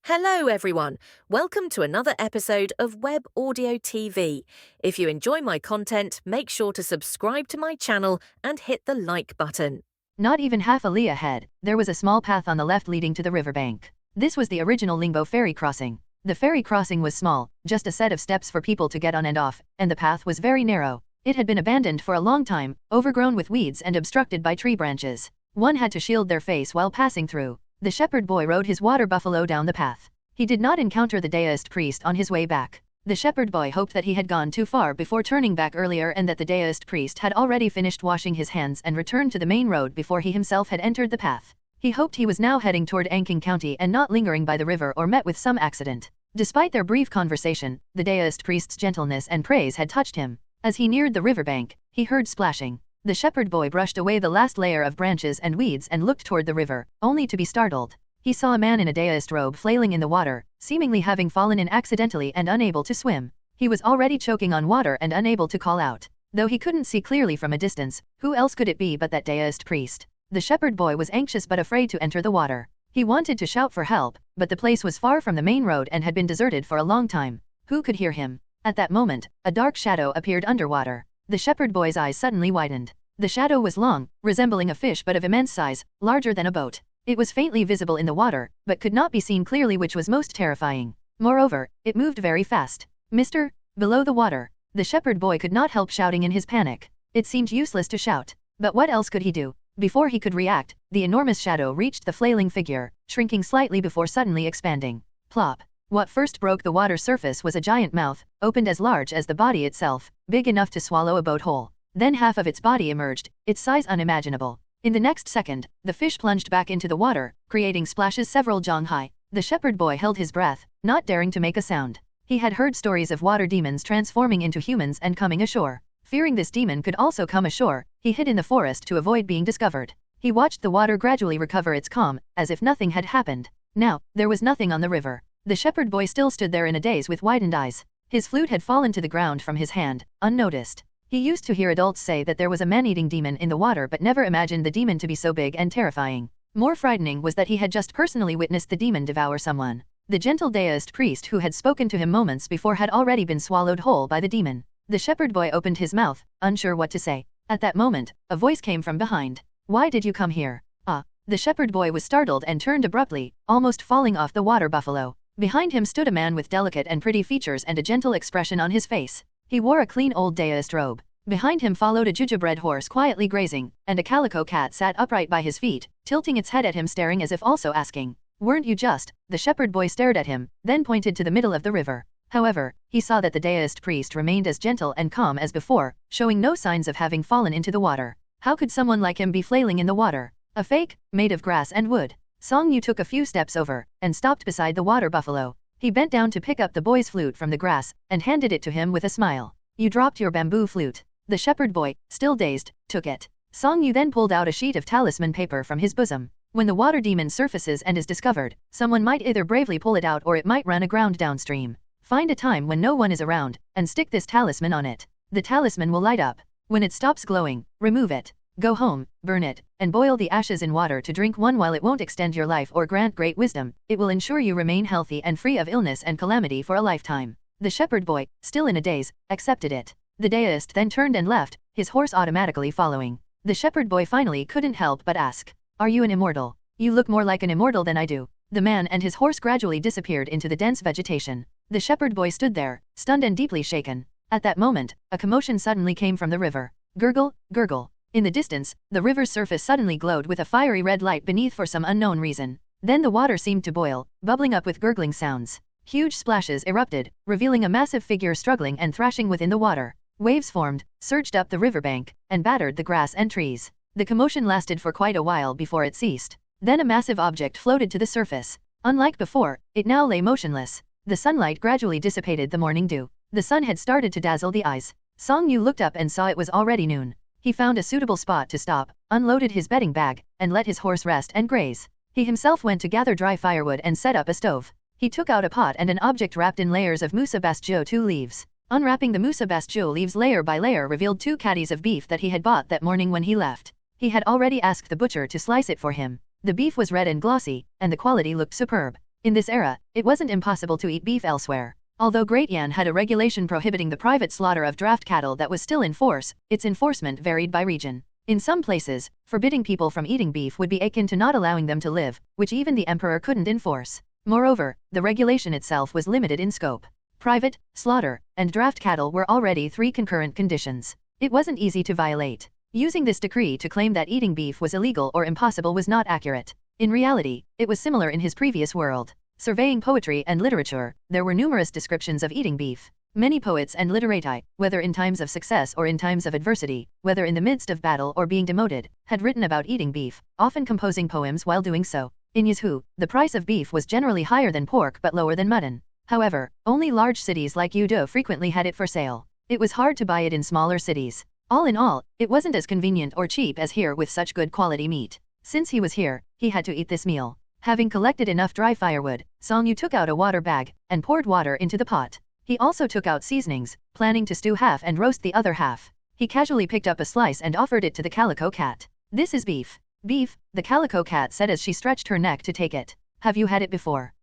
Hello, everyone. Welcome to another episode of Web Audio TV. If you enjoy my content, make sure to subscribe to my channel and hit the like button. Not even half a li ahead, there was a small path on the left leading to the riverbank. This was the original Lingbo ferry crossing. The ferry crossing was small, just a set of steps for people to get on and off, and the path was very narrow. It had been abandoned for a long time, overgrown with weeds and obstructed by tree branches. One had to shield their face while passing through. The shepherd boy rode his water buffalo down the path. He did not encounter the deist priest on his way back. The shepherd boy hoped that he had gone too far before turning back earlier and that the deist priest had already finished washing his hands and returned to the main road before he himself had entered the path. He hoped he was now heading toward Anking County and not lingering by the river or met with some accident. Despite their brief conversation, the deist priest's gentleness and praise had touched him. As he neared the riverbank, he heard splashing. The shepherd boy brushed away the last layer of branches and weeds and looked toward the river, only to be startled. He saw a man in a deist robe flailing in the water, seemingly having fallen in accidentally and unable to swim. He was already choking on water and unable to call out. Though he couldn't see clearly from a distance, who else could it be but that deist priest? The shepherd boy was anxious but afraid to enter the water. He wanted to shout for help, but the place was far from the main road and had been deserted for a long time. Who could hear him? At that moment, a dark shadow appeared underwater. The shepherd boy's eyes suddenly widened. The shadow was long, resembling a fish but of immense size, larger than a boat. It was faintly visible in the water, but could not be seen clearly, which was most terrifying. Moreover, it moved very fast. "Mister, below the water." The shepherd boy could not help shouting in his panic. It seemed useless to shout. But what else could he do? Before he could react, the enormous shadow reached the flailing figure, shrinking slightly before suddenly expanding. Plop! What first broke the water surface was a giant mouth, opened as large as the body itself, big enough to swallow a boat whole. Then half of its body emerged, its size unimaginable. In the next second, the fish plunged back into the water, creating splashes several jong high. The shepherd boy held his breath, not daring to make a sound. He had heard stories of water demons transforming into humans and coming ashore. Fearing this demon could also come ashore, he hid in the forest to avoid being discovered. He watched the water gradually recover its calm, as if nothing had happened. Now, there was nothing on the river. The shepherd boy still stood there in a daze with widened eyes. His flute had fallen to the ground from his hand, unnoticed. He used to hear adults say that there was a man-eating demon in the water but never imagined the demon to be so big and terrifying. More frightening was that he had just personally witnessed the demon devour someone. The gentle deist priest who had spoken to him moments before had already been swallowed whole by the demon. The shepherd boy opened his mouth, unsure what to say. At that moment, a voice came from behind. "Why did you come here?" "Ah." The shepherd boy was startled and turned abruptly, almost falling off the water buffalo. Behind him stood a man with delicate and pretty features and a gentle expression on his face. He wore a clean old deist robe. Behind him followed a jujubred horse quietly grazing, and a calico cat sat upright by his feet, tilting its head at him, staring as if also asking, "Weren't you just?" The shepherd boy stared at him, then pointed to the middle of the river. However, he saw that the deist priest remained as gentle and calm as before, showing no signs of having fallen into the water. How could someone like him be flailing in the water? A fake, made of grass and wood. Song Yu took a few steps over, and stopped beside the water buffalo. He bent down to pick up the boy's flute from the grass, and handed it to him with a smile. "You dropped your bamboo flute." The shepherd boy, still dazed, took it. Song Yu then pulled out a sheet of talisman paper from his bosom. When the water demon surfaces and is discovered, someone might either bravely pull it out or it might run aground downstream. Find a time when no one is around, and stick this talisman on it. The talisman will light up. When it stops glowing, remove it. Go home, burn it, and boil the ashes in water to drink. While it won't extend your life or grant great wisdom, it will ensure you remain healthy and free of illness and calamity for a lifetime. The shepherd boy, still in a daze, accepted it. The deist then turned and left, his horse automatically following. The shepherd boy finally couldn't help but ask, "Are you an immortal? You look more like an immortal than I do." The man and his horse gradually disappeared into the dense vegetation. The shepherd boy stood there, stunned and deeply shaken. At that moment, a commotion suddenly came from the river. Gurgle, gurgle. In the distance, the river's surface suddenly glowed with a fiery red light beneath for some unknown reason. Then the water seemed to boil, bubbling up with gurgling sounds. Huge splashes erupted, revealing a massive figure struggling and thrashing within the water. Waves formed, surged up the riverbank, and battered the grass and trees. The commotion lasted for quite a while before it ceased. Then a massive object floated to the surface. Unlike before, it now lay motionless. The sunlight gradually dissipated the morning dew. The sun had started to dazzle the eyes. Song Yu looked up and saw it was already noon. He found a suitable spot to stop, unloaded his bedding bag, and let his horse rest and graze. He himself went to gather dry firewood and set up a stove. He took out a pot and an object wrapped in layers of Musa Bastjo 2 leaves. Unwrapping the Musa Bastjo leaves layer by layer revealed 2 caddies of beef that he had bought that morning when he left. He had already asked the butcher to slice it for him. The beef was red and glossy, and the quality looked superb. In this era, it wasn't impossible to eat beef elsewhere. Although Great Yan had a regulation prohibiting the private slaughter of draft cattle that was still in force, its enforcement varied by region. In some places, forbidding people from eating beef would be akin to not allowing them to live, which even the emperor couldn't enforce. Moreover, the regulation itself was limited in scope. Private, slaughter, and draft cattle were already three concurrent conditions. It wasn't easy to violate. Using this decree to claim that eating beef was illegal or impossible was not accurate. In reality, it was similar in his previous world. Surveying poetry and literature, there were numerous descriptions of eating beef. Many poets and literati, whether in times of success or in times of adversity, whether in the midst of battle or being demoted, had written about eating beef, often composing poems while doing so. In Yizhu, the price of beef was generally higher than pork but lower than mutton. However, only large cities like Yudo frequently had it for sale. It was hard to buy it in smaller cities. All in all, it wasn't as convenient or cheap as here with such good quality meat. Since he was here, he had to eat this meal. Having collected enough dry firewood, Song Yu took out a water bag and poured water into the pot. He also took out seasonings, planning to stew half and roast the other half. He casually picked up a slice and offered it to the calico cat. "This is beef." "Beef," the calico cat said as she stretched her neck to take it. "Have you had it before?"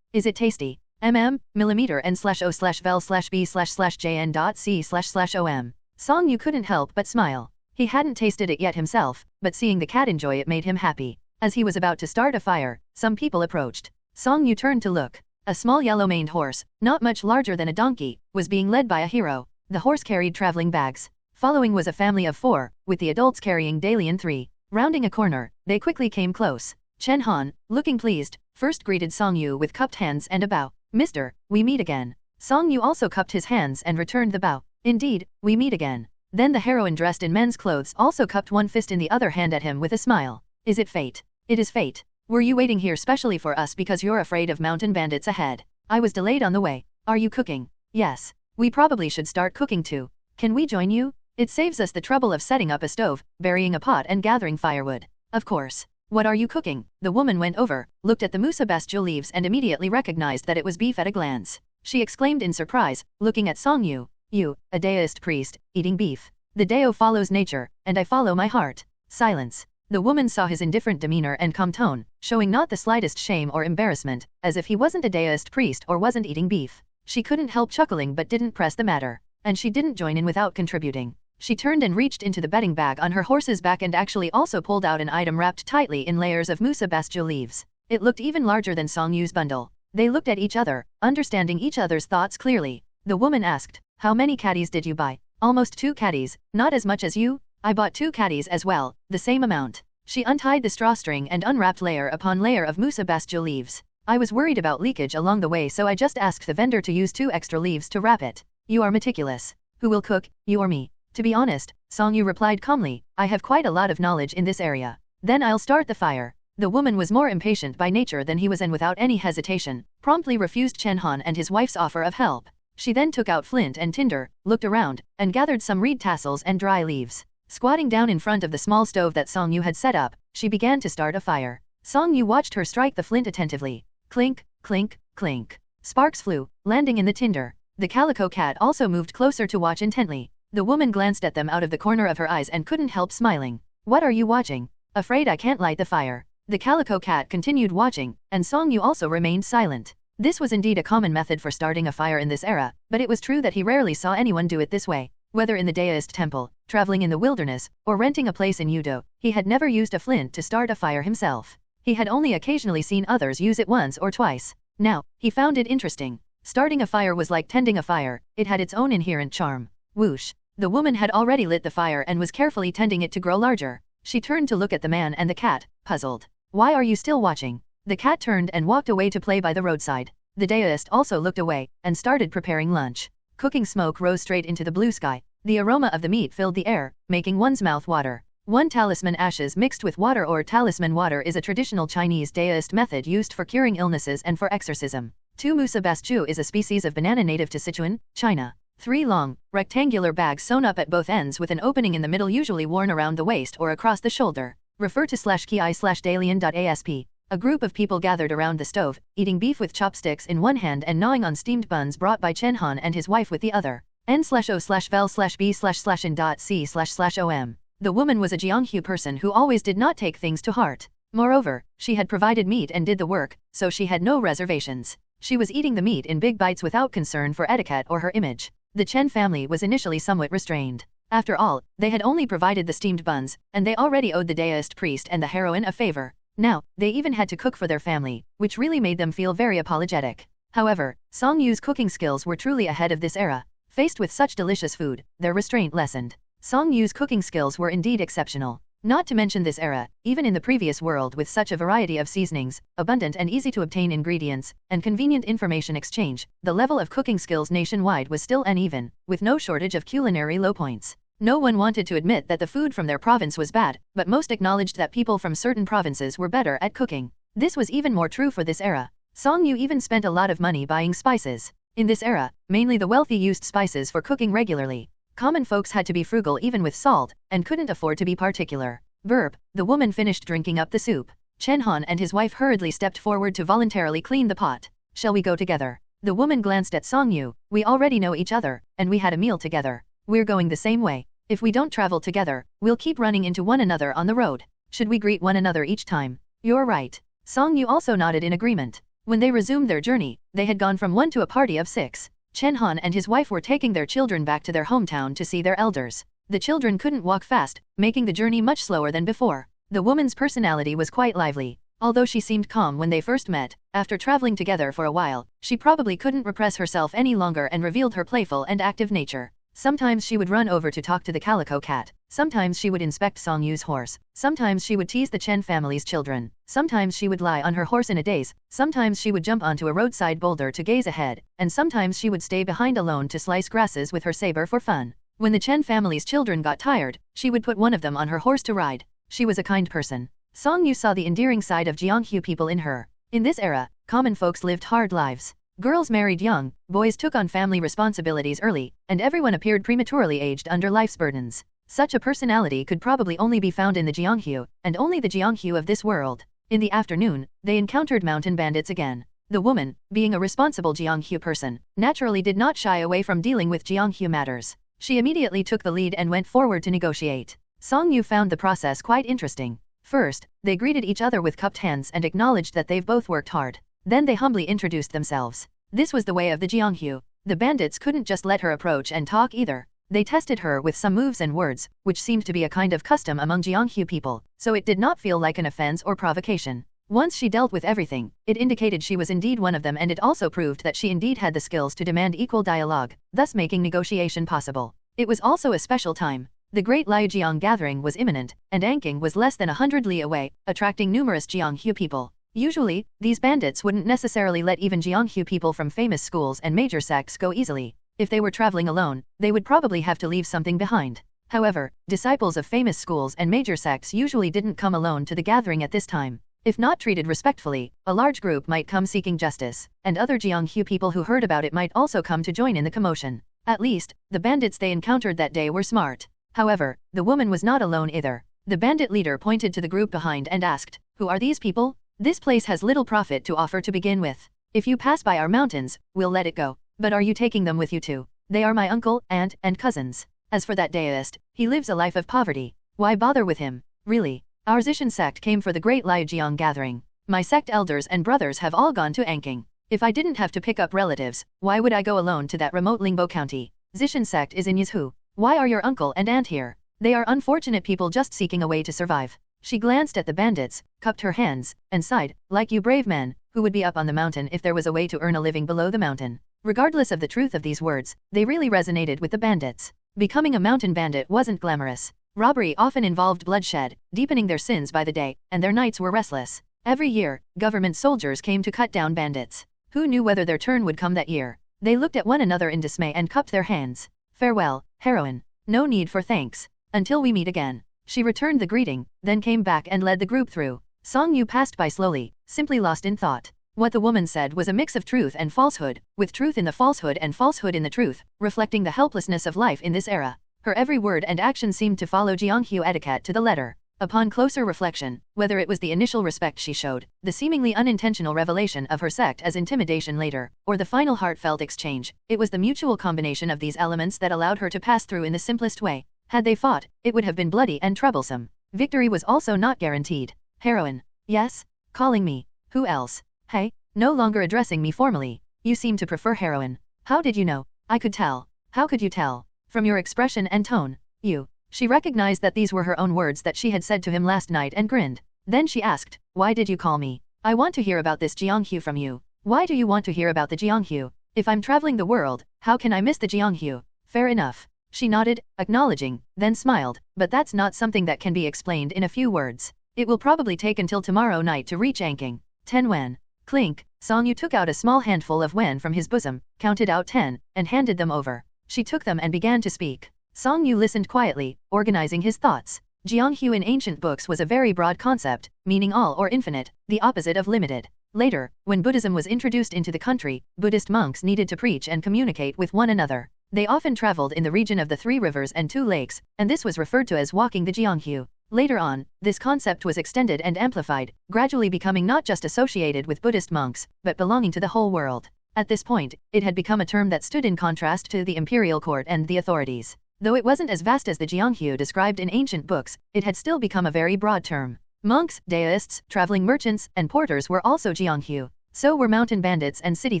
Is it tasty?" Millimeter and /o/vel/b//jn.c//om. Song Yu couldn't help but smile. He hadn't tasted it yet himself, but seeing the cat enjoy it made him happy. As he was about to start a fire, some people approached. Song Yu turned to look. A small yellow-maned horse, not much larger than a donkey, was being led by a hero. The horse carried traveling bags. Following was a family of 4, with the adults carrying Dalian 3. Rounding a corner, they quickly came close. Chen Han, looking pleased, first greeted Song Yu with cupped hands and a bow. "Mister, we meet again." Song Yu also cupped his hands and returned the bow. "Indeed, we meet again." Then the heroine dressed in men's clothes also cupped one fist in the other hand at him with a smile. "Is it fate?" "It is fate. Were you waiting here specially for us because you're afraid of mountain bandits ahead?" "I was delayed on the way." "Are you cooking?" "Yes. We probably should start cooking too. Can we join you? It saves us the trouble of setting up a stove, burying a pot and gathering firewood." "Of course. What are you cooking?" The woman went over, looked at the musa bastille leaves and immediately recognized that it was beef at a glance. She exclaimed in surprise, looking at Song Yu. "You, a Daoist priest, eating beef. The Dao follows nature, and I follow my heart." Silence. The woman saw his indifferent demeanor and calm tone, showing not the slightest shame or embarrassment, as if he wasn't a Daoist priest or wasn't eating beef. She couldn't help chuckling but didn't press the matter. And she didn't join in without contributing. She turned and reached into the bedding bag on her horse's back and actually also pulled out an item wrapped tightly in layers of musa bastille leaves. It looked even larger than Song Yu's bundle. They looked at each other, understanding each other's thoughts clearly. The woman asked, "How many caddies did you buy?" "Almost 2 caddies, not as much as you?" "I bought 2 caddies as well, the same amount." She untied the straw string and unwrapped layer upon layer of musa bastille leaves. "I was worried about leakage along the way so I just asked the vendor to use 2 extra leaves to wrap it." "You are meticulous. Who will cook, you or me?" "To be honest," Song Yu replied calmly, "I have quite a lot of knowledge in this area." "Then I'll start the fire." The woman was more impatient by nature than he was and without any hesitation, promptly refused Chen Han and his wife's offer of help. She then took out flint and tinder, looked around, and gathered some reed tassels and dry leaves. Squatting down in front of the small stove that Song Yu had set up, she began to start a fire. Song Yu watched her strike the flint attentively. Clink, clink, clink. Sparks flew, landing in the tinder. The calico cat also moved closer to watch intently. The woman glanced at them out of the corner of her eyes and couldn't help smiling. "What are you watching?" "Afraid I can't light the fire." The calico cat continued watching, and Song Yu also remained silent. This was indeed a common method for starting a fire in this era, but it was true that he rarely saw anyone do it this way. Whether in the Daoist temple, traveling in the wilderness, or renting a place in Yudo, he had never used a flint to start a fire himself. He had only occasionally seen others use it once or twice. Now, he found it interesting. Starting a fire was like tending a fire, it had its own inherent charm. Whoosh! The woman had already lit the fire and was carefully tending it to grow larger. She turned to look at the man and the cat, puzzled. "Why are you still watching?" The cat turned and walked away to play by the roadside. The Daoist also looked away, and started preparing lunch. Cooking smoke rose straight into the blue sky. The aroma of the meat filled the air, making one's mouth water. 1 talisman ashes mixed with water or talisman water is a traditional Chinese Daoist method used for curing illnesses and for exorcism. 2 musa bastille is a species of banana native to Sichuan, China. 3 long, rectangular bags sewn up at both ends with an opening in the middle usually worn around the waist or across the shoulder. Refer to /ki/dalian.asp. A group of people gathered around the stove, eating beef with chopsticks in one hand and gnawing on steamed buns brought by Chen Han and his wife with the other. n/o/vel/b//in.c//om. The woman was a Jianghu person who always did not take things to heart. Moreover, she had provided meat and did the work, so she had no reservations. She was eating the meat in big bites without concern for etiquette or her image. The Chen family was initially somewhat restrained. After all, they had only provided the steamed buns, and they already owed the deist priest and the heroine a favor. Now, they even had to cook for their family, which really made them feel very apologetic. However, Song Yu's cooking skills were truly ahead of this era. Faced with such delicious food, their restraint lessened. Song Yu's cooking skills were indeed exceptional. Not to mention this era, even in the previous world with such a variety of seasonings, abundant and easy to obtain ingredients, and convenient information exchange, the level of cooking skills nationwide was still uneven, with no shortage of culinary low points. No one wanted to admit that the food from their province was bad, but most acknowledged that people from certain provinces were better at cooking. This was even more true for this era. Song Yu even spent a lot of money buying spices. In this era, mainly the wealthy used spices for cooking regularly. Common folks had to be frugal even with salt, and couldn't afford to be particular. Burp, the woman finished drinking up the soup. Chen Han and his wife hurriedly stepped forward to voluntarily clean the pot. Shall we go together? The woman glanced at Song Yu. We already know each other, and we had a meal together. We're going the same way. If we don't travel together, we'll keep running into one another on the road. Should we greet one another each time? You're right. Song Yu also nodded in agreement. When they resumed their journey, they had gone from 1 to a party of 6. Chen Han and his wife were taking their children back to their hometown to see their elders. The children couldn't walk fast, making the journey much slower than before. The woman's personality was quite lively. Although she seemed calm when they first met, after traveling together for a while, she probably couldn't repress herself any longer and revealed her playful and active nature. Sometimes she would run over to talk to the calico cat. Sometimes she would inspect Song Yu's horse. Sometimes she would tease the Chen family's children. Sometimes she would lie on her horse in a daze. Sometimes she would jump onto a roadside boulder to gaze ahead. And sometimes she would stay behind alone to slice grasses with her saber for fun. When the Chen family's children got tired, she would put one of them on her horse to ride. She was a kind person. Song Yu saw the endearing side of Jianghu people in her. In this era, common folks lived hard lives. Girls married young, boys took on family responsibilities early, and everyone appeared prematurely aged under life's burdens. Such a personality could probably only be found in the Jianghu, and only the Jianghu of this world. In the afternoon, they encountered mountain bandits again. The woman, being a responsible Jianghu person, naturally did not shy away from dealing with Jianghu matters. She immediately took the lead and went forward to negotiate. Song Yu found the process quite interesting. First, they greeted each other with cupped hands and acknowledged that they've both worked hard. Then they humbly introduced themselves. This was the way of the Jianghu. The bandits couldn't just let her approach and talk either. They tested her with some moves and words, which seemed to be a kind of custom among Jianghu people, so it did not feel like an offense or provocation. Once she dealt with everything, it indicated she was indeed one of them, and it also proved that she indeed had the skills to demand equal dialogue, thus making negotiation possible. It was also a special time. The great Liujiang gathering was imminent, and Anqing was less than 100 li away, attracting numerous Jianghu people. Usually, these bandits wouldn't necessarily let even Jianghu people from famous schools and major sects go easily. If they were traveling alone, they would probably have to leave something behind. However, disciples of famous schools and major sects usually didn't come alone to the gathering at this time. If not treated respectfully, a large group might come seeking justice, and other Jianghu people who heard about it might also come to join in the commotion. At least, the bandits they encountered that day were smart. However, the woman was not alone either. The bandit leader pointed to the group behind and asked, "Who are these people? This place has little profit to offer to begin with. If you pass by our mountains, we'll let it go. But are you taking them with you too? They are my uncle, aunt, and cousins. As for that deist, he lives a life of poverty. Why bother with him? Really? Our Zishan sect came for the great Liujiang gathering. My sect elders and brothers have all gone to Anqing. If I didn't have to pick up relatives, why would I go alone to that remote Lingbo county? Zishan sect is in Yizhu. Why are your uncle and aunt here? They are unfortunate people just seeking a way to survive." She glanced at the bandits, cupped her hands, and sighed, "Like you brave men, who would be up on the mountain if there was a way to earn a living below the mountain." Regardless of the truth of these words, they really resonated with the bandits. Becoming a mountain bandit wasn't glamorous. Robbery often involved bloodshed, deepening their sins by the day, and their nights were restless. Every year, government soldiers came to cut down bandits. Who knew whether their turn would come that year? They looked at one another in dismay and cupped their hands. "Farewell, heroine. No need for thanks. Until we meet again." She returned the greeting, then came back and led the group through. Song Yu passed by slowly, simply lost in thought. What the woman said was a mix of truth and falsehood, with truth in the falsehood and falsehood in the truth, reflecting the helplessness of life in this era. Her every word and action seemed to follow Jianghu etiquette to the letter. Upon closer reflection, whether it was the initial respect she showed, the seemingly unintentional revelation of her sect as intimidation later, or the final heartfelt exchange, it was the mutual combination of these elements that allowed her to pass through in the simplest way. Had they fought, it would have been bloody and troublesome. Victory was also not guaranteed. "Heroine, Yes? Calling me. Who else? Hey? No longer addressing me formally. You seem to prefer heroine. How did you know? I could tell. How could you tell? From your expression and tone. You. She recognized that these were her own words that she had said to him last night and grinned. Then she asked, why did you call me? I want to hear about this Jianghu from you. Why do you want to hear about the Jianghu? If I'm traveling the world, how can I miss the Jianghu? Fair enough. She nodded, acknowledging, then smiled, but that's not something that can be explained in a few words. It will probably take until tomorrow night to reach Anking. 10 wen. Clink. Song Yu took out a small handful of wen from his bosom, counted out 10, and handed them over. She took them and began to speak. Song Yu listened quietly, organizing his thoughts. Jianghu in ancient books was a very broad concept, meaning all or infinite, the opposite of limited. Later, when Buddhism was introduced into the country, Buddhist monks needed to preach and communicate with one another. They often traveled in the region of the 3 rivers and 2 lakes, and this was referred to as walking the Jianghu. Later on, this concept was extended and amplified, gradually becoming not just associated with Buddhist monks, but belonging to the whole world. At this point, it had become a term that stood in contrast to the imperial court and the authorities. Though it wasn't as vast as the Jianghu described in ancient books, it had still become a very broad term. Monks, deists, traveling merchants, and porters were also Jianghu. So were mountain bandits and city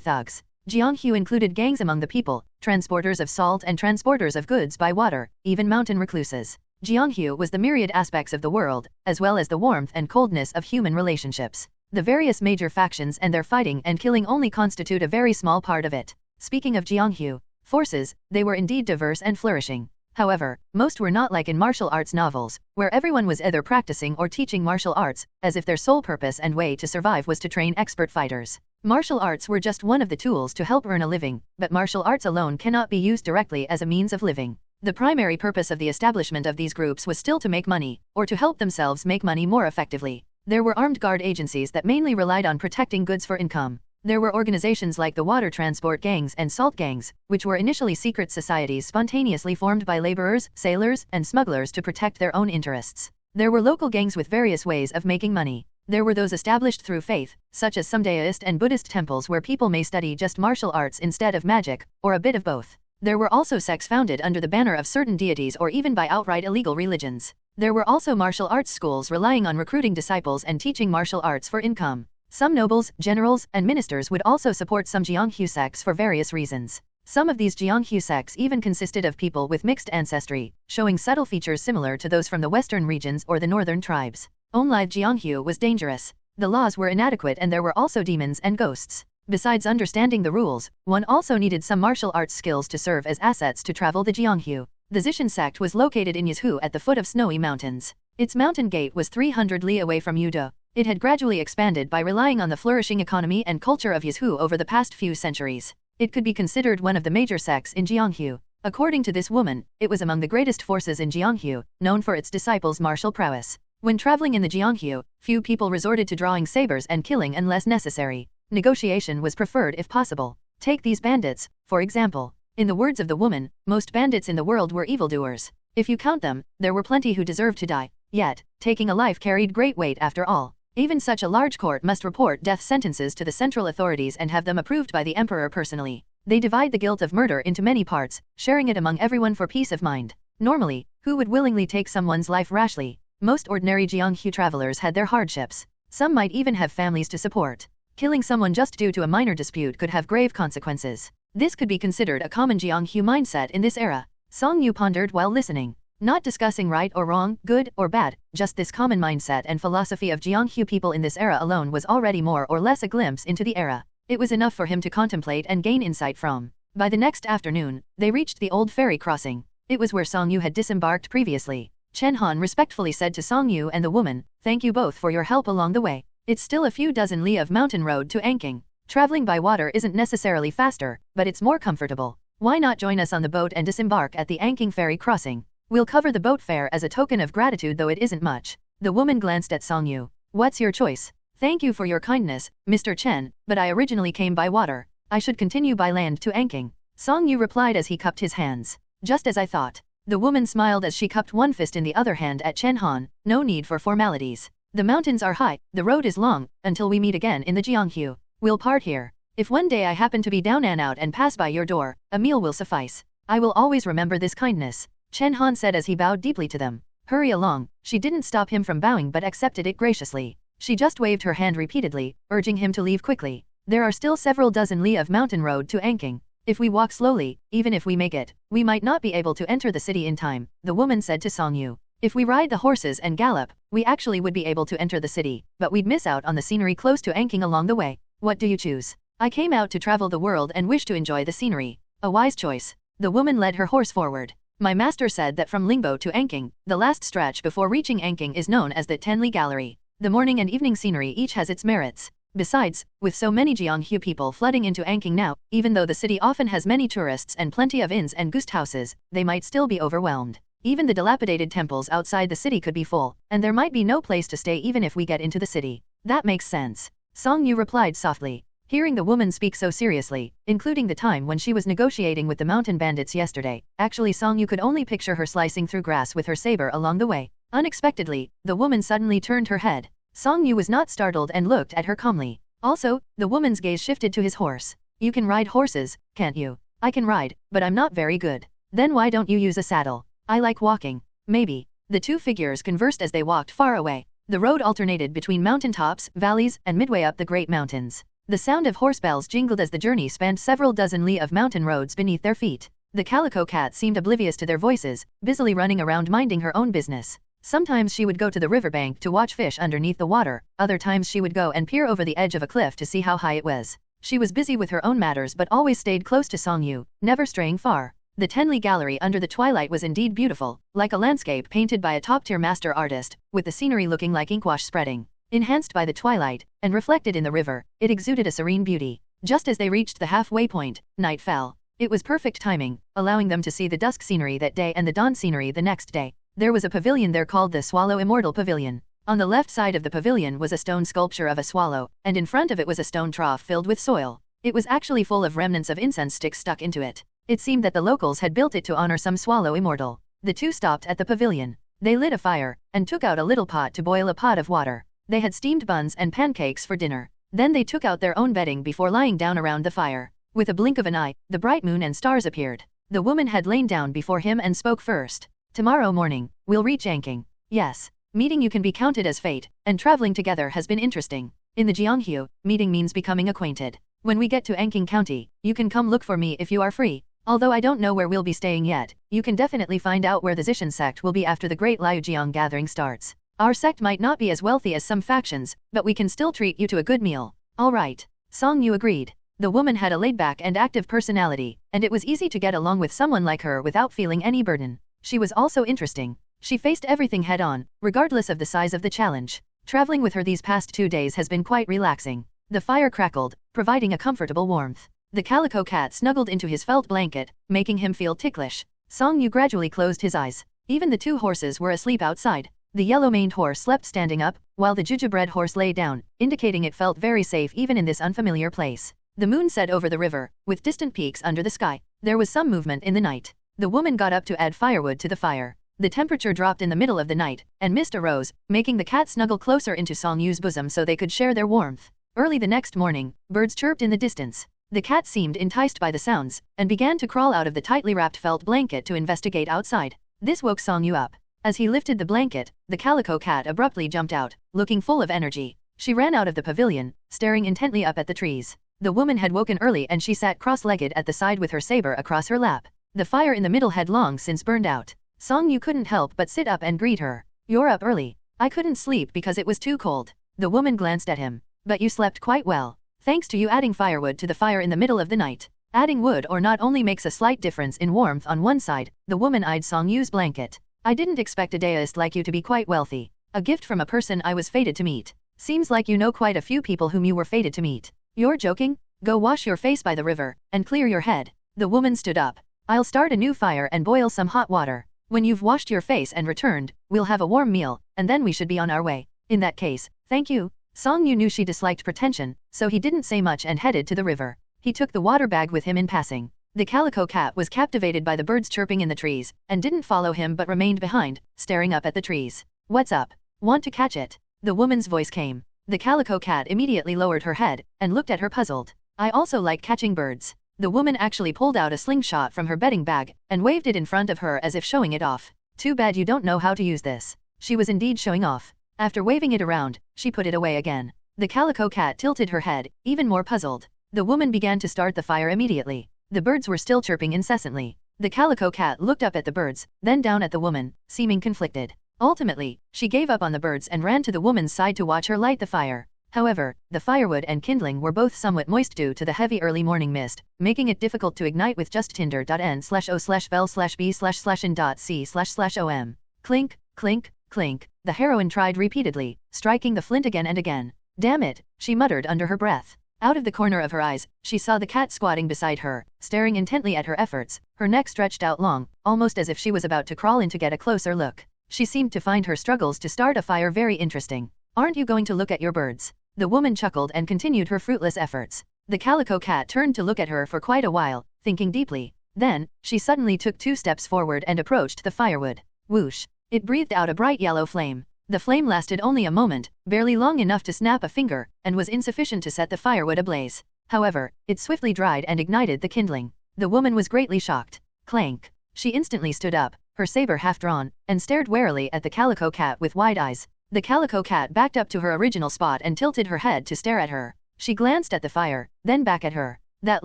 thugs. Jianghu included gangs among the people, transporters of salt and transporters of goods by water, even mountain recluses. Jianghu was the myriad aspects of the world, as well as the warmth and coldness of human relationships. The various major factions and their fighting and killing only constitute a very small part of it. Speaking of Jianghu forces, they were indeed diverse and flourishing. However, most were not like in martial arts novels, where everyone was either practicing or teaching martial arts, as if their sole purpose and way to survive was to train expert fighters. Martial arts were just one of the tools to help earn a living, but martial arts alone cannot be used directly as a means of living. The primary purpose of the establishment of these groups was still to make money, or to help themselves make money more effectively. There were armed guard agencies that mainly relied on protecting goods for income. There were organizations like the water transport gangs and salt gangs, which were initially secret societies spontaneously formed by laborers, sailors, and smugglers to protect their own interests. There were local gangs with various ways of making money. There were those established through faith, such as some Daoist and Buddhist temples where people may study just martial arts instead of magic, or a bit of both. There were also sects founded under the banner of certain deities or even by outright illegal religions. There were also martial arts schools relying on recruiting disciples and teaching martial arts for income. Some nobles, generals, and ministers would also support some Jianghu sects for various reasons. Some of these Jianghu sects even consisted of people with mixed ancestry, showing subtle features similar to those from the western regions or the northern tribes. Only Jianghu was dangerous. The laws were inadequate and there were also demons and ghosts. Besides understanding the rules, one also needed some martial arts skills to serve as assets to travel the Jianghu. The Zishan sect was located in Yizhu at the foot of snowy mountains. Its mountain gate was 300 li away from Yudo. It had gradually expanded by relying on the flourishing economy and culture of Yizhu over the past few centuries. It could be considered one of the major sects in Jianghu. According to this woman, it was among the greatest forces in Jianghu, known for its disciples' martial prowess. When traveling in the Jianghu, few people resorted to drawing sabers and killing unless necessary. Negotiation was preferred if possible. Take these bandits, for example. In the words of the woman, most bandits in the world were evildoers. If you count them, there were plenty who deserved to die. Yet, taking a life carried great weight after all. Even such a large court must report death sentences to the central authorities and have them approved by the emperor personally. They divide the guilt of murder into many parts, sharing it among everyone for peace of mind. Normally, who would willingly take someone's life rashly? Most ordinary Jianghu travelers had their hardships. Some might even have families to support. Killing someone just due to a minor dispute could have grave consequences. This could be considered a common Jianghu mindset in this era. Song Yu pondered while listening. Not discussing right or wrong, good or bad, just this common mindset and philosophy of Jianghu people in this era alone was already more or less a glimpse into the era. It was enough for him to contemplate and gain insight from. By the next afternoon, they reached the old ferry crossing. It was where Song Yu had disembarked previously. Chen Han respectfully said to Song Yu and the woman, "Thank you both for your help along the way. It's still a few dozen li of mountain road to Anking. Traveling by water isn't necessarily faster, but it's more comfortable. Why not join us on the boat and disembark at the Anking ferry crossing? We'll cover the boat fare as a token of gratitude, though it isn't much." The woman glanced at Song Yu. "What's your choice?" "Thank you for your kindness, Mr. Chen, but I originally came by water. I should continue by land to Anking." Song Yu replied as he cupped his hands. "Just as I thought." The woman smiled as she cupped one fist in the other hand at Chen Han. "No need for formalities. The mountains are high, the road is long, until we meet again in the Jianghu. We'll part here. If one day I happen to be down and out and pass by your door, a meal will suffice. I will always remember this kindness," Chen Han said as he bowed deeply to them. "Hurry along." She didn't stop him from bowing but accepted it graciously. She just waved her hand repeatedly, urging him to leave quickly. There are still several dozen li of mountain road to Anking. If we walk slowly, even if we make it, we might not be able to enter the city in time, the woman said to Song Yu. If we ride the horses and gallop, we actually would be able to enter the city, but we'd miss out on the scenery close to Anking along the way. What do you choose? I came out to travel the world and wish to enjoy the scenery. A wise choice. The woman led her horse forward. My master said that from Lingbo to Anking, the last stretch before reaching Anking is known as the Tenli Gallery. The morning and evening scenery each has its merits. Besides, with so many Jianghu people flooding into Anking now, even though the city often has many tourists and plenty of inns and guest houses, they might still be overwhelmed. Even the dilapidated temples outside the city could be full, and there might be no place to stay even if we get into the city. That makes sense. Song Yu replied softly. Hearing the woman speak so seriously, including the time when she was negotiating with the mountain bandits yesterday, actually Song Yu could only picture her slicing through grass with her saber along the way. Unexpectedly, the woman suddenly turned her head. Song Yu was not startled and looked at her calmly. Also, the woman's gaze shifted to his horse. You can ride horses, can't you? I can ride, but I'm not very good. Then why don't you use a saddle? I like walking. Maybe. The two figures conversed as they walked far away. The road alternated between mountaintops, valleys, and midway up the great mountains. The sound of horse bells jingled as the journey spanned several dozen li of mountain roads beneath their feet. The calico cat seemed oblivious to their voices, busily running around minding her own business. Sometimes she would go to the riverbank to watch fish underneath the water, other times she would go and peer over the edge of a cliff to see how high it was. She was busy with her own matters but always stayed close to Song Yu, never straying far. The Tenli Gallery under the twilight was indeed beautiful, like a landscape painted by a top-tier master artist, with the scenery looking like inkwash spreading. Enhanced by the twilight, and reflected in the river, it exuded a serene beauty. Just as they reached the halfway point, night fell. It was perfect timing, allowing them to see the dusk scenery that day and the dawn scenery the next day. There was a pavilion there called the Swallow Immortal Pavilion. On the left side of the pavilion was a stone sculpture of a swallow, and in front of it was a stone trough filled with soil. It was actually full of remnants of incense sticks stuck into it. It seemed that the locals had built it to honor some swallow immortal. The two stopped at the pavilion. They lit a fire, and took out a little pot to boil a pot of water. They had steamed buns and pancakes for dinner. Then they took out their own bedding before lying down around the fire. With a blink of an eye, the bright moon and stars appeared. The woman had lain down before him and spoke first. Tomorrow morning, we'll reach Anking. Yes. Meeting you can be counted as fate, and traveling together has been interesting. In the Jianghu, meeting means becoming acquainted. When we get to Anking County, you can come look for me if you are free. Although I don't know where we'll be staying yet, you can definitely find out where the Zishan sect will be after the Great Liujiang gathering starts. Our sect might not be as wealthy as some factions, but we can still treat you to a good meal. All right. Song Yu agreed. The woman had a laid-back and active personality, and it was easy to get along with someone like her without feeling any burden. She was also interesting. She faced everything head-on, regardless of the size of the challenge. Traveling with her these past 2 days has been quite relaxing. The fire crackled, providing a comfortable warmth. The calico cat snuggled into his felt blanket, making him feel ticklish. Song Yu gradually closed his eyes. Even the two horses were asleep outside. The yellow-maned horse slept standing up, while the gingerbread horse lay down, indicating it felt very safe even in this unfamiliar place. The moon set over the river, with distant peaks under the sky. There was some movement in the night. The woman got up to add firewood to the fire. The temperature dropped in the middle of the night, and mist arose, making the cat snuggle closer into Song Yu's bosom so they could share their warmth. Early the next morning, birds chirped in the distance. The cat seemed enticed by the sounds, and began to crawl out of the tightly wrapped felt blanket to investigate outside. This woke Song Yu up. As he lifted the blanket, the calico cat abruptly jumped out, looking full of energy. She ran out of the pavilion, staring intently up at the trees. The woman had woken early and she sat cross-legged at the side with her saber across her lap. The fire in the middle had long since burned out. Song Yu couldn't help but sit up and greet her. You're up early. I couldn't sleep because it was too cold. The woman glanced at him. But you slept quite well. Thanks to you adding firewood to the fire in the middle of the night. Adding wood or not only makes a slight difference in warmth on one side. The woman eyed Song Yu's blanket. I didn't expect a deist like you to be quite wealthy. A gift from a person I was fated to meet. Seems like you know quite a few people whom you were fated to meet. You're joking? Go wash your face by the river, and clear your head. The woman stood up. I'll start a new fire and boil some hot water. When you've washed your face and returned, we'll have a warm meal, and then we should be on our way. In that case, thank you. Song Yu knew she disliked pretension, so he didn't say much and headed to the river. He took the water bag with him in passing. The calico cat was captivated by the birds chirping in the trees, and didn't follow him but remained behind, staring up at the trees. What's up? Want to catch it? The woman's voice came. The calico cat immediately lowered her head, and looked at her puzzled. I also like catching birds. The woman actually pulled out a slingshot from her bedding bag, and waved it in front of her as if showing it off. Too bad you don't know how to use this. She was indeed showing off. After waving it around, she put it away again. The calico cat tilted her head, even more puzzled. The woman began to start the fire immediately. The birds were still chirping incessantly. The calico cat looked up at the birds, then down at the woman, seeming conflicted. Ultimately, she gave up on the birds and ran to the woman's side to watch her light the fire. However, the firewood and kindling were both somewhat moist due to the heavy early morning mist, making it difficult to ignite with just tinder.n/o/vel/b/in.c//om. Clink, clink, clink, the heroine tried repeatedly, striking the flint again and again. Damn it, she muttered under her breath. Out of the corner of her eyes, she saw the cat squatting beside her, staring intently at her efforts, her neck stretched out long, almost as if she was about to crawl in to get a closer look. She seemed to find her struggles to start a fire very interesting. Aren't you going to look at your birds? The woman chuckled and continued her fruitless efforts. The calico cat turned to look at her for quite a while, thinking deeply. Then, she suddenly took 2 steps forward and approached the firewood. Whoosh! It breathed out a bright yellow flame. The flame lasted only a moment, barely long enough to snap a finger, and was insufficient to set the firewood ablaze. However, it swiftly dried and ignited the kindling. The woman was greatly shocked. Clank! She instantly stood up, her saber half drawn, and stared warily at the calico cat with wide eyes. The calico cat backed up to her original spot and tilted her head to stare at her. She glanced at the fire, then back at her. That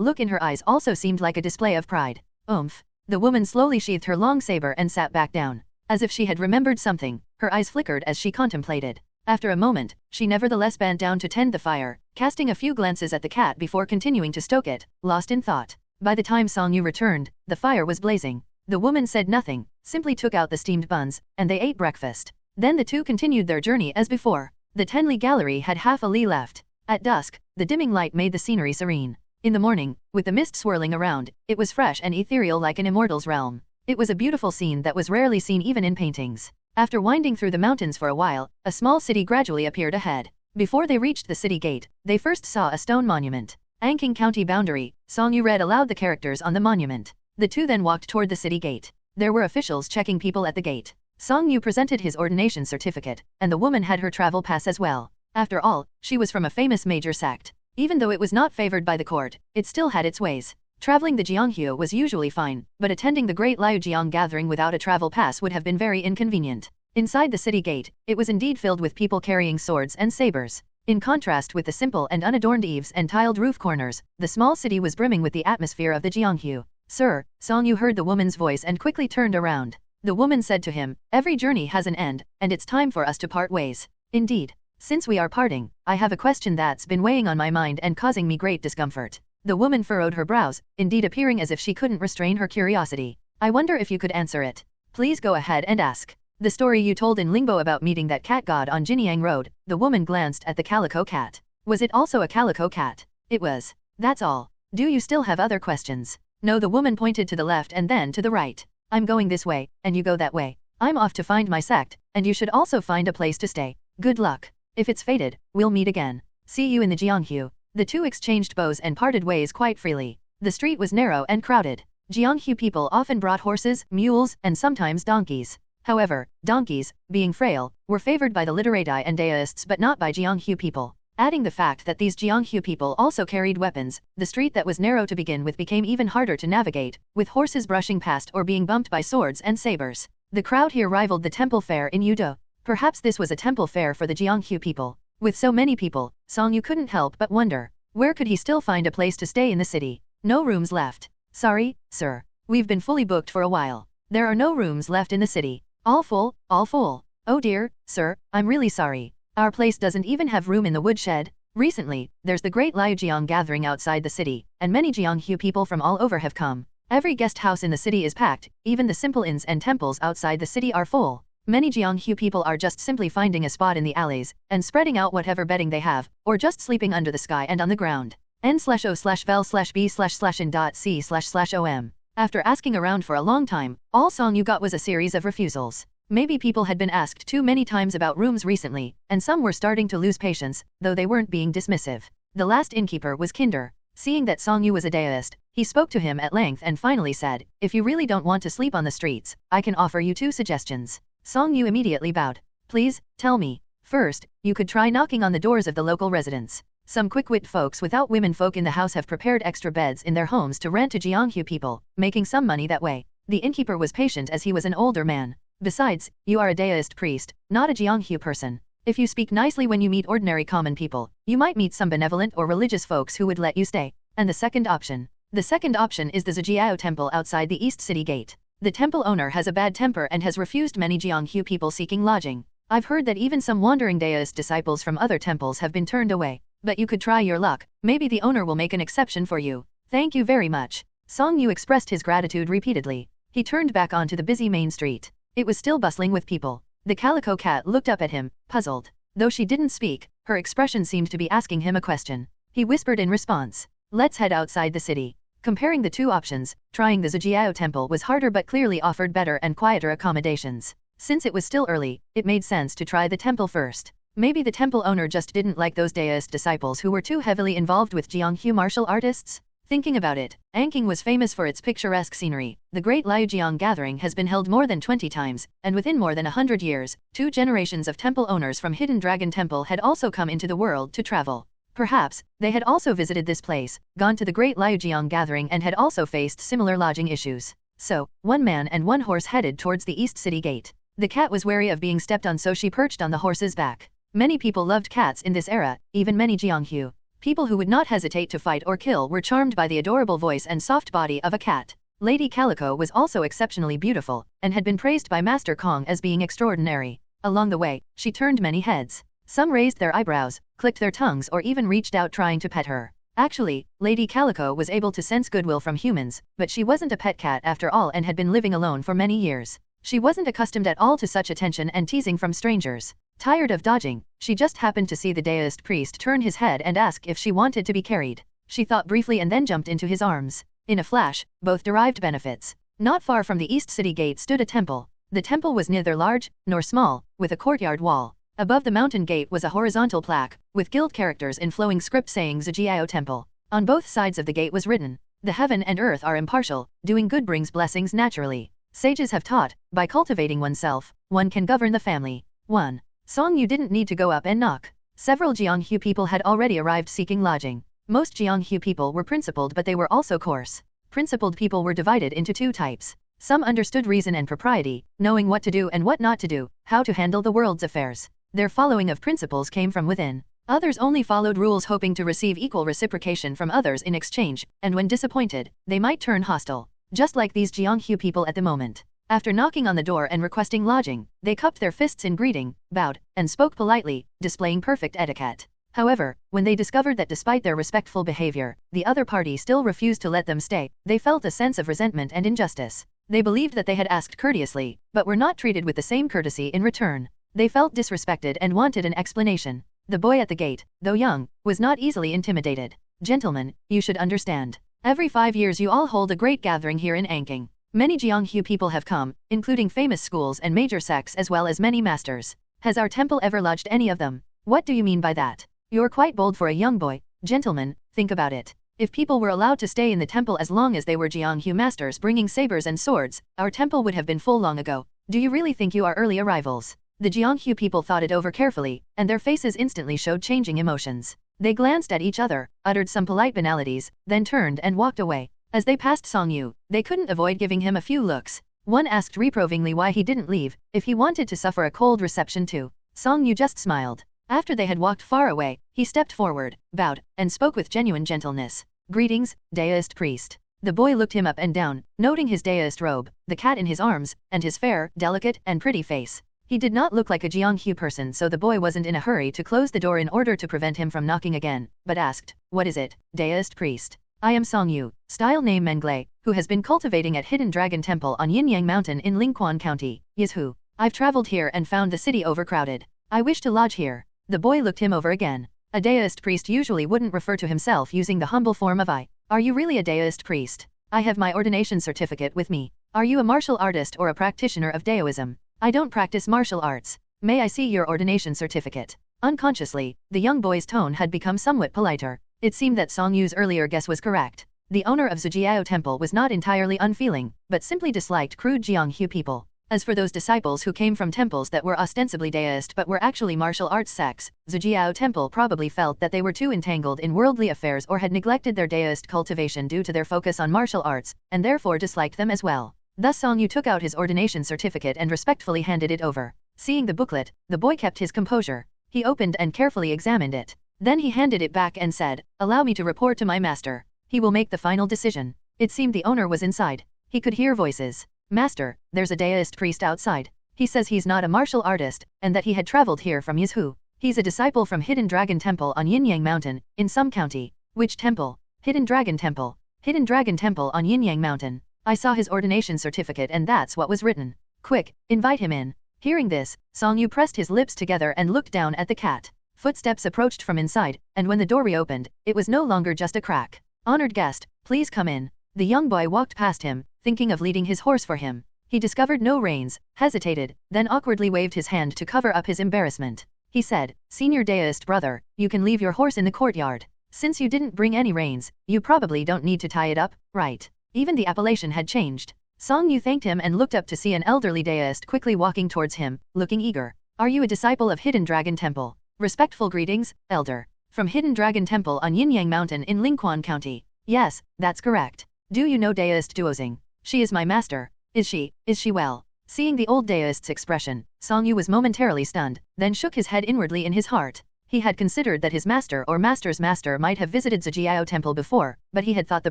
look in her eyes also seemed like a display of pride. Oomph! The woman slowly sheathed her long saber and sat back down. As if she had remembered something, her eyes flickered as she contemplated. After a moment, she nevertheless bent down to tend the fire, casting a few glances at the cat before continuing to stoke it, lost in thought. By the time Song Yu returned, the fire was blazing. The woman said nothing, simply took out the steamed buns, and they ate breakfast. Then the two continued their journey as before. The Tenli gallery had half a li left. At dusk, the dimming light made the scenery serene. In the morning, with the mist swirling around, it was fresh and ethereal like an immortal's realm. It was a beautiful scene that was rarely seen even in paintings. After winding through the mountains for a while, a small city gradually appeared ahead. Before they reached the city gate, they first saw a stone monument. Anking County Boundary, Song Yu read aloud the characters on the monument. The two then walked toward the city gate. There were officials checking people at the gate. Song Yu presented his ordination certificate, and the woman had her travel pass as well. After all, she was from a famous major sect. Even though it was not favored by the court, it still had its ways. Traveling the Jianghu was usually fine, but attending the Great Liujiang gathering without a travel pass would have been very inconvenient. Inside the city gate, it was indeed filled with people carrying swords and sabers. In contrast with the simple and unadorned eaves and tiled roof corners, the small city was brimming with the atmosphere of the Jianghu. Sir, Song Yu heard the woman's voice and quickly turned around. The woman said to him, every journey has an end, and it's time for us to part ways. Indeed. Since we are parting, I have a question that's been weighing on my mind and causing me great discomfort. The woman furrowed her brows, indeed appearing as if she couldn't restrain her curiosity. I wonder if you could answer it. Please go ahead and ask. The story you told in Lingbo about meeting that cat god on Jinyang Road. The woman glanced at the calico cat. Was it also a calico cat? It was. That's all. Do you still have other questions? No, the woman pointed to the left and then to the right. I'm going this way, and you go that way. I'm off to find my sect, and you should also find a place to stay. Good luck. If it's fated, we'll meet again. See you in the Jianghu. The two exchanged bows and parted ways quite freely. The street was narrow and crowded. Jianghu people often brought horses, mules, and sometimes donkeys. However, donkeys, being frail, were favored by the literati and deists but not by Jianghu people. Adding the fact that these Jianghu people also carried weapons, the street that was narrow to begin with became even harder to navigate, with horses brushing past or being bumped by swords and sabers. The crowd here rivaled the temple fair in Yudo. Perhaps this was a temple fair for the Jianghu people. With so many people, Song Yu couldn't help but wonder, where could he still find a place to stay in the city? No rooms left. Sorry, sir. We've been fully booked for a while. There are no rooms left in the city. All full, all full. Oh dear, sir, I'm really sorry. Our place doesn't even have room in the woodshed. Recently, there's the Great Liujiang gathering outside the city, and many Jianghu people from all over have come. Every guest house in the city is packed, even the simple inns and temples outside the city are full. Many Jianghu people are just simply finding a spot in the alleys, and spreading out whatever bedding they have, or just sleeping under the sky and on the ground. n/o/vel/b/in.c//om. After asking around for a long time, all Song Yu got was a series of refusals. Maybe people had been asked too many times about rooms recently, and some were starting to lose patience, though they weren't being dismissive. The last innkeeper was Kinder. Seeing that Song Yu was a deist, he spoke to him at length and finally said, if you really don't want to sleep on the streets, I can offer you 2 suggestions. Song Yu immediately bowed. Please, tell me. First, you could try knocking on the doors of the local residents. Some quick-wit folks without women folk in the house have prepared extra beds in their homes to rent to Jianghu people, making some money that way. The innkeeper was patient as he was an older man. Besides, you are a deist priest, not a Jianghu person. If you speak nicely when you meet ordinary common people, you might meet some benevolent or religious folks who would let you stay. And the second option? The second option is the Zhujiao temple outside the East City Gate. The temple owner has a bad temper and has refused many Jianghu people seeking lodging. I've heard that even some wandering Daoist disciples from other temples have been turned away. But you could try your luck, maybe the owner will make an exception for you. Thank you very much. Song Yu expressed his gratitude repeatedly. He turned back onto the busy main street. It was still bustling with people. The calico cat looked up at him, puzzled. Though she didn't speak, her expression seemed to be asking him a question. He whispered in response. Let's head outside the city. Comparing the two options, trying the Zhujiao temple was harder but clearly offered better and quieter accommodations. Since it was still early, it made sense to try the temple first. Maybe the temple owner just didn't like those Daoist disciples who were too heavily involved with Jianghu martial artists. Thinking about it, Anqing was famous for its picturesque scenery. The Great Liujiang gathering has been held more than 20 times, and within more than 100 years, 2 generations of temple owners from Hidden Dragon Temple had also come into the world to travel. Perhaps, they had also visited this place, gone to the Great Liujiang gathering and had also faced similar lodging issues. So, 1 man and 1 horse headed towards the East City Gate. The cat was wary of being stepped on, so she perched on the horse's back. Many people loved cats in this era, even many Jianghu. People who would not hesitate to fight or kill were charmed by the adorable voice and soft body of a cat. Lady Calico was also exceptionally beautiful, and had been praised by Master Kong as being extraordinary. Along the way, she turned many heads. Some raised their eyebrows, clicked their tongues, or even reached out trying to pet her. Actually, Lady Calico was able to sense goodwill from humans, but she wasn't a pet cat after all and had been living alone for many years. She wasn't accustomed at all to such attention and teasing from strangers. Tired of dodging, she just happened to see the Daoist priest turn his head and ask if she wanted to be carried. She thought briefly and then jumped into his arms. In a flash, both derived benefits. Not far from the East City Gate stood a temple. The temple was neither large nor small, with a courtyard wall. Above the mountain gate was a horizontal plaque, with gilt characters in flowing script saying Zhujiao Temple. On both sides of the gate was written, "The heaven and earth are impartial, doing good brings blessings naturally. Sages have taught, by cultivating oneself, one can govern the family." 1. Song Yu didn't need to go up and knock. Several Jianghu people had already arrived seeking lodging. Most Jianghu people were principled, but they were also coarse. Principled people were divided into 2 types. Some understood reason and propriety, knowing what to do and what not to do, how to handle the world's affairs. Their following of principles came from within. Others only followed rules hoping to receive equal reciprocation from others in exchange, and when disappointed, they might turn hostile. Just like these Jianghu people at the moment. After knocking on the door and requesting lodging, they cupped their fists in greeting, bowed, and spoke politely, displaying perfect etiquette. However, when they discovered that despite their respectful behavior, the other party still refused to let them stay, they felt a sense of resentment and injustice. They believed that they had asked courteously, but were not treated with the same courtesy in return. They felt disrespected and wanted an explanation. The boy at the gate, though young, was not easily intimidated. "Gentlemen, you should understand. Every 5 years you all hold a great gathering here in Anqing. Many Jianghu people have come, including famous schools and major sects as well as many masters. Has our temple ever lodged any of them? What do you mean by that? You're quite bold for a young boy. Gentlemen, think about it. If people were allowed to stay in the temple as long as they were Jianghu masters bringing sabers and swords, our temple would have been full long ago. Do you really think you are early arrivals?" The Jianghu people thought it over carefully, and their faces instantly showed changing emotions. They glanced at each other, uttered some polite banalities, then turned and walked away. As they passed Song Yu, they couldn't avoid giving him a few looks. One asked reprovingly why he didn't leave, if he wanted to suffer a cold reception too. Song Yu just smiled. After they had walked far away, he stepped forward, bowed, and spoke with genuine gentleness. "Greetings, Daoist priest." The boy looked him up and down, noting his Daoist robe, the cat in his arms, and his fair, delicate, and pretty face. He did not look like a Jianghu person, so the boy wasn't in a hurry to close the door in order to prevent him from knocking again, but asked, "What is it, Daoist priest?" "I am Song Yu, style name Menglei, who has been cultivating at Hidden Dragon Temple on Yinyang Mountain in Lingquan County, Yizhu. I've traveled here and found the city overcrowded. I wish to lodge here." The boy looked him over again. A Daoist priest usually wouldn't refer to himself using the humble form of I. "Are you really a Daoist priest? I have my ordination certificate with me. Are you a martial artist or a practitioner of Daoism?" "I don't practice martial arts. May I see your ordination certificate?" Unconsciously, the young boy's tone had become somewhat politer. It seemed that Song Yu's earlier guess was correct. The owner of Zhujiao Temple was not entirely unfeeling, but simply disliked crude Jianghu people. As for those disciples who came from temples that were ostensibly Daoist but were actually martial arts sects, Zhujiao Temple probably felt that they were too entangled in worldly affairs or had neglected their Daoist cultivation due to their focus on martial arts, and therefore disliked them as well. Thus Song Yu took out his ordination certificate and respectfully handed it over. Seeing the booklet, the boy kept his composure. He opened and carefully examined it. Then he handed it back and said, "Allow me to report to my master. He will make the final decision." It seemed the owner was inside. He could hear voices. "Master, there's a deist priest outside. He says he's not a martial artist, and that he had traveled here from Yizhu. He's a disciple from Hidden Dragon Temple on Yinyang Mountain, in some county." "Which temple?" "Hidden Dragon Temple. Hidden Dragon Temple on Yinyang Mountain. I saw his ordination certificate and that's what was written. Quick, invite him in." Hearing this, Song Yu pressed his lips together and looked down at the cat. Footsteps approached from inside, and when the door reopened, it was no longer just a crack. "Honored guest, please come in." The young boy walked past him, thinking of leading his horse for him. He discovered no reins, hesitated, then awkwardly waved his hand to cover up his embarrassment. He said, "Senior deist brother, you can leave your horse in the courtyard. Since you didn't bring any reins, you probably don't need to tie it up, right?" Even the appellation had changed. Song Yu thanked him and looked up to see an elderly deist quickly walking towards him, looking eager. "Are you a disciple of Hidden Dragon Temple?" "Respectful greetings, elder. From Hidden Dragon Temple on Yinyang Mountain in Lingquan County." "Yes, that's correct. Do you know deist Duozing?" "She is my master." Is she well?" Seeing the old deist's expression, Song Yu was momentarily stunned, then shook his head inwardly in his heart. He had considered that his master or master's master might have visited Zijiao Temple before, but he had thought the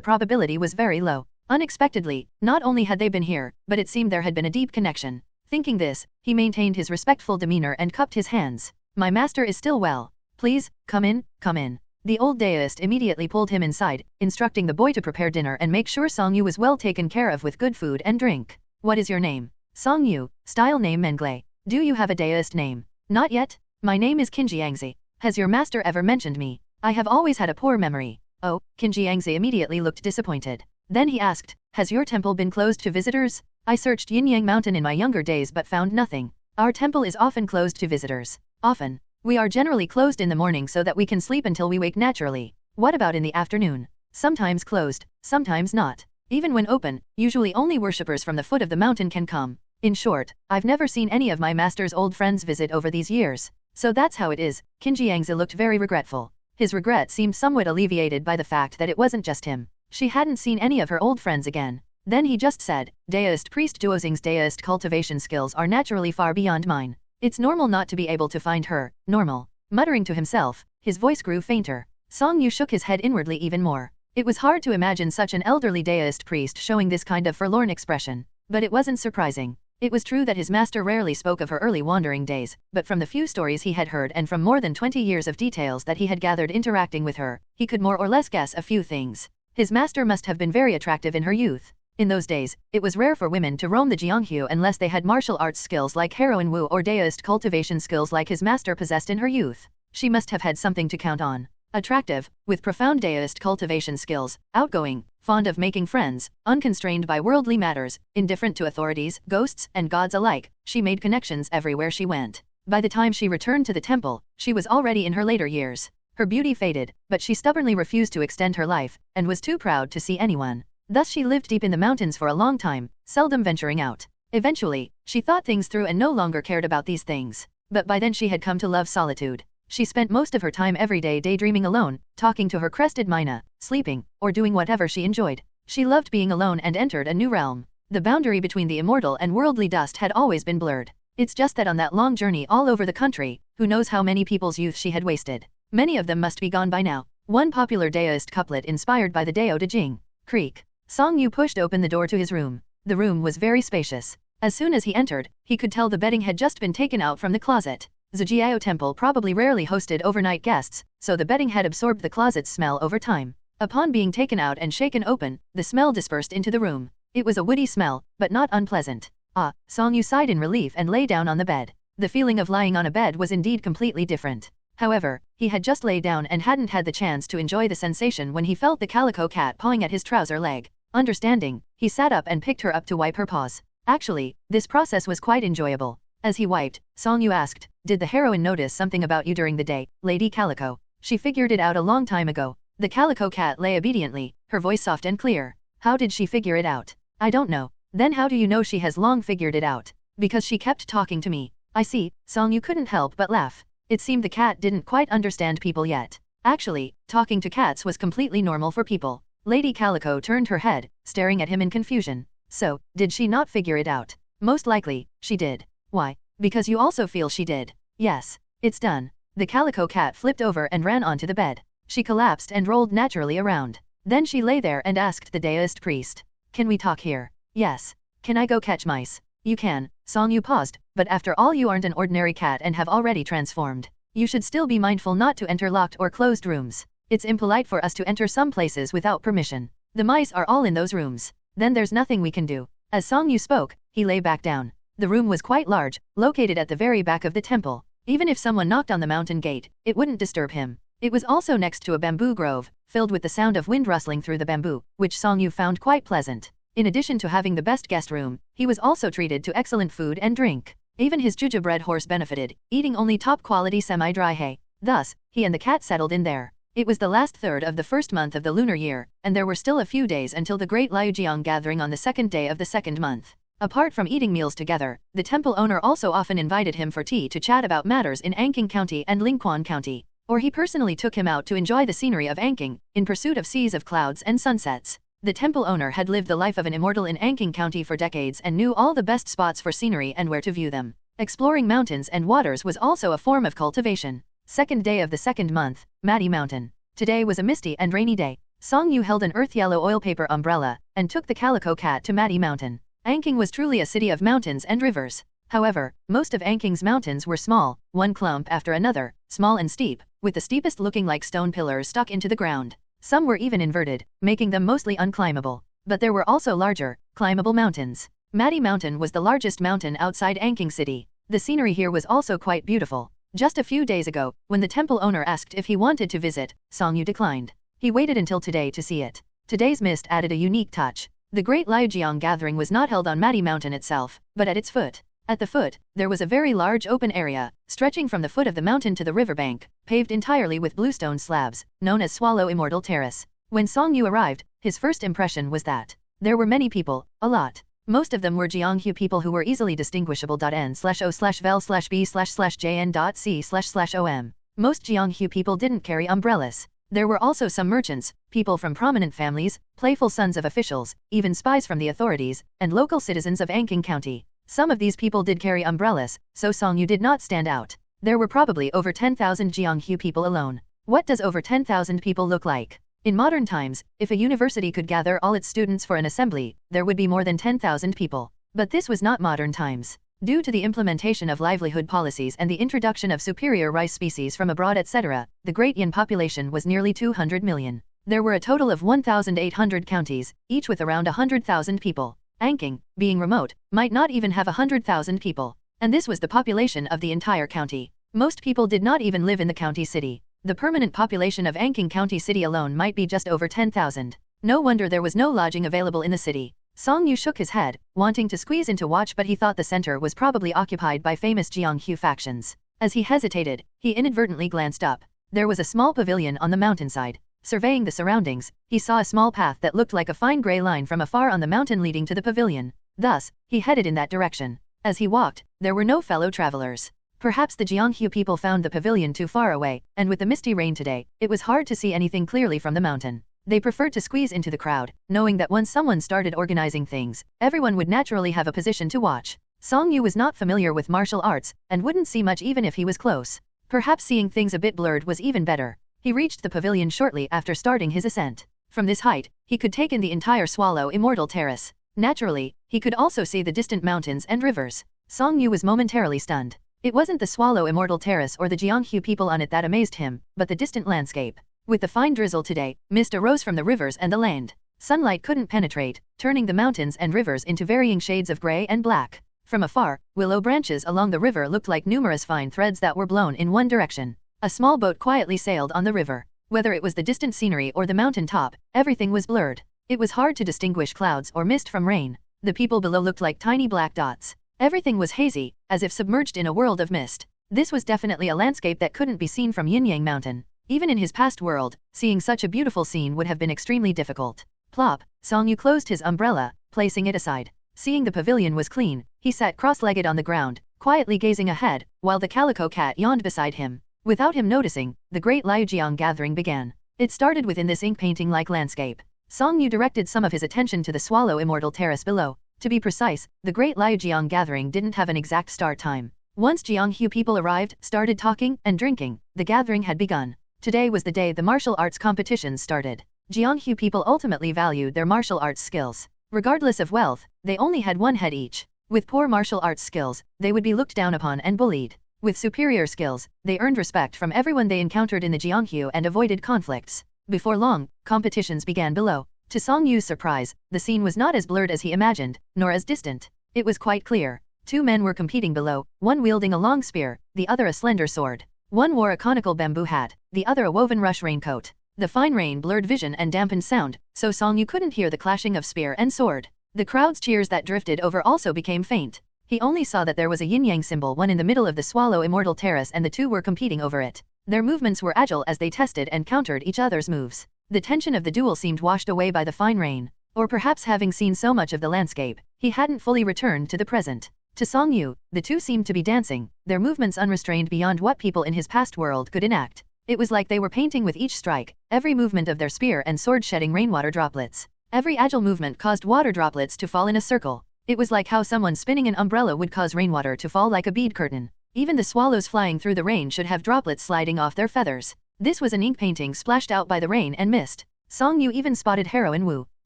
probability was very low. Unexpectedly, not only had they been here, but it seemed there had been a deep connection. Thinking this, he maintained his respectful demeanor and cupped his hands. "My master is still well. Please, come in, come in." The old deist immediately pulled him inside, instructing the boy to prepare dinner and make sure Song Yu was well taken care of with good food and drink. "What is your name?" "Song Yu, style name Menglei. Do you have a deist name?" "Not yet. My name is Qinjiangzi. Has your master ever mentioned me? I have always had a poor memory." "Oh," Qinjiangzi immediately looked disappointed. Then he asked, "Has your temple been closed to visitors?" "I searched Yinyang Mountain in my younger days but found nothing. Our temple is often closed to visitors." "Often? We are generally closed in the morning so that we can sleep until we wake naturally." "What about in the afternoon?" "Sometimes closed, sometimes not. Even when open, usually only worshippers from the foot of the mountain can come. In short, I've never seen any of my master's old friends visit over these years. So that's how it is." Qinjiangzi looked very regretful. His regret seemed somewhat alleviated by the fact that it wasn't just him. She hadn't seen any of her old friends again. Then he just said, "Deist priest Duozing's deist cultivation skills are naturally far beyond mine. It's normal not to be able to find her, normal." Muttering to himself, his voice grew fainter. Song Yu shook his head inwardly even more. It was hard to imagine such an elderly deist priest showing this kind of forlorn expression. But it wasn't surprising. It was true that his master rarely spoke of her early wandering days, but from the few stories he had heard and from more than 20 years of details that he had gathered interacting with her, he could more or less guess a few things. His master must have been very attractive in her youth. In those days, it was rare for women to roam the Jianghu unless they had martial arts skills like heroine wu or deist cultivation skills like his master possessed in her youth. She must have had something to count on. Attractive, with profound deist cultivation skills, outgoing, fond of making friends, unconstrained by worldly matters, indifferent to authorities, ghosts, and gods alike, she made connections everywhere she went. By the time she returned to the temple, she was already in her later years. Her beauty faded, but she stubbornly refused to extend her life, and was too proud to see anyone. Thus she lived deep in the mountains for a long time, seldom venturing out. Eventually, she thought things through and no longer cared about these things. But by then she had come to love solitude. She spent most of her time every day daydreaming alone, talking to her crested Mina, sleeping, or doing whatever she enjoyed. She loved being alone and entered a new realm. The boundary between the immortal and worldly dust had always been blurred. It's just that on that long journey all over the country, who knows how many people's youth she had wasted. Many of them must be gone by now. One popular deist couplet inspired by the Dao De Jing. Creak. Song Yu pushed open the door to his room. The room was very spacious. As soon as he entered, he could tell the bedding had just been taken out from the closet. Zijiao Temple probably rarely hosted overnight guests, so the bedding had absorbed the closet's smell over time. Upon being taken out and shaken open, the smell dispersed into the room. It was a woody smell, but not unpleasant. "Ah," Song Yu sighed in relief and lay down on the bed. The feeling of lying on a bed was indeed completely different. However, he had just laid down and hadn't had the chance to enjoy the sensation when he felt the calico cat pawing at his trouser leg. Understanding, he sat up and picked her up to wipe her paws. Actually, this process was quite enjoyable. As he wiped, Song Yu asked, "Did the heroine notice something about you during the day, Lady Calico?" "She figured it out a long time ago." The calico cat lay obediently, her voice soft and clear. "How did she figure it out?" "I don't know." "Then how do you know she has long figured it out?" "Because she kept talking to me." "I see." Song Yu couldn't help but laugh. It seemed the cat didn't quite understand people yet. Actually, talking to cats was completely normal for people. Lady Calico turned her head, staring at him in confusion. "So, did she not figure it out?" "Most likely, she did." "Why? Because you also feel she did." "Yes. It's done." The calico cat flipped over and ran onto the bed. She collapsed and rolled naturally around. Then she lay there and asked the Daoist priest, "Can we talk here?" "Yes." "Can I go catch mice?" "You can." Song Yu paused, "But after all, you aren't an ordinary cat and have already transformed. You should still be mindful not to enter locked or closed rooms. It's impolite for us to enter some places without permission. The mice are all in those rooms. Then there's nothing we can do." As Song Yu spoke, he lay back down. The room was quite large, located at the very back of the temple. Even if someone knocked on the mountain gate, it wouldn't disturb him. It was also next to a bamboo grove, filled with the sound of wind rustling through the bamboo, which Song Yu found quite pleasant. In addition to having the best guest room, he was also treated to excellent food and drink. Even his jujubred horse benefited, eating only top-quality semi-dry hay. Thus, he and the cat settled in there. It was the last third of the first month of the lunar year, and there were still a few days until the Great Liujiang gathering on the second day of the second month. Apart from eating meals together, the temple owner also often invited him for tea to chat about matters in Anqing County and Lingquan County. Or he personally took him out to enjoy the scenery of Anqing, in pursuit of seas of clouds and sunsets. The temple owner had lived the life of an immortal in Anqing County for decades and knew all the best spots for scenery and where to view them. Exploring mountains and waters was also a form of cultivation. Second day of the second month, Mati Mountain. Today was a misty and rainy day. Song Yu held an earth-yellow oil paper umbrella and took the calico cat to Mati Mountain. Anqing was truly a city of mountains and rivers. However, most of Anqing's mountains were small, one clump after another, small and steep, with the steepest looking like stone pillars stuck into the ground. Some were even inverted, making them mostly unclimbable. But there were also larger, climbable mountains. Mati Mountain was the largest mountain outside Anqing City. The scenery here was also quite beautiful. Just a few days ago, when the temple owner asked if he wanted to visit, Song Yu declined. He waited until today to see it. Today's mist added a unique touch. The Great Liujiang gathering was not held on Mati Mountain itself, but at its foot. At the foot, there was a very large open area, stretching from the foot of the mountain to the riverbank, paved entirely with bluestone slabs, known as Swallow Immortal Terrace. When Song Yu arrived, his first impression was that there were many people, a lot. Most of them were Jianghu people who were easily distinguishable. N/O/vel/B/jn.C//OM. Most Jianghu people didn't carry umbrellas. There were also some merchants, people from prominent families, playful sons of officials, even spies from the authorities, and local citizens of Anqing County. Some of these people did carry umbrellas, so Song Yu did not stand out. There were probably over 10,000 Jianghu people alone. What does over 10,000 people look like? In modern times, if a university could gather all its students for an assembly, there would be more than 10,000 people. But this was not modern times. Due to the implementation of livelihood policies and the introduction of superior rice species from abroad etc., the Great Yan population was nearly 200 million. There were a total of 1,800 counties, each with around 100,000 people. Anqing, being remote, might not even have 100,000 people. And this was the population of the entire county. Most people did not even live in the county city. The permanent population of Anqing County City alone might be just over 10,000. No wonder there was no lodging available in the city. Song Yu shook his head, wanting to squeeze into watch, but he thought the center was probably occupied by famous Jianghu factions. As he hesitated, he inadvertently glanced up. There was a small pavilion on the mountainside. Surveying the surroundings, he saw a small path that looked like a fine gray line from afar on the mountain leading to the pavilion. Thus, he headed in that direction. As he walked, there were no fellow travelers. Perhaps the Jianghu people found the pavilion too far away, and with the misty rain today, it was hard to see anything clearly from the mountain. They preferred to squeeze into the crowd, knowing that once someone started organizing things, everyone would naturally have a position to watch. Song Yu was not familiar with martial arts, and wouldn't see much even if he was close. Perhaps seeing things a bit blurred was even better. He reached the pavilion shortly after starting his ascent. From this height, he could take in the entire Swallow Immortal Terrace. Naturally, he could also see the distant mountains and rivers. Song Yu was momentarily stunned. It wasn't the Swallow Immortal Terrace or the Jianghu people on it that amazed him, but the distant landscape. With the fine drizzle today, mist arose from the rivers and the land. Sunlight couldn't penetrate, turning the mountains and rivers into varying shades of gray and black. From afar, willow branches along the river looked like numerous fine threads that were blown in one direction. A small boat quietly sailed on the river. Whether it was the distant scenery or the mountain top, everything was blurred. It was hard to distinguish clouds or mist from rain. The people below looked like tiny black dots. Everything was hazy, as if submerged in a world of mist. This was definitely a landscape that couldn't be seen from Yinyang Mountain. Even in his past world, seeing such a beautiful scene would have been extremely difficult. Plop, Song Yu closed his umbrella, placing it aside. Seeing the pavilion was clean, he sat cross-legged on the ground, quietly gazing ahead, while the calico cat yawned beside him. Without him noticing, the Great Liujiang gathering began. It started within this ink painting-like landscape. Song Yu directed some of his attention to the Swallow Immortal Terrace below. To be precise, the Great Liujiang gathering didn't have an exact start time. Once Jianghu people arrived, started talking and drinking, the gathering had begun. Today was the day the martial arts competitions started. Jianghu people ultimately valued their martial arts skills. Regardless of wealth, they only had one head each. With poor martial arts skills, they would be looked down upon and bullied. With superior skills, they earned respect from everyone they encountered in the Jianghu and avoided conflicts. Before long, competitions began below. To Song Yu's surprise, the scene was not as blurred as he imagined, nor as distant. It was quite clear. Two men were competing below, one wielding a long spear, the other a slender sword. One wore a conical bamboo hat, the other a woven rush raincoat. The fine rain blurred vision and dampened sound, so Song Yu couldn't hear the clashing of spear and sword. The crowd's cheers that drifted over also became faint. He only saw that there was a yin-yang symbol, one in the middle of the swallow immortal terrace, and the two were competing over it. Their movements were agile as they tested and countered each other's moves. The tension of the duel seemed washed away by the fine rain. Or perhaps having seen so much of the landscape, he hadn't fully returned to the present. To Song Yu, the two seemed to be dancing, their movements unrestrained beyond what people in his past world could enact. It was like they were painting with each strike, every movement of their spear and sword shedding rainwater droplets. Every agile movement caused water droplets to fall in a circle. It was like how someone spinning an umbrella would cause rainwater to fall like a bead curtain. Even the swallows flying through the rain should have droplets sliding off their feathers. This was an ink painting splashed out by the rain and mist. Song Yu even spotted Heroine Wu.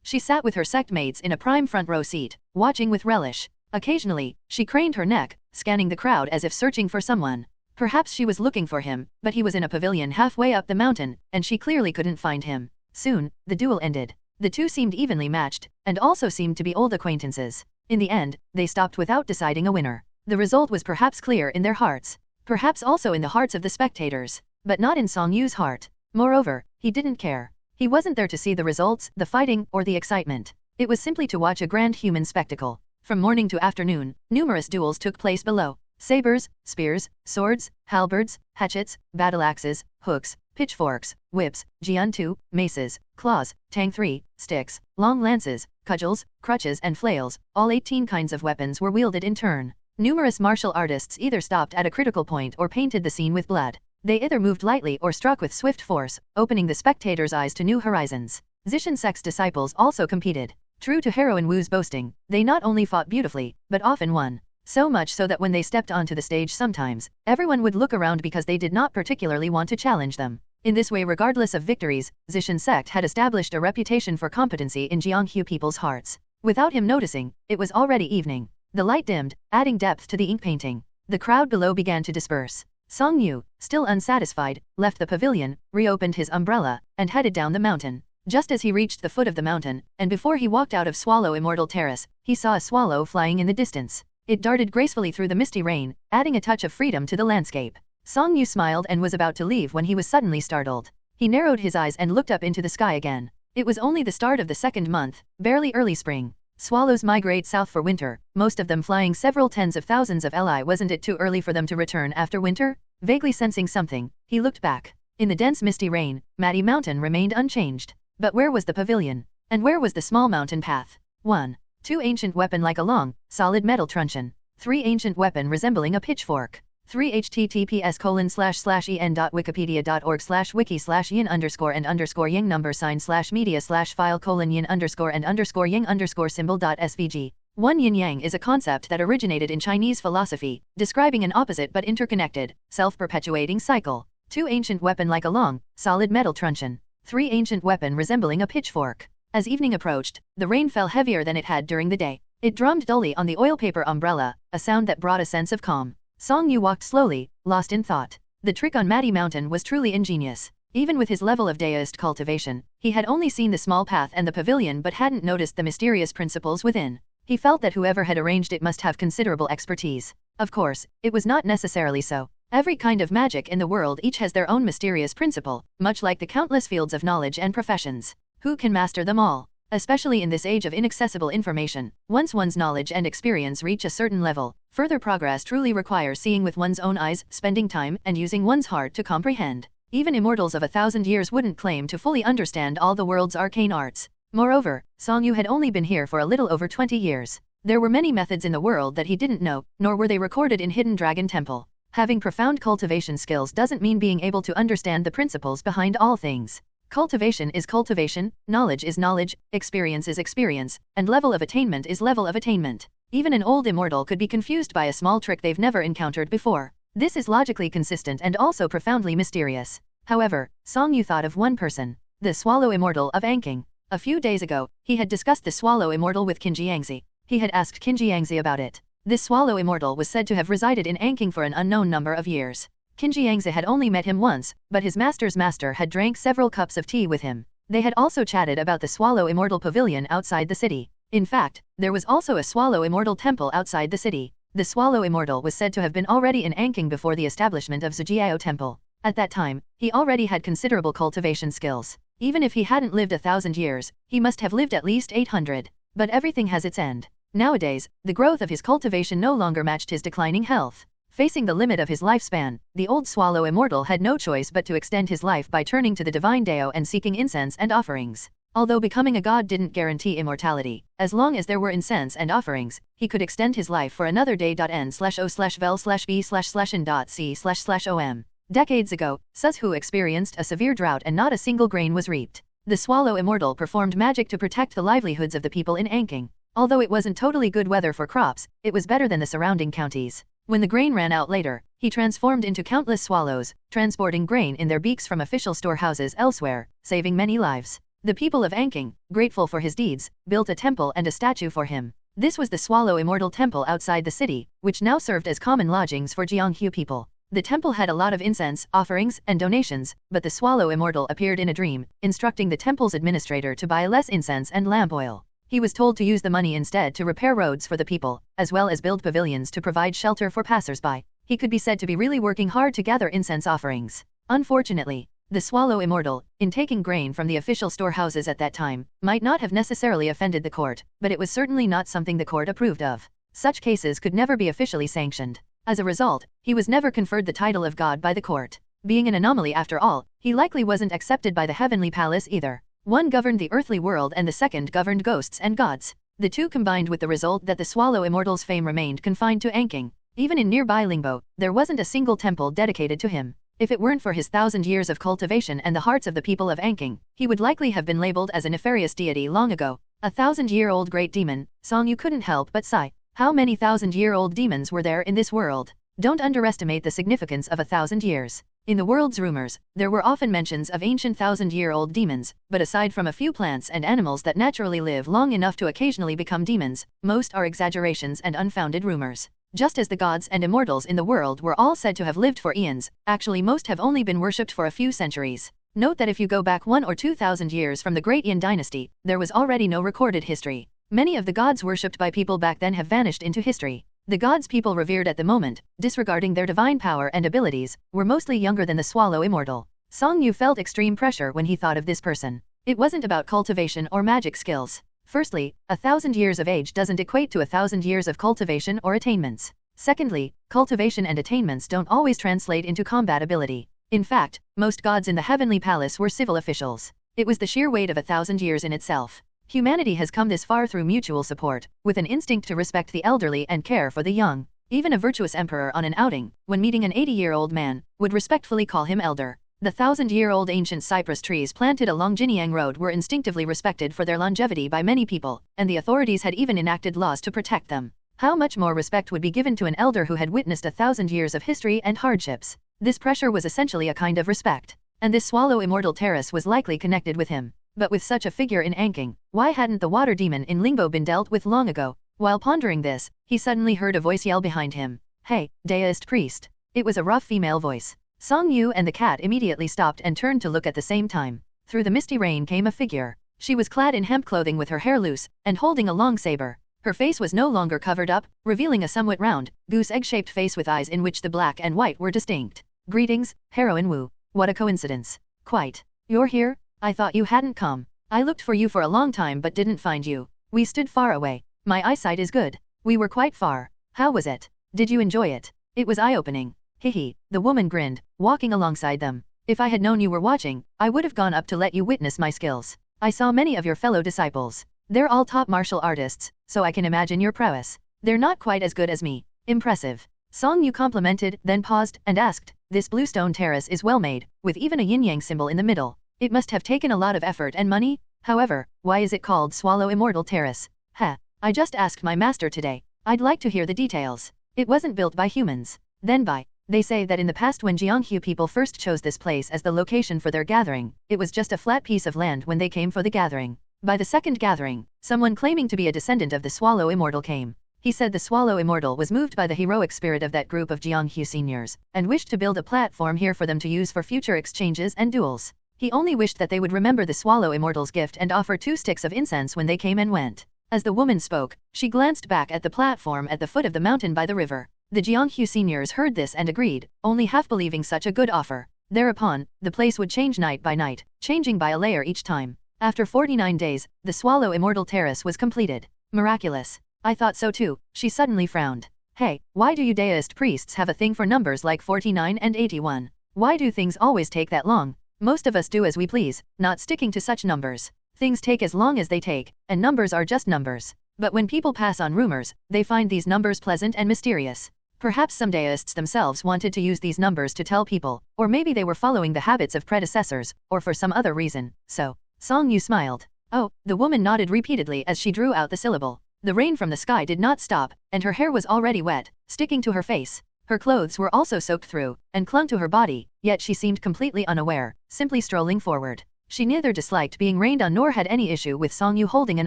She sat with her sect mates in a prime front row seat, watching with relish. Occasionally, she craned her neck, scanning the crowd as if searching for someone. Perhaps she was looking for him, but he was in a pavilion halfway up the mountain, and she clearly couldn't find him. Soon, the duel ended. The two seemed evenly matched, and also seemed to be old acquaintances. In the end, they stopped without deciding a winner. The result was perhaps clear in their hearts. Perhaps also in the hearts of the spectators. But not in Song Yu's heart. Moreover, he didn't care. He wasn't there to see the results, the fighting, or the excitement. It was simply to watch a grand human spectacle. From morning to afternoon, numerous duels took place below. Sabers, spears, swords, halberds, hatchets, battle axes, hooks, pitchforks, whips, jian-tu, maces, claws, tang-3, sticks, long lances, cudgels, crutches and flails, all 18 kinds of weapons were wielded in turn. Numerous martial artists either stopped at a critical point or painted the scene with blood. They either moved lightly or struck with swift force, opening the spectators' eyes to new horizons. Zishan sect's disciples also competed. True to Heroine Wu's boasting, they not only fought beautifully, but often won. So much so that when they stepped onto the stage sometimes, everyone would look around because they did not particularly want to challenge them. In this way, regardless of victories, Zishan sect had established a reputation for competency in Jianghu people's hearts. Without him noticing, it was already evening. The light dimmed, adding depth to the ink painting. The crowd below began to disperse. Song Yu, still unsatisfied, left the pavilion, reopened his umbrella, and headed down the mountain. Just as he reached the foot of the mountain, and before he walked out of Swallow Immortal Terrace, he saw a swallow flying in the distance. It darted gracefully through the misty rain, adding a touch of freedom to the landscape. Song Yu smiled and was about to leave when he was suddenly startled. He narrowed his eyes and looked up into the sky again. It was only the start of the second month, barely early spring. Swallows migrate south for winter, most of them flying several tens of thousands of li. Wasn't it too early for them to return after winter? Vaguely sensing something, he looked back. In the dense misty rain, Matty Mountain remained unchanged. But where was the pavilion? And where was the small mountain path? 1. 2 ancient weapon like a long, solid metal truncheon. 3 ancient weapon resembling a pitchfork. 3 https://en.wikipedia.org/wiki/yin_and_yang _sign/media/file:/yin_and_yin_symbol.svg. 1 yin-yang is a concept that originated in Chinese philosophy, describing an opposite but interconnected, self-perpetuating cycle. 2 ancient weapon like a long, solid metal truncheon. 3 ancient weapon resembling a pitchfork. As evening approached, the rain fell heavier than it had during the day. It drummed dully on the oil paper umbrella, a sound that brought a sense of calm. Song Yu walked slowly, lost in thought. The trick on Matty Mountain was truly ingenious. Even with his level of deist cultivation, he had only seen the small path and the pavilion but hadn't noticed the mysterious principles within. He felt that whoever had arranged it must have considerable expertise. Of course, it was not necessarily so. Every kind of magic in the world each has their own mysterious principle, much like the countless fields of knowledge and professions. Who can master them all? Especially in this age of inaccessible information, once one's knowledge and experience reach a certain level, further progress truly requires seeing with one's own eyes, spending time, and using one's heart to comprehend. Even immortals of 1,000 years wouldn't claim to fully understand all the world's arcane arts. Moreover, Song Yu had only been here for a little over 20 years. There were many methods in the world that he didn't know, nor were they recorded in Hidden Dragon Temple. Having profound cultivation skills doesn't mean being able to understand the principles behind all things. Cultivation is cultivation, knowledge is knowledge, experience is experience, and level of attainment is level of attainment. Even an old immortal could be confused by a small trick they've never encountered before. This is logically consistent and also profoundly mysterious. However, Song Yu thought of one person, the Swallow Immortal of Anking. A few days ago, he had discussed the Swallow Immortal with Qin Jiangzi. He had asked Qin Jiangzi about it. This Swallow Immortal was said to have resided in Anking for an unknown number of years. Qin Jiangzi had only met him once, but his master's master had drank several cups of tea with him. They had also chatted about the Swallow Immortal Pavilion outside the city. In fact, there was also a Swallow Immortal Temple outside the city. The Swallow Immortal was said to have been already in Anking before the establishment of Zujiao Temple. At that time, he already had considerable cultivation skills. Even if he hadn't lived 1,000 years, he must have lived at least 800. But everything has its end. Nowadays, the growth of his cultivation no longer matched his declining health. Facing the limit of his lifespan, the old Swallow Immortal had no choice but to extend his life by turning to the divine Dao and seeking incense and offerings. Although becoming a god didn't guarantee immortality, as long as there were incense and offerings, he could extend his life for another day.n/o/vel/b/n.c//om. Decades ago, Suzhu experienced a severe drought and not a single grain was reaped. The Swallow Immortal performed magic to protect the livelihoods of the people in Anking. Although it wasn't totally good weather for crops, it was better than the surrounding counties. When the grain ran out later, he transformed into countless swallows, transporting grain in their beaks from official storehouses elsewhere, saving many lives. The people of Anking, grateful for his deeds, built a temple and a statue for him. This was the Swallow Immortal Temple outside the city, which now served as common lodgings for Jianghu people. The temple had a lot of incense, offerings, and donations, but the Swallow Immortal appeared in a dream, instructing the temple's administrator to buy less incense and lamp oil. He was told to use the money instead to repair roads for the people, as well as build pavilions to provide shelter for passers-by. He could be said to be really working hard to gather incense offerings. Unfortunately, the Swallow Immortal, in taking grain from the official storehouses at that time, might not have necessarily offended the court, but it was certainly not something the court approved of. Such cases could never be officially sanctioned. As a result, he was never conferred the title of god by the court. Being an anomaly after all, he likely wasn't accepted by the heavenly palace either. One governed the earthly world and the second governed ghosts and gods. The two combined with the result that the Swallow Immortal's fame remained confined to Anking. Even in nearby Lingbo, there wasn't a single temple dedicated to him. If it weren't for his 1,000 years of cultivation and the hearts of the people of Anking, he would likely have been labeled as a nefarious deity long ago. A 1,000-year-old great demon, Song Yu couldn't help but sigh. How many 1,000-year-old demons were there in this world? Don't underestimate the significance of 1,000 years. In the world's rumors, there were often mentions of ancient 1,000-year-old demons, but aside from a few plants and animals that naturally live long enough to occasionally become demons, most are exaggerations and unfounded rumors. Just as the gods and immortals in the world were all said to have lived for eons, actually most have only been worshipped for a few centuries. Note that if you go back 1 or 2,000 years from the Great Yin dynasty, there was already no recorded history. Many of the gods worshipped by people back then have vanished into history. The gods people revered at the moment, disregarding their divine power and abilities, were mostly younger than the Swallow Immortal. Song Yu felt extreme pressure when he thought of this person. It wasn't about cultivation or magic skills. Firstly, 1,000 years of age doesn't equate to 1,000 years of cultivation or attainments. Secondly, cultivation and attainments don't always translate into combat ability. In fact, most gods in the heavenly palace were civil officials. It was the sheer weight of 1,000 years in itself. Humanity has come this far through mutual support, with an instinct to respect the elderly and care for the young. Even a virtuous emperor on an outing, when meeting an 80-year-old man, would respectfully call him elder. The 1,000-year-old ancient cypress trees planted along Jinyang Road were instinctively respected for their longevity by many people, and the authorities had even enacted laws to protect them. How much more respect would be given to an elder who had witnessed 1,000 years of history and hardships? This pressure was essentially a kind of respect. And this Swallow Immortal Terrace was likely connected with him. But with such a figure in Anking, why hadn't the water demon in Lingbo been dealt with long ago? While pondering this, he suddenly heard a voice yell behind him. "Hey, Daoist priest." It was a rough female voice. Song Yu and the cat immediately stopped and turned to look at the same time. Through the misty rain came a figure. She was clad in hemp clothing with her hair loose, and holding a long saber. Her face was no longer covered up, revealing a somewhat round, goose egg-shaped face with eyes in which the black and white were distinct. "Greetings, heroine Wu. What a coincidence." "Quite. You're here? I thought you hadn't come. I looked for you for a long time but didn't find you. We stood far away. My eyesight is good. We were quite far. How was it? Did you enjoy it?" "It was eye-opening." "Hehe," the woman grinned, walking alongside them. "If I had known you were watching, I would have gone up to let you witness my skills. I saw many of your fellow disciples. They're all top martial artists, so I can imagine your prowess. They're not quite as good as me." "Impressive." Song Yu complimented, then paused, and asked, "This bluestone terrace is well made, with even a yin-yang symbol in the middle. It must have taken a lot of effort and money? However, why is it called Swallow Immortal Terrace?" "Heh, I just asked my master today. I'd like to hear the details. It wasn't built by humans. Then by. They say that in the past when Jianghu people first chose this place as the location for their gathering, it was just a flat piece of land when they came for the gathering. By the second gathering, someone claiming to be a descendant of the Swallow Immortal came. He said the Swallow Immortal was moved by the heroic spirit of that group of Jianghu seniors, and wished to build a platform here for them to use for future exchanges and duels. He only wished that they would remember the Swallow Immortal's gift and offer 2 sticks of incense when they came and went. As the woman spoke, she glanced back at the platform at the foot of the mountain by the river. The Jianghu seniors heard this and agreed, only half believing such a good offer. Thereupon, the place would change night by night, changing by a layer each time. After 49 days, the Swallow Immortal Terrace was completed. Miraculous. I thought so too. She suddenly frowned. Hey, why do you deist priests have a thing for numbers like 49 and 81? Why do things always take that long? Most of us do as we please, not sticking to such numbers. Things take as long as they take, and numbers are just numbers. But when people pass on rumors, they find these numbers pleasant and mysterious. Perhaps some deists themselves wanted to use these numbers to tell people, or maybe they were following the habits of predecessors, or for some other reason, so. Song Yu smiled. Oh, the woman nodded repeatedly as she drew out the syllable. The rain from the sky did not stop, and her hair was already wet, sticking to her face. Her clothes were also soaked through, and clung to her body, yet she seemed completely unaware, simply strolling forward. She neither disliked being rained on nor had any issue with Song Yu holding an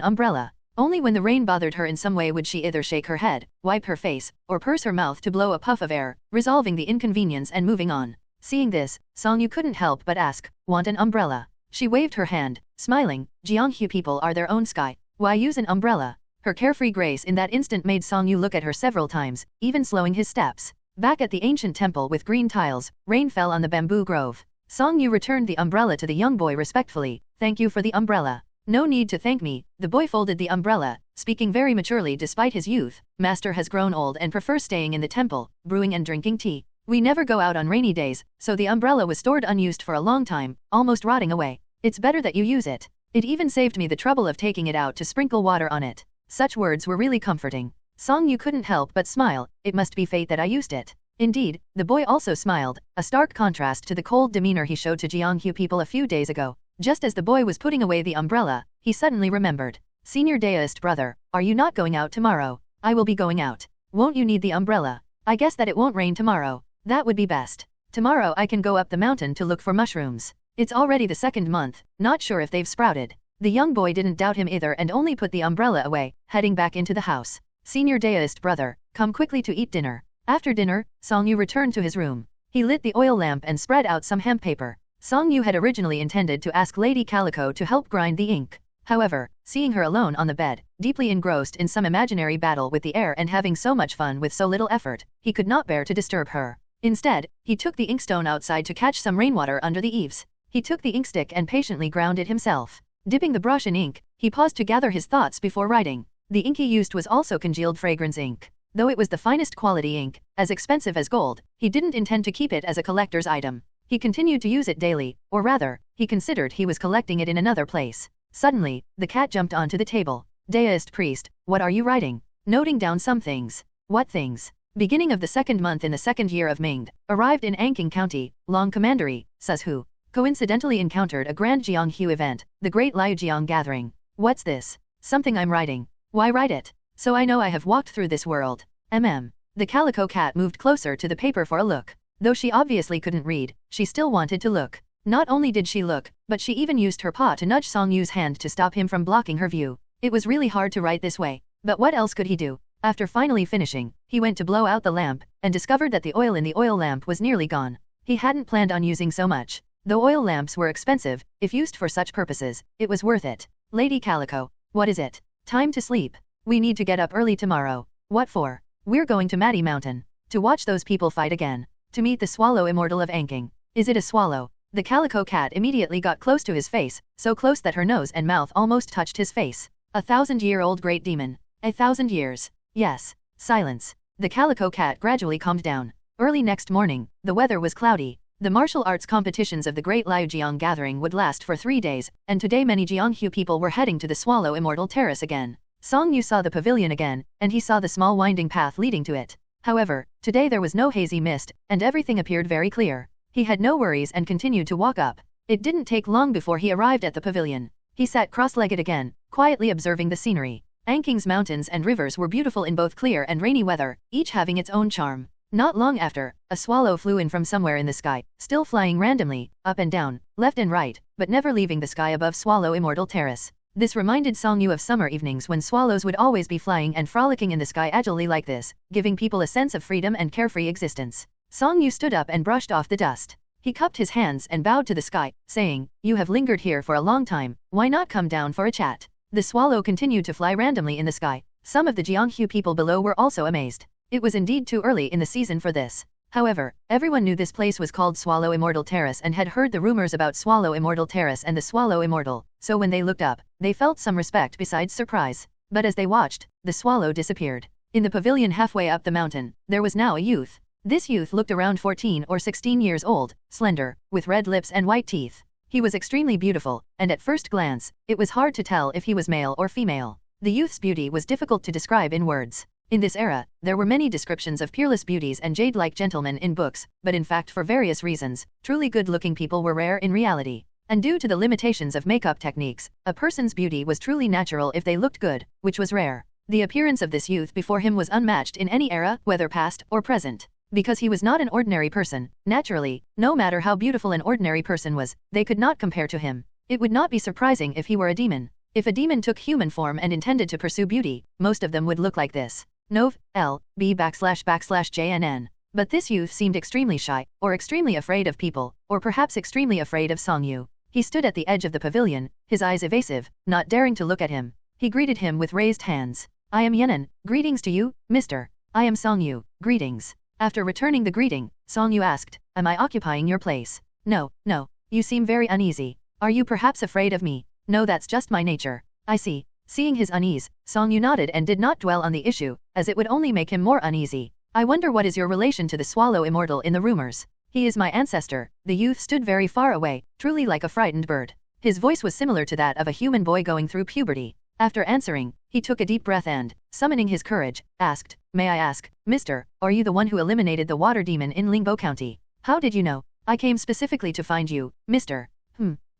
umbrella. Only when the rain bothered her in some way would she either shake her head, wipe her face, or purse her mouth to blow a puff of air, resolving the inconvenience and moving on. Seeing this, Song Yu couldn't help but ask, "Want an umbrella?" She waved her hand, smiling. Jianghu people are their own sky. Why use an umbrella? Her carefree grace in that instant made Song Yu look at her several times, even slowing his steps. Back at the ancient temple with green tiles, rain fell on the bamboo grove. Song Yu returned the umbrella to the young boy respectfully. "Thank you for the umbrella." "No need to thank me." The boy folded the umbrella, speaking very maturely despite his youth. "Master has grown old and prefers staying in the temple, brewing and drinking tea. We never go out on rainy days, so the umbrella was stored unused for a long time, almost rotting away. It's better that you use it. It even saved me the trouble of taking it out to sprinkle water on it." Such words were really comforting. Song Yu couldn't help but smile. It must be fate that I used it. Indeed, the boy also smiled, a stark contrast to the cold demeanor he showed to Jianghu people a few days ago. Just as the boy was putting away the umbrella, he suddenly remembered. "Senior deist brother, are you not going out tomorrow?" "I will be going out." "Won't you need the umbrella?" "I guess that it won't rain tomorrow." "That would be best. Tomorrow I can go up the mountain to look for mushrooms. It's already the 2nd month, not sure if they've sprouted." The young boy didn't doubt him either and only put the umbrella away, heading back into the house. "Senior deist brother, come quickly to eat dinner." After dinner, Song Yu returned to his room. He lit the oil lamp and spread out some hemp paper. Song Yu had originally intended to ask Lady Calico to help grind the ink. However, seeing her alone on the bed, deeply engrossed in some imaginary battle with the air and having so much fun with so little effort, he could not bear to disturb her. Instead, he took the inkstone outside to catch some rainwater under the eaves. He took the inkstick and patiently ground it himself. Dipping the brush in ink, he paused to gather his thoughts before writing. The ink he used was also congealed fragrance ink. Though it was the finest quality ink, as expensive as gold, he didn't intend to keep it as a collector's item. He continued to use it daily, or rather, he considered he was collecting it in another place. Suddenly, the cat jumped onto the table. "Deist priest, what are you writing?" "Noting down some things." "What things?" "Beginning of the 2nd month in the 2nd year of Ming, arrived in Anking County, Long Commandery, says who. Coincidentally encountered a grand Jianghu event, the Great Liujiang Gathering." "What's this?" "Something I'm writing." "Why write it?" "So I know I have walked through this world." The calico cat moved closer to the paper for a look. Though she obviously couldn't read, she still wanted to look. Not only did she look, but she even used her paw to nudge Song Yu's hand to stop him from blocking her view. It was really hard to write this way. But what else could he do? After finally finishing, he went to blow out the lamp, and discovered that the oil in the oil lamp was nearly gone. He hadn't planned on using so much. Though oil lamps were expensive, if used for such purposes, it was worth it. "Lady Calico, what is it?" "Time to sleep. We need to get up early tomorrow." "What for?" "We're going to Matty Mountain. To watch those people fight again. To meet the Swallow Immortal of Anking." "Is it a swallow?" The calico cat immediately got close to his face, so close that her nose and mouth almost touched his face. "A 1,000-year-old great demon." "1,000 years. Yes." Silence. The calico cat gradually calmed down. Early next morning, the weather was cloudy. The martial arts competitions of the Great Liujiang Gathering would last for 3 days, and today many Jianghu people were heading to the Swallow Immortal Terrace again. Song Yu saw the pavilion again, and he saw the small winding path leading to it. However, today there was no hazy mist, and everything appeared very clear. He had no worries and continued to walk up. It didn't take long before he arrived at the pavilion. He sat cross-legged again, quietly observing the scenery. Anking's mountains and rivers were beautiful in both clear and rainy weather, each having its own charm. Not long after, a swallow flew in from somewhere in the sky, still flying randomly, up and down, left and right, but never leaving the sky above Swallow Immortal Terrace. This reminded Songyu of summer evenings when swallows would always be flying and frolicking in the sky agilely like this, giving people a sense of freedom and carefree existence. Songyu stood up and brushed off the dust. He cupped his hands and bowed to the sky, saying, "You have lingered here for a long time, why not come down for a chat?" The swallow continued to fly randomly in the sky. Some of the Jianghu people below were also amazed. It was indeed too early in the season for this. However, everyone knew this place was called Swallow Immortal Terrace and had heard the rumors about Swallow Immortal Terrace and the Swallow Immortal, so when they looked up, they felt some respect besides surprise. But as they watched, the swallow disappeared. In the pavilion halfway up the mountain, there was now a youth. This youth looked around 14 or 16 years old, slender, with red lips and white teeth. He was extremely beautiful, and at first glance, it was hard to tell if he was male or female. The youth's beauty was difficult to describe in words. In this era, there were many descriptions of peerless beauties and jade-like gentlemen in books, but in fact for various reasons, truly good-looking people were rare in reality. And due to the limitations of makeup techniques, a person's beauty was truly natural if they looked good, which was rare. The appearance of this youth before him was unmatched in any era, whether past or present. Because he was not an ordinary person, naturally, no matter how beautiful an ordinary person was, they could not compare to him. It would not be surprising if he were a demon. If a demon took human form and intended to pursue beauty, most of them would look like this. Nov. L. B /JNN. But this youth seemed extremely shy, or extremely afraid of people, or perhaps extremely afraid of Songyu. He stood at the edge of the pavilion, his eyes evasive, not daring to look at him. He greeted him with raised hands. "I am Yenan, greetings to you, mister. I am Songyu, greetings." After returning the greeting, Songyu asked, "Am I occupying your place?" "No, no. You seem very uneasy. Are you perhaps afraid of me?" "No, that's just my nature." "I see." Seeing his unease, Songyu nodded and did not dwell on the issue, as it would only make him more uneasy. "I wonder what is your relation to the Swallow Immortal in the rumors?" "He is my ancestor." The youth stood very far away, truly like a frightened bird. His voice was similar to that of a human boy going through puberty. After answering, he took a deep breath and, summoning his courage, asked, "May I ask, mister, are you the one who eliminated the water demon in Ningbo County?" "How did you know?" "I came specifically to find you, mister."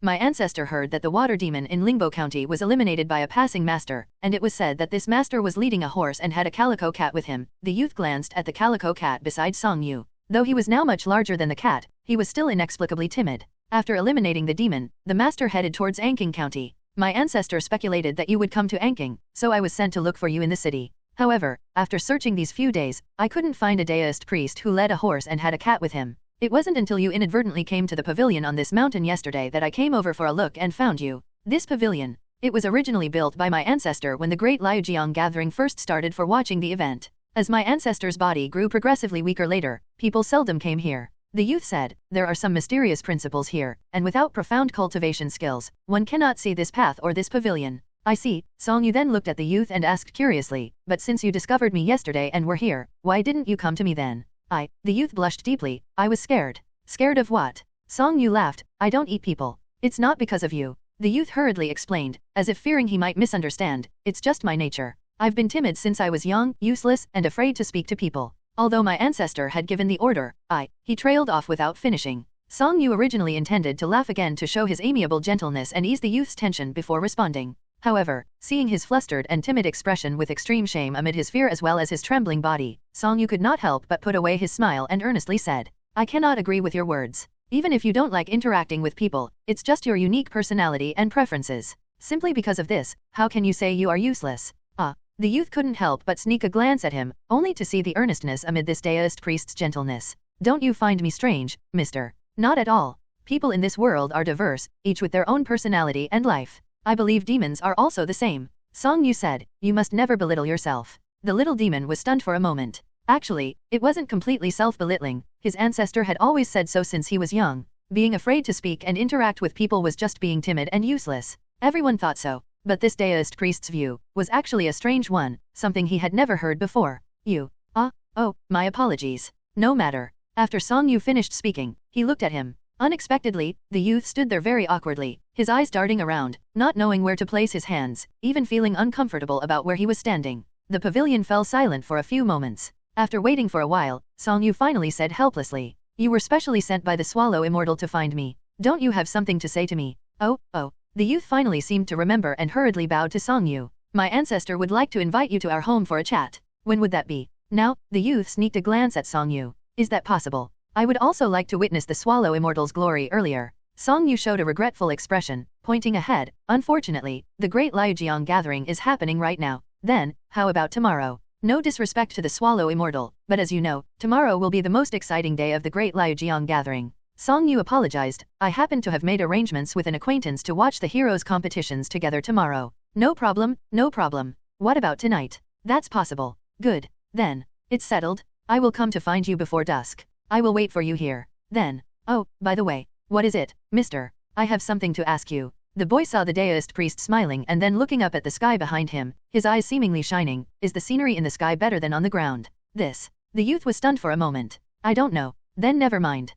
My ancestor heard that the water demon in Ningbo County was eliminated by a passing master, and it was said that this master was leading a horse and had a calico cat with him." The youth glanced at the calico cat beside Songyu. Though he was now much larger than the cat, he was still inexplicably timid. After eliminating the demon, the master headed towards Anking County. "My ancestor speculated that you would come to Anking, so I was sent to look for you in the city. However, after searching these few days, I couldn't find a deist priest who led a horse and had a cat with him. It wasn't until you inadvertently came to the pavilion on this mountain yesterday that I came over for a look and found you." This pavilion. It was originally built by my ancestor when the Great Liujiang gathering first started for watching the event. As my ancestor's body grew progressively weaker later, people seldom came here. The youth said, "There are some mysterious principles here, and without profound cultivation skills, one cannot see this path or this pavilion." "I see." Songyu then looked at the youth and asked curiously, "But since you discovered me yesterday and were here, why didn't you come to me then?" The youth blushed deeply. "I was scared." "Scared of what?" Songyu laughed. "I don't eat people." "It's not because of you." The youth hurriedly explained, as if fearing he might misunderstand, "It's just my nature. I've been timid since I was young, useless, and afraid to speak to people. Although my ancestor had given the order, He trailed off without finishing. Songyu originally intended to laugh again to show his amiable gentleness and ease the youth's tension before responding. However, seeing his flustered and timid expression with extreme shame amid his fear as well as his trembling body, Songyu could not help but put away his smile and earnestly said, "I cannot agree with your words. Even if you don't like interacting with people, it's just your unique personality and preferences. Simply because of this, how can you say you are useless?" The youth couldn't help but sneak a glance at him, only to see the earnestness amid this deist priest's gentleness. "Don't you find me strange, mister?" "Not at all. People in this world are diverse, each with their own personality and life. I believe demons are also the same." Songyu said, "You must never belittle yourself." The little demon was stunned for a moment. Actually, it wasn't completely self-belittling. His ancestor had always said so since he was young. Being afraid to speak and interact with people was just being timid and useless. Everyone thought so. But this deist priest's view was actually a strange one, something he had never heard before. Oh, my apologies. No matter." After Songyu finished speaking, he looked at him. Unexpectedly, the youth stood there very awkwardly, his eyes darting around, not knowing where to place his hands, even feeling uncomfortable about where he was standing. The pavilion fell silent for a few moments. After waiting for a while, Songyu finally said helplessly, "You were specially sent by the Swallow Immortal to find me. Don't you have something to say to me?" Oh. The youth finally seemed to remember and hurriedly bowed to Songyu. My ancestor would like to invite you to our home for a chat. When would that be? Now, the youth sneaked a glance at Song Yu. Is that possible? I would also like to witness the swallow immortal's glory earlier. Song Yu showed a regretful expression, pointing ahead. Unfortunately, the Great Liujiang gathering is happening right now. Then, how about tomorrow? No disrespect to the swallow immortal, but as you know, tomorrow will be the most exciting day of the Great Liujiang gathering. Song Yu apologized. I happen to have made arrangements with an acquaintance to watch the heroes' competitions together tomorrow. No problem, no problem. What about tonight? That's possible. Good. Then, it's settled. I will come to find you before dusk. I will wait for you here. Then, oh, by the way, what is it, mister? I have something to ask you. The boy saw the Daoist priest smiling and then looking up at the sky behind him, his eyes seemingly shining. Is the scenery in the sky better than on the ground? This. The youth was stunned for a moment. I don't know. Then never mind.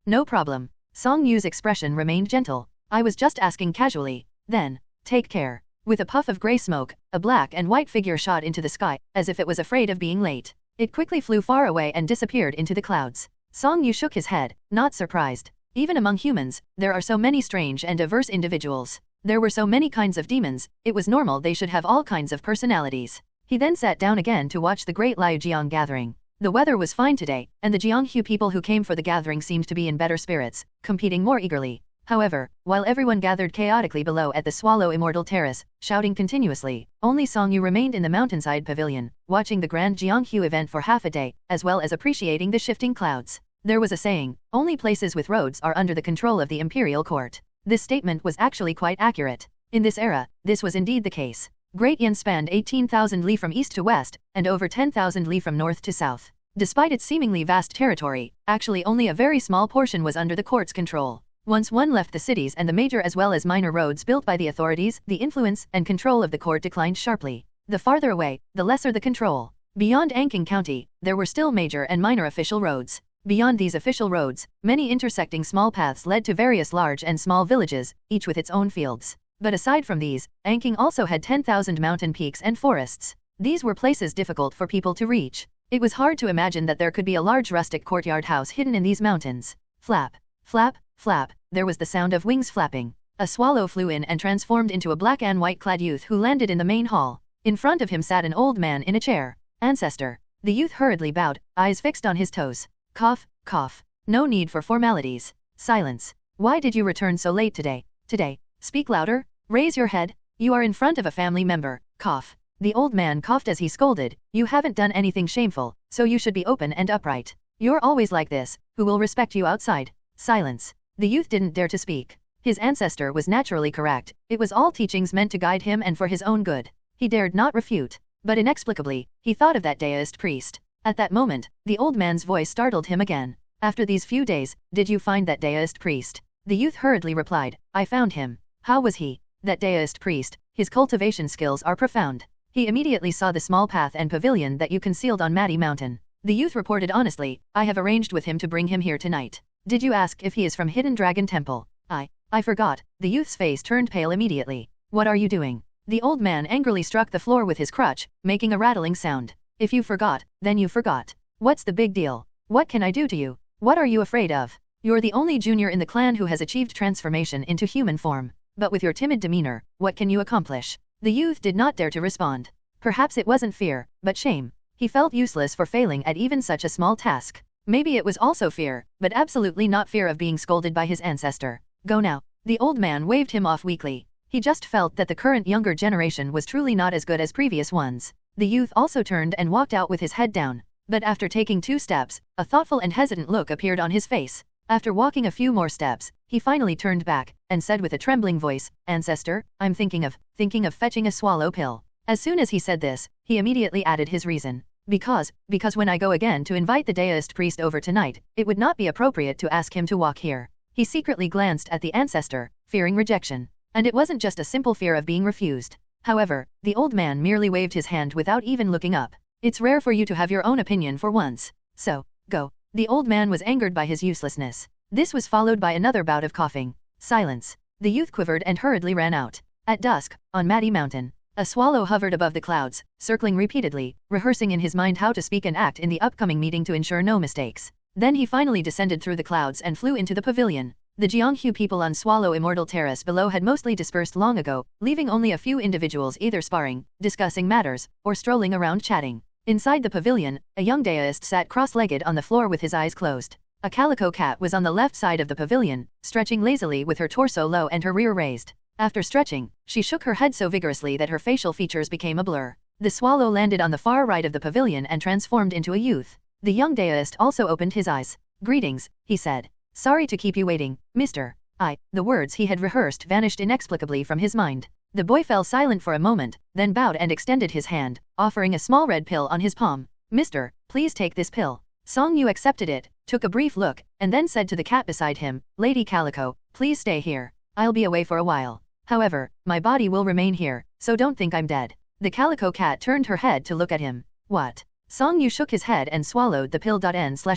No problem. Song Yu's expression remained gentle. I was just asking casually. Then, take care. With a puff of grey smoke, a black and white figure shot into the sky, as if it was afraid of being late. It quickly flew far away and disappeared into the clouds. Song Yu shook his head, not surprised. Even among humans, there are so many strange and diverse individuals. There were so many kinds of demons, it was normal they should have all kinds of personalities. He then sat down again to watch the Great Liujiang gathering. The weather was fine today, and the Jianghu people who came for the gathering seemed to be in better spirits, competing more eagerly. However, while everyone gathered chaotically below at the Swallow Immortal Terrace, shouting continuously, only Song Yu remained in the mountainside pavilion, watching the grand Jianghu event for half a day, as well as appreciating the shifting clouds. There was a saying, only places with roads are under the control of the imperial court. This statement was actually quite accurate. In this era, this was indeed the case. Great Yan spanned 18,000 li from east to west, and over 10,000 li from north to south. Despite its seemingly vast territory, actually only a very small portion was under the court's control. Once one left the cities and the major as well as minor roads built by the authorities, the influence and control of the court declined sharply. The farther away, the lesser the control. Beyond Anking County, there were still major and minor official roads. Beyond these official roads, many intersecting small paths led to various large and small villages, each with its own fields. But aside from these, Anking also had 10,000 mountain peaks and forests. These were places difficult for people to reach. It was hard to imagine that there could be a large rustic courtyard house hidden in these mountains. Flap, flap, flap, there was the sound of wings flapping. A swallow flew in and transformed into a black and white-clad youth who landed in the main hall. In front of him sat an old man in a chair. Ancestor. The youth hurriedly bowed, eyes fixed on his toes. Cough, cough. No need for formalities. Silence. Why did you return so late today? Today. Speak louder. Raise your head. You are in front of a family member. Cough. The old man coughed as he scolded. You haven't done anything shameful, so you should be open and upright. You're always like this. Who will respect you outside? Silence. The youth didn't dare to speak. His ancestor was naturally correct. It was all teachings meant to guide him and for his own good. He dared not refute. But inexplicably, he thought of that Daoist priest. At that moment, the old man's voice startled him again. After these few days, did you find that Daoist priest? The youth hurriedly replied, I found him. How was he? That Daoist priest, his cultivation skills are profound. He immediately saw the small path and pavilion that you concealed on Matty Mountain. The youth reported honestly, I have arranged with him to bring him here tonight. Did you ask if he is from Hidden Dragon Temple? I forgot. The youth's face turned pale immediately. What are you doing? The old man angrily struck the floor with his crutch, making a rattling sound. If you forgot, then you forgot. What's the big deal? What can I do to you? What are you afraid of? You're the only junior in the clan who has achieved transformation into human form. But with your timid demeanor, what can you accomplish? The youth did not dare to respond. Perhaps it wasn't fear, but shame. He felt useless for failing at even such a small task. Maybe it was also fear, but absolutely not fear of being scolded by his ancestor. Go now. The old man waved him off weakly. He just felt that the current younger generation was truly not as good as previous ones. The youth also turned and walked out with his head down. But after taking 2 steps, a thoughtful and hesitant look appeared on his face. After walking a few more steps, he finally turned back, and said with a trembling voice, Ancestor, I'm thinking of fetching a swallow pill. As soon as he said this, he immediately added his reason. Because when I go again to invite the Daoist priest over tonight, it would not be appropriate to ask him to walk here. He secretly glanced at the ancestor, fearing rejection. And it wasn't just a simple fear of being refused. However, the old man merely waved his hand without even looking up. It's rare for you to have your own opinion for once. So, go. The old man was angered by his uselessness. This was followed by another bout of coughing. Silence. The youth quivered and hurriedly ran out. At dusk, on Matty Mountain, a swallow hovered above the clouds, circling repeatedly, rehearsing in his mind how to speak and act in the upcoming meeting to ensure no mistakes. Then he finally descended through the clouds and flew into the pavilion. The Jianghu people on Swallow Immortal Terrace below had mostly dispersed long ago, leaving only a few individuals either sparring, discussing matters, or strolling around chatting. Inside the pavilion, a young deist sat cross-legged on the floor with his eyes closed. A calico cat was on the left side of the pavilion, stretching lazily with her torso low and her rear raised. After stretching, she shook her head so vigorously that her facial features became a blur. The swallow landed on the far right of the pavilion and transformed into a youth. The young deist also opened his eyes. "Greetings," he said. "Sorry to keep you waiting, Mr. I." The words he had rehearsed vanished inexplicably from his mind. The boy fell silent for a moment, then bowed and extended his hand, offering a small red pill on his palm. "Mister, please take this pill." Song Yu accepted it, took a brief look, and then said to the cat beside him, "Lady Calico, please stay here. I'll be away for a while. However, my body will remain here, so don't think I'm dead." The calico cat turned her head to look at him. "What?" Song Yu shook his head and swallowed the pill. N/O/vel/B/C//OM.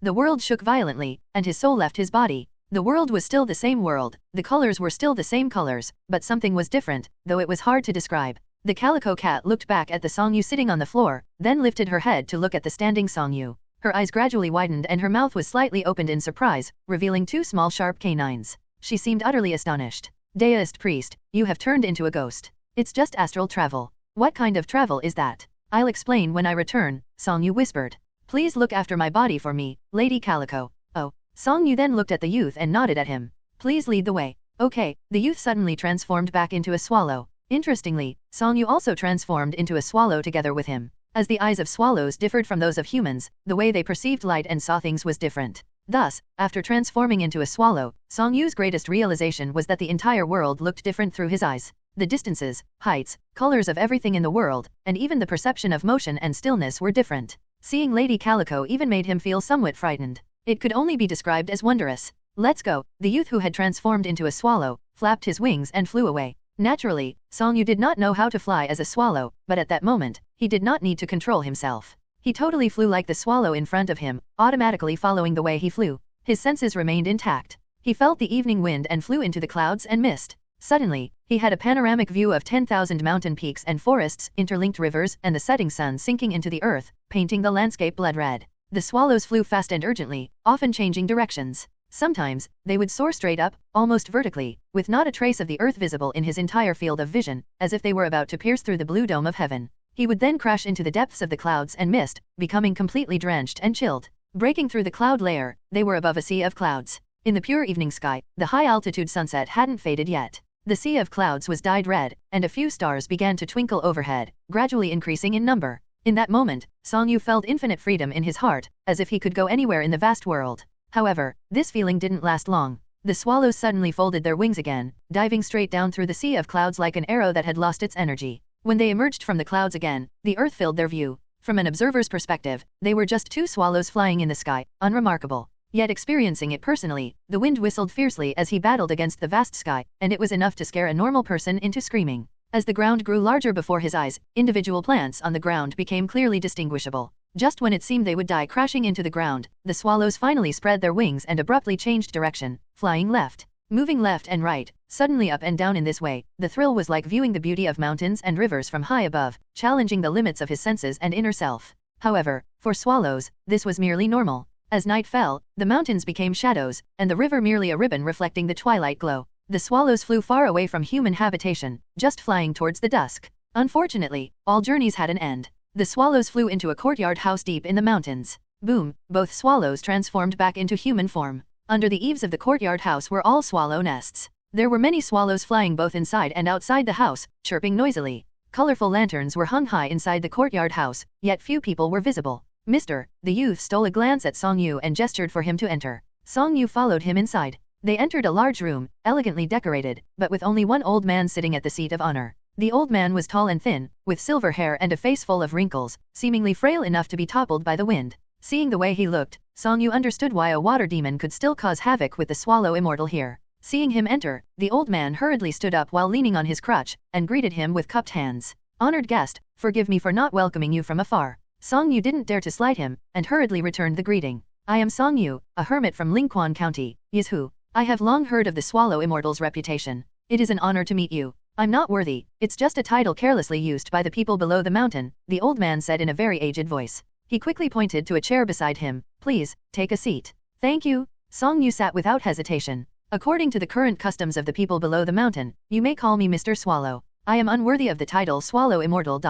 The world shook violently, and his soul left his body. The world was still the same world, the colors were still the same colors, but something was different, though it was hard to describe. The calico cat looked back at the Song Yu sitting on the floor, then lifted her head to look at the standing Song Yu. Her eyes gradually widened and her mouth was slightly opened in surprise, revealing two small sharp canines. She seemed utterly astonished. "Deist priest, you have turned into a ghost. It's just astral travel." "What kind of travel is that?" "I'll explain when I return," Song Yu whispered. "Please look after my body for me, Lady Calico." "Oh." Song Yu then looked at the youth and nodded at him. "Please lead the way." "Okay." The youth suddenly transformed back into a swallow. Interestingly, Song Yu also transformed into a swallow together with him. As the eyes of swallows differed from those of humans, the way they perceived light and saw things was different. Thus, after transforming into a swallow, Song Yu's greatest realization was that the entire world looked different through his eyes. The distances, heights, colors of everything in the world, and even the perception of motion and stillness were different. Seeing Lady Calico even made him feel somewhat frightened. It could only be described as wondrous. "Let's go." The youth who had transformed into a swallow, flapped his wings and flew away. Naturally, Song Yu did not know how to fly as a swallow, but at that moment, he did not need to control himself. He totally flew like the swallow in front of him, automatically following the way he flew. His senses remained intact. He felt the evening wind and flew into the clouds and mist. Suddenly, he had a panoramic view of 10,000 mountain peaks and forests, interlinked rivers, and the setting sun sinking into the earth, painting the landscape blood red. The swallows flew fast and urgently, often changing directions. Sometimes, they would soar straight up, almost vertically, with not a trace of the earth visible in his entire field of vision, as if they were about to pierce through the blue dome of heaven. He would then crash into the depths of the clouds and mist, becoming completely drenched and chilled. Breaking through the cloud layer, they were above a sea of clouds. In the pure evening sky, the high-altitude sunset hadn't faded yet. The sea of clouds was dyed red, and a few stars began to twinkle overhead, gradually increasing in number. In that moment, Song Yu felt infinite freedom in his heart, as if he could go anywhere in the vast world. However, this feeling didn't last long. The swallows suddenly folded their wings again, diving straight down through the sea of clouds like an arrow that had lost its energy. When they emerged from the clouds again, the earth filled their view. From an observer's perspective, they were just two swallows flying in the sky, unremarkable. Yet experiencing it personally, the wind whistled fiercely as he battled against the vast sky, and it was enough to scare a normal person into screaming. As the ground grew larger before his eyes, individual plants on the ground became clearly distinguishable. Just when it seemed they would die crashing into the ground, the swallows finally spread their wings and abruptly changed direction, flying left. Moving left and right, suddenly up and down in this way, the thrill was like viewing the beauty of mountains and rivers from high above, challenging the limits of his senses and inner self. However, for swallows, this was merely normal. As night fell, the mountains became shadows, and the river merely a ribbon reflecting the twilight glow. The swallows flew far away from human habitation, just flying towards the dusk. Unfortunately, all journeys had an end. The swallows flew into a courtyard house deep in the mountains. Boom, both swallows transformed back into human form. Under the eaves of the courtyard house were all swallow nests. There were many swallows flying both inside and outside the house, chirping noisily. Colorful lanterns were hung high inside the courtyard house, yet few people were visible. "Mister," the youth stole a glance at Song Yu and gestured for him to enter. Song Yu followed him inside. They entered a large room, elegantly decorated, but with only one old man sitting at the seat of honor. The old man was tall and thin, with silver hair and a face full of wrinkles, seemingly frail enough to be toppled by the wind. Seeing the way he looked, Song Yu understood why a water demon could still cause havoc with the swallow immortal here. Seeing him enter, the old man hurriedly stood up while leaning on his crutch, and greeted him with cupped hands. "Honored guest, forgive me for not welcoming you from afar." Song Yu didn't dare to slight him, and hurriedly returned the greeting. "I am Song Yu, a hermit from Lingquan County, Yizhu. I have long heard of the swallow immortal's reputation. It is an honor to meet you." "I'm not worthy, it's just a title carelessly used by the people below the mountain," the old man said in a very aged voice. He quickly pointed to a chair beside him. Please, take a seat. Thank you. Song Yu sat without hesitation. According to the current customs of the people below the mountain, you may call me Mr. Swallow. I am unworthy of the title Swallow Immortal.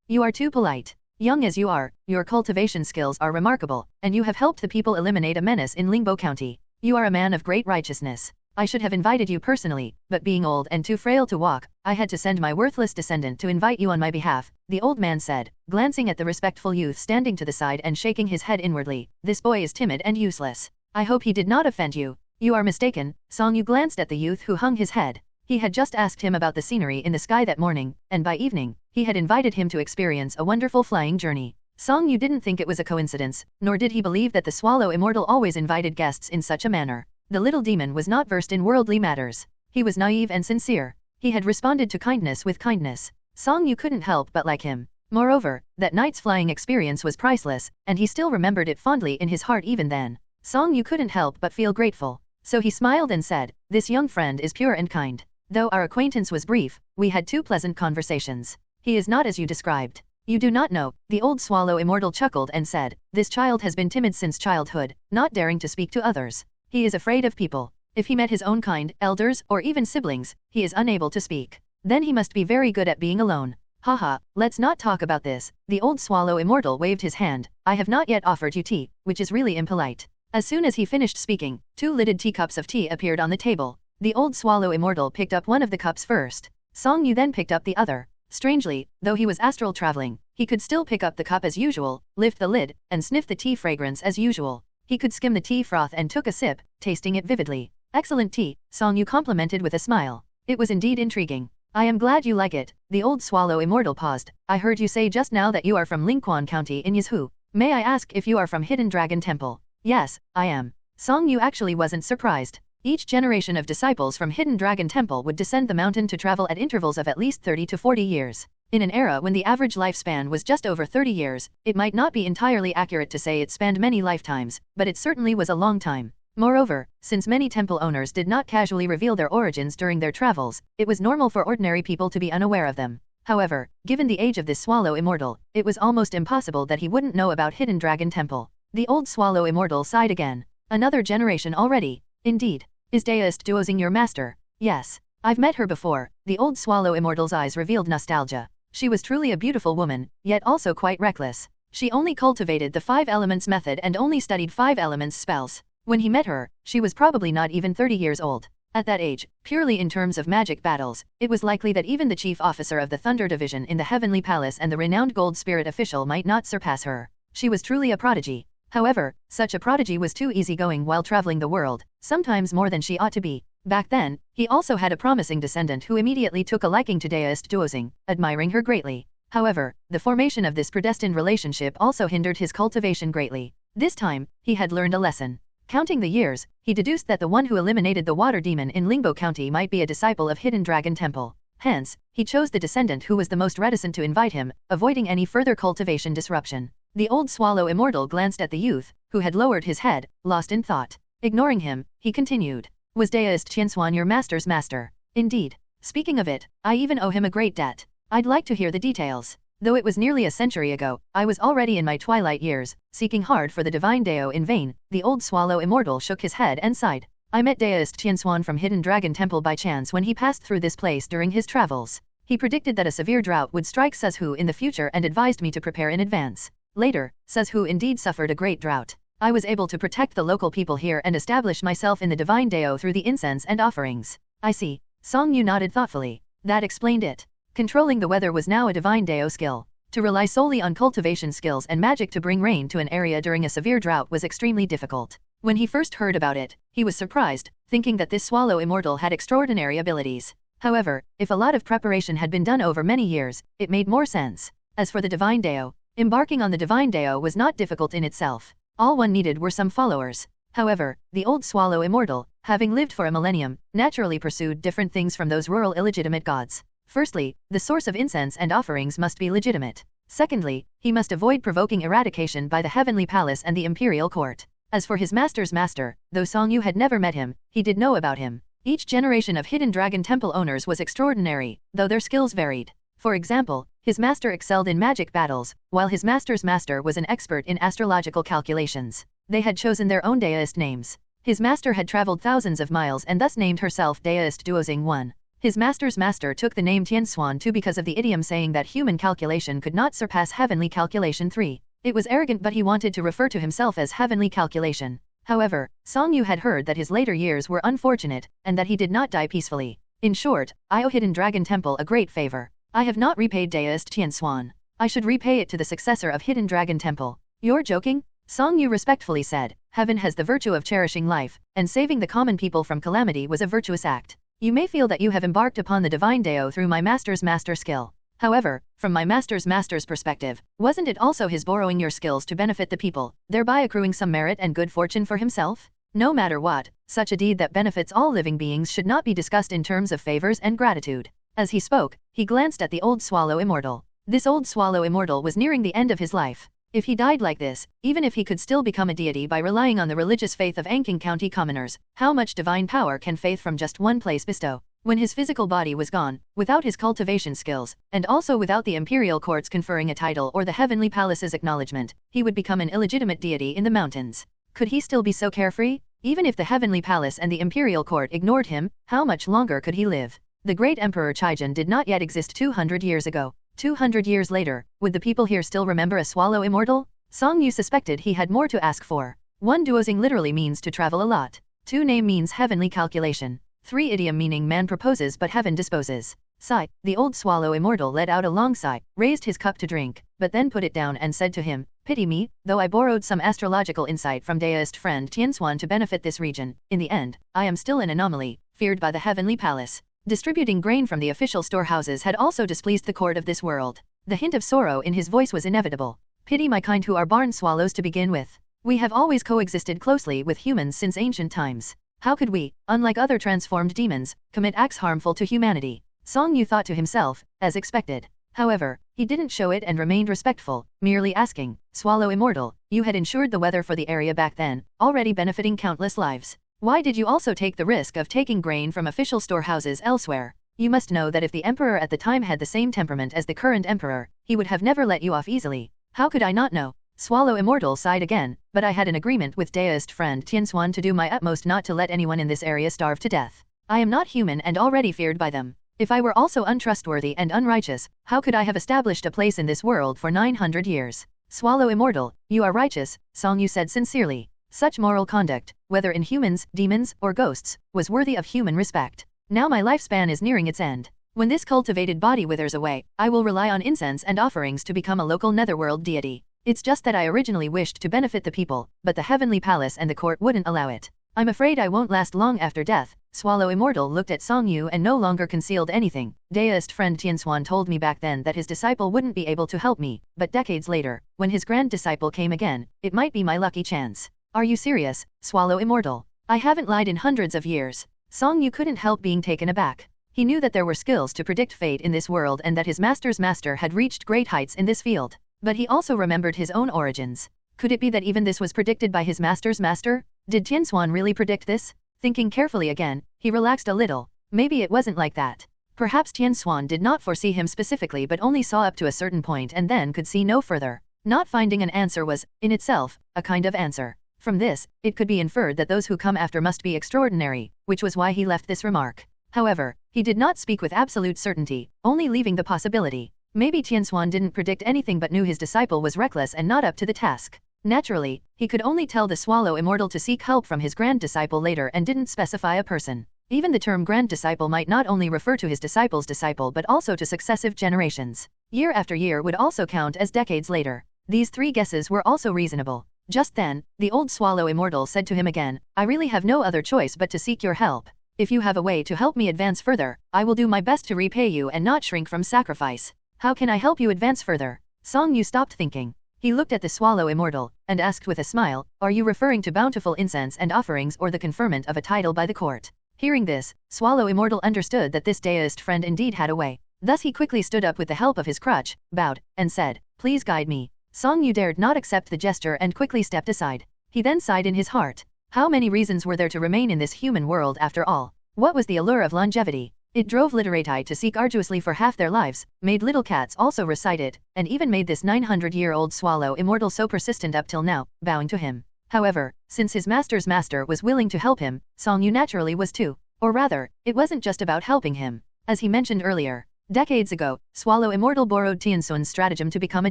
You are too polite. Young as you are, your cultivation skills are remarkable, and you have helped the people eliminate a menace in Lingbo County. You are a man of great righteousness. I should have invited you personally, but being old and too frail to walk, I had to send my worthless descendant to invite you on my behalf, the old man said, glancing at the respectful youth standing to the side and shaking his head inwardly. This boy is timid and useless. I hope he did not offend you. You are mistaken. Song Yu glanced at the youth who hung his head. He had just asked him about the scenery in the sky that morning, and by evening, he had invited him to experience a wonderful flying journey. Song Yu didn't think it was a coincidence, nor did he believe that the Swallow Immortal always invited guests in such a manner. The little demon was not versed in worldly matters. He was naive and sincere. He had responded to kindness with kindness. Song Yu couldn't help but like him. Moreover, that night's flying experience was priceless, and he still remembered it fondly in his heart even then. Song Yu couldn't help but feel grateful. So he smiled and said, "This young friend is pure and kind. Though our acquaintance was brief, we had 2 pleasant conversations. He is not as you described. You do not know." The old Swallow Immortal chuckled and said, "This child has been timid since childhood, not daring to speak to others. He is afraid of people. If he met his own kind, elders, or even siblings, he is unable to speak. Then he must be very good at being alone. Haha, let's not talk about this." The old Swallow Immortal waved his hand. "I have not yet offered you tea, which is really impolite." As soon as he finished speaking, 2 lidded teacups of tea appeared on the table. The old Swallow Immortal picked up one of the cups first. Song Yu then picked up the other. Strangely, though he was astral traveling, he could still pick up the cup as usual, lift the lid, and sniff the tea fragrance as usual. He could skim the tea froth and took a sip, tasting it vividly. "Excellent tea," Song Yu complimented with a smile. It was indeed intriguing. "I am glad you like it." The old Swallow Immortal paused. "I heard you say just now that you are from Lingquan County in Yizhu. May I ask if you are from Hidden Dragon Temple?" "Yes, I am." Song Yu actually wasn't surprised. Each generation of disciples from Hidden Dragon Temple would descend the mountain to travel at intervals of at least 30 to 40 years. In an era when the average lifespan was just over 30 years, it might not be entirely accurate to say it spanned many lifetimes, but it certainly was a long time. Moreover, since many temple owners did not casually reveal their origins during their travels, it was normal for ordinary people to be unaware of them. However, given the age of this Swallow Immortal, it was almost impossible that he wouldn't know about Hidden Dragon Temple. The old Swallow Immortal sighed again. "Another generation already. Indeed. Is Deist Duozing your master?" "Yes. I've met her before." The old Swallow Immortal's eyes revealed nostalgia. She was truly a beautiful woman, yet also quite reckless. She only cultivated the 5 elements method and only studied 5 elements spells. When he met her, she was probably not even 30 years old. At that age, purely in terms of magic battles, it was likely that even the chief officer of the Thunder Division in the Heavenly Palace and the renowned Gold Spirit official might not surpass her. She was truly a prodigy. However, such a prodigy was too easygoing while traveling the world, sometimes more than she ought to be. Back then, he also had a promising descendant who immediately took a liking to Deist Duozing, admiring her greatly. However, the formation of this predestined relationship also hindered his cultivation greatly. This time, he had learned a lesson. Counting the years, he deduced that the one who eliminated the water demon in Lingbo County might be a disciple of Hidden Dragon Temple. Hence, he chose the descendant who was the most reticent to invite him, avoiding any further cultivation disruption. The old Swallow Immortal glanced at the youth, who had lowered his head, lost in thought. Ignoring him, he continued. "Was Deist Qianshuan your master's master?" "Indeed. Speaking of it, I even owe him a great debt. I'd like to hear the details." Though it was nearly a century ago, I was already in my twilight years, seeking hard for the divine Dao in vain. The old Swallow Immortal shook his head and sighed. "I met Deist Qianshuan from Hidden Dragon Temple by chance when he passed through this place during his travels. He predicted that a severe drought would strike Suzhou in the future and advised me to prepare in advance. Later, Suzhou indeed suffered a great drought. I was able to protect the local people here and establish myself in the divine Dao through the incense and offerings." "I see." Song Yu nodded thoughtfully. That explained it. Controlling the weather was now a divine Dao skill. To rely solely on cultivation skills and magic to bring rain to an area during a severe drought was extremely difficult. When he first heard about it, he was surprised, thinking that this Swallow Immortal had extraordinary abilities. However, if a lot of preparation had been done over many years, it made more sense. As for the divine Dao, embarking on the divine Dao was not difficult in itself. All one needed were some followers. However, the old Swallow Immortal, having lived for a millennium, naturally pursued different things from those rural illegitimate gods. Firstly, the source of incense and offerings must be legitimate. Secondly, he must avoid provoking eradication by the Heavenly Palace and the Imperial Court. As for his master's master, though Song Yu had never met him, he did know about him. Each generation of Hidden Dragon Temple owners was extraordinary, though their skills varied. For example, his master excelled in magic battles, while his master's master was an expert in astrological calculations. They had chosen their own deist names. His master had traveled thousands of miles and thus named herself Deist Duozing 1. His master's master took the name Tianshuan 2 because of the idiom saying that human calculation could not surpass heavenly calculation 3. It was arrogant, but he wanted to refer to himself as heavenly calculation. However, Song Yu had heard that his later years were unfortunate, and that he did not die peacefully. In short, I owe Hidden Dragon Temple a great favor. I have not repaid Deist Tianshuan. I should repay it to the successor of Hidden Dragon Temple. You're joking? Song Yu respectfully said. Heaven has the virtue of cherishing life, and saving the common people from calamity was a virtuous act. You may feel that you have embarked upon the divine Dao through my master's master skill. However, from my master's perspective, wasn't it also his borrowing your skills to benefit the people, thereby accruing some merit and good fortune for himself? No matter what, such a deed that benefits all living beings should not be discussed in terms of favors and gratitude. As he spoke, he glanced at the old swallow immortal. This old swallow immortal was nearing the end of his life. If he died like this, even if he could still become a deity by relying on the religious faith of Anking County commoners, how much divine power can faith from just one place bestow? When his physical body was gone, without his cultivation skills, and also without the imperial courts conferring a title or the heavenly palace's acknowledgement, he would become an illegitimate deity in the mountains. Could he still be so carefree? Even if the heavenly palace and the imperial court ignored him, how much longer could he live? The great emperor Chaijin did not yet exist 200 years ago. 200 years later, would the people here still remember a swallow immortal? Song Yu suspected he had more to ask for. 1. Duozing literally means to travel a lot. 2. Name means heavenly calculation. 3. Idiom meaning man proposes but heaven disposes. Sigh. The old swallow immortal let out a long sigh, raised his cup to drink, but then put it down and said to him, pity me, though I borrowed some astrological insight from deist friend Tianshuan to benefit this region, in the end, I am still an anomaly, feared by the heavenly palace. Distributing grain from the official storehouses had also displeased the court of this world. The hint of sorrow in his voice was inevitable. Pity my kind who are barn swallows to begin with. We have always coexisted closely with humans since ancient times. How could we, unlike other transformed demons, commit acts harmful to humanity? Song Yu thought to himself, as expected. However, he didn't show it and remained respectful, merely asking, Swallow Immortal, you had ensured the weather for the area back then, already benefiting countless lives. Why did you also take the risk of taking grain from official storehouses elsewhere? You must know that if the emperor at the time had the same temperament as the current emperor, he would have never let you off easily. How could I not know? Swallow Immortal sighed again, but I had an agreement with deist friend Tianshuan to do my utmost not to let anyone in this area starve to death. I am not human and already feared by them. If I were also untrustworthy and unrighteous, how could I have established a place in this world for 900 years? Swallow Immortal, you are righteous, Song Yu said sincerely. Such moral conduct, whether in humans, demons, or ghosts, was worthy of human respect. Now my lifespan is nearing its end. When this cultivated body withers away, I will rely on incense and offerings to become a local netherworld deity. It's just that I originally wished to benefit the people, but the heavenly palace and the court wouldn't allow it. I'm afraid I won't last long after death. Swallow Immortal looked at Song Yu and no longer concealed anything. Deist friend Tianshuan told me back then that his disciple wouldn't be able to help me, but decades later, when his grand disciple came again, it might be my lucky chance. Are you serious, Swallow Immortal? I haven't lied in hundreds of years. Song Yu couldn't help being taken aback. He knew that there were skills to predict fate in this world and that his master's master had reached great heights in this field. But he also remembered his own origins. Could it be that even this was predicted by his master's master? Did Tianshuan really predict this? Thinking carefully again, he relaxed a little. Maybe it wasn't like that. Perhaps Tianshuan did not foresee him specifically but only saw up to a certain point and then could see no further. Not finding an answer was, in itself, a kind of answer. From this, it could be inferred that those who come after must be extraordinary, which was why he left this remark. However, he did not speak with absolute certainty, only leaving the possibility. Maybe Tianshuan didn't predict anything but knew his disciple was reckless and not up to the task. Naturally, he could only tell the Swallow Immortal to seek help from his grand disciple later and didn't specify a person. Even the term grand disciple might not only refer to his disciple's disciple but also to successive generations. Year after year would also count as decades later. These three guesses were also reasonable. Just then, the old Swallow Immortal said to him again, I really have no other choice but to seek your help. If you have a way to help me advance further, I will do my best to repay you and not shrink from sacrifice. How can I help you advance further? Song Yu stopped thinking. He looked at the Swallow Immortal, and asked with a smile, are you referring to bountiful incense and offerings or the conferment of a title by the court? Hearing this, Swallow Immortal understood that this deist friend indeed had a way. Thus he quickly stood up with the help of his crutch, bowed, and said, please guide me. Song Yu dared not accept the gesture and quickly stepped aside. He then sighed in his heart. How many reasons were there to remain in this human world after all? What was the allure of longevity? It drove literati to seek arduously for half their lives, made little cats also recite it, and even made this 900-year-old Swallow Immortal so persistent up till now, bowing to him. However, since his master's master was willing to help him, Song Yu naturally was too. Or rather, it wasn't just about helping him. As he mentioned earlier, decades ago, Swallow Immortal borrowed Tianxuan's stratagem to become a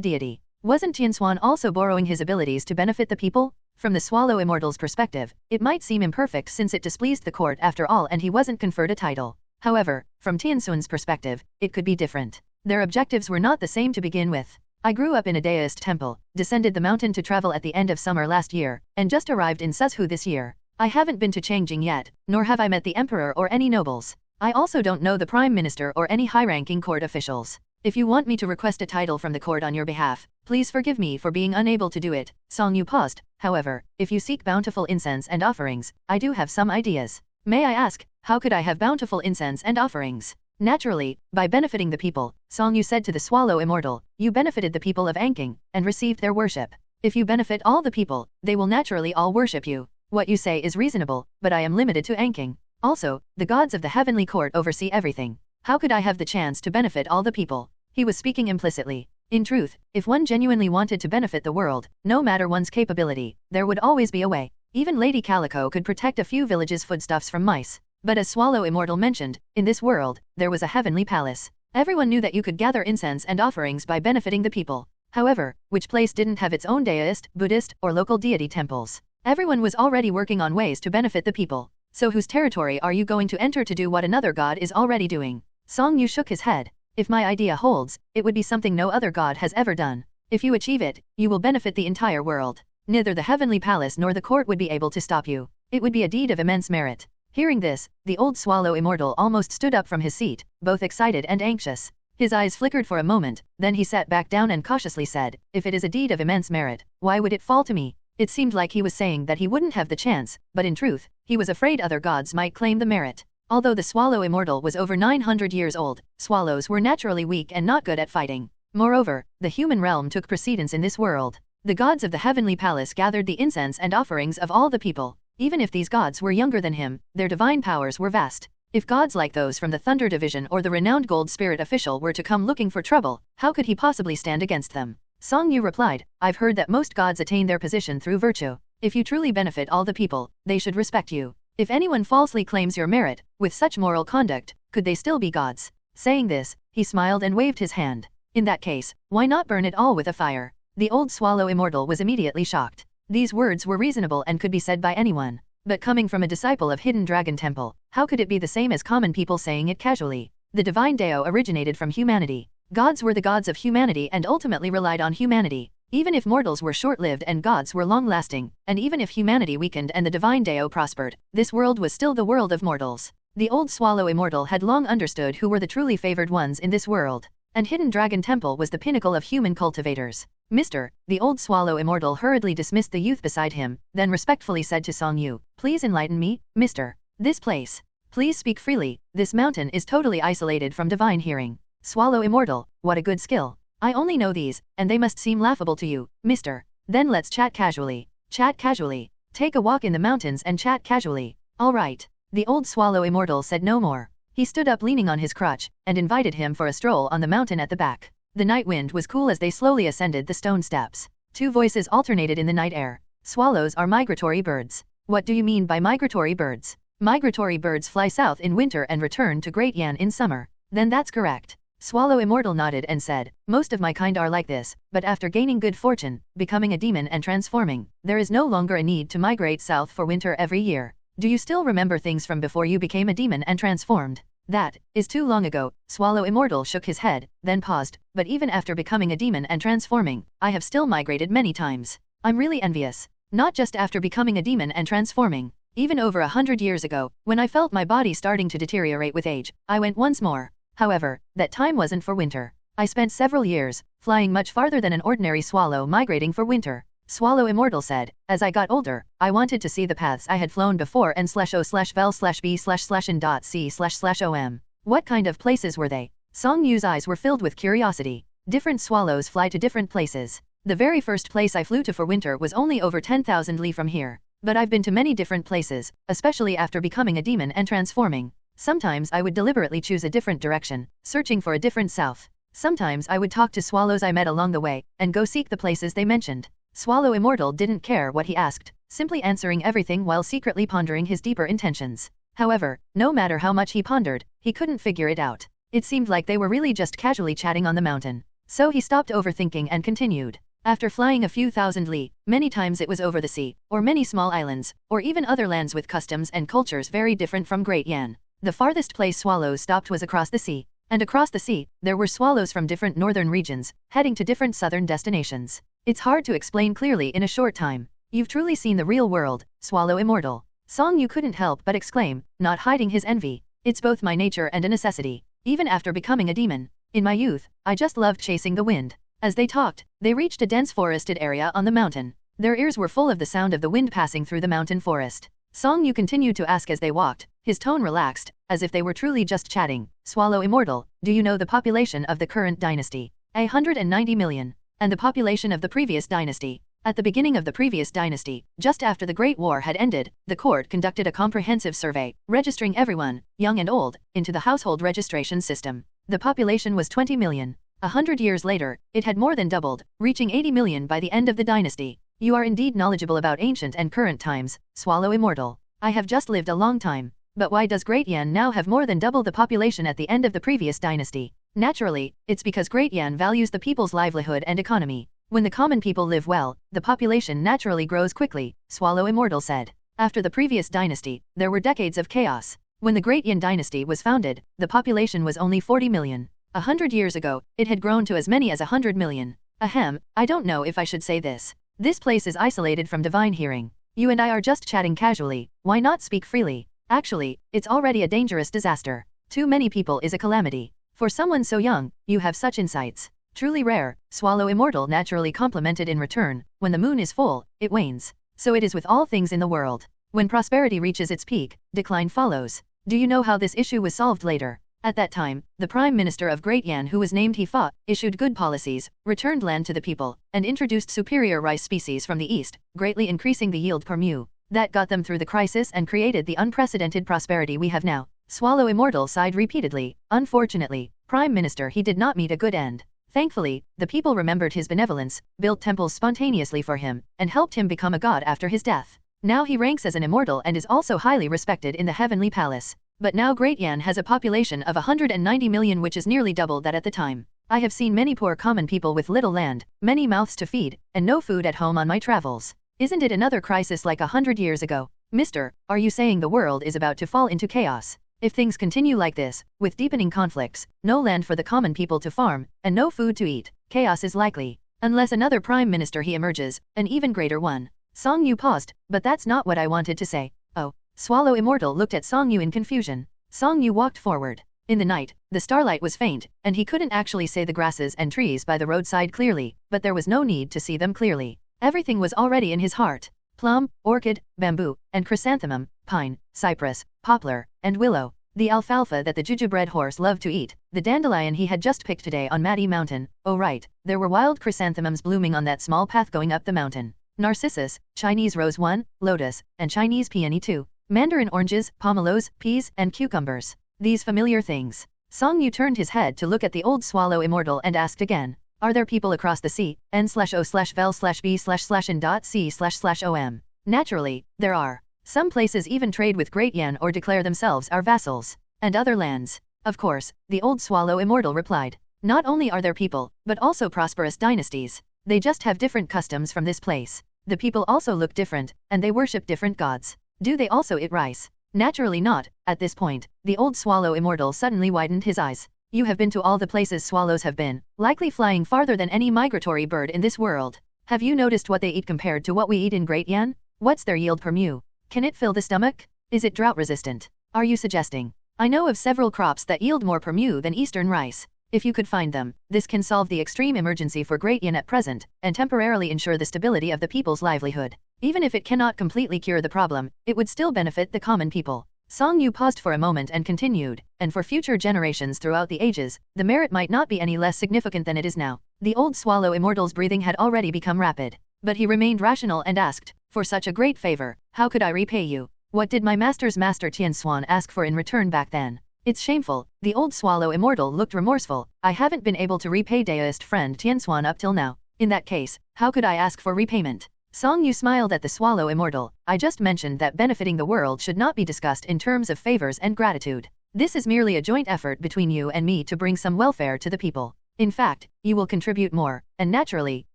deity. Wasn't Tianxuan also borrowing his abilities to benefit the people? From the Swallow Immortal's perspective, it might seem imperfect since it displeased the court after all and he wasn't conferred a title. However, from Tianxuan's perspective, it could be different. Their objectives were not the same to begin with. I grew up in a Daoist temple, descended the mountain to travel at the end of summer last year, and just arrived in Suzhou this year. I haven't been to Changjing yet, nor have I met the emperor or any nobles. I also don't know the prime minister or any high-ranking court officials. If you want me to request a title from the court on your behalf, please forgive me for being unable to do it. Song Yu paused. However, if you seek bountiful incense and offerings, I do have some ideas. May I ask, how could I have bountiful incense and offerings? Naturally, by benefiting the people, Song Yu said to the Swallow Immortal, you benefited the people of Anking, and received their worship. If you benefit all the people, they will naturally all worship you. What you say is reasonable, but I am limited to Anking. Also, the gods of the heavenly court oversee everything. How could I have the chance to benefit all the people? He was speaking implicitly. In truth, if one genuinely wanted to benefit the world, no matter one's capability, there would always be a way. Even Lady Calico could protect a few villages' foodstuffs from mice. But as Swallow Immortal mentioned, in this world, there was a heavenly palace. Everyone knew that you could gather incense and offerings by benefiting the people. However, which place didn't have its own Daoist, Buddhist, or local deity temples? Everyone was already working on ways to benefit the people. So whose territory are you going to enter to do what another god is already doing? Song Yu shook his head. If my idea holds, it would be something no other god has ever done. If you achieve it, you will benefit the entire world. Neither the heavenly palace nor the court would be able to stop you. It would be a deed of immense merit. Hearing this, the old Swallow Immortal almost stood up from his seat, both excited and anxious. His eyes flickered for a moment, then he sat back down and cautiously said, if it is a deed of immense merit, why would it fall to me? It seemed like he was saying that he wouldn't have the chance, but in truth, he was afraid other gods might claim the merit. Although the Swallow Immortal was over 900 years old, swallows were naturally weak and not good at fighting. Moreover, the human realm took precedence in this world. The gods of the heavenly palace gathered the incense and offerings of all the people. Even if these gods were younger than him, their divine powers were vast. If gods like those from the Thunder Division or the renowned Gold Spirit official were to come looking for trouble, how could he possibly stand against them? Song Yu replied, I've heard that most gods attain their position through virtue. If you truly benefit all the people, they should respect you. If anyone falsely claims your merit, with such moral conduct, could they still be gods? Saying this, he smiled and waved his hand. In that case, why not burn it all with a fire? The old Swallow Immortal was immediately shocked. These words were reasonable and could be said by anyone. But coming from a disciple of Hidden Dragon Temple, how could it be the same as common people saying it casually? The divine Dao originated from humanity. Gods were the gods of humanity and ultimately relied on humanity. Even if mortals were short-lived and gods were long-lasting, and even if humanity weakened and the divine Dao prospered, this world was still the world of mortals. The old Swallow Immortal had long understood who were the truly favored ones in this world. And Hidden Dragon Temple was the pinnacle of human cultivators. Mr. The old Swallow Immortal hurriedly dismissed the youth beside him, then respectfully said to Song Yu, please enlighten me, Mr. This place. Please speak freely, this mountain is totally isolated from divine hearing. Swallow Immortal, what a good skill. I only know these, and they must seem laughable to you, Mr. Then let's chat casually. Chat casually. Take a walk in the mountains and chat casually. All right. The old Swallow Immortal said no more. He stood up leaning on his crutch, and invited him for a stroll on the mountain at the back. The night wind was cool as they slowly ascended the stone steps. Two voices alternated in the night air. Swallows are migratory birds. What do you mean by migratory birds? Migratory birds fly south in winter and return to Great Yan in summer. Then that's correct. Swallow Immortal nodded and said, most of my kind are like this, but after gaining good fortune, becoming a demon and transforming, there is no longer a need to migrate south for winter every year. Do you still remember things from before you became a demon and transformed? That is too long ago. Swallow Immortal shook his head, then paused, but even after becoming a demon and transforming, I have still migrated many times. I'm really envious. Not just after becoming a demon and transforming. Even over 100 years ago, when I felt my body starting to deteriorate with age, I went once more. However, that time wasn't for winter. I spent several years, flying much farther than an ordinary swallow migrating for winter. Swallow Immortal said, as I got older, I wanted to see the paths I had flown before and /o/vel/b//n.c//om. What kind of places were they? Song Yu's eyes were filled with curiosity. Different swallows fly to different places. The very first place I flew to for winter was only over 10,000 li from here. But I've been to many different places, especially after becoming a demon and transforming. Sometimes I would deliberately choose a different direction, searching for a different south. Sometimes I would talk to swallows I met along the way, and go seek the places they mentioned. Swallow Immortal didn't care what he asked, simply answering everything while secretly pondering his deeper intentions. However, no matter how much he pondered, he couldn't figure it out. It seemed like they were really just casually chatting on the mountain. So he stopped overthinking and continued. After flying a few thousand li, many times it was over the sea, or many small islands, or even other lands with customs and cultures very different from Great Yan. The farthest place swallows stopped was across the sea. And across the sea, there were swallows from different northern regions, heading to different southern destinations. It's hard to explain clearly in a short time. You've truly seen the real world, Swallow Immortal. Song Yu couldn't help but exclaim, not hiding his envy. It's both my nature and a necessity. Even after becoming a demon. In my youth, I just loved chasing the wind. As they talked, they reached a dense forested area on the mountain. Their ears were full of the sound of the wind passing through the mountain forest. Song Yu continued to ask as they walked, his tone relaxed, as if they were truly just chatting. Swallow Immortal, do you know the population of the current dynasty? 190 million. And the population of the previous dynasty? At the beginning of the previous dynasty, just after the Great War had ended, the court conducted a comprehensive survey, registering everyone, young and old, into the household registration system. The population was 20 million. 100 years later, it had more than doubled, reaching 80 million by the end of the dynasty. You are indeed knowledgeable about ancient and current times, Swallow Immortal. I have just lived a long time. But why does Great Yan now have more than double the population at the end of the previous dynasty? Naturally, it's because Great Yan values the people's livelihood and economy. When the common people live well, the population naturally grows quickly, Swallow Immortal said. After the previous dynasty, there were decades of chaos. When the Great Yan dynasty was founded, the population was only 40 million. 100 years ago, it had grown to as many as 100 million. Ahem, I don't know if I should say this. This place is isolated from divine hearing. You and I are just chatting casually, why not speak freely? Actually, it's already a dangerous disaster. Too many people is a calamity. For someone so young, you have such insights. Truly rare, Swallow Immortal naturally complimented in return. When the moon is full, it wanes. So it is with all things in the world. When prosperity reaches its peak, decline follows. Do you know how this issue was solved later? At that time, the Prime Minister of Great Yan, who was named He-Fa, issued good policies, returned land to the people, and introduced superior rice species from the east, greatly increasing the yield per mu. That got them through the crisis and created the unprecedented prosperity we have now. Swallow Immortal sighed repeatedly. Unfortunately, Prime Minister He did not meet a good end. Thankfully, the people remembered his benevolence, built temples spontaneously for him, and helped him become a god after his death. Now he ranks as an immortal and is also highly respected in the heavenly palace. But now Great Yan has a population of 190 million, which is nearly double that at the time. I have seen many poor common people with little land, many mouths to feed, and no food at home on my travels. Isn't it another crisis like 100 years ago? Mister, are you saying the world is about to fall into chaos? If things continue like this, with deepening conflicts, no land for the common people to farm, and no food to eat, chaos is likely. Unless another prime minister he emerges, an even greater one. Song Yu paused, but that's not what I wanted to say. Oh. Swallow Immortal looked at Song Yu in confusion. Song Yu walked forward. In the night, the starlight was faint, and he couldn't actually see the grasses and trees by the roadside clearly, but there was no need to see them clearly. Everything was already in his heart. Plum, orchid, bamboo, and chrysanthemum, pine, cypress, poplar, and willow. The alfalfa that the jujubred horse loved to eat, the dandelion he had just picked today on Mati Mountain. Oh right, there were wild chrysanthemums blooming on that small path going up the mountain. Narcissus, Chinese rose 1, lotus, and Chinese peony 2. Mandarin oranges, pomelos, peas, and cucumbers. These familiar things. Song Yu turned his head to look at the old Swallow Immortal and asked again. Are there people across the sea, n/o/vel/b/n.c//om? Naturally, there are. Some places even trade with Great Yan or declare themselves our vassals. And other lands. Of course, the old Swallow Immortal replied. Not only are there people, but also prosperous dynasties. They just have different customs from this place. The people also look different, and they worship different gods. Do they also eat rice? Naturally not. At this point, the old Swallow Immortal suddenly widened his eyes. You have been to all the places swallows have been, likely flying farther than any migratory bird in this world. Have you noticed what they eat compared to what we eat in Great Yan? What's their yield per mu? Can it fill the stomach? Is it drought resistant? Are you suggesting? I know of several crops that yield more per mu than eastern rice. If you could find them, this can solve the extreme emergency for Great Yan at present, and temporarily ensure the stability of the people's livelihood. Even if it cannot completely cure the problem, it would still benefit the common people. Song Yu paused for a moment and continued, and for future generations throughout the ages, the merit might not be any less significant than it is now. The old Swallow Immortal's breathing had already become rapid. But he remained rational and asked, for such a great favor, how could I repay you? What did my master's master Tian Xuan ask for in return back then? It's shameful. The old Swallow Immortal looked remorseful. I haven't been able to repay deist friend Tian Xuan up till now. In that case, how could I ask for repayment? Song Yu smiled at the swallow immortal. I just mentioned that benefiting the world should not be discussed in terms of favors and gratitude. This is merely a joint effort between you and me to bring some welfare to the people. In fact, you will contribute more, and naturally,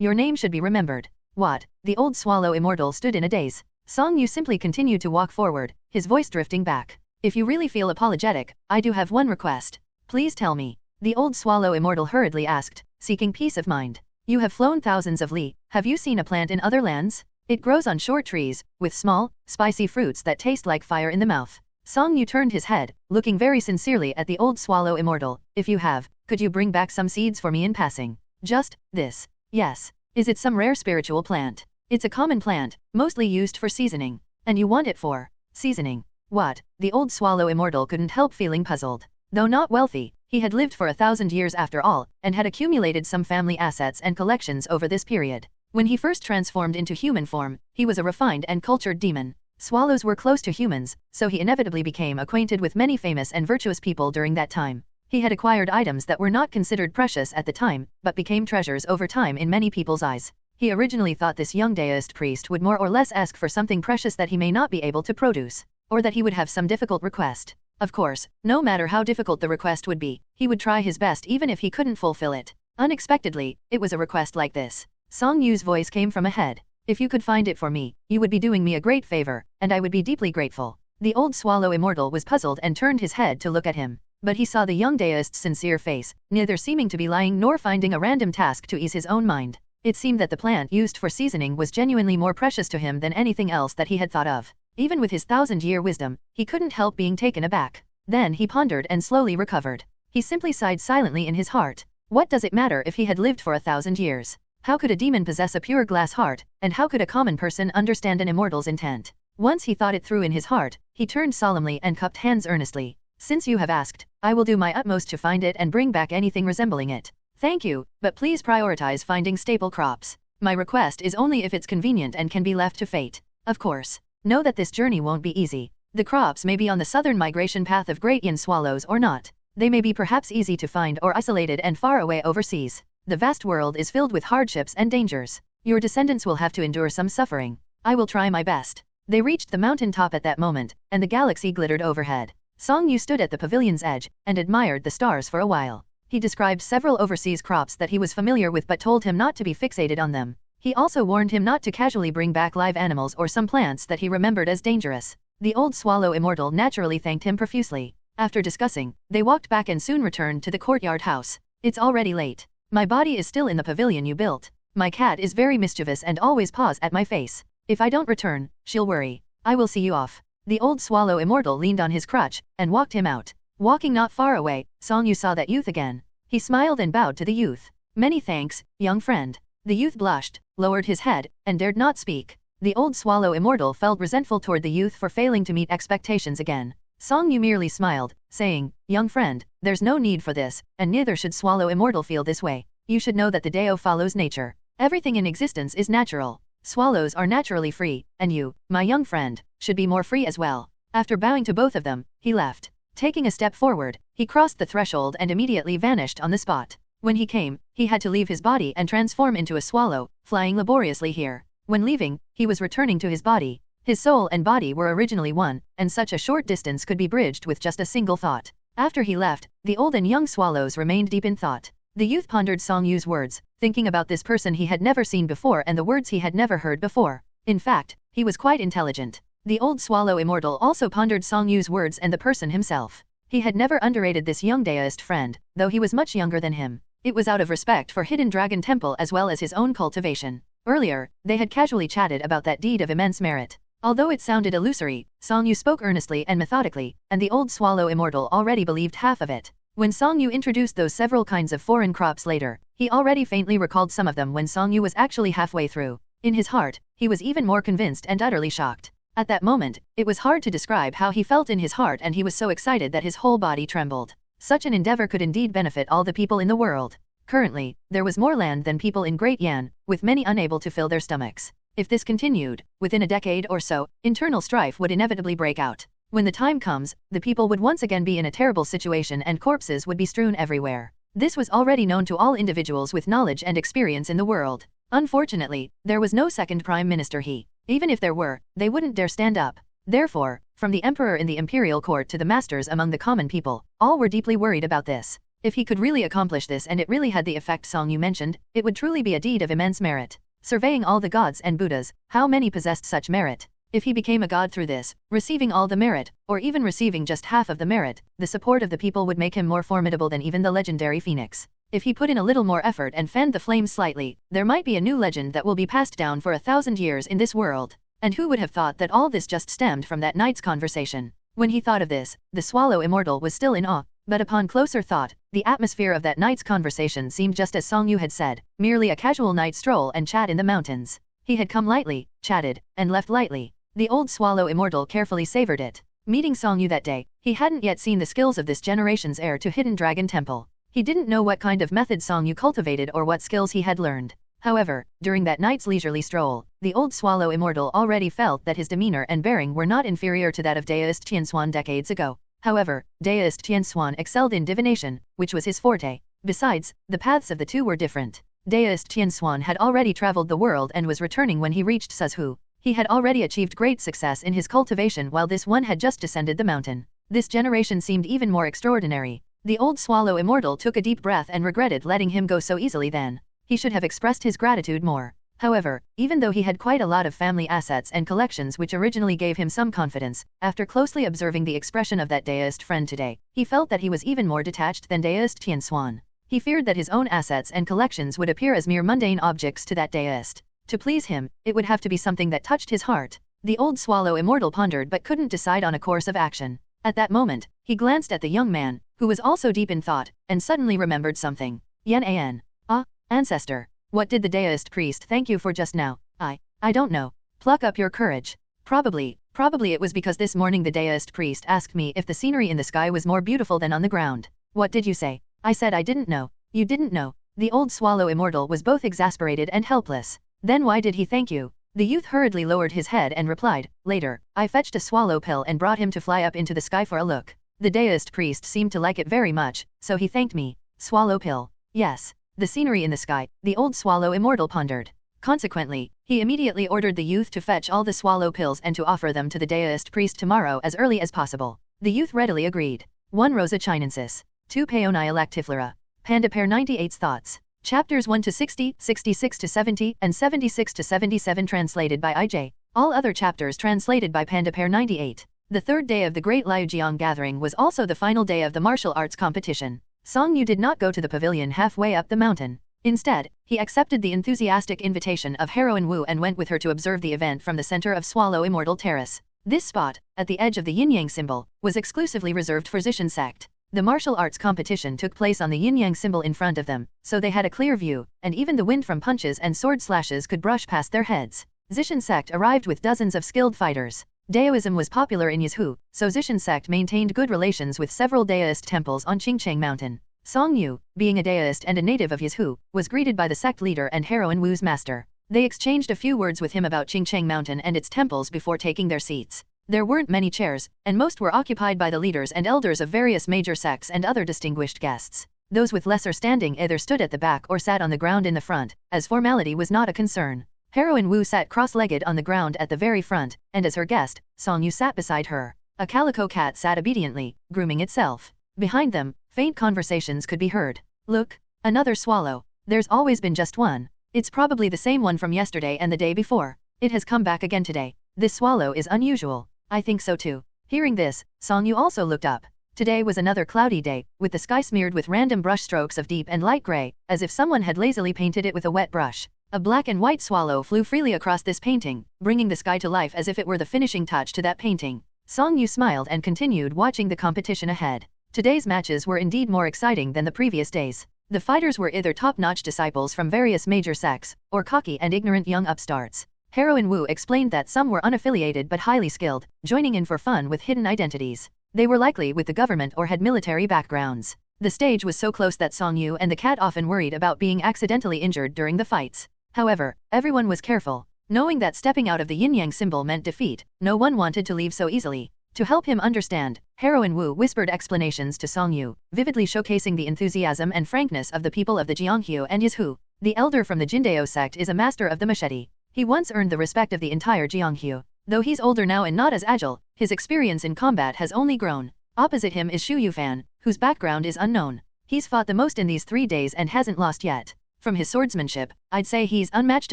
your name should be remembered. What? The old swallow immortal stood in a daze. Song Yu simply continued to walk forward, his voice drifting back. If you really feel apologetic, I do have one request. Please tell me. The old swallow immortal hurriedly asked, seeking peace of mind. You have flown thousands of li. Have you seen a plant in other lands? It grows on short trees, with small, spicy fruits that taste like fire in the mouth. Song Yu turned his head, looking very sincerely at the old swallow immortal. If you have, could you bring back some seeds for me in passing? Just this. Yes. Is it some rare spiritual plant? It's a common plant, mostly used for seasoning. And you want it for seasoning. What? The old swallow immortal couldn't help feeling puzzled. Though not wealthy, he had lived for 1,000 years after all, and had accumulated some family assets and collections over this period. When he first transformed into human form, he was a refined and cultured demon. Swallows were close to humans, so he inevitably became acquainted with many famous and virtuous people during that time. He had acquired items that were not considered precious at the time, but became treasures over time in many people's eyes. He originally thought this young deist priest would more or less ask for something precious that he may not be able to produce, or that he would have some difficult request. Of course, no matter how difficult the request would be, he would try his best even if he couldn't fulfill it. Unexpectedly, it was a request like this. Song Yu's voice came from ahead. If you could find it for me, you would be doing me a great favor, and I would be deeply grateful. The old swallow immortal was puzzled and turned his head to look at him. But he saw the young deist's sincere face, neither seeming to be lying nor finding a random task to ease his own mind. It seemed that the plant used for seasoning was genuinely more precious to him than anything else that he had thought of. Even with his 1,000-year wisdom, he couldn't help being taken aback. Then he pondered and slowly recovered. He simply sighed silently in his heart. What does it matter if he had lived for 1,000 years? How could a demon possess a pure glass heart, and how could a common person understand an immortal's intent? Once he thought it through in his heart, he turned solemnly and cupped hands earnestly. Since you have asked, I will do my utmost to find it and bring back anything resembling it. Thank you, but please prioritize finding staple crops. My request is only if it's convenient and can be left to fate. Of course. Know that this journey won't be easy. The crops may be on the southern migration path of great yin swallows or not. They may be perhaps easy to find or isolated and far away overseas. The vast world is filled with hardships and dangers. Your descendants will have to endure some suffering. I will try my best. They reached the mountain top at that moment, and the galaxy glittered overhead. Song Yu stood at the pavilion's edge, and admired the stars for a while. He described several overseas crops that he was familiar with but told him not to be fixated on them. He also warned him not to casually bring back live animals or some plants that he remembered as dangerous. The old swallow immortal naturally thanked him profusely. After discussing, they walked back and soon returned to the courtyard house. It's already late. My body is still in the pavilion you built. My cat is very mischievous and always paws at my face. If I don't return, she'll worry. I will see you off. The old swallow immortal leaned on his crutch, and walked him out. Walking not far away, Song Yu saw that youth again. He smiled and bowed to the youth. Many thanks, young friend. The youth blushed, lowered his head, and dared not speak. The old swallow immortal felt resentful toward the youth for failing to meet expectations again. Song Yu merely smiled, saying, young friend, there's no need for this, and neither should swallow immortal feel this way. You should know that the Dao follows nature. Everything in existence is natural. Swallows are naturally free, and you, my young friend, should be more free as well. After bowing to both of them, he left. Taking a step forward, he crossed the threshold and immediately vanished on the spot. When he came, he had to leave his body and transform into a swallow, flying laboriously here. When leaving, he was returning to his body. His soul and body were originally one, and such a short distance could be bridged with just a single thought. After he left, the old and young swallows remained deep in thought. The youth pondered Song Yu's words, thinking about this person he had never seen before and the words he had never heard before. In fact, he was quite intelligent. The old swallow immortal also pondered Song Yu's words and the person himself. He had never underrated this young deist friend, though he was much younger than him. It was out of respect for Hidden Dragon Temple as well as his own cultivation. Earlier, they had casually chatted about that deed of immense merit. Although it sounded illusory, Song Yu spoke earnestly and methodically, and the old swallow immortal already believed half of it. When Song Yu introduced those several kinds of foreign crops later, he already faintly recalled some of them when Song Yu was actually halfway through. In his heart, he was even more convinced and utterly shocked. At that moment, it was hard to describe how he felt in his heart, and he was so excited that his whole body trembled. Such an endeavor could indeed benefit all the people in the world. Currently, there was more land than people in Great Yan, with many unable to fill their stomachs. If this continued, within a decade or so, internal strife would inevitably break out. When the time comes, the people would once again be in a terrible situation and corpses would be strewn everywhere. This was already known to all individuals with knowledge and experience in the world. Unfortunately, there was no second prime minister. Even if there were, they wouldn't dare stand up. Therefore, from the emperor in the imperial court to the masters among the common people, all were deeply worried about this. If he could really accomplish this and it really had the effect Song Yu mentioned, it would truly be a deed of immense merit. Surveying all the gods and Buddhas, how many possessed such merit? If he became a god through this, receiving all the merit, or even receiving just half of the merit, the support of the people would make him more formidable than even the legendary phoenix. If he put in a little more effort and fanned the flames slightly, there might be a new legend that will be passed down for 1,000 years in this world. And who would have thought that all this just stemmed from that night's conversation? When he thought of this, the swallow immortal was still in awe, but upon closer thought, the atmosphere of that night's conversation seemed just as Song Yu had said, merely a casual night stroll and chat in the mountains. He had come lightly, chatted, and left lightly. The old swallow immortal carefully savored it. Meeting Song Yu that day, he hadn't yet seen the skills of this generation's heir to Hidden Dragon Temple. He didn't know what kind of method Song Yu cultivated or what skills he had learned. However, during that night's leisurely stroll, the old swallow immortal already felt that his demeanor and bearing were not inferior to that of deist Tianshuan decades ago. However, deist Tianshuan excelled in divination, which was his forte. Besides, the paths of the two were different. Deist Tianshuan had already traveled the world and was returning when he reached Suzhu. He had already achieved great success in his cultivation while this one had just descended the mountain. This generation seemed even more extraordinary. The old swallow immortal took a deep breath and regretted letting him go so easily then. He should have expressed his gratitude more. However, even though he had quite a lot of family assets and collections which originally gave him some confidence, after closely observing the expression of that deist friend today, he felt that he was even more detached than deist Tianshuan. He feared that his own assets and collections would appear as mere mundane objects to that deist. To please him, it would have to be something that touched his heart. The old swallow immortal pondered but couldn't decide on a course of action. At that moment, he glanced at the young man, who was also deep in thought, and suddenly remembered something. Yan An. Ah, ancestor. What did the deist priest thank you for just now? I don't know. Pluck up your courage. Probably it was because this morning the deist priest asked me if the scenery in the sky was more beautiful than on the ground. What did you say? I said I didn't know. You didn't know. The old swallow immortal was both exasperated and helpless. Then why did he thank you? The youth hurriedly lowered his head and replied, later, I fetched a swallow pill and brought him to fly up into the sky for a look. The deist priest seemed to like it very much, so he thanked me. Swallow pill. Yes. The scenery in the sky, the old swallow immortal pondered. Consequently, he immediately ordered the youth to fetch all the swallow pills and to offer them to the deist priest tomorrow as early as possible. The youth readily agreed. 1 Rosa Chinensis. 2 Paonia lactiflora. Panda Pair 98's Thoughts. Chapters 1 to 60, 66 to 70, and 76 to 77 translated by I.J. All other chapters translated by Panda Pair 98. The third day of the Great Liujiang Gathering was also the final day of the martial arts competition. Song Yu did not go to the pavilion halfway up the mountain. Instead, he accepted the enthusiastic invitation of Heroine Wu and went with her to observe the event from the center of Swallow Immortal Terrace. This spot, at the edge of the yin-yang symbol, was exclusively reserved for Zishan sect. The martial arts competition took place on the yin-yang symbol in front of them, so they had a clear view, and even the wind from punches and sword slashes could brush past their heads. Zishan sect arrived with dozens of skilled fighters. Daoism was popular in Yizhu, so Zishan sect maintained good relations with several Daoist temples on Qingcheng Mountain. Song Yu, being a Daoist and a native of Yizhu, was greeted by the sect leader and Heroine Wu's master. They exchanged a few words with him about Qingcheng Mountain and its temples before taking their seats. There weren't many chairs, and most were occupied by the leaders and elders of various major sects and other distinguished guests. Those with lesser standing either stood at the back or sat on the ground in the front, as formality was not a concern. Heroine Wu sat cross-legged on the ground at the very front, and as her guest, Song Yu sat beside her. A calico cat sat obediently, grooming itself. Behind them, faint conversations could be heard. Look, another swallow. There's always been just one. It's probably the same one from yesterday and the day before. It has come back again today. This swallow is unusual. I think so too. Hearing this, Song Yu also looked up. Today was another cloudy day, with the sky smeared with random brush strokes of deep and light gray, as if someone had lazily painted it with a wet brush. A black and white swallow flew freely across this painting, bringing the sky to life as if it were the finishing touch to that painting. Song Yu smiled and continued watching the competition ahead. Today's matches were indeed more exciting than the previous days. The fighters were either top-notch disciples from various major sects, or cocky and ignorant young upstarts. Heroine Wu explained that some were unaffiliated but highly skilled, joining in for fun with hidden identities. They were likely with the government or had military backgrounds. The stage was so close that Song Yu and the cat often worried about being accidentally injured during the fights. However, everyone was careful. Knowing that stepping out of the yin-yang symbol meant defeat, no one wanted to leave so easily. To help him understand, Heroine Wu whispered explanations to Song Yu, vividly showcasing the enthusiasm and frankness of the people of the Jianghu and Yizhu. The elder from the Jindao sect is a master of the machete. He once earned the respect of the entire Jianghu. Though he's older now and not as agile, his experience in combat has only grown. Opposite him is Shu Yufan, whose background is unknown. He's fought the most in these 3 days and hasn't lost yet. From his swordsmanship, I'd say he's unmatched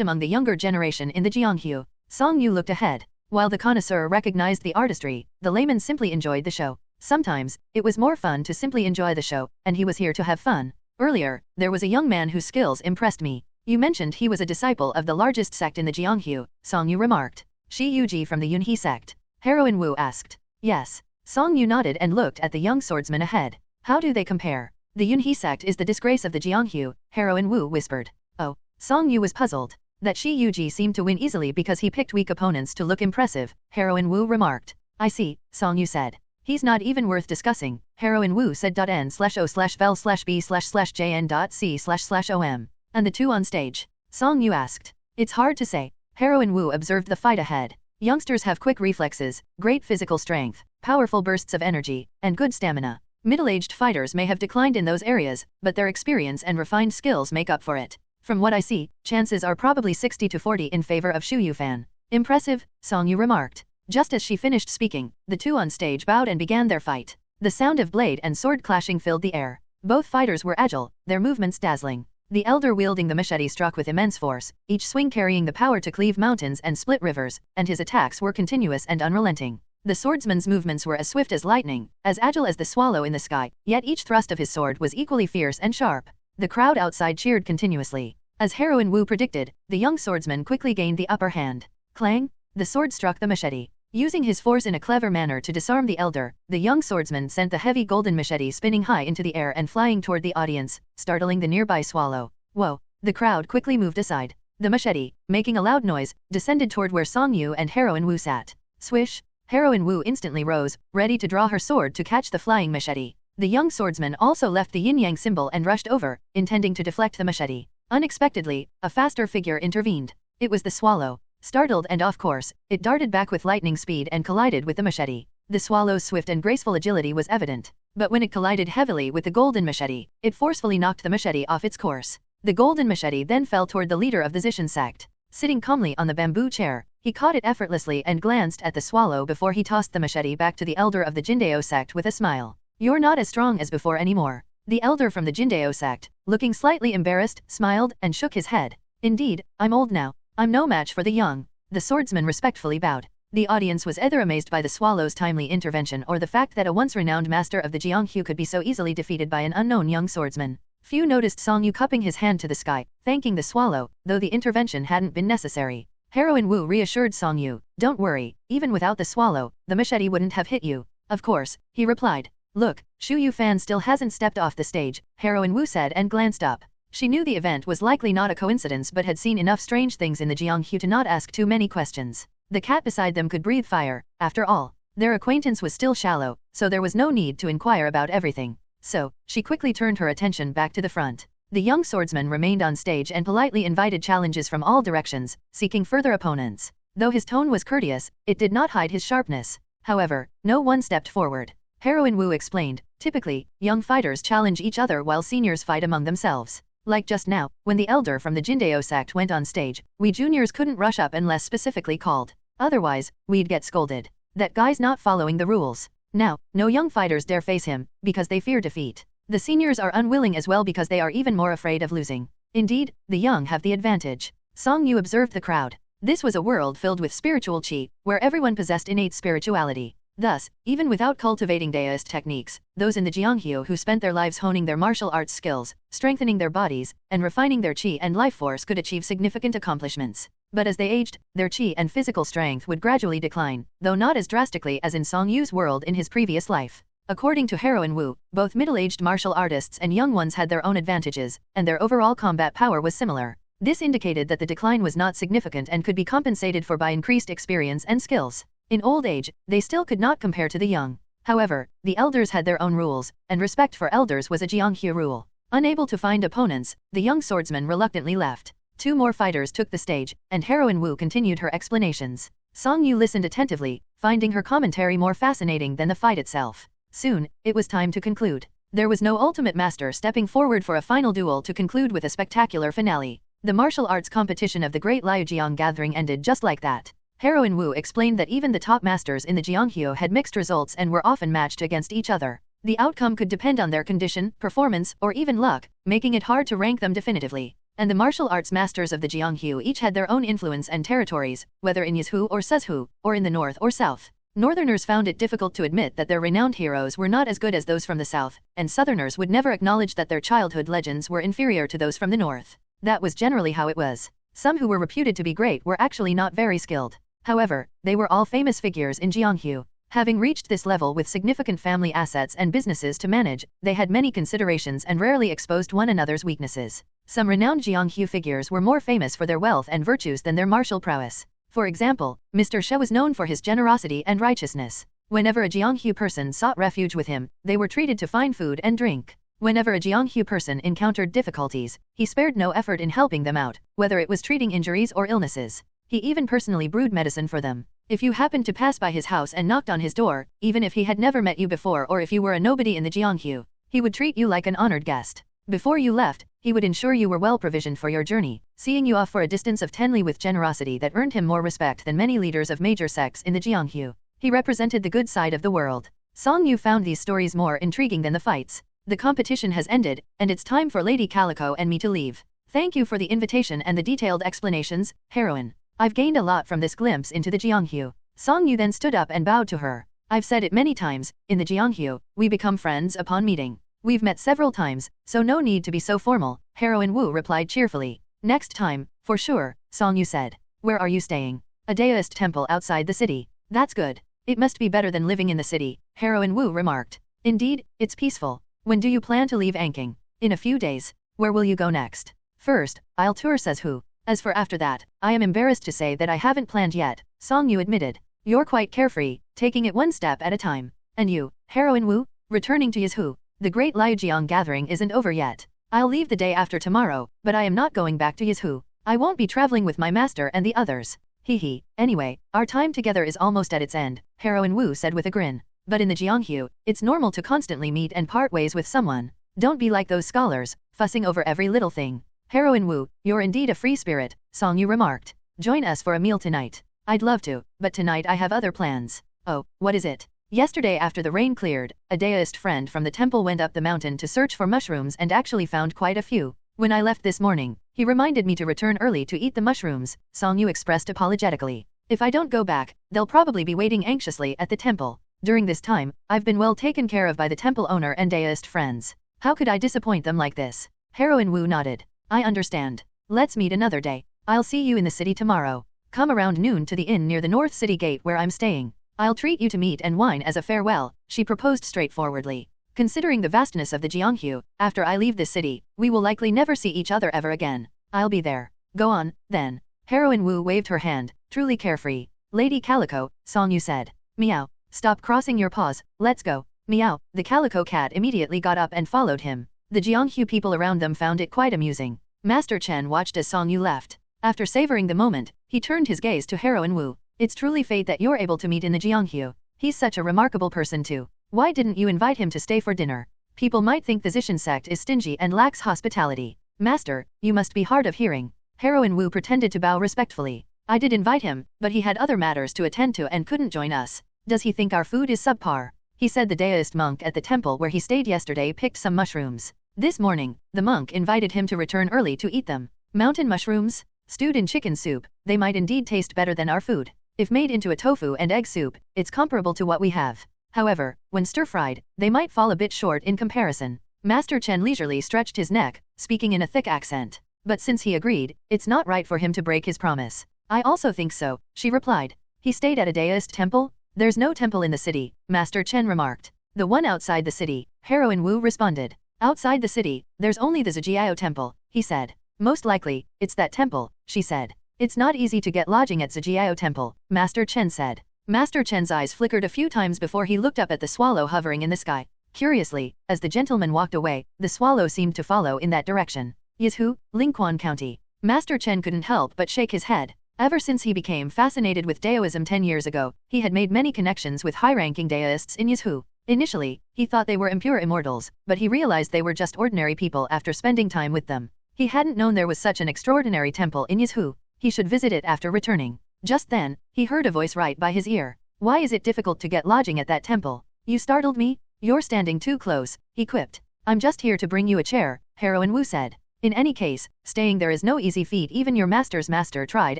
among the younger generation in the Jianghu. Song Yu looked ahead. While the connoisseur recognized the artistry, the layman simply enjoyed the show. Sometimes, it was more fun to simply enjoy the show, and he was here to have fun. Earlier, there was a young man whose skills impressed me. You mentioned he was a disciple of the largest sect in the Jianghu, Song Yu remarked. Shi Yuji from the Yunhe sect. Heroine Wu asked. Yes. Song Yu nodded and looked at the young swordsman ahead. How do they compare? The Yunhe sect is the disgrace of the Jianghu, Heroine Wu whispered. Oh. Song Yu was puzzled. That Shi Yuji seemed to win easily because he picked weak opponents to look impressive, Heroine Wu remarked. I see, Song Yu said. He's not even worth discussing, Heroine Wu said. N/O/vel/b/jn.c//om. And the two on stage? Song Yu asked. It's hard to say. Heroine Wu observed the fight ahead. Youngsters have quick reflexes, great physical strength, powerful bursts of energy, and good stamina. Middle-aged fighters may have declined in those areas, but their experience and refined skills make up for it. From what I see, chances are probably 60 to 40 in favor of Shu Yufan. Impressive, Song Yu remarked. Just as she finished speaking, the two on stage bowed and began their fight. The sound of blade and sword clashing filled the air. Both fighters were agile, their movements dazzling. The elder wielding the machete struck with immense force, each swing carrying the power to cleave mountains and split rivers, and his attacks were continuous and unrelenting. The swordsman's movements were as swift as lightning, as agile as the swallow in the sky, yet each thrust of his sword was equally fierce and sharp. The crowd outside cheered continuously. As Heroine Wu predicted, the young swordsman quickly gained the upper hand. Clang! The sword struck the machete. Using his force in a clever manner to disarm the elder, the young swordsman sent the heavy golden machete spinning high into the air and flying toward the audience, startling the nearby swallow. Whoa! The crowd quickly moved aside. The machete, making a loud noise, descended toward where Song Yu and Heroine Wu sat. Swish! Heroine Wu instantly rose, ready to draw her sword to catch the flying machete. The young swordsman also left the yin-yang symbol and rushed over, intending to deflect the machete. Unexpectedly, a faster figure intervened. It was the swallow. Startled and off course, it darted back with lightning speed and collided with the machete. The swallow's swift and graceful agility was evident. But when it collided heavily with the golden machete, it forcefully knocked the machete off its course. The golden machete then fell toward the leader of the Zishan sect. Sitting calmly on the bamboo chair, he caught it effortlessly and glanced at the swallow before he tossed the machete back to the elder of the Jindao sect with a smile. You're not as strong as before anymore. The elder from the Jindao sect, looking slightly embarrassed, smiled and shook his head. Indeed, I'm old now. I'm no match for the young. The swordsman respectfully bowed. The audience was either amazed by the swallow's timely intervention or the fact that a once renowned master of the Jianghu could be so easily defeated by an unknown young swordsman. Few noticed Song Yu cupping his hand to the sky, thanking the swallow, though the intervention hadn't been necessary. Heroine Wu reassured Song Yu, don't worry, even without the swallow, the machete wouldn't have hit you. Of course, he replied. Look, Shu Yufan still hasn't stepped off the stage, Heroine Wu said and glanced up. She knew the event was likely not a coincidence but had seen enough strange things in the Jianghu to not ask too many questions. The cat beside them could breathe fire, after all. Their acquaintance was still shallow, so there was no need to inquire about everything. So, she quickly turned her attention back to the front. The young swordsman remained on stage and politely invited challenges from all directions, seeking further opponents. Though his tone was courteous, it did not hide his sharpness. However, no one stepped forward. Heroine Wu explained, typically, young fighters challenge each other while seniors fight among themselves. Like just now, when the elder from the Jindao sect went on stage, we juniors couldn't rush up unless specifically called. Otherwise, we'd get scolded. That guy's not following the rules. Now, no young fighters dare face him, because they fear defeat. The seniors are unwilling as well because they are even more afraid of losing. Indeed, the young have the advantage. Song Yu observed the crowd. This was a world filled with spiritual qi, where everyone possessed innate spirituality. Thus, even without cultivating Daoist techniques, those in the Jianghu who spent their lives honing their martial arts skills, strengthening their bodies, and refining their qi and life force could achieve significant accomplishments. But as they aged, their qi and physical strength would gradually decline, though not as drastically as in Song Yu's world in his previous life. According to Heroine Wu, both middle-aged martial artists and young ones had their own advantages, and their overall combat power was similar. This indicated that the decline was not significant and could be compensated for by increased experience and skills. In old age, they still could not compare to the young. However, the elders had their own rules, and respect for elders was a Jianghu rule. Unable to find opponents, the young swordsman reluctantly left. Two more fighters took the stage, and Heroine Wu continued her explanations. Song Yu listened attentively, finding her commentary more fascinating than the fight itself. Soon, it was time to conclude. There was no ultimate master stepping forward for a final duel to conclude with a spectacular finale. The martial arts competition of the Great Liujiang Gathering ended just like that. Heroine Wu explained that even the top masters in the Jianghu had mixed results and were often matched against each other. The outcome could depend on their condition, performance, or even luck, making it hard to rank them definitively. And the martial arts masters of the Jianghu each had their own influence and territories, whether in Yizhu or Suzhu, or in the north or south. Northerners found it difficult to admit that their renowned heroes were not as good as those from the south, and Southerners would never acknowledge that their childhood legends were inferior to those from the north. That was generally how it was. Some who were reputed to be great were actually not very skilled. However, they were all famous figures in Jianghu. Having reached this level with significant family assets and businesses to manage, they had many considerations and rarely exposed one another's weaknesses. Some renowned Jianghu figures were more famous for their wealth and virtues than their martial prowess. For example, Mr. She was known for his generosity and righteousness. Whenever a Jianghu person sought refuge with him, they were treated to fine food and drink. Whenever a Jianghu person encountered difficulties, he spared no effort in helping them out, whether it was treating injuries or illnesses. He even personally brewed medicine for them. If you happened to pass by his house and knocked on his door, even if he had never met you before or if you were a nobody in the Jianghu, he would treat you like an honored guest. Before you left, he would ensure you were well provisioned for your journey, seeing you off for a distance of 10 li with generosity that earned him more respect than many leaders of major sects in the Jianghu. He represented the good side of the world. Song Yu found these stories more intriguing than the fights. The competition has ended, and it's time for Lady Calico and me to leave. Thank you for the invitation and the detailed explanations, heroine. I've gained a lot from this glimpse into the Jianghu. Song Yu then stood up and bowed to her. I've said it many times, in the Jianghu, we become friends upon meeting. We've met several times, so no need to be so formal, Heroine Wu replied cheerfully. Next time, for sure, Song Yu said. Where are you staying? A Daoist temple outside the city. That's good. It must be better than living in the city, Heroine Wu remarked. Indeed, it's peaceful. When do you plan to leave Anking? In a few days. Where will you go next? First, I'll tour Suzhu. As for after that, I am embarrassed to say that I haven't planned yet, Song Yu admitted. You're quite carefree, taking it one step at a time. And you, Heroine Wu? Returning to Yizhu. The Great Liujiang Gathering isn't over yet. I'll leave the day after tomorrow, but I am not going back to Yizhu. I won't be traveling with my master and the others. Hee. Anyway, our time together is almost at its end, Heroine Wu said with a grin. But in the Jianghu, it's normal to constantly meet and part ways with someone. Don't be like those scholars, fussing over every little thing. Heroine Wu, you're indeed a free spirit, Song Yu remarked. Join us for a meal tonight. I'd love to, but tonight I have other plans. Oh, what is it? Yesterday after the rain cleared, a Daoist friend from the temple went up the mountain to search for mushrooms and actually found quite a few. When I left this morning, he reminded me to return early to eat the mushrooms, Song Yu expressed apologetically. If I don't go back, they'll probably be waiting anxiously at the temple. During this time, I've been well taken care of by the temple owner and Daoist friends. How could I disappoint them like this? Heroine Wu nodded. I understand. Let's meet another day. I'll see you in the city tomorrow. Come around noon to the inn near the North City Gate where I'm staying. I'll treat you to meat and wine as a farewell, she proposed straightforwardly. Considering the vastness of the Jianghu, after I leave this city, we will likely never see each other ever again. I'll be there. Go on, then. Heroine Wu waved her hand, truly carefree. Lady Calico, Song Yu said. Meow. Stop crossing your paws, let's go. Meow. The calico cat immediately got up and followed him. The Jianghu people around them found it quite amusing. Master Chen watched as Song Yu left. After savoring the moment, he turned his gaze to Heroine Wu. It's truly fate that you're able to meet in the Jianghu. He's such a remarkable person too. Why didn't you invite him to stay for dinner? People might think the Zishan sect is stingy and lacks hospitality. Master, you must be hard of hearing. Heroine Wu pretended to bow respectfully. I did invite him, but he had other matters to attend to and couldn't join us. Does he think our food is subpar? He said the Daoist monk at the temple where he stayed yesterday picked some mushrooms. This morning, the monk invited him to return early to eat them. Mountain mushrooms? Stewed in chicken soup, they might indeed taste better than our food. If made into a tofu and egg soup, it's comparable to what we have. However, when stir-fried, they might fall a bit short in comparison. Master Chen leisurely stretched his neck, speaking in a thick accent. But since he agreed, it's not right for him to break his promise. I also think so, she replied. He stayed at a Daoist temple? There's no temple in the city, Master Chen remarked. The one outside the city, Heroine Wu responded. Outside the city, there's only the Zhijiao temple, he said. Most likely, it's that temple, she said. It's not easy to get lodging at Zhijiao temple, Master Chen said. Master Chen's eyes flickered a few times before he looked up at the swallow hovering in the sky. Curiously, as the gentleman walked away, the swallow seemed to follow in that direction. Yizhu, Lingquan County. Master Chen couldn't help but shake his head. Ever since he became fascinated with Daoism 10 years ago, he had made many connections with high-ranking Daoists in Yizhu. Initially, he thought they were impure immortals, but he realized they were just ordinary people after spending time with them. He hadn't known there was such an extraordinary temple in Yizhu. He should visit it after returning. Just then, he heard a voice right by his ear. Why is it difficult to get lodging at that temple? You startled me? You're standing too close, he quipped. I'm just here to bring you a chair, Heroine Wu said. In any case, staying there is no easy feat. Even your master's master tried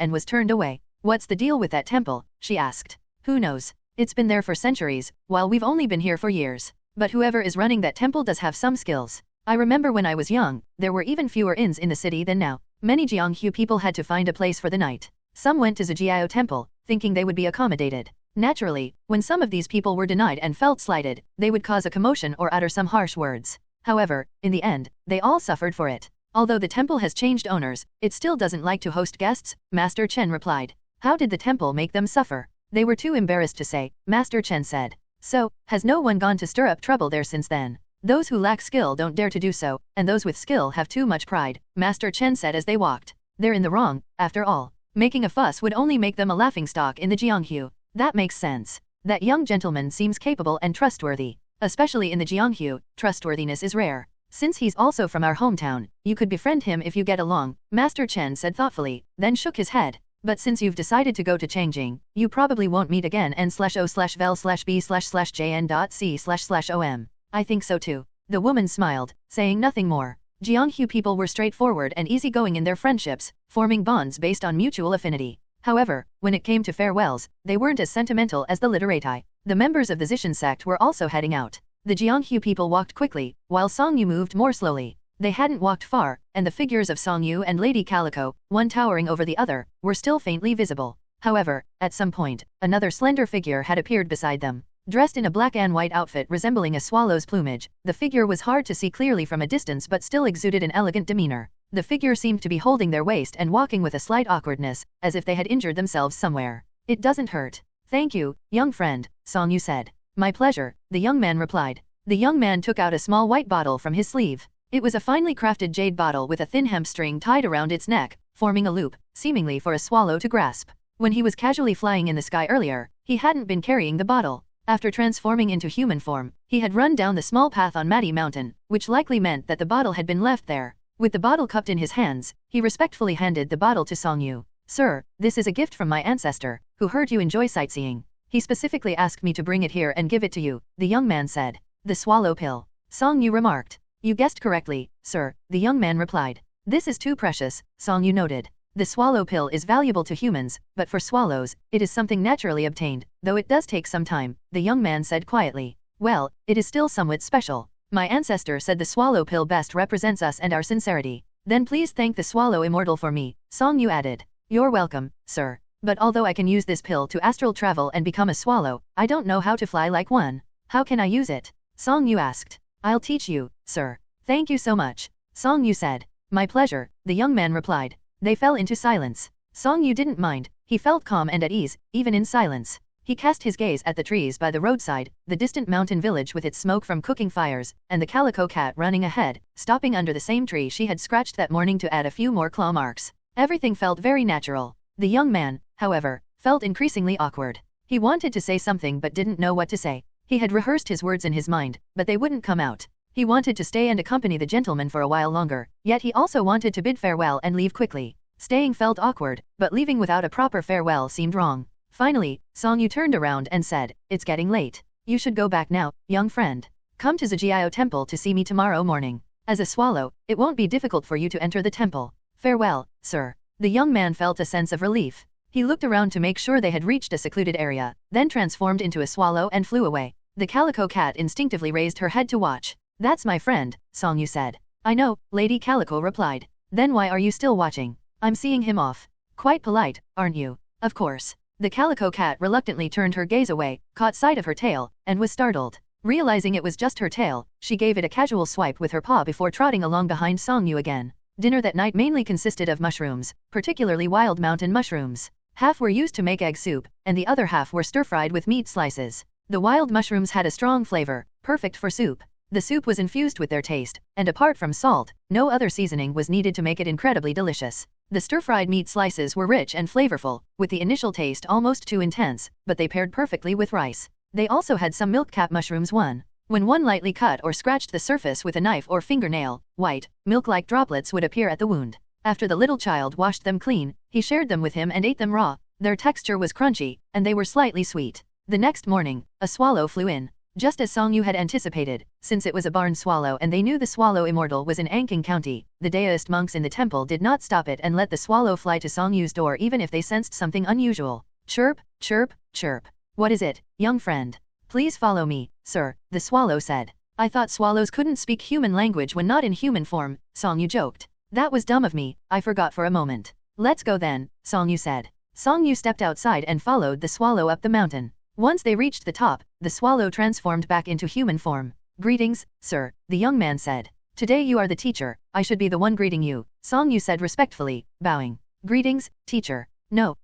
and was turned away. What's the deal with that temple? She asked. Who knows? It's been there for centuries, while we've only been here for years. But whoever is running that temple does have some skills. I remember when I was young, there were even fewer inns in the city than now. Many Jianghu people had to find a place for the night. Some went to Zhejiao temple, thinking they would be accommodated. Naturally, when some of these people were denied and felt slighted, they would cause a commotion or utter some harsh words. However, in the end, they all suffered for it. Although the temple has changed owners, it still doesn't like to host guests, Master Chen replied. How did the temple make them suffer? They were too embarrassed to say, Master Chen said. So, has no one gone to stir up trouble there since then? Those who lack skill don't dare to do so, and those with skill have too much pride, Master Chen said as they walked. They're in the wrong, after all. Making a fuss would only make them a laughingstock in the Jianghu. That makes sense. That young gentleman seems capable and trustworthy. Especially in the Jianghu, trustworthiness is rare. Since he's also from our hometown, you could befriend him if you get along, Master Chen said thoughtfully, then shook his head. But since you've decided to go to Changjing, you probably won't meet again n/o/vel/b/jn.c//om. I think so too. The woman smiled, saying nothing more. Jianghu people were straightforward and easygoing in their friendships, forming bonds based on mutual affinity. However, when it came to farewells, they weren't as sentimental as the literati. The members of the Zishan sect were also heading out. The Jianghu people walked quickly, while Song Yu moved more slowly. They hadn't walked far, and the figures of Song Yu and Lady Calico, one towering over the other, were still faintly visible. However, at some point, another slender figure had appeared beside them. Dressed in a black and white outfit resembling a swallow's plumage, the figure was hard to see clearly from a distance but still exuded an elegant demeanor. The figure seemed to be holding their waist and walking with a slight awkwardness, as if they had injured themselves somewhere. It doesn't hurt. Thank you, young friend, Song Yu said. My pleasure, the young man replied. The young man took out a small white bottle from his sleeve. It was a finely crafted jade bottle with a thin hemp string tied around its neck, forming a loop, seemingly for a swallow to grasp. When he was casually flying in the sky earlier, he hadn't been carrying the bottle. After transforming into human form, he had run down the small path on Mati Mountain, which likely meant that the bottle had been left there. With the bottle cupped in his hands, he respectfully handed the bottle to Song Yu. Sir, this is a gift from my ancestor, who heard you enjoy sightseeing. He specifically asked me to bring it here and give it to you, the young man said. The swallow pill. Song Yu remarked. You guessed correctly, sir, the young man replied. This is too precious, Song Yu noted. The swallow pill is valuable to humans, but for swallows, it is something naturally obtained, though it does take some time, the young man said quietly. Well, it is still somewhat special. My ancestor said the swallow pill best represents us and our sincerity. Then please thank the swallow immortal for me, Song Yu added. You're welcome, sir. But although I can use this pill to astral travel and become a swallow, I don't know how to fly like one. How can I use it? Song Yu asked. I'll teach you, sir. Thank you so much, Song Yu said. My pleasure, the young man replied. They fell into silence. Song Yu didn't mind, he felt calm and at ease, even in silence. He cast his gaze at the trees by the roadside, the distant mountain village with its smoke from cooking fires, and the calico cat running ahead, stopping under the same tree she had scratched that morning to add a few more claw marks. Everything felt very natural. The young man, however, felt increasingly awkward. He wanted to say something but didn't know what to say. He had rehearsed his words in his mind, but they wouldn't come out. He wanted to stay and accompany the gentleman for a while longer, yet he also wanted to bid farewell and leave quickly. Staying felt awkward, but leaving without a proper farewell seemed wrong. Finally, Song Yu turned around and said, It's getting late. You should go back now, young friend. Come to Zhejiao temple to see me tomorrow morning. As a swallow, it won't be difficult for you to enter the temple. Farewell, sir. The young man felt a sense of relief. He looked around to make sure they had reached a secluded area, then transformed into a swallow and flew away. The calico cat instinctively raised her head to watch. That's my friend, Song Yu said. I know, Lady Calico replied. Then why are you still watching? I'm seeing him off. Quite polite, aren't you? Of course. The calico cat reluctantly turned her gaze away, caught sight of her tail, and was startled. Realizing it was just her tail, she gave it a casual swipe with her paw before trotting along behind Song Yu again. Dinner that night mainly consisted of mushrooms, particularly wild mountain mushrooms. Half were used to make egg soup, and the other half were stir-fried with meat slices. The wild mushrooms had a strong flavor, perfect for soup. The soup was infused with their taste, and apart from salt, no other seasoning was needed to make it incredibly delicious. The stir-fried meat slices were rich and flavorful, with the initial taste almost too intense, but they paired perfectly with rice. They also had some milk cap mushrooms. When one lightly cut or scratched the surface with a knife or fingernail, white, milk-like droplets would appear at the wound. After the little child washed them clean, he shared them with him and ate them raw. Their texture was crunchy, and they were slightly sweet. The next morning, a swallow flew in. Just as Song Yu had anticipated, since it was a barn swallow and they knew the swallow immortal was in Anking County, the Daoist monks in the temple did not stop it and let the swallow fly to Song Yu's door even if they sensed something unusual. Chirp, chirp, chirp. What is it, young friend? Please follow me, sir, the swallow said. I thought swallows couldn't speak human language when not in human form, Song Yu joked. That was dumb of me, I forgot for a moment. Let's go then, Song Yu said. Song Yu stepped outside and followed the swallow up the mountain. Once they reached the top, the swallow transformed back into human form. Greetings, sir, the young man said. Today you are the teacher, I should be the one greeting you, Song Yu said respectfully, bowing. Greetings, teacher. No,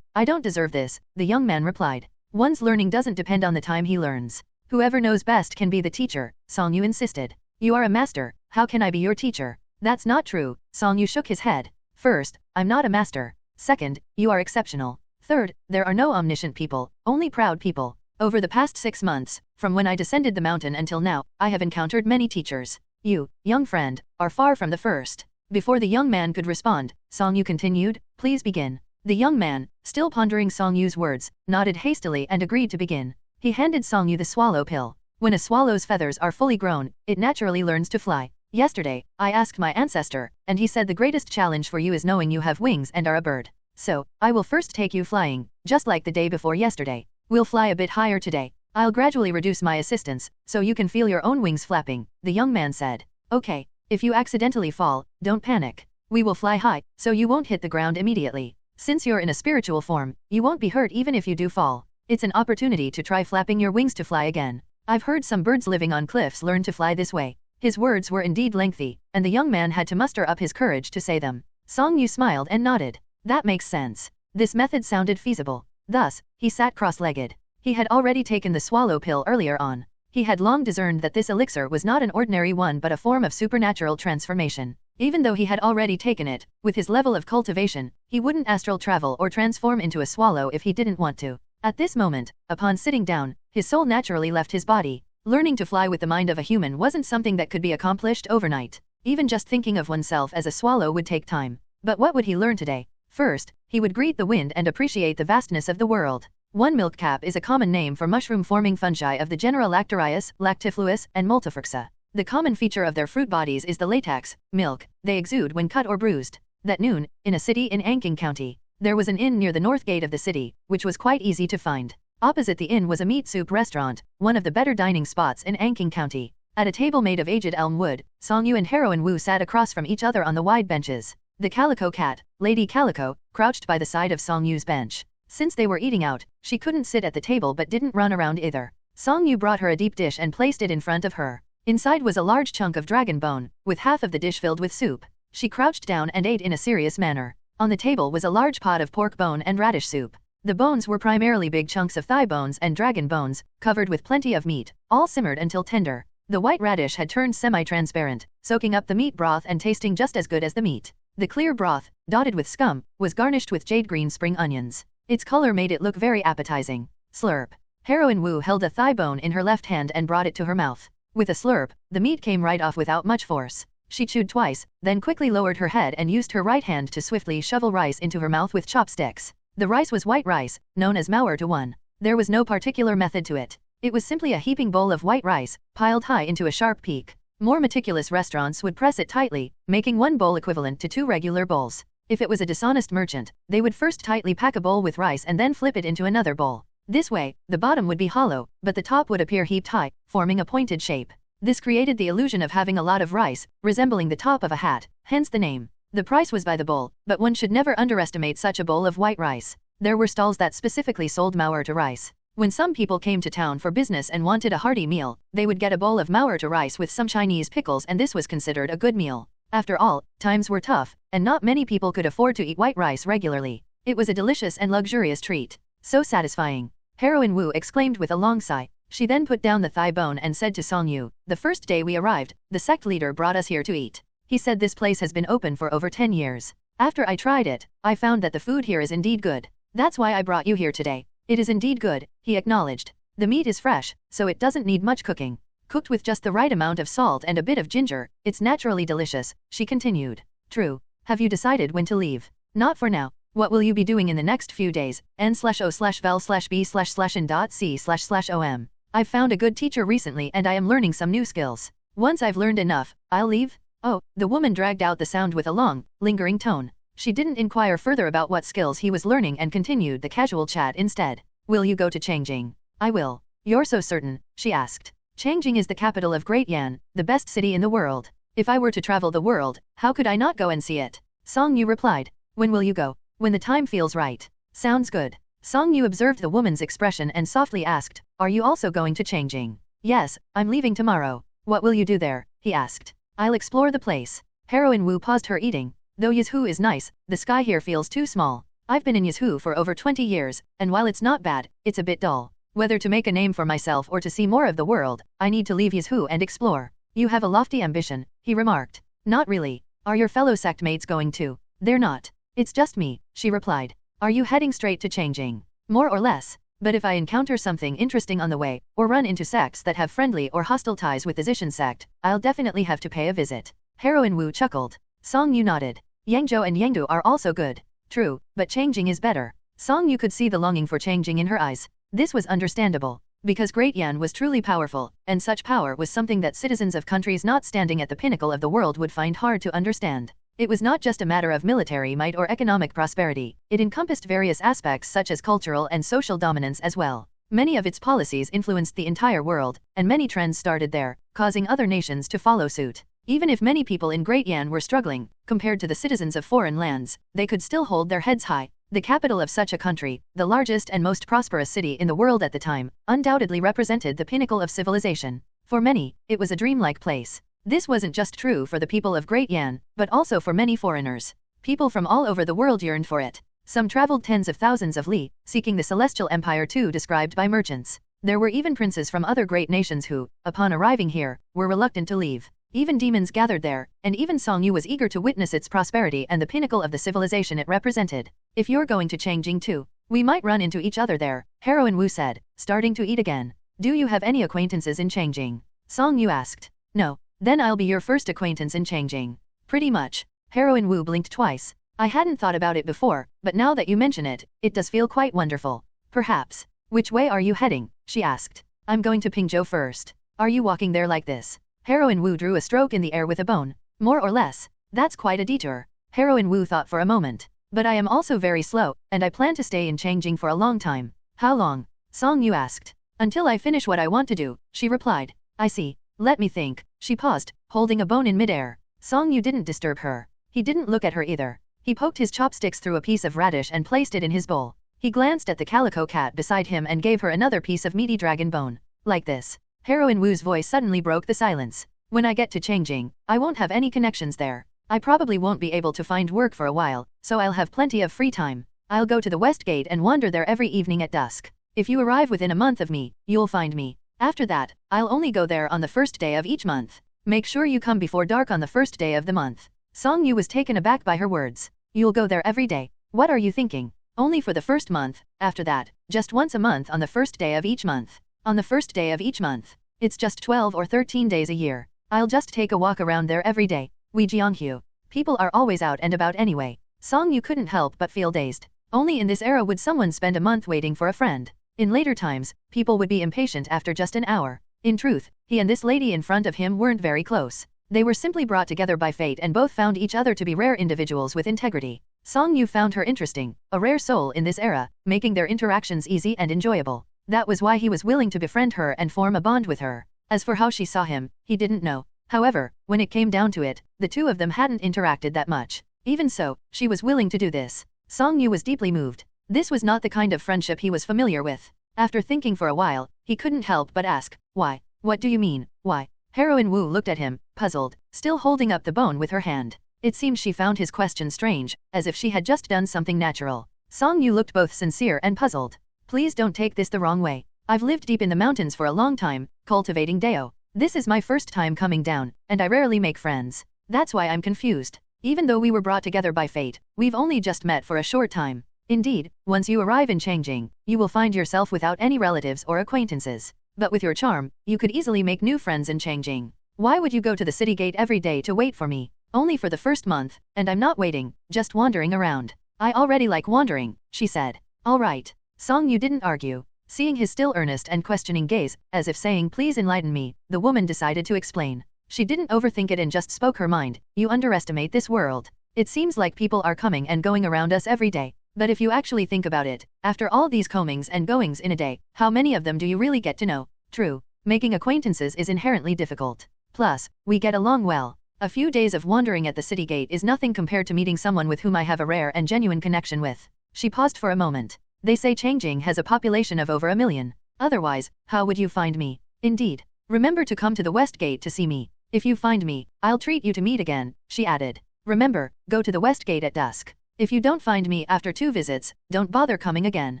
I don't deserve this, the young man replied. One's learning doesn't depend on the time he learns. Whoever knows best can be the teacher, Song Yu insisted. You are a master, how can I be your teacher? That's not true, Song Yu shook his head. First, I'm not a master. Second, you are exceptional. Third, there are no omniscient people, only proud people. Over the past 6 months, from when I descended the mountain until now, I have encountered many teachers. You, young friend, are far from the first. Before the young man could respond, Song Yu continued, please begin. The young man, still pondering Song Yu's words, nodded hastily and agreed to begin. He handed Song Yu the swallow pill. When a swallow's feathers are fully grown, it naturally learns to fly. Yesterday, I asked my ancestor, and he said the greatest challenge for you is knowing you have wings and are a bird. So, I will first take you flying, just like the day before yesterday. We'll fly a bit higher today. I'll gradually reduce my assistance, so you can feel your own wings flapping, the young man said. Okay, if you accidentally fall, don't panic. We will fly high, so you won't hit the ground immediately. Since you're in a spiritual form, you won't be hurt even if you do fall. It's an opportunity to try flapping your wings to fly again. I've heard some birds living on cliffs learn to fly this way. His words were indeed lengthy, and the young man had to muster up his courage to say them. Song Yu smiled and nodded. That makes sense. This method sounded feasible. Thus, he sat cross-legged. He had already taken the swallow pill earlier on. He had long discerned that this elixir was not an ordinary one but a form of supernatural transformation. Even though he had already taken it, with his level of cultivation, he wouldn't astral travel or transform into a swallow if he didn't want to. At this moment, upon sitting down, his soul naturally left his body. Learning to fly with the mind of a human wasn't something that could be accomplished overnight. Even just thinking of oneself as a swallow would take time. But what would he learn today? First, he would greet the wind and appreciate the vastness of the world. One milk cap is a common name for mushroom-forming fungi of the genera Lactorius, Lactifluus, and Multifruxa. The common feature of their fruit bodies is the latex, milk, they exude when cut or bruised. That noon, in a city in Anking County, there was an inn near the north gate of the city, which was quite easy to find. Opposite the inn was a meat soup restaurant, one of the better dining spots in Anking County. At a table made of aged elm wood, Song Yu and Heroine Wu sat across from each other on the wide benches. The calico cat, Lady Calico, crouched by the side of Song Yu's bench. Since they were eating out, she couldn't sit at the table but didn't run around either. Song Yu brought her a deep dish and placed it in front of her. Inside was a large chunk of dragon bone, with half of the dish filled with soup. She crouched down and ate in a serious manner. On the table was a large pot of pork bone and radish soup. The bones were primarily big chunks of thigh bones and dragon bones, covered with plenty of meat, all simmered until tender. The white radish had turned semi-transparent, soaking up the meat broth and tasting just as good as the meat. The clear broth, dotted with scum, was garnished with jade-green spring onions. Its color made it look very appetizing. Slurp. Heroine Wu held a thigh bone in her left hand and brought it to her mouth. With a slurp, the meat came right off without much force. She chewed twice, then quickly lowered her head and used her right hand to swiftly shovel rice into her mouth with chopsticks. The rice was white rice, known as mawar to one. There was no particular method to it. It was simply a heaping bowl of white rice, piled high into a sharp peak. More meticulous restaurants would press it tightly, making one bowl equivalent to 2 regular bowls. If it was a dishonest merchant, they would first tightly pack a bowl with rice and then flip it into another bowl. This way, the bottom would be hollow, but the top would appear heaped high, forming a pointed shape. This created the illusion of having a lot of rice, resembling the top of a hat, hence the name. The price was by the bowl, but one should never underestimate such a bowl of white rice. There were stalls that specifically sold mawar to rice. When some people came to town for business and wanted a hearty meal, they would get a bowl of mawar to rice with some Chinese pickles, and this was considered a good meal. After all, times were tough, and not many people could afford to eat white rice regularly. It was a delicious and luxurious treat. So satisfying. Heroine Wu exclaimed with a long sigh. She then put down the thigh bone and said to Song Yu, "The first day we arrived, the sect leader brought us here to eat. He said this place has been open for over 10 years. After I tried it, I found that the food here is indeed good. That's why I brought you here today." "It is indeed good," he acknowledged. The meat is fresh, so it doesn't need much cooking. Cooked with just the right amount of salt and a bit of ginger, it's naturally delicious, she continued. True. Have you decided when to leave? Not for now. What will you be doing in the next few days? n/o/vel/b/n.c//om. I've found a good teacher recently and I am learning some new skills. Once I've learned enough, I'll leave? Oh, the woman dragged out the sound with a long, lingering tone. She didn't inquire further about what skills he was learning and continued the casual chat instead. Will you go to Changjing? I will. You're so certain? She asked. Changjing is the capital of Great Yan, the best city in the world. If I were to travel the world, how could I not go and see it? Song Yu replied. When will you go? When the time feels right. Sounds good. Song Yu observed the woman's expression and softly asked, Are you also going to Changjing? Yes, I'm leaving tomorrow. What will you do there? He asked. I'll explore the place. Heroine Wu paused her eating. Though Yizhu is nice, the sky here feels too small. I've been in Yizhu for over 20 years, and while it's not bad, it's a bit dull. Whether to make a name for myself or to see more of the world, I need to leave Yizhu and explore. You have a lofty ambition, he remarked. Not really. Are your fellow sect mates going too? They're not. It's just me, she replied. Are you heading straight to Changjing? More or less. But if I encounter something interesting on the way, or run into sects that have friendly or hostile ties with the Zishan sect, I'll definitely have to pay a visit. Heroine Wu chuckled. Song Yu nodded. Yangzhou and Yangdu are also good. True, but Changjing is better. Song Yu could see the longing for Changjing in her eyes. This was understandable. Because Great Yan was truly powerful, and such power was something that citizens of countries not standing at the pinnacle of the world would find hard to understand. It was not just a matter of military might or economic prosperity, it encompassed various aspects such as cultural and social dominance as well. Many of its policies influenced the entire world, and many trends started there, causing other nations to follow suit. Even if many people in Great Yan were struggling, compared to the citizens of foreign lands, they could still hold their heads high. The capital of such a country, the largest and most prosperous city in the world at the time, undoubtedly represented the pinnacle of civilization. For many, it was a dreamlike place. This wasn't just true for the people of Great Yan, but also for many foreigners. People from all over the world yearned for it. Some traveled tens of thousands of li, seeking the celestial empire too described by merchants. There were even princes from other great nations who, upon arriving here, were reluctant to leave. Even demons gathered there, and even Song Yu was eager to witness its prosperity and the pinnacle of the civilization it represented. If you're going to Changjing too, we might run into each other there, Heroine Wu said, starting to eat again. Do you have any acquaintances in Changjing? Song Yu asked. No. Then I'll be your first acquaintance in Changjing. Pretty much. Heroine Wu blinked twice. I hadn't thought about it before, but now that you mention it, it does feel quite wonderful. Perhaps. Which way are you heading? She asked. I'm going to Pingzhou first. Are you walking there like this? Heroine Wu drew a stroke in the air with a bone. More or less. That's quite a detour. Heroine Wu thought for a moment. But I am also very slow, and I plan to stay in Changjing for a long time. How long? Song Yu asked. Until I finish what I want to do, she replied. I see. Let me think. She paused, holding a bone in midair. Song Yu didn't disturb her. He didn't look at her either. He poked his chopsticks through a piece of radish and placed it in his bowl. He glanced at the calico cat beside him and gave her another piece of meaty dragon bone. Like this. Heroine Wu's voice suddenly broke the silence. When I get to Changjing, I won't have any connections there. I probably won't be able to find work for a while, so I'll have plenty of free time. I'll go to the West Gate and wander there every evening at dusk. If you arrive within a month of me, you'll find me. After that, I'll only go there on the first day of each month. Make sure you come before dark on the first day of the month. Song Yu was taken aback by her words. You'll go there every day. What are you thinking? Only for the first month, after that, just once a month on the first day of each month. On the first day of each month. It's just 12 or 13 days a year. I'll just take a walk around there every day. Wei Jianghu. People are always out and about anyway. Song Yu couldn't help but feel dazed. Only in this era would someone spend a month waiting for a friend. In later times, people would be impatient after just an hour. In truth, he and this lady in front of him weren't very close. They were simply brought together by fate and both found each other to be rare individuals with integrity. Song Yu found her interesting, a rare soul in this era, making their interactions easy and enjoyable. That was why he was willing to befriend her and form a bond with her. As for how she saw him, he didn't know. However, when it came down to it, the two of them hadn't interacted that much. Even so, she was willing to do this. Song Yu was deeply moved. This was not the kind of friendship he was familiar with. After thinking for a while, he couldn't help but ask, why? What do you mean, why? Heroine Wu looked at him, puzzled, still holding up the bone with her hand. It seemed she found his question strange, as if she had just done something natural. Song Yu looked both sincere and puzzled. Please don't take this the wrong way. I've lived deep in the mountains for a long time, cultivating Dao. This is my first time coming down, and I rarely make friends. That's why I'm confused. Even though we were brought together by fate, we've only just met for a short time. Indeed, once you arrive in Changjing, you will find yourself without any relatives or acquaintances. But with your charm, you could easily make new friends in Changjing. Why would you go to the city gate every day to wait for me? Only for the first month, and I'm not waiting, just wandering around. I already like wandering, she said. All right. Song Yu didn't argue. Seeing his still earnest and questioning gaze, as if saying please enlighten me, the woman decided to explain. She didn't overthink it and just spoke her mind. You underestimate this world. It seems like people are coming and going around us every day. But if you actually think about it, after all these comings and goings in a day, how many of them do you really get to know? True. Making acquaintances is inherently difficult. Plus, we get along well. A few days of wandering at the city gate is nothing compared to meeting someone with whom I have a rare and genuine connection with. She paused for a moment. They say Changjing has a population of over 1 million. Otherwise, how would you find me? Indeed. Remember to come to the West Gate to see me. If you find me, I'll treat you to meet again, she added. Remember, go to the West Gate at dusk. If you don't find me after 2 visits, don't bother coming again.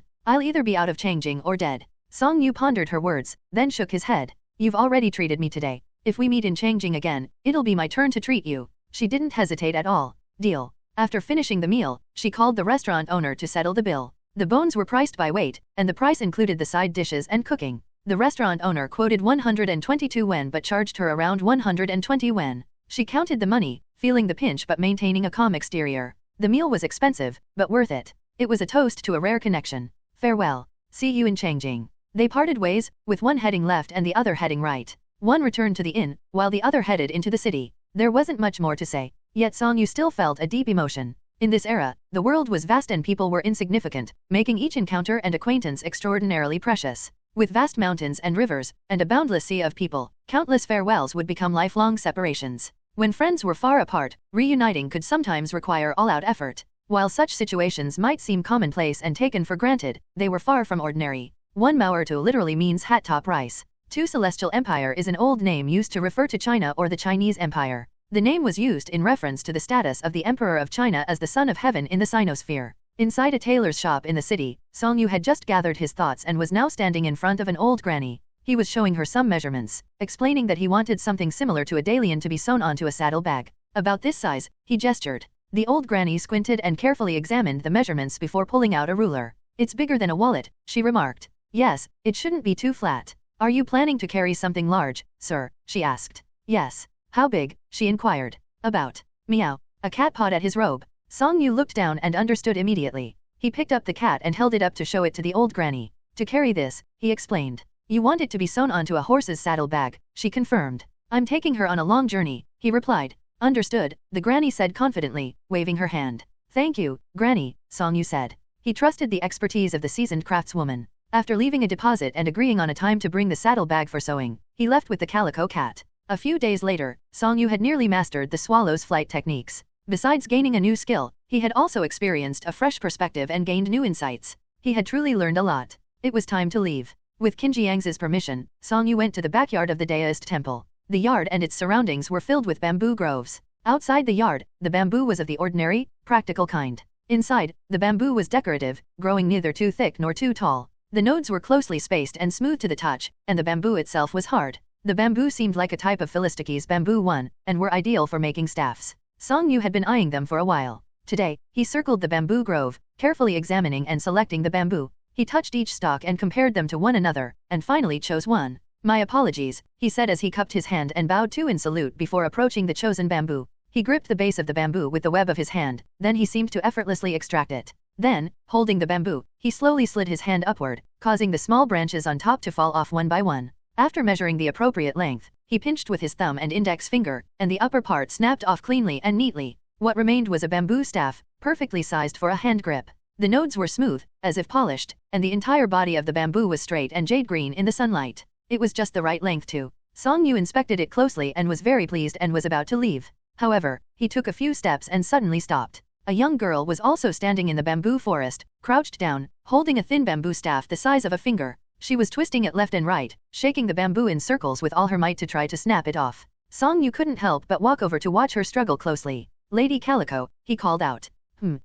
I'll either be out of Changjing or dead. Song Yu pondered her words, then shook his head. You've already treated me today. If we meet in Changjing again, it'll be my turn to treat you. She didn't hesitate at all. Deal. After finishing the meal, she called the restaurant owner to settle the bill. The bones were priced by weight, and the price included the side dishes and cooking. The restaurant owner quoted 122 wen but charged her around 120 wen. She counted the money, feeling the pinch but maintaining a calm exterior. The meal was expensive, but worth it. It was a toast to a rare connection. Farewell. See you in Changjing. They parted ways, with one heading left and the other heading right. One returned to the inn, while the other headed into the city. There wasn't much more to say. Yet Song Yu still felt a deep emotion. In this era, the world was vast and people were insignificant, making each encounter and acquaintance extraordinarily precious. With vast mountains and rivers, and a boundless sea of people, countless farewells would become lifelong separations. When friends were far apart, reuniting could sometimes require all-out effort. While such situations might seem commonplace and taken for granted, they were far from ordinary. One Mao'ertu literally means hat-top rice. Two Celestial Empire is an old name used to refer to China or the Chinese Empire. The name was used in reference to the status of the Emperor of China as the Son of Heaven in the Sinosphere. Inside a tailor's shop in the city, Song Yu had just gathered his thoughts and was now standing in front of an old granny. He was showing her some measurements, explaining that he wanted something similar to a dalian to be sewn onto a saddle bag. About this size, he gestured. The old granny squinted and carefully examined the measurements before pulling out a ruler. It's bigger than a wallet, she remarked. Yes, it shouldn't be too flat. Are you planning to carry something large, sir? She asked. Yes. How big? She inquired. About. Meow. A cat pawed at his robe. Song Yu looked down and understood immediately. He picked up the cat and held it up to show it to the old granny. To carry this, he explained. You want it to be sewn onto a horse's saddle bag, she confirmed. I'm taking her on a long journey, he replied. Understood, the granny said confidently, waving her hand. Thank you, granny, Song Yu said. He trusted the expertise of the seasoned craftswoman. After leaving a deposit and agreeing on a time to bring the saddle bag for sewing, he left with the calico cat. A few days later, Song Yu had nearly mastered the swallow's flight techniques. Besides gaining a new skill, he had also experienced a fresh perspective and gained new insights. He had truly learned a lot. It was time to leave. With Qin Jiang's permission, Song Yu went to the backyard of the Daoist temple. The yard and its surroundings were filled with bamboo groves. Outside the yard, the bamboo was of the ordinary, practical kind. Inside, the bamboo was decorative, growing neither too thick nor too tall. The nodes were closely spaced and smooth to the touch, and the bamboo itself was hard. The bamboo seemed like a type of Philistiques bamboo one, and were ideal for making staffs. Song Yu had been eyeing them for a while. Today, he circled the bamboo grove, carefully examining and selecting the bamboo. He touched each stalk and compared them to one another, and finally chose one. My apologies, he said as he cupped his hand and bowed to in salute before approaching the chosen bamboo. He gripped the base of the bamboo with the web of his hand, then he seemed to effortlessly extract it. Then, holding the bamboo, he slowly slid his hand upward, causing the small branches on top to fall off one by one. After measuring the appropriate length, he pinched with his thumb and index finger, and the upper part snapped off cleanly and neatly. What remained was a bamboo staff, perfectly sized for a hand grip. The nodes were smooth, as if polished, and the entire body of the bamboo was straight and jade green in the sunlight. It was just the right length too. Song Yu inspected it closely and was very pleased and was about to leave. However, he took a few steps and suddenly stopped. A young girl was also standing in the bamboo forest, crouched down, holding a thin bamboo staff the size of a finger. She was twisting it left and right, shaking the bamboo in circles with all her might to try to snap it off. Song Yu couldn't help but walk over to watch her struggle closely. Lady Calico, he called out.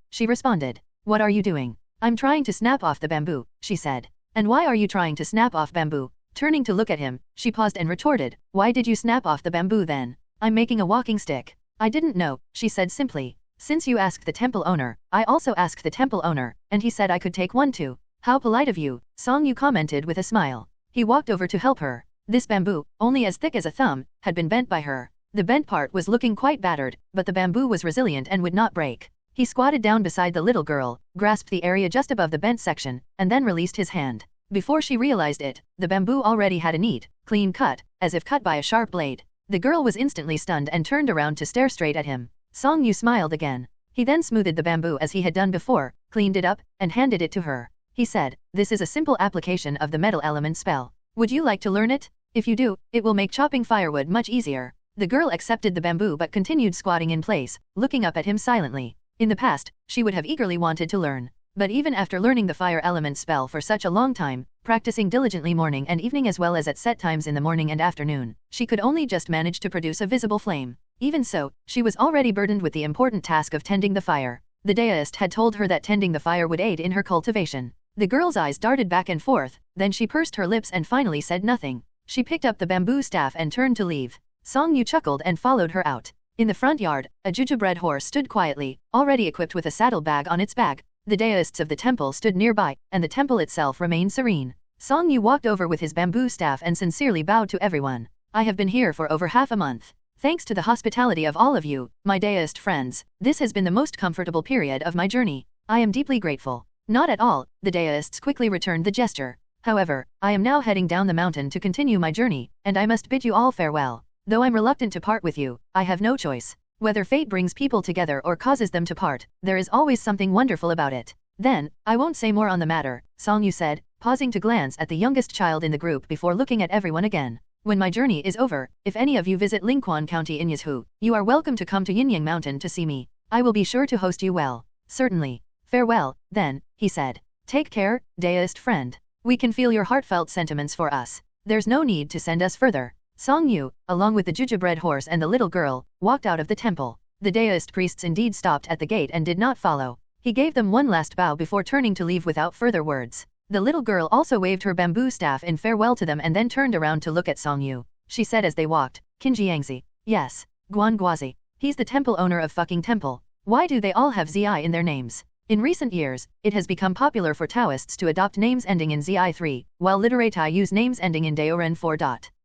She responded. What are you doing? I'm trying to snap off the bamboo, she said. And why are you trying to snap off bamboo? Turning to look at him, she paused and retorted. Why did you snap off the bamboo then? I'm making a walking stick. I didn't know, she said simply. Since you asked the temple owner, I also asked the temple owner, and he said I could take one too. How polite of you, Song Yu commented with a smile. He walked over to help her. This bamboo, only as thick as a thumb, had been bent by her. The bent part was looking quite battered, but the bamboo was resilient and would not break. He squatted down beside the little girl, grasped the area just above the bent section, and then released his hand. Before she realized it, the bamboo already had a neat, clean cut, as if cut by a sharp blade. The girl was instantly stunned and turned around to stare straight at him. Song Yu smiled again. He then smoothed the bamboo as he had done before, cleaned it up, and handed it to her. He said, "This is a simple application of the metal element spell. Would you like to learn it? If you do, it will make chopping firewood much easier." The girl accepted the bamboo but continued squatting in place, looking up at him silently. In the past, she would have eagerly wanted to learn. But even after learning the fire element spell for such a long time, practicing diligently morning and evening as well as at set times in the morning and afternoon, she could only just manage to produce a visible flame. Even so, she was already burdened with the important task of tending the fire. The deist had told her that tending the fire would aid in her cultivation. The girl's eyes darted back and forth, then she pursed her lips and finally said nothing. She picked up the bamboo staff and turned to leave. Song Yu chuckled and followed her out. In the front yard, a gingerbread horse stood quietly, already equipped with a saddle bag on its back. The deists of the temple stood nearby, and the temple itself remained serene. Song Yu walked over with his bamboo staff and sincerely bowed to everyone. "I have been here for over half a month. Thanks to the hospitality of all of you, my deist friends, this has been the most comfortable period of my journey. I am deeply grateful." "Not at all," the deists quickly returned the gesture. "However, I am now heading down the mountain to continue my journey, and I must bid you all farewell. Though I'm reluctant to part with you, I have no choice. Whether fate brings people together or causes them to part, there is always something wonderful about it." "Then, I won't say more on the matter," Song Yu said, pausing to glance at the youngest child in the group before looking at everyone again. "When my journey is over, if any of you visit Lingquan County in Yazhu, you are welcome to come to Yinyang Mountain to see me. I will be sure to host you well." "Certainly. Farewell, then," he said. "Take care, deist friend. We can feel your heartfelt sentiments for us. There's no need to send us further." Song Yu, along with the gingerbread horse and the little girl, walked out of the temple. The deist priests indeed stopped at the gate and did not follow. He gave them one last bow before turning to leave without further words. The little girl also waved her bamboo staff in farewell to them and then turned around to look at Song Yu. She said as they walked, "Kinjiangzi. Yes, Guan Guazi. He's the temple owner of fucking temple. Why do they all have Zi in their names?" In recent years, it has become popular for Taoists to adopt names ending in Zi3, while Literatai use names ending in Daoren 4.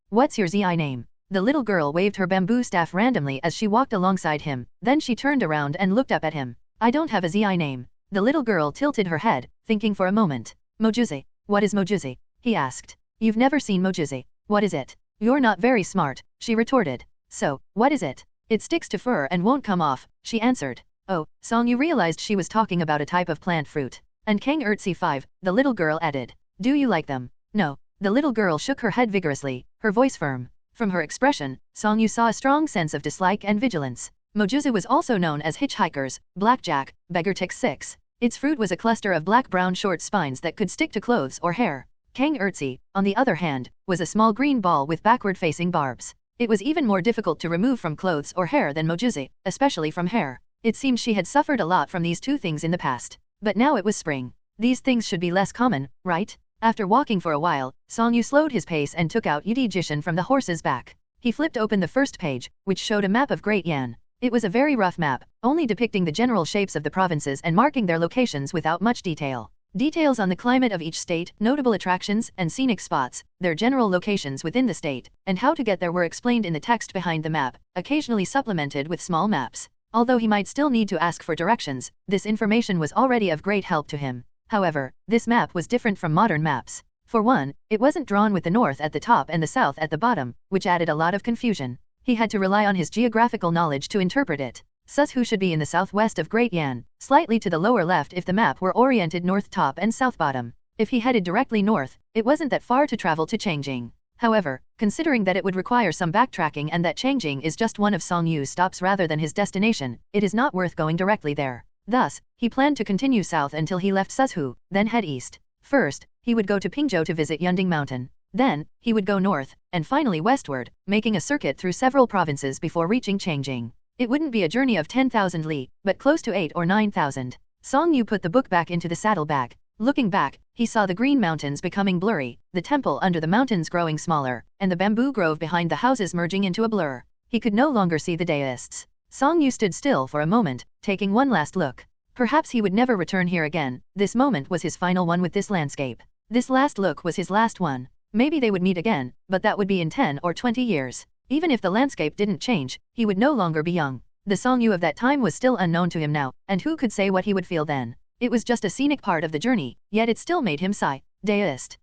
"What's your Zi name?" The little girl waved her bamboo staff randomly as she walked alongside him, then she turned around and looked up at him. "I don't have a Zi name." The little girl tilted her head, thinking for a moment. "Mojuzi. What is Mojuzi?" he asked. "You've never seen Mojuzi. What is it?" "You're not very smart," she retorted. "So, what is it?" "It sticks to fur and won't come off," she answered. "Oh," Song Yu realized she was talking about a type of plant fruit. "And Kang Ertzi 5, the little girl added. "Do you like them?" "No." The little girl shook her head vigorously, her voice firm. From her expression, Song Yu saw a strong sense of dislike and vigilance. Mojuzi was also known as hitchhikers, blackjack, beggar-tick 6. Its fruit was a cluster of black-brown short spines that could stick to clothes or hair. Kang Ertzi, on the other hand, was a small green ball with backward-facing barbs. It was even more difficult to remove from clothes or hair than Mojuzi, especially from hair. It seemed she had suffered a lot from these two things in the past. But now it was spring. These things should be less common, right? After walking for a while, Song Yu slowed his pace and took out Yudi Jishin from the horse's back. He flipped open the first page, which showed a map of Great Yan. It was a very rough map, only depicting the general shapes of the provinces and marking their locations without much detail. Details on the climate of each state, notable attractions and scenic spots, their general locations within the state, and how to get there were explained in the text behind the map, occasionally supplemented with small maps. Although he might still need to ask for directions, this information was already of great help to him. However, this map was different from modern maps. For one, it wasn't drawn with the north at the top and the south at the bottom, which added a lot of confusion. He had to rely on his geographical knowledge to interpret it. Sushu should be in the southwest of Great Yan, slightly to the lower left if the map were oriented north top and south bottom. If he headed directly north, it wasn't that far to travel to Changjing. However, considering that it would require some backtracking and that Changjing is just one of Song Yu's stops rather than his destination, it is not worth going directly there. Thus, he planned to continue south until he left Sushu, then head east. First, he would go to Pingzhou to visit Yunding Mountain. Then, he would go north, and finally westward, making a circuit through several provinces before reaching Changjing. It wouldn't be a journey of 10,000 li, but close to 8 or 9,000. Song Yu put the book back into the saddlebag. Looking back, he saw the green mountains becoming blurry, the temple under the mountains growing smaller, and the bamboo grove behind the houses merging into a blur. He could no longer see the deists. Song Yu stood still for a moment, taking one last look. Perhaps he would never return here again. This moment was his final one with this landscape. This last look was his last one. Maybe they would meet again, but that would be in 10 or 20 years. Even if the landscape didn't change, he would no longer be young. The Song Yu of that time was still unknown to him now, and who could say what he would feel then? It was just a scenic part of the journey, yet it still made him sigh. Deist.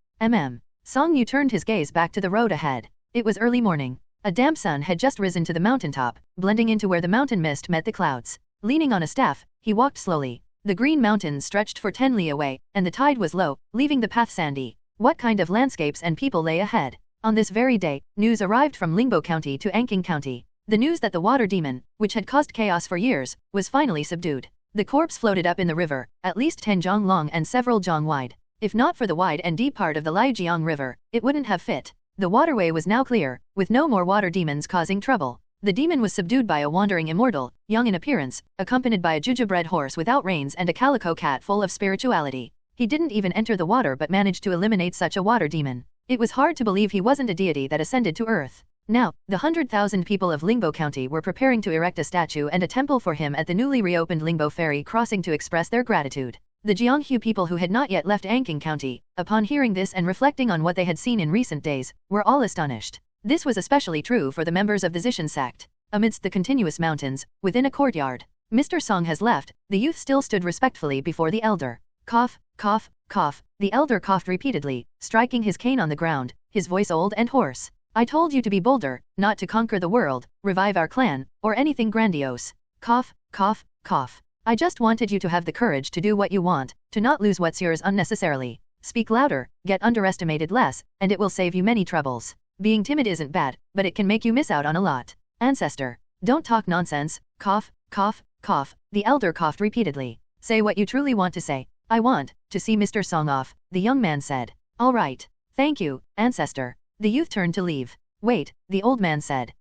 Song Yu turned his gaze back to the road ahead. It was early morning. A damp sun had just risen to the mountaintop, blending into where the mountain mist met the clouds. Leaning on a staff, he walked slowly. The green mountains stretched for 10 li away, and the tide was low, leaving the path sandy. What kind of landscapes and people lay ahead? On this very day, news arrived from Ningbo County to Anqing County. The news that the water demon, which had caused chaos for years, was finally subdued. The corpse floated up in the river, at least 10 zhang long and several zhang wide. If not for the wide and deep part of the Liujiang River, it wouldn't have fit. The waterway was now clear, with no more water demons causing trouble. The demon was subdued by a wandering immortal, young in appearance, accompanied by a gingerbread horse without reins and a calico cat full of spirituality. He didn't even enter the water but managed to eliminate such a water demon. It was hard to believe he wasn't a deity that ascended to earth. Now, the 100,000 people of Ningbo County were preparing to erect a statue and a temple for him at the newly reopened Ningbo Ferry crossing to express their gratitude. The Jianghu people who had not yet left Anqing County, upon hearing this and reflecting on what they had seen in recent days, were all astonished. This was especially true for the members of the Zishan sect. Amidst the continuous mountains, within a courtyard, Mr. Song has left, the youth still stood respectfully before the elder. Cough, cough, cough, the elder coughed repeatedly, striking his cane on the ground, his voice old and hoarse. I told you to be bolder, not to conquer the world, revive our clan, or anything grandiose. Cough, cough, cough. I just wanted you to have the courage to do what you want, to not lose what's yours unnecessarily. Speak louder, get underestimated less, and it will save you many troubles. Being timid isn't bad, but it can make you miss out on a lot. Ancestor. Don't talk nonsense. Cough, cough, cough. The elder coughed repeatedly. Say what you truly want to say. I want to see Mr. Song off, the young man said. All right. Thank you, ancestor. The youth turned to leave. Wait, the old man said.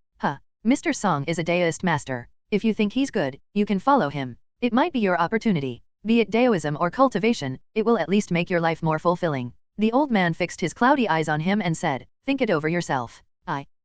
Mr. Song is a Daoist master. If you think he's good, you can follow him. It might be your opportunity. Be it Daoism or cultivation, it will at least make your life more fulfilling. The old man fixed his cloudy eyes on him and said, think it over yourself.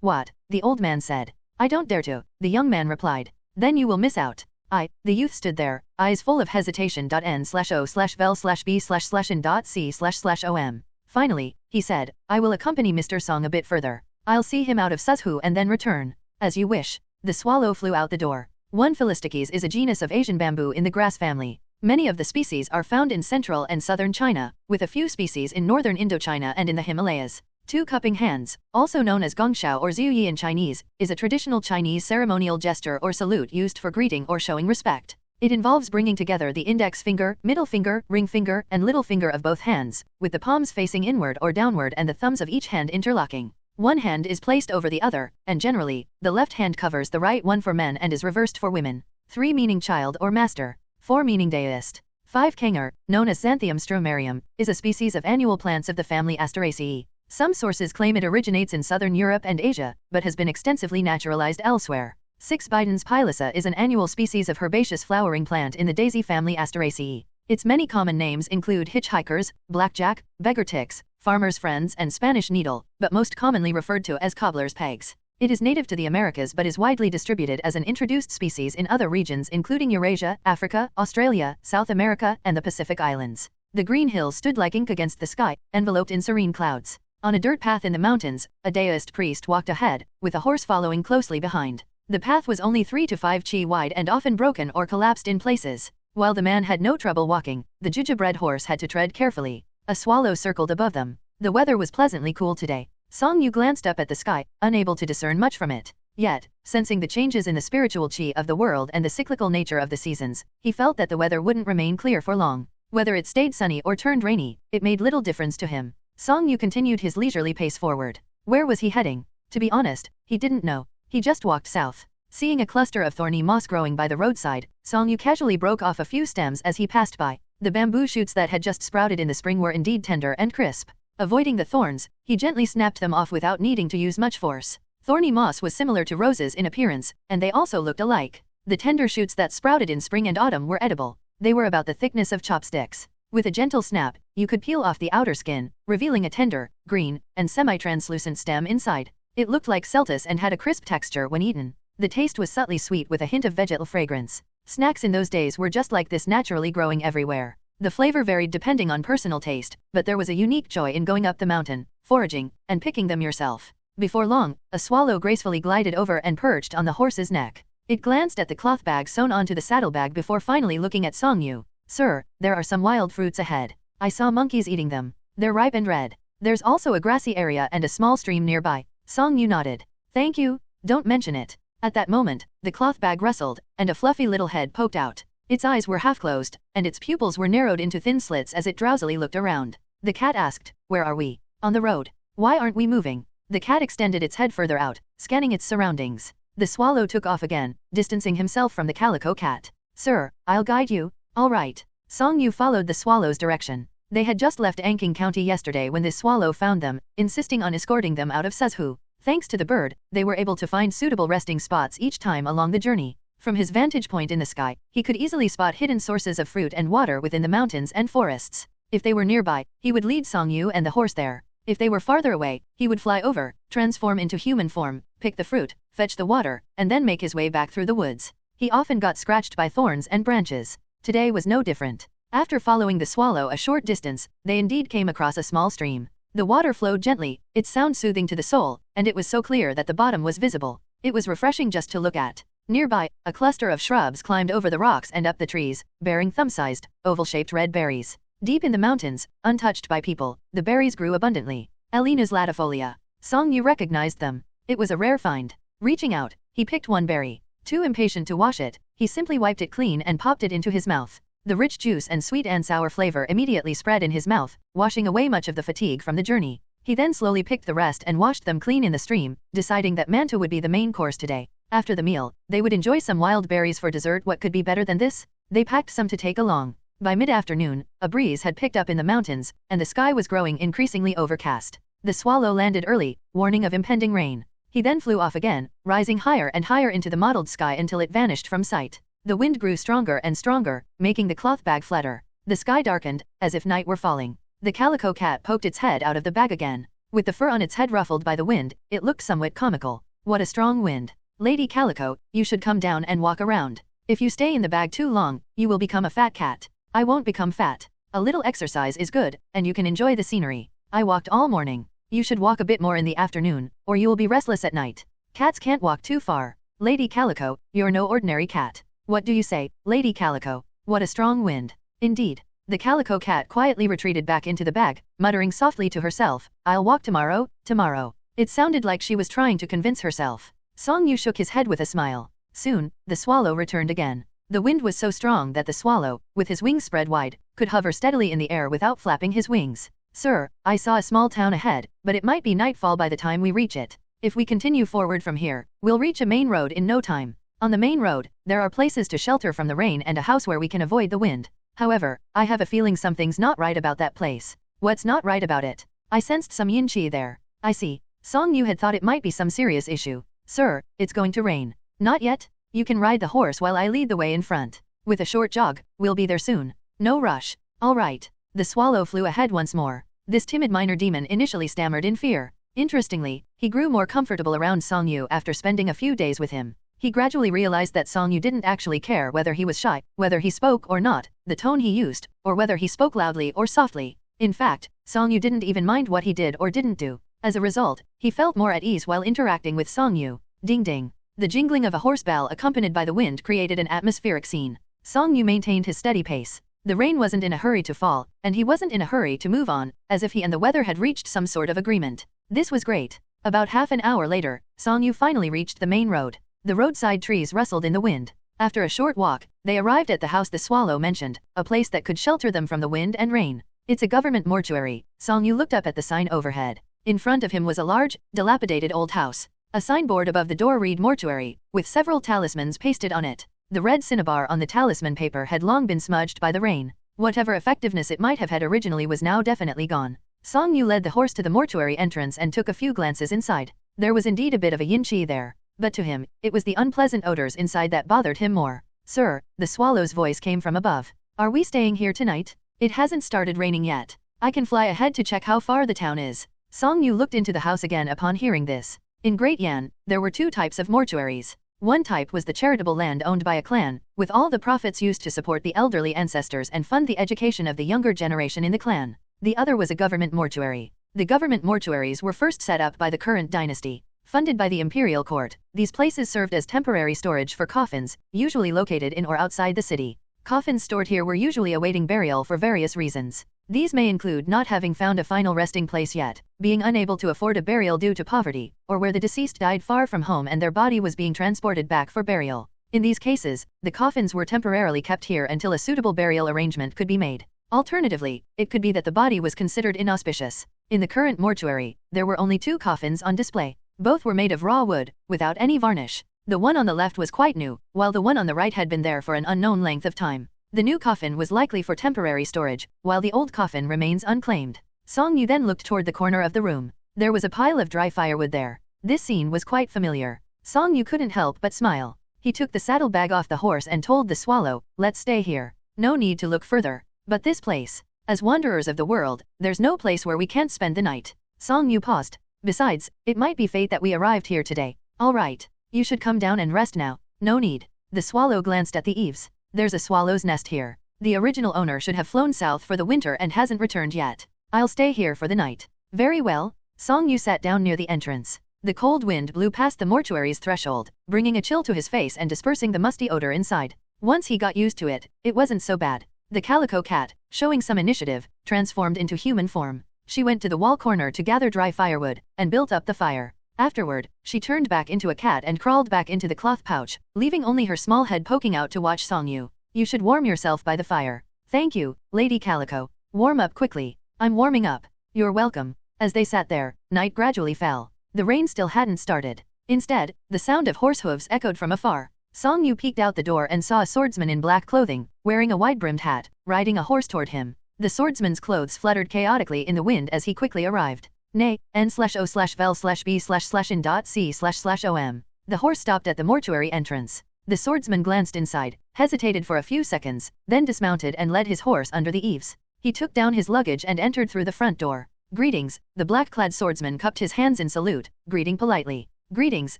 What? The old man said. I don't dare to, the young man replied. Then you will miss out. The youth stood there, eyes full of hesitation. N/O/vel/b//n.c//om. Finally, he said, I will accompany Mr. Song a bit further. I'll see him out of Suzhou and then return. As you wish. The swallow flew out the door. One Philistiches is a genus of Asian bamboo in the grass family. Many of the species are found in central and southern China, with a few species in northern Indochina and in the Himalayas. Two cupping hands, also known as gongxiao or ziuyi in Chinese, is a traditional Chinese ceremonial gesture or salute used for greeting or showing respect. It involves bringing together the index finger, middle finger, ring finger, and little finger of both hands, with the palms facing inward or downward and the thumbs of each hand interlocking. One hand is placed over the other, and generally, the left hand covers the right one for men and is reversed for women. 3 meaning child or master. 4 meaning deist. 5 Kangar, known as Xanthium stromarium, is a species of annual plants of the family Asteraceae. Some sources claim it originates in southern Europe and Asia, but has been extensively naturalized elsewhere. 6 Bidens pilosa is an annual species of herbaceous flowering plant in the daisy family Asteraceae. Its many common names include hitchhikers, blackjack, beggar ticks, farmers' friends and Spanish needle, but most commonly referred to as cobbler's pegs. It is native to the Americas but is widely distributed as an introduced species in other regions including Eurasia, Africa, Australia, South America, and the Pacific Islands. The green hills stood like ink against the sky, enveloped in serene clouds. On a dirt path in the mountains, a Daoist priest walked ahead, with a horse following closely behind. The path was only 3 to 5 chi wide and often broken or collapsed in places. While the man had no trouble walking, the gingerbread horse had to tread carefully. A swallow circled above them. The weather was pleasantly cool today. Song Yu glanced up at the sky, unable to discern much from it. Yet, sensing the changes in the spiritual chi of the world and the cyclical nature of the seasons, he felt that the weather wouldn't remain clear for long. Whether it stayed sunny or turned rainy, it made little difference to him. Song Yu continued his leisurely pace forward. Where was he heading? To be honest, he didn't know. He just walked south. Seeing a cluster of thorny moss growing by the roadside, Song Yu casually broke off a few stems as he passed by. The bamboo shoots that had just sprouted in the spring were indeed tender and crisp. Avoiding the thorns, he gently snapped them off without needing to use much force. Thorny moss was similar to roses in appearance, and they also looked alike. The tender shoots that sprouted in spring and autumn were edible. They were about the thickness of chopsticks. With a gentle snap, you could peel off the outer skin, revealing a tender, green, and semi-translucent stem inside. It looked like celtus and had a crisp texture when eaten. The taste was subtly sweet with a hint of vegetal fragrance. Snacks in those days were just like this, naturally growing everywhere. The flavor varied depending on personal taste, but there was a unique joy in going up the mountain, foraging, and picking them yourself. Before long, a swallow gracefully glided over and perched on the horse's neck. It glanced at the cloth bag sewn onto the saddlebag before finally looking at Song Yu. Sir, there are some wild fruits ahead. I saw monkeys eating them. They're ripe and red. There's also a grassy area and a small stream nearby. Song Yu nodded. Thank you, don't mention it. At that moment, the cloth bag rustled, and a fluffy little head poked out. Its eyes were half closed, and its pupils were narrowed into thin slits as it drowsily looked around. The cat asked, "Where are we?" "On the road." "Why aren't we moving?" The cat extended its head further out, scanning its surroundings. The swallow took off again, distancing himself from the calico cat. "Sir, I'll guide you." "All right." Song Yu followed the swallow's direction. They had just left Anqing County yesterday when this swallow found them, insisting on escorting them out of Suzhou. Thanks to the bird, they were able to find suitable resting spots each time along the journey. From his vantage point in the sky, he could easily spot hidden sources of fruit and water within the mountains and forests. If they were nearby, he would lead Song Yu and the horse there. If they were farther away, he would fly over, transform into human form, pick the fruit, fetch the water, and then make his way back through the woods. He often got scratched by thorns and branches. Today was no different. After following the swallow a short distance, they indeed came across a small stream. The water flowed gently, its sound soothing to the soul, and it was so clear that the bottom was visible. It was refreshing just to look at. Nearby, a cluster of shrubs climbed over the rocks and up the trees, bearing thumb-sized, oval-shaped red berries. Deep in the mountains, untouched by people, the berries grew abundantly. Elena's latifolia. Song Yu recognized them. It was a rare find. Reaching out, he picked one berry. Too impatient to wash it, he simply wiped it clean and popped it into his mouth. The rich juice and sweet and sour flavor immediately spread in his mouth, washing away much of the fatigue from the journey. He then slowly picked the rest and washed them clean in the stream, deciding that mantou would be the main course today. After the meal, they would enjoy some wild berries for dessert. What could be better than this? They packed some to take along. By mid-afternoon, a breeze had picked up in the mountains, and the sky was growing increasingly overcast. The swallow landed early, warning of impending rain. He then flew off again, rising higher and higher into the mottled sky until it vanished from sight. The wind grew stronger and stronger, making the cloth bag flutter. The sky darkened, as if night were falling. The calico cat poked its head out of the bag again. With the fur on its head ruffled by the wind, it looked somewhat comical. What a strong wind. Lady Calico, you should come down and walk around. If you stay in the bag too long, you will become a fat cat. I won't become fat. A little exercise is good, and you can enjoy the scenery. I walked all morning. You should walk a bit more in the afternoon, or you will be restless at night. Cats can't walk too far. Lady Calico, you're no ordinary cat. What do you say, Lady Calico? What a strong wind. Indeed. The calico cat quietly retreated back into the bag, muttering softly to herself, I'll walk tomorrow, tomorrow. It sounded like she was trying to convince herself. Song Yu shook his head with a smile. Soon, the swallow returned again. The wind was so strong that the swallow, with his wings spread wide, could hover steadily in the air without flapping his wings. Sir, I saw a small town ahead, but it might be nightfall by the time we reach it. If we continue forward from here, we'll reach a main road in no time. On the main road, there are places to shelter from the rain and a house where we can avoid the wind. However, I have a feeling something's not right about that place. What's not right about it? I sensed some yin qi there. I see. Song Yu had thought it might be some serious issue. Sir, it's going to rain. Not yet. You can ride the horse while I lead the way in front. With a short jog, we'll be there soon. No rush. All right. The swallow flew ahead once more. This timid minor demon initially stammered in fear. Interestingly, he grew more comfortable around Song Yu after spending a few days with him. He gradually realized that Song Yu didn't actually care whether he was shy, whether he spoke or not, the tone he used, or whether he spoke loudly or softly. In fact, Song Yu didn't even mind what he did or didn't do. As a result, he felt more at ease while interacting with Song Yu. Ding ding. The jingling of a horse bell accompanied by the wind created an atmospheric scene. Song Yu maintained his steady pace. The rain wasn't in a hurry to fall, and he wasn't in a hurry to move on, as if he and the weather had reached some sort of agreement. This was great. About half an hour later, Song Yu finally reached the main road. The roadside trees rustled in the wind. After a short walk, they arrived at the house the swallow mentioned, a place that could shelter them from the wind and rain. It's a government mortuary. Song Yu looked up at the sign overhead. In front of him was a large, dilapidated old house. A signboard above the door read mortuary, with several talismans pasted on it. The red cinnabar on the talisman paper had long been smudged by the rain. Whatever effectiveness it might have had originally was now definitely gone. Song Yu led the horse to the mortuary entrance and took a few glances inside. There was indeed a bit of a yin qi there. But to him, it was the unpleasant odors inside that bothered him more. Sir, the swallow's voice came from above. Are we staying here tonight? It hasn't started raining yet. I can fly ahead to check how far the town is. Song Yu looked into the house again upon hearing this. In Great Yan, there were two types of mortuaries. One type was the charitable land owned by a clan, with all the profits used to support the elderly ancestors and fund the education of the younger generation in the clan. The other was a government mortuary. The government mortuaries were first set up by the current dynasty. Funded by the imperial court, these places served as temporary storage for coffins, usually located in or outside the city. Coffins stored here were usually awaiting burial for various reasons. These may include not having found a final resting place yet, being unable to afford a burial due to poverty, or where the deceased died far from home and their body was being transported back for burial. In these cases, the coffins were temporarily kept here until a suitable burial arrangement could be made. Alternatively, it could be that the body was considered inauspicious. In the current mortuary, there were only 2 coffins on display. Both were made of raw wood, without any varnish. The one on the left was quite new, while the one on the right had been there for an unknown length of time. The new coffin was likely for temporary storage, while the old coffin remains unclaimed. Song Yu then looked toward the corner of the room. There was a pile of dry firewood there. This scene was quite familiar. Song Yu couldn't help but smile. He took the saddlebag off the horse and told the swallow, "Let's stay here. No need to look further. But this place. As wanderers of the world, there's no place where we can't spend the night." Song Yu paused. "Besides, it might be fate that we arrived here today. All right. You should come down and rest now." "No need." The swallow glanced at the eaves. "There's a swallow's nest here. The original owner should have flown south for the winter and hasn't returned yet. I'll stay here for the night." "Very well." Song Yu sat down near the entrance. The cold wind blew past the mortuary's threshold, bringing a chill to his face and dispersing the musty odor inside. Once he got used to it, it wasn't so bad. The calico cat, showing some initiative, transformed into human form. She went to the wall corner to gather dry firewood, and built up the fire. Afterward, she turned back into a cat and crawled back into the cloth pouch, leaving only her small head poking out to watch Song Yu. "You should warm yourself by the fire." "Thank you, Lady Calico. Warm up quickly." "I'm warming up." "You're welcome." As they sat there, night gradually fell. The rain still hadn't started. Instead, the sound of horse hooves echoed from afar. Song Yu peeked out the door and saw a swordsman in black clothing, wearing a wide-brimmed hat, riding a horse toward him. The swordsman's clothes fluttered chaotically in the wind as he quickly arrived. Nay, n/o/vel/b/in.c//om. The horse stopped at the mortuary entrance. The swordsman glanced inside, hesitated for a few seconds, then dismounted and led his horse under the eaves. He took down his luggage and entered through the front door. "Greetings." The black-clad swordsman cupped his hands in salute, greeting politely. "Greetings,"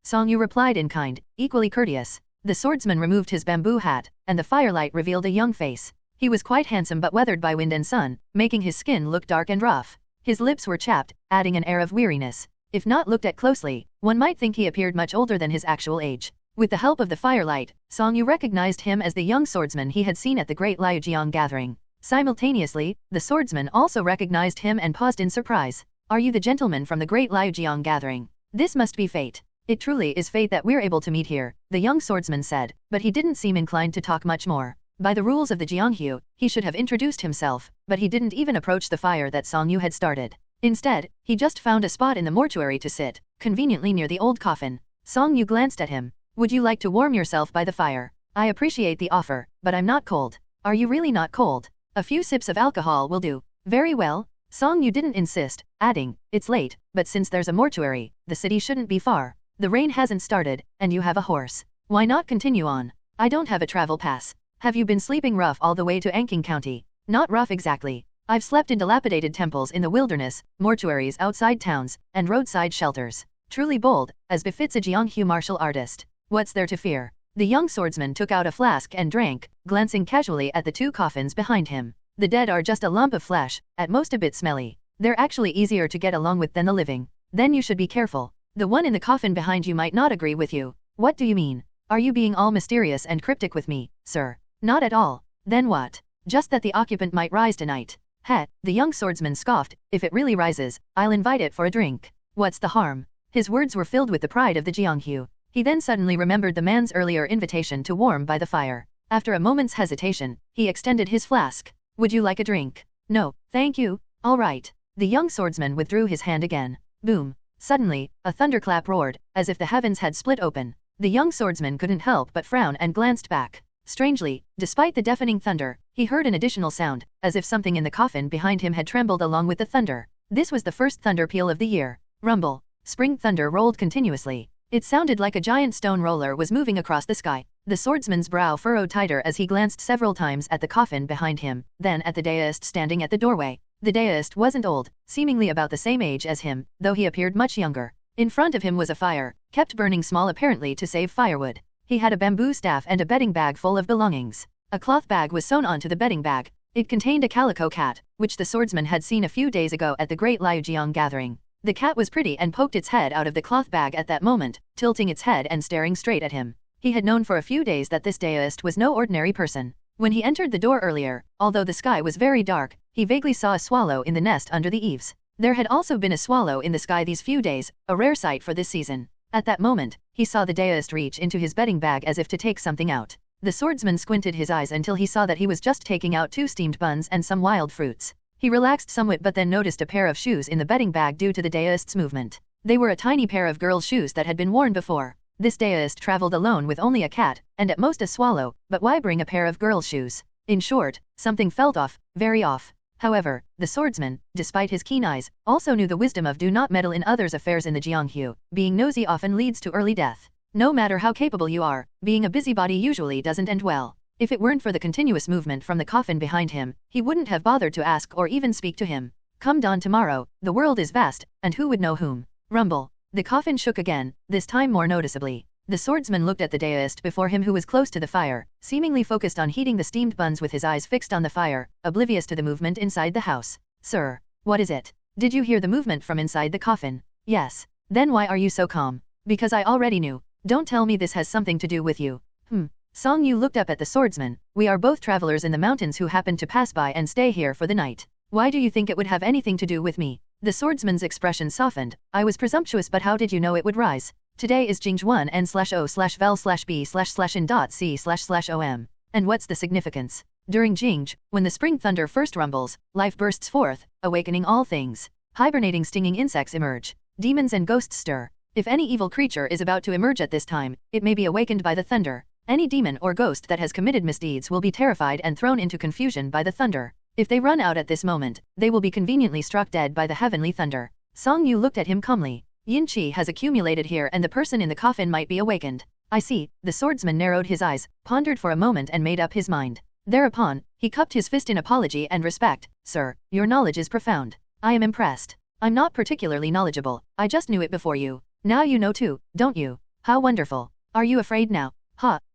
Song Yu replied in kind, equally courteous. The swordsman removed his bamboo hat, and the firelight revealed a young face. He was quite handsome but weathered by wind and sun, making his skin look dark and rough. His lips were chapped, adding an air of weariness. If not looked at closely, one might think he appeared much older than his actual age. With the help of the firelight, Song Yu recognized him as the young swordsman he had seen at the Great Liujiang gathering. Simultaneously, the swordsman also recognized him and paused in surprise. "Are you the gentleman from the Great Liujiang gathering? This must be fate." "It truly is fate that we're able to meet here," the young swordsman said, but he didn't seem inclined to talk much more. By the rules of the Jianghu, he should have introduced himself, but he didn't even approach the fire that Song Yu had started. Instead, he just found a spot in the mortuary to sit, conveniently near the old coffin. Song Yu glanced at him. "Would you like to warm yourself by the fire? I appreciate the offer, but I'm not cold." "Are you really not cold? A few sips of alcohol will do." "Very well." Song Yu didn't insist, adding, "It's late, but since there's a mortuary, the city shouldn't be far. The rain hasn't started, and you have a horse. Why not continue on?" "I don't have a travel pass." "Have you been sleeping rough all the way to Anqing County?" "Not rough exactly. I've slept in dilapidated temples in the wilderness, mortuaries outside towns, and roadside shelters. Truly bold, as befits a Jianghu martial artist. What's there to fear?" The young swordsman took out a flask and drank, glancing casually at the 2 coffins behind him. "The dead are just a lump of flesh, at most a bit smelly. They're actually easier to get along with than the living. Then you should be careful. The one in the coffin behind you might not agree with you." "What do you mean? Are you being all mysterious and cryptic with me, sir?" "Not at all." "Then what?" "Just that the occupant might rise tonight." "Heh," the young swordsman scoffed, "if it really rises, I'll invite it for a drink. What's the harm?" His words were filled with the pride of the Jianghu. He then suddenly remembered the man's earlier invitation to warm by the fire. After a moment's hesitation, he extended his flask. "Would you like a drink?" "No, thank you." "All right." The young swordsman withdrew his hand again. Boom. Suddenly, a thunderclap roared, as if the heavens had split open. The young swordsman couldn't help but frown and glanced back. Strangely, despite the deafening thunder, he heard an additional sound, as if something in the coffin behind him had trembled along with the thunder. This was the first thunder peal of the year. Rumble. Spring thunder rolled continuously. It sounded like a giant stone roller was moving across the sky. The swordsman's brow furrowed tighter as he glanced several times at the coffin behind him, then at the deist standing at the doorway. The deist wasn't old, seemingly about the same age as him, though he appeared much younger. In front of him was a fire, kept burning small apparently to save firewood. He had a bamboo staff and a bedding bag full of belongings. A cloth bag was sewn onto the bedding bag. It contained a calico cat, which the swordsman had seen a few days ago at the Great Liujiang gathering. The cat was pretty and poked its head out of the cloth bag at that moment, tilting its head and staring straight at him. He had known for a few days that this deist was no ordinary person. When he entered the door earlier, although the sky was very dark, he vaguely saw a swallow in the nest under the eaves. There had also been a swallow in the sky these few days, a rare sight for this season. At that moment, he saw the deist reach into his bedding bag as if to take something out. The swordsman squinted his eyes until he saw that he was just taking out 2 steamed buns and some wild fruits. He relaxed somewhat but then noticed a pair of shoes in the bedding bag due to the deist's movement. They were a tiny pair of girls' shoes that had been worn before. This deist traveled alone with only a cat, and at most a swallow, but why bring a pair of girls' shoes? In short, something felt off, very off. However, the swordsman, despite his keen eyes, also knew the wisdom of do not meddle in others' affairs in the Jianghu. Being nosy often leads to early death. No matter how capable you are, being a busybody usually doesn't end well. If it weren't for the continuous movement from the coffin behind him, he wouldn't have bothered to ask or even speak to him. Come dawn tomorrow, the world is vast, and who would know whom? Rumble. The coffin shook again, this time more noticeably. The swordsman looked at the deist before him who was close to the fire, seemingly focused on heating the steamed buns with his eyes fixed on the fire, oblivious to the movement inside the house. Sir, what is it? Did you hear the movement from inside the coffin? Yes. Then why are you so calm? Because I already knew. Don't tell me this has something to do with you. Song Yu looked up at the swordsman. We are both travelers in the mountains who happened to pass by and stay here for the night. Why do you think it would have anything to do with me? The swordsman's expression softened. I was presumptuous, but how did you know it would rise? Today is Jingj 1n/o/vel/b/in.c//om. And what's the significance? During Jingj, when the spring thunder first rumbles, life bursts forth, awakening all things. Hibernating stinging insects emerge. Demons and ghosts stir. If any evil creature is about to emerge at this time, it may be awakened by the thunder. Any demon or ghost that has committed misdeeds will be terrified and thrown into confusion by the thunder. If they run out at this moment, they will be conveniently struck dead by the heavenly thunder. Song Yu looked at him calmly. Yin Qi has accumulated here and the person in the coffin might be awakened. I see. The swordsman narrowed his eyes, pondered for a moment and made up his mind. Thereupon, he cupped his fist in apology and respect. Sir, your knowledge is profound. I am impressed. I'm not particularly knowledgeable, I just knew it before you. Now you know too, don't you? How wonderful. Are you afraid now?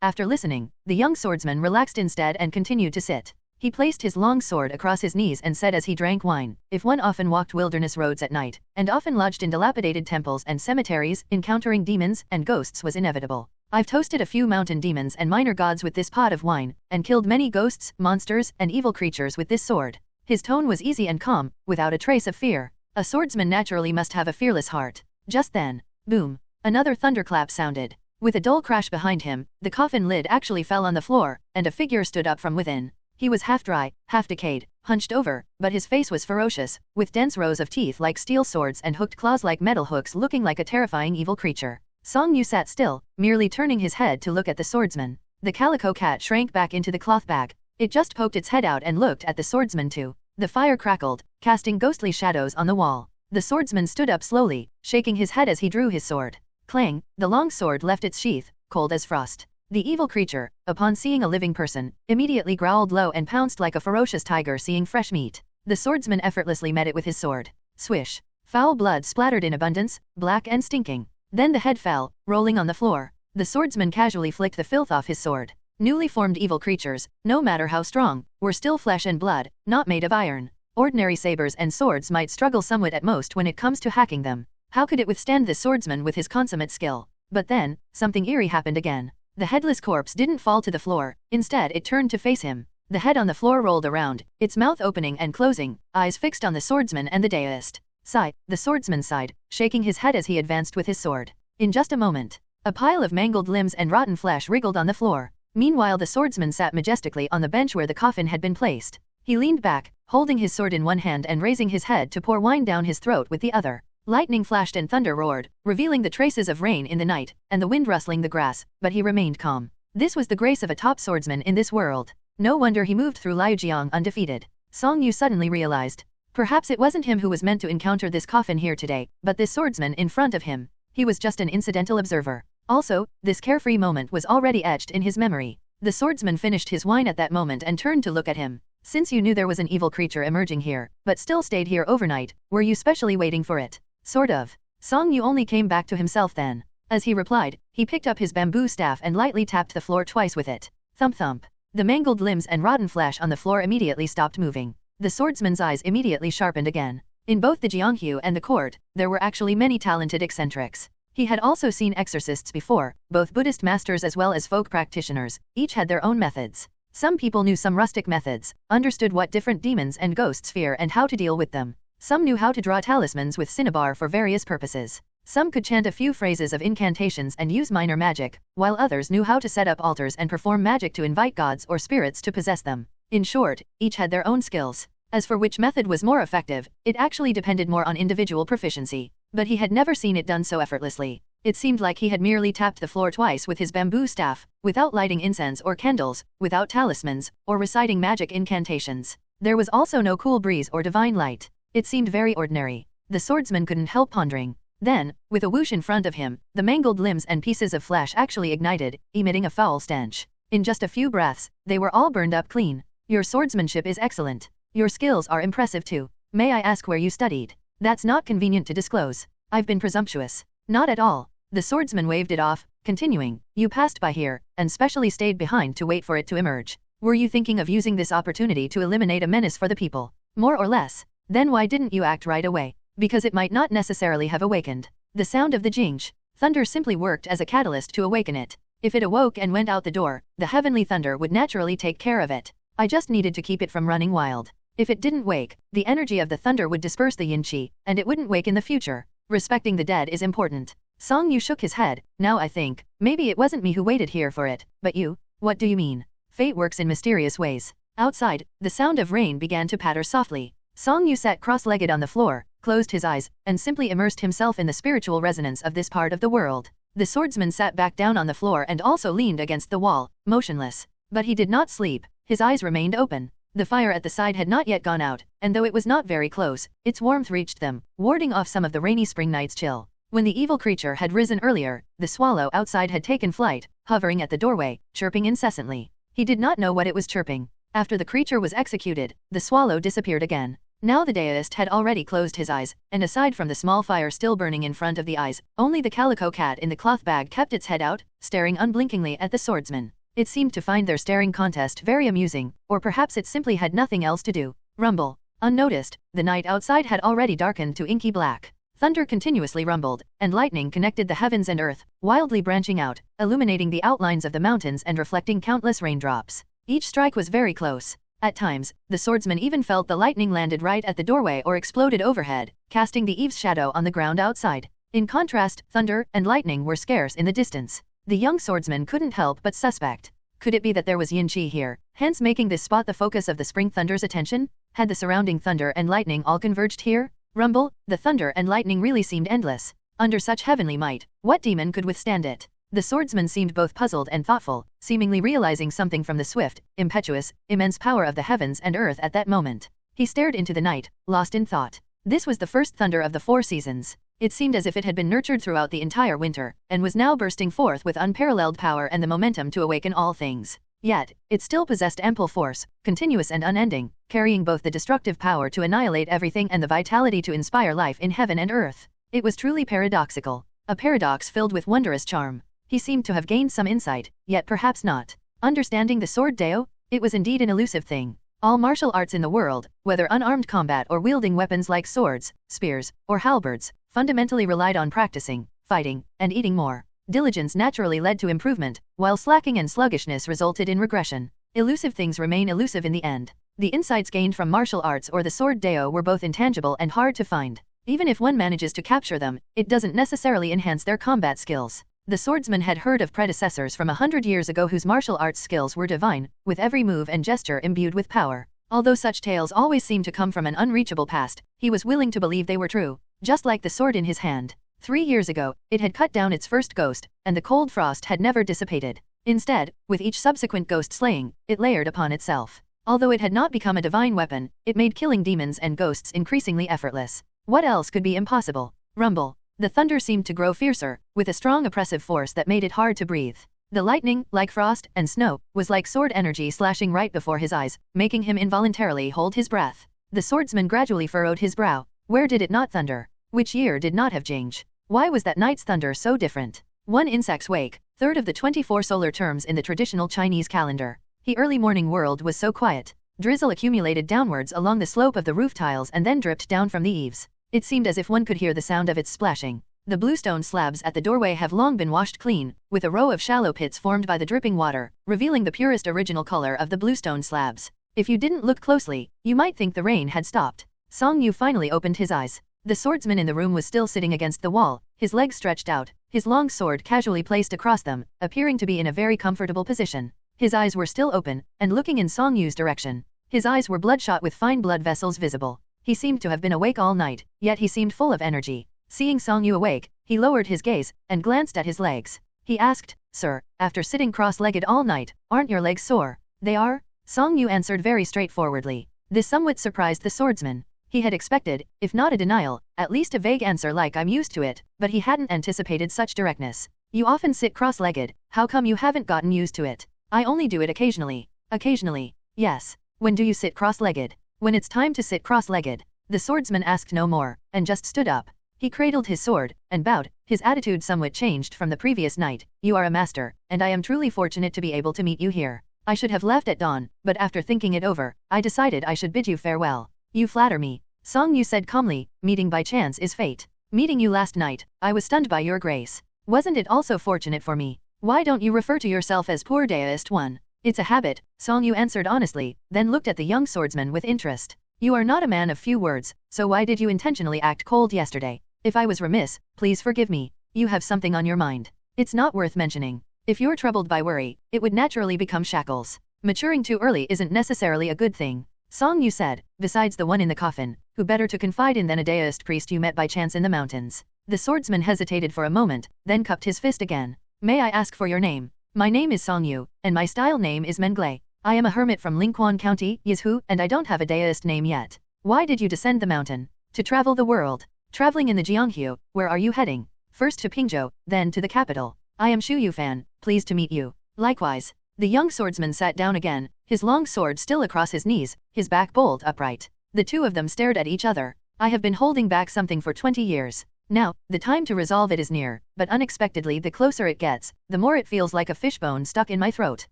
After listening, the young swordsman relaxed instead and continued to sit. He placed his long sword across his knees and said as he drank wine, if one often walked wilderness roads at night, and often lodged in dilapidated temples and cemeteries, encountering demons and ghosts was inevitable. I've toasted a few mountain demons and minor gods with this pot of wine, and killed many ghosts, monsters, and evil creatures with this sword. His tone was easy and calm, without a trace of fear. A swordsman naturally must have a fearless heart. Just then, boom, another thunderclap sounded. With a dull crash behind him, the coffin lid actually fell on the floor, and a figure stood up from within. He was half dry, half decayed, hunched over, but his face was ferocious, with dense rows of teeth like steel swords and hooked claws like metal hooks, looking like a terrifying evil creature. Song Yu sat still, merely turning his head to look at the swordsman. The calico cat shrank back into the cloth bag. It just poked its head out and looked at the swordsman too. The fire crackled, casting ghostly shadows on the wall. The swordsman stood up slowly, shaking his head as he drew his sword. Clang, the long sword left its sheath, cold as frost. The evil creature, upon seeing a living person, immediately growled low and pounced like a ferocious tiger seeing fresh meat. The swordsman effortlessly met it with his sword. Swish. Foul blood splattered in abundance, black and stinking. Then the head fell, rolling on the floor. The swordsman casually flicked the filth off his sword. Newly formed evil creatures, no matter how strong, were still flesh and blood, not made of iron. Ordinary sabers and swords might struggle somewhat at most when it comes to hacking them. How could it withstand this swordsman with his consummate skill? But then, something eerie happened again. The headless corpse didn't fall to the floor, instead it turned to face him. The head on the floor rolled around, its mouth opening and closing, eyes fixed on the swordsman and the deist. Sigh, the swordsman sighed, shaking his head as he advanced with his sword. In just a moment, a pile of mangled limbs and rotten flesh wriggled on the floor. Meanwhile the swordsman sat majestically on the bench where the coffin had been placed. He leaned back, holding his sword in one hand and raising his head to pour wine down his throat with the other. Lightning flashed and thunder roared, revealing the traces of rain in the night, and the wind rustling the grass, but he remained calm. This was the grace of a top swordsman in this world. No wonder he moved through Liujiang undefeated. Song Yu suddenly realized. Perhaps it wasn't him who was meant to encounter this coffin here today, but this swordsman in front of him. He was just an incidental observer. Also, this carefree moment was already etched in his memory. The swordsman finished his wine at that moment and turned to look at him. Since you knew there was an evil creature emerging here, but still stayed here overnight, were you specially waiting for it? Sort of. Song Yu only came back to himself then. As he replied, he picked up his bamboo staff and lightly tapped the floor twice with it. Thump thump. The mangled limbs and rotten flesh on the floor immediately stopped moving. The swordsman's eyes immediately sharpened again. In both the Jianghu and the court, there were actually many talented eccentrics. He had also seen exorcists before, both Buddhist masters as well as folk practitioners, each had their own methods. Some people knew some rustic methods, understood what different demons and ghosts fear and how to deal with them. Some knew how to draw talismans with cinnabar for various purposes. Some could chant a few phrases of incantations and use minor magic, while others knew how to set up altars and perform magic to invite gods or spirits to possess them. In short, each had their own skills. As for which method was more effective, it actually depended more on individual proficiency. But he had never seen it done so effortlessly. It seemed like he had merely tapped the floor twice with his bamboo staff, without lighting incense or candles, without talismans, or reciting magic incantations. There was also no cool breeze or divine light. It seemed very ordinary. The swordsman couldn't help pondering. Then, with a whoosh in front of him, the mangled limbs and pieces of flesh actually ignited, emitting a foul stench. In just a few breaths, they were all burned up clean. Your swordsmanship is excellent. Your skills are impressive too. May I ask where you studied? That's not convenient to disclose. I've been presumptuous. Not at all. The swordsman waved it off, continuing, you passed by here, and specially stayed behind to wait for it to emerge. Were you thinking of using this opportunity to eliminate a menace for the people? More or less. Then why didn't you act right away? Because it might not necessarily have awakened. The sound of the jingj, thunder simply worked as a catalyst to awaken it. If it awoke and went out the door, the heavenly thunder would naturally take care of it. I just needed to keep it from running wild. If it didn't wake, the energy of the thunder would disperse the yin qi, and it wouldn't wake in the future. Respecting the dead is important. Song Yu shook his head. Now I think, maybe it wasn't me who waited here for it, but you. What do you mean? Fate works in mysterious ways. Outside, the sound of rain began to patter softly. Song Yu sat cross-legged on the floor, closed his eyes, and simply immersed himself in the spiritual resonance of this part of the world. The swordsman sat back down on the floor and also leaned against the wall, motionless. But he did not sleep. His eyes remained open. The fire at the side had not yet gone out, and though it was not very close, its warmth reached them, warding off some of the rainy spring night's chill. When the evil creature had risen earlier, the swallow outside had taken flight, hovering at the doorway, chirping incessantly. He did not know what it was chirping. After the creature was executed, the swallow disappeared again. Now the deist had already closed his eyes, and aside from the small fire still burning in front of the eyes, only the calico cat in the cloth bag kept its head out, staring unblinkingly at the swordsman. It seemed to find their staring contest very amusing, or perhaps it simply had nothing else to do. Rumble. Unnoticed, the night outside had already darkened to inky black. Thunder continuously rumbled, and lightning connected the heavens and earth, wildly branching out, illuminating the outlines of the mountains and reflecting countless raindrops. Each strike was very close. At times, the swordsman even felt the lightning landed right at the doorway or exploded overhead, casting the eve's shadow on the ground outside. In contrast, thunder and lightning were scarce in the distance. The young swordsman couldn't help but suspect. Could it be that there was yin qi here, hence making this spot the focus of the spring thunder's attention? Had the surrounding thunder and lightning all converged here? Rumble, the thunder and lightning really seemed endless. Under such heavenly might, what demon could withstand it? The swordsman seemed both puzzled and thoughtful, seemingly realizing something from the swift, impetuous, immense power of the heavens and earth at that moment. He stared into the night, lost in thought. This was the first thunder of the 4 seasons. It seemed as if it had been nurtured throughout the entire winter, and was now bursting forth with unparalleled power and the momentum to awaken all things. Yet, it still possessed ample force, continuous and unending, carrying both the destructive power to annihilate everything and the vitality to inspire life in heaven and earth. It was truly paradoxical. A paradox filled with wondrous charm. He seemed to have gained some insight, yet perhaps not. Understanding the sword Dao? It was indeed an elusive thing. All martial arts in the world, whether unarmed combat or wielding weapons like swords, spears, or halberds, fundamentally relied on practicing, fighting, and eating more. Diligence naturally led to improvement, while slacking and sluggishness resulted in regression. Elusive things remain elusive in the end. The insights gained from martial arts or the sword Dao were both intangible and hard to find. Even if one manages to capture them, it doesn't necessarily enhance their combat skills. The swordsman had heard of predecessors from 100 years ago whose martial arts skills were divine, with every move and gesture imbued with power. Although such tales always seemed to come from an unreachable past, he was willing to believe they were true, just like the sword in his hand. 3 years ago, it had cut down its first ghost, and the cold frost had never dissipated. Instead, with each subsequent ghost slaying, it layered upon itself. Although it had not become a divine weapon, it made killing demons and ghosts increasingly effortless. What else could be impossible? Rumble. The thunder seemed to grow fiercer, with a strong oppressive force that made it hard to breathe. The lightning, like frost and snow, was like sword energy slashing right before his eyes, making him involuntarily hold his breath. The swordsman gradually furrowed his brow. Where did it not thunder? Which year did not have change? Why was that night's thunder so different? 1 Insect's Wake, third of the 24 solar terms in the traditional Chinese calendar. The early morning world was so quiet. Drizzle accumulated downwards along the slope of the roof tiles and then dripped down from the eaves. It seemed as if one could hear the sound of its splashing. The bluestone slabs at the doorway have long been washed clean, with a row of shallow pits formed by the dripping water, revealing the purest original color of the bluestone slabs. If you didn't look closely, you might think the rain had stopped. Song Yu finally opened his eyes. The swordsman in the room was still sitting against the wall, his legs stretched out, his long sword casually placed across them, appearing to be in a very comfortable position. His eyes were still open, and looking in Song Yu's direction. His eyes were bloodshot with fine blood vessels visible. He seemed to have been awake all night, yet he seemed full of energy. Seeing Song Yu awake, he lowered his gaze, and glanced at his legs. He asked, "Sir, after sitting cross-legged all night, aren't your legs sore?" "They are," Song Yu answered very straightforwardly. This somewhat surprised the swordsman. He had expected, if not a denial, at least a vague answer like "I'm used to it," but he hadn't anticipated such directness. "You often sit cross-legged, how come you haven't gotten used to it?" "I only do it occasionally." "Occasionally?" "Yes. When do you sit cross-legged?" "When it's time to sit cross-legged." The swordsman asked no more, and just stood up. He cradled his sword, and bowed, his attitude somewhat changed from the previous night. "You are a master, and I am truly fortunate to be able to meet you here. I should have left at dawn, but after thinking it over, I decided I should bid you farewell." "You flatter me," Song Yu said calmly, "meeting by chance is fate. Meeting you last night, I was stunned by your grace. Wasn't it also fortunate for me? Why don't you refer to yourself as poor deist one?" "It's a habit," Song Yu answered honestly, then looked at the young swordsman with interest. "You are not a man of few words, so why did you intentionally act cold yesterday? If I was remiss, please forgive me. You have something on your mind. It's not worth mentioning. If you're troubled by worry, it would naturally become shackles. Maturing too early isn't necessarily a good thing." Song Yu said, "Besides the one in the coffin, who better to confide in than a deist priest you met by chance in the mountains?" The swordsman hesitated for a moment, then cupped his fist again. "May I ask for your name?" "My name is Song Yu, and my style name is Menglai. I am a hermit from Lingquan County, Yizhu, and I don't have a deist name yet." "Why did you descend the mountain?" "To travel the world." "Traveling in the Jianghu, where are you heading?" "First to Pingzhou, then to the capital." "I am Shu Yufan, pleased to meet you." "Likewise." The young swordsman sat down again, his long sword still across his knees, his back bolt upright. The two of them stared at each other. "I have been holding back something for 20 years. Now, the time to resolve it is near, but unexpectedly the closer it gets, the more it feels like a fishbone stuck in my throat.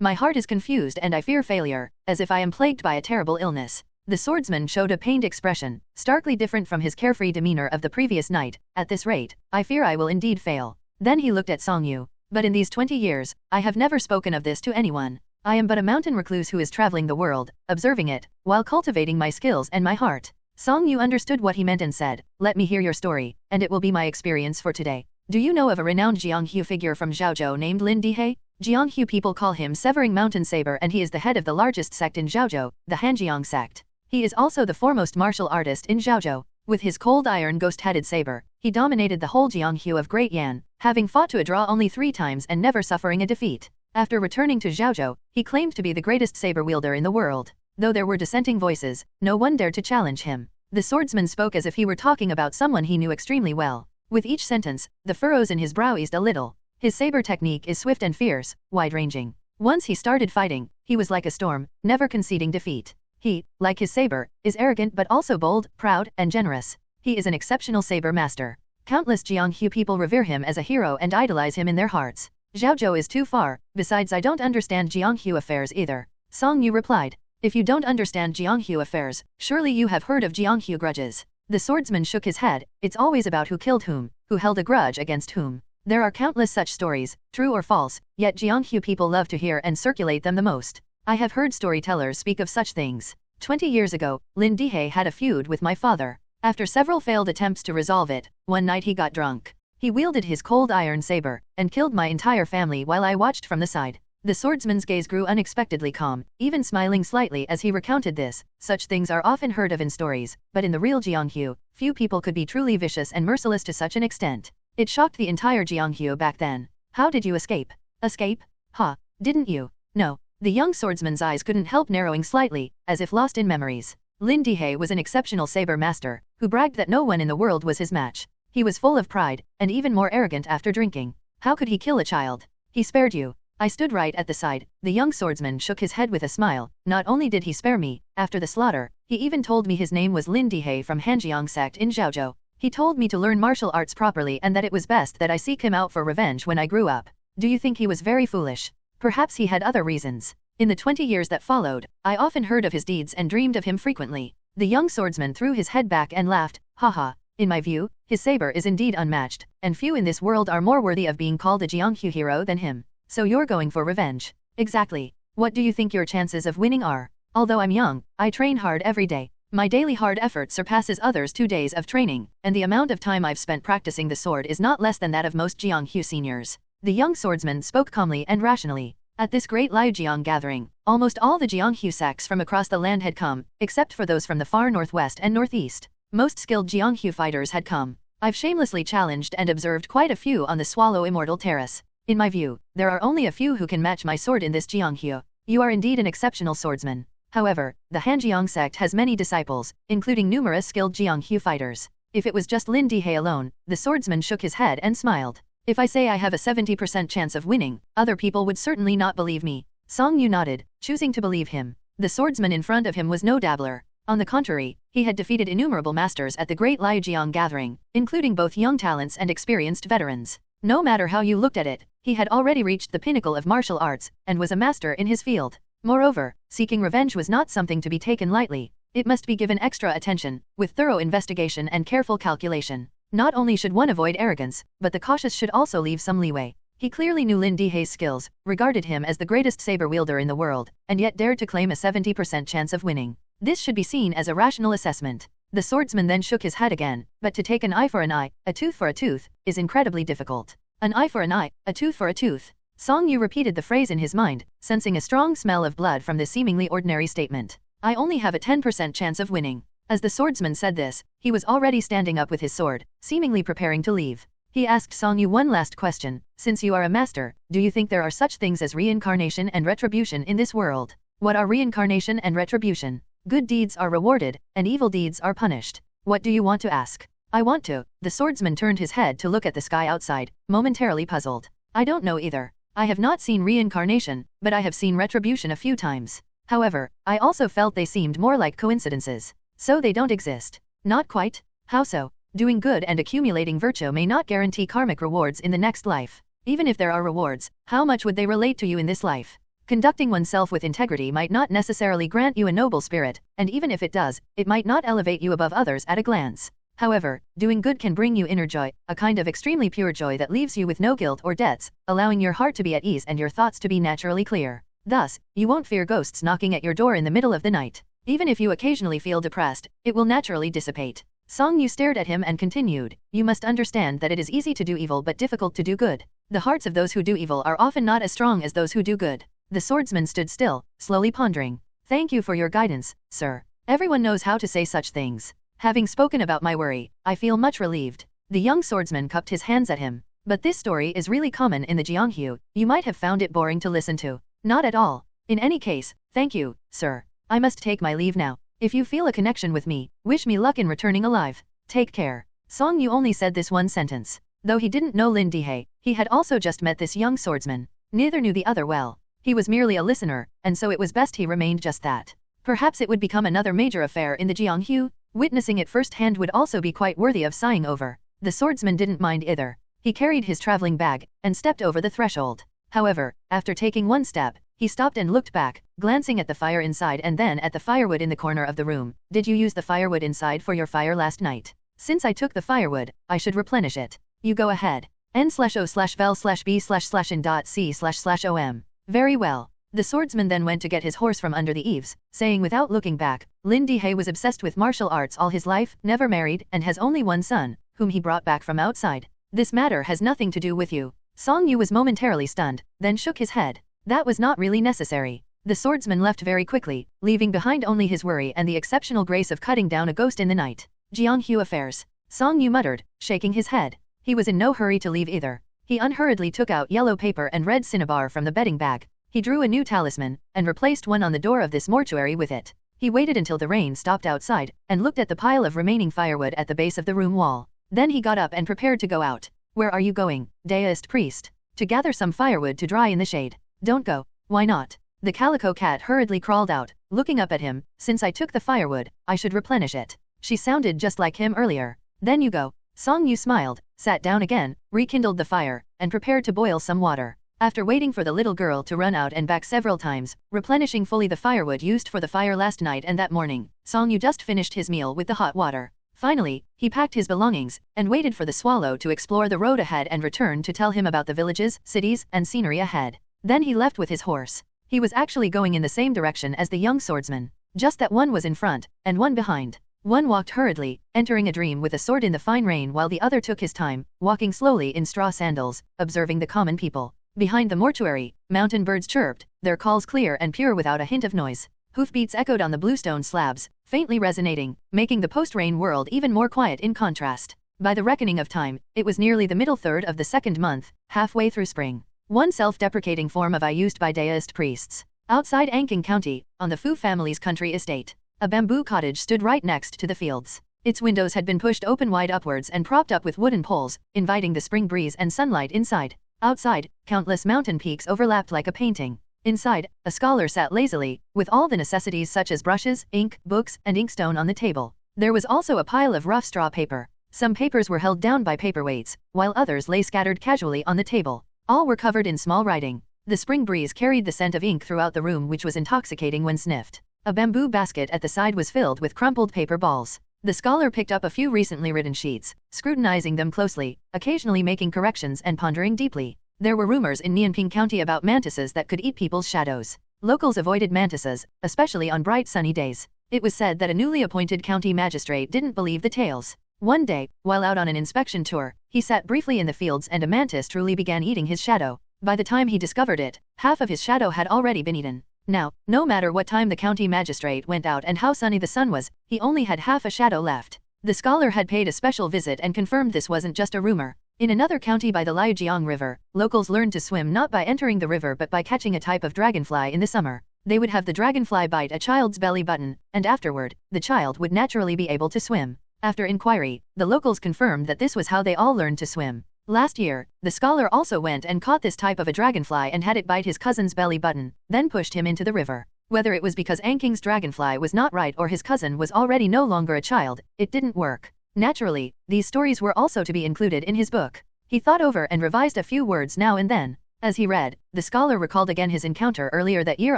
My heart is confused and I fear failure, as if I am plagued by a terrible illness." The swordsman showed a pained expression, starkly different from his carefree demeanor of the previous night. "At this rate, I fear I will indeed fail." Then he looked at Song Yu. "But in these 20 years, I have never spoken of this to anyone. I am but a mountain recluse who is traveling the world, observing it, while cultivating my skills and my heart." Song Yu understood what he meant and said, "Let me hear your story, and it will be my experience for today. Do you know of a renowned Jianghu figure from Zhaozhou named Lin Dihei? Jianghu people call him Severing Mountain Saber and he is the head of the largest sect in Zhaozhou, the Hanjiang sect. He is also the foremost martial artist in Zhaozhou. With his cold iron ghost-headed saber, he dominated the whole Jianghu of Great Yan, having fought to a draw only 3 times and never suffering a defeat. After returning to Zhaozhou, he claimed to be the greatest saber wielder in the world. Though there were dissenting voices, no one dared to challenge him. The swordsman spoke as if he were talking about someone he knew extremely well. With each sentence, the furrows in his brow eased a little. His saber technique is swift and fierce, wide-ranging. Once he started fighting, he was like a storm, never conceding defeat. He, like his saber, is arrogant but also bold, proud, and generous. He is an exceptional saber master. Countless Jianghu people revere him as a hero and idolize him in their hearts. Zhaozhou is too far, besides I don't understand Jianghu affairs either. Song Yu replied. If you don't understand Jianghu affairs, surely you have heard of Jianghu grudges. The swordsman shook his head. It's always about who killed whom, who held a grudge against whom. There are countless such stories, true or false, yet Jianghu people love to hear and circulate them the most. I have heard storytellers speak of such things. 20 years ago, Lin Dihei had a feud with my father. After several failed attempts to resolve it, one night he got drunk. He wielded his cold iron saber, and killed my entire family while I watched from the side. The swordsman's gaze grew unexpectedly calm, even smiling slightly as he recounted this. Such things are often heard of in stories, but in the real Jianghu, few people could be truly vicious and merciless to such an extent. It shocked the entire Jianghu back then. How did you escape? Escape? Ha, didn't you? No. The young swordsman's eyes couldn't help narrowing slightly, as if lost in memories. Lin Dihei was an exceptional saber master, who bragged that no one in the world was his match. He was full of pride, and even more arrogant after drinking. How could he kill a child? He spared you. I stood right at the side. The young swordsman shook his head with a smile. Not only did he spare me, after the slaughter, he even told me his name was Lin Dihei from Hanjiang sect in Zhaozhou. He told me to learn martial arts properly and that it was best that I seek him out for revenge when I grew up. Do you think he was very foolish? Perhaps he had other reasons. In the 20 years that followed, I often heard of his deeds and dreamed of him frequently. The young swordsman threw his head back and laughed, haha. In my view, his saber is indeed unmatched, and few in this world are more worthy of being called a Jianghu hero than him. So you're going for revenge. Exactly. What do you think your chances of winning are? Although I'm young, I train hard every day. My daily hard effort surpasses others' 2 days of training, and the amount of time I've spent practicing the sword is not less than that of most Jianghu seniors. The young swordsman spoke calmly and rationally. At this great Liujiang gathering, almost all the Jianghu sects from across the land had come, except for those from the far northwest and northeast. Most skilled Jianghu fighters had come. I've shamelessly challenged and observed quite a few on the Swallow Immortal Terrace. In my view, there are only a few who can match my sword in this Jianghu. You are indeed an exceptional swordsman. However, the Hanjiang sect has many disciples, including numerous skilled Jianghu fighters. If it was just Lin Dihei alone, the swordsman shook his head and smiled. If I say I have a 70% chance of winning, other people would certainly not believe me. Song Yu nodded, choosing to believe him. The swordsman in front of him was no dabbler. On the contrary, he had defeated innumerable masters at the great Liujiang gathering, including both young talents and experienced veterans. No matter how you looked at it, he had already reached the pinnacle of martial arts, and was a master in his field. Moreover, seeking revenge was not something to be taken lightly. It must be given extra attention, with thorough investigation and careful calculation. Not only should one avoid arrogance, but the cautious should also leave some leeway. He clearly knew Lin Dihei's skills, regarded him as the greatest saber wielder in the world, and yet dared to claim a 70% chance of winning. This should be seen as a rational assessment. The swordsman then shook his head again, but to take an eye for an eye, a tooth for a tooth, is incredibly difficult. An eye for an eye, a tooth for a tooth. Song Yu repeated the phrase in his mind, sensing a strong smell of blood from this seemingly ordinary statement. I only have a 10% chance of winning. As the swordsman said this, he was already standing up with his sword, seemingly preparing to leave. He asked Song Yu one last question, since you are a master, do you think there are such things as reincarnation and retribution in this world? What are reincarnation and retribution? Good deeds are rewarded, and evil deeds are punished. What do you want to ask? I want to. The swordsman turned his head to look at the sky outside, momentarily puzzled. I don't know either. I have not seen reincarnation, but I have seen retribution a few times. However, I also felt they seemed more like coincidences. So they don't exist. Not quite. How so? Doing good and accumulating virtue may not guarantee karmic rewards in the next life. Even if there are rewards, how much would they relate to you in this life? Conducting oneself with integrity might not necessarily grant you a noble spirit, and even if it does, it might not elevate you above others at a glance. However, doing good can bring you inner joy, a kind of extremely pure joy that leaves you with no guilt or debts, allowing your heart to be at ease and your thoughts to be naturally clear. Thus, you won't fear ghosts knocking at your door in the middle of the night. Even if you occasionally feel depressed, it will naturally dissipate. Song Yu stared at him and continued, you must understand that it is easy to do evil but difficult to do good. The hearts of those who do evil are often not as strong as those who do good. The swordsman stood still, slowly pondering. Thank you for your guidance, sir. Everyone knows how to say such things. Having spoken about my worry, I feel much relieved. The young swordsman cupped his hands at him. But this story is really common in the Jianghu, you might have found it boring to listen to. Not at all. In any case, thank you, sir. I must take my leave now. If you feel a connection with me, wish me luck in returning alive. Take care. Song Yu only said this one sentence. Though he didn't know Lin Dihei, he had also just met this young swordsman. Neither knew the other well. He was merely a listener, and so it was best he remained just that. Perhaps it would become another major affair in the Jianghu. Witnessing it firsthand would also be quite worthy of sighing over. The swordsman didn't mind either. He carried his traveling bag, and stepped over the threshold. However, after taking one step, he stopped and looked back, glancing at the fire inside and then at the firewood in the corner of the room. Did you use the firewood inside for your fire last night? Since I took the firewood, I should replenish it. You go ahead. n/o/vel/b/in.c//om. Very well. The swordsman then went to get his horse from under the eaves, saying without looking back, Lin Dihei was obsessed with martial arts all his life, never married, and has only one son, whom he brought back from outside. This matter has nothing to do with you. Song Yu was momentarily stunned, then shook his head. That was not really necessary. The swordsman left very quickly, leaving behind only his worry and the exceptional grace of cutting down a ghost in the night. Jianghu affairs. Song Yu muttered, shaking his head. He was in no hurry to leave either. He unhurriedly took out yellow paper and red cinnabar from the bedding bag. He drew a new talisman, and replaced one on the door of this mortuary with it. He waited until the rain stopped outside, and looked at the pile of remaining firewood at the base of the room wall. Then he got up and prepared to go out. Where are you going, deist priest? To gather some firewood to dry in the shade. Don't go. Why not? The calico cat hurriedly crawled out, looking up at him. Since I took the firewood, I should replenish it. She sounded just like him earlier. Then you go. Song Yu smiled, sat down again, rekindled the fire, and prepared to boil some water. After waiting for the little girl to run out and back several times, replenishing fully the firewood used for the fire last night and that morning, Song Yu just finished his meal with the hot water. Finally, he packed his belongings, and waited for the swallow to explore the road ahead and return to tell him about the villages, cities, and scenery ahead. Then he left with his horse. He was actually going in the same direction as the young swordsman, just that one was in front, and one behind. One walked hurriedly, entering a dream with a sword in the fine rain, while the other took his time, walking slowly in straw sandals, observing the common people. Behind the mortuary, mountain birds chirped, their calls clear and pure without a hint of noise. Hoofbeats echoed on the bluestone slabs, faintly resonating, making the post-rain world even more quiet in contrast. By the reckoning of time, it was nearly the middle third of the second month, halfway through spring. One self-deprecating form of I used by deist priests. Outside Anking County, on the Fu family's country estate, a bamboo cottage stood right next to the fields. Its windows had been pushed open wide upwards and propped up with wooden poles, inviting the spring breeze and sunlight inside. Outside, countless mountain peaks overlapped like a painting. Inside, a scholar sat lazily, with all the necessities such as brushes, ink, books, and inkstone on the table. There was also a pile of rough straw paper. Some papers were held down by paperweights, while others lay scattered casually on the table. All were covered in small writing. The spring breeze carried the scent of ink throughout the room, which was intoxicating when sniffed. A bamboo basket at the side was filled with crumpled paper balls. The scholar picked up a few recently written sheets, scrutinizing them closely, occasionally making corrections and pondering deeply. There were rumors in Nianping County about mantises that could eat people's shadows. Locals avoided mantises, especially on bright sunny days. It was said that a newly appointed county magistrate didn't believe the tales. One day, while out on an inspection tour, he sat briefly in the fields and a mantis truly began eating his shadow. By the time he discovered it, half of his shadow had already been eaten. Now, no matter what time the county magistrate went out and how sunny the sun was, he only had half a shadow left. The scholar had paid a special visit and confirmed this wasn't just a rumor. In another county by the Liujiang River, locals learned to swim not by entering the river but by catching a type of dragonfly in the summer. They would have the dragonfly bite a child's belly button, and afterward, the child would naturally be able to swim. After inquiry, the locals confirmed that this was how they all learned to swim. Last year, the scholar also went and caught this type of a dragonfly and had it bite his cousin's belly button, then pushed him into the river. Whether it was because Anking's dragonfly was not right or his cousin was already no longer a child, it didn't work. Naturally, these stories were also to be included in his book. He thought over and revised a few words now and then. As he read, the scholar recalled again his encounter earlier that year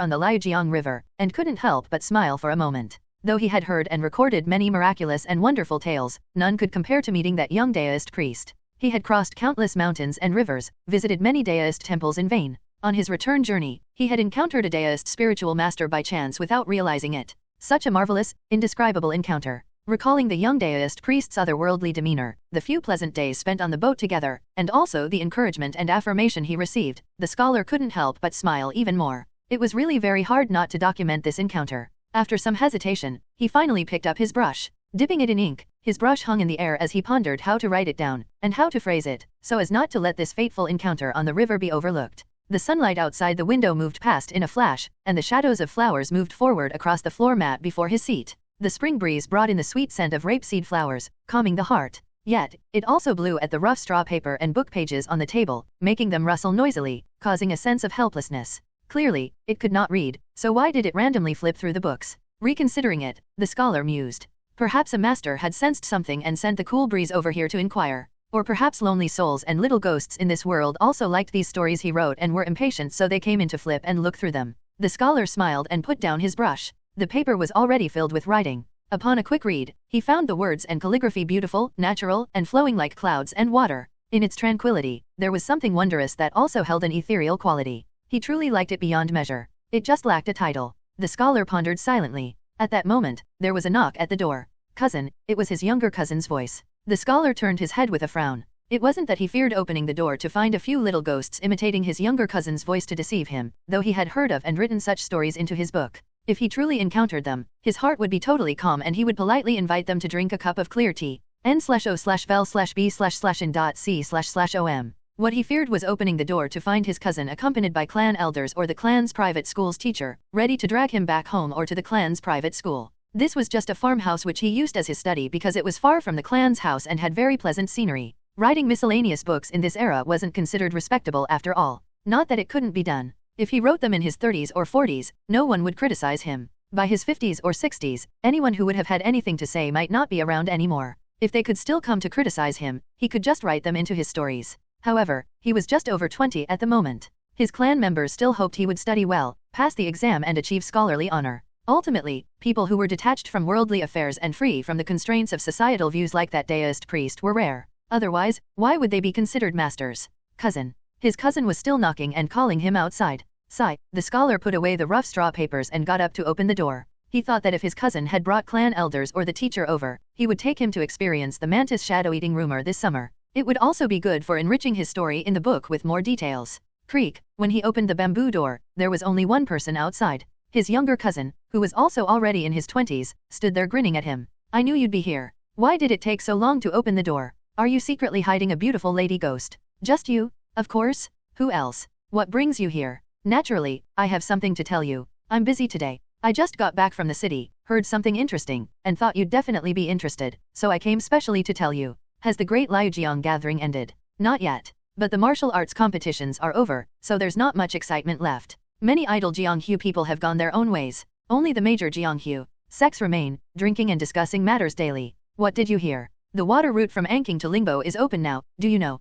on the Liujiang River, and couldn't help but smile for a moment. Though he had heard and recorded many miraculous and wonderful tales, none could compare to meeting that young deist priest. He had crossed countless mountains and rivers, visited many deist temples in vain. On his return journey, he had encountered a deist spiritual master by chance without realizing it. Such a marvelous, indescribable encounter. Recalling the young deist priest's otherworldly demeanor, the few pleasant days spent on the boat together, and also the encouragement and affirmation he received, the scholar couldn't help but smile even more. It was really very hard not to document this encounter. After some hesitation, he finally picked up his brush. Dipping it in ink, his brush hung in the air as he pondered how to write it down, and how to phrase it, so as not to let this fateful encounter on the river be overlooked. The sunlight outside the window moved past in a flash, and the shadows of flowers moved forward across the floor mat before his seat. The spring breeze brought in the sweet scent of rapeseed flowers, calming the heart. Yet, it also blew at the rough straw paper and book pages on the table, making them rustle noisily, causing a sense of helplessness. Clearly, it could not read, so why did it randomly flip through the books? Reconsidering it, the scholar mused. Perhaps a master had sensed something and sent the cool breeze over here to inquire. Or perhaps lonely souls and little ghosts in this world also liked these stories he wrote and were impatient, so they came in to flip and look through them. The scholar smiled and put down his brush. The paper was already filled with writing. Upon a quick read, he found the words and calligraphy beautiful, natural, and flowing like clouds and water. In its tranquility, there was something wondrous that also held an ethereal quality. He truly liked it beyond measure. It just lacked a title. The scholar pondered silently. At that moment, there was a knock at the door. "Cousin," it was his younger cousin's voice. The scholar turned his head with a frown. It wasn't that he feared opening the door to find a few little ghosts imitating his younger cousin's voice to deceive him, though he had heard of and written such stories into his book. If he truly encountered them, his heart would be totally calm and he would politely invite them to drink a cup of clear tea. n/o/vel/b/in.c//om. What he feared was opening the door to find his cousin accompanied by clan elders or the clan's private school's teacher, ready to drag him back home or to the clan's private school. This was just a farmhouse which he used as his study because it was far from the clan's house and had very pleasant scenery. Writing miscellaneous books in this era wasn't considered respectable after all. Not that it couldn't be done. If he wrote them in his 30s or 40s, no one would criticize him. By his 50s or 60s, anyone who would have had anything to say might not be around anymore. If they could still come to criticize him, he could just write them into his stories. However, he was just over 20 at the moment. His clan members still hoped he would study well, pass the exam and achieve scholarly honor. Ultimately, people who were detached from worldly affairs and free from the constraints of societal views like that deist priest were rare. Otherwise, why would they be considered masters? Cousin. His cousin was still knocking and calling him outside. Sigh, the scholar put away the rough straw papers and got up to open the door. He thought that if his cousin had brought clan elders or the teacher over, he would take him to experience the mantis shadow-eating rumor this summer. It would also be good for enriching his story in the book with more details. Creak, when he opened the bamboo door, there was only one person outside. His younger cousin, who was also already in his 20s, stood there grinning at him. I knew you'd be here. Why did it take so long to open the door? Are you secretly hiding a beautiful lady ghost? Just you? Of course. Who else? What brings you here? Naturally, I have something to tell you. I'm busy today. I just got back from the city, heard something interesting, and thought you'd definitely be interested, so I came specially to tell you. Has the Great Liujiang gathering ended? Not yet. But the martial arts competitions are over, so there's not much excitement left. Many idle Jianghu people have gone their own ways. Only the major Jianghu sects remain, drinking and discussing matters daily. What did you hear? The water route from Anqing to Lingbo is open now, do you know?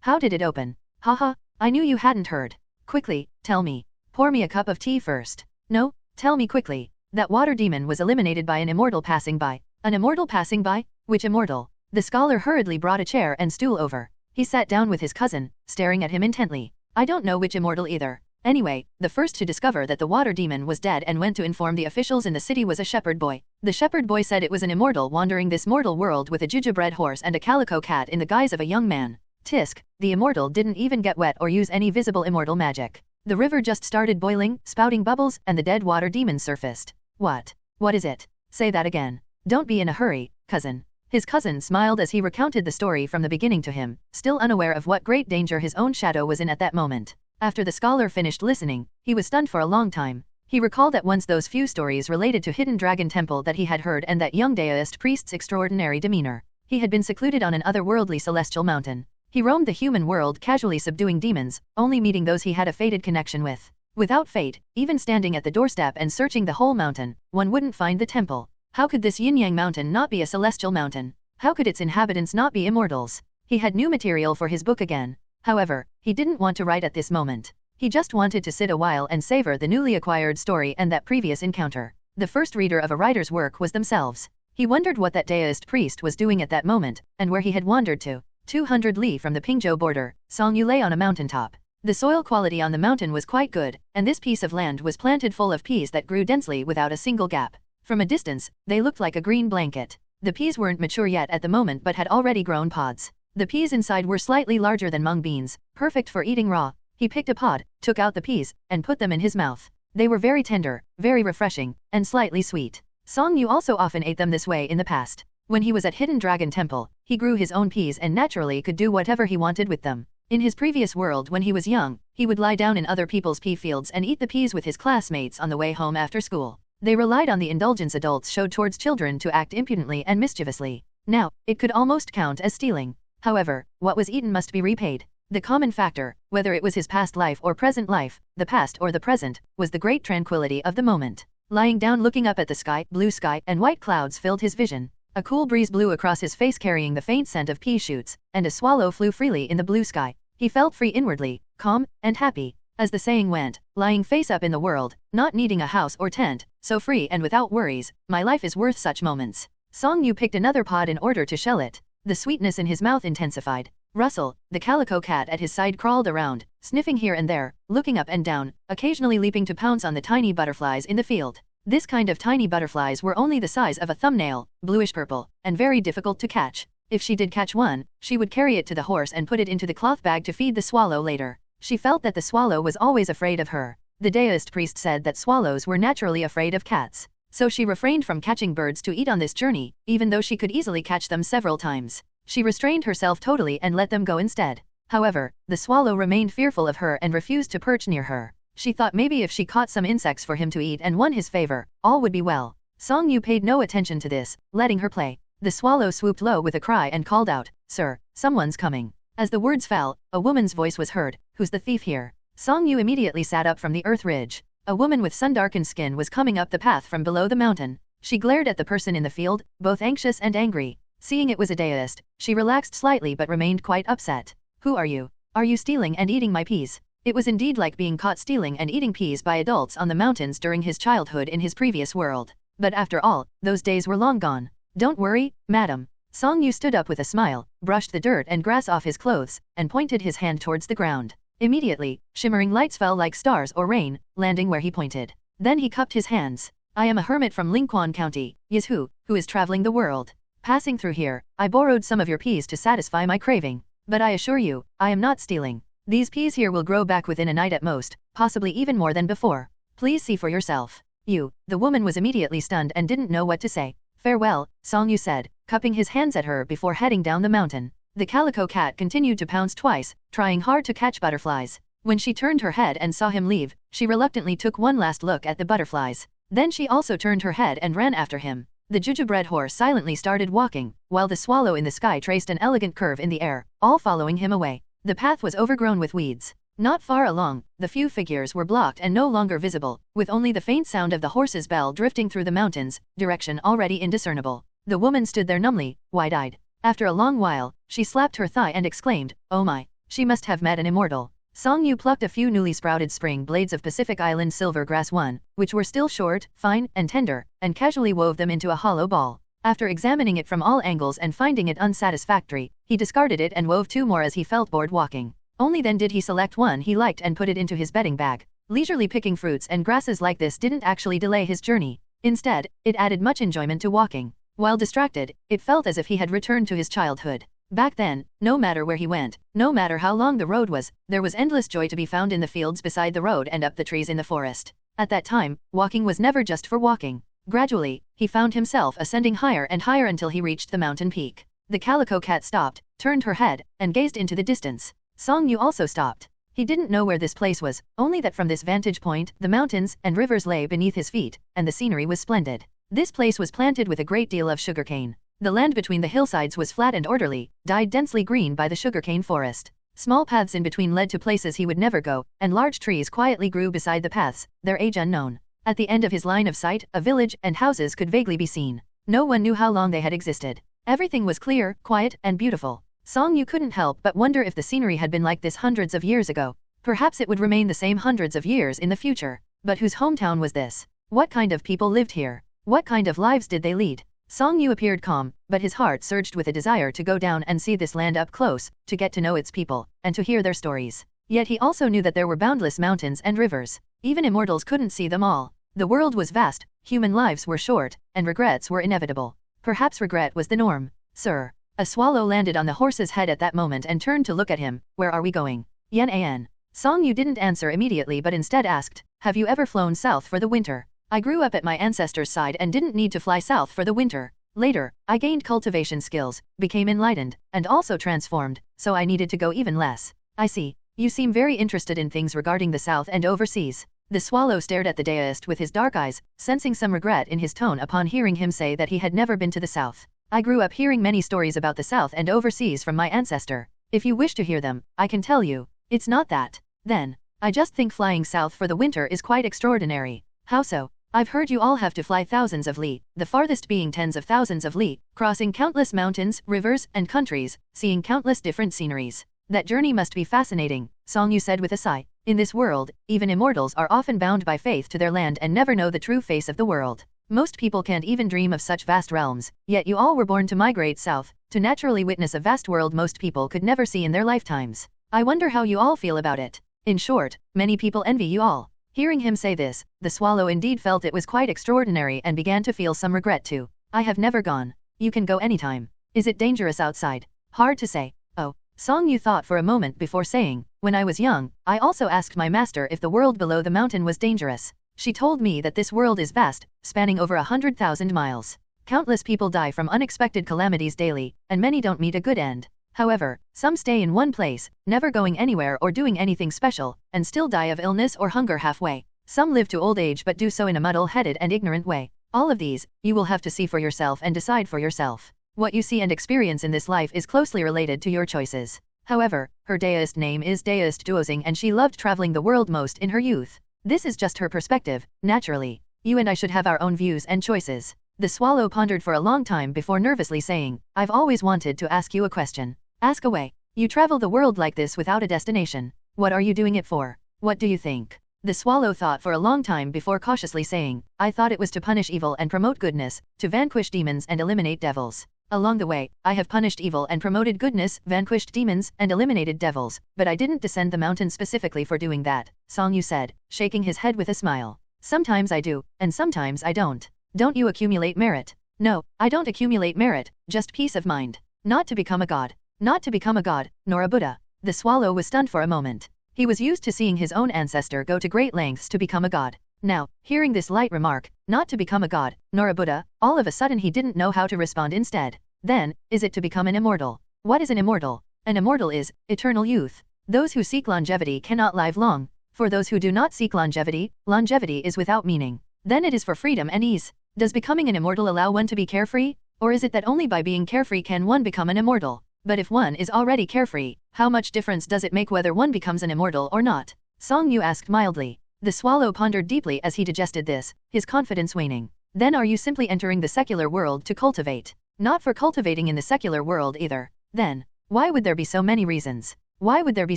How did it open? Haha, I knew you hadn't heard. Quickly, tell me. Pour me a cup of tea first. No, tell me quickly. That water demon was eliminated by an immortal passing by. An immortal passing by? Which immortal? The scholar hurriedly brought a chair and stool over. He sat down with his cousin, staring at him intently. I don't know which immortal either. Anyway, the first to discover that the water demon was dead and went to inform the officials in the city was a shepherd boy. The shepherd boy said it was an immortal wandering this mortal world with a gingerbread horse and a calico cat in the guise of a young man. Tisk, the immortal didn't even get wet or use any visible immortal magic. The river just started boiling, spouting bubbles, and the dead water demon surfaced. What? What is it? Say that again. Don't be in a hurry, cousin. His cousin smiled as he recounted the story from the beginning to him, still unaware of what great danger his own shadow was in at that moment. After the scholar finished listening, he was stunned for a long time. He recalled at once those few stories related to Hidden Dragon Temple that he had heard and that young deist priest's extraordinary demeanor. He had been secluded on an otherworldly celestial mountain. He roamed the human world casually subduing demons, only meeting those he had a fated connection with. Without fate, even standing at the doorstep and searching the whole mountain, one wouldn't find the temple. How could this yin-yang mountain not be a celestial mountain? How could its inhabitants not be immortals? He had new material for his book again. However, he didn't want to write at this moment. He just wanted to sit a while and savor the newly acquired story and that previous encounter. The first reader of a writer's work was themselves. He wondered what that deist priest was doing at that moment, and where he had wandered to. 200 li from the Pingzhou border, Songyu lay on a mountaintop. The soil quality on the mountain was quite good, and this piece of land was planted full of peas that grew densely without a single gap. From a distance, they looked like a green blanket. The peas weren't mature yet at the moment but had already grown pods. The peas inside were slightly larger than mung beans, perfect for eating raw. He picked a pod, took out the peas, and put them in his mouth. They were very tender, very refreshing, and slightly sweet. Song Yu also often ate them this way in the past. When he was at Hidden Dragon Temple, he grew his own peas and naturally could do whatever he wanted with them. In his previous world when he was young, he would lie down in other people's pea fields and eat the peas with his classmates on the way home after school. They relied on the indulgence adults showed towards children to act impudently and mischievously. Now, it could almost count as stealing. However, what was eaten must be repaid. The common factor, whether it was his past life or present life, the past or the present, was the great tranquility of the moment. Lying down looking up at the sky, blue sky and white clouds filled his vision. A cool breeze blew across his face carrying the faint scent of pea shoots, and a swallow flew freely in the blue sky. He felt free inwardly, calm, and happy. As the saying went, lying face up in the world, not needing a house or tent, so free and without worries, my life is worth such moments. Song Yu picked another pod in order to shell it. The sweetness in his mouth intensified. Russell, the calico cat at his side crawled around, sniffing here and there, looking up and down, occasionally leaping to pounce on the tiny butterflies in the field. This kind of tiny butterflies were only the size of a thumbnail, bluish-purple, and very difficult to catch. If she did catch one, she would carry it to the horse and put it into the cloth bag to feed the swallow later. She felt that the swallow was always afraid of her. The deist priest said that swallows were naturally afraid of cats. So she refrained from catching birds to eat on this journey, even though she could easily catch them several times. She restrained herself totally and let them go instead. However, the swallow remained fearful of her and refused to perch near her. She thought maybe if she caught some insects for him to eat and won his favor, all would be well. Song Yu paid no attention to this, letting her play. The swallow swooped low with a cry and called out, "Sir, someone's coming." As the words fell, a woman's voice was heard, "Who's the thief here?" Song Yu immediately sat up from the earth ridge. A woman with sun-darkened skin was coming up the path from below the mountain. She glared at the person in the field, both anxious and angry. Seeing it was a deist, she relaxed slightly but remained quite upset. Who are you? Are you stealing and eating my peas? It was indeed like being caught stealing and eating peas by adults on the mountains during his childhood in his previous world. But after all, those days were long gone. Don't worry, madam. Song Yu stood up with a smile, brushed the dirt and grass off his clothes, and pointed his hand towards the ground. Immediately, shimmering lights fell like stars or rain, landing where he pointed. Then he cupped his hands. I am a hermit from Lingquan County, Yizhu, who is traveling the world. Passing through here, I borrowed some of your peas to satisfy my craving. But I assure you, I am not stealing. These peas here will grow back within a night at most, possibly even more than before. Please see for yourself. The woman was immediately stunned and didn't know what to say. Farewell, Song Yu said, cupping his hands at her before heading down the mountain. The calico cat continued to pounce twice, trying hard to catch butterflies. When she turned her head and saw him leave, she reluctantly took one last look at the butterflies. Then she also turned her head and ran after him. The gingerbread horse silently started walking, while the swallow in the sky traced an elegant curve in the air, all following him away. The path was overgrown with weeds. Not far along, the few figures were blocked and no longer visible, with only the faint sound of the horse's bell drifting through the mountains, direction already indiscernible. The woman stood there numbly, wide-eyed. After a long while, she slapped her thigh and exclaimed, "Oh my, she must have met an immortal." Song Yu plucked a few newly sprouted spring blades of Pacific Island silver grass one, which were still short, fine, and tender, and casually wove them into a hollow ball. After examining it from all angles and finding it unsatisfactory, he discarded it and wove two more as he felt bored walking. Only then did he select one he liked and put it into his bedding bag. Leisurely picking fruits and grasses like this didn't actually delay his journey. Instead, it added much enjoyment to walking. While distracted, it felt as if he had returned to his childhood. Back then, no matter where he went, no matter how long the road was, there was endless joy to be found in the fields beside the road and up the trees in the forest. At that time, walking was never just for walking. Gradually, he found himself ascending higher and higher until he reached the mountain peak. The calico cat stopped, turned her head, and gazed into the distance. Song Yu also stopped. He didn't know where this place was, only that from this vantage point, the mountains and rivers lay beneath his feet, and the scenery was splendid. This place was planted with a great deal of sugarcane. The land between the hillsides was flat and orderly, dyed densely green by the sugarcane forest. Small paths in between led to places he would never go, and large trees quietly grew beside the paths, their age unknown. At the end of his line of sight, a village and houses could vaguely be seen. No one knew how long they had existed. Everything was clear, quiet, and beautiful. Song Yu couldn't help but wonder if the scenery had been like this hundreds of years ago. Perhaps it would remain the same hundreds of years in the future. But whose hometown was this? What kind of people lived here? What kind of lives did they lead? Song Yu appeared calm, but his heart surged with a desire to go down and see this land up close, to get to know its people, and to hear their stories. Yet he also knew that there were boundless mountains and rivers. Even immortals couldn't see them all. The world was vast, human lives were short, and regrets were inevitable. Perhaps regret was the norm. Sir. A swallow landed on the horse's head at that moment and turned to look at him. Where are we going? Yan. Song Yu didn't answer immediately but instead asked, have you ever flown south for the winter? I grew up at my ancestors' side and didn't need to fly south for the winter. Later, I gained cultivation skills, became enlightened, and also transformed, so I needed to go even less. I see. You seem very interested in things regarding the south and overseas. The swallow stared at the deist with his dark eyes, sensing some regret in his tone upon hearing him say that he had never been to the south. I grew up hearing many stories about the south and overseas from my ancestor. If you wish to hear them, I can tell you. It's not that. Then, I just think flying south for the winter is quite extraordinary. How so? I've heard you all have to fly thousands of li, the farthest being tens of thousands of li, crossing countless mountains, rivers, and countries, seeing countless different sceneries. That journey must be fascinating, Song Yu said with a sigh. In this world, even immortals are often bound by faith to their land and never know the true face of the world. Most people can't even dream of such vast realms, yet you all were born to migrate south, to naturally witness a vast world most people could never see in their lifetimes. I wonder how you all feel about it. In short, many people envy you all. Hearing him say this, the swallow indeed felt it was quite extraordinary and began to feel some regret too. I have never gone. You can go anytime. Is it dangerous outside? Hard to say. Oh, Song Yu thought for a moment before saying, when I was young, I also asked my master if the world below the mountain was dangerous. She told me that this world is vast, spanning over 100,000 miles. Countless people die from unexpected calamities daily, and many don't meet a good end. However, some stay in one place, never going anywhere or doing anything special, and still die of illness or hunger halfway. Some live to old age but do so in a muddle-headed and ignorant way. All of these, you will have to see for yourself and decide for yourself. What you see and experience in this life is closely related to your choices. However, her deist name is Deist Duozing and she loved traveling the world most in her youth. This is just her perspective, naturally. You and I should have our own views and choices. The swallow pondered for a long time before nervously saying, I've always wanted to ask you a question. Ask away. You travel the world like this without a destination. What are you doing it for? What do you think? The swallow thought for a long time before cautiously saying, I thought it was to punish evil and promote goodness, to vanquish demons and eliminate devils. Along the way, I have punished evil and promoted goodness, vanquished demons, and eliminated devils, but I didn't descend the mountain specifically for doing that, Song Yu said, shaking his head with a smile. Sometimes I do, and sometimes I don't. Don't you accumulate merit? No, I don't accumulate merit, just peace of mind. Not to become a god. Not to become a god, nor a Buddha. The swallow was stunned for a moment. He was used to seeing his own ancestor go to great lengths to become a god. Now, hearing this light remark, not to become a god, nor a Buddha, all of a sudden he didn't know how to respond instead. Then, is it to become an immortal? What is an immortal? An immortal is eternal youth. Those who seek longevity cannot live long. For those who do not seek longevity, longevity is without meaning. Then it is for freedom and ease. Does becoming an immortal allow one to be carefree? Or is it that only by being carefree can one become an immortal? But if one is already carefree, how much difference does it make whether one becomes an immortal or not? Song Yu asked mildly. The swallow pondered deeply as he digested this, his confidence waning. Then are you simply entering the secular world to cultivate? Not for cultivating in the secular world either. Then, why would there be so many reasons? Why would there be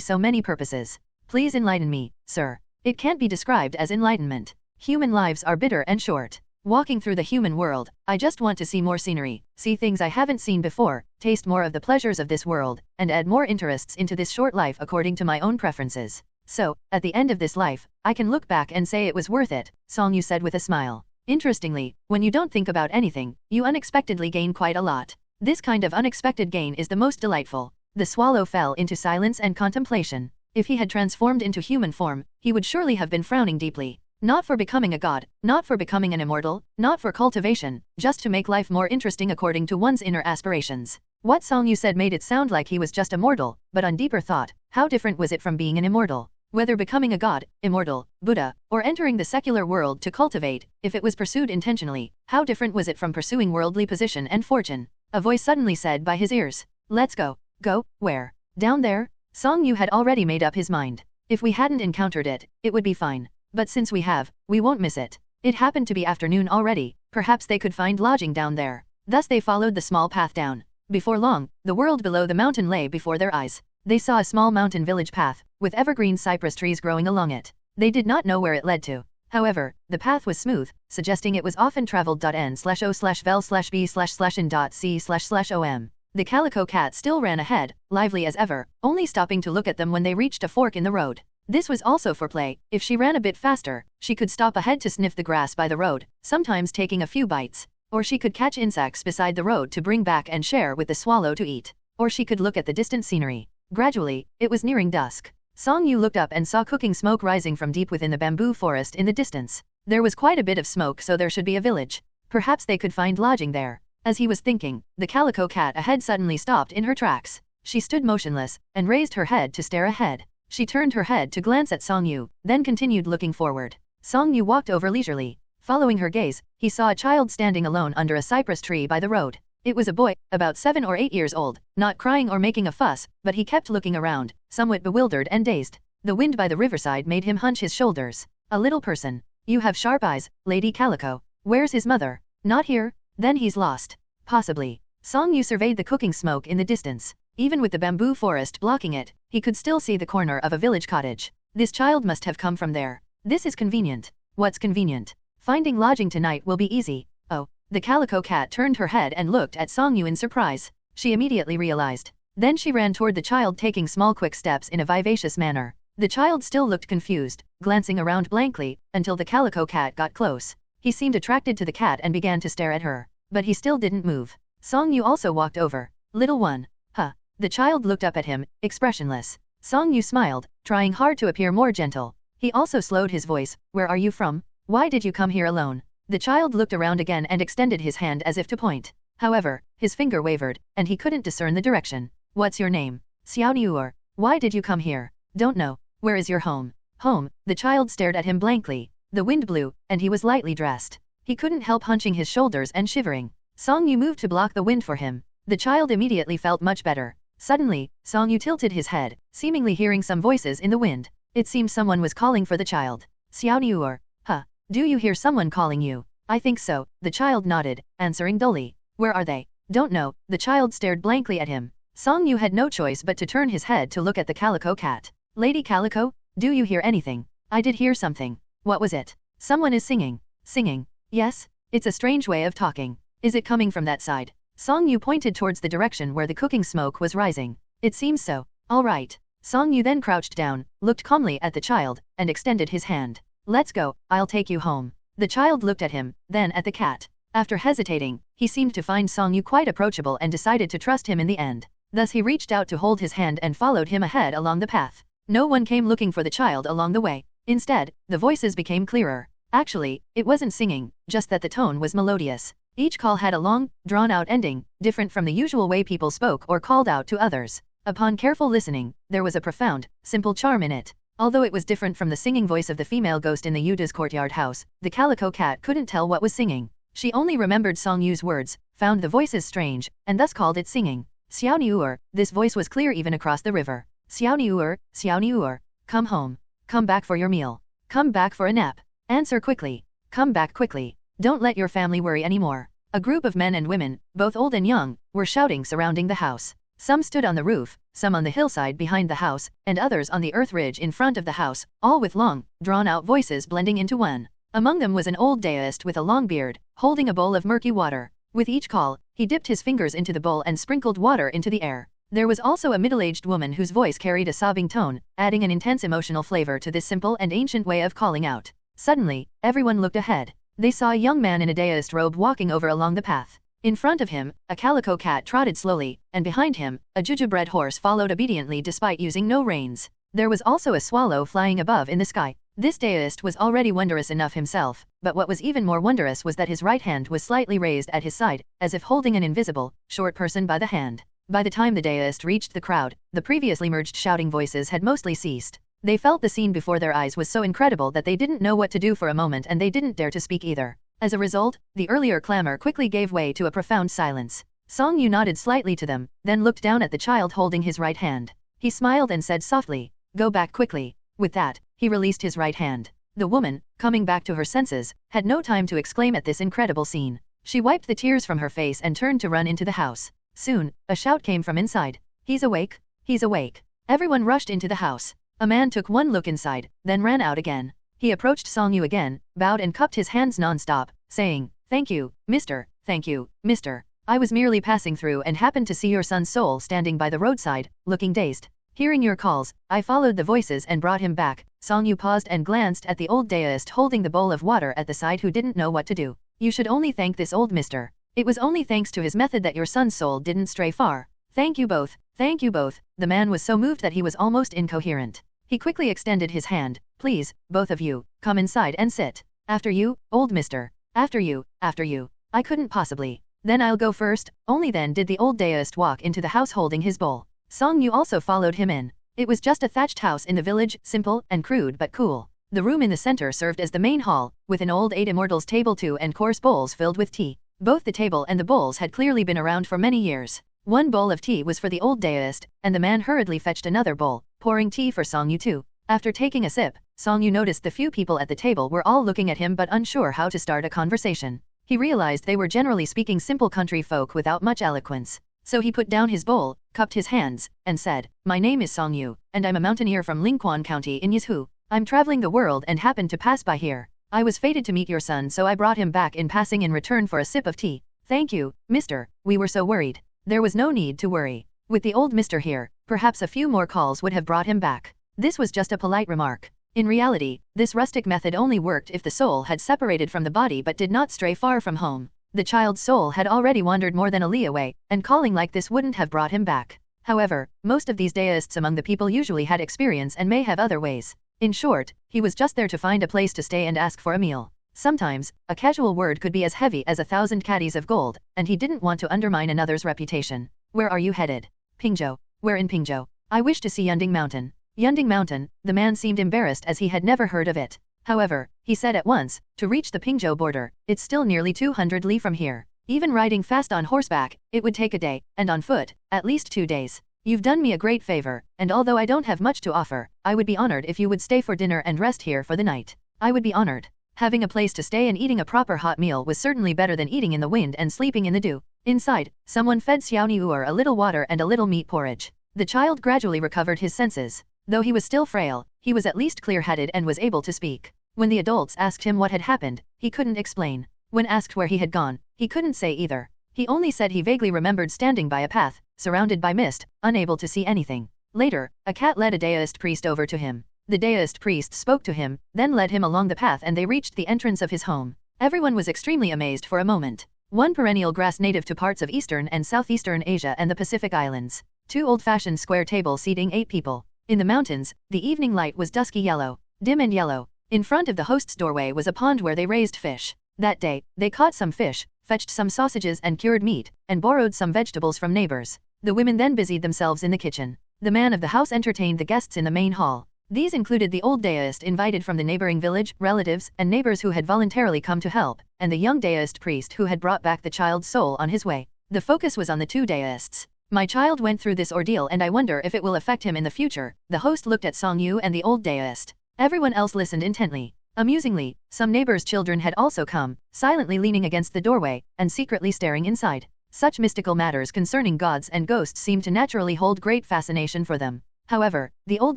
so many purposes? Please enlighten me, sir. It can't be described as enlightenment. Human lives are bitter and short. Walking through the human world, I just want to see more scenery, see things I haven't seen before, taste more of the pleasures of this world, and add more interests into this short life according to my own preferences. So, at the end of this life, I can look back and say it was worth it, Song Yu said with a smile. Interestingly, when you don't think about anything, you unexpectedly gain quite a lot. This kind of unexpected gain is the most delightful. The swallow fell into silence and contemplation. If he had transformed into human form, he would surely have been frowning deeply. Not for becoming a god, not for becoming an immortal, not for cultivation, just to make life more interesting according to one's inner aspirations. What Song Yu said made it sound like he was just a mortal, but on deeper thought, how different was it from being an immortal? Whether becoming a god, immortal, Buddha, or entering the secular world to cultivate, if it was pursued intentionally, how different was it from pursuing worldly position and fortune? A voice suddenly said by his ears. Let's go. Go, where? Down there? Song Yu had already made up his mind. If we hadn't encountered it, it would be fine. But since we have, we won't miss it. It happened to be afternoon already, perhaps they could find lodging down there. Thus they followed the small path down. Before long, the world below the mountain lay before their eyes. They saw a small mountain village path, with evergreen cypress trees growing along it. They did not know where it led to. However, the path was smooth, suggesting it was often traveled. N/O/vel/b/in.c//om. The calico cat still ran ahead, lively as ever, only stopping to look at them when they reached a fork in the road. This was also for play. If she ran a bit faster, she could stop ahead to sniff the grass by the road, sometimes taking a few bites. Or she could catch insects beside the road to bring back and share with the swallow to eat. Or she could look at the distant scenery. Gradually, it was nearing dusk. Song Yu looked up and saw cooking smoke rising from deep within the bamboo forest in the distance. There was quite a bit of smoke, so there should be a village. Perhaps they could find lodging there. As he was thinking, the calico cat ahead suddenly stopped in her tracks. She stood motionless, and raised her head to stare ahead. She turned her head to glance at Song Yu, then continued looking forward. Song Yu walked over leisurely. Following her gaze, he saw a child standing alone under a cypress tree by the road. It was a boy, about 7 or 8 years old, not crying or making a fuss, but he kept looking around, somewhat bewildered and dazed. The wind by the riverside made him hunch his shoulders. A little person. You have sharp eyes, Lady Calico. Where's his mother? Not here? Then he's lost. Possibly. Song Yu surveyed the cooking smoke in the distance. Even with the bamboo forest blocking it, he could still see the corner of a village cottage. This child must have come from there. This is convenient. What's convenient? Finding lodging tonight will be easy. Oh. The calico cat turned her head and looked at Song Yu in surprise. She immediately realized. Then she ran toward the child, taking small quick steps in a vivacious manner. The child still looked confused, glancing around blankly, until the calico cat got close. He seemed attracted to the cat and began to stare at her. But he still didn't move. Song Yu also walked over. Little one. Huh. The child looked up at him, expressionless. Song Yu smiled, trying hard to appear more gentle. He also slowed his voice. Where are you from? Why did you come here alone? The child looked around again and extended his hand as if to point. However, his finger wavered, and he couldn't discern the direction. What's your name? Xiao Niuer. Why did you come here? Don't know. Where is your home? Home. The child stared at him blankly. The wind blew, and he was lightly dressed. He couldn't help hunching his shoulders and shivering. Song Yu moved to block the wind for him. The child immediately felt much better. Suddenly, Song Yu tilted his head, seemingly hearing some voices in the wind. It seemed someone was calling for the child. Xiao Niuer. Huh. Do you hear someone calling you? I think so, the child nodded, answering dully. Where are they? Don't know, the child stared blankly at him. Song Yu had no choice but to turn his head to look at the calico cat. Lady Calico, do you hear anything? I did hear something. What was it? Someone is singing. Singing? Yes? It's a strange way of talking. Is it coming from that side? Song Yu pointed towards the direction where the cooking smoke was rising. It seems so. All right. Song Yu then crouched down, looked calmly at the child, and extended his hand. Let's go, I'll take you home. The child looked at him, then at the cat. After hesitating, he seemed to find Song Yu quite approachable and decided to trust him in the end. Thus he reached out to hold his hand and followed him ahead along the path. No one came looking for the child along the way. Instead, the voices became clearer. Actually, it wasn't singing, just that the tone was melodious. Each call had a long, drawn-out ending, different from the usual way people spoke or called out to others. Upon careful listening, there was a profound, simple charm in it. Although it was different from the singing voice of the female ghost in the Yuda's courtyard house, the calico cat couldn't tell what was singing. She only remembered Song Yu's words, found the voices strange, and thus called it singing. Xiao Niuer, this voice was clear even across the river. Xiao Niuer, come home. Come back for your meal. Come back for a nap. Answer quickly. Come back quickly. Don't let your family worry anymore. A group of men and women, both old and young, were shouting surrounding the house. Some stood on the roof, some on the hillside behind the house, and others on the earth ridge in front of the house, all with long, drawn-out voices blending into one. Among them was an old deist with a long beard, holding a bowl of murky water. With each call, he dipped his fingers into the bowl and sprinkled water into the air. There was also a middle-aged woman whose voice carried a sobbing tone, adding an intense emotional flavor to this simple and ancient way of calling out. Suddenly, everyone looked ahead. They saw a young man in a deist robe walking over along the path. In front of him, a calico cat trotted slowly, and behind him, a jujubred horse followed obediently despite using no reins. There was also a swallow flying above in the sky. This deist was already wondrous enough himself, but what was even more wondrous was that his right hand was slightly raised at his side, as if holding an invisible, short person by the hand. By the time the deist reached the crowd, the previously merged shouting voices had mostly ceased. They felt the scene before their eyes was so incredible that they didn't know what to do for a moment and they didn't dare to speak either. As a result, the earlier clamor quickly gave way to a profound silence. Song Yu nodded slightly to them, then looked down at the child holding his right hand. He smiled and said softly, "Go back quickly." With that, he released his right hand. The woman, coming back to her senses, had no time to exclaim at this incredible scene. She wiped the tears from her face and turned to run into the house. Soon, a shout came from inside. "He's awake! He's awake!" Everyone rushed into the house. A man took one look inside, then ran out again. He approached Song Yu again, bowed and cupped his hands non-stop, saying, "Thank you, mister, thank you, mister. I was merely passing through and happened to see your son's soul standing by the roadside, looking dazed. Hearing your calls, I followed the voices and brought him back." Song Yu paused and glanced at the old deist holding the bowl of water at the side who didn't know what to do. "You should only thank this old mister. It was only thanks to his method that your son's soul didn't stray far. Thank you both, thank you both." The man was so moved that he was almost incoherent. He quickly extended his hand. "Please, both of you, come inside and sit. After you, old mister. After you, after you. I couldn't possibly. Then I'll go first." Only then did the old deist walk into the house holding his bowl. Song Yu also followed him in. It was just a thatched house in the village, simple and crude but cool. The room in the center served as the main hall, with an old 8 immortals table too and coarse bowls filled with tea. Both the table and the bowls had clearly been around for many years. One bowl of tea was for the old deist, and the man hurriedly fetched another bowl, pouring tea for Song Yu too. After taking a sip, Song Yu noticed the few people at the table were all looking at him but unsure how to start a conversation. He realized they were generally speaking simple country folk without much eloquence. So he put down his bowl, cupped his hands, and said, "My name is Song Yu, and I'm a mountaineer from Lingquan County in Yizhu. I'm traveling the world and happened to pass by here. I was fated to meet your son so I brought him back in passing in return for a sip of tea. Thank you, mister, we were so worried." There was no need to worry. With the old mister here, perhaps a few more calls would have brought him back. This was just a polite remark. In reality, this rustic method only worked if the soul had separated from the body but did not stray far from home. The child's soul had already wandered more than a li away, and calling like this wouldn't have brought him back. However, most of these deists among the people usually had experience and may have other ways. In short, he was just there to find a place to stay and ask for a meal. Sometimes, a casual word could be as heavy as 1,000 caddies of gold, and he didn't want to undermine another's reputation. "Where are you headed?" "Pingzhou." "Where in Pingzhou?" "I wish to see Yunding Mountain." Yunding Mountain, the man seemed embarrassed as he had never heard of it. However, he said at once, "To reach the Pingzhou border, it's still nearly 200 li from here. Even riding fast on horseback, it would take a day, and on foot, at least 2 days. You've done me a great favor, and although I don't have much to offer, I would be honored if you would stay for dinner and rest here for the night. I would be honored." Having a place to stay and eating a proper hot meal was certainly better than eating in the wind and sleeping in the dew. Inside, someone fed Xiaoniuer a little water and a little meat porridge. The child gradually recovered his senses. Though he was still frail, he was at least clear-headed and was able to speak. When the adults asked him what had happened, he couldn't explain. When asked where he had gone, he couldn't say either. He only said he vaguely remembered standing by a path, surrounded by mist, unable to see anything. Later, a cat led a Daoist priest over to him. The Daoist priest spoke to him, then led him along the path and they reached the entrance of his home. Everyone was extremely amazed for a moment. One perennial grass native to parts of Eastern and Southeastern Asia and the Pacific Islands. 2 old-fashioned square tables seating 8 people. In the mountains, the evening light was dusky yellow, dim and yellow. In front of the host's doorway was a pond where they raised fish. That day, they caught some fish, fetched some sausages and cured meat, and borrowed some vegetables from neighbors. The women then busied themselves in the kitchen. The man of the house entertained the guests in the main hall. These included the old Daoist invited from the neighboring village, relatives, and neighbors who had voluntarily come to help, and the young Daoist priest who had brought back the child's soul on his way. The focus was on the 2 Daoists. My child went through this ordeal and I wonder if it will affect him in the future. The host looked at Song Yu and the old Daoist. Everyone else listened intently. Amusingly, some neighbors' children had also come, silently leaning against the doorway, and secretly staring inside. Such mystical matters concerning gods and ghosts seemed to naturally hold great fascination for them. However, the old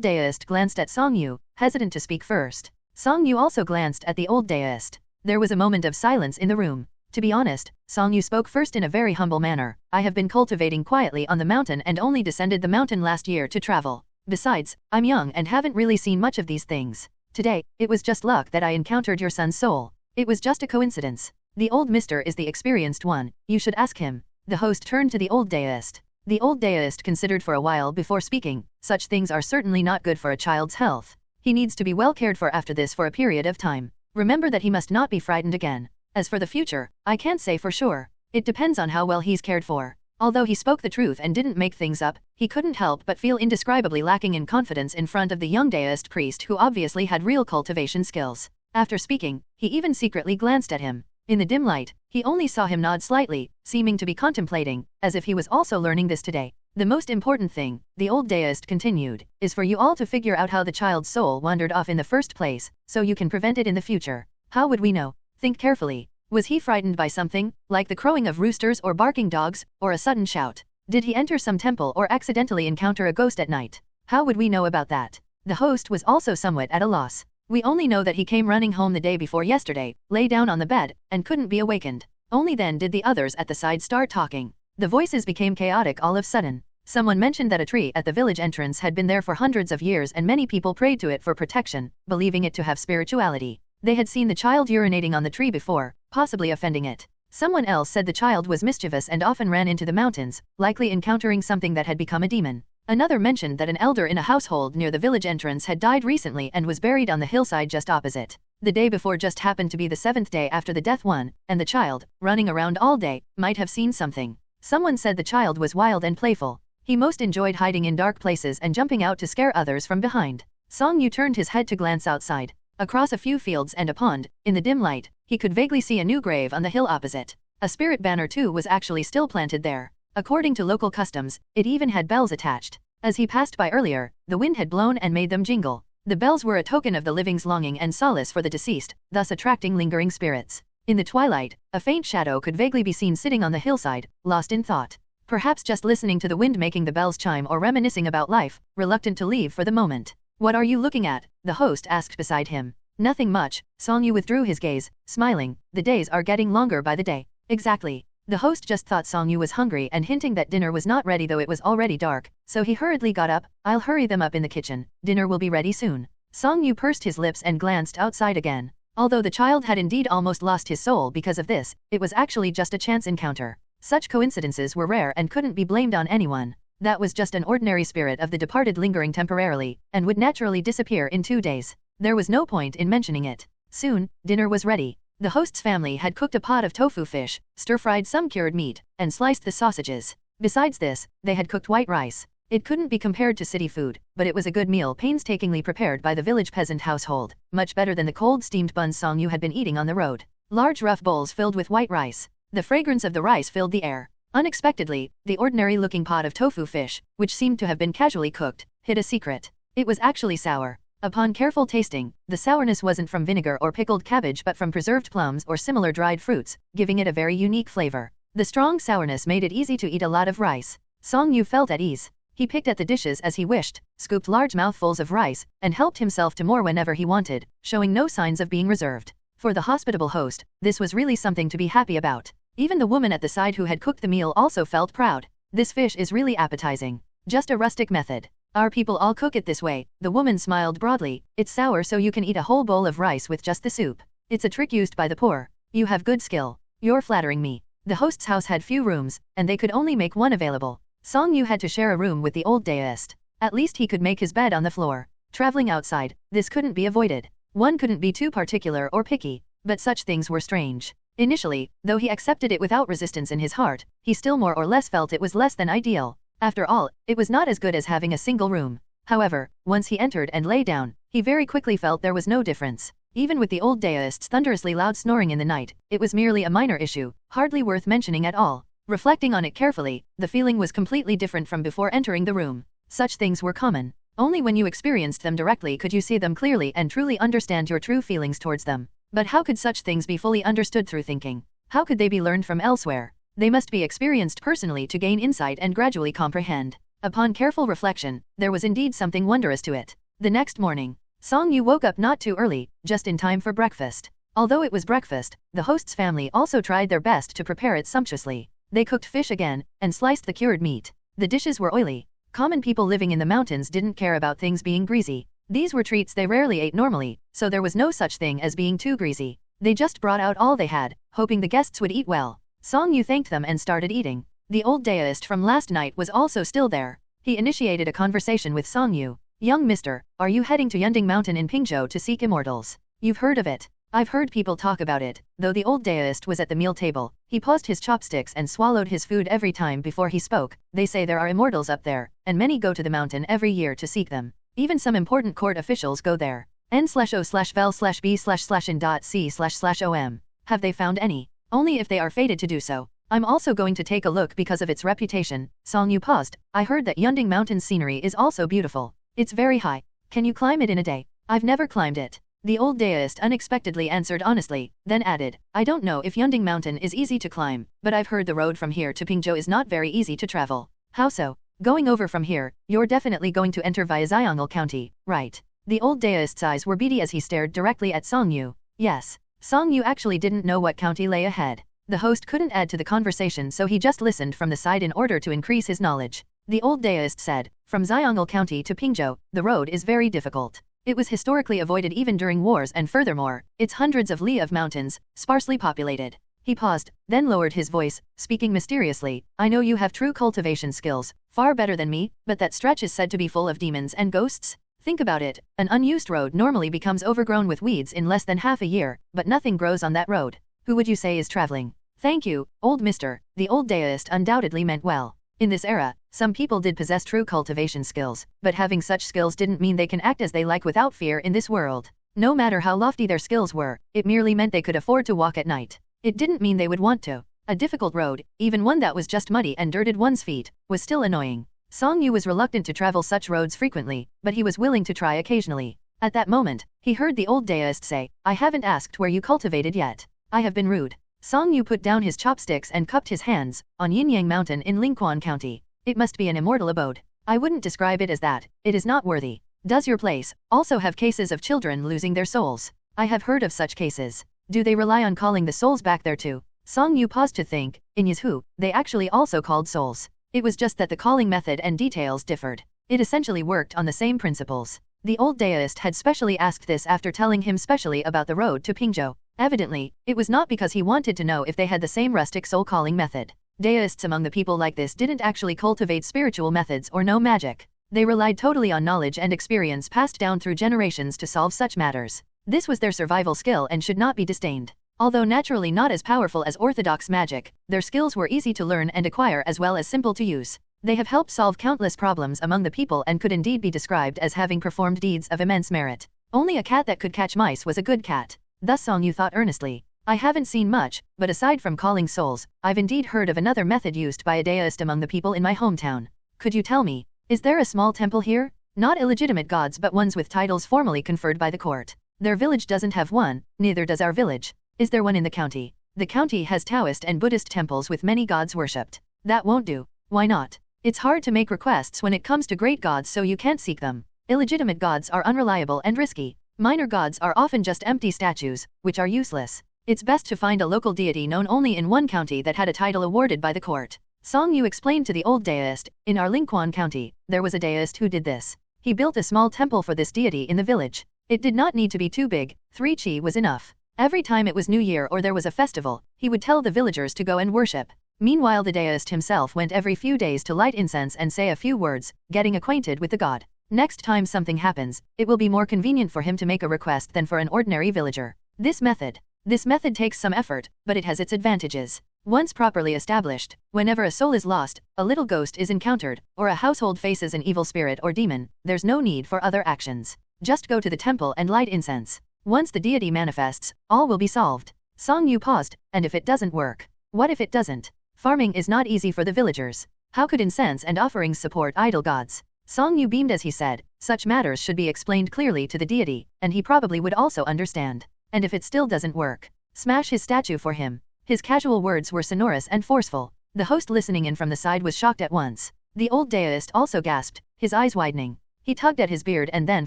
Daoist glanced at Song Yu, hesitant to speak first. Song Yu also glanced at the old Daoist. There was a moment of silence in the room. To be honest, Song Yu spoke first in a very humble manner. I have been cultivating quietly on the mountain and only descended the mountain last year to travel. Besides, I'm young and haven't really seen much of these things. Today, it was just luck that I encountered your son's soul. It was just a coincidence. The old mister is the experienced one, you should ask him. The host turned to the old Daoist. The old Daoist considered for a while before speaking. Such things are certainly not good for a child's health. He needs to be well cared for after this for a period of time. Remember that he must not be frightened again. As for the future, I can't say for sure. It depends on how well he's cared for. Although he spoke the truth and didn't make things up, he couldn't help but feel indescribably lacking in confidence in front of the young Daoist priest who obviously had real cultivation skills. After speaking, he even secretly glanced at him. In the dim light, he only saw him nod slightly, seeming to be contemplating, as if he was also learning this today. The most important thing, the old Daoist continued, is for you all to figure out how the child's soul wandered off in the first place, so you can prevent it in the future. How would we know? Think carefully. Was he frightened by something, like the crowing of roosters or barking dogs, or a sudden shout? Did he enter some temple or accidentally encounter a ghost at night? How would we know about that? The host was also somewhat at a loss. We only know that he came running home the day before yesterday, lay down on the bed, and couldn't be awakened. Only then did the others at the side start talking. The voices became chaotic all of a sudden. Someone mentioned that a tree at the village entrance had been there for hundreds of years and many people prayed to it for protection, believing it to have spirituality. They had seen the child urinating on the tree before, possibly offending it. Someone else said the child was mischievous and often ran into the mountains, likely encountering something that had become a demon. Another mentioned that an elder in a household near the village entrance had died recently and was buried on the hillside just opposite. The day before just happened to be the 7th day after the death one, and the child, running around all day, might have seen something. Someone said the child was wild and playful. He most enjoyed hiding in dark places and jumping out to scare others from behind. Song Yu turned his head to glance outside. Across a few fields and a pond, in the dim light, he could vaguely see a new grave on the hill opposite. A spirit banner too was actually still planted there. According to local customs, it even had bells attached. As he passed by earlier, the wind had blown and made them jingle. The bells were a token of the living's longing and solace for the deceased, thus attracting lingering spirits. In the twilight, a faint shadow could vaguely be seen sitting on the hillside, lost in thought. Perhaps just listening to the wind making the bells chime or reminiscing about life, reluctant to leave for the moment. What are you looking at? The host asked beside him. Nothing much, Song Yu withdrew his gaze, smiling. The days are getting longer by the day. Exactly. The host just thought Song Yu was hungry and hinting that dinner was not ready though it was already dark, so he hurriedly got up. I'll hurry them up in the kitchen. Dinner will be ready soon. Song Yu pursed his lips and glanced outside again. Although the child had indeed almost lost his soul because of this, it was actually just a chance encounter. Such coincidences were rare and couldn't be blamed on anyone. That was just an ordinary spirit of the departed lingering temporarily, and would naturally disappear in 2 days. There was no point in mentioning it. Soon, dinner was ready. The host's family had cooked a pot of tofu fish, stir-fried some cured meat, and sliced the sausages. Besides this, they had cooked white rice. It couldn't be compared to city food, but it was a good meal painstakingly prepared by the village peasant household, much better than the cold steamed buns Song Yu had been eating on the road. Large rough bowls filled with white rice. The fragrance of the rice filled the air. Unexpectedly, the ordinary-looking pot of tofu fish, which seemed to have been casually cooked, hid a secret. It was actually sour. Upon careful tasting, the sourness wasn't from vinegar or pickled cabbage but from preserved plums or similar dried fruits, giving it a very unique flavor. The strong sourness made it easy to eat a lot of rice. Song Yu felt at ease. He picked at the dishes as he wished, scooped large mouthfuls of rice, and helped himself to more whenever he wanted, showing no signs of being reserved. For the hospitable host, this was really something to be happy about. Even the woman at the side who had cooked the meal also felt proud. This fish is really appetizing. Just a rustic method. Our people all cook it this way. The woman smiled broadly. It's sour so you can eat a whole bowl of rice with just the soup. It's a trick used by the poor. You have good skill. You're flattering me. The host's house had few rooms, and they could only make one available. Song Yu had to share a room with the old deist. At least he could make his bed on the floor. Traveling outside, this couldn't be avoided. One couldn't be too particular or picky, but such things were strange. Initially, though he accepted it without resistance in his heart, he still more or less felt it was less than ideal. After all, it was not as good as having a single room. However, once he entered and lay down, he very quickly felt there was no difference. Even with the old deist's thunderously loud snoring in the night, it was merely a minor issue, hardly worth mentioning at all. Reflecting on it carefully, the feeling was completely different from before entering the room. Such things were common. Only when you experienced them directly could you see them clearly and truly understand your true feelings towards them. But how could such things be fully understood through thinking? How could they be learned from elsewhere? They must be experienced personally to gain insight and gradually comprehend. Upon careful reflection, there was indeed something wondrous to it. The next morning, Song Yu woke up not too early, just in time for breakfast. Although it was breakfast, the host's family also tried their best to prepare it sumptuously. They cooked fish again, and sliced the cured meat. The dishes were oily. Common people living in the mountains didn't care about things being greasy. These were treats they rarely ate normally, so there was no such thing as being too greasy. They just brought out all they had, hoping the guests would eat well. Song Yu thanked them and started eating. The old deist from last night was also still there. He initiated a conversation with Song Yu. Young mister, are you heading to Unbeknownst Mountain in Pingzhou to seek immortals? You've heard of it. I've heard people talk about it. Though the old deist was at the meal table, he paused his chopsticks and swallowed his food every time before he spoke. They say there are immortals up there, and many go to the mountain every year to seek them. Even some important court officials go there. n/o/vel/b/in.c//om. Have they found any? Only if they are fated to do so. I'm also going to take a look because of its reputation. Song Yu paused. I heard that Unbeknownst Mountain's scenery is also beautiful. It's very high. Can you climb it in a day? I've never climbed it. The old deist unexpectedly answered honestly, then added, I don't know if Unbeknownst Mountain is easy to climb, but I've heard the road from here to Pingzhou is not very easy to travel. How so? Going over from here, you're definitely going to enter via Ziyongle County, right? The old deist's eyes were beady as he stared directly at Song Yu. Yes. Song Yu actually didn't know what county lay ahead. The host couldn't add to the conversation, so he just listened from the side in order to increase his knowledge. The old deist said, from Ziyongle County to Pingzhou, the road is very difficult. It was historically avoided even during wars, and furthermore, it's hundreds of li of mountains, sparsely populated. He paused, then lowered his voice, speaking mysteriously, I know you have true cultivation skills, far better than me, but that stretch is said to be full of demons and ghosts. Think about it, an unused road normally becomes overgrown with weeds in less than half a year, but nothing grows on that road. Who would you say is traveling? Thank you, old mister. The old deist undoubtedly meant well. In this era, some people did possess true cultivation skills, but having such skills didn't mean they can act as they like without fear in this world. No matter how lofty their skills were, it merely meant they could afford to walk at night. It didn't mean they would want to. A difficult road, even one that was just muddy and dirted one's feet, was still annoying. Song Yu was reluctant to travel such roads frequently, but he was willing to try occasionally. At that moment, he heard the old deist say, I haven't asked where you cultivated yet. I have been rude. Song Yu put down his chopsticks and cupped his hands, on Yinyang Mountain in Linquan County. It must be an immortal abode. I wouldn't describe it as that. It is not worthy. Does your place also have cases of children losing their souls? I have heard of such cases. Do they rely on calling the souls back there too? Song Yu paused to think. In Yizhu, they actually also called souls. It was just that the calling method and details differed. It essentially worked on the same principles. The old deist had specially asked this after telling him specially about the road to Pingzhou. Evidently, it was not because he wanted to know if they had the same rustic soul calling method. Deists among the people like this didn't actually cultivate spiritual methods or know magic. They relied totally on knowledge and experience passed down through generations to solve such matters. This was their survival skill and should not be disdained. Although naturally not as powerful as orthodox magic, their skills were easy to learn and acquire as well as simple to use. They have helped solve countless problems among the people and could indeed be described as having performed deeds of immense merit. Only a cat that could catch mice was a good cat. Thus Song Yu thought earnestly. I haven't seen much, but aside from calling souls, I've indeed heard of another method used by a deist among the people in my hometown. Could you tell me, is there a small temple here? Not illegitimate gods but ones with titles formally conferred by the court. Their village doesn't have one, neither does our village. Is there one in the county? The county has Taoist and Buddhist temples with many gods worshipped. That won't do. Why not? It's hard to make requests when it comes to great gods, so you can't seek them. Illegitimate gods are unreliable and risky. Minor gods are often just empty statues, which are useless. It's best to find a local deity known only in one county that had a title awarded by the court. Song Yu explained to the old deist, in our Lingquan county, there was a deist who did this. He built a small temple for this deity in the village. It did not need to be too big, 3 chi was enough. Every time it was New Year or there was a festival, he would tell the villagers to go and worship. Meanwhile the deist himself went every few days to light incense and say a few words, getting acquainted with the god. Next time something happens, it will be more convenient for him to make a request than for an ordinary villager. This method takes some effort, but it has its advantages. Once properly established, whenever a soul is lost, a little ghost is encountered, or a household faces an evil spirit or demon, there's no need for other actions. Just go to the temple and light incense. Once the deity manifests, all will be solved. Song Yu paused, and if it doesn't work? What if it doesn't? Farming is not easy for the villagers. How could incense and offerings support idol gods? Song Yu beamed as he said, such matters should be explained clearly to the deity, and he probably would also understand. And if it still doesn't work, smash his statue for him. His casual words were sonorous and forceful. The host listening in from the side was shocked at once. The old deist also gasped, his eyes widening. He tugged at his beard and then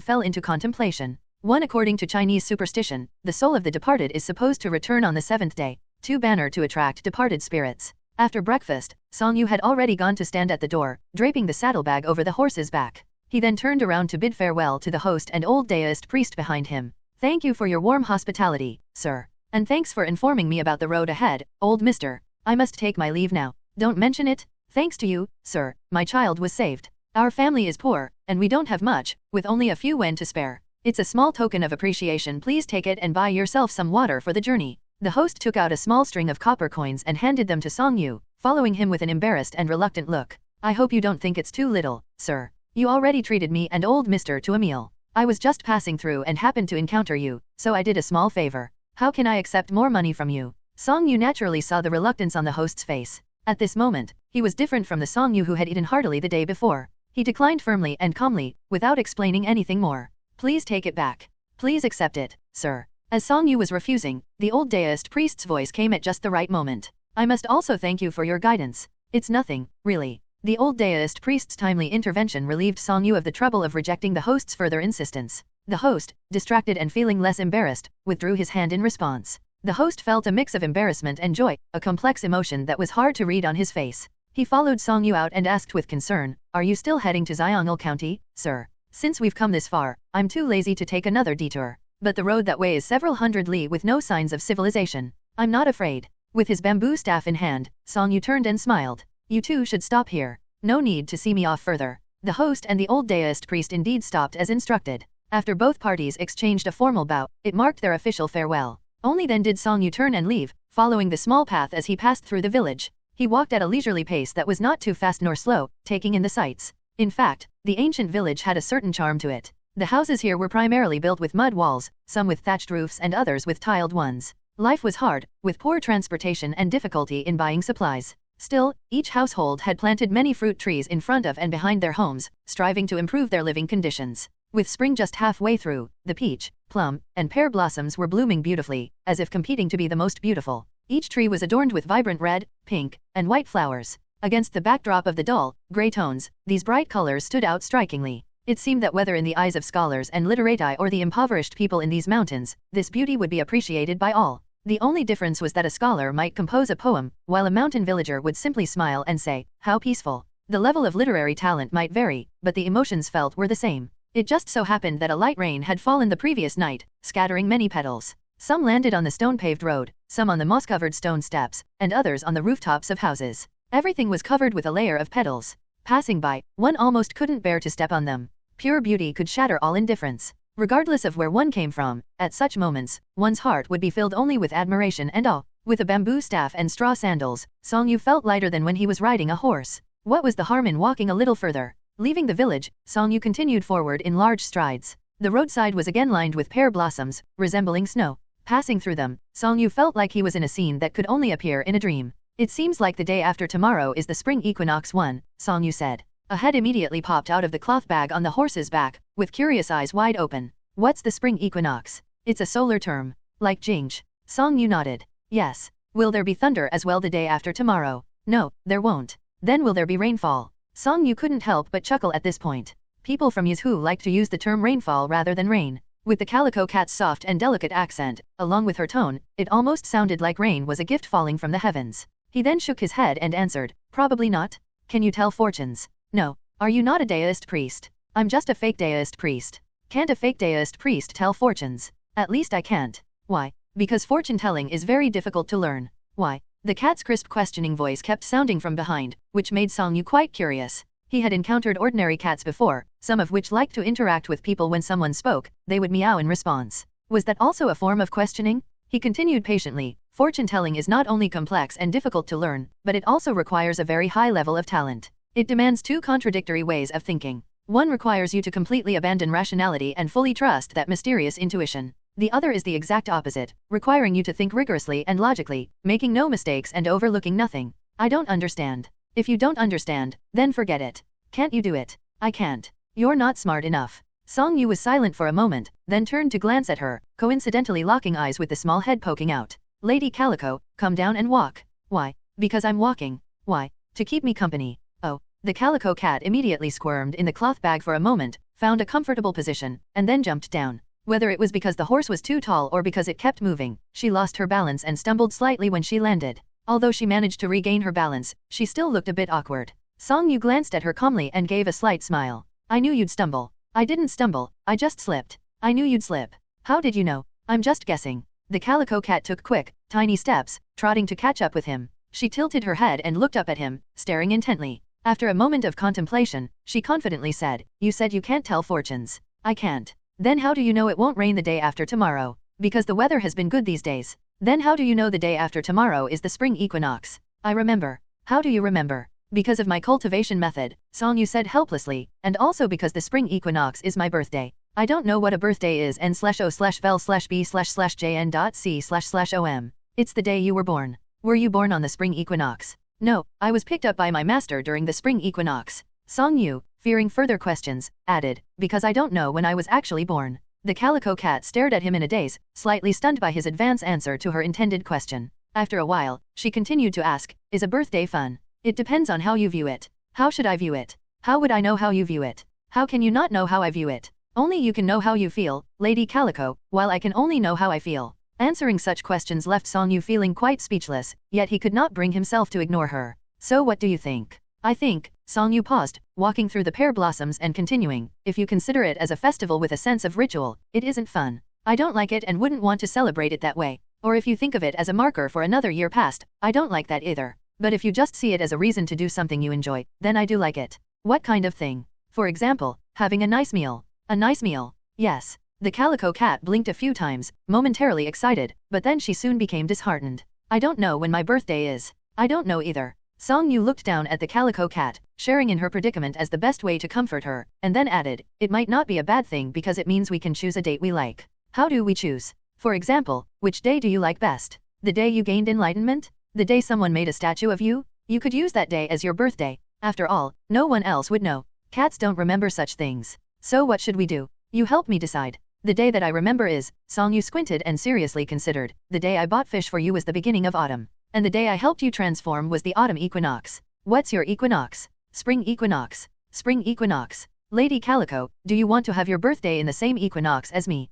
fell into contemplation. 1. According to Chinese superstition, the soul of the departed is supposed to return on the 7th day. 2. Banner to attract departed spirits. After breakfast, Song Yu had already gone to stand at the door, draping the saddlebag over the horse's back. He then turned around to bid farewell to the host and old deist priest behind him. Thank you for your warm hospitality, sir. And thanks for informing me about the road ahead, old mister. I must take my leave now. Don't mention it. Thanks to you, sir, my child was saved. Our family is poor, and we don't have much, with only a few wen to spare. It's a small token of appreciation. Please take it and buy yourself some water for the journey. The host took out a small string of copper coins and handed them to Song Yu, following him with an embarrassed and reluctant look. I hope you don't think it's too little, sir. You already treated me and old mister to a meal. I was just passing through and happened to encounter you, so I did a small favor. How can I accept more money from you? Song Yu naturally saw the reluctance on the host's face. At this moment, he was different from the Song Yu who had eaten heartily the day before. He declined firmly and calmly, without explaining anything more. Please take it back. Please accept it, sir. As Song Yu was refusing, the old deist priest's voice came at just the right moment. I must also thank you for your guidance. It's nothing, really. The old deist priest's timely intervention relieved Song Yu of the trouble of rejecting the host's further insistence. The host, distracted and feeling less embarrassed, withdrew his hand in response. The host felt a mix of embarrassment and joy, a complex emotion that was hard to read on his face. He followed Song Yu out and asked with concern, Are you still heading to Xiong'il County, sir? Since we've come this far, I'm too lazy to take another detour. But the road that way is several hundred li with no signs of civilization. I'm not afraid. With his bamboo staff in hand, Song Yu turned and smiled. You two should stop here. No need to see me off further. The host and the old deist priest indeed stopped as instructed. After both parties exchanged a formal bow, it marked their official farewell. Only then did Song Yu turn and leave, following the small path as he passed through the village. He walked at a leisurely pace that was not too fast nor slow, taking in the sights. In fact, the ancient village had a certain charm to it. The houses here were primarily built with mud walls, some with thatched roofs and others with tiled ones. Life was hard, with poor transportation and difficulty in buying supplies. Still, each household had planted many fruit trees in front of and behind their homes, striving to improve their living conditions. With spring just halfway through, the peach, plum, and pear blossoms were blooming beautifully, as if competing to be the most beautiful. Each tree was adorned with vibrant red, pink, and white flowers. Against the backdrop of the dull, gray tones, these bright colors stood out strikingly. It seemed that whether in the eyes of scholars and literati or the impoverished people in these mountains, this beauty would be appreciated by all. The only difference was that a scholar might compose a poem, while a mountain villager would simply smile and say, How peaceful. The level of literary talent might vary, but the emotions felt were the same. It just so happened that a light rain had fallen the previous night, scattering many petals. Some landed on the stone-paved road, some on the moss-covered stone steps, and others on the rooftops of houses. Everything was covered with a layer of petals. Passing by, one almost couldn't bear to step on them. Pure beauty could shatter all indifference. Regardless of where one came from, at such moments, one's heart would be filled only with admiration and awe. With a bamboo staff and straw sandals, Song Yu felt lighter than when he was riding a horse. What was the harm in walking a little further? Leaving the village, Song Yu continued forward in large strides. The roadside was again lined with pear blossoms, resembling snow. Passing through them, Song Yu felt like he was in a scene that could only appear in a dream. It seems like the day after tomorrow is the spring equinox 1, Song Yu said. A head immediately popped out of the cloth bag on the horse's back, with curious eyes wide open. What's the spring equinox? It's a solar term. Like Jinj. Song Yu nodded. Yes. Will there be thunder as well the day after tomorrow? No, there won't. Then will there be rainfall? Song Yu couldn't help but chuckle at this point. People from Yuzhou like to use the term rainfall rather than rain. With the calico cat's soft and delicate accent, along with her tone, it almost sounded like rain was a gift falling from the heavens. He then shook his head and answered, probably not. Can you tell fortunes? No. Are you not a deist priest? I'm just a fake deist priest. Can't a fake deist priest tell fortunes? At least I can't. Why? Because fortune telling is very difficult to learn. Why? The cat's crisp questioning voice kept sounding from behind, which made Song Yu quite curious. He had encountered ordinary cats before, some of which liked to interact with people when someone spoke, they would meow in response. Was that also a form of questioning? He continued patiently, fortune telling is not only complex and difficult to learn, but it also requires a very high level of talent. It demands two contradictory ways of thinking. One requires you to completely abandon rationality and fully trust that mysterious intuition. The other is the exact opposite, requiring you to think rigorously and logically, making no mistakes and overlooking nothing. I don't understand. If you don't understand, then forget it. Can't you do it? I can't. You're not smart enough. Song Yu was silent for a moment, then turned to glance at her, coincidentally locking eyes with the small head poking out. Lady Calico, come down and walk. Why? Because I'm walking. Why? To keep me company. Oh. The calico cat immediately squirmed in the cloth bag for a moment, found a comfortable position, and then jumped down. Whether it was because the horse was too tall or because it kept moving, she lost her balance and stumbled slightly when she landed. Although she managed to regain her balance, she still looked a bit awkward. Song Yu glanced at her calmly and gave a slight smile. I knew you'd stumble. I didn't stumble, I just slipped. I knew you'd slip. How did you know? I'm just guessing. The calico cat took quick, tiny steps, trotting to catch up with him. She tilted her head and looked up at him, staring intently. After a moment of contemplation, she confidently said, you said you can't tell fortunes. I can't. Then how do you know it won't rain the day after tomorrow? Because the weather has been good these days. Then how do you know the day after tomorrow is the spring equinox? I remember. How do you remember? Because of my cultivation method, Song Yu said helplessly, and also because the spring equinox is my birthday. I don't know what a birthday is n/o/vel/b/jn.c//om. It's the day you were born. Were you born on the spring equinox? No, I was picked up by my master during the spring equinox. Song Yu, fearing further questions, added, because I don't know when I was actually born. The calico cat stared at him in a daze, slightly stunned by his advance answer to her intended question. After a while, she continued to ask, is a birthday fun? It depends on how you view it. How should I view it? How would I know how you view it? How can you not know how I view it? Only you can know how you feel, Lady Calico, while I can only know how I feel. Answering such questions left Song Yu feeling quite speechless, yet he could not bring himself to ignore her. So what do you think? I think, Song Yu paused, walking through the pear blossoms and continuing, if you consider it as a festival with a sense of ritual, it isn't fun. I don't like it and wouldn't want to celebrate it that way. Or if you think of it as a marker for another year past, I don't like that either. But if you just see it as a reason to do something you enjoy, then I do like it. What kind of thing? For example, having a nice meal. A nice meal. Yes. The calico cat blinked a few times, momentarily excited, but then she soon became disheartened. I don't know when my birthday is. I don't know either. Song Yu looked down at the calico cat, sharing in her predicament as the best way to comfort her, and then added, it might not be a bad thing because it means we can choose a date we like. How do we choose? For example, which day do you like best? The day you gained enlightenment? The day someone made a statue of you? You could use that day as your birthday. After all, no one else would know. Cats don't remember such things. So what should we do? You help me decide. The day that I remember is, Song Yu squinted and seriously considered, the day I bought fish for you was the beginning of autumn. And the day I helped you transform was the autumn equinox. What's your equinox? Spring equinox. Spring equinox. Lady Calico, do you want to have your birthday in the same equinox as me?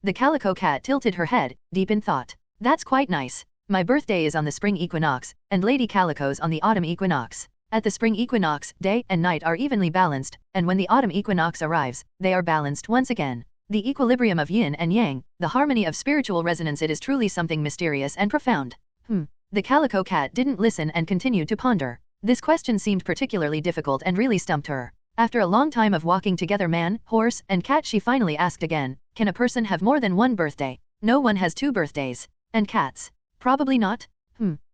The calico cat tilted her head, deep in thought. That's quite nice. My birthday is on the spring equinox, and Lady Calico's on the autumn equinox. At the spring equinox, day and night are evenly balanced, and when the autumn equinox arrives, they are balanced once again. The equilibrium of yin and yang, the harmony of spiritual resonance, it is truly something mysterious and profound. The calico cat didn't listen and continued to ponder. This question seemed particularly difficult and really stumped her. After a long time of walking together man, horse, and cat, she finally asked again, can a person have more than one birthday? No one has two birthdays. And cats? Probably not?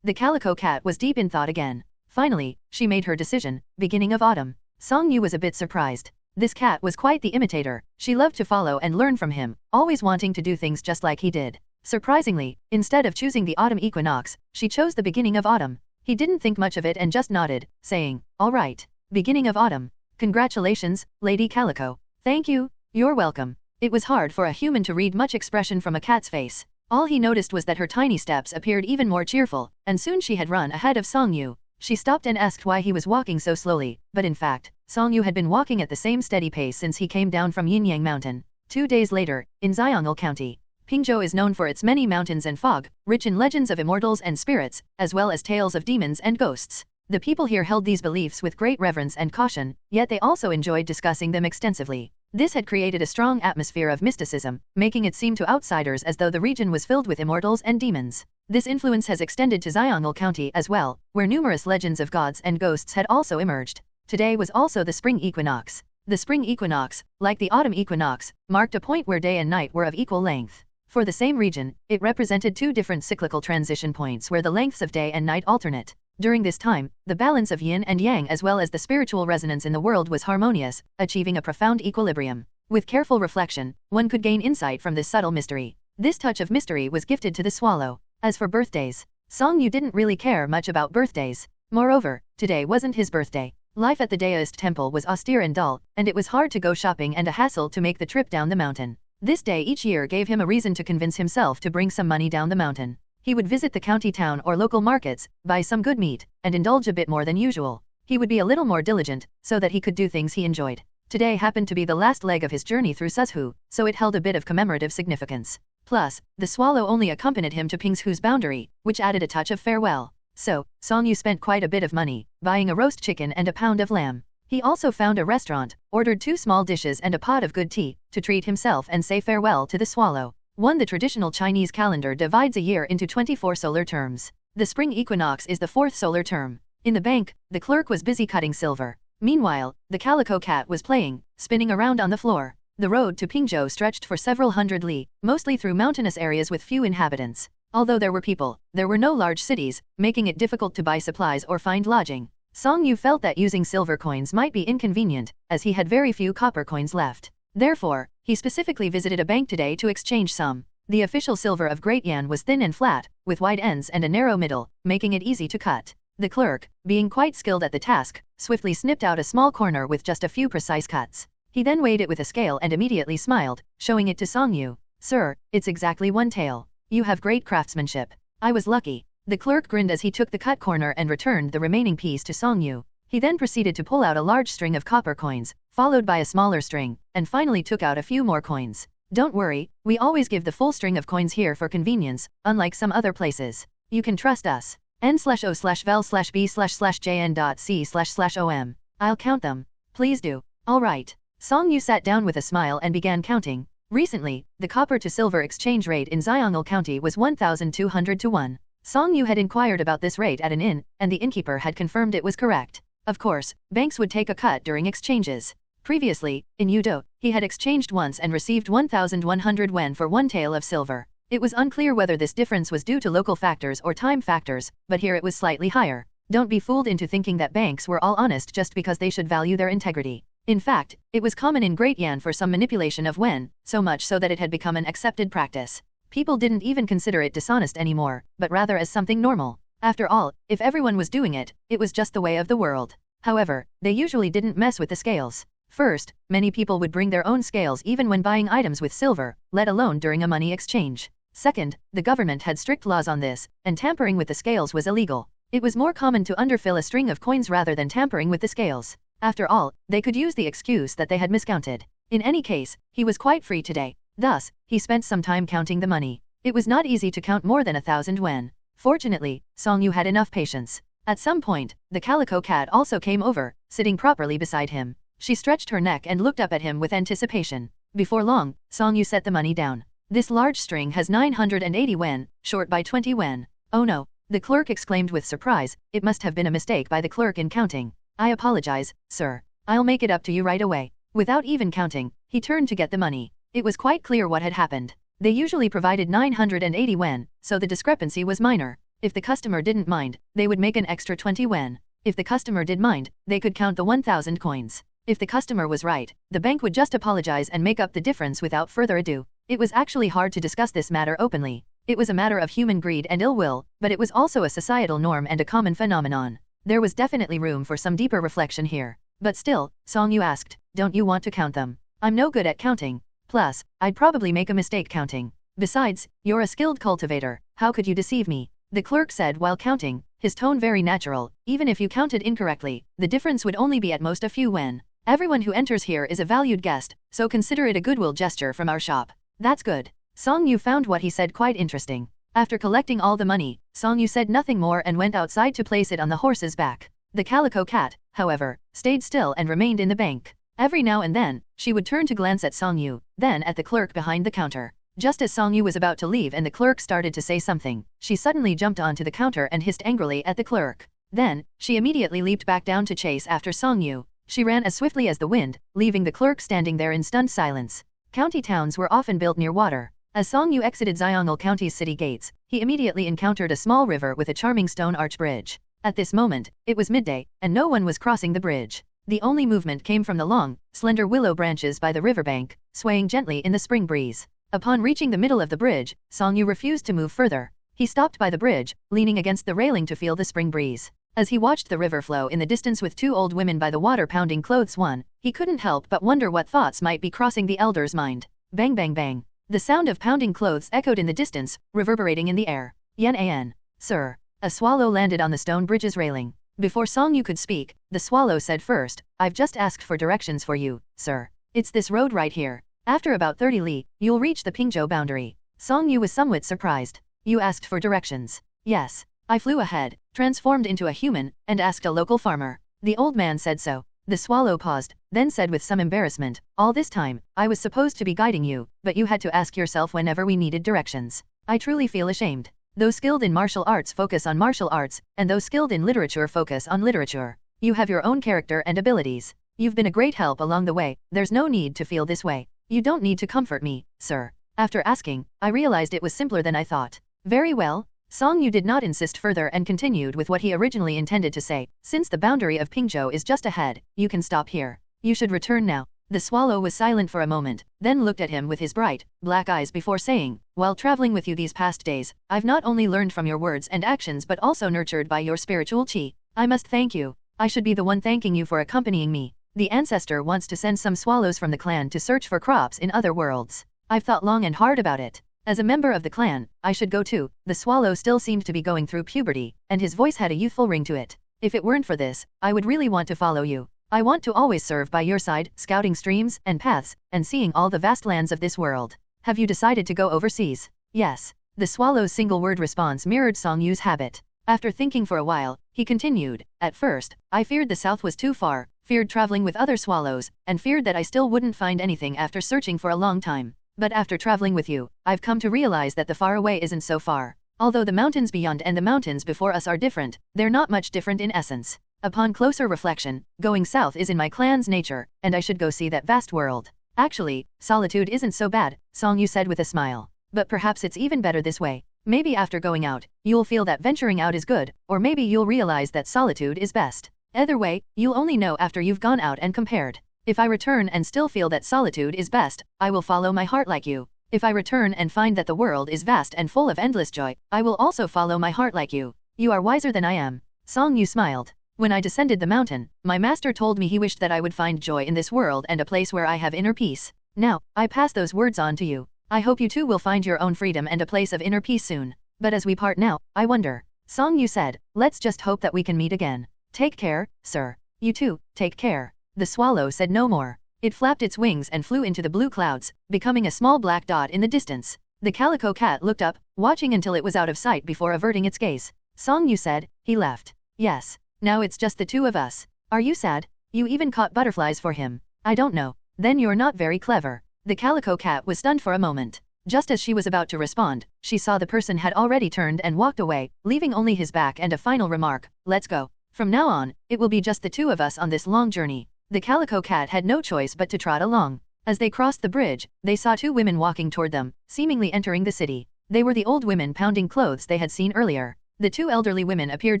The calico cat was deep in thought again. Finally, she made her decision, beginning of autumn. Song Yu was a bit surprised. This cat was quite the imitator. She loved to follow and learn from him, always wanting to do things just like he did. Surprisingly, instead of choosing the autumn equinox, she chose the beginning of autumn. He didn't think much of it and just nodded, saying, all right. Beginning of autumn. Congratulations, Lady Calico. Thank you, you're welcome. It was hard for a human to read much expression from a cat's face. All he noticed was that her tiny steps appeared even more cheerful, and soon she had run ahead of Song Yu. She stopped and asked why he was walking so slowly, but in fact, Song Yu had been walking at the same steady pace since he came down from Yinyang Mountain. 2 days later, in Xiong'il County. Pingzhou is known for its many mountains and fog, rich in legends of immortals and spirits, as well as tales of demons and ghosts. The people here held these beliefs with great reverence and caution, yet they also enjoyed discussing them extensively. This had created a strong atmosphere of mysticism, making it seem to outsiders as though the region was filled with immortals and demons. This influence has extended to Xiong'il County as well, where numerous legends of gods and ghosts had also emerged. Today was also the spring equinox. The spring equinox, like the autumn equinox, marked a point where day and night were of equal length. For the same region, it represented 2 different cyclical transition points where the lengths of day and night alternate. During this time, the balance of yin and yang as well as the spiritual resonance in the world was harmonious, achieving a profound equilibrium. With careful reflection, one could gain insight from this subtle mystery. This touch of mystery was gifted to the swallow. As for birthdays, Song Yu didn't really care much about birthdays. Moreover, today wasn't his birthday. Life at the Daoist temple was austere and dull, and it was hard to go shopping and a hassle to make the trip down the mountain. This day each year gave him a reason to convince himself to bring some money down the mountain. He would visit the county town or local markets, buy some good meat, and indulge a bit more than usual. He would be a little more diligent, so that he could do things he enjoyed. Today happened to be the last leg of his journey through Suzhou, so it held a bit of commemorative significance. Plus, the swallow only accompanied him to Pingzhou's boundary, which added a touch of farewell. So, Song Yu spent quite a bit of money, buying a roast chicken and a pound of lamb. He also found a restaurant, ordered 2 small dishes and a pot of good tea, to treat himself and say farewell to the swallow. The traditional Chinese calendar divides a year into 24 solar terms. The spring equinox is the 4th solar term. In the bank, the clerk was busy cutting silver. Meanwhile, the calico cat was playing, spinning around on the floor. The road to Pingzhou stretched for several hundred li, mostly through mountainous areas with few inhabitants. Although there were people, there were no large cities, making it difficult to buy supplies or find lodging. Song Yu felt that using silver coins might be inconvenient, as he had very few copper coins left. Therefore, he specifically visited a bank today to exchange some. The official silver of Great Yan was thin and flat, with wide ends and a narrow middle, making it easy to cut. The clerk, being quite skilled at the task, swiftly snipped out a small corner with just a few precise cuts. He then weighed it with a scale and immediately smiled, showing it to Song Yu. "Sir, it's exactly 1 tael. You have great craftsmanship. I was lucky." The clerk grinned as he took the cut corner and returned the remaining piece to Song Yu. He then proceeded to pull out a large string of copper coins, followed by a smaller string, and finally took out a few more coins. "Don't worry, we always give the full string of coins here for convenience, unlike some other places. You can trust us. N/O/vel/B/jn.C//OM. I'll count them. Please do." "All right." Song Yu sat down with a smile and began counting. Recently, the copper to silver exchange rate in Xiong'il County was 1,200 to 1. Song Yu had inquired about this rate at an inn, and the innkeeper had confirmed it was correct. Of course, banks would take a cut during exchanges. Previously, in Yudo, he had exchanged once and received 1,100 wen for 1 tael of silver. It was unclear whether this difference was due to local factors or time factors, but here it was slightly higher. Don't be fooled into thinking that banks were all honest just because they should value their integrity. In fact, it was common in Great Yan for some manipulation of wen, so much so that it had become an accepted practice. People didn't even consider it dishonest anymore, but rather as something normal. After all, if everyone was doing it, it was just the way of the world. However, they usually didn't mess with the scales. First, many people would bring their own scales even when buying items with silver, let alone during a money exchange. Second, the government had strict laws on this, and tampering with the scales was illegal. It was more common to underfill a string of coins rather than tampering with the scales. After all, they could use the excuse that they had miscounted. In any case, he was quite free today. Thus, he spent some time counting the money. It was not easy to count more than 1,000 wen. Fortunately, Song Yu had enough patience. At some point, the calico cat also came over, sitting properly beside him. She stretched her neck and looked up at him with anticipation. Before long, Song Yu set the money down. "This large string has 980 wen, short by 20 wen. "Oh no," the clerk exclaimed with surprise. It must have been a mistake by the clerk in counting. "I apologize, sir. I'll make it up to you right away." Without even counting, he turned to get the money. It was quite clear what had happened. They usually provided 980 wen, so the discrepancy was minor. If the customer didn't mind, they would make an extra 20 wen. If the customer did mind, they could count the 1,000 coins. If the customer was right, the bank would just apologize and make up the difference without further ado. It was actually hard to discuss this matter openly. It was a matter of human greed and ill will, but it was also a societal norm and a common phenomenon. There was definitely room for some deeper reflection here. But still, Song Yu asked, don't you want to count them? I'm no good at counting. Plus, I'd probably make a mistake counting. Besides, you're a skilled cultivator, how could you deceive me? The clerk said while counting, his tone very natural. Even if you counted incorrectly, the difference would only be at most a few wen. Everyone who enters here is a valued guest, so consider it a goodwill gesture from our shop. That's good. Song Yu found what he said quite interesting. After collecting all the money, Song Yu said nothing more and went outside to place it on the horse's back. The calico cat, however, stayed still and remained in the bank. Every now and then, she would turn to glance at Song Yu, then at the clerk behind the counter. Just as Song Yu was about to leave and the clerk started to say something, she suddenly jumped onto the counter and hissed angrily at the clerk. Then, she immediately leaped back down to chase after Song Yu. She ran as swiftly as the wind, leaving the clerk standing there in stunned silence. County towns were often built near water. As Song Yu exited Ziongle County's city gates, he immediately encountered a small river with a charming stone arch bridge. At this moment, it was midday, and no one was crossing the bridge. The only movement came from the long, slender willow branches by the riverbank, swaying gently in the spring breeze. Upon reaching the middle of the bridge, Song Yu refused to move further. He stopped by the bridge, leaning against the railing to feel the spring breeze. As he watched the river flow in the distance with two old women by the water pounding clothes he couldn't help but wonder what thoughts might be crossing the elder's mind. Bang bang bang. The sound of pounding clothes echoed in the distance, reverberating in the air. Yen an. Sir. A swallow landed on the stone bridge's railing. Before Song Yu could speak, the swallow said first, I've just asked for directions for you, sir. It's this road right here. After about 30 li, you'll reach the Pingzhou boundary. Song Yu was somewhat surprised. You asked for directions. Yes. I flew ahead, transformed into a human, and asked a local farmer. The old man said so. The swallow paused, then said with some embarrassment, all this time, I was supposed to be guiding you, but you had to ask yourself whenever we needed directions. I truly feel ashamed. Those skilled in martial arts focus on martial arts, and those skilled in literature focus on literature. You have your own character and abilities. You've been a great help along the way, there's no need to feel this way. You don't need to comfort me, sir. After asking, I realized it was simpler than I thought. Very well. Song Yu did not insist further and continued with what he originally intended to say. Since the boundary of Pingzhou is just ahead, you can stop here. You should return now. The swallow was silent for a moment, then looked at him with his bright, black eyes before saying, while traveling with you these past days, I've not only learned from your words and actions but also nurtured by your spiritual qi. I must thank you. I should be the one thanking you for accompanying me. The ancestor wants to send some swallows from the clan to search for crops in other worlds. I've thought long and hard about it. As a member of the clan, I should go too. The swallow still seemed to be going through puberty, and his voice had a youthful ring to it. If it weren't for this, I would really want to follow you. I want to always serve by your side, scouting streams and paths, and seeing all the vast lands of this world. Have you decided to go overseas? Yes. The swallow's single-word response mirrored Song Yu's habit. After thinking for a while, he continued, at first, I feared the south was too far, feared traveling with other swallows, and feared that I still wouldn't find anything after searching for a long time. But after traveling with you, I've come to realize that the far away isn't so far. Although the mountains beyond and the mountains before us are different, they're not much different in essence. Upon closer reflection, going south is in my clan's nature, and I should go see that vast world. Actually, solitude isn't so bad, Song Yu said with a smile. But perhaps it's even better this way. Maybe after going out, you'll feel that venturing out is good, or maybe you'll realize that solitude is best. Either way, you'll only know after you've gone out and compared. If I return and still feel that solitude is best, I will follow my heart like you. If I return and find that the world is vast and full of endless joy, I will also follow my heart like you. You are wiser than I am. Song Yu smiled. When I descended the mountain, my master told me he wished that I would find joy in this world and a place where I have inner peace. Now, I pass those words on to you. I hope you too will find your own freedom and a place of inner peace soon. But as we part now, I wonder. Song Yu said, let's just hope that we can meet again. Take care, sir. You too, take care. The swallow said no more. It flapped its wings and flew into the blue clouds, becoming a small black dot in the distance. The calico cat looked up, watching until it was out of sight before averting its gaze. Song Yu said, he left. Yes. Now it's just the two of us. Are you sad? You even caught butterflies for him. I don't know. Then you're not very clever. The calico cat was stunned for a moment. Just as she was about to respond, she saw the person had already turned and walked away, leaving only his back and a final remark, let's go. From now on, it will be just the two of us on this long journey. The calico cat had no choice but to trot along. As they crossed the bridge, they saw two women walking toward them, seemingly entering the city. They were the old women pounding clothes they had seen earlier. The two elderly women appeared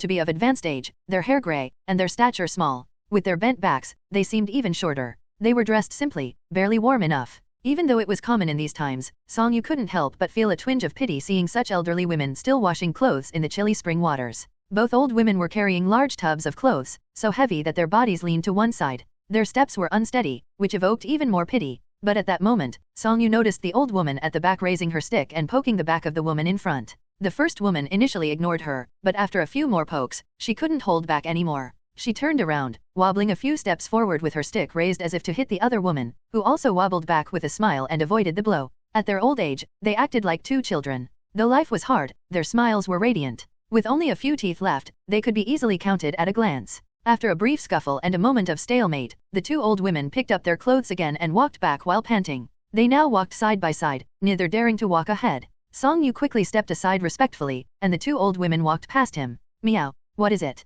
to be of advanced age, their hair gray, and their stature small. With their bent backs, they seemed even shorter. They were dressed simply, barely warm enough. Even though it was common in these times, Song Yu couldn't help but feel a twinge of pity seeing such elderly women still washing clothes in the chilly spring waters. Both old women were carrying large tubs of clothes, so heavy that their bodies leaned to one side. Their steps were unsteady, which evoked even more pity. But at that moment, Song Yu noticed the old woman at the back raising her stick and poking the back of the woman in front. The first woman initially ignored her, but after a few more pokes, she couldn't hold back anymore. She turned around, wobbling a few steps forward with her stick raised as if to hit the other woman, who also wobbled back with a smile and avoided the blow. At their old age, they acted like two children. Though life was hard, their smiles were radiant. With only a few teeth left, they could be easily counted at a glance. After a brief scuffle and a moment of stalemate, the two old women picked up their clothes again and walked back while panting. They now walked side by side, neither daring to walk ahead. Song Yu quickly stepped aside respectfully, and the two old women walked past him. Meow. What is it?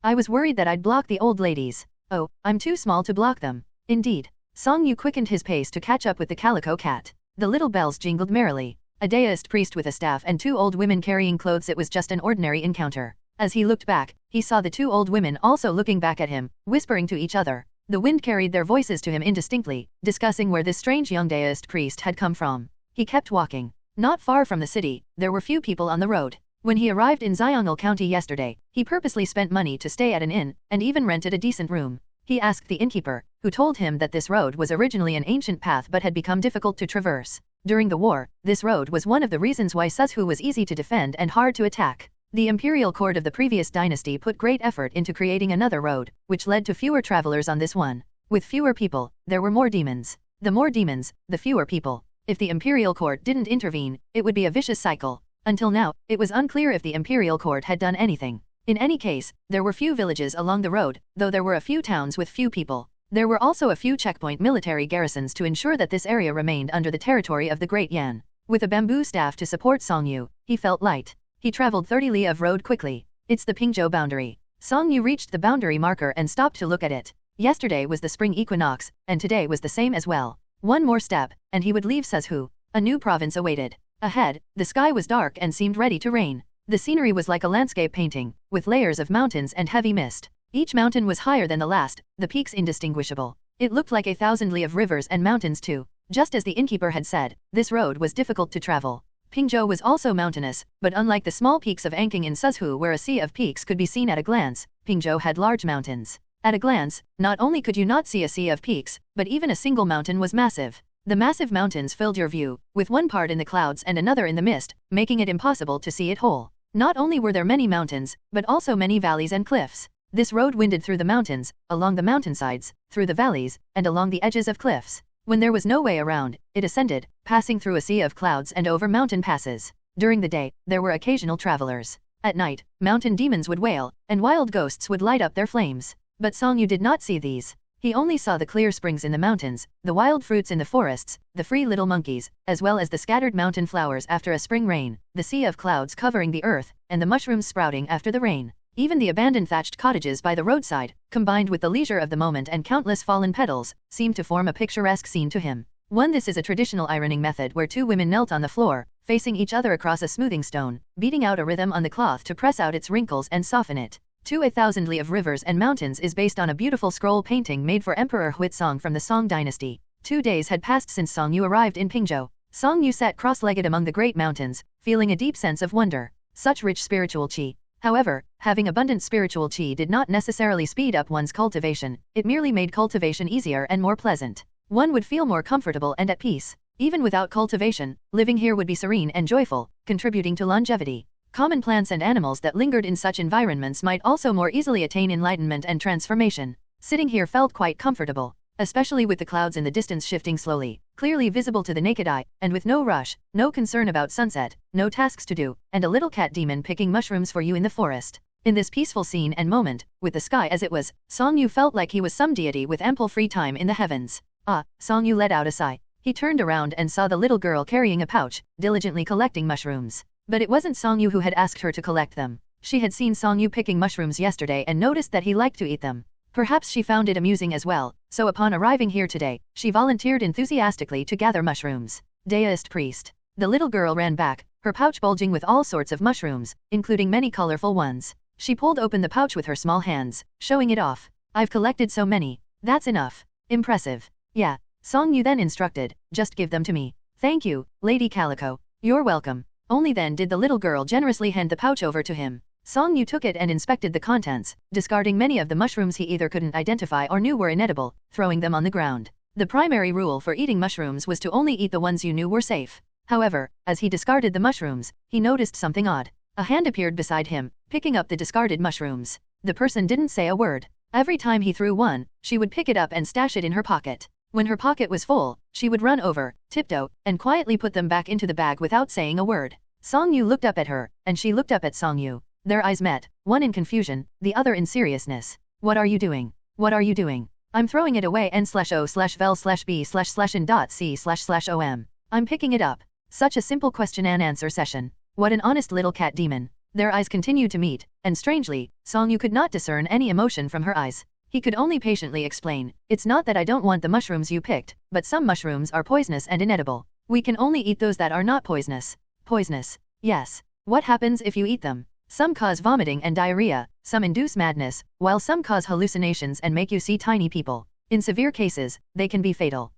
I was worried that I'd block the old ladies. Oh, I'm too small to block them. Indeed. Song Yu quickened his pace to catch up with the calico cat. The little bells jingled merrily. A deist priest with a staff and two old women carrying clothes. It was just an ordinary encounter. As he looked back, he saw the two old women also looking back at him, whispering to each other. The wind carried their voices to him indistinctly, discussing where this strange young deist priest had come from. He kept walking. Not far from the city, there were few people on the road. When he arrived in Xiongil County yesterday, he purposely spent money to stay at an inn, and even rented a decent room. He asked the innkeeper, who told him that this road was originally an ancient path but had become difficult to traverse. During the war, this road was one of the reasons why Suzhou was easy to defend and hard to attack. The imperial court of the previous dynasty put great effort into creating another road, which led to fewer travelers on this one. With fewer people, there were more demons. The more demons, the fewer people. If the imperial court didn't intervene, it would be a vicious cycle. Until now, it was unclear if the imperial court had done anything. In any case, there were few villages along the road, though there were a few towns with few people. There were also a few checkpoint military garrisons to ensure that this area remained under the territory of the Great Yan. With a bamboo staff to support Song Yu, he felt light. He traveled 30 li of road quickly. It's the Pingzhou boundary. Song Yu reached the boundary marker and stopped to look at it. Yesterday was the spring equinox, and today was the same as well. One more step, and he would leave Suzhou. A new province awaited. Ahead, the sky was dark and seemed ready to rain. The scenery was like a landscape painting, with layers of mountains and heavy mist. Each mountain was higher than the last, the peaks indistinguishable. It looked like 1,000 li of rivers and mountains too. Just as the innkeeper had said, this road was difficult to travel. Pingzhou was also mountainous, but unlike the small peaks of Anqing in Suzhou where a sea of peaks could be seen at a glance, Pingzhou had large mountains. At a glance, not only could you not see a sea of peaks, but even a single mountain was massive. The massive mountains filled your view, with one part in the clouds and another in the mist, making it impossible to see it whole. Not only were there many mountains, but also many valleys and cliffs. This road winded through the mountains, along the mountainsides, through the valleys, and along the edges of cliffs. When there was no way around, it ascended, passing through a sea of clouds and over mountain passes. During the day, there were occasional travelers. At night, mountain demons would wail, and wild ghosts would light up their flames. But Song Yu did not see these. He only saw the clear springs in the mountains, the wild fruits in the forests, the free little monkeys, as well as the scattered mountain flowers after a spring rain, the sea of clouds covering the earth, and the mushrooms sprouting after the rain. Even the abandoned thatched cottages by the roadside, combined with the leisure of the moment and countless fallen petals, seemed to form a picturesque scene to him. This is a traditional ironing method where two women knelt on the floor, facing each other across a smoothing stone, beating out a rhythm on the cloth to press out its wrinkles and soften it. 1,000 li of rivers and mountains is based on a beautiful scroll painting made for Emperor Huizong from the Song dynasty. 2 days had passed since Song Yu arrived in Pingzhou. Song Yu sat cross-legged among the great mountains, feeling a deep sense of wonder. Such rich spiritual qi. However, having abundant spiritual qi did not necessarily speed up one's cultivation, it merely made cultivation easier and more pleasant. One would feel more comfortable and at peace. Even without cultivation, living here would be serene and joyful, contributing to longevity. Common plants and animals that lingered in such environments might also more easily attain enlightenment and transformation. Sitting here felt quite comfortable, especially with the clouds in the distance shifting slowly, clearly visible to the naked eye, and with no rush, no concern about sunset, no tasks to do, and a little cat demon picking mushrooms for you in the forest. In this peaceful scene and moment, with the sky as it was, Song Yu felt like he was some deity with ample free time in the heavens. Ah, Song Yu let out a sigh. He turned around and saw the little girl carrying a pouch, diligently collecting mushrooms. But it wasn't Song Yu who had asked her to collect them. She had seen Song Yu picking mushrooms yesterday and noticed that he liked to eat them. Perhaps she found it amusing as well, so upon arriving here today, she volunteered enthusiastically to gather mushrooms. Deist priest. The little girl ran back, her pouch bulging with all sorts of mushrooms, including many colorful ones. She pulled open the pouch with her small hands, showing it off. I've collected so many. That's enough. Impressive. Yeah. Song Yu then instructed, just give them to me. Thank you, Lady Calico. You're welcome. Only then did the little girl generously hand the pouch over to him. Song Yu took it and inspected the contents, discarding many of the mushrooms he either couldn't identify or knew were inedible, throwing them on the ground. The primary rule for eating mushrooms was to only eat the ones you knew were safe. However, as he discarded the mushrooms, he noticed something odd. A hand appeared beside him, picking up the discarded mushrooms. The person didn't say a word. Every time he threw one, she would pick it up and stash it in her pocket. When her pocket was full, she would run over, tiptoe, and quietly put them back into the bag without saying a word. Song Yu looked up at her, and she looked up at Song Yu. Their eyes met, one in confusion, the other in seriousness. What are you doing? What are you doing? I'm throwing it away n/o/vel/b/n.c//om. I'm picking it up. Such a simple question and answer session. What an honest little cat demon. Their eyes continued to meet, and strangely, Song Yu could not discern any emotion from her eyes. He could only patiently explain, it's not that I don't want the mushrooms you picked, but some mushrooms are poisonous and inedible. We can only eat those that are not poisonous. Poisonous? Yes. What happens if you eat them? Some cause vomiting and diarrhea, some induce madness, while some cause hallucinations and make you see tiny people. In severe cases, they can be fatal.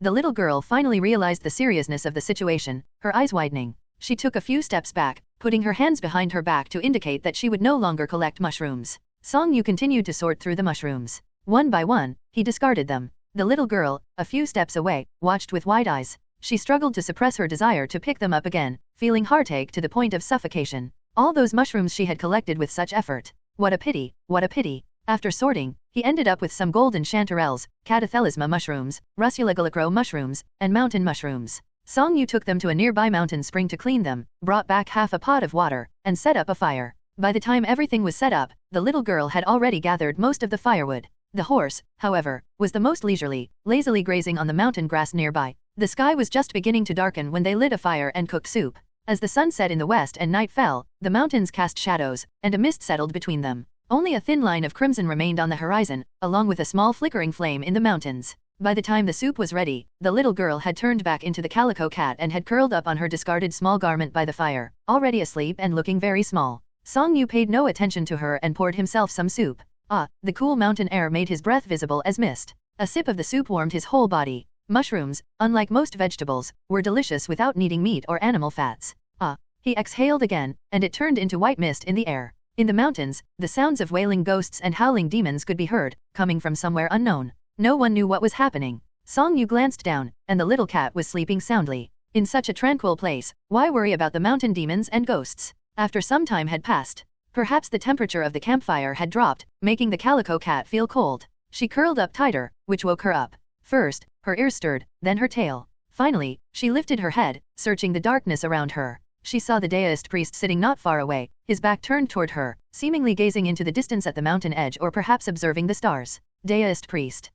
The little girl finally realized the seriousness of the situation, her eyes widening. She took a few steps back, putting her hands behind her back to indicate that she would no longer collect mushrooms. Song Yu continued to sort through the mushrooms. One by one, he discarded them. The little girl, a few steps away, watched with wide eyes. She struggled to suppress her desire to pick them up again, feeling heartache to the point of suffocation. All those mushrooms she had collected with such effort. What a pity, what a pity. After sorting, he ended up with some golden chanterelles, cataphelisma mushrooms, rusulagalacro mushrooms, and mountain mushrooms. Song Yu took them to a nearby mountain spring to clean them, brought back half a pot of water, and set up a fire. By the time everything was set up, the little girl had already gathered most of the firewood. The horse, however, was the most leisurely, lazily grazing on the mountain grass nearby. The sky was just beginning to darken when they lit a fire and cooked soup. As the sun set in the west and night fell, the mountains cast shadows, and a mist settled between them. Only a thin line of crimson remained on the horizon, along with a small flickering flame in the mountains. By the time the soup was ready, the little girl had turned back into the calico cat and had curled up on her discarded small garment by the fire, already asleep and looking very small. Song Yu paid no attention to her and poured himself some soup. The cool mountain air made his breath visible as mist. A sip of the soup warmed his whole body. Mushrooms, unlike most vegetables, were delicious without needing meat or animal fats. He exhaled again, and it turned into white mist in the air. In the mountains, the sounds of wailing ghosts and howling demons could be heard, coming from somewhere unknown. No one knew what was happening. Song Yu glanced down, and the little cat was sleeping soundly. In such a tranquil place, why worry about the mountain demons and ghosts? After some time had passed, perhaps the temperature of the campfire had dropped, making the calico cat feel cold. She curled up tighter, which woke her up. First, her ears stirred, then her tail. Finally, she lifted her head, searching the darkness around her. She saw the deist priest sitting not far away, his back turned toward her, seemingly gazing into the distance at the mountain edge or perhaps observing the stars. Deist priest.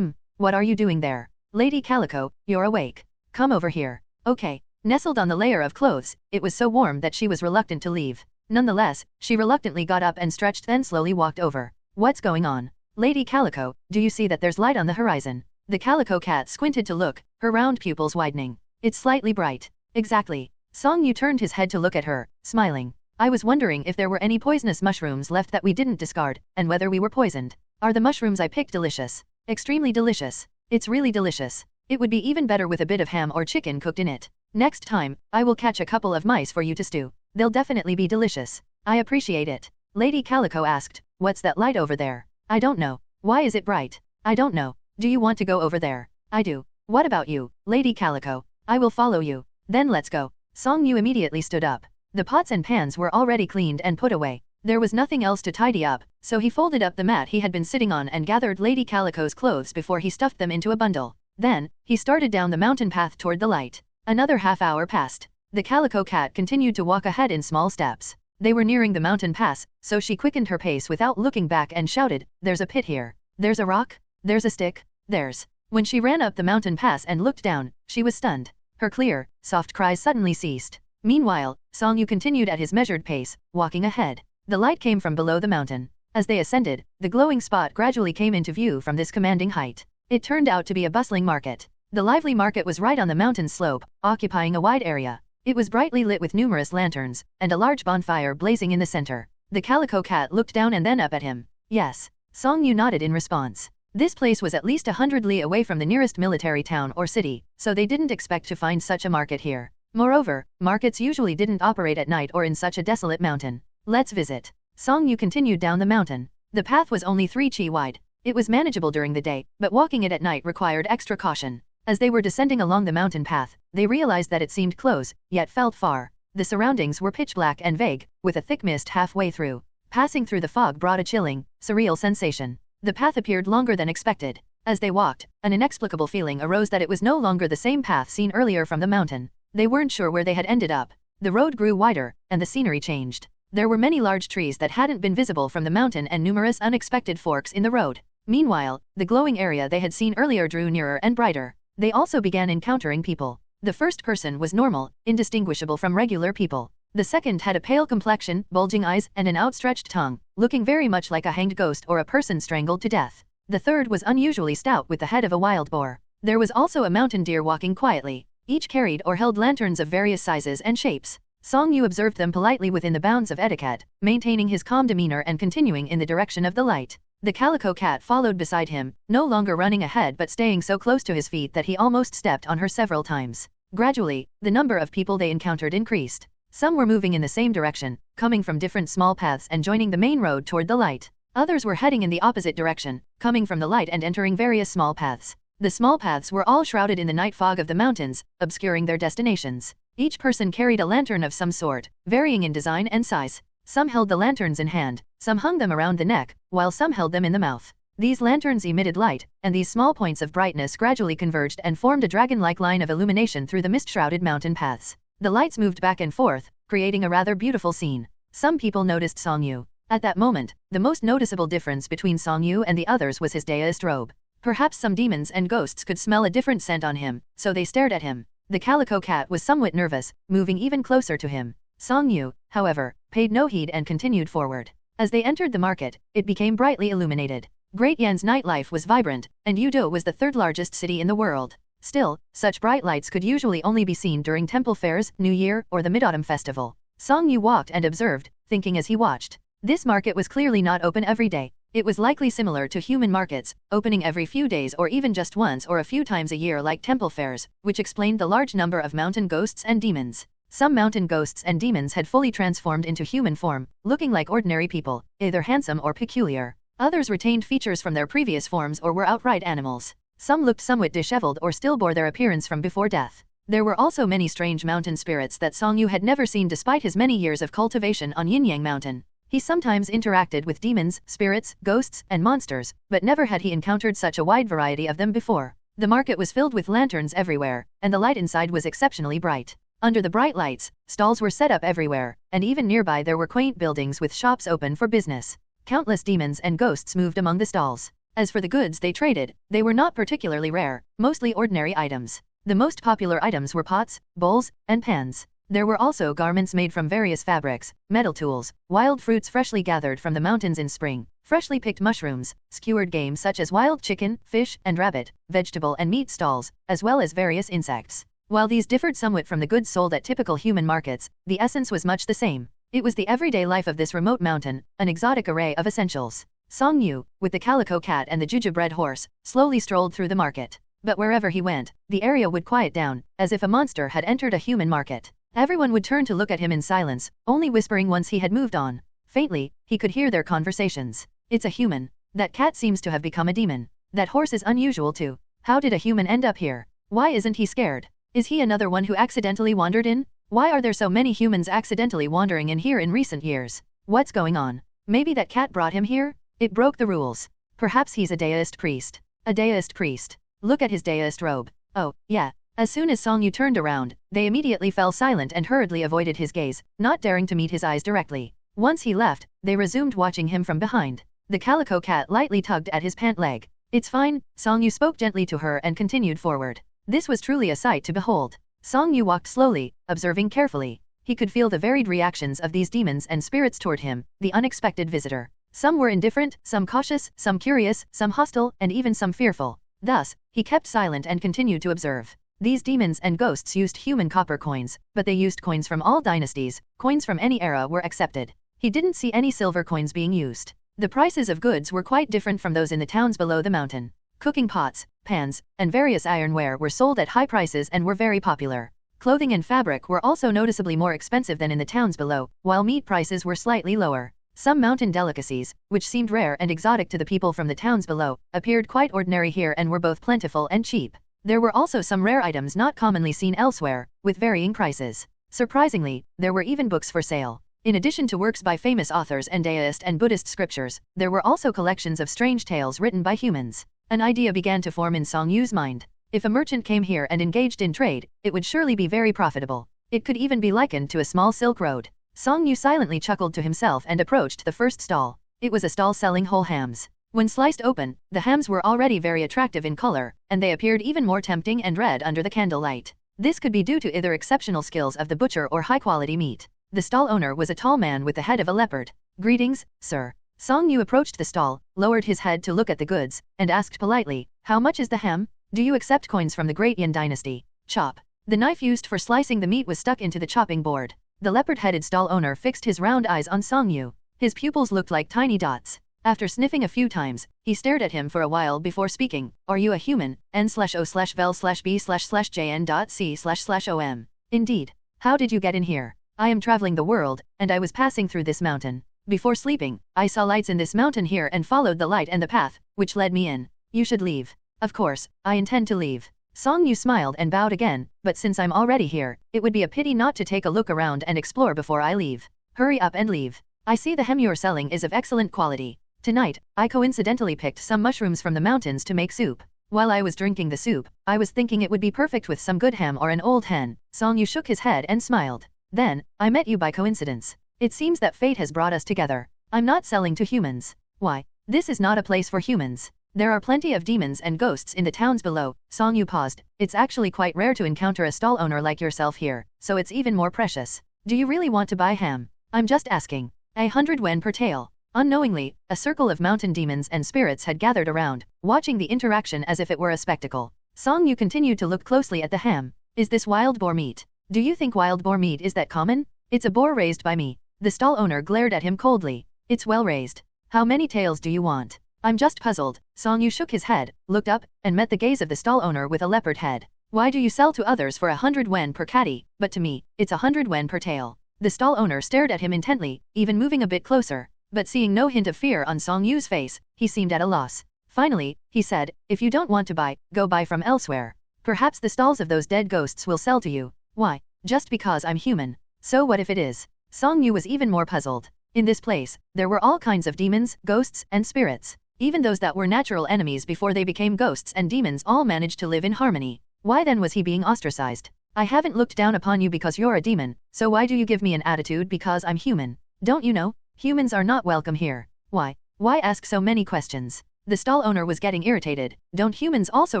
What are you doing there? Lady Calico, you're awake. Come over here. Okay. Nestled on the layer of clothes, it was so warm that she was reluctant to leave. Nonetheless, she reluctantly got up and stretched, then slowly walked over. What's going on? Lady Calico, do you see that there's light on the horizon? The calico cat squinted to look, her round pupils widening. It's slightly bright. Exactly. Song Yu turned his head to look at her, smiling. I was wondering if there were any poisonous mushrooms left that we didn't discard, and whether we were poisoned. Are the mushrooms I picked delicious? Extremely delicious. It's really delicious. It would be even better with a bit of ham or chicken cooked in it. Next time, I will catch a couple of mice for you to stew. They'll definitely be delicious. I appreciate it. Lady Calico asked, what's that light over there? I don't know. Why is it bright? I don't know. Do you want to go over there? I do. What about you, Lady Calico? I will follow you. Then let's go. Song Yu immediately stood up. The pots and pans were already cleaned and put away. There was nothing else to tidy up, so he folded up the mat he had been sitting on and gathered Lady Calico's clothes before he stuffed them into a bundle. Then, he started down the mountain path toward the light. Another half hour passed. The calico cat continued to walk ahead in small steps. They were nearing the mountain pass, so she quickened her pace without looking back and shouted, there's a pit here. There's a rock. There's a stick. There's. When she ran up the mountain pass and looked down, she was stunned. Her clear, soft cries suddenly ceased. Meanwhile, Song Yu continued at his measured pace, walking ahead. The light came from below the mountain. As they ascended, the glowing spot gradually came into view from this commanding height. It turned out to be a bustling market. The lively market was right on the mountain slope, occupying a wide area. It was brightly lit with numerous lanterns, and a large bonfire blazing in the center. The calico cat looked down and then up at him. Yes. Song Yu nodded in response. This place was at least 100 li away from the nearest military town or city, so they didn't expect to find such a market here. Moreover, markets usually didn't operate at night or in such a desolate mountain. Let's visit. Song Yu continued down the mountain. The path was only 3 chi wide. It was manageable during the day, but walking it at night required extra caution. As they were descending along the mountain path, they realized that it seemed close, yet felt far. The surroundings were pitch black and vague, with a thick mist halfway through. Passing through the fog brought a chilling, surreal sensation. The path appeared longer than expected. As they walked, an inexplicable feeling arose that it was no longer the same path seen earlier from the mountain. They weren't sure where they had ended up. The road grew wider, and the scenery changed. There were many large trees that hadn't been visible from the mountain and numerous unexpected forks in the road. Meanwhile, the glowing area they had seen earlier drew nearer and brighter. They also began encountering people. The first person was normal, indistinguishable from regular people. The second had a pale complexion, bulging eyes, and an outstretched tongue, looking very much like a hanged ghost or a person strangled to death. The third was unusually stout with the head of a wild boar. There was also a mountain deer walking quietly. Each carried or held lanterns of various sizes and shapes. Song Yu observed them politely within the bounds of etiquette, maintaining his calm demeanor and continuing in the direction of the light. The calico cat followed beside him, no longer running ahead but staying so close to his feet that he almost stepped on her several times. Gradually, the number of people they encountered increased. Some were moving in the same direction, coming from different small paths and joining the main road toward the light. Others were heading in the opposite direction, coming from the light and entering various small paths. The small paths were all shrouded in the night fog of the mountains, obscuring their destinations. Each person carried a lantern of some sort, varying in design and size. Some held the lanterns in hand, some hung them around the neck, while some held them in the mouth. These lanterns emitted light, and these small points of brightness gradually converged and formed a dragon-like line of illumination through the mist-shrouded mountain paths. The lights moved back and forth, creating a rather beautiful scene. Some people noticed Song Yu. At that moment, the most noticeable difference between Song Yu and the others was his deist robe. Perhaps some demons and ghosts could smell a different scent on him, so they stared at him. The calico cat was somewhat nervous, moving even closer to him. Song Yu, however, paid no heed and continued forward. As they entered the market, it became brightly illuminated. Great Yan's nightlife was vibrant, and Yudo was the third largest city in the world. Still, such bright lights could usually only be seen during temple fairs, New Year, or the Mid-Autumn Festival. Song Yu walked and observed, thinking as he watched. This market was clearly not open every day. It was likely similar to human markets, opening every few days or even just once or a few times a year like temple fairs, which explained the large number of mountain ghosts and demons. Some mountain ghosts and demons had fully transformed into human form, looking like ordinary people, either handsome or peculiar. Others retained features from their previous forms or were outright animals. Some looked somewhat disheveled or still bore their appearance from before death. There were also many strange mountain spirits that Song Yu had never seen despite his many years of cultivation on Yinyang Mountain. He sometimes interacted with demons, spirits, ghosts, and monsters, but never had he encountered such a wide variety of them before. The market was filled with lanterns everywhere, and the light inside was exceptionally bright. Under the bright lights, stalls were set up everywhere, and even nearby there were quaint buildings with shops open for business. Countless demons and ghosts moved among the stalls. As for the goods they traded, they were not particularly rare, mostly ordinary items. The most popular items were pots, bowls, and pans. There were also garments made from various fabrics, metal tools, wild fruits freshly gathered from the mountains in spring, freshly picked mushrooms, skewered game such as wild chicken, fish, and rabbit, vegetable and meat stalls, as well as various insects. While these differed somewhat from the goods sold at typical human markets, the essence was much the same. It was the everyday life of this remote mountain, an exotic array of essentials. Song Yu, with the calico cat and the jujubred horse, slowly strolled through the market. But wherever he went, the area would quiet down, as if a monster had entered a human market. Everyone would turn to look at him in silence, only whispering once he had moved on. Faintly, he could hear their conversations. It's a human. That cat seems to have become a demon. That horse is unusual too. How did a human end up here? Why isn't he scared? Is he another one who accidentally wandered in? Why are there so many humans accidentally wandering in here in recent years? What's going on? Maybe that cat brought him here? It broke the rules. Perhaps he's a deist priest. A deist priest. Look at his deist robe. Oh, yeah. As soon as Song Yu turned around, they immediately fell silent and hurriedly avoided his gaze, not daring to meet his eyes directly. Once he left, they resumed watching him from behind. The calico cat lightly tugged at his pant leg. It's fine, Song Yu spoke gently to her and continued forward. This was truly a sight to behold. Song Yu walked slowly, observing carefully. He could feel the varied reactions of these demons and spirits toward him, the unexpected visitor. Some were indifferent, some cautious, some curious, some hostile, and even some fearful. Thus, he kept silent and continued to observe. These demons and ghosts used human copper coins, but they used coins from all dynasties. Coins from any era were accepted. He didn't see any silver coins being used. The prices of goods were quite different from those in the towns below the mountain. Cooking pots, pans, and various ironware were sold at high prices and were very popular. Clothing and fabric were also noticeably more expensive than in the towns below, while meat prices were slightly lower. Some mountain delicacies, which seemed rare and exotic to the people from the towns below, appeared quite ordinary here and were both plentiful and cheap. There were also some rare items not commonly seen elsewhere, with varying prices. Surprisingly, there were even books for sale. In addition to works by famous authors and Daoist and Buddhist scriptures, there were also collections of strange tales written by humans. An idea began to form in Song Yu's mind. If a merchant came here and engaged in trade, it would surely be very profitable. It could even be likened to a small silk road. Song Yu silently chuckled to himself and approached the first stall. It was a stall selling whole hams. When sliced open, the hams were already very attractive in color, and they appeared even more tempting and red under the candlelight. This could be due to either exceptional skills of the butcher or high-quality meat. The stall owner was a tall man with the head of a leopard. "Greetings, sir." Song Yu approached the stall, lowered his head to look at the goods, and asked politely, "How much is the ham? Do you accept coins from the Great Yin dynasty?" Chop. The knife used for slicing the meat was stuck into the chopping board. The leopard-headed stall owner fixed his round eyes on Song Yu. His pupils looked like tiny dots. After sniffing a few times, he stared at him for a while before speaking. "Are you a human? N/O/vel/B/jn.C//om. Indeed. How did you get in here? I am traveling the world, and I was passing through this mountain. Before sleeping, I saw lights in this mountain here and followed the light and the path, which led me in. You should leave." "Of course, I intend to leave." Song Yu smiled and bowed again, "But since I'm already here, it would be a pity not to take a look around and explore before I leave. Hurry up and leave. I see the hem you're selling is of excellent quality. Tonight, I coincidentally picked some mushrooms from the mountains to make soup. While I was drinking the soup, I was thinking it would be perfect with some good ham or an old hen." Song Yu shook his head and smiled. "Then, I met you by coincidence. It seems that fate has brought us together. I'm not selling to humans." "Why? This is not a place for humans. There are plenty of demons and ghosts in the towns below." Song Yu paused. "It's actually quite rare to encounter a stall owner like yourself here, so it's even more precious. Do you really want to buy ham? I'm just asking. 100 yen per tael." Unknowingly, a circle of mountain demons and spirits had gathered around, watching the interaction as if it were a spectacle. Song Yu continued to look closely at the ham. "Is this wild boar meat? Do you think wild boar meat is that common? It's a boar raised by me." The stall owner glared at him coldly. "It's well raised. How many taels do you want?" "I'm just puzzled." Song Yu shook his head, looked up, and met the gaze of the stall owner with a leopard head. "Why do you sell to others for 100 yen per catty, but to me, it's 100 yen per tael?" The stall owner stared at him intently, even moving a bit closer, but seeing no hint of fear on Song Yu's face, he seemed at a loss. Finally, he said, "If you don't want to buy, go buy from elsewhere. Perhaps the stalls of those dead ghosts will sell to you." "Why? Just because I'm human. So what if it is?" Song Yu was even more puzzled. In this place, there were all kinds of demons, ghosts, and spirits. Even those that were natural enemies before they became ghosts and demons all managed to live in harmony. Why then was he being ostracized? "I haven't looked down upon you because you're a demon, so why do you give me an attitude because I'm human? Don't you know? Humans are not welcome here. Why? Why ask so many questions?" The stall owner was getting irritated. "Don't humans also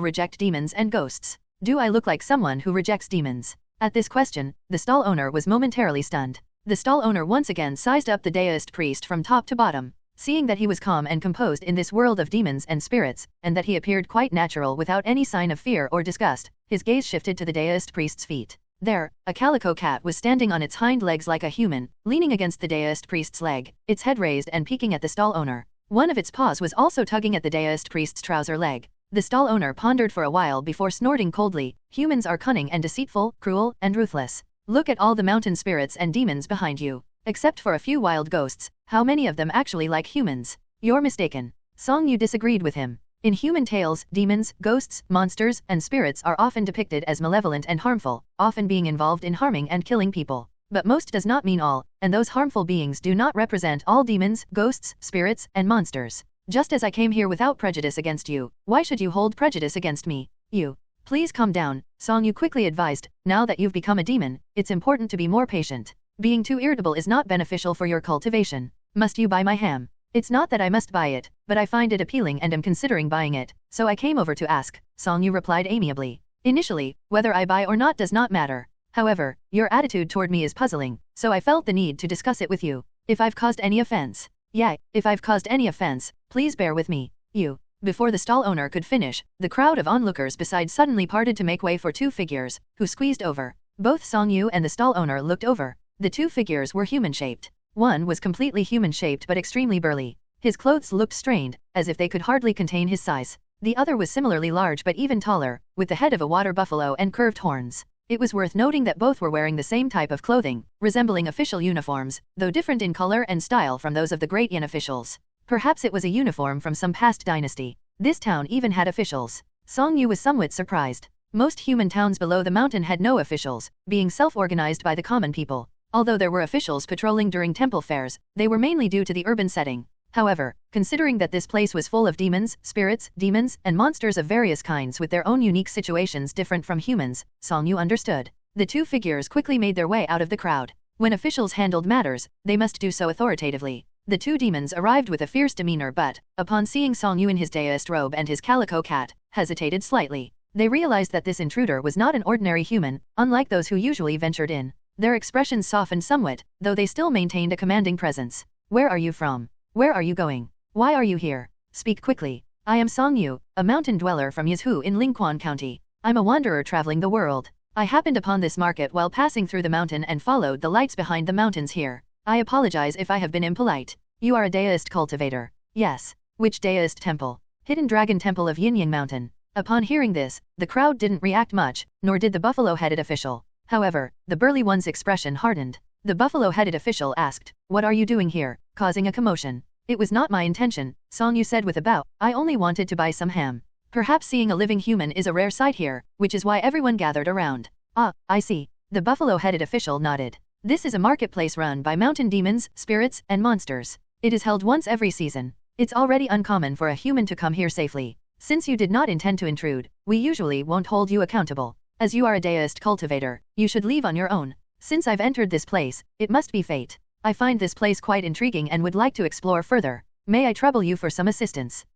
reject demons and ghosts? Do I look like someone who rejects demons?" At this question, the stall owner was momentarily stunned. The stall owner once again sized up the Daoist priest from top to bottom. Seeing that he was calm and composed in this world of demons and spirits, and that he appeared quite natural without any sign of fear or disgust, his gaze shifted to the Daoist priest's feet. There, a calico cat was standing on its hind legs like a human, leaning against the Daoist priest's leg, its head raised and peeking at the stall owner. One of its paws was also tugging at the Daoist priest's trouser leg. The stall owner pondered for a while before snorting coldly, "Humans are cunning and deceitful, cruel, and ruthless. Look at all the mountain spirits and demons behind you. Except for a few wild ghosts, how many of them actually like humans?" "You're mistaken." Song Yu disagreed with him. In human tales, demons, ghosts, monsters, and spirits are often depicted as malevolent and harmful, often being involved in harming and killing people. But most does not mean all, and those harmful beings do not represent all demons, ghosts, spirits, and monsters. Just as I came here without prejudice against you, why should you hold prejudice against me? "You. Please calm down," Song Yu quickly advised. "Now that you've become a demon, it's important to be more patient. Being too irritable is not beneficial for your cultivation. Must you buy my ham?" "It's not that I must buy it, but I find it appealing and am considering buying it, so I came over to ask," Song Yu replied amiably. "Initially, whether I buy or not does not matter. However, your attitude toward me is puzzling, so I felt the need to discuss it with you. If I've caused any offense." "Yeah, if I've caused any offense, please bear with me." "You." Before the stall owner could finish, the crowd of onlookers beside suddenly parted to make way for two figures, who squeezed over. Both Song Yu and the stall owner looked over. The two figures were human-shaped. One was completely human-shaped but extremely burly. His clothes looked strained, as if they could hardly contain his size. The other was similarly large but even taller, with the head of a water buffalo and curved horns. It was worth noting that both were wearing the same type of clothing, resembling official uniforms, though different in color and style from those of the Great Yin officials. Perhaps it was a uniform from some past dynasty. This town even had officials. Song Yu was somewhat surprised. Most human towns below the mountain had no officials, being self-organized by the common people. Although there were officials patrolling during temple fairs, they were mainly due to the urban setting. However, considering that this place was full of demons, spirits, demons, and monsters of various kinds with their own unique situations different from humans, Song Yu understood. The two figures quickly made their way out of the crowd. When officials handled matters, they must do so authoritatively. The two demons arrived with a fierce demeanor but, upon seeing Song Yu in his deist robe and his calico cat, hesitated slightly. They realized that this intruder was not an ordinary human, unlike those who usually ventured in. Their expressions softened somewhat, though they still maintained a commanding presence. Where are you from? Where are you going? Why are you here? Speak quickly. I am Song Yu, a mountain dweller from Yizhu in Lingquan County. I'm a wanderer traveling the world. I happened upon this market while passing through the mountain and followed the lights behind the mountains here. I apologize if I have been impolite. You are a deist cultivator. Yes. Which deist temple? Hidden Dragon Temple of Yinyang Mountain. Upon hearing this, the crowd didn't react much, nor did the buffalo-headed official. However, the burly one's expression hardened. The buffalo-headed official asked, "What are you doing here?" causing a commotion. It was not my intention, Song Yu said with a bow. I only wanted to buy some ham. Perhaps seeing a living human is a rare sight here, which is why everyone gathered around. Ah, I see. The buffalo-headed official nodded. This is a marketplace run by mountain demons, spirits, and monsters. It is held once every season. It's already uncommon for a human to come here safely. Since you did not intend to intrude, we usually won't hold you accountable. As you are a deist cultivator, you should leave on your own. Since I've entered this place, it must be fate. I find this place quite intriguing and would like to explore further. May I trouble you for some assistance?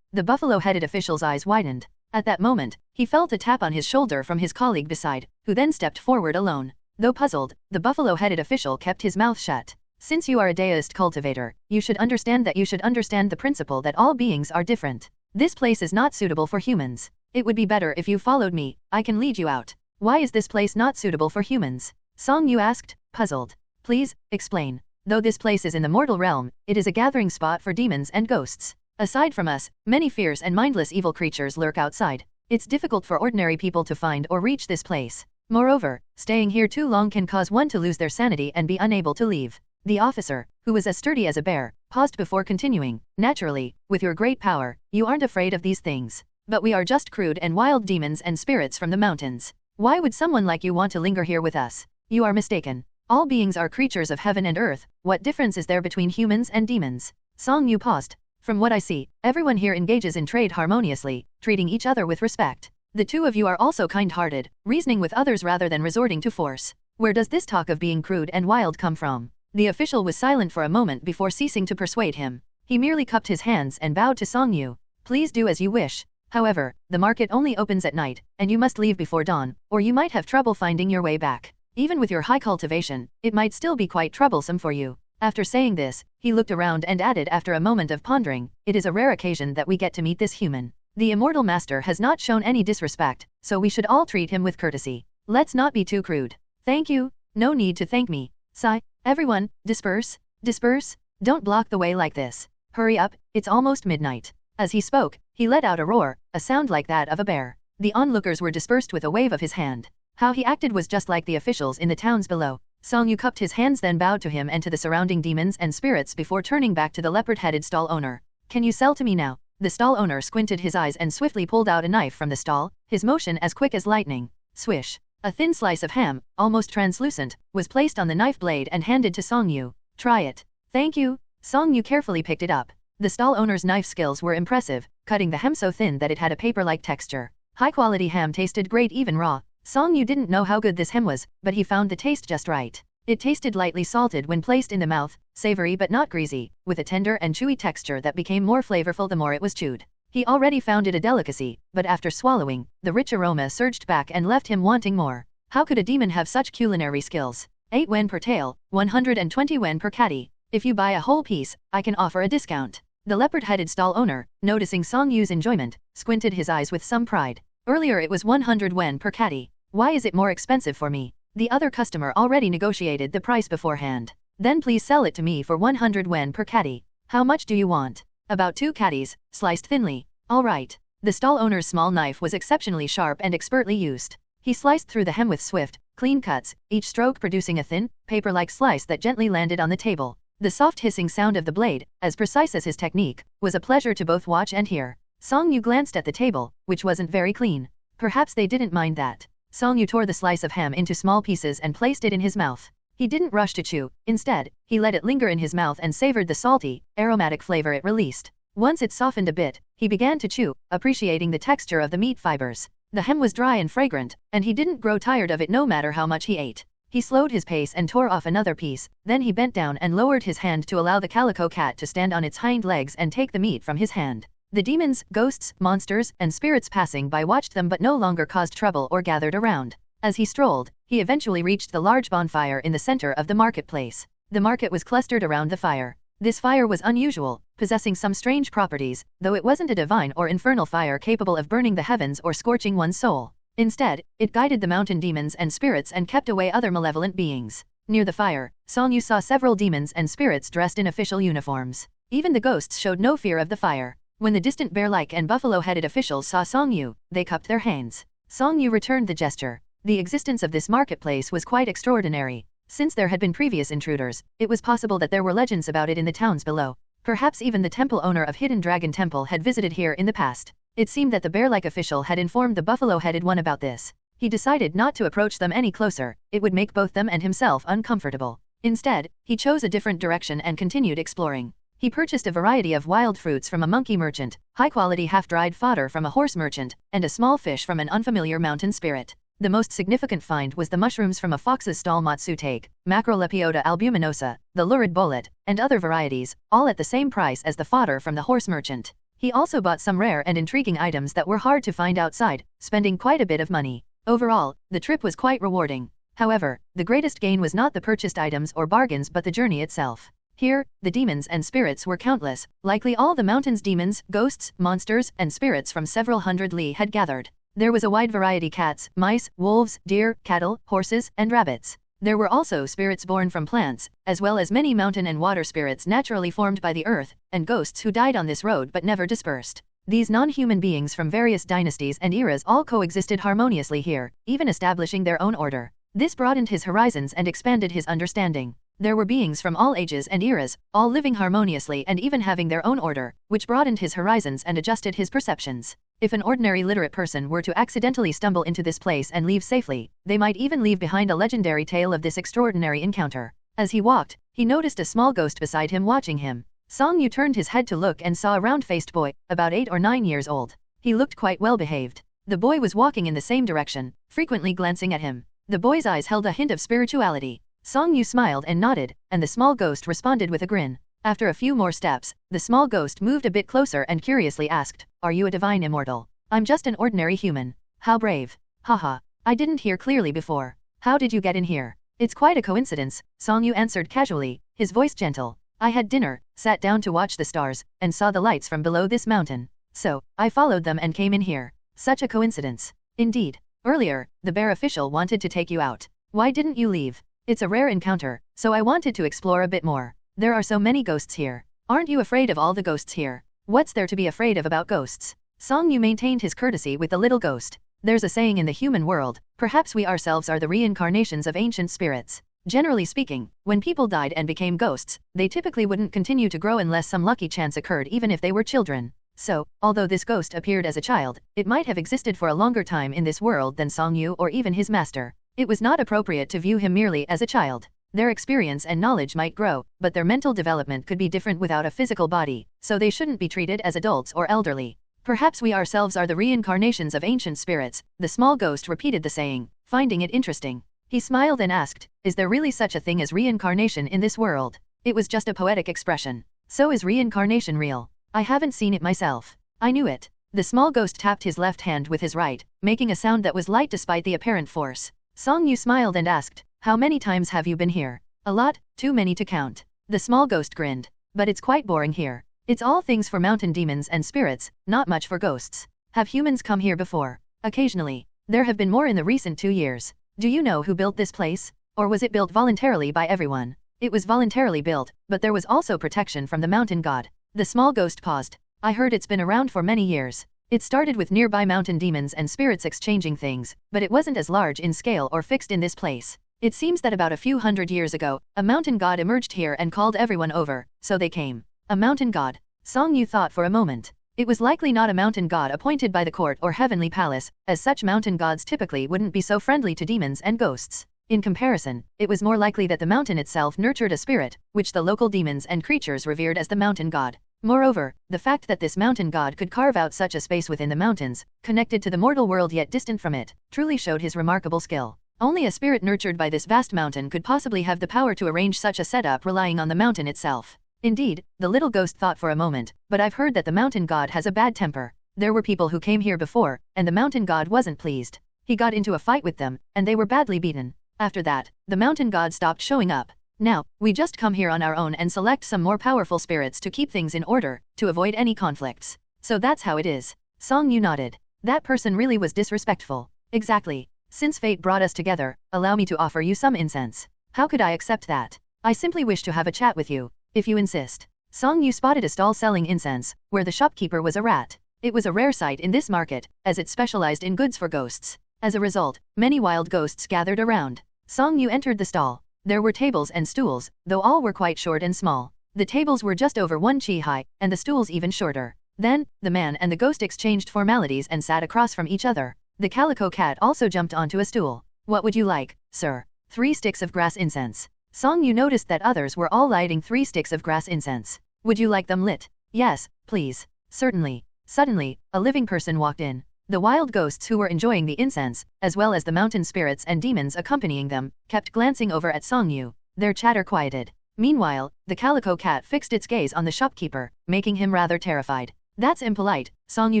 The buffalo-headed official's eyes widened. At that moment, he felt a tap on his shoulder from his colleague beside, who then stepped forward alone. Though puzzled, the buffalo-headed official kept his mouth shut. Since you are a deist cultivator, you should understand the principle that all beings are different. This place is not suitable for humans. It would be better if you followed me. I can lead you out. Why is this place not suitable for humans? Song Yu asked, puzzled. Please, explain. Though this place is in the mortal realm, it is a gathering spot for demons and ghosts. Aside from us, many fierce and mindless evil creatures lurk outside. It's difficult for ordinary people to find or reach this place. Moreover, staying here too long can cause one to lose their sanity and be unable to leave. The officer, who was as sturdy as a bear, paused before continuing. Naturally, with your great power, you aren't afraid of these things. But we are just crude and wild demons and spirits from the mountains. Why would someone like you want to linger here with us? You are mistaken. All beings are creatures of heaven and earth. What difference is there between humans and demons? Song Yu paused. From what I see, everyone here engages in trade harmoniously, treating each other with respect. The two of you are also kind-hearted, reasoning with others rather than resorting to force. Where does this talk of being crude and wild come from? The official was silent for a moment before ceasing to persuade him. He merely cupped his hands and bowed to Song Yu. Please do as you wish. However, the market only opens at night, and you must leave before dawn, or you might have trouble finding your way back. Even with your high cultivation, it might still be quite troublesome for you. After saying this, he looked around and added after a moment of pondering, it is a rare occasion that we get to meet this human. The immortal master has not shown any disrespect, so we should all treat him with courtesy. Let's not be too crude. Thank you. No need to thank me. Sigh. Everyone, disperse. Disperse. Don't block the way like this. Hurry up, it's almost midnight. As he spoke, he let out a roar, a sound like that of a bear. The onlookers were dispersed with a wave of his hand. How he acted was just like the officials in the towns below. Song Yu cupped his hands then bowed to him and to the surrounding demons and spirits before turning back to the leopard-headed stall owner. Can you sell to me now? The stall owner squinted his eyes and swiftly pulled out a knife from the stall, his motion as quick as lightning. Swish. A thin slice of ham, almost translucent, was placed on the knife blade and handed to Song Yu. Try it. Thank you. Song Yu carefully picked it up. The stall owner's knife skills were impressive, cutting the ham so thin that it had a paper-like texture. High-quality ham tasted great even raw. Song Yu didn't know how good this ham was, but he found the taste just right. It tasted lightly salted when placed in the mouth, savory but not greasy, with a tender and chewy texture that became more flavorful the more it was chewed. He already found it a delicacy, but after swallowing, the rich aroma surged back and left him wanting more. How could a demon have such culinary skills? 8 wen per tael, 120 wen per catty. If you buy a whole piece, I can offer a discount. The leopard-headed stall owner, noticing Song Yu's enjoyment, squinted his eyes with some pride. Earlier it was 100 wen per catty. Why is it more expensive for me? The other customer already negotiated the price beforehand. Then please sell it to me for 100 wen per catty. How much do you want? About 2 catties, sliced thinly. All right. The stall owner's small knife was exceptionally sharp and expertly used. He sliced through the hem with swift, clean cuts, each stroke producing a thin, paper-like slice that gently landed on the table. The soft hissing sound of the blade, as precise as his technique, was a pleasure to both watch and hear. Song Yu glanced at the table, which wasn't very clean. Perhaps they didn't mind that. Song Yu tore the slice of ham into small pieces and placed it in his mouth. He didn't rush to chew, instead, he let it linger in his mouth and savored the salty, aromatic flavor it released. Once it softened a bit, he began to chew, appreciating the texture of the meat fibers. The ham was dry and fragrant, and he didn't grow tired of it no matter how much he ate. He slowed his pace and tore off another piece, then he bent down and lowered his hand to allow the calico cat to stand on its hind legs and take the meat from his hand. The demons, ghosts, monsters, and spirits passing by watched them but no longer caused trouble or gathered around. As he strolled, he eventually reached the large bonfire in the center of the marketplace. The market was clustered around the fire. This fire was unusual, possessing some strange properties, though it wasn't a divine or infernal fire capable of burning the heavens or scorching one's soul. Instead, it guided the mountain demons and spirits and kept away other malevolent beings. Near the fire, Song Yu saw several demons and spirits dressed in official uniforms. Even the ghosts showed no fear of the fire. When the distant bear-like and buffalo-headed officials saw Song Yu, they cupped their hands. Song Yu returned the gesture. The existence of this marketplace was quite extraordinary. Since there had been previous intruders, it was possible that there were legends about it in the towns below. Perhaps even the temple owner of Hidden Dragon Temple had visited here in the past. It seemed that the bear-like official had informed the buffalo-headed one about this. He decided not to approach them any closer, it would make both them and himself uncomfortable. Instead, he chose a different direction and continued exploring. He purchased a variety of wild fruits from a monkey merchant, high-quality half-dried fodder from a horse merchant, and a small fish from an unfamiliar mountain spirit. The most significant find was the mushrooms from a fox's stall matsutake, Macrolepiota albuminosa, the lurid bullet, and other varieties, all at the same price as the fodder from the horse merchant. He also bought some rare and intriguing items that were hard to find outside, spending quite a bit of money. Overall, the trip was quite rewarding. However, the greatest gain was not the purchased items or bargains but the journey itself. Here, the demons and spirits were countless, likely all the mountain's demons, ghosts, monsters, and spirits from several hundred li had gathered. There was a wide variety: cats, mice, wolves, deer, cattle, horses, and rabbits. There were also spirits born from plants, as well as many mountain and water spirits naturally formed by the earth, and ghosts who died on this road but never dispersed. These non-human beings from various dynasties and eras all coexisted harmoniously here, even establishing their own order. This broadened his horizons and expanded his understanding. There were beings from all ages and eras, all living harmoniously and even having their own order, which broadened his horizons and adjusted his perceptions. If an ordinary literate person were to accidentally stumble into this place and leave safely, they might even leave behind a legendary tale of this extraordinary encounter. As he walked, he noticed a small ghost beside him watching him. Song Yu turned his head to look and saw a round-faced boy, about 8 or 9 years old. He looked quite well behaved. The boy was walking in the same direction, frequently glancing at him. The boy's eyes held a hint of spirituality. Song Yu smiled and nodded, and the small ghost responded with a grin. After a few more steps, the small ghost moved a bit closer and curiously asked, "Are you a divine immortal?" "I'm just an ordinary human." "How brave." "Haha. I didn't hear clearly before. How did you get in here?" "It's quite a coincidence," Song Yu answered casually, his voice gentle. "I had dinner, sat down to watch the stars, and saw the lights from below this mountain. So, I followed them and came in here." "Such a coincidence." "Indeed. Earlier, the bear official wanted to take you out. Why didn't you leave?" "It's a rare encounter, so I wanted to explore a bit more. There are so many ghosts here." "Aren't you afraid of all the ghosts here?" "What's there to be afraid of about ghosts?" Song Yu maintained his courtesy with the little ghost. "There's a saying in the human world, perhaps we ourselves are the reincarnations of ancient spirits. Generally speaking, when people died and became ghosts, they typically wouldn't continue to grow unless some lucky chance occurred even if they were children. So, although this ghost appeared as a child, it might have existed for a longer time in this world than Song Yu or even his master. It was not appropriate to view him merely as a child. Their experience and knowledge might grow, but their mental development could be different without a physical body, so they shouldn't be treated as adults or elderly. Perhaps we ourselves are the reincarnations of ancient spirits," the small ghost repeated the saying, finding it interesting. He smiled and asked, "Is there really such a thing as reincarnation in this world?" "It was just a poetic expression." "So is reincarnation real?" "I haven't seen it myself." "I knew it." The small ghost tapped his left hand with his right, making a sound that was light despite the apparent force. Song Yu smiled and asked, "How many times have you been here?" "A lot, too many to count." The small ghost grinned. "But it's quite boring here. It's all things for mountain demons and spirits, not much for ghosts." "Have humans come here before?" "Occasionally. There have been more in the recent 2 years." "Do you know who built this place? Or was it built voluntarily by everyone?" "It was voluntarily built, but there was also protection from the mountain god." The small ghost paused. "I heard it's been around for many years." It started with nearby mountain demons and spirits exchanging things, but it wasn't as large in scale or fixed in this place. It seems that about a few hundred years ago, a mountain god emerged here and called everyone over, so they came. A mountain god? Song Yu thought for a moment. It was likely not a mountain god appointed by the court or heavenly palace, as such mountain gods typically wouldn't be so friendly to demons and ghosts. In comparison, it was more likely that the mountain itself nurtured a spirit, which the local demons and creatures revered as the mountain god. Moreover, the fact that this mountain god could carve out such a space within the mountains, connected to the mortal world yet distant from it, truly showed his remarkable skill. Only a spirit nurtured by this vast mountain could possibly have the power to arrange such a setup relying on the mountain itself. Indeed, the little ghost thought for a moment, but I've heard that the mountain god has a bad temper. There were people who came here before, and the mountain god wasn't pleased. He got into a fight with them, and they were badly beaten. After that, the mountain god stopped showing up. Now, we just come here on our own and select some more powerful spirits to keep things in order, to avoid any conflicts. So that's how it is. Song Yu nodded. That person really was disrespectful. Exactly. Since fate brought us together, allow me to offer you some incense. How could I accept that? I simply wish to have a chat with you, if you insist. Song Yu spotted a stall selling incense, where the shopkeeper was a rat. It was a rare sight in this market, as it specialized in goods for ghosts. As a result, many wild ghosts gathered around. Song Yu entered the stall. There were tables and stools, though all were quite short and small. The tables were just over 1 chi high, and the stools even shorter. Then, the man and the ghost exchanged formalities and sat across from each other. The calico cat also jumped onto a stool. What would you like, sir? 3 sticks of grass incense. Song Yu noticed that others were all lighting 3 sticks of grass incense. Would you like them lit? Yes, please. Certainly. Suddenly, a living person walked in. The wild ghosts who were enjoying the incense, as well as the mountain spirits and demons accompanying them, kept glancing over at Song Yu. Their chatter quieted. Meanwhile, the calico cat fixed its gaze on the shopkeeper, making him rather terrified. That's impolite. Song Yu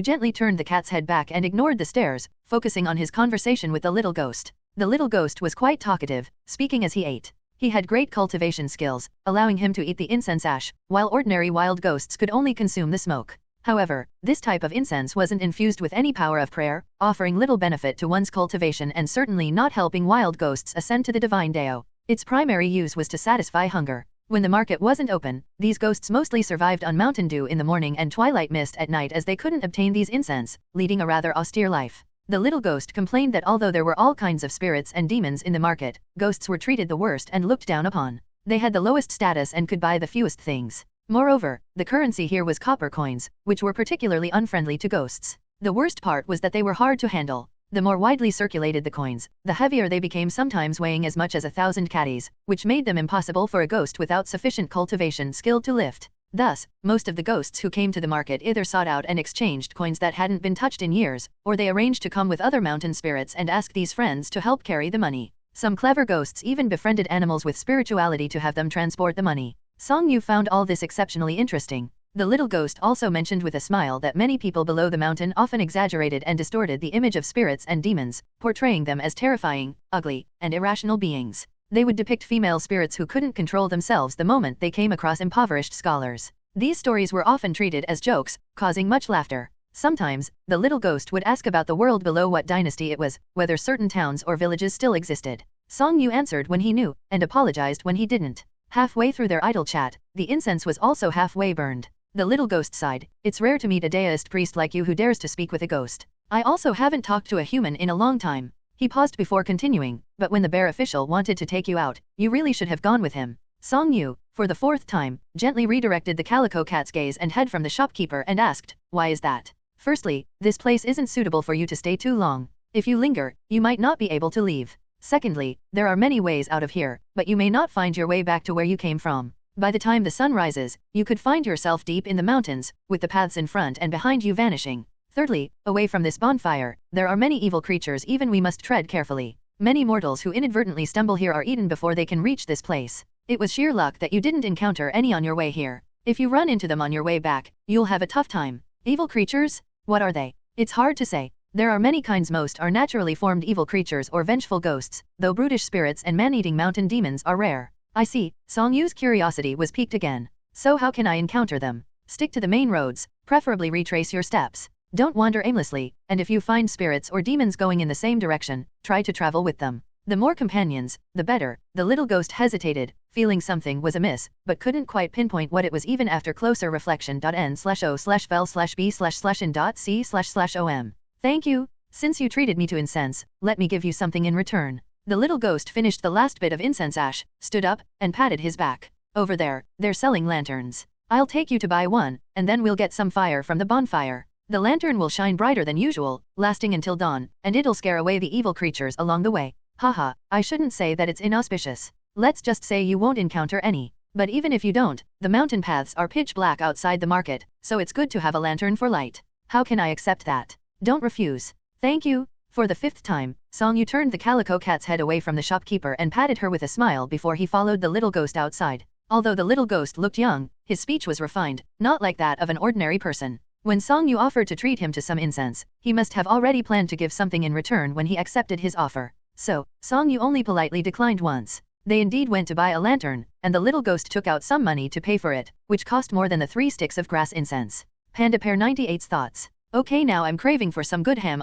gently turned the cat's head back and ignored the stares, focusing on his conversation with the little ghost. The little ghost was quite talkative, speaking as he ate. He had great cultivation skills, allowing him to eat the incense ash, while ordinary wild ghosts could only consume the smoke. However, this type of incense wasn't infused with any power of prayer, offering little benefit to one's cultivation and certainly not helping wild ghosts ascend to the divine Dao. Its primary use was to satisfy hunger. When the market wasn't open, these ghosts mostly survived on mountain dew in the morning and twilight mist at night as they couldn't obtain these incense, leading a rather austere life. The little ghost complained that although there were all kinds of spirits and demons in the market, ghosts were treated the worst and looked down upon. They had the lowest status and could buy the fewest things. Moreover, the currency here was copper coins, which were particularly unfriendly to ghosts. The worst part was that they were hard to handle. The more widely circulated the coins, the heavier they became, sometimes weighing as much as 1,000 catties, which made them impossible for a ghost without sufficient cultivation skill to lift. Thus, most of the ghosts who came to the market either sought out and exchanged coins that hadn't been touched in years, or they arranged to come with other mountain spirits and ask these friends to help carry the money. Some clever ghosts even befriended animals with spirituality to have them transport the money. Song Yu found all this exceptionally interesting. The little ghost also mentioned with a smile that many people below the mountain often exaggerated and distorted the image of spirits and demons, portraying them as terrifying, ugly, and irrational beings. They would depict female spirits who couldn't control themselves the moment they came across impoverished scholars. These stories were often treated as jokes, causing much laughter. Sometimes, the little ghost would ask about the world below, what dynasty it was, whether certain towns or villages still existed. Song Yu answered when he knew, and apologized when he didn't. Halfway through their idle chat, the incense was also halfway burned. The little ghost sighed. It's rare to meet a deist priest like you who dares to speak with a ghost. I also haven't talked to a human in a long time. He paused before continuing, but when the bear official wanted to take you out, you really should have gone with him. Song Yu, for the 4th time, gently redirected the calico cat's gaze and head from the shopkeeper and asked, why is that? Firstly, this place isn't suitable for you to stay too long. If you linger, you might not be able to leave. Secondly, there are many ways out of here, but you may not find your way back to where you came from. By the time the sun rises, you could find yourself deep in the mountains, with the paths in front and behind you vanishing. Thirdly, away from this bonfire, there are many evil creatures, even we must tread carefully. Many mortals who inadvertently stumble here are eaten before they can reach this place. It was sheer luck that you didn't encounter any on your way here. If you run into them on your way back, you'll have a tough time. Evil creatures? What are they? It's hard to say. There are many kinds. Most are naturally formed evil creatures or vengeful ghosts, though brutish spirits and man-eating mountain demons are rare. I see. Song Yu's curiosity was piqued again. So how can I encounter them? Stick to the main roads, preferably retrace your steps. Don't wander aimlessly, and if you find spirits or demons going in the same direction, try to travel with them. The more companions, the better. The little ghost hesitated, feeling something was amiss, but couldn't quite pinpoint what it was even after closer reflection. N/O/fel/B/in.C//om. Thank you. Since you treated me to incense, let me give you something in return. The little ghost finished the last bit of incense ash, stood up, and patted his back. Over there, they're selling lanterns. I'll take you to buy one, and then we'll get some fire from the bonfire. The lantern will shine brighter than usual, lasting until dawn, and it'll scare away the evil creatures along the way. Haha, I shouldn't say that it's inauspicious. Let's just say you won't encounter any. But even if you don't, the mountain paths are pitch black outside the market, so it's good to have a lantern for light. How can I accept that? Don't refuse. Thank you. For the 5th time, Song-yu turned the calico cat's head away from the shopkeeper and patted her with a smile before he followed the little ghost outside. Although the little ghost looked young, his speech was refined, not like that of an ordinary person. When Song-yu offered to treat him to some incense, he must have already planned to give something in return when he accepted his offer. So, Song-yu only politely declined once. They indeed went to buy a lantern, and the little ghost took out some money to pay for it, which cost more than the 3 sticks of grass incense. Panda Pair 98's thoughts. Okay, now I'm craving for some good ham.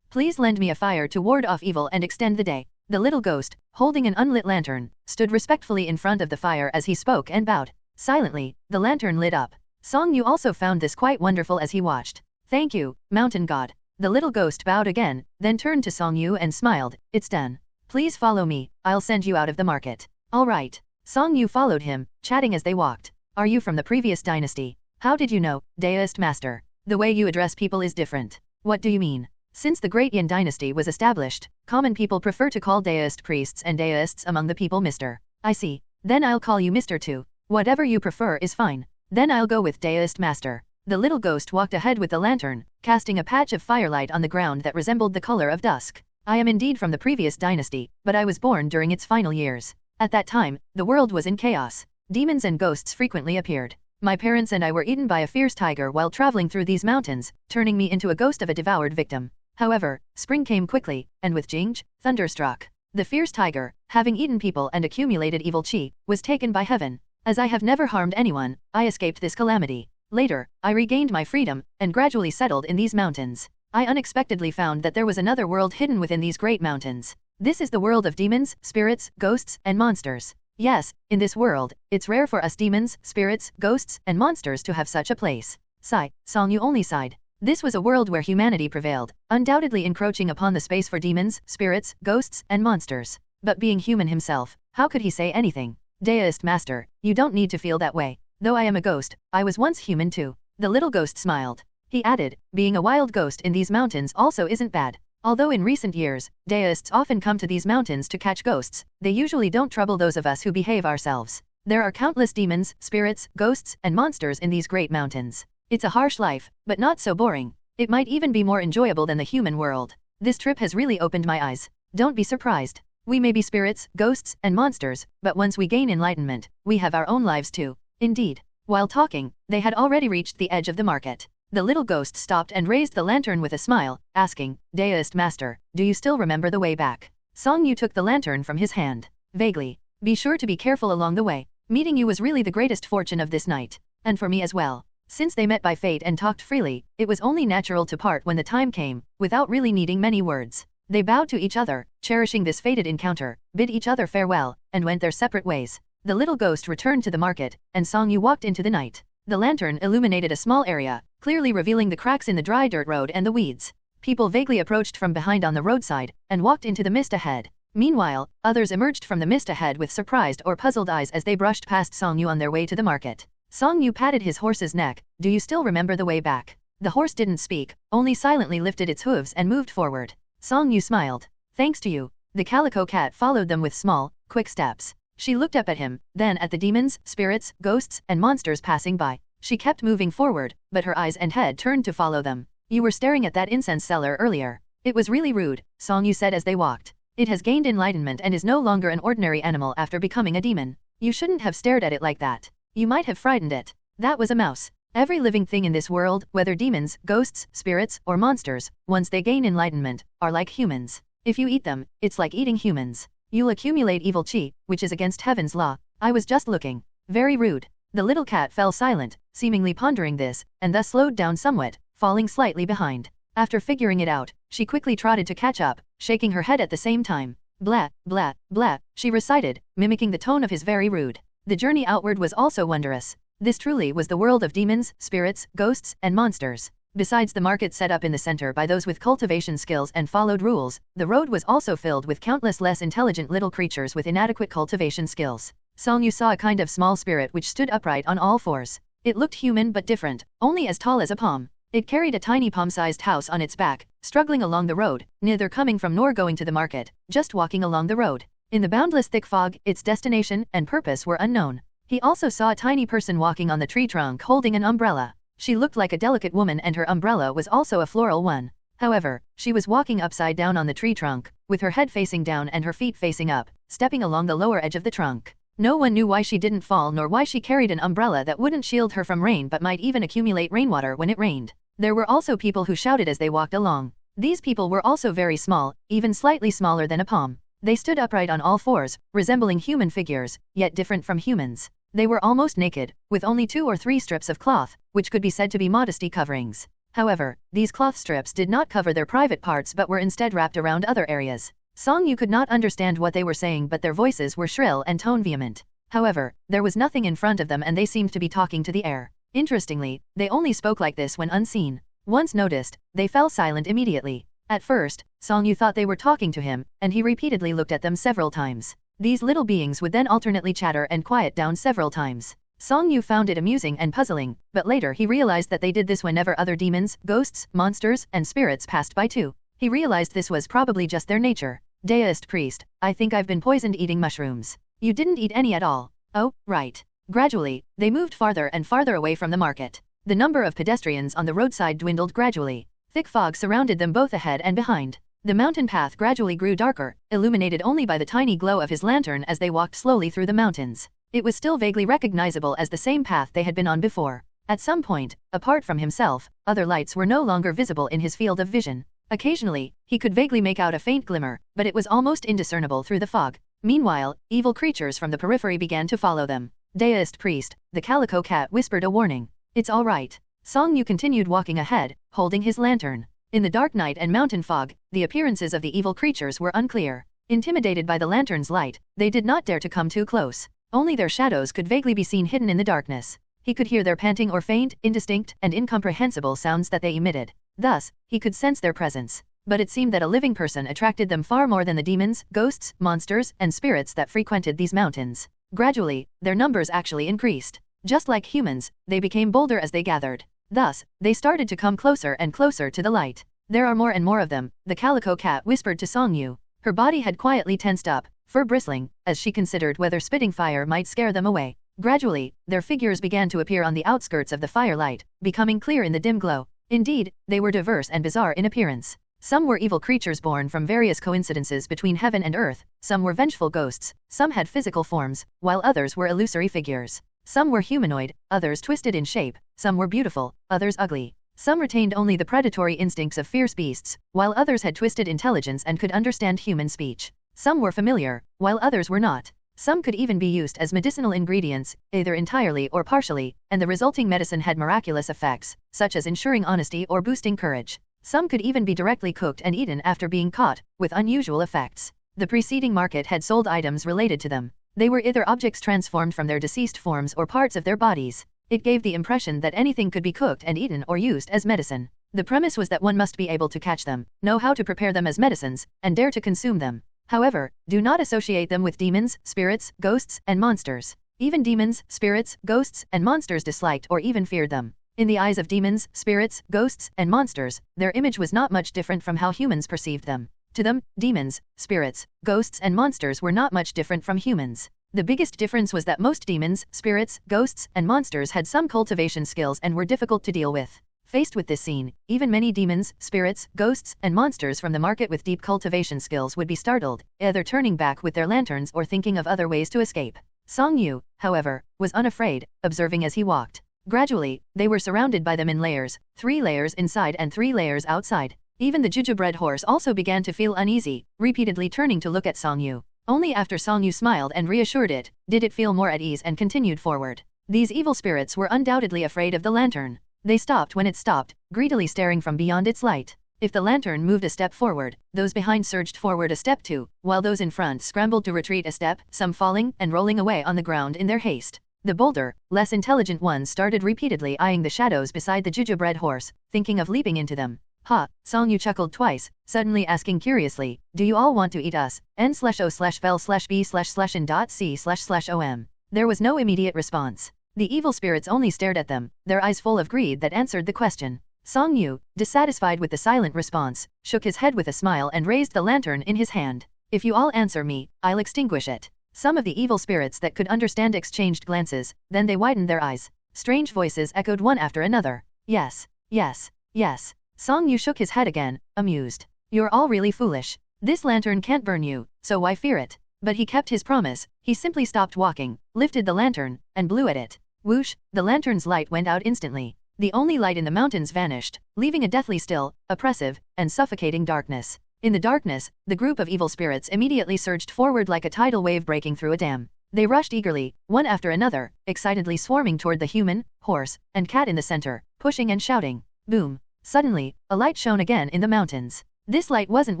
Please lend me a fire to ward off evil and extend the day. The little ghost, holding an unlit lantern, stood respectfully in front of the fire as he spoke and bowed. Silently, the lantern lit up. Song-yu also found this quite wonderful as he watched. Thank you, mountain god. The little ghost bowed again, then turned to Song-yu and smiled. It's done. Please follow me, I'll send you out of the market. All right. Song-yu followed him, chatting as they walked. Are you from the previous dynasty? How did you know, Daoist master? The way you address people is different. What do you mean? Since the Great Yin dynasty was established, common people prefer to call Daoist priests and Daoists among the people Mr. I see. Then I'll call you Mr. too. Whatever you prefer is fine. Then I'll go with Daoist master. The little ghost walked ahead with the lantern, casting a patch of firelight on the ground that resembled the color of dusk. I am indeed from the previous dynasty, but I was born during its final years. At that time, the world was in chaos. Demons and ghosts frequently appeared. My parents and I were eaten by a fierce tiger while traveling through these mountains, turning me into a ghost of a devoured victim. However, spring came quickly, and with Jing, thunderstruck. The fierce tiger, having eaten people and accumulated evil chi, was taken by heaven. As I have never harmed anyone, I escaped this calamity. Later, I regained my freedom, and gradually settled in these mountains. I unexpectedly found that there was another world hidden within these great mountains. This is the world of demons, spirits, ghosts, and monsters. Yes, in this world, it's rare for us demons, spirits, ghosts, and monsters to have such a place. Sigh, Song-yu only sighed. This was a world where humanity prevailed, undoubtedly encroaching upon the space for demons, spirits, ghosts, and monsters. But being human himself, how could he say anything? Daoist master, you don't need to feel that way. Though I am a ghost, I was once human too. The little ghost smiled. He added, being a wild ghost in these mountains also isn't bad. Although in recent years, Daoists often come to these mountains to catch ghosts, they usually don't trouble those of us who behave ourselves. There are countless demons, spirits, ghosts, and monsters in these great mountains. It's a harsh life, but not so boring. It might even be more enjoyable than the human world. This trip has really opened my eyes. Don't be surprised. We may be spirits, ghosts, and monsters, but once we gain enlightenment, we have our own lives too. Indeed. While talking, they had already reached the edge of the market. The little ghost stopped and raised the lantern with a smile, asking, Daoist master, do you still remember the way back? Song-yu took the lantern from his hand. Vaguely. Be sure to be careful along the way. Meeting you was really the greatest fortune of this night. And for me as well. Since they met by fate and talked freely, it was only natural to part when the time came, without really needing many words. They bowed to each other, cherishing this fated encounter, bid each other farewell, and went their separate ways. The little ghost returned to the market, and Song-yu walked into the night. The lantern illuminated a small area, clearly revealing the cracks in the dry dirt road and the weeds. People vaguely approached from behind on the roadside, and walked into the mist ahead. Meanwhile, others emerged from the mist ahead with surprised or puzzled eyes as they brushed past Song-yu on their way to the market. Song-yu patted his horse's neck. Do you still remember the way back? The horse didn't speak, only silently lifted its hooves and moved forward. Song-yu smiled. Thanks to you. The calico cat followed them with small, quick steps. She looked up at him, then at the demons, spirits, ghosts, and monsters passing by. She kept moving forward, but her eyes and head turned to follow them. You were staring at that incense seller earlier. It was really rude, Song-yu said as they walked. It has gained enlightenment and is no longer an ordinary animal after becoming a demon. You shouldn't have stared at it like that. You might have frightened it. That was a mouse. Every living thing in this world, whether demons, ghosts, spirits, or monsters, once they gain enlightenment, are like humans. If you eat them, it's like eating humans. You'll accumulate evil chi, which is against heaven's law. I was just looking. Very rude. The little cat fell silent, seemingly pondering this, and thus slowed down somewhat, falling slightly behind. After figuring it out, she quickly trotted to catch up, shaking her head at the same time. Blah, blah, blah, she recited, mimicking the tone of his very rude. The journey outward was also wondrous. This truly was the world of demons, spirits, ghosts, and monsters. Besides the market set up in the center by those with cultivation skills and followed rules, the road was also filled with countless less intelligent little creatures with inadequate cultivation skills. Song Yu saw a kind of small spirit which stood upright on all fours. It looked human but different, only as tall as a palm. It carried a tiny palm-sized house on its back, struggling along the road, neither coming from nor going to the market, just walking along the road. In the boundless thick fog, its destination and purpose were unknown. He also saw a tiny person walking on the tree trunk holding an umbrella. She looked like a delicate woman and her umbrella was also a floral one. However, she was walking upside down on the tree trunk, with her head facing down and her feet facing up, stepping along the lower edge of the trunk. No one knew why she didn't fall nor why she carried an umbrella that wouldn't shield her from rain but might even accumulate rainwater when it rained. There were also people who shouted as they walked along. These people were also very small, even slightly smaller than a palm. They stood upright on all fours, resembling human figures, yet different from humans. They were almost naked, with only 2 or 3 strips of cloth, which could be said to be modesty coverings. However, these cloth strips did not cover their private parts but were instead wrapped around other areas. Song Yu could not understand what they were saying but their voices were shrill and tone vehement. However, there was nothing in front of them and they seemed to be talking to the air. Interestingly, they only spoke like this when unseen. Once noticed, they fell silent immediately. At first, Song Yu thought they were talking to him, and he repeatedly looked at them several times. These little beings would then alternately chatter and quiet down several times. Song Yu found it amusing and puzzling, but later he realized that they did this whenever other demons, ghosts, monsters, and spirits passed by too. He realized this was probably just their nature. Deist priest, I think I've been poisoned eating mushrooms. You didn't eat any at all. Oh, right. Gradually, they moved farther and farther away from the market. The number of pedestrians on the roadside dwindled gradually. Thick fog surrounded them both ahead and behind. The mountain path gradually grew darker, illuminated only by the tiny glow of his lantern as they walked slowly through the mountains. It was still vaguely recognizable as the same path they had been on before. At some point, apart from himself, other lights were no longer visible in his field of vision. Occasionally, he could vaguely make out a faint glimmer, but it was almost indiscernible through the fog. Meanwhile, evil creatures from the periphery began to follow them. Deist priest, the calico cat whispered a warning. It's all right. Song Yu continued walking ahead, holding his lantern. In the dark night and mountain fog, the appearances of the evil creatures were unclear. Intimidated by the lantern's light, they did not dare to come too close. Only their shadows could vaguely be seen hidden in the darkness. He could hear their panting or faint, indistinct, and incomprehensible sounds that they emitted. Thus, he could sense their presence. But it seemed that a living person attracted them far more than the demons, ghosts, monsters, and spirits that frequented these mountains. Gradually, their numbers actually increased. Just like humans, they became bolder as they gathered. Thus, they started to come closer and closer to the light. There are more and more of them, the calico cat whispered to Song Yu. Her body had quietly tensed up, fur bristling, as she considered whether spitting fire might scare them away. Gradually, their figures began to appear on the outskirts of the firelight, becoming clear in the dim glow. Indeed, they were diverse and bizarre in appearance. Some were evil creatures born from various coincidences between heaven and earth, some were vengeful ghosts, some had physical forms, while others were illusory figures. Some were humanoid, others twisted in shape, some were beautiful, others ugly. Some retained only the predatory instincts of fierce beasts, while others had twisted intelligence and could understand human speech. Some were familiar, while others were not. Some could even be used as medicinal ingredients, either entirely or partially, and the resulting medicine had miraculous effects, such as ensuring honesty or boosting courage. Some could even be directly cooked and eaten after being caught, with unusual effects. The preceding market had sold items related to them. They were either objects transformed from their deceased forms or parts of their bodies. It gave the impression that anything could be cooked and eaten or used as medicine. The premise was that one must be able to catch them, know how to prepare them as medicines, and dare to consume them. However, do not associate them with demons, spirits, ghosts, and monsters. Even demons, spirits, ghosts, and monsters disliked or even feared them. In the eyes of demons, spirits, ghosts, and monsters, their image was not much different from how humans perceived them. To them, demons, spirits, ghosts, and monsters were not much different from humans. The biggest difference was that most demons, spirits, ghosts, and monsters had some cultivation skills and were difficult to deal with. Faced with this scene, even many demons, spirits, ghosts, and monsters from the market with deep cultivation skills would be startled, either turning back with their lanterns or thinking of other ways to escape. Song Yu, however, was unafraid, observing as he walked. Gradually, they were surrounded by them in layers, 3 layers inside and 3 layers outside. Even the jujubred horse also began to feel uneasy, repeatedly turning to look at Song Yu. Only after Song Yu smiled and reassured it, did it feel more at ease and continued forward. These evil spirits were undoubtedly afraid of the lantern. They stopped when it stopped, greedily staring from beyond its light. If the lantern moved a step forward, those behind surged forward a step too, while those in front scrambled to retreat a step, some falling and rolling away on the ground in their haste. The bolder, less intelligent ones started repeatedly eyeing the shadows beside the gingerbread horse, thinking of leaping into them. Ha, Song Yu chuckled twice, suddenly asking curiously, do you all want to eat us? n/o/vel/b/in.c//om. There was no immediate response. The evil spirits only stared at them, their eyes full of greed that answered the question. Song Yu, dissatisfied with the silent response, shook his head with a smile and raised the lantern in his hand. If you all answer me, I'll extinguish it. Some of the evil spirits that could understand exchanged glances, then they widened their eyes. Strange voices echoed one after another. Yes, yes, yes. Song Yu shook his head again, amused. You're all really foolish. This lantern can't burn you, so why fear it? But he kept his promise. He simply stopped walking, lifted the lantern, and blew at it. Whoosh, the lantern's light went out instantly. The only light in the mountains vanished, leaving a deathly still, oppressive, and suffocating darkness. In the darkness, the group of evil spirits immediately surged forward like a tidal wave breaking through a dam. They rushed eagerly, one after another, excitedly swarming toward the human, horse, and cat in the center, pushing and shouting. Boom! Suddenly, a light shone again in the mountains. This light wasn't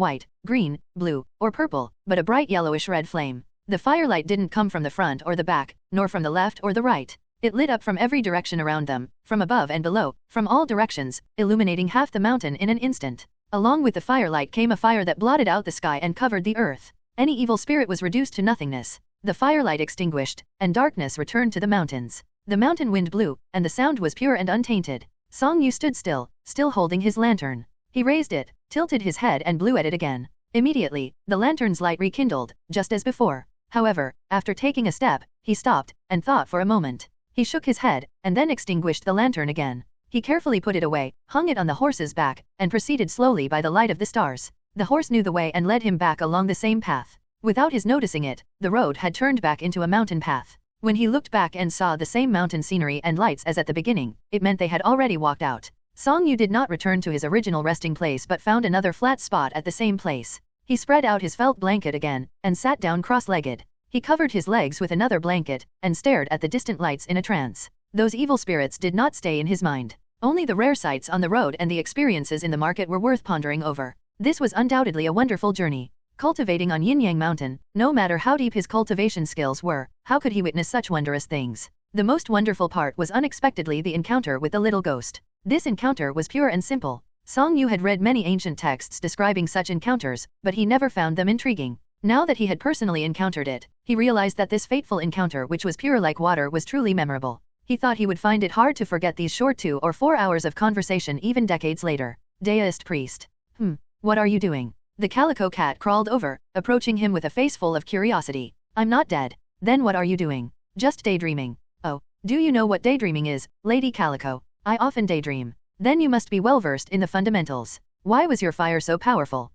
white, green, blue, or purple, but a bright yellowish red flame. The firelight didn't come from the front or the back, nor from the left or the right. It lit up from every direction around them, from above and below, from all directions, illuminating half the mountain in an instant. Along with the firelight came a fire that blotted out the sky and covered the earth. Any evil spirit was reduced to nothingness. The firelight extinguished, and darkness returned to the mountains. The mountain wind blew, and the sound was pure and untainted. Song Yu stood still holding his lantern. He raised it, tilted his head and blew at it again. Immediately, the lantern's light rekindled, just as before. However, after taking a step, he stopped, and thought for a moment. He shook his head, and then extinguished the lantern again. He carefully put it away, hung it on the horse's back, and proceeded slowly by the light of the stars. The horse knew the way and led him back along the same path. Without his noticing it, the road had turned back into a mountain path. When he looked back and saw the same mountain scenery and lights as at the beginning, it meant they had already walked out. Song Yu did not return to his original resting place but found another flat spot at the same place. He spread out his felt blanket again, and sat down cross-legged. He covered his legs with another blanket, and stared at the distant lights in a trance. Those evil spirits did not stay in his mind. Only the rare sights on the road and the experiences in the market were worth pondering over. This was undoubtedly a wonderful journey. Cultivating on Yin-Yang Mountain, no matter how deep his cultivation skills were, how could he witness such wondrous things? The most wonderful part was unexpectedly the encounter with the little ghost. This encounter was pure and simple. Song Yu had read many ancient texts describing such encounters, but he never found them intriguing. Now that he had personally encountered it, he realized that this fateful encounter, which was pure like water, was truly memorable. He thought he would find it hard to forget these short 2 or 4 hours of conversation even decades later. Deist priest. What are you doing? The calico cat crawled over, approaching him with a face full of curiosity. I'm not dead. Then what are you doing? Just daydreaming. Oh, do you know what daydreaming is, Lady Calico? I often daydream. Then you must be well versed in the fundamentals. Why was your fire so powerful?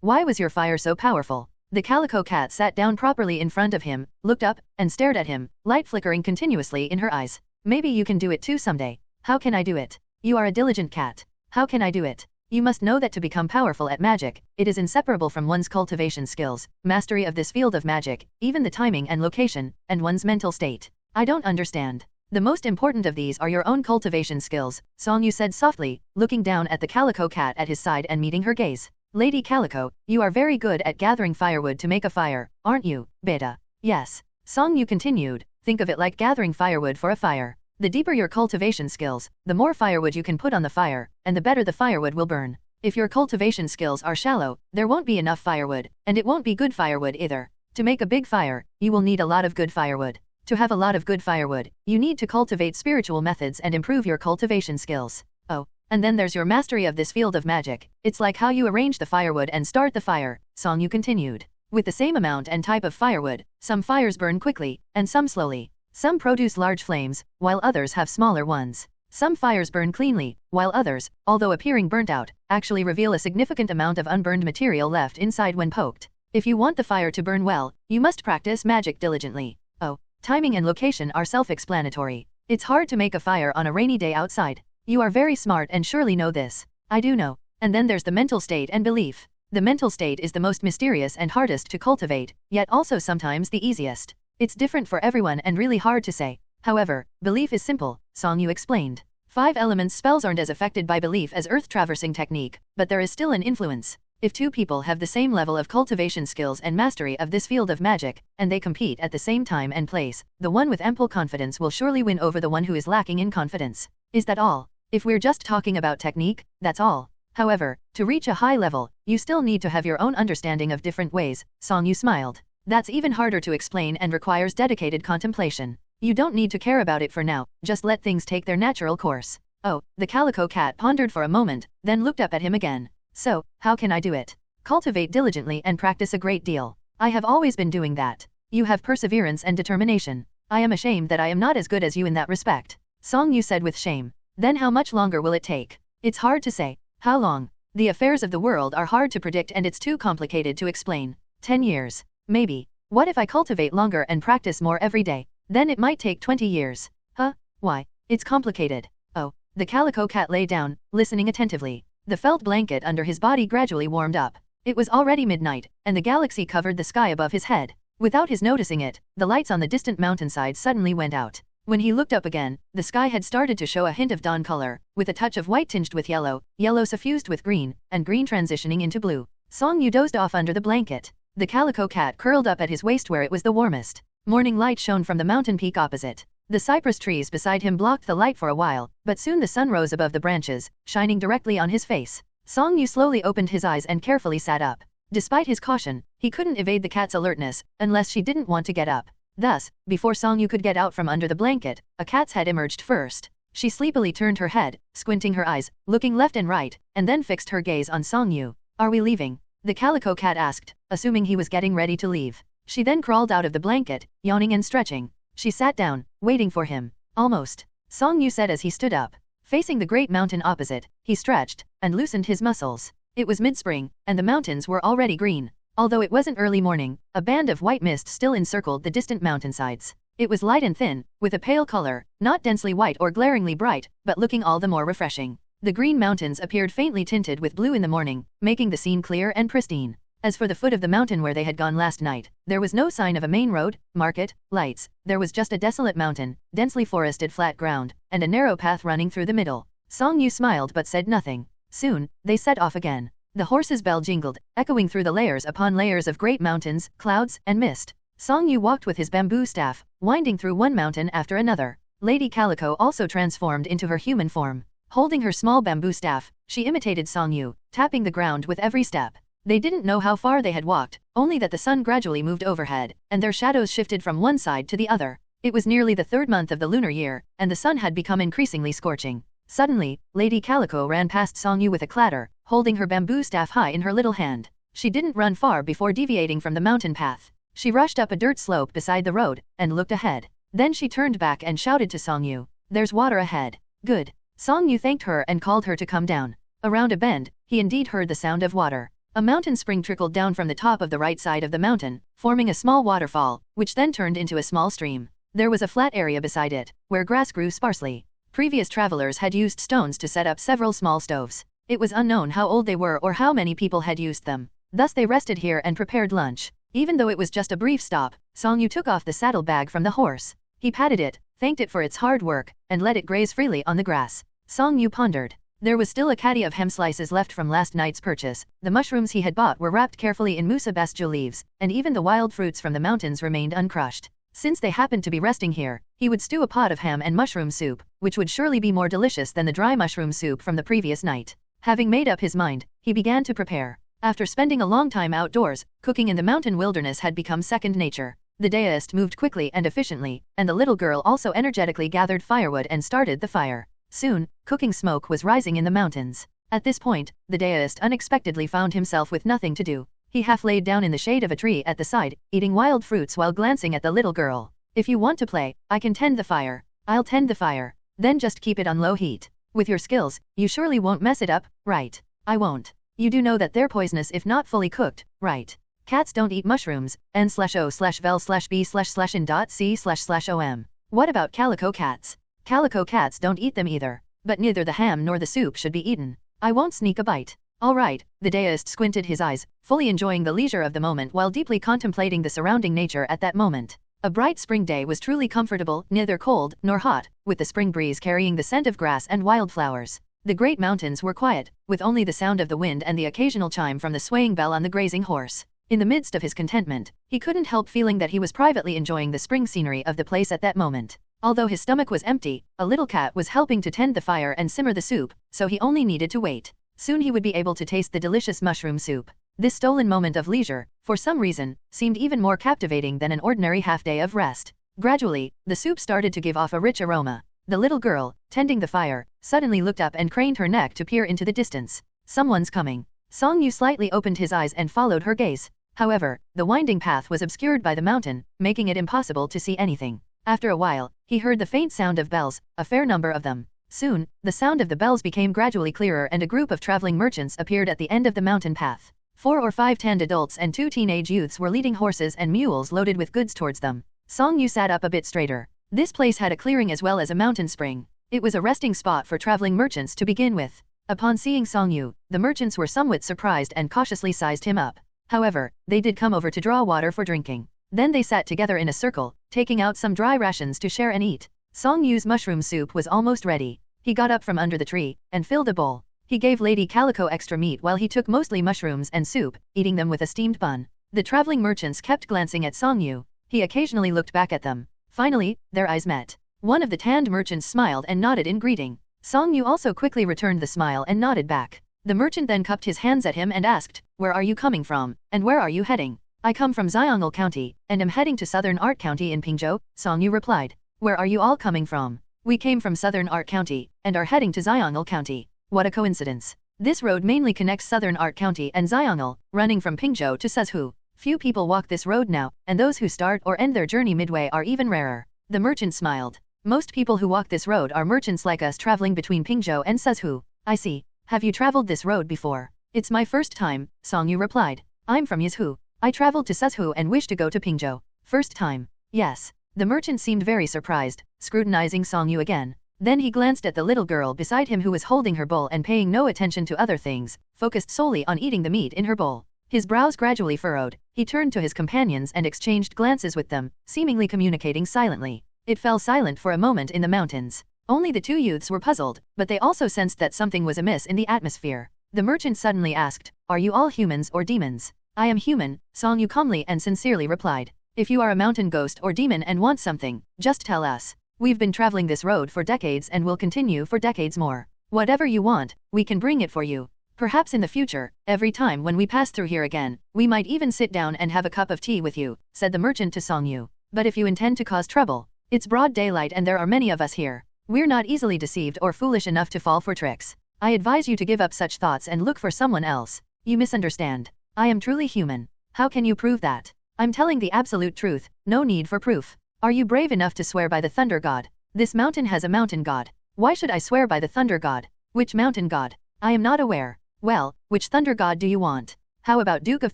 Why was your fire so powerful? The calico cat sat down properly in front of him, looked up, and stared at him, light flickering continuously in her eyes. Maybe you can do it too someday. How can I do it? You are a diligent cat. How can I do it? You must know that to become powerful at magic, it is inseparable from one's cultivation skills, mastery of this field of magic, even the timing and location, and one's mental state. I don't understand. The most important of these are your own cultivation skills, Song Yu said softly, looking down at the calico cat at his side and meeting her gaze. Lady Calico, you are very good at gathering firewood to make a fire, aren't you, Beta? Yes. Song Yu continued, think of it like gathering firewood for a fire. The deeper your cultivation skills, the more firewood you can put on the fire, and the better the firewood will burn. If your cultivation skills are shallow, there won't be enough firewood, and it won't be good firewood either. To make a big fire, you will need a lot of good firewood. To have a lot of good firewood, you need to cultivate spiritual methods and improve your cultivation skills. Oh. And then there's your mastery of this field of magic. It's like how you arrange the firewood and start the fire, Song Yu continued. With the same amount and type of firewood, some fires burn quickly, and some slowly. Some produce large flames, while others have smaller ones. Some fires burn cleanly, while others, although appearing burnt out, actually reveal a significant amount of unburned material left inside when poked. If you want the fire to burn well, you must practice magic diligently. Oh, timing and location are self-explanatory. It's hard to make a fire on a rainy day outside. You are very smart and surely know this. I do know. And then there's the mental state and belief. The mental state is the most mysterious and hardest to cultivate, yet also sometimes the easiest. It's different for everyone and really hard to say. However, belief is simple, Song Yu explained. 5 elements spells aren't as affected by belief as earth traversing technique, but there is still an influence. If two people have the same level of cultivation skills and mastery of this field of magic, and they compete at the same time and place, the one with ample confidence will surely win over the one who is lacking in confidence. Is that all? If we're just talking about technique, that's all. However, to reach a high level, you still need to have your own understanding of different ways. Songyu smiled. That's even harder to explain and requires dedicated contemplation. You don't need to care about it for now, just let things take their natural course. Oh, the calico cat pondered for a moment, then looked up at him again. So, how can I do it? Cultivate diligently and practice a great deal. I have always been doing that. You have perseverance and determination. I am ashamed that I am not as good as you in that respect. Songyu said with shame. Then how much longer will it take? It's hard to say. How long? The affairs of the world are hard to predict and it's too complicated to explain. 10 years. Maybe. What if I cultivate longer and practice more every day? Then it might take 20 years. Huh? Why? It's complicated. Oh. The calico cat lay down, listening attentively. The felt blanket under his body gradually warmed up. It was already midnight, and the galaxy covered the sky above his head. Without his noticing it, the lights on the distant mountainside suddenly went out. When he looked up again, the sky had started to show a hint of dawn color, with a touch of white tinged with yellow, yellow suffused with green, and green transitioning into blue. Songyu dozed off under the blanket. The calico cat curled up at his waist where it was the warmest. Morning light shone from the mountain peak opposite. The cypress trees beside him blocked the light for a while, but soon the sun rose above the branches, shining directly on his face. Songyu slowly opened his eyes and carefully sat up. Despite his caution, he couldn't evade the cat's alertness, unless she didn't want to get up. Thus, before Songyu could get out from under the blanket, a cat's head emerged first. She sleepily turned her head, squinting her eyes, looking left and right, and then fixed her gaze on Songyu. Are we leaving? The calico cat asked, assuming he was getting ready to leave. She then crawled out of the blanket, yawning and stretching. She sat down, waiting for him. Almost. Songyu said as he stood up. Facing the great mountain opposite, he stretched, and loosened his muscles. It was mid-spring, and the mountains were already green. Although it wasn't early morning, a band of white mist still encircled the distant mountainsides. It was light and thin, with a pale color, not densely white or glaringly bright, but looking all the more refreshing. The green mountains appeared faintly tinted with blue in the morning, making the scene clear and pristine. As for the foot of the mountain where they had gone last night, there was no sign of a main road, market, lights. There was just a desolate mountain, densely forested flat ground, and a narrow path running through the middle. Songyu smiled but said nothing. Soon, they set off again. The horse's bell jingled, echoing through the layers upon layers of great mountains, clouds, and mist. Songyu walked with his bamboo staff, winding through one mountain after another. Lady Calico also transformed into her human form. Holding her small bamboo staff, she imitated Songyu, tapping the ground with every step. They didn't know how far they had walked, only that the sun gradually moved overhead, and their shadows shifted from one side to the other. It was nearly the 3rd month of the lunar year, and the sun had become increasingly scorching. Suddenly, Lady Calico ran past Songyu with a clatter, holding her bamboo staff high in her little hand. She didn't run far before deviating from the mountain path. She rushed up a dirt slope beside the road, and looked ahead. Then she turned back and shouted to Songyu, "There's water ahead." Good. Songyu thanked her and called her to come down. Around a bend, he indeed heard the sound of water. A mountain spring trickled down from the top of the right side of the mountain, forming a small waterfall, which then turned into a small stream. There was a flat area beside it, where grass grew sparsely. Previous travelers had used stones to set up several small stoves. It was unknown how old they were or how many people had used them. Thus they rested here and prepared lunch. Even though it was just a brief stop, Songyu took off the saddle bag from the horse. He patted it, thanked it for its hard work, and let it graze freely on the grass. Songyu pondered. There was still a caddy of hem slices left from last night's purchase. The mushrooms he had bought were wrapped carefully in musa basjoo leaves, and even the wild fruits from the mountains remained uncrushed. Since they happened to be resting here, he would stew a pot of ham and mushroom soup, which would surely be more delicious than the dry mushroom soup from the previous night. Having made up his mind, he began to prepare. After spending a long time outdoors, cooking in the mountain wilderness had become second nature. The deist moved quickly and efficiently, and the little girl also energetically gathered firewood and started the fire. Soon, cooking smoke was rising in the mountains. At this point, the deist unexpectedly found himself with nothing to do. He half laid down in the shade of a tree at the side, eating wild fruits while glancing at the little girl. "If you want to play, I can tend the fire." "I'll tend the fire. Then just keep it on low heat. With your skills, you surely won't mess it up, right?" "I won't. You do know that they're poisonous if not fully cooked, right?" "Cats don't eat mushrooms, n/o/vel/b/in.c//om. What about calico cats?" "Calico cats don't eat them either. But neither the ham nor the soup should be eaten. I won't sneak a bite." "All right." The deist squinted his eyes, fully enjoying the leisure of the moment while deeply contemplating the surrounding nature at that moment. A bright spring day was truly comfortable, neither cold nor hot, with the spring breeze carrying the scent of grass and wildflowers. The great mountains were quiet, with only the sound of the wind and the occasional chime from the swaying bell on the grazing horse. In the midst of his contentment, he couldn't help feeling that he was privately enjoying the spring scenery of the place at that moment. Although his stomach was empty, a little cat was helping to tend the fire and simmer the soup, so he only needed to wait. Soon he would be able to taste the delicious mushroom soup. This stolen moment of leisure, for some reason, seemed even more captivating than an ordinary half-day of rest. Gradually, the soup started to give off a rich aroma. The little girl, tending the fire, suddenly looked up and craned her neck to peer into the distance. Someone's coming. Song Yu slightly opened his eyes and followed her gaze. However, the winding path was obscured by the mountain, making it impossible to see anything. After a while, he heard the faint sound of bells, a fair number of them. Soon, the sound of the bells became gradually clearer and a group of traveling merchants appeared at the end of the mountain path. 4 or 5 tanned adults and 2 teenage youths were leading horses and mules loaded with goods towards them. Song Yu sat up a bit straighter. This place had a clearing as well as a mountain spring. It was a resting spot for traveling merchants to begin with. Upon seeing Song Yu, the merchants were somewhat surprised and cautiously sized him up. However, they did come over to draw water for drinking. Then they sat together in a circle, taking out some dry rations to share and eat. Song Yu's mushroom soup was almost ready. He got up from under the tree and filled a bowl. He gave Lady Calico extra meat while he took mostly mushrooms and soup, eating them with a steamed bun. The traveling merchants kept glancing at Song Yu. He occasionally looked back at them. Finally, their eyes met. One of the tanned merchants smiled and nodded in greeting. Song Yu also quickly returned the smile and nodded back. The merchant then cupped his hands at him and asked, "Where are you coming from, and where are you heading?" "I come from Xiangle County, and am heading to Southern Art County in Pingzhou," Song Yu replied. "Where are you all coming from?" "We came from Southern Art County, and are heading to Xiangle County." What a coincidence. This road mainly connects Southern Art County and Xiangle, running from Pingzhou to Suzhou. Few people walk this road now, and those who start or end their journey midway are even rarer. The merchant smiled. Most people who walk this road are merchants like us traveling between Pingzhou and Suzhou. "I see. Have you traveled this road before?" "It's my first time," Song Yu replied. "I'm from Yizhou. I traveled to Suzhou and wish to go to Pingzhou." "First time?" "Yes." The merchant seemed very surprised, scrutinizing Song Yu again. Then he glanced at the little girl beside him who was holding her bowl and paying no attention to other things, focused solely on eating the meat in her bowl. His brows gradually furrowed. He turned to his companions and exchanged glances with them, seemingly communicating silently. It fell silent for a moment in the mountains. Only the 2 youths were puzzled, but they also sensed that something was amiss in the atmosphere. The merchant suddenly asked, "Are you all humans or demons?" "I am human," Song Yu calmly and sincerely replied. "If you are a mountain ghost or demon and want something, just tell us. We've been traveling this road for decades and will continue for decades more. Whatever you want, we can bring it for you. Perhaps in the future, every time when we pass through here again, we might even sit down and have a cup of tea with you," said the merchant to Song Yu. "But if you intend to cause trouble, it's broad daylight and there are many of us here. We're not easily deceived or foolish enough to fall for tricks. I advise you to give up such thoughts and look for someone else. You misunderstand. I am truly human." "How can you prove that?" "I'm telling the absolute truth, no need for proof." "Are you brave enough to swear by the thunder god?" "This mountain has a mountain god. Why should I swear by the thunder god?" "Which mountain god?" "I am not aware." "Well, which thunder god do you want?" "How about Duke of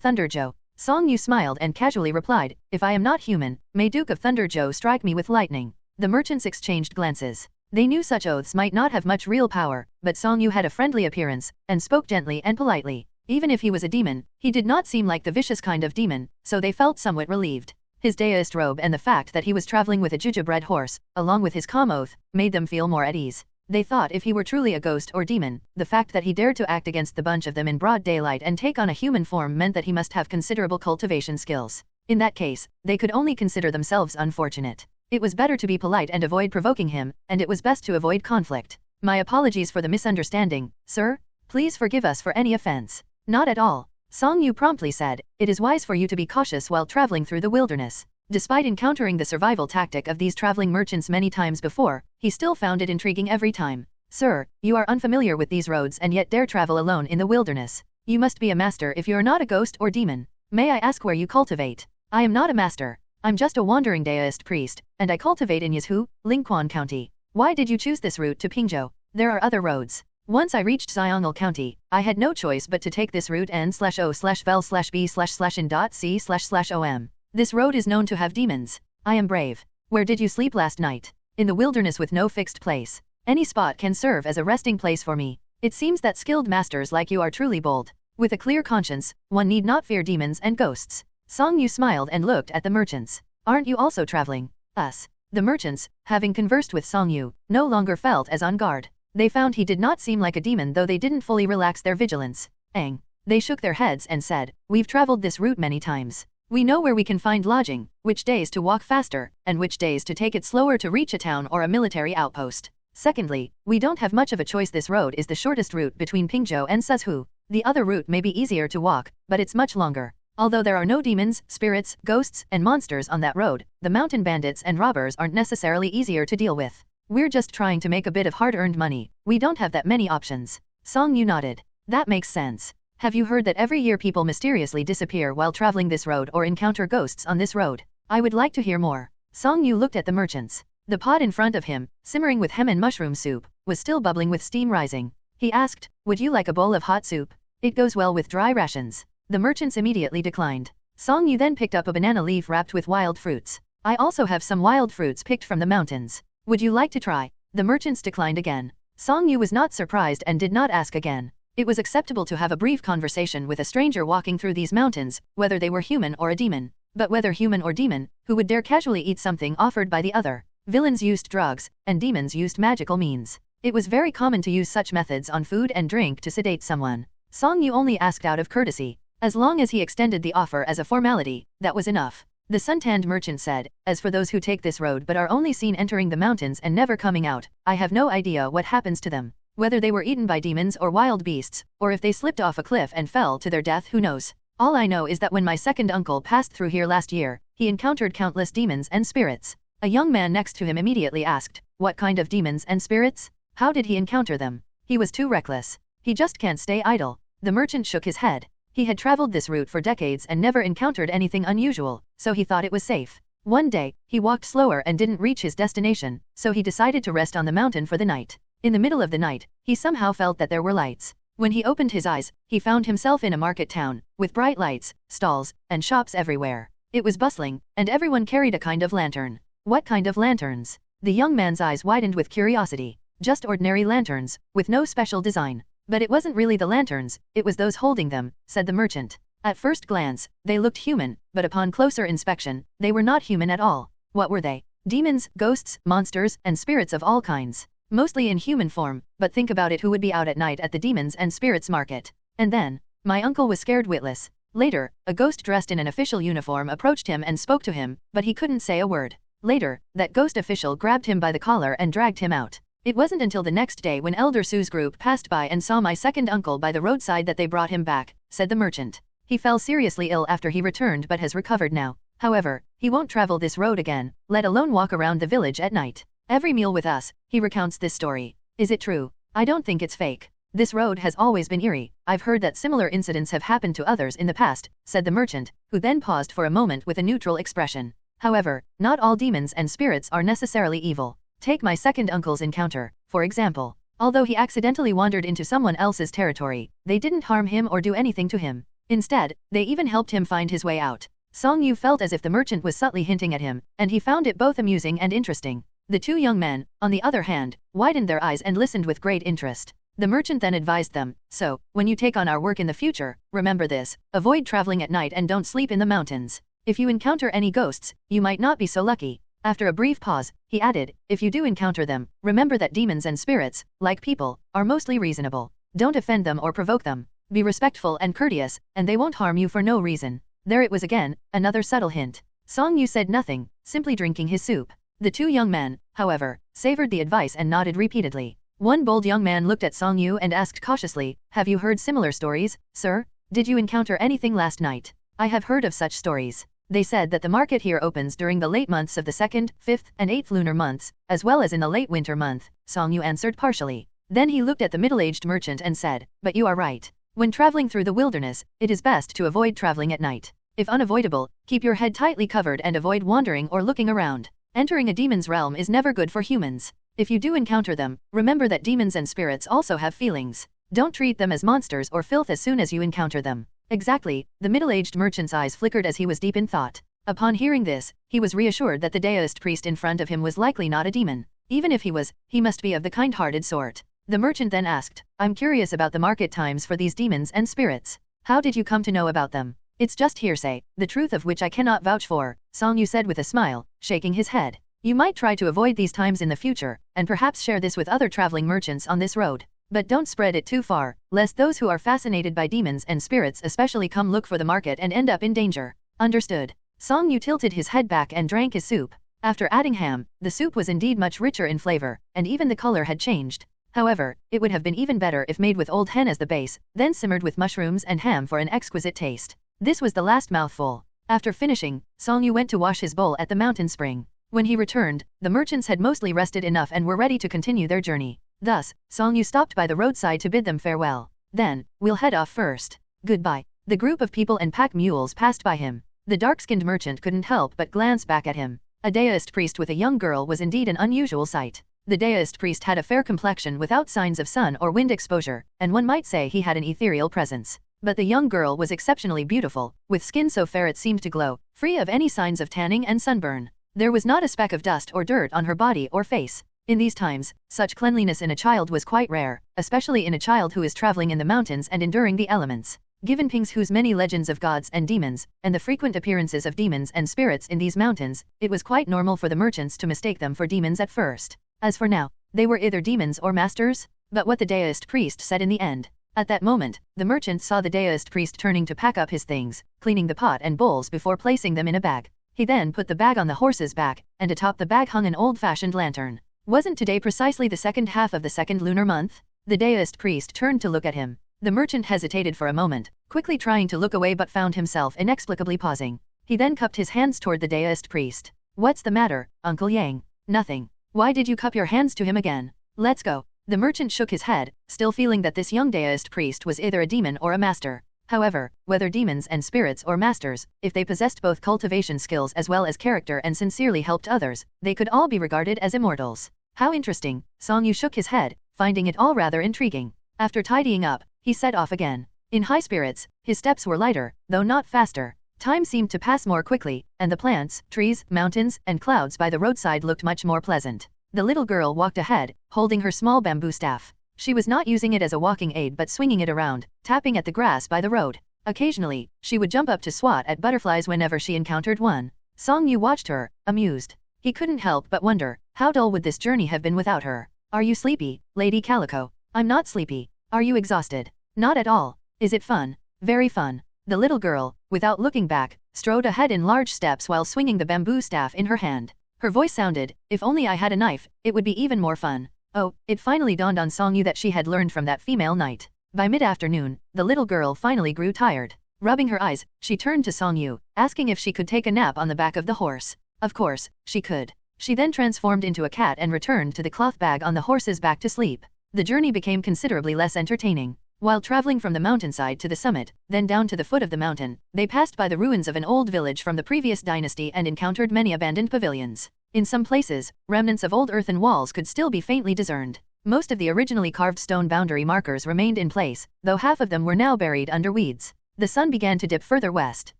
Thunderzhou?" Song Yu smiled and casually replied, "If I am not human, may Duke of Thunderzhou strike me with lightning." The merchants exchanged glances. They knew such oaths might not have much real power, but Song Yu had a friendly appearance, and spoke gently and politely. Even if he was a demon, he did not seem like the vicious kind of demon, so they felt somewhat relieved. His daoist robe and the fact that he was traveling with a Jujubred horse, along with his calm oath, made them feel more at ease. They thought if he were truly a ghost or demon, the fact that he dared to act against the bunch of them in broad daylight and take on a human form meant that he must have considerable cultivation skills. In that case, they could only consider themselves unfortunate. It was better to be polite and avoid provoking him, and it was best to avoid conflict. "My apologies for the misunderstanding, sir. Please forgive us for any offense." "Not at all," Song Yu promptly said. "It is wise for you to be cautious while traveling through the wilderness." Despite encountering the survival tactic of these traveling merchants many times before, he still found it intriguing every time. "Sir, you are unfamiliar with these roads and yet dare travel alone in the wilderness. You must be a master if you're not a ghost or demon. May I ask where you cultivate?" "I am not a master. I'm just a wandering daoist priest, and I cultivate in Yizhou, Lingquan County." "Why did you choose this route to Pingzhou?" "There are other roads. Once I reached Xiangle County, I had no choice but to take this route n/o/vel/b/c/om. This road is known to have demons. I am brave." "Where did you sleep last night?" "In the wilderness with no fixed place. Any spot can serve as a resting place for me." "It seems that skilled masters like you are truly bold. With a clear conscience, one need not fear demons and ghosts." Song Yu smiled and looked at the merchants. Aren't you also traveling? Us. The merchants, having conversed with Song Yu, no longer felt as on guard. They found he did not seem like a demon, though they didn't fully relax their vigilance. They shook their heads and said, "We've traveled this route many times. We know where we can find lodging, which days to walk faster, and which days to take it slower to reach a town or a military outpost. Secondly, we don't have much of a choice. This road is the shortest route between Pingzhou and Suzhou. The other route may be easier to walk, but it's much longer. Although there are no demons, spirits, ghosts, and monsters on that road, the mountain bandits and robbers aren't necessarily easier to deal with. We're just trying to make a bit of hard-earned money. We don't have that many options." Song Yu nodded. "That makes sense. Have you heard that every year people mysteriously disappear while traveling this road or encounter ghosts on this road? I would like to hear more." Song Yu looked at the merchants. The pot in front of him, simmering with hem and mushroom soup, was still bubbling with steam rising. He asked, "Would you like a bowl of hot soup? It goes well with dry rations." The merchants immediately declined. Song Yu then picked up a banana leaf wrapped with wild fruits. "I also have some wild fruits picked from the mountains. Would you like to try?" The merchants declined again. Song Yu was not surprised and did not ask again. It was acceptable to have a brief conversation with a stranger walking through these mountains, whether they were human or a demon. But whether human or demon, who would dare casually eat something offered by the other? Villains used drugs, and demons used magical means. It was very common to use such methods on food and drink to sedate someone. Song Yu only asked out of courtesy. As long as he extended the offer as a formality, that was enough. The suntanned merchant said, "As for those who take this road but are only seen entering the mountains and never coming out, I have no idea what happens to them. Whether they were eaten by demons or wild beasts, or if they slipped off a cliff and fell to their death, who knows? All I know is that when my second uncle passed through here last year, he encountered countless demons and spirits." A young man next to him immediately asked, "What kind of demons and spirits? How did he encounter them?" He was too reckless. He just can't stay idle. The merchant shook his head. He had traveled this route for decades and never encountered anything unusual, so he thought it was safe. One day, he walked slower and didn't reach his destination, so he decided to rest on the mountain for the night. In the middle of the night, he somehow felt that there were lights. When he opened his eyes, he found himself in a market town, with bright lights, stalls, and shops everywhere. It was bustling, and everyone carried a kind of lantern. What kind of lanterns? The young man's eyes widened with curiosity. Just ordinary lanterns, with no special design. "But it wasn't really the lanterns, it was those holding them," said the merchant. At first glance, they looked human, but upon closer inspection, they were not human at all. What were they? Demons, ghosts, monsters, and spirits of all kinds. Mostly in human form, but think about it, who would be out at night at the demons and spirits market? And then, my uncle was scared witless. Later, a ghost dressed in an official uniform approached him and spoke to him, but he couldn't say a word. Later, that ghost official grabbed him by the collar and dragged him out. It wasn't until the next day when Elder Sue's group passed by and saw my second uncle by the roadside that they brought him back, said the merchant. He fell seriously ill after he returned but has recovered now. However, he won't travel this road again, let alone walk around the village at night. Every meal with us, he recounts this story. Is it true? I don't think it's fake. This road has always been eerie. I've heard that similar incidents have happened to others in the past, said the merchant, who then paused for a moment with a neutral expression. However, not all demons and spirits are necessarily evil. Take my second uncle's encounter, for example. Although he accidentally wandered into someone else's territory, they didn't harm him or do anything to him. Instead, they even helped him find his way out. Song Yu felt as if the merchant was subtly hinting at him, and he found it both amusing and interesting. The two young men, on the other hand, widened their eyes and listened with great interest. The merchant then advised them, "So, when you take on our work in the future, remember this, avoid traveling at night and don't sleep in the mountains. If you encounter any ghosts, you might not be so lucky." After a brief pause, he added, "If you do encounter them, remember that demons and spirits, like people, are mostly reasonable. Don't offend them or provoke them. Be respectful and courteous, and they won't harm you for no reason." There it was again, another subtle hint. Song Yu said nothing, simply drinking his soup. The two young men, however, savored the advice and nodded repeatedly. One bold young man looked at Song Yu and asked cautiously, "Have you heard similar stories, sir? Did you encounter anything last night?" "I have heard of such stories. They said that the market here opens during the late months of the 2nd, 5th, and 8th lunar months, as well as in the late winter month," Song Yu answered partially. Then he looked at the middle-aged merchant and said, "But you are right. When traveling through the wilderness, it is best to avoid traveling at night. If unavoidable, keep your head tightly covered and avoid wandering or looking around. Entering a demon's realm is never good for humans. If you do encounter them, remember that demons and spirits also have feelings. Don't treat them as monsters or filth as soon as you encounter them." Exactly, the middle-aged merchant's eyes flickered as he was deep in thought. Upon hearing this, he was reassured that the Daoist priest in front of him was likely not a demon. Even if he was, he must be of the kind-hearted sort. The merchant then asked, "I'm curious about the market times for these demons and spirits. How did you come to know about them?" It's just hearsay, the truth of which I cannot vouch for, Song Yu said with a smile, shaking his head. You might try to avoid these times in the future, and perhaps share this with other traveling merchants on this road. But don't spread it too far, lest those who are fascinated by demons and spirits especially come look for the market and end up in danger. Understood. Song Yu tilted his head back and drank his soup. After adding ham, the soup was indeed much richer in flavor, and even the color had changed. However, it would have been even better if made with old hen as the base, then simmered with mushrooms and ham for an exquisite taste. This was the last mouthful. After finishing, Song Yu went to wash his bowl at the mountain spring. When he returned, the merchants had mostly rested enough and were ready to continue their journey. Thus, Song Yu stopped by the roadside to bid them farewell. Then, we'll head off first. Goodbye. The group of people and pack mules passed by him. The dark-skinned merchant couldn't help but glance back at him. A deist priest with a young girl was indeed an unusual sight. The deist priest had a fair complexion without signs of sun or wind exposure, and one might say he had an ethereal presence. But the young girl was exceptionally beautiful, with skin so fair it seemed to glow, free of any signs of tanning and sunburn. There was not a speck of dust or dirt on her body or face. In these times, such cleanliness in a child was quite rare, especially in a child who is traveling in the mountains and enduring the elements. Given Pinghu's many legends of gods and demons, and the frequent appearances of demons and spirits in these mountains, it was quite normal for the merchants to mistake them for demons at first. As for now, they were either demons or masters. But what the deist priest said in the end. At that moment, the merchant saw the deist priest turning to pack up his things, cleaning the pot and bowls before placing them in a bag. He then put the bag on the horse's back, and atop the bag hung an old-fashioned lantern. Wasn't today precisely the second half of the second lunar month? The deist priest turned to look at him. The merchant hesitated for a moment, quickly trying to look away but found himself inexplicably pausing. He then cupped his hands toward the deist priest. What's the matter, Uncle Yang? Nothing. Why did you cup your hands to him again? Let's go. The merchant shook his head, still feeling that this young deist priest was either a demon or a master. However, whether demons and spirits or masters, if they possessed both cultivation skills as well as character and sincerely helped others, they could all be regarded as immortals. How interesting, Song Yu shook his head, finding it all rather intriguing. After tidying up, he set off again. In high spirits, his steps were lighter, though not faster. Time seemed to pass more quickly, and the plants, trees, mountains, and clouds by the roadside looked much more pleasant. The little girl walked ahead, holding her small bamboo staff. She was not using it as a walking aid but swinging it around, tapping at the grass by the road. Occasionally, she would jump up to swat at butterflies whenever she encountered one. Song Yu watched her, amused. He couldn't help but wonder, how dull would this journey have been without her? Are you sleepy, Lady Calico? I'm not sleepy. Are you exhausted? Not at all. Is it fun? Very fun. The little girl, without looking back, strode ahead in large steps while swinging the bamboo staff in her hand. Her voice sounded, if only I had a knife, it would be even more fun. Oh, it finally dawned on Song Yu that she had learned from that female knight. By mid-afternoon, the little girl finally grew tired. Rubbing her eyes, she turned to Song Yu, asking if she could take a nap on the back of the horse. Of course, she could. She then transformed into a cat and returned to the cloth bag on the horse's back to sleep. The journey became considerably less entertaining. While traveling from the mountainside to the summit, then down to the foot of the mountain, they passed by the ruins of an old village from the previous dynasty and encountered many abandoned pavilions. In some places, remnants of old earthen walls could still be faintly discerned. Most of the originally carved stone boundary markers remained in place, though half of them were now buried under weeds. The sun began to dip further west.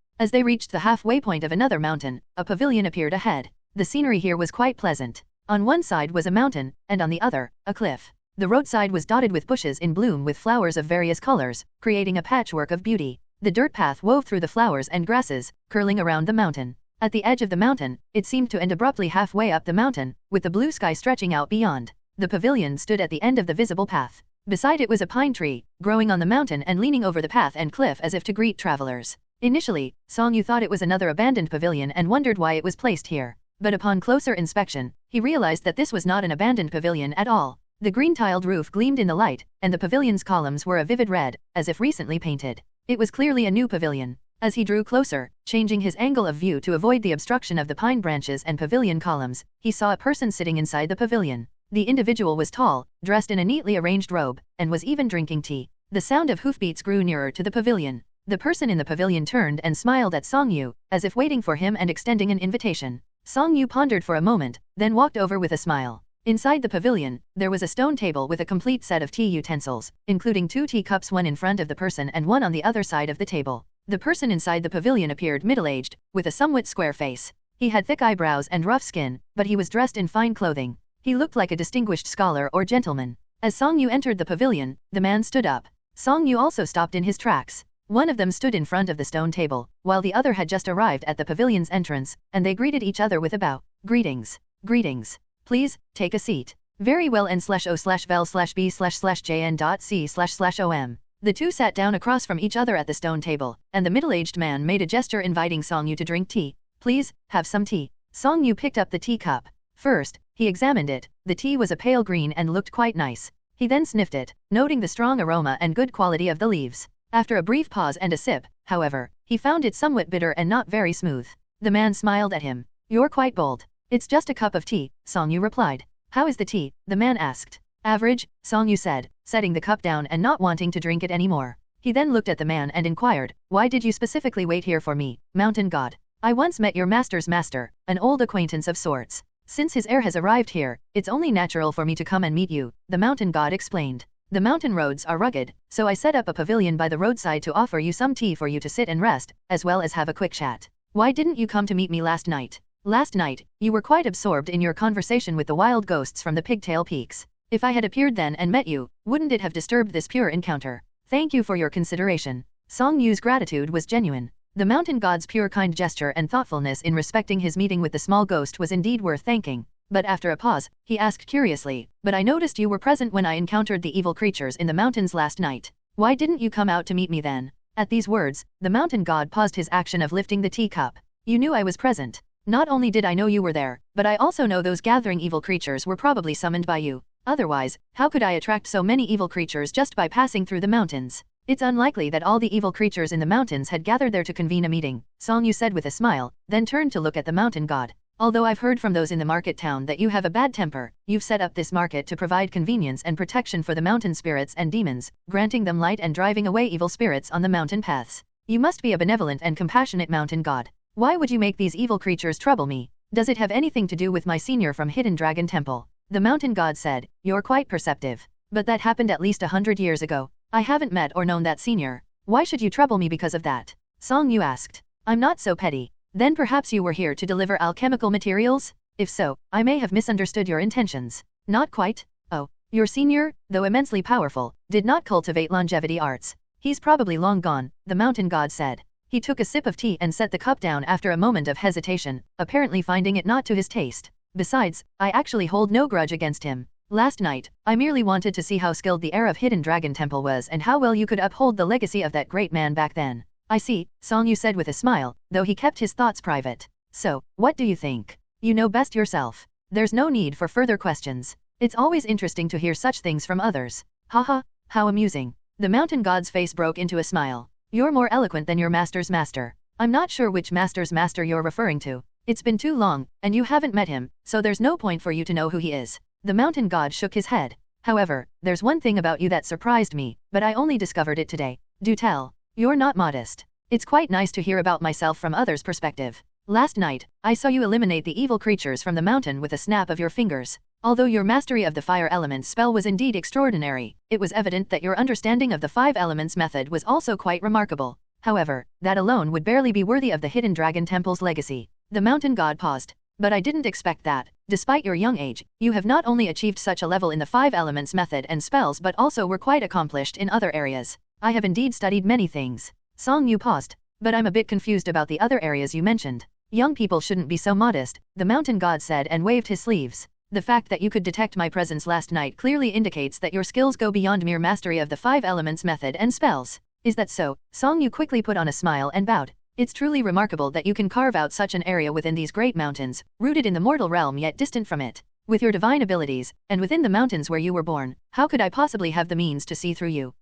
As they reached the halfway point of another mountain, a pavilion appeared ahead. The scenery here was quite pleasant. On one side was a mountain, and on the other, a cliff. The roadside was dotted with bushes in bloom with flowers of various colors, creating a patchwork of beauty. The dirt path wove through the flowers and grasses, curling around the mountain. At the edge of the mountain, it seemed to end abruptly halfway up the mountain, with the blue sky stretching out beyond. The pavilion stood at the end of the visible path. Beside it was a pine tree, growing on the mountain and leaning over the path and cliff as if to greet travelers. Initially, Song Yu thought it was another abandoned pavilion and wondered why it was placed here. But upon closer inspection, he realized that this was not an abandoned pavilion at all. The green-tiled roof gleamed in the light, and the pavilion's columns were a vivid red, as if recently painted. It was clearly a new pavilion. As he drew closer, changing his angle of view to avoid the obstruction of the pine branches and pavilion columns, he saw a person sitting inside the pavilion. The individual was tall, dressed in a neatly arranged robe, and was even drinking tea. The sound of hoofbeats grew nearer to the pavilion. The person in the pavilion turned and smiled at Song Yu, as if waiting for him and extending an invitation. Song Yu pondered for a moment, then walked over with a smile. Inside the pavilion, there was a stone table with a complete set of tea utensils, including 2 teacups, one in front of the person and one on the other side of the table. The person inside the pavilion appeared middle-aged, with a somewhat square face. He had thick eyebrows and rough skin, but he was dressed in fine clothing. He looked like a distinguished scholar or gentleman. As Song Yu entered the pavilion, the man stood up. Song Yu also stopped in his tracks. One of them stood in front of the stone table, while the other had just arrived at the pavilion's entrance, and they greeted each other with a bow. Greetings. Greetings. Please, take a seat. Very well n/o/vel/b/jn.c//om. The two sat down across from each other at the stone table, and the middle-aged man made a gesture inviting Song Yu to drink tea. Please, have some tea. Song Yu picked up the teacup. First, he examined it. The tea was a pale green and looked quite nice. He then sniffed it, noting the strong aroma and good quality of the leaves. After a brief pause and a sip, however, he found it somewhat bitter and not very smooth. The man smiled at him. You're quite bold. It's just a cup of tea, Song Yu replied. How is the tea? The man asked. Average, Song Yu said, setting the cup down and not wanting to drink it anymore. He then looked at the man and inquired, why did you specifically wait here for me, mountain god? I once met your master's master, an old acquaintance of sorts. Since his heir has arrived here, it's only natural for me to come and meet you, the mountain god explained. The mountain roads are rugged, so I set up a pavilion by the roadside to offer you some tea for you to sit and rest, as well as have a quick chat. Why didn't you come to meet me last night? Last night, you were quite absorbed in your conversation with the wild ghosts from the Pigtail Peaks. If I had appeared then and met you, wouldn't it have disturbed this pure encounter? Thank you for your consideration. Song Yu's gratitude was genuine. The mountain god's pure kind gesture and thoughtfulness in respecting his meeting with the small ghost was indeed worth thanking. But after a pause, he asked curiously, but I noticed you were present when I encountered the evil creatures in the mountains last night. Why didn't you come out to meet me then? At these words, the mountain god paused his action of lifting the teacup. You knew I was present. Not only did I know you were there, but I also know those gathering evil creatures were probably summoned by you. Otherwise, how could I attract so many evil creatures just by passing through the mountains? It's unlikely that all the evil creatures in the mountains had gathered there to convene a meeting, Song Yu said with a smile, then turned to look at the mountain god. Although I've heard from those in the market town that you have a bad temper, you've set up this market to provide convenience and protection for the mountain spirits and demons, granting them light and driving away evil spirits on the mountain paths. You must be a benevolent and compassionate mountain god. Why would you make these evil creatures trouble me? Does it have anything to do with my senior from Hidden Dragon Temple? The mountain god said, you're quite perceptive. But that happened at least 100 years ago. I haven't met or known that senior. Why should you trouble me because of that? Song Yu asked. I'm not so petty. Then perhaps you were here to deliver alchemical materials? If so, I may have misunderstood your intentions. Not quite. Oh, your senior, though immensely powerful, did not cultivate longevity arts. He's probably long gone, the mountain god said. He took a sip of tea and set the cup down after a moment of hesitation, apparently finding it not to his taste. Besides, I actually hold no grudge against him. Last night, I merely wanted to see how skilled the heir of Hidden Dragon Temple was and how well you could uphold the legacy of that great man back then. I see, Song Yu said with a smile, though he kept his thoughts private. So, what do you think? You know best yourself. There's no need for further questions. It's always interesting to hear such things from others. Haha, how amusing. The mountain god's face broke into a smile. You're more eloquent than your master's master. I'm not sure which master's master you're referring to. It's been too long, and you haven't met him, so there's no point for you to know who he is. The mountain god shook his head. However, there's one thing about you that surprised me, but I only discovered it today. Do tell. You're not modest. It's quite nice to hear about myself from others' perspective. Last night, I saw you eliminate the evil creatures from the mountain with a snap of your fingers. Although your mastery of the fire elements spell was indeed extraordinary, it was evident that your understanding of the 5 elements method was also quite remarkable. However, that alone would barely be worthy of the Hidden Dragon Temple's legacy. The mountain god paused. But I didn't expect that. Despite your young age, you have not only achieved such a level in the 5 elements method and spells but also were quite accomplished in other areas. I have indeed studied many things. Song Yu paused. But I'm a bit confused about the other areas you mentioned. Young people shouldn't be so modest, the mountain god said and waved his sleeves. The fact that you could detect my presence last night clearly indicates that your skills go beyond mere mastery of the 5 elements method and spells. Is that so? Song Yu quickly put on a smile and bowed. It's truly remarkable that you can carve out such an area within these great mountains, rooted in the mortal realm yet distant from it. With your divine abilities, and within the mountains where you were born, how could I possibly have the means to see through you?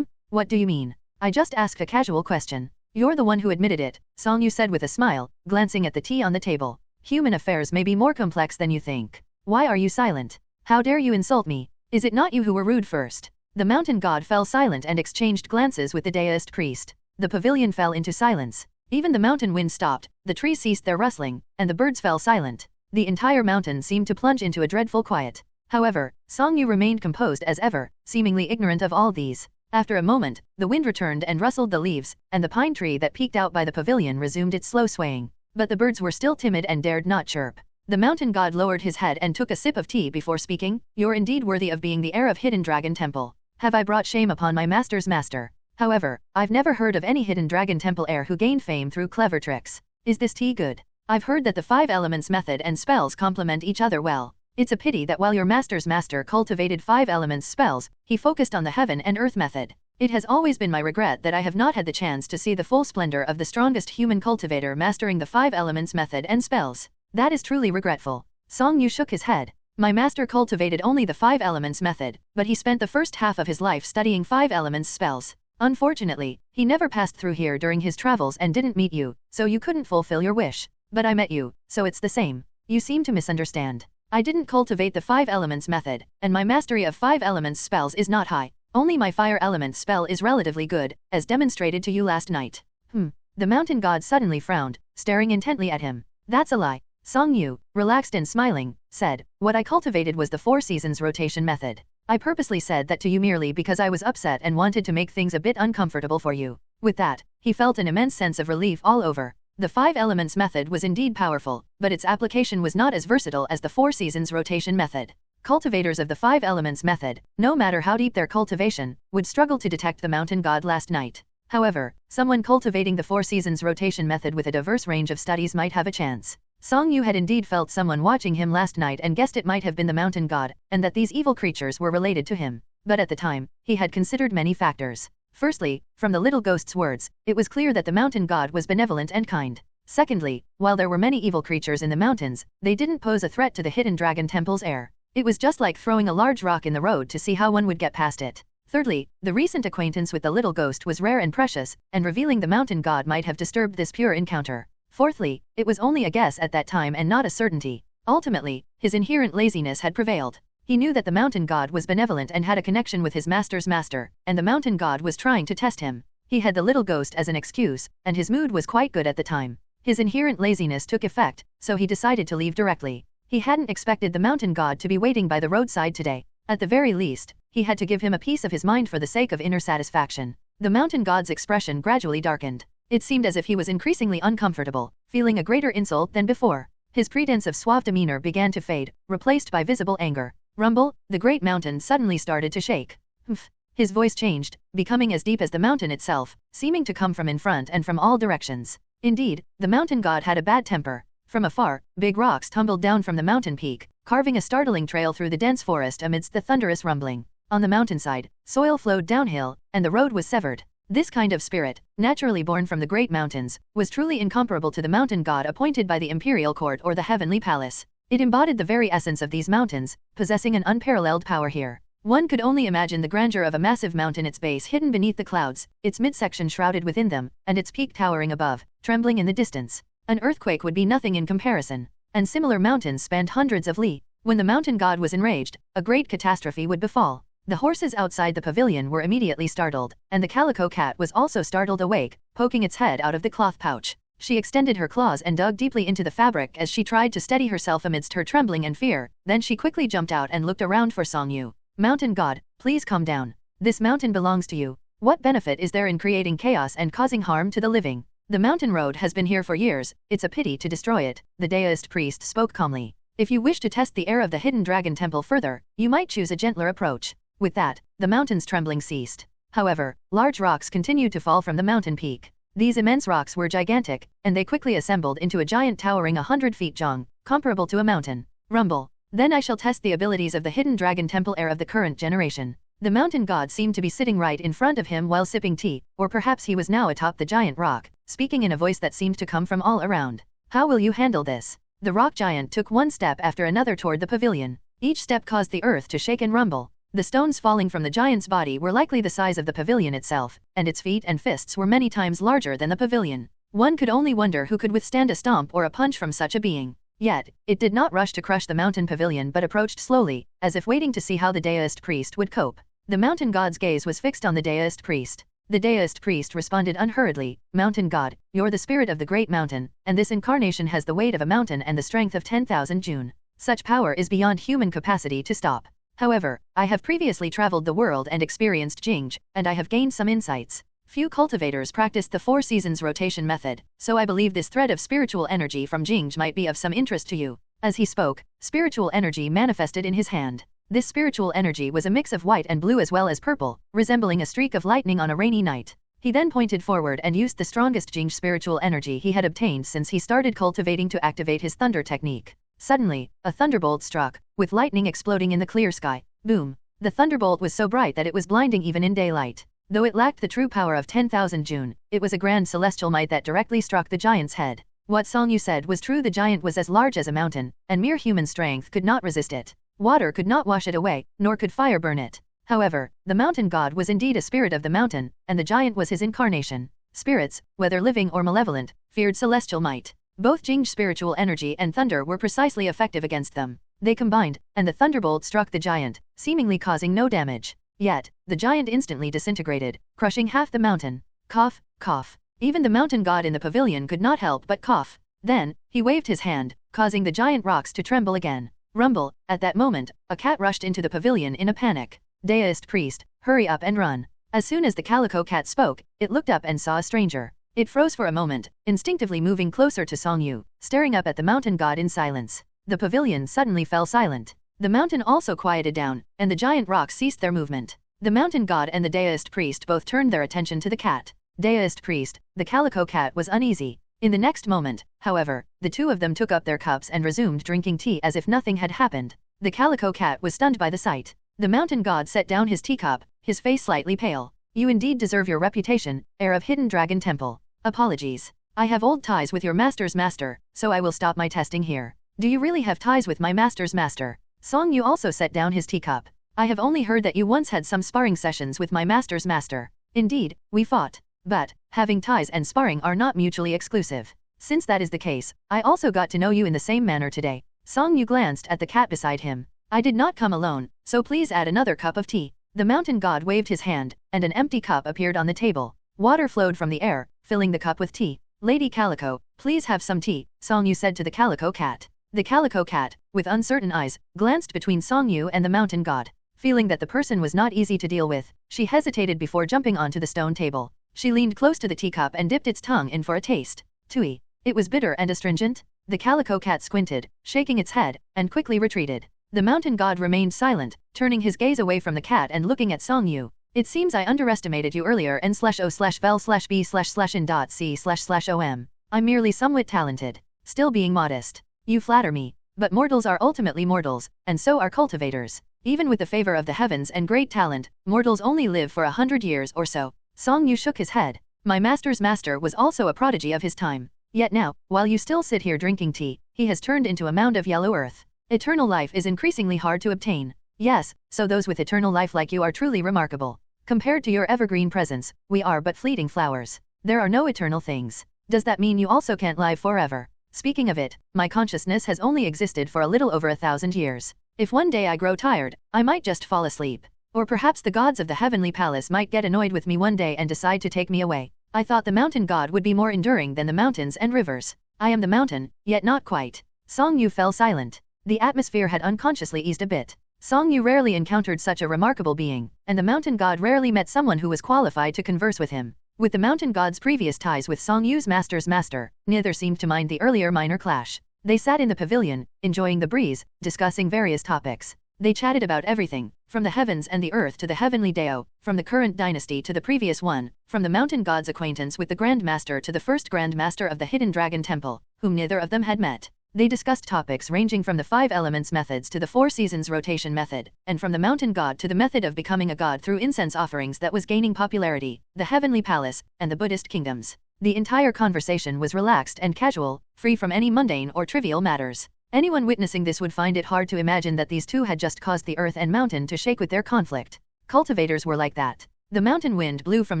What do you mean? I just asked a casual question. You're the one who admitted it, Song Yu said with a smile, glancing at the tea on the table. Human affairs may be more complex than you think. Why are you silent? How dare you insult me? Is it not you who were rude first? The mountain god fell silent and exchanged glances with the deist priest. The pavilion fell into silence. Even the mountain wind stopped, the trees ceased their rustling, and the birds fell silent. The entire mountain seemed to plunge into a dreadful quiet. However, Song Yu remained composed as ever, seemingly ignorant of all these. After a moment, the wind returned and rustled the leaves, and the pine tree that peeked out by the pavilion resumed its slow swaying. But the birds were still timid and dared not chirp. The mountain god lowered his head and took a sip of tea before speaking. You're indeed worthy of being the heir of Hidden Dragon Temple. Have I brought shame upon my master's master? However, I've never heard of any hidden dragon temple heir who gained fame through clever tricks. Is this tea good? I've heard that the 5 elements method and spells complement each other well. It's a pity that while your master's master cultivated 5 elements spells, he focused on the heaven and earth method. It has always been my regret that I have not had the chance to see the full splendor of the strongest human cultivator mastering the 5 elements method and spells. That is truly regretful. Song Yu shook his head. My master cultivated only the 5 elements method, but he spent the first half of his life studying 5 elements spells. Unfortunately, he never passed through here during his travels and didn't meet you, so you couldn't fulfill your wish. But I met you, so it's the same. You seem to misunderstand. I didn't cultivate the 5 elements method, and my mastery of 5 elements spells is not high. Only my fire element spell is relatively good, as demonstrated to you last night. The mountain god suddenly frowned, staring intently at him. That's a lie. Song Yu, relaxed and smiling, said, what I cultivated was the 4 seasons rotation method. I purposely said that to you merely because I was upset and wanted to make things a bit uncomfortable for you. With that, he felt an immense sense of relief all over. The 5 elements method was indeed powerful, but its application was not as versatile as the 4 seasons rotation method. Cultivators of the 5 elements method, no matter how deep their cultivation, would struggle to detect the mountain god last night. However, someone cultivating the 4 seasons rotation method with a diverse range of studies might have a chance. Song Yu had indeed felt someone watching him last night and guessed it might have been the mountain god, and that these evil creatures were related to him. But at the time, he had considered many factors. Firstly, from the little ghost's words, it was clear that the mountain god was benevolent and kind. Secondly, while there were many evil creatures in the mountains, they didn't pose a threat to the hidden dragon temple's heir. It was just like throwing a large rock in the road to see how one would get past it. Thirdly, the recent acquaintance with the little ghost was rare and precious, and revealing the mountain god might have disturbed this pure encounter. Fourthly, it was only a guess at that time and not a certainty. Ultimately, his inherent laziness had prevailed. He knew that the mountain god was benevolent and had a connection with his master's master, and the mountain god was trying to test him. He had the little ghost as an excuse, and his mood was quite good at the time. His inherent laziness took effect, so he decided to leave directly. He hadn't expected the mountain god to be waiting by the roadside today. At the very least, he had to give him a piece of his mind for the sake of inner satisfaction. The mountain god's expression gradually darkened. It seemed as if he was increasingly uncomfortable, feeling a greater insult than before. His pretense of suave demeanor began to fade, replaced by visible anger. Rumble, the great mountain suddenly started to shake. Humph. His voice changed, becoming as deep as the mountain itself, seeming to come from in front and from all directions. Indeed, the mountain god had a bad temper. From afar, big rocks tumbled down from the mountain peak, carving a startling trail through the dense forest amidst the thunderous rumbling. On the mountainside, soil flowed downhill, and the road was severed. This kind of spirit, naturally born from the great mountains, was truly incomparable to the mountain god appointed by the imperial court or the heavenly palace. It embodied the very essence of these mountains, possessing an unparalleled power here. One could only imagine the grandeur of a massive mountain, its base hidden beneath the clouds, its midsection shrouded within them, and its peak towering above, trembling in the distance. An earthquake would be nothing in comparison. And similar mountains spanned hundreds of li. When the mountain god was enraged, a great catastrophe would befall. The horses outside the pavilion were immediately startled, and the calico cat was also startled awake, poking its head out of the cloth pouch. She extended her claws and dug deeply into the fabric as she tried to steady herself amidst her trembling and fear. Then she quickly jumped out and looked around for Song Yu. Mountain god, please calm down. This mountain belongs to you. What benefit is there in creating chaos and causing harm to the living? The mountain road has been here for years, it's a pity to destroy it, the deist priest spoke calmly. If you wish to test the air of the hidden dragon temple further, you might choose a gentler approach. With that, the mountain's trembling ceased. However, large rocks continued to fall from the mountain peak. These immense rocks were gigantic, and they quickly assembled into a giant towering 100 feet long, comparable to a mountain. Rumble. Then I shall test the abilities of the hidden dragon temple heir of the current generation. The mountain god seemed to be sitting right in front of him while sipping tea, or perhaps he was now atop the giant rock, speaking in a voice that seemed to come from all around. How will you handle this? The rock giant took one step after another toward the pavilion. Each step caused the earth to shake and rumble. The stones falling from the giant's body were likely the size of the pavilion itself, and its feet and fists were many times larger than the pavilion. One could only wonder who could withstand a stomp or a punch from such a being. Yet, it did not rush to crush the mountain pavilion but approached slowly, as if waiting to see how the deist priest would cope. The mountain god's gaze was fixed on the deist priest. The deist priest responded unhurriedly, Mountain god, you're the spirit of the great mountain, and this incarnation has the weight of a mountain and the strength of 10,000 June. Such power is beyond human capacity to stop. However, I have previously traveled the world and experienced Jing, and I have gained some insights. Few cultivators practiced the 4 seasons rotation method, so I believe this thread of spiritual energy from Jing might be of some interest to you. As he spoke, spiritual energy manifested in his hand. This spiritual energy was a mix of white and blue as well as purple, resembling a streak of lightning on a rainy night. He then pointed forward and used the strongest Jing spiritual energy he had obtained since he started cultivating to activate his thunder technique. Suddenly, a thunderbolt struck, with lightning exploding in the clear sky. Boom! The thunderbolt was so bright that it was blinding even in daylight. Though it lacked the true power of 10,000 Jun, it was a grand celestial might that directly struck the giant's head. What Song Yu said was true. The giant was as large as a mountain, and mere human strength could not resist it. Water could not wash it away, nor could fire burn it. However, the mountain god was indeed a spirit of the mountain, and the giant was his incarnation. Spirits, whether living or malevolent, feared celestial might. Both Jing's spiritual energy and thunder were precisely effective against them. They combined, and the thunderbolt struck the giant, seemingly causing no damage. Yet, the giant instantly disintegrated, crushing half the mountain. Cough, cough. Even the mountain god in the pavilion could not help but cough. Then, he waved his hand, causing the giant rocks to tremble again. Rumble! At that moment, a cat rushed into the pavilion in a panic. Deist priest, hurry up and run. As soon as the calico cat spoke, it looked up and saw a stranger. It froze for a moment, instinctively moving closer to Song Yu, staring up at the mountain god in silence. The pavilion suddenly fell silent. The mountain also quieted down, and the giant rocks ceased their movement. The mountain god and the deist priest both turned their attention to the cat. Deist priest, the calico cat was uneasy. In the next moment, however, the two of them took up their cups and resumed drinking tea as if nothing had happened. The calico cat was stunned by the sight. The mountain god set down his teacup, his face slightly pale. You indeed deserve your reputation, heir of Hidden Dragon Temple. Apologies. I have old ties with your master's master, so I will stop my testing here. Do you really have ties with my master's master? Song Yu also set down his teacup. I have only heard that you once had some sparring sessions with my master's master. Indeed, we fought. But, having ties and sparring are not mutually exclusive. Since that is the case, I also got to know you in the same manner today. Song Yu glanced at the cat beside him. I did not come alone, so please add another cup of tea. The mountain god waved his hand, and an empty cup appeared on the table. Water flowed from the air, filling the cup with tea. Lady Calico, please have some tea, Song Yu said to the calico cat. The calico cat, with uncertain eyes, glanced between Song Yu and the mountain god. Feeling that the person was not easy to deal with, she hesitated before jumping onto the stone table. She leaned close to the teacup and dipped its tongue in for a taste. Tui. It was bitter and astringent. The calico cat squinted, shaking its head, and quickly retreated. The mountain god remained silent, turning his gaze away from the cat and looking at Song Yu. It seems I underestimated you earlier n/o/vel/b/in.c//om. I'm merely somewhat talented. Still being modest. You flatter me. But mortals are ultimately mortals, and so are cultivators. Even with the favor of the heavens and great talent, mortals only live for 100 years or so. Song Yu shook his head. My master's master was also a prodigy of his time. Yet now, while you still sit here drinking tea, he has turned into a mound of yellow earth. Eternal life is increasingly hard to obtain. Yes, so those with eternal life like you are truly remarkable. Compared to your evergreen presence, we are but fleeting flowers. There are no eternal things. Does that mean you also can't live forever? Speaking of it, my consciousness has only existed for a little over 1,000 years. If one day I grow tired, I might just fall asleep. Or perhaps the gods of the heavenly palace might get annoyed with me one day and decide to take me away. I thought the mountain god would be more enduring than the mountains and rivers. I am the mountain, yet not quite. Song Yu fell silent. The atmosphere had unconsciously eased a bit. Song Yu rarely encountered such a remarkable being, and the mountain god rarely met someone who was qualified to converse with him. With the mountain god's previous ties with Song Yu's master's master, neither seemed to mind the earlier minor clash. They sat in the pavilion, enjoying the breeze, discussing various topics. They chatted about everything, from the heavens and the earth to the heavenly Dao, from the current dynasty to the previous one, from the mountain god's acquaintance with the Grand Master to the first Grand Master of the Hidden Dragon Temple, whom neither of them had met. They discussed topics ranging from the 5 elements methods to the 4 seasons rotation method, and from the mountain god to the method of becoming a god through incense offerings that was gaining popularity, the heavenly palace, and the Buddhist kingdoms. The entire conversation was relaxed and casual, free from any mundane or trivial matters. Anyone witnessing this would find it hard to imagine that these two had just caused the earth and mountain to shake with their conflict. Cultivators were like that. The mountain wind blew from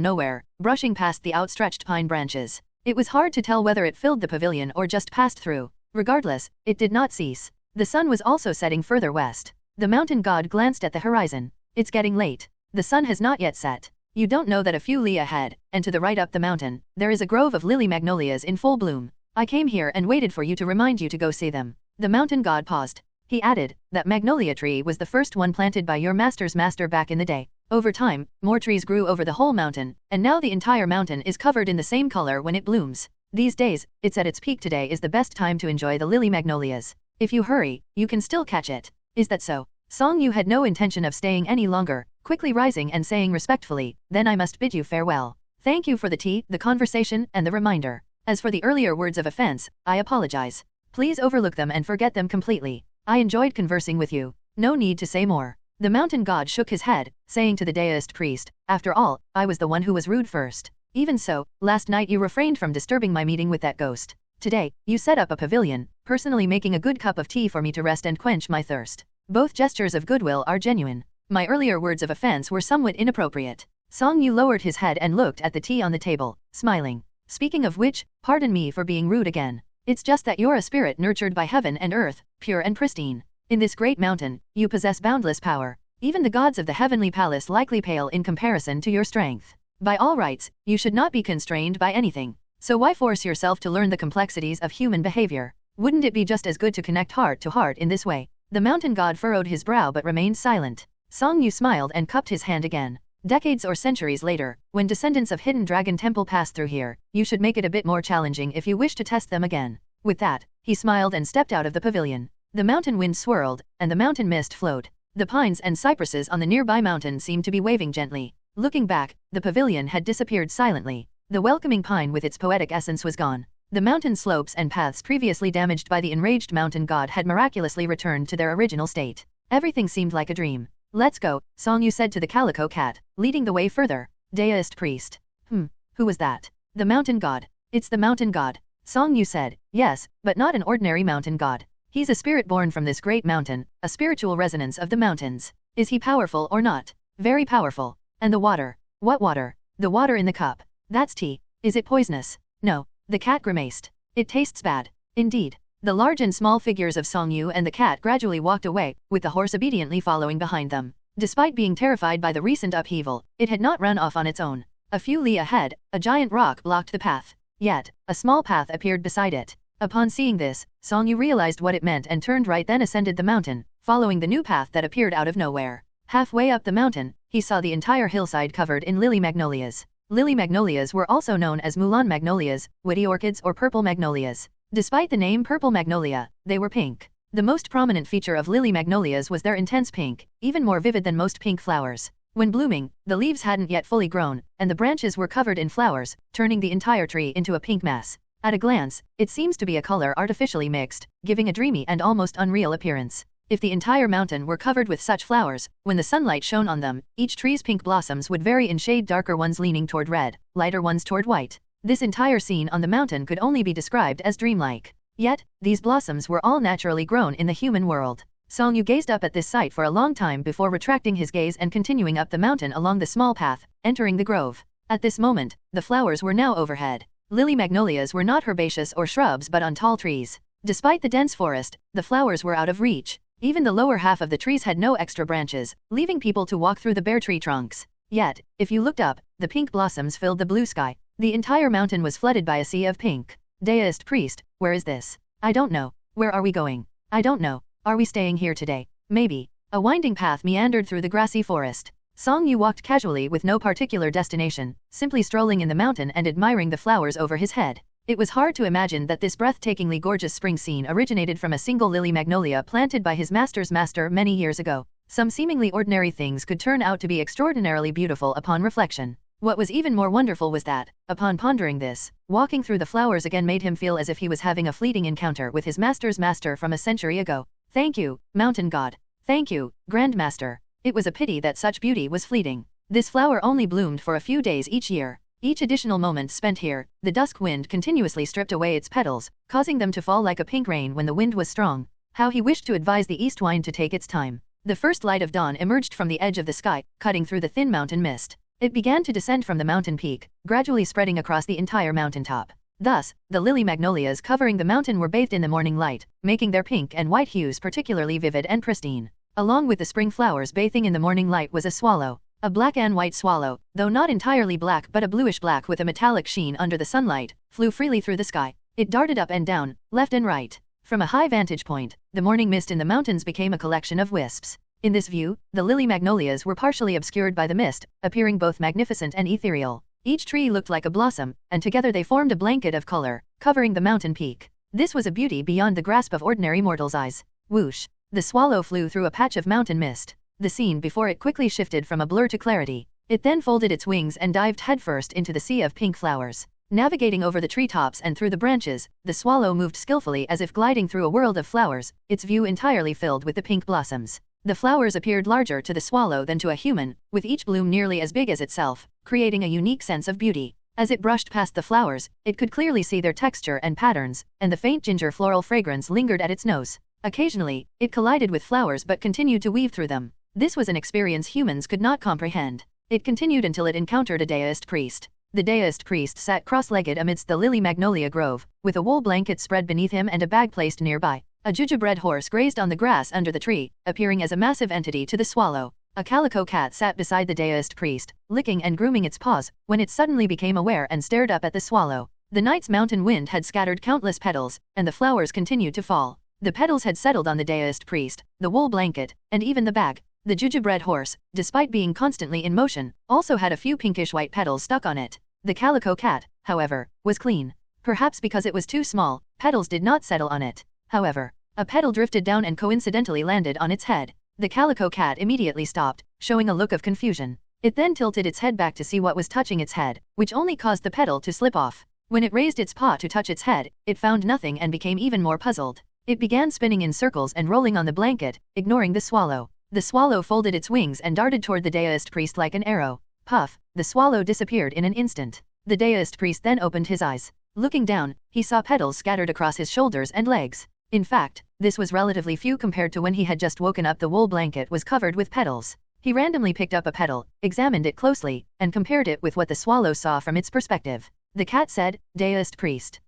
nowhere, brushing past the outstretched pine branches. It was hard to tell whether it filled the pavilion or just passed through. Regardless, it did not cease. The sun was also setting further west. The mountain god glanced at the horizon. It's getting late. The sun has not yet set. You don't know that a few li ahead, and to the right up the mountain, there is a grove of lily magnolias in full bloom. I came here and waited for you to remind you to go see them. The mountain god paused. He added, that magnolia tree was the first one planted by your master's master back in the day. Over time, more trees grew over the whole mountain, and now the entire mountain is covered in the same color when it blooms. These days, it's at its peak. Today is the best time to enjoy the lily magnolias. If you hurry, you can still catch it. Is that so? Song Yu had no intention of staying any longer, quickly rising and saying respectfully, "Then I must bid you farewell. Thank you for the tea, the conversation, and the reminder. As for the earlier words of offense, I apologize. Please overlook them and forget them completely. I enjoyed conversing with you. No need to say more." The mountain god shook his head, saying to the deist priest, "After all, I was the one who was rude first. Even so, last night you refrained from disturbing my meeting with that ghost. Today, you set up a pavilion, personally making a good cup of tea for me to rest and quench my thirst. Both gestures of goodwill are genuine. My earlier words of offense were somewhat inappropriate." Song Yu lowered his head and looked at the tea on the table, smiling. "Speaking of which, pardon me for being rude again. It's just that you're a spirit nurtured by heaven and earth, pure and pristine. In this great mountain, you possess boundless power. Even the gods of the heavenly palace likely pale in comparison to your strength. By all rights, you should not be constrained by anything. So why force yourself to learn the complexities of human behavior? Wouldn't it be just as good to connect heart to heart in this way?" The mountain god furrowed his brow but remained silent. Song Yu smiled and cupped his hand again. "Decades or centuries later, when descendants of Hidden Dragon Temple pass through here, you should make it a bit more challenging if you wish to test them again." With that, he smiled and stepped out of the pavilion. The mountain wind swirled, and the mountain mist flowed. The pines and cypresses on the nearby mountain seemed to be waving gently. Looking back, the pavilion had disappeared silently. The welcoming pine with its poetic essence was gone. The mountain slopes and paths previously damaged by the enraged mountain god had miraculously returned to their original state. Everything seemed like a dream. "Let's go," Song Yu said to the calico cat, leading the way further. Deist priest. Who was that? The mountain god. It's the mountain god. Song Yu said, "Yes, but not an ordinary mountain god. He's a spirit born from this great mountain, a spiritual resonance of the mountains. Is he powerful or not?" "Very powerful." "And the water?" "What water?" "The water in the cup. That's tea. Is it poisonous?" "No." The cat grimaced. "It tastes bad." "Indeed." The large and small figures of Song Yu and the cat gradually walked away, with the horse obediently following behind them. Despite being terrified by the recent upheaval, it had not run off on its own. A few li ahead, a giant rock blocked the path. Yet, a small path appeared beside it. Upon seeing this, Song Yu realized what it meant and turned right, then ascended the mountain, following the new path that appeared out of nowhere. Halfway up the mountain, he saw the entire hillside covered in lily magnolias. Lily magnolias were also known as Mulan magnolias, woody orchids or purple magnolias. Despite the name purple magnolia, they were pink. The most prominent feature of lily magnolias was their intense pink, even more vivid than most pink flowers. When blooming, the leaves hadn't yet fully grown, and the branches were covered in flowers, turning the entire tree into a pink mass. At a glance, it seems to be a color artificially mixed, giving a dreamy and almost unreal appearance. If the entire mountain were covered with such flowers, when the sunlight shone on them, each tree's pink blossoms would vary in shade, darker ones leaning toward red, lighter ones toward white. This entire scene on the mountain could only be described as dreamlike. Yet, these blossoms were all naturally grown in the human world. Song Yu gazed up at this sight for a long time before retracting his gaze and continuing up the mountain along the small path, entering the grove. At this moment, the flowers were now overhead. Lily magnolias were not herbaceous or shrubs but on tall trees. Despite the dense forest, the flowers were out of reach. Even the lower half of the trees had no extra branches, leaving people to walk through the bare tree trunks. Yet, if you looked up, the pink blossoms filled the blue sky. The entire mountain was flooded by a sea of pink. Deist priest, where is this? I don't know. Where are we going? I don't know. Are we staying here today? Maybe. A winding path meandered through the grassy forest. Song Yu walked casually with no particular destination, simply strolling in the mountain and admiring the flowers over his head. It was hard to imagine that this breathtakingly gorgeous spring scene originated from a single lily magnolia planted by his master's master many years ago. Some seemingly ordinary things could turn out to be extraordinarily beautiful upon reflection. What was even more wonderful was that, upon pondering this, walking through the flowers again made him feel as if he was having a fleeting encounter with his master's master from a century ago. "Thank you, mountain god. Thank you, Grand Master." It was a pity that such beauty was fleeting. This flower only bloomed for a few days each year. Each additional moment spent here, the dusk wind continuously stripped away its petals, causing them to fall like a pink rain when the wind was strong. How he wished to advise the east wind to take its time. The first light of dawn emerged from the edge of the sky, cutting through the thin mountain mist. It began to descend from the mountain peak, gradually spreading across the entire mountaintop. Thus, the lily magnolias covering the mountain were bathed in the morning light, making their pink and white hues particularly vivid and pristine. Along with the spring flowers bathing in the morning light was a swallow. A black and white swallow, though not entirely black but a bluish black with a metallic sheen under the sunlight, flew freely through the sky. It darted up and down, left and right. From a high vantage point, the morning mist in the mountains became a collection of wisps. In this view, the lily magnolias were partially obscured by the mist, appearing both magnificent and ethereal. Each tree looked like a blossom, and together they formed a blanket of color, covering the mountain peak. This was a beauty beyond the grasp of ordinary mortals' eyes. Whoosh! The swallow flew through a patch of mountain mist. The scene before it quickly shifted from a blur to clarity. It then folded its wings and dived headfirst into the sea of pink flowers. Navigating over the treetops and through the branches, the swallow moved skillfully as if gliding through a world of flowers, its view entirely filled with the pink blossoms. The flowers appeared larger to the swallow than to a human, with each bloom nearly as big as itself, creating a unique sense of beauty. As it brushed past the flowers, it could clearly see their texture and patterns, and the faint ginger floral fragrance lingered at its nose. Occasionally, it collided with flowers but continued to weave through them. This was an experience humans could not comprehend. It continued until it encountered a deist priest. The deist priest sat cross-legged amidst the lily magnolia grove, with a wool blanket spread beneath him and a bag placed nearby. A gingerbread horse grazed on the grass under the tree, appearing as a massive entity to the swallow. A calico cat sat beside the deist priest, licking and grooming its paws, when it suddenly became aware and stared up at the swallow. The night's mountain wind had scattered countless petals, and the flowers continued to fall. The petals had settled on the deist priest, the wool blanket, and even the bag. The gingerbread horse, despite being constantly in motion, also had a few pinkish-white petals stuck on it. The calico cat, however, was clean. Perhaps because it was too small, petals did not settle on it. However, a petal drifted down and coincidentally landed on its head. The calico cat immediately stopped, showing a look of confusion. It then tilted its head back to see what was touching its head, which only caused the petal to slip off. When it raised its paw to touch its head, it found nothing and became even more puzzled. It began spinning in circles and rolling on the blanket, ignoring the swallow. The swallow folded its wings and darted toward the deist priest like an arrow. Puff, the swallow disappeared in an instant. The deist priest then opened his eyes. Looking down, he saw petals scattered across his shoulders and legs. In fact, this was relatively few compared to when he had just woken up. The wool blanket was covered with petals. He randomly picked up a petal, examined it closely, and compared it with what the swallow saw from its perspective. The cat said, "Deist priest.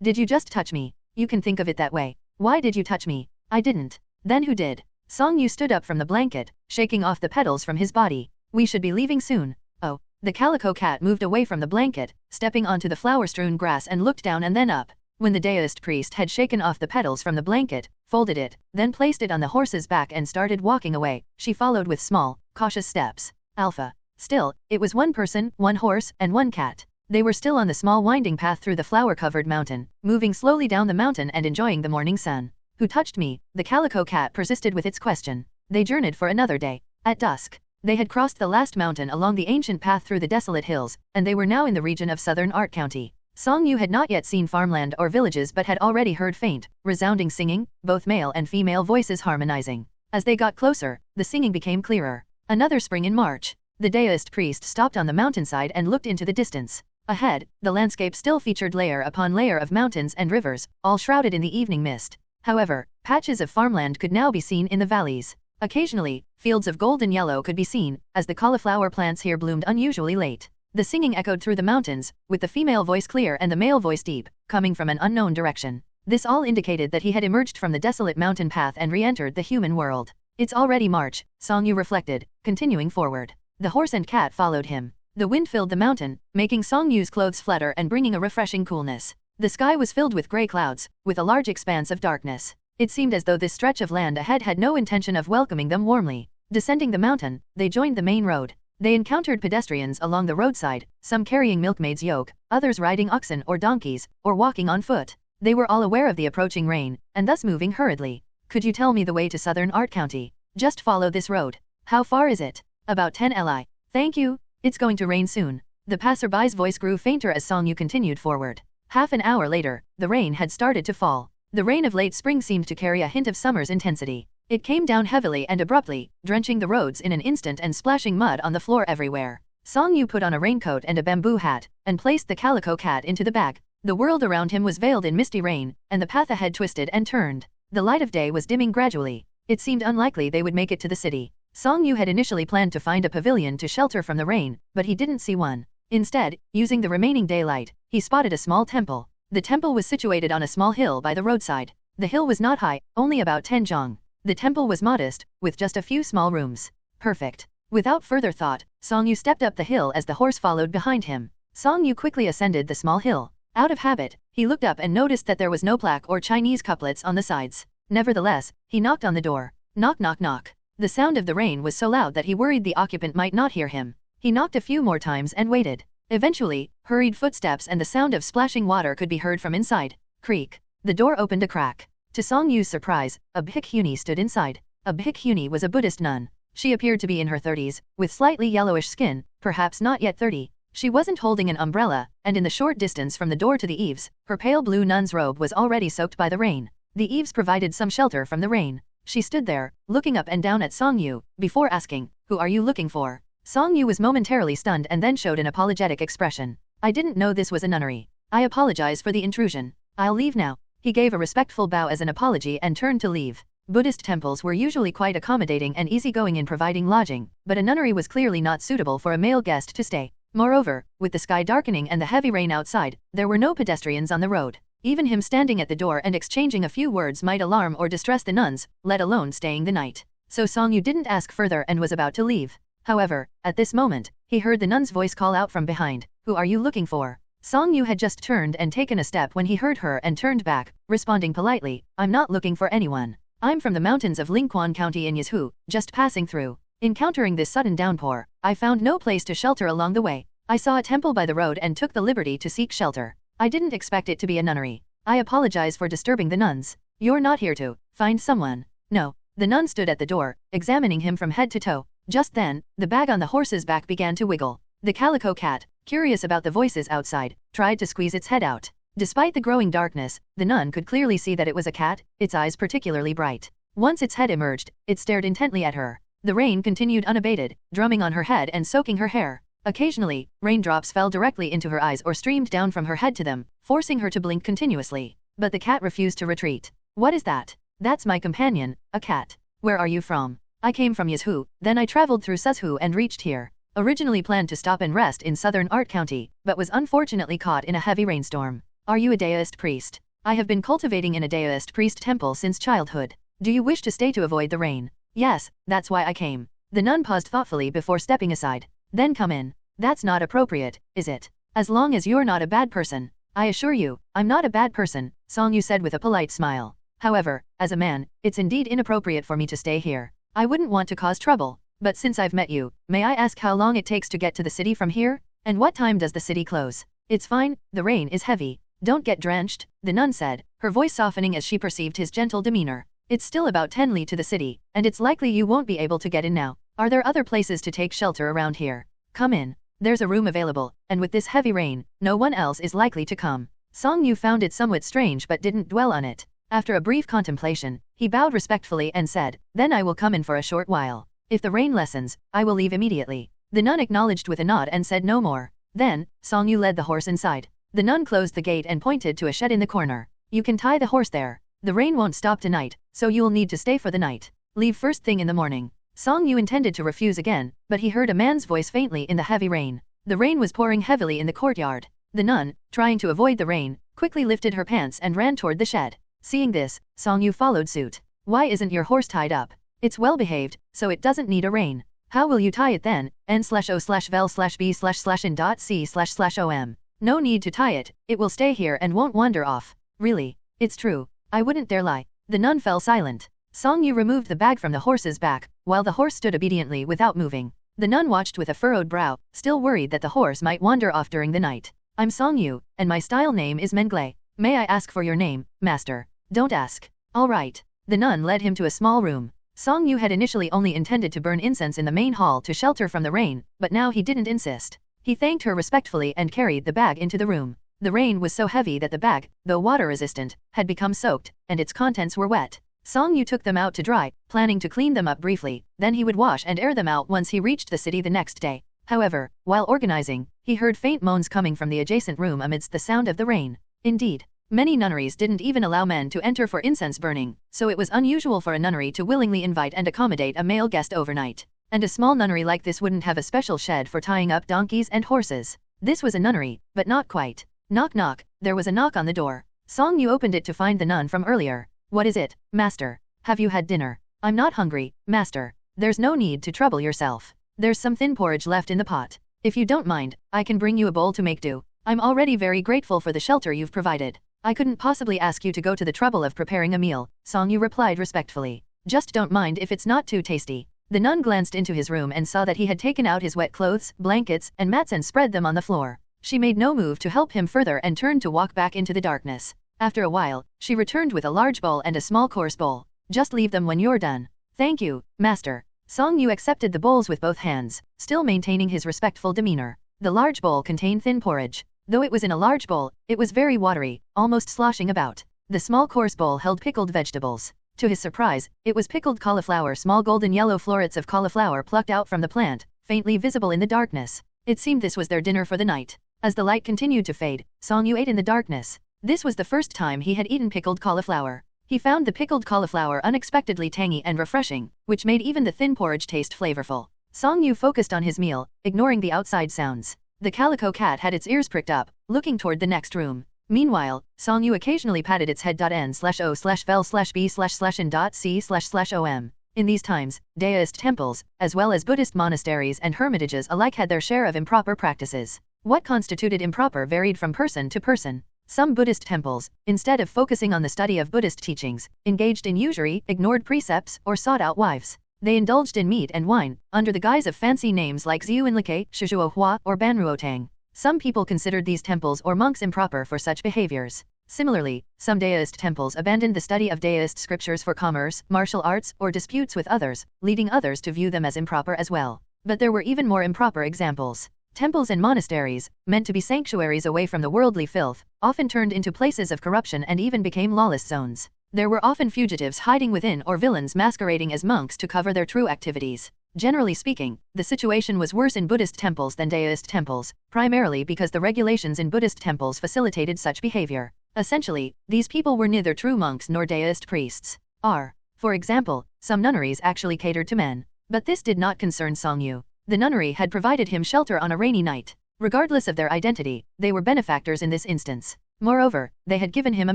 Did you just touch me? You can think of it that way. Why did you touch me? I didn't. Then who did?" Song Yu stood up from the blanket, shaking off the petals from his body. "We should be leaving soon." "Oh." The calico cat moved away from the blanket, stepping onto the flower-strewn grass and looked down and then up. When the deist priest had shaken off the petals from the blanket, folded it, then placed it on the horse's back and started walking away, she followed with small, cautious steps. Alpha. Still, it was one person, one horse, and one cat. They were still on the small winding path through the flower-covered mountain, moving slowly down the mountain and enjoying the morning sun. "Who touched me?" The calico cat persisted with its question. They journeyed for another day. At dusk, they had crossed the last mountain along the ancient path through the desolate hills, and they were now in the region of southern Art County. Song Yu had not yet seen farmland or villages but had already heard faint, resounding singing, both male and female voices harmonizing. As they got closer, the singing became clearer. Another spring in March. The deist priest stopped on the mountainside and looked into the distance. Ahead, the landscape still featured layer upon layer of mountains and rivers, all shrouded in the evening mist. However, patches of farmland could now be seen in the valleys. Occasionally, fields of golden yellow could be seen, as the cauliflower plants here bloomed unusually late. The singing echoed through the mountains, with the female voice clear and the male voice deep, coming from an unknown direction. This all indicated that he had emerged from the desolate mountain path and re-entered the human world. "It's already March," Song Yu reflected, continuing forward. The horse and cat followed him. The wind filled the mountain, making Song Yu's clothes flutter and bringing a refreshing coolness. The sky was filled with gray clouds, with a large expanse of darkness. It seemed as though this stretch of land ahead had no intention of welcoming them warmly. Descending the mountain, they joined the main road. They encountered pedestrians along the roadside, some carrying milkmaid's yoke, others riding oxen or donkeys, or walking on foot. They were all aware of the approaching rain, and thus moving hurriedly. "Could you tell me the way to southern Art County? Just follow this road." "How far is it?" "About 10 li. "Thank you. It's going to rain soon." The passerby's voice grew fainter as Song Yu continued forward. Half an hour later, the rain had started to fall. The rain of late spring seemed to carry a hint of summer's intensity. It came down heavily and abruptly, drenching the roads in an instant and splashing mud on the floor everywhere. Song Yu put on a raincoat and a bamboo hat, and placed the calico cat into the bag. The world around him was veiled in misty rain, and the path ahead twisted and turned. The light of day was dimming gradually. It seemed unlikely they would make it to the city. Song Yu had initially planned to find a pavilion to shelter from the rain, but he didn't see one. Instead, using the remaining daylight, he spotted a small temple. The temple was situated on a small hill by the roadside. The hill was not high, only about 10 jong. The temple was modest, with just a few small rooms. Perfect. Without further thought, Song Yu stepped up the hill as the horse followed behind him. Song Yu quickly ascended the small hill. Out of habit, he looked up and noticed that there was no plaque or Chinese couplets on the sides. Nevertheless, he knocked on the door. Knock knock knock. The sound of the rain was so loud that he worried the occupant might not hear him. He knocked a few more times and waited. Eventually, hurried footsteps and the sound of splashing water could be heard from inside. Creak. The door opened a crack. To Song Yu's surprise, a bhikkhuni stood inside. A bhikkhuni was a Buddhist nun. She appeared to be in her 30s, with slightly yellowish skin, perhaps not yet 30. She wasn't holding an umbrella, and in the short distance from the door to the eaves, her pale blue nun's robe was already soaked by the rain. The eaves provided some shelter from the rain. She stood there, looking up and down at Song Yu, before asking, "Who are you looking for?" Song Yu was momentarily stunned and then showed an apologetic expression. "I didn't know this was a nunnery. I apologize for the intrusion. I'll leave now." He gave a respectful bow as an apology and turned to leave. Buddhist temples were usually quite accommodating and easygoing in providing lodging, but a nunnery was clearly not suitable for a male guest to stay. Moreover, with the sky darkening and the heavy rain outside, there were no pedestrians on the road. Even him standing at the door and exchanging a few words might alarm or distress the nuns, let alone staying the night. So Song Yu didn't ask further and was about to leave. However, at this moment, he heard the nun's voice call out from behind, "Who are you looking for?" Song Yu had just turned and taken a step when he heard her and turned back, responding politely, "I'm not looking for anyone. I'm from the mountains of Lingquan County in Yizhu, just passing through. Encountering this sudden downpour, I found no place to shelter along the way. I saw a temple by the road and took the liberty to seek shelter. I didn't expect it to be a nunnery. I apologize for disturbing the nuns. You're not here to find someone?" "No." The nun stood at the door, examining him from head to toe. Just then, the bag on the horse's back began to wiggle. The calico cat, curious about the voices outside, tried to squeeze its head out. Despite the growing darkness, the nun could clearly see that it was a cat, its eyes particularly bright. Once its head emerged, it stared intently at her. The rain continued unabated, drumming on her head and soaking her hair. Occasionally, raindrops fell directly into her eyes or streamed down from her head to them, forcing her to blink continuously. But the cat refused to retreat. "What is that?" "That's my companion, a cat." "Where are you from?" "I came from Yizhu, then I traveled through Suzhou and reached here. Originally planned to stop and rest in southern Art County, but was unfortunately caught in a heavy rainstorm." "Are you a Daoist priest?" "I have been cultivating in a Daoist priest temple since childhood." "Do you wish to stay to avoid the rain?" "Yes, that's why I came." The nun paused thoughtfully before stepping aside. "Then come in." "That's not appropriate, is it? As long as you're not a bad person." "I assure you, I'm not a bad person," Song Yu said with a polite smile. "However, as a man, it's indeed inappropriate for me to stay here. I wouldn't want to cause trouble. But since I've met you, may I ask how long it takes to get to the city from here? And what time does the city close?" "It's fine, the rain is heavy. Don't get drenched," the nun said, her voice softening as she perceived his gentle demeanor. "It's still about 10 li to the city, and it's likely you won't be able to get in now. Are there other places to take shelter around here? Come in. There's a room available, and with this heavy rain, no one else is likely to come." Song Yu found it somewhat strange but didn't dwell on it. After a brief contemplation, he bowed respectfully and said, "Then I will come in for a short while. If the rain lessens, I will leave immediately." The nun acknowledged with a nod and said no more. Then, Song Yu led the horse inside. The nun closed the gate and pointed to a shed in the corner. "You can tie the horse there. The rain won't stop tonight, so you'll need to stay for the night. Leave first thing in the morning." Song Yu intended to refuse again, but he heard a man's voice faintly in the heavy rain. The rain was pouring heavily in the courtyard. The nun, trying to avoid the rain, quickly lifted her pants and ran toward the shed. Seeing this, Song Yu followed suit. "Why isn't your horse tied up? It's well behaved, so it doesn't need a rein. How will you tie it then? n/o/vel/b/in.c//om. No need to tie it, it will stay here and won't wander off." "Really? It's true. I wouldn't dare lie." The nun fell silent. Song Yu removed the bag from the horse's back, while the horse stood obediently without moving. The nun watched with a furrowed brow, still worried that the horse might wander off during the night. "I'm Song Yu, and my style name is Menglai. May I ask for your name, master?" "Don't ask." "All right." The nun led him to a small room. Song Yu had initially only intended to burn incense in the main hall to shelter from the rain, but now he didn't insist. He thanked her respectfully and carried the bag into the room. The rain was so heavy that the bag, though water-resistant, had become soaked, and its contents were wet. Song Yu took them out to dry, planning to clean them up briefly, then he would wash and air them out once he reached the city the next day. However, while organizing, he heard faint moans coming from the adjacent room amidst the sound of the rain. Indeed, many nunneries didn't even allow men to enter for incense burning, so it was unusual for a nunnery to willingly invite and accommodate a male guest overnight. And a small nunnery like this wouldn't have a special shed for tying up donkeys and horses. This was a nunnery, but not quite. Knock knock, there was a knock on the door. Song Yu opened it to find the nun from earlier. "What is it, master? Have you had dinner?" "I'm not hungry, master." "There's no need to trouble yourself. There's some thin porridge left in the pot. If you don't mind, I can bring you a bowl to make do. I'm already very grateful for the shelter you've provided." "I couldn't possibly ask you to go to the trouble of preparing a meal," Song Yu replied respectfully. "Just don't mind if it's not too tasty." The nun glanced into his room and saw that he had taken out his wet clothes, blankets, and mats and spread them on the floor. She made no move to help him further and turned to walk back into the darkness. After a while, she returned with a large bowl and a small coarse bowl. Just leave them when you're done. Thank you, master. Song Yu accepted the bowls with both hands, still maintaining his respectful demeanor. The large bowl contained thin porridge. Though it was in a large bowl, it was very watery, almost sloshing about. The small coarse bowl held pickled vegetables. To his surprise, it was pickled cauliflower, small golden yellow florets of cauliflower plucked out from the plant, faintly visible in the darkness. It seemed this was their dinner for the night. As the light continued to fade, Song Yu ate in the darkness. This was the first time he had eaten pickled cauliflower. He found the pickled cauliflower unexpectedly tangy and refreshing, which made even the thin porridge taste flavorful. Song Yu focused on his meal, ignoring the outside sounds. The calico cat had its ears pricked up, looking toward the next room. Meanwhile, Song Yu occasionally patted its head. N/O/vel/B/in.C//om. In these times, Daoist temples, as well as Buddhist monasteries and hermitages alike had their share of improper practices. What constituted improper varied from person to person. Some Buddhist temples, instead of focusing on the study of Buddhist teachings, engaged in usury, ignored precepts, or sought out wives. They indulged in meat and wine, under the guise of fancy names like Xiuanlike, Shizuohua, or Banruotang. Some people considered these temples or monks improper for such behaviors. Similarly, some Daoist temples abandoned the study of Daoist scriptures for commerce, martial arts, or disputes with others, leading others to view them as improper as well. But there were even more improper examples. Temples and monasteries, meant to be sanctuaries away from the worldly filth, often turned into places of corruption and even became lawless zones. There were often fugitives hiding within or villains masquerading as monks to cover their true activities. Generally speaking, the situation was worse in Buddhist temples than Daoist temples, primarily because the regulations in Buddhist temples facilitated such behavior. Essentially, these people were neither true monks nor Daoist priests. For example, some nunneries actually catered to men. But this did not concern Song Yu. The nunnery had provided him shelter on a rainy night. Regardless of their identity, they were benefactors in this instance. Moreover, they had given him a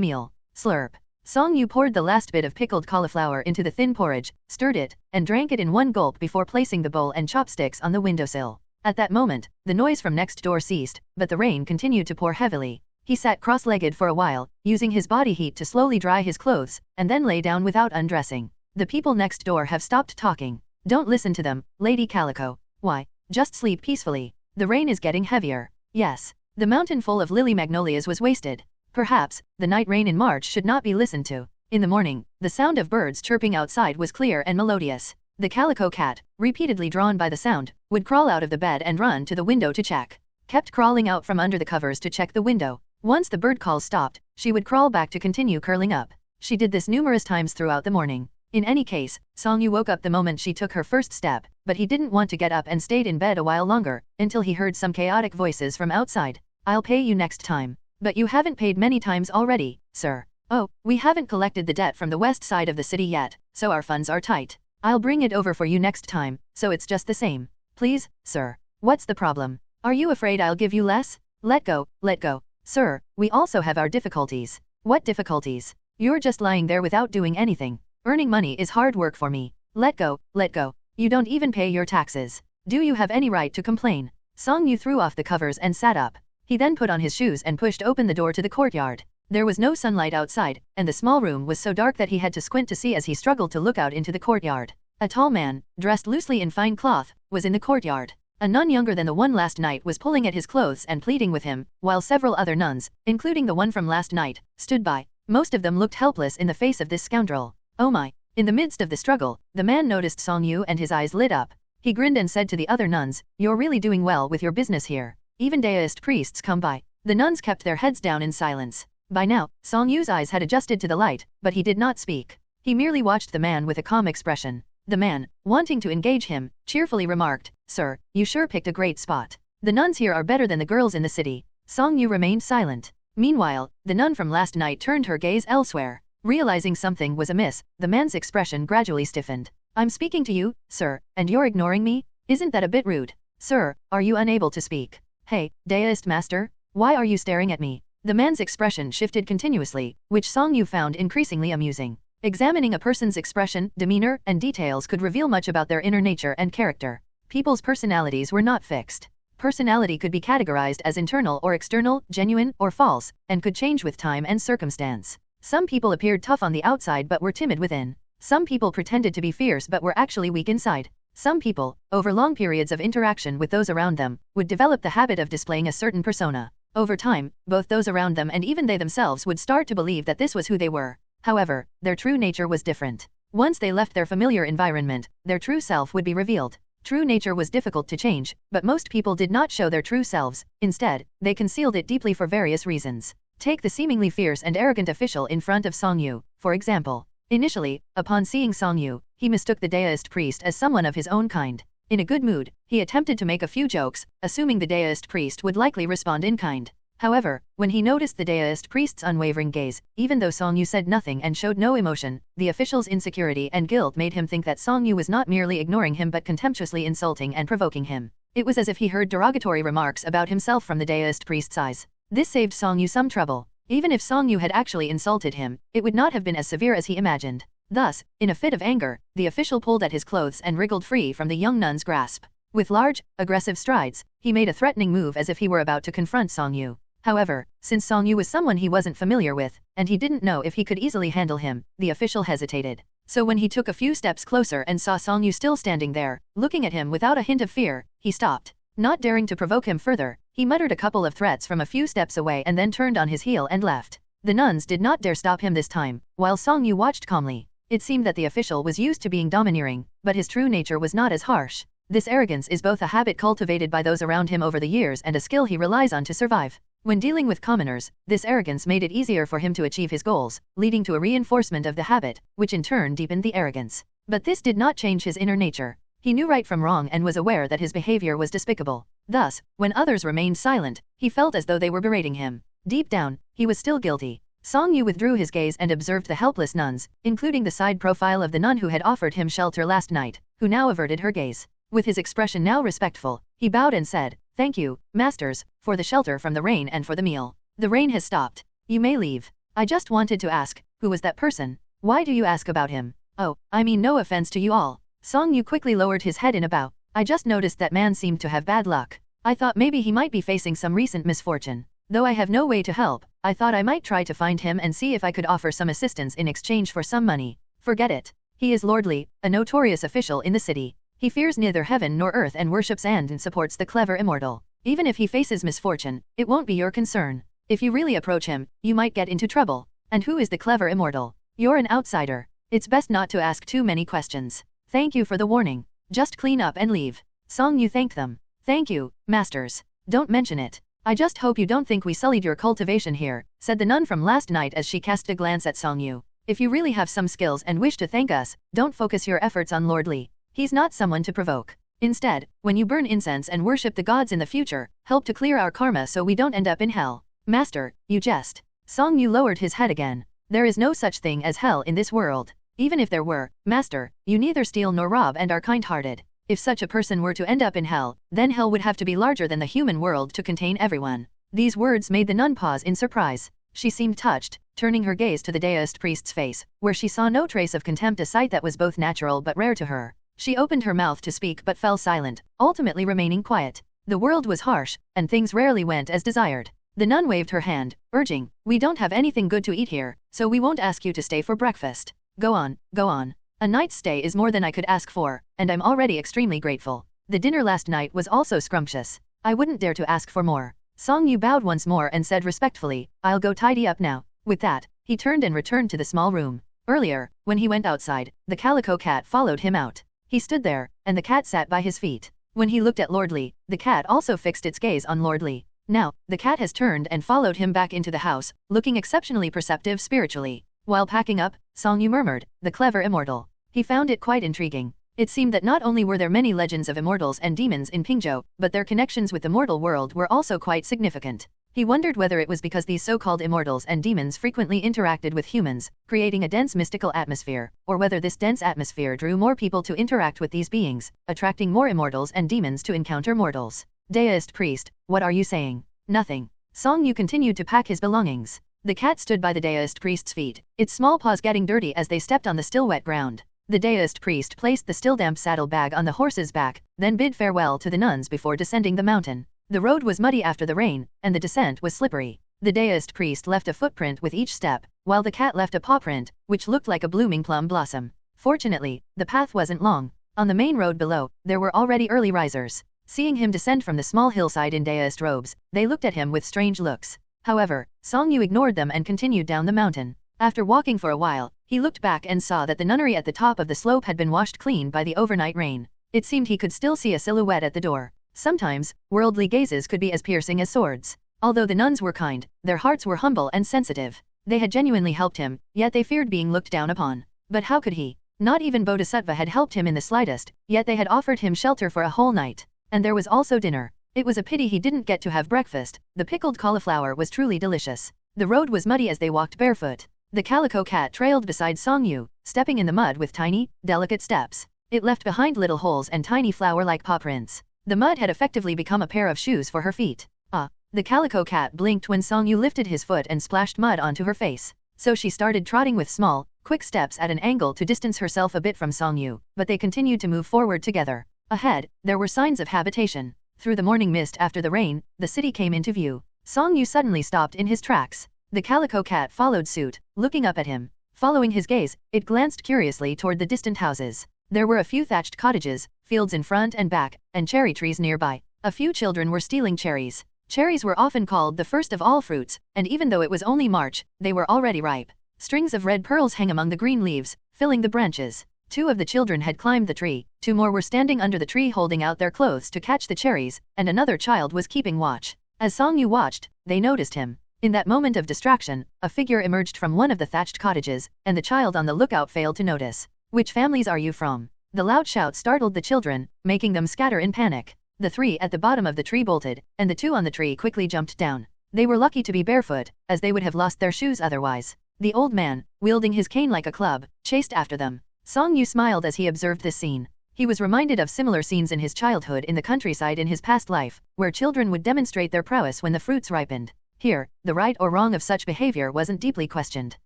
meal. Slurp. Song Yu poured the last bit of pickled cauliflower into the thin porridge, stirred it, and drank it in one gulp before placing the bowl and chopsticks on the windowsill. At that moment, the noise from next door ceased, but the rain continued to pour heavily. He sat cross-legged for a while, using his body heat to slowly dry his clothes, and then lay down without undressing. The people next door have stopped talking. Don't listen to them, Lady Calico. Why, just sleep peacefully. The rain is getting heavier. Yes. The mountain full of lily magnolias was wasted. Perhaps, the night rain in March should not be listened to. In the morning, the sound of birds chirping outside was clear and melodious. The calico cat, repeatedly drawn by the sound, would crawl out of the bed and run to the window to check. Kept crawling out from under the covers to check the window. Once the bird calls stopped, she would crawl back to continue curling up. She did this numerous times throughout the morning. In any case, Song Yu woke up the moment she took her first step, but he didn't want to get up and stayed in bed a while longer, until he heard some chaotic voices from outside. I'll pay you next time. But you haven't paid many times already, sir. Oh, we haven't collected the debt from the west side of the city yet, so our funds are tight. I'll bring it over for you next time, so it's just the same. Please, sir. What's the problem? Are you afraid I'll give you less? Let go, let go. Sir, we also have our difficulties. What difficulties? You're just lying there without doing anything. Earning money is hard work for me. Let go, let go. You don't even pay your taxes. Do you have any right to complain? Song Yu threw off the covers and sat up. He then put on his shoes and pushed open the door to the courtyard. There was no sunlight outside, and the small room was so dark that he had to squint to see as he struggled to look out into the courtyard. A tall man, dressed loosely in fine cloth, was in the courtyard. A nun younger than the one last night was pulling at his clothes and pleading with him, while several other nuns, including the one from last night, stood by. Most of them looked helpless in the face of this scoundrel. Oh my. In the midst of the struggle, the man noticed Song Yu and his eyes lit up. He grinned and said to the other nuns, "You're really doing well with your business here. Even Daoist priests come by." The nuns kept their heads down in silence. By now, Song Yu's eyes had adjusted to the light, but he did not speak. He merely watched the man with a calm expression. The man, wanting to engage him, cheerfully remarked, "Sir, you sure picked a great spot. The nuns here are better than the girls in the city." Song Yu remained silent. Meanwhile, the nun from last night turned her gaze elsewhere. Realizing something was amiss, the man's expression gradually stiffened. "I'm speaking to you, sir, and you're ignoring me? Isn't that a bit rude? Sir, are you unable to speak? Hey, Daoist master, why are you staring at me?" The man's expression shifted continuously, which Song Yu found increasingly amusing. Examining a person's expression, demeanor, and details could reveal much about their inner nature and character. People's personalities were not fixed. Personality could be categorized as internal or external, genuine or false, and could change with time and circumstance. Some people appeared tough on the outside but were timid within. Some people pretended to be fierce but were actually weak inside. Some people, over long periods of interaction with those around them, would develop the habit of displaying a certain persona. Over time, both those around them and even they themselves would start to believe that this was who they were. However, their true nature was different. Once they left their familiar environment, their true self would be revealed. True nature was difficult to change, but most people did not show their true selves. Instead, they concealed it deeply for various reasons. Take the seemingly fierce and arrogant official in front of Song Yu, for example. Initially, upon seeing Song Yu, he mistook the deist priest as someone of his own kind. In a good mood, he attempted to make a few jokes, assuming the deist priest would likely respond in kind. However, when he noticed the deist priest's unwavering gaze, even though Song Yu said nothing and showed no emotion, the official's insecurity and guilt made him think that Song Yu was not merely ignoring him but contemptuously insulting and provoking him. It was as if he heard derogatory remarks about himself from the deist priest's eyes. This saved Song Yu some trouble. Even if Song Yu had actually insulted him, it would not have been as severe as he imagined. Thus, in a fit of anger, the official pulled at his clothes and wriggled free from the young nun's grasp. With large, aggressive strides, he made a threatening move as if he were about to confront Song Yu. However, since Song Yu was someone he wasn't familiar with, and he didn't know if he could easily handle him, the official hesitated. So when he took a few steps closer and saw Song Yu still standing there, looking at him without a hint of fear, he stopped. Not daring to provoke him further, he muttered a couple of threats from a few steps away and then turned on his heel and left. The nuns did not dare stop him this time, while Song Yu watched calmly. It seemed that the official was used to being domineering, but his true nature was not as harsh. This arrogance is both a habit cultivated by those around him over the years and a skill he relies on to survive. When dealing with commoners, this arrogance made it easier for him to achieve his goals, leading to a reinforcement of the habit, which in turn deepened the arrogance. But this did not change his inner nature. He knew right from wrong and was aware that his behavior was despicable. Thus, when others remained silent, he felt as though they were berating him. Deep down, he was still guilty. Song Yu withdrew his gaze and observed the helpless nuns, including the side profile of the nun who had offered him shelter last night, who now averted her gaze. With his expression now respectful, he bowed and said, "Thank you, masters, for the shelter from the rain and for the meal. The rain has stopped. You may leave. I just wanted to ask, who was that person? Why do you ask about him? Oh, I mean no offense to you all." Song Yu quickly lowered his head in a bow. "I just noticed that man seemed to have bad luck. I thought maybe he might be facing some recent misfortune. Though I have no way to help, I thought I might try to find him and see if I could offer some assistance in exchange for some money. Forget it. He is lordly, a notorious official in the city. He fears neither heaven nor earth and worships and supports the clever immortal. Even if he faces misfortune, it won't be your concern. If you really approach him, you might get into trouble. And who is the clever immortal? You're an outsider. It's best not to ask too many questions. Thank you for the warning. Just clean up and leave." Song Yu thanked them. "Thank you, masters. Don't mention it. I just hope you don't think we sullied your cultivation here," said the nun from last night as she cast a glance at Song Yu. "If you really have some skills and wish to thank us, don't focus your efforts on Lord Li. He's not someone to provoke. Instead, when you burn incense and worship the gods in the future, help to clear our karma so we don't end up in hell." "Master, you jest." Song Yu lowered his head again. "There is no such thing as hell in this world. Even if there were, master, you neither steal nor rob and are kind-hearted. If such a person were to end up in hell, then hell would have to be larger than the human world to contain everyone." These words made the nun pause in surprise. She seemed touched, turning her gaze to the deist priest's face, where she saw no trace of contempt, a sight that was both natural but rare to her. She opened her mouth to speak but fell silent, ultimately remaining quiet. The world was harsh, and things rarely went as desired. The nun waved her hand, urging, "We don't have anything good to eat here, so we won't ask you to stay for breakfast. Go on, go on. A night's stay is more than I could ask for, and I'm already extremely grateful. The dinner last night was also scrumptious. I wouldn't dare to ask for more." Song Yu bowed once more and said respectfully, "I'll go tidy up now." With that, he turned and returned to the small room. Earlier, when he went outside, the calico cat followed him out. He stood there, and the cat sat by his feet. When he looked at Lord Li, the cat also fixed its gaze on Lord Li. Now, the cat has turned and followed him back into the house, looking exceptionally perceptive spiritually. While packing up, Song Yu murmured, "The clever immortal." He found it quite intriguing. It seemed that not only were there many legends of immortals and demons in Pingzhou, but their connections with the mortal world were also quite significant. He wondered whether it was because these so-called immortals and demons frequently interacted with humans, creating a dense mystical atmosphere, or whether this dense atmosphere drew more people to interact with these beings, attracting more immortals and demons to encounter mortals. "Deist priest, what are you saying?" "Nothing." Song Yu continued to pack his belongings. The cat stood by the deist priest's feet, its small paws getting dirty as they stepped on the still wet ground. The deist priest placed the still damp saddle bag on the horse's back, then bid farewell to the nuns before descending the mountain. The road was muddy after the rain, and the descent was slippery. The deist priest left a footprint with each step, while the cat left a paw print, which looked like a blooming plum blossom. Fortunately, the path wasn't long. On the main road below, there were already early risers. Seeing him descend from the small hillside in daoist robes, they looked at him with strange looks. However, Song Yu ignored them and continued down the mountain. After walking for a while, he looked back and saw that the nunnery at the top of the slope had been washed clean by the overnight rain. It seemed he could still see a silhouette at the door. Sometimes, worldly gazes could be as piercing as swords. Although the nuns were kind, their hearts were humble and sensitive. They had genuinely helped him, yet they feared being looked down upon. But how could he? Not even Bodhisattva had helped him in the slightest, yet they had offered him shelter for a whole night. And there was also dinner. It was a pity he didn't get to have breakfast. The pickled cauliflower was truly delicious. The road was muddy as they walked barefoot. The calico cat trailed beside Song Yu, stepping in the mud with tiny, delicate steps. It left behind little holes and tiny flower-like paw prints. The mud had effectively become a pair of shoes for her feet. Ah! The calico cat blinked when Song Yu lifted his foot and splashed mud onto her face. So she started trotting with small, quick steps at an angle to distance herself a bit from Song Yu, but they continued to move forward together. Ahead, there were signs of habitation. Through the morning mist after the rain, the city came into view. Song Yu suddenly stopped in his tracks. The calico cat followed suit, looking up at him. Following his gaze, it glanced curiously toward the distant houses. There were a few thatched cottages, fields in front and back, and cherry trees nearby. A few children were stealing cherries. Cherries were often called the first of all fruits, and even though it was only March, they were already ripe. Strings of red pearls hang among the green leaves, filling the branches. 2 of the children had climbed the tree, 2 more were standing under the tree holding out their clothes to catch the cherries, and another child was keeping watch. As Song Yu watched, they noticed him. In that moment of distraction, a figure emerged from one of the thatched cottages, and the child on the lookout failed to notice. Which families are you from? The loud shout startled the children, making them scatter in panic. The 3 at the bottom of the tree bolted, and the 2 on the tree quickly jumped down. They were lucky to be barefoot, as they would have lost their shoes otherwise. The old man, wielding his cane like a club, chased after them. Song Yu smiled as he observed this scene. He was reminded of similar scenes in his childhood in the countryside in his past life, where children would demonstrate their prowess when the fruits ripened. Here, the right or wrong of such behavior wasn't deeply questioned.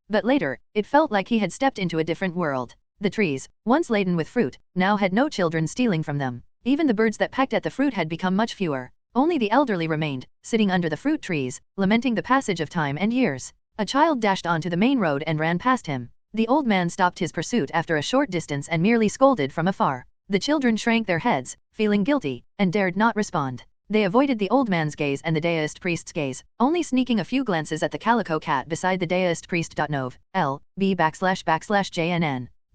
But later, it felt like he had stepped into a different world. The trees, once laden with fruit, now had no children stealing from them. Even the birds that pecked at the fruit had become much fewer. Only the elderly remained, sitting under the fruit trees, lamenting the passage of time and years. A child dashed onto the main road and ran past him. The old man stopped his pursuit after a short distance and merely scolded from afar. The children shrank their heads, feeling guilty, and dared not respond. They avoided the old man's gaze and the daoist priest's gaze, only sneaking a few glances at the calico cat beside the daoist priest. L.B//JNN.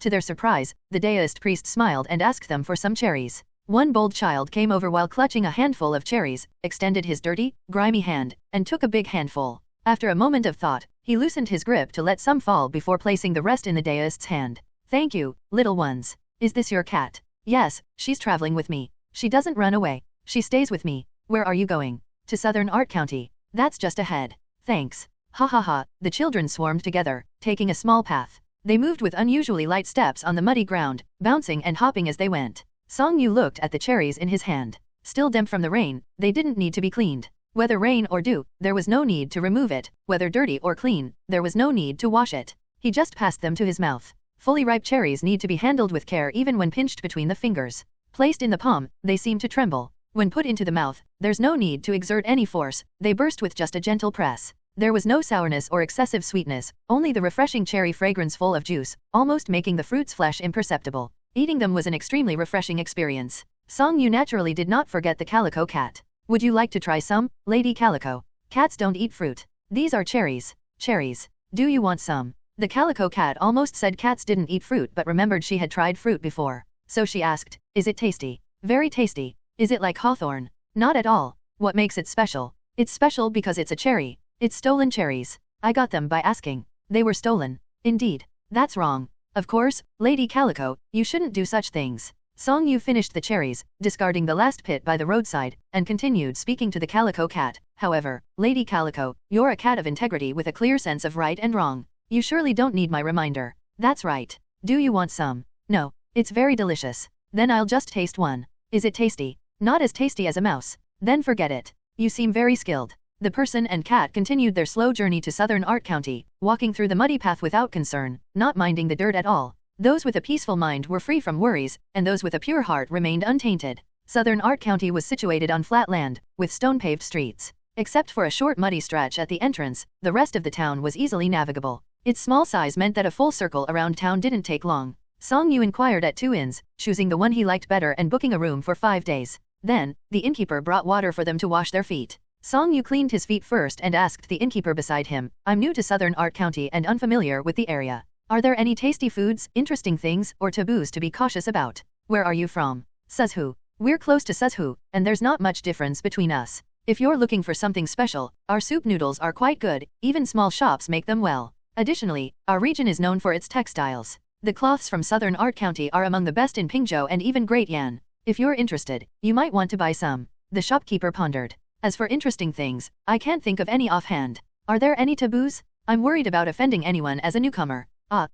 To their surprise, the daoist priest smiled and asked them for some cherries. One bold child came over while clutching a handful of cherries, extended his dirty, grimy hand, and took a big handful. After a moment of thought, he loosened his grip to let some fall before placing the rest in the daoist's hand. Thank you, little ones. Is this your cat? Yes, she's traveling with me. She doesn't run away. She stays with me. Where are you going? To Southern Art County. That's just ahead. Thanks. Ha ha ha. The children swarmed together, taking a small path. They moved with unusually light steps on the muddy ground, bouncing and hopping as they went. Song Yu looked at the cherries in his hand. Still damp from the rain, they didn't need to be cleaned. Whether rain or dew, there was no need to remove it. Whether dirty or clean, there was no need to wash it. He just passed them to his mouth. Fully ripe cherries need to be handled with care even when pinched between the fingers. Placed in the palm, they seem to tremble. When put into the mouth, there's no need to exert any force, they burst with just a gentle press. There was no sourness or excessive sweetness, only the refreshing cherry fragrance full of juice, almost making the fruit's flesh imperceptible. Eating them was an extremely refreshing experience. Song Yu naturally did not forget the calico cat. Would you like to try some, Lady Calico? Cats don't eat fruit. These are cherries. Cherries. Do you want some? The calico cat almost said cats didn't eat fruit but remembered she had tried fruit before. So she asked, is it tasty? Very tasty. Is it like hawthorn? Not at all. What makes it special? It's special because it's a cherry. It's stolen cherries. I got them by asking. They were stolen. Indeed. That's wrong. Of course, Lady Calico, you shouldn't do such things. Song Yu finished the cherries, discarding the last pit by the roadside, and continued speaking to the calico cat. However, Lady Calico, you're a cat of integrity with a clear sense of right and wrong. You surely don't need my reminder. That's right. Do you want some? No. It's very delicious. Then I'll just taste one. Is it tasty? Not as tasty as a mouse. Then forget it. You seem very skilled. The person and cat continued their slow journey to Southern Art County, walking through the muddy path without concern, not minding the dirt at all. Those with a peaceful mind were free from worries, and those with a pure heart remained untainted. Southern Art County was situated on flat land, with stone-paved streets. Except for a short muddy stretch at the entrance, the rest of the town was easily navigable. Its small size meant that a full circle around town didn't take long. Song Yu inquired at 2 inns, choosing the one he liked better and booking a room for 5 days. Then, the innkeeper brought water for them to wash their feet. Song Yu cleaned his feet first and asked the innkeeper beside him, I'm new to Southern Art County and unfamiliar with the area. Are there any tasty foods, interesting things, or taboos to be cautious about? Where are you from? Suzhou. We're close to Suzhou, and there's not much difference between us. If you're looking for something special, our soup noodles are quite good, even small shops make them well. Additionally, our region is known for its textiles. The cloths from Southern Art County are among the best in Pingzhou and even Great Yan. If you're interested, you might want to buy some. The shopkeeper pondered. As for interesting things, I can't think of any offhand. Are there any taboos? I'm worried about offending anyone as a newcomer.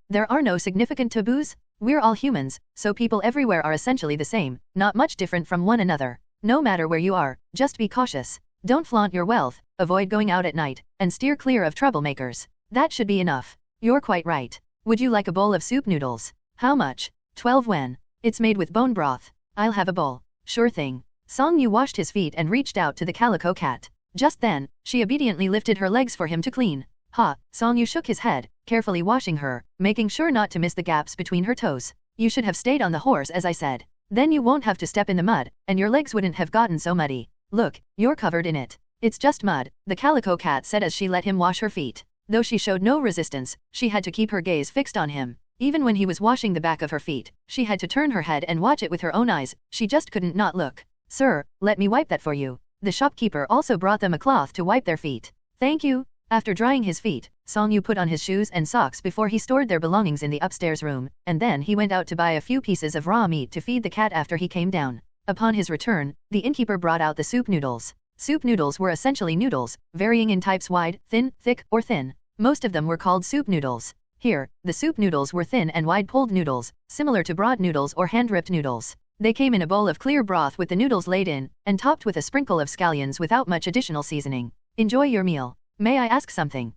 There are no significant taboos? We're all humans, so people everywhere are essentially the same, not much different from one another. No matter where you are, just be cautious. Don't flaunt your wealth, avoid going out at night, and steer clear of troublemakers. That should be enough. You're quite right. Would you like a bowl of soup noodles? How much? 12 wen. It's made with bone broth. I'll have a bowl. Sure thing. Song Yu washed his feet and reached out to the calico cat. Just then, she obediently lifted her legs for him to clean. Song Yu shook his head, carefully washing her, making sure not to miss the gaps between her toes. You should have stayed on the horse as I said. Then you won't have to step in the mud, and your legs wouldn't have gotten so muddy. Look, you're covered in it. It's just mud, the calico cat said as she let him wash her feet. Though she showed no resistance, she had to keep her gaze fixed on him. Even when he was washing the back of her feet, she had to turn her head and watch it with her own eyes, she just couldn't not look. Sir, let me wipe that for you. The shopkeeper also brought them a cloth to wipe their feet. Thank you. After drying his feet, Song Yu put on his shoes and socks before he stored their belongings in the upstairs room, and then he went out to buy a few pieces of raw meat to feed the cat after he came down. Upon his return, the innkeeper brought out the soup noodles. Soup noodles were essentially noodles, varying in types wide, thin, thick, or thin. Most of them were called soup noodles. Here, the soup noodles were thin and wide pulled noodles, similar to broad noodles or hand-ripped noodles. They came in a bowl of clear broth with the noodles laid in, and topped with a sprinkle of scallions without much additional seasoning. Enjoy your meal. May I ask something?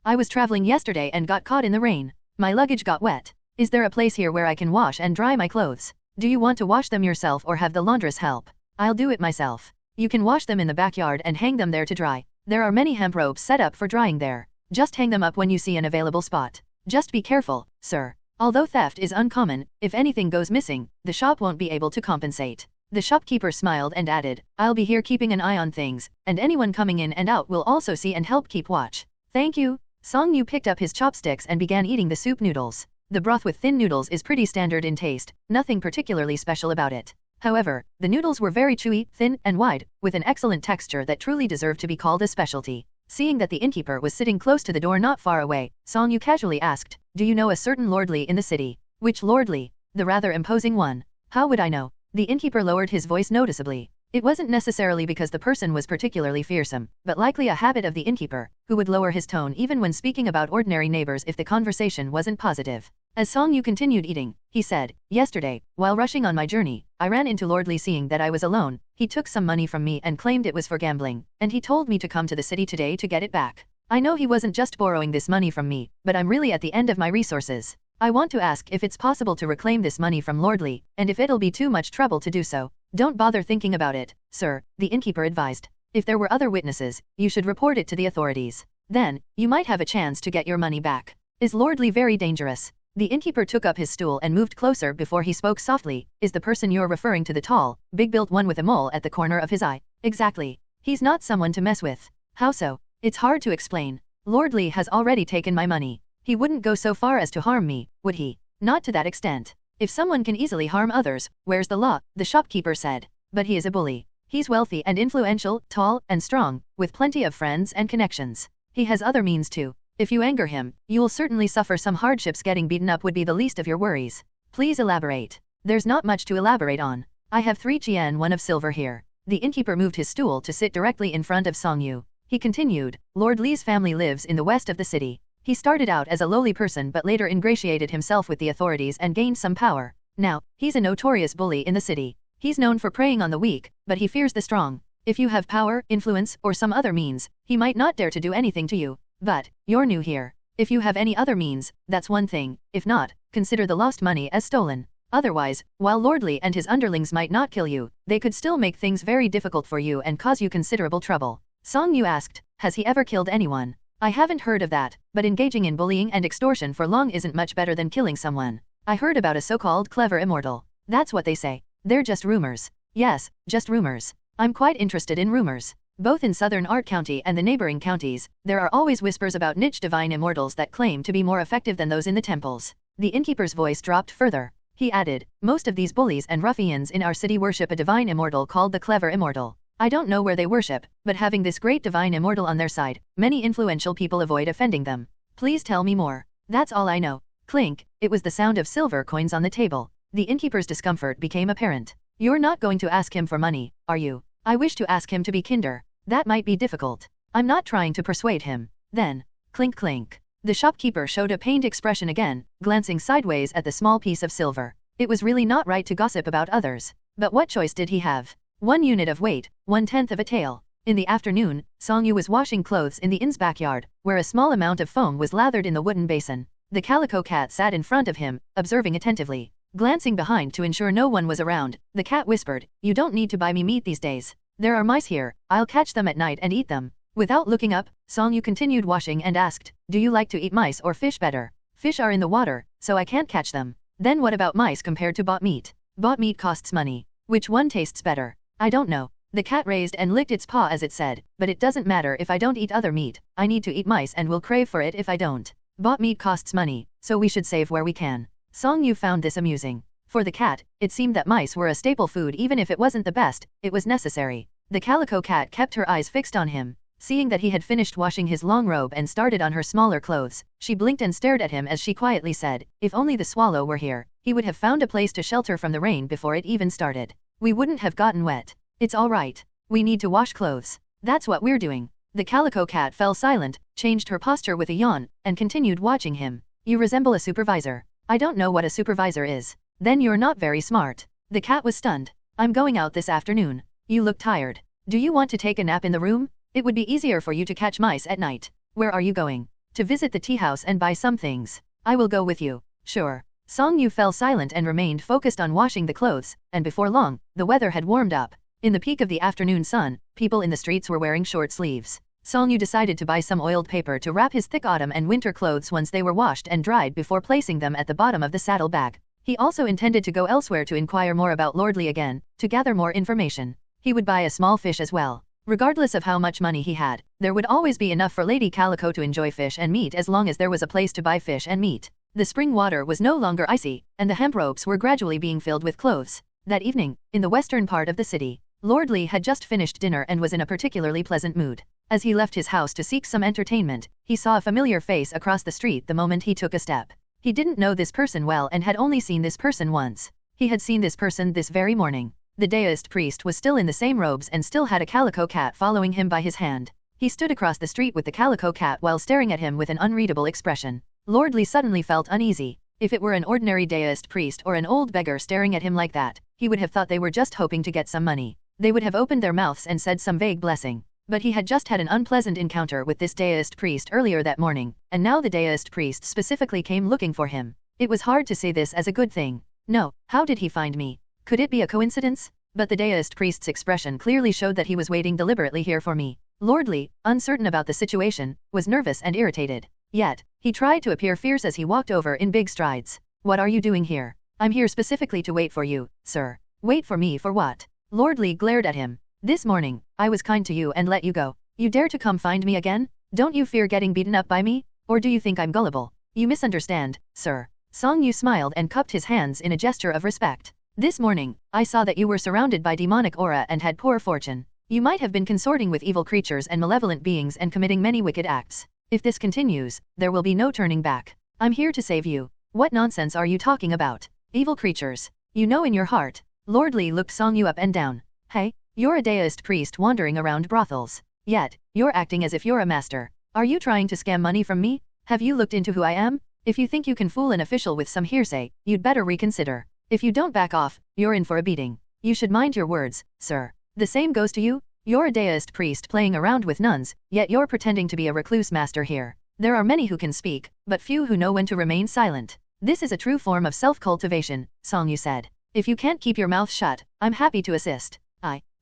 I was traveling yesterday and got caught in the rain. My luggage got wet. Is there a place here where I can wash and dry my clothes? Do you want to wash them yourself or have the laundress help? I'll do it myself. You can wash them in the backyard and hang them there to dry. There are many hemp ropes set up for drying there. Just hang them up when you see an available spot. Just be careful, sir. Although theft is uncommon, if anything goes missing, the shop won't be able to compensate. The shopkeeper smiled and added, I'll be here keeping an eye on things, and anyone coming in and out will also see and help keep watch. Thank you. Song Yu picked up his chopsticks and began eating the soup noodles. The broth with thin noodles is pretty standard in taste, nothing particularly special about it. However, the noodles were very chewy, thin, and wide, with an excellent texture that truly deserved to be called a specialty. Seeing that the innkeeper was sitting close to the door not far away, Song Yu casually asked, Do you know a certain lordly in the city? Which lordly? The rather imposing one. How would I know? The innkeeper lowered his voice noticeably. It wasn't necessarily because the person was particularly fearsome, but likely a habit of the innkeeper, who would lower his tone even when speaking about ordinary neighbors if the conversation wasn't positive. As Song Yu continued eating, he said, Yesterday, while rushing on my journey, I ran into Lord Li. Seeing that I was alone, he took some money from me and claimed it was for gambling, and he told me to come to the city today to get it back. I know he wasn't just borrowing this money from me, but I'm really at the end of my resources. I want to ask if it's possible to reclaim this money from Lord Li, and if it'll be too much trouble to do so. Don't bother thinking about it, sir, the innkeeper advised. If there were other witnesses, you should report it to the authorities. Then, you might have a chance to get your money back. Is Lord Li very dangerous? The innkeeper took up his stool and moved closer before he spoke softly. Is the person you're referring to the tall, big-built one with a mole at the corner of his eye? Exactly. He's not someone to mess with. How so? It's hard to explain. Lord Li has already taken my money. He wouldn't go so far as to harm me, would he? Not to that extent. If someone can easily harm others, where's the law? The shopkeeper said. But he is a bully. He's wealthy and influential, tall and strong, with plenty of friends and connections. He has other means too. If you anger him, you'll certainly suffer some hardships. Getting beaten up would be the least of your worries. Please elaborate. There's not much to elaborate on. I have 3 yen, 1 of silver here. The innkeeper moved his stool to sit directly in front of Song Yu. He continued, Lord Li's family lives in the west of the city. He started out as a lowly person but later ingratiated himself with the authorities and gained some power. Now, he's a notorious bully in the city. He's known for preying on the weak, but he fears the strong. If you have power, influence, or some other means, he might not dare to do anything to you. But, you're new here. If you have any other means, that's one thing. If not, consider the lost money as stolen. Otherwise, while Lord Li and his underlings might not kill you, they could still make things very difficult for you and cause you considerable trouble. Song Yu asked, has he ever killed anyone? I haven't heard of that, but engaging in bullying and extortion for long isn't much better than killing someone. I heard about a so-called clever immortal. That's what they say. They're just rumors. Yes, just rumors. I'm quite interested in rumors. Both in southern Art County and the neighboring counties, there are always whispers about niche divine immortals that claim to be more effective than those in the temples. The innkeeper's voice dropped further. He added, most of these bullies and ruffians in our city worship a divine immortal called the clever immortal. I don't know where they worship, but having this great divine immortal on their side, many influential people avoid offending them. Please tell me more. That's all I know. Clink, it was the sound of silver coins on the table. The innkeeper's discomfort became apparent. You're not going to ask him for money, are you? I wish to ask him to be kinder. That might be difficult. I'm not trying to persuade him. Then, clink clink. The shopkeeper showed a pained expression again, glancing sideways at the small piece of silver. It was really not right to gossip about others. But what choice did he have? 1 unit of weight, 1/10 of a tael. In the afternoon, Song-yu was washing clothes in the inn's backyard, where a small amount of foam was lathered in the wooden basin. The calico cat sat in front of him, observing attentively. Glancing behind to ensure no one was around, the cat whispered, "You don't need to buy me meat these days. There are mice here, I'll catch them at night and eat them." Without looking up, Song-yu continued washing and asked, "Do you like to eat mice or fish better?" "Fish are in the water, so I can't catch them." "Then what about mice compared to bought meat?" "Bought meat costs money. Which one tastes better?" "I don't know." The cat raised and licked its paw as it said, "But it doesn't matter if I don't eat other meat, I need to eat mice and will crave for it if I don't. Bought meat costs money, so we should save where we can." Song-yu found this amusing. For the cat, it seemed that mice were a staple food even if it wasn't the best, it was necessary. The calico cat kept her eyes fixed on him. Seeing that he had finished washing his long robe and started on her smaller clothes, she blinked and stared at him as she quietly said, "If only the swallow were here, he would have found a place to shelter from the rain before it even started. We wouldn't have gotten wet. It's all right. We need to wash clothes. That's what we're doing." The calico cat fell silent, changed her posture with a yawn, and continued watching him. "You resemble a supervisor." "I don't know what a supervisor is." "Then you're not very smart." The cat was stunned. "I'm going out this afternoon. You look tired. Do you want to take a nap in the room? It would be easier for you to catch mice at night." "Where are you going?" "To visit the tea house and buy some things." "I will go with you." "Sure." Song-yu fell silent and remained focused on washing the clothes, and before long, the weather had warmed up. In the peak of the afternoon sun, people in the streets were wearing short sleeves. Song-yu decided to buy some oiled paper to wrap his thick autumn and winter clothes once they were washed and dried before placing them at the bottom of the saddle bag. He also intended to go elsewhere to inquire more about Lordly again, to gather more information. He would buy a small fish as well. Regardless of how much money he had, there would always be enough for Lady Calico to enjoy fish and meat as long as there was a place to buy fish and meat. The spring water was no longer icy, and the hemp ropes were gradually being filled with clothes. That evening, in the western part of the city, Lordly had just finished dinner and was in a particularly pleasant mood. As he left his house to seek some entertainment, he saw a familiar face across the street the moment he took a step. He didn't know this person well and had only seen this person once. He had seen this person this very morning. The Daoist priest was still in the same robes and still had a calico cat following him by his hand. He stood across the street with the calico cat while staring at him with an unreadable expression. Lordly suddenly felt uneasy. If it were an ordinary Daoist priest or an old beggar staring at him like that, he would have thought they were just hoping to get some money. They would have opened their mouths and said some vague blessing. But he had just had an unpleasant encounter with this Daoist priest earlier that morning, and now the Daoist priest specifically came looking for him. It was hard to say this as a good thing. No, how did he find me? Could it be a coincidence? But the Daoist priest's expression clearly showed that he was waiting deliberately here for me. Lordly, uncertain about the situation, was nervous and irritated. Yet, he tried to appear fierce as he walked over in big strides. "What are you doing here?" "I'm here specifically to wait for you, sir." "Wait for me for what?" Lordly glared at him. "This morning, I was kind to you and let you go. You dare to come find me again? Don't you fear getting beaten up by me? Or do you think I'm gullible?" "You misunderstand, sir." Song-yu smiled and cupped his hands in a gesture of respect. "This morning, I saw that you were surrounded by demonic aura and had poor fortune. You might have been consorting with evil creatures and malevolent beings and committing many wicked acts. If this continues, there will be no turning back. I'm here to save you." "What nonsense are you talking about? Evil creatures. You know in your heart." Lordly looked Song-yu up and down. "Hey, you're a Daoist priest wandering around brothels. Yet, you're acting as if you're a master. Are you trying to scam money from me? Have you looked into who I am? If you think you can fool an official with some hearsay, you'd better reconsider. If you don't back off, you're in for a beating. You should mind your words, sir. The same goes to you. You're a Daoist priest playing around with nuns, yet you're pretending to be a recluse master here. There are many who can speak, but few who know when to remain silent. This is a true form of self-cultivation," Song-yu said. "If you can't keep your mouth shut, I'm happy to assist."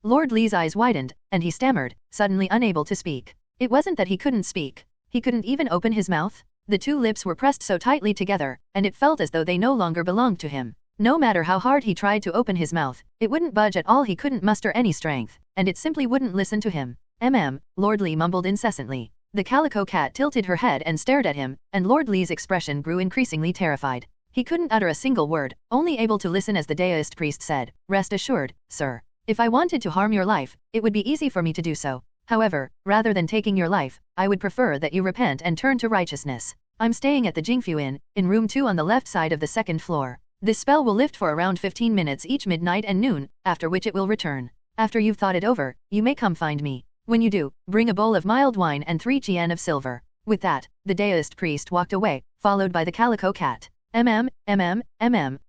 Lordly's eyes widened, and he stammered, suddenly unable to speak. It wasn't that he couldn't speak. He couldn't even open his mouth. The two lips were pressed so tightly together, and it felt as though they no longer belonged to him. No matter how hard he tried to open his mouth, it wouldn't budge at all. He couldn't muster any strength, and it simply wouldn't listen to him. Lord Lee mumbled incessantly. The calico cat tilted her head and stared at him, and Lord Lee's expression grew increasingly terrified. He couldn't utter a single word, only able to listen as the deist priest said, "Rest assured, sir. If I wanted to harm your life, it would be easy for me to do so. However, rather than taking your life, I would prefer that you repent and turn to righteousness. I'm staying at the Jingfu Inn, in room 2 on the left side of the second floor. This spell will lift for around 15 minutes each midnight and noon, after which it will return. After you've thought it over, you may come find me. When you do, bring a bowl of mild wine and 3 chien of silver." With that, the deist priest walked away, followed by the calico cat.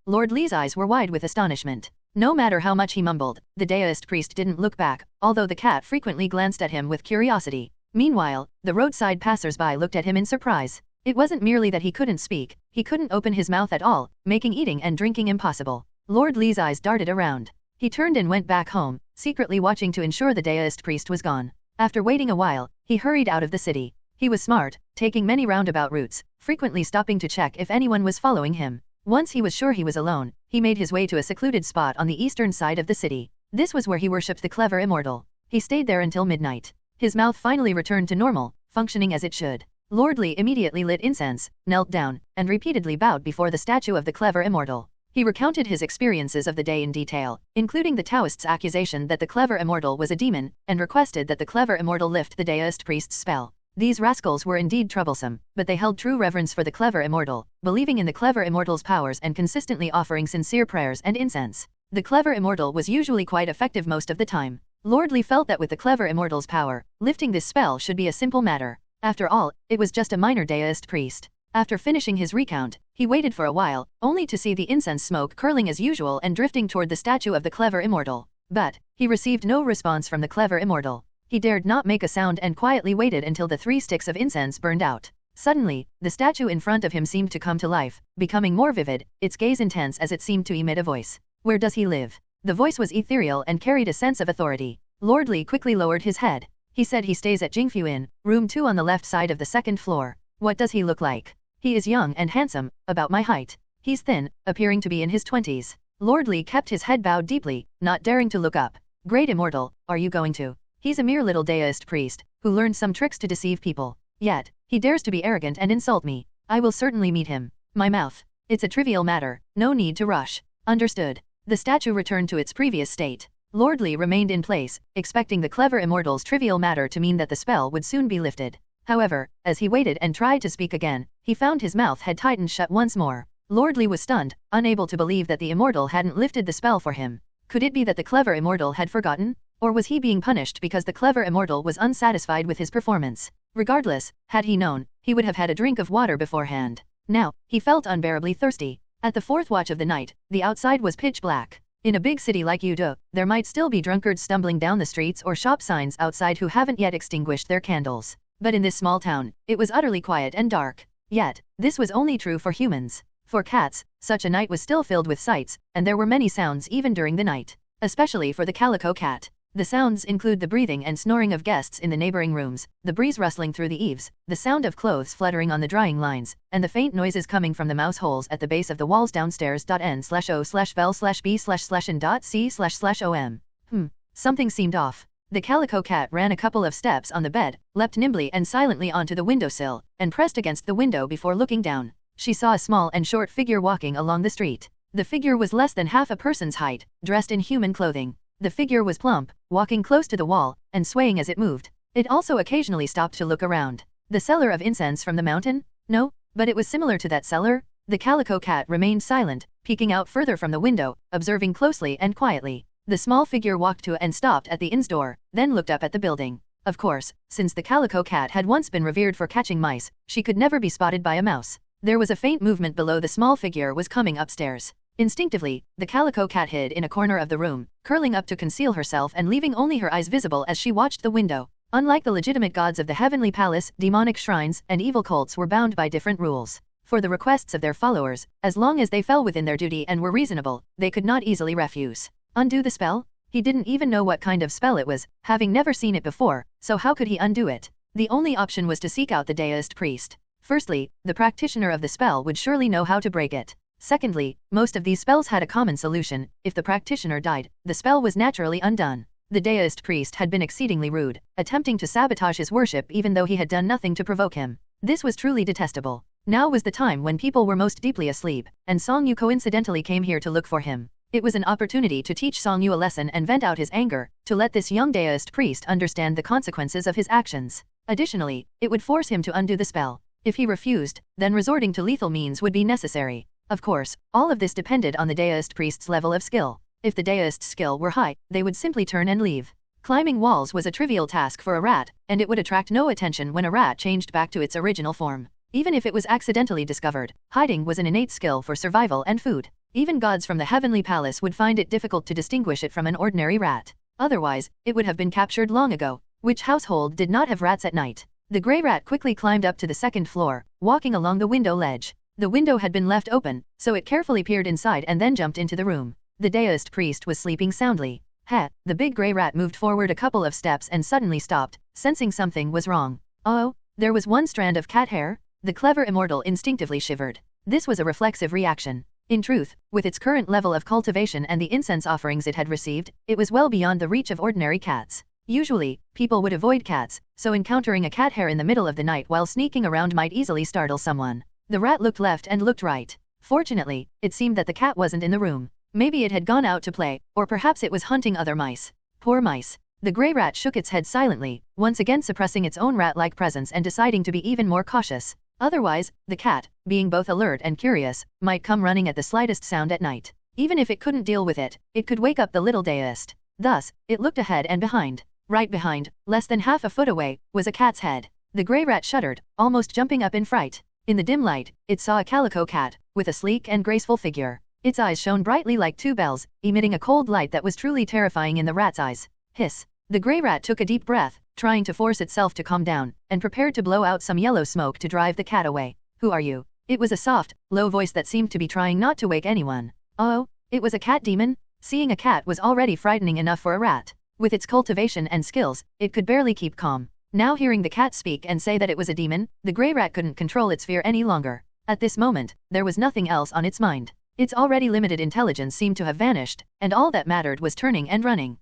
Lord Lee's eyes were wide with astonishment. No matter how much he mumbled, the deist priest didn't look back, although the cat frequently glanced at him with curiosity. Meanwhile, the roadside passers-by looked at him in surprise. It wasn't merely that he couldn't speak, he couldn't open his mouth at all, making eating and drinking impossible. Lord Lee's eyes darted around. He turned and went back home, secretly watching to ensure the deist priest was gone. After waiting a while, he hurried out of the city. He was smart, taking many roundabout routes, frequently stopping to check if anyone was following him. Once he was sure he was alone, he made his way to a secluded spot on the eastern side of the city. This was where he worshipped the clever immortal. He stayed there until midnight. His mouth finally returned to normal, functioning as it should. Lord Lee immediately lit incense, knelt down, and repeatedly bowed before the statue of the clever immortal. He recounted his experiences of the day in detail, including the Taoist's accusation that the clever immortal was a demon, and requested that the clever immortal lift the deist priest's spell. These rascals were indeed troublesome, but they held true reverence for the clever immortal, believing in the clever immortal's powers and consistently offering sincere prayers and incense. The clever immortal was usually quite effective most of the time. Lord Lee felt that with the clever immortal's power, lifting this spell should be a simple matter. After all, it was just a minor deist priest. After finishing his recount, he waited for a while, only to see the incense smoke curling as usual and drifting toward the statue of the clever immortal. But he received no response from the clever immortal. He dared not make a sound and quietly waited until the 3 sticks of incense burned out. Suddenly, the statue in front of him seemed to come to life, becoming more vivid, its gaze intense as it seemed to emit a voice. "Where does he live?" The voice was ethereal and carried a sense of authority. Lord Lee quickly lowered his head. He said he stays at Jingfu Inn, room 2 on the left side of the second floor. "What does he look like?" "He is young and handsome, about my height. He's thin, appearing to be in his 20s. Lord Lee kept his head bowed deeply, not daring to look up. "Great immortal, are you going to?" "He's a mere little deist priest, who learned some tricks to deceive people. Yet, he dares to be arrogant and insult me. I will certainly meet him." "My mouth. It's a trivial matter, no need to rush." "Understood." The statue returned to its previous state. Lord Lee remained in place, expecting the clever immortal's trivial matter to mean that the spell would soon be lifted. However, as he waited and tried to speak again, he found his mouth had tightened shut once more. Lord Lee was stunned, unable to believe that the immortal hadn't lifted the spell for him. Could it be that the clever immortal had forgotten? Or was he being punished because the clever immortal was unsatisfied with his performance? Regardless, had he known, he would have had a drink of water beforehand. Now, he felt unbearably thirsty. At the 4th watch of the night, the outside was pitch black. In a big city like Udo, there might still be drunkards stumbling down the streets or shop signs outside who haven't yet extinguished their candles. But in this small town, it was utterly quiet and dark. Yet, this was only true for humans. For cats, such a night was still filled with sights, and there were many sounds even during the night. Especially for the calico cat. The sounds include the breathing and snoring of guests in the neighboring rooms, the breeze rustling through the eaves, the sound of clothes fluttering on the drying lines, and the faint noises coming from the mouse holes at the base of the walls downstairs. N/O/vel/b/n.c//om. Something seemed off. The calico cat ran a couple of steps on the bed, leapt nimbly and silently onto the windowsill, and pressed against the window before looking down. She saw a small and short figure walking along the street. The figure was less than half a person's height, dressed in human clothing. The figure was plump, walking close to the wall, and swaying as it moved. It also occasionally stopped to look around. The seller of incense from the mountain? No, but it was similar to that seller. The calico cat remained silent, peeking out further from the window, observing closely and quietly. The small figure walked to and stopped at the inn's door, then looked up at the building. Of course, since the calico cat had once been revered for catching mice, she could never be spotted by a mouse. There was a faint movement below. The small figure was coming upstairs. Instinctively, the calico cat hid in a corner of the room, curling up to conceal herself and leaving only her eyes visible as she watched the window. Unlike the legitimate gods of the heavenly palace, demonic shrines and evil cults were bound by different rules. For the requests of their followers, as long as they fell within their duty and were reasonable, they could not easily refuse. Undo the spell? He didn't even know what kind of spell it was, having never seen it before, so how could he undo it? The only option was to seek out the deist priest. Firstly, the practitioner of the spell would surely know how to break it. Secondly, most of these spells had a common solution: if the practitioner died, the spell was naturally undone. The deist priest had been exceedingly rude, attempting to sabotage his worship even though he had done nothing to provoke him. This was truly detestable. Now was the time when people were most deeply asleep, and Song Yu coincidentally came here to look for him. It was an opportunity to teach Song Yu a lesson and vent out his anger, to let this young deist priest understand the consequences of his actions. Additionally, it would force him to undo the spell. If he refused, then resorting to lethal means would be necessary. Of course, all of this depended on the deist priest's level of skill. If the deist's skill were high, they would simply turn and leave. Climbing walls was a trivial task for a rat, and it would attract no attention when a rat changed back to its original form. Even if it was accidentally discovered, hiding was an innate skill for survival and food. Even gods from the heavenly palace would find it difficult to distinguish it from an ordinary rat. Otherwise, it would have been captured long ago. Which household did not have rats at night? The grey rat quickly climbed up to the second floor, walking along the window ledge. The window had been left open, so it carefully peered inside and then jumped into the room. The deist priest was sleeping soundly. The big grey rat moved forward a couple of steps and suddenly stopped, sensing something was wrong. Oh, there was one strand of cat hair? The clever immortal instinctively shivered. This was a reflexive reaction. In truth, with its current level of cultivation and the incense offerings it had received, it was well beyond the reach of ordinary cats. Usually, people would avoid cats, so encountering a cat hair in the middle of the night while sneaking around might easily startle someone. The rat looked left and looked right. Fortunately, it seemed that the cat wasn't in the room. Maybe it had gone out to play, or perhaps it was hunting other mice. Poor mice. The grey rat shook its head silently, once again suppressing its own rat-like presence and deciding to be even more cautious. Otherwise, the cat, being both alert and curious, might come running at the slightest sound at night. Even if it couldn't deal with it, it could wake up the little deist. Thus, it looked ahead and behind. Right behind, less than half a foot away, was a cat's head. The grey rat shuddered, almost jumping up in fright. In the dim light, it saw a calico cat, with a sleek and graceful figure. Its eyes shone brightly like two bells, emitting a cold light that was truly terrifying in the rat's eyes. Hiss. The grey rat took a deep breath, trying to force itself to calm down, and prepared to blow out some yellow smoke to drive the cat away. Who are you? It was a soft, low voice that seemed to be trying not to wake anyone. Oh, it was a cat demon? Seeing a cat was already frightening enough for a rat. With its cultivation and skills, it could barely keep calm. Now hearing the cat speak and say that it was a demon, the grey rat couldn't control its fear any longer. At this moment, there was nothing else on its mind. Its already limited intelligence seemed to have vanished, and all that mattered was turning and running.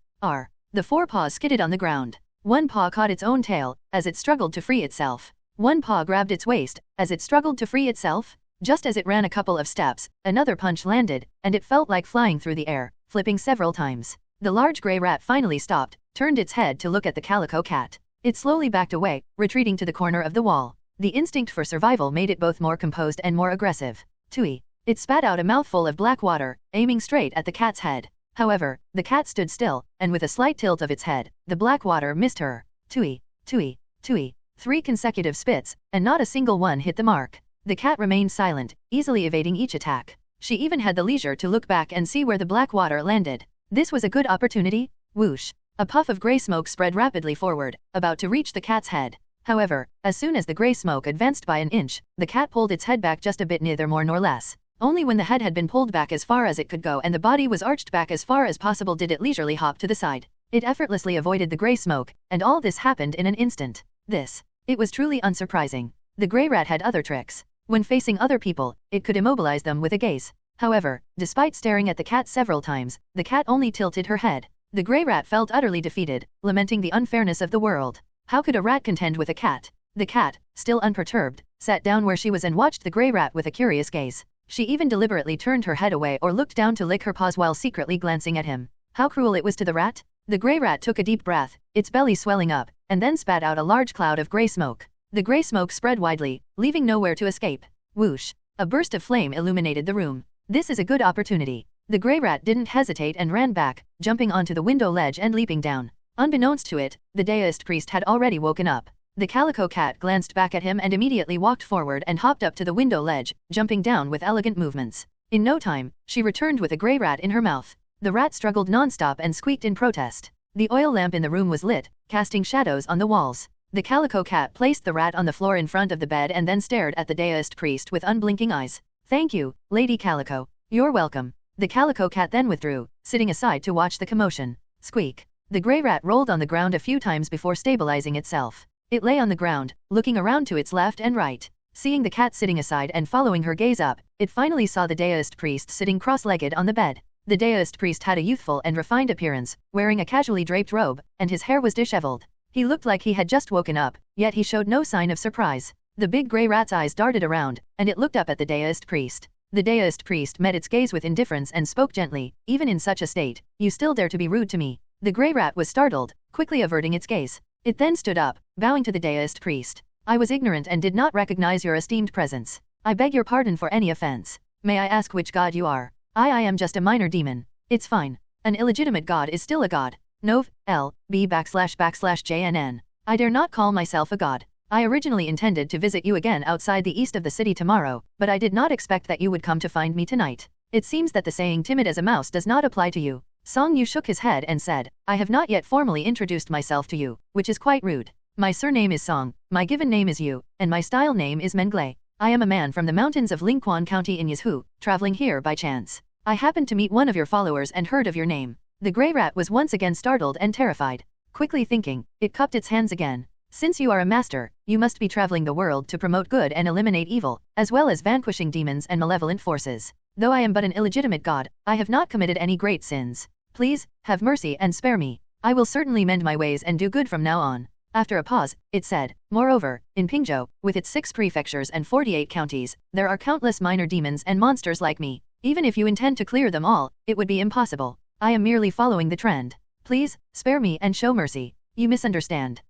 The four paws skidded on the ground. One paw caught its own tail, as it struggled to free itself. One paw grabbed its waist, as it struggled to free itself. Just as it ran a couple of steps, another punch landed, and it felt like flying through the air, flipping several times. The large grey rat finally stopped, turned its head to look at the calico cat. It slowly backed away, retreating to the corner of the wall. The instinct for survival made it both more composed and more aggressive. Tui. It spat out a mouthful of black water, aiming straight at the cat's head. However, the cat stood still, and with a slight tilt of its head, the black water missed her. Tui, tui, tui. 3 consecutive spits, and not a single one hit the mark. The cat remained silent, easily evading each attack. She even had the leisure to look back and see where the black water landed. This was a good opportunity. Whoosh. A puff of grey smoke spread rapidly forward, about to reach the cat's head. However, as soon as the grey smoke advanced by an inch, the cat pulled its head back just a bit, neither more nor less. Only when the head had been pulled back as far as it could go and the body was arched back as far as possible did it leisurely hop to the side. It effortlessly avoided the grey smoke, and all this happened in an instant. It was truly unsurprising. The grey rat had other tricks. When facing other people, it could immobilize them with a gaze. However, despite staring at the cat several times, the cat only tilted her head. The grey rat felt utterly defeated, lamenting the unfairness of the world. How could a rat contend with a cat? The cat, still unperturbed, sat down where she was and watched the grey rat with a curious gaze. She even deliberately turned her head away or looked down to lick her paws while secretly glancing at him. How cruel it was to the rat? The grey rat took a deep breath, its belly swelling up, and then spat out a large cloud of grey smoke. The grey smoke spread widely, leaving nowhere to escape. Whoosh! A burst of flame illuminated the room. This is a good opportunity. The grey rat didn't hesitate and ran back, jumping onto the window ledge and leaping down. Unbeknownst to it, the deist priest had already woken up. The calico cat glanced back at him and immediately walked forward and hopped up to the window ledge, jumping down with elegant movements. In no time, she returned with a grey rat in her mouth. The rat struggled non-stop and squeaked in protest. The oil lamp in the room was lit, casting shadows on the walls. The calico cat placed the rat on the floor in front of the bed and then stared at the deist priest with unblinking eyes. "Thank you, Lady Calico. You're welcome." The calico cat then withdrew, sitting aside to watch the commotion. Squeak. The grey rat rolled on the ground a few times before stabilizing itself. It lay on the ground, looking around to its left and right. Seeing the cat sitting aside and following her gaze up, it finally saw the deist priest sitting cross-legged on the bed. The deist priest had a youthful and refined appearance, wearing a casually draped robe, and his hair was disheveled. He looked like he had just woken up, yet he showed no sign of surprise. The big grey rat's eyes darted around, and it looked up at the deist priest. The deist priest met its gaze with indifference and spoke gently, "Even in such a state, you still dare to be rude to me." The grey rat was startled, quickly averting its gaze. It then stood up, bowing to the deist priest. "I was ignorant and did not recognize your esteemed presence. I beg your pardon for any offense. May I ask which god you are?" I am just a minor demon." "It's fine. An illegitimate god is still a god. Nov. L. B //JNN. I dare not call myself a god. I originally intended to visit you again outside the east of the city tomorrow, but I did not expect that you would come to find me tonight. It seems that the saying timid as a mouse does not apply to you." Song Yu shook his head and said, "I have not yet formally introduced myself to you, which is quite rude. My surname is Song, my given name is Yu, and my style name is Menglei. I am a man from the mountains of Lingquan County in Yizhu, traveling here by chance. I happened to meet one of your followers and heard of your name." The grey rat was once again startled and terrified. Quickly thinking, it cupped its hands again. "Since you are a master, you must be traveling the world to promote good and eliminate evil, as well as vanquishing demons and malevolent forces. Though I am but an illegitimate god, I have not committed any great sins. Please, have mercy and spare me. I will certainly mend my ways and do good from now on." After a pause, it said, "Moreover, in Pingzhou, with its 6 prefectures and 48 counties, there are countless minor demons and monsters like me. Even if you intend to clear them all, it would be impossible. I am merely following the trend. Please, spare me and show mercy." "You misunderstand.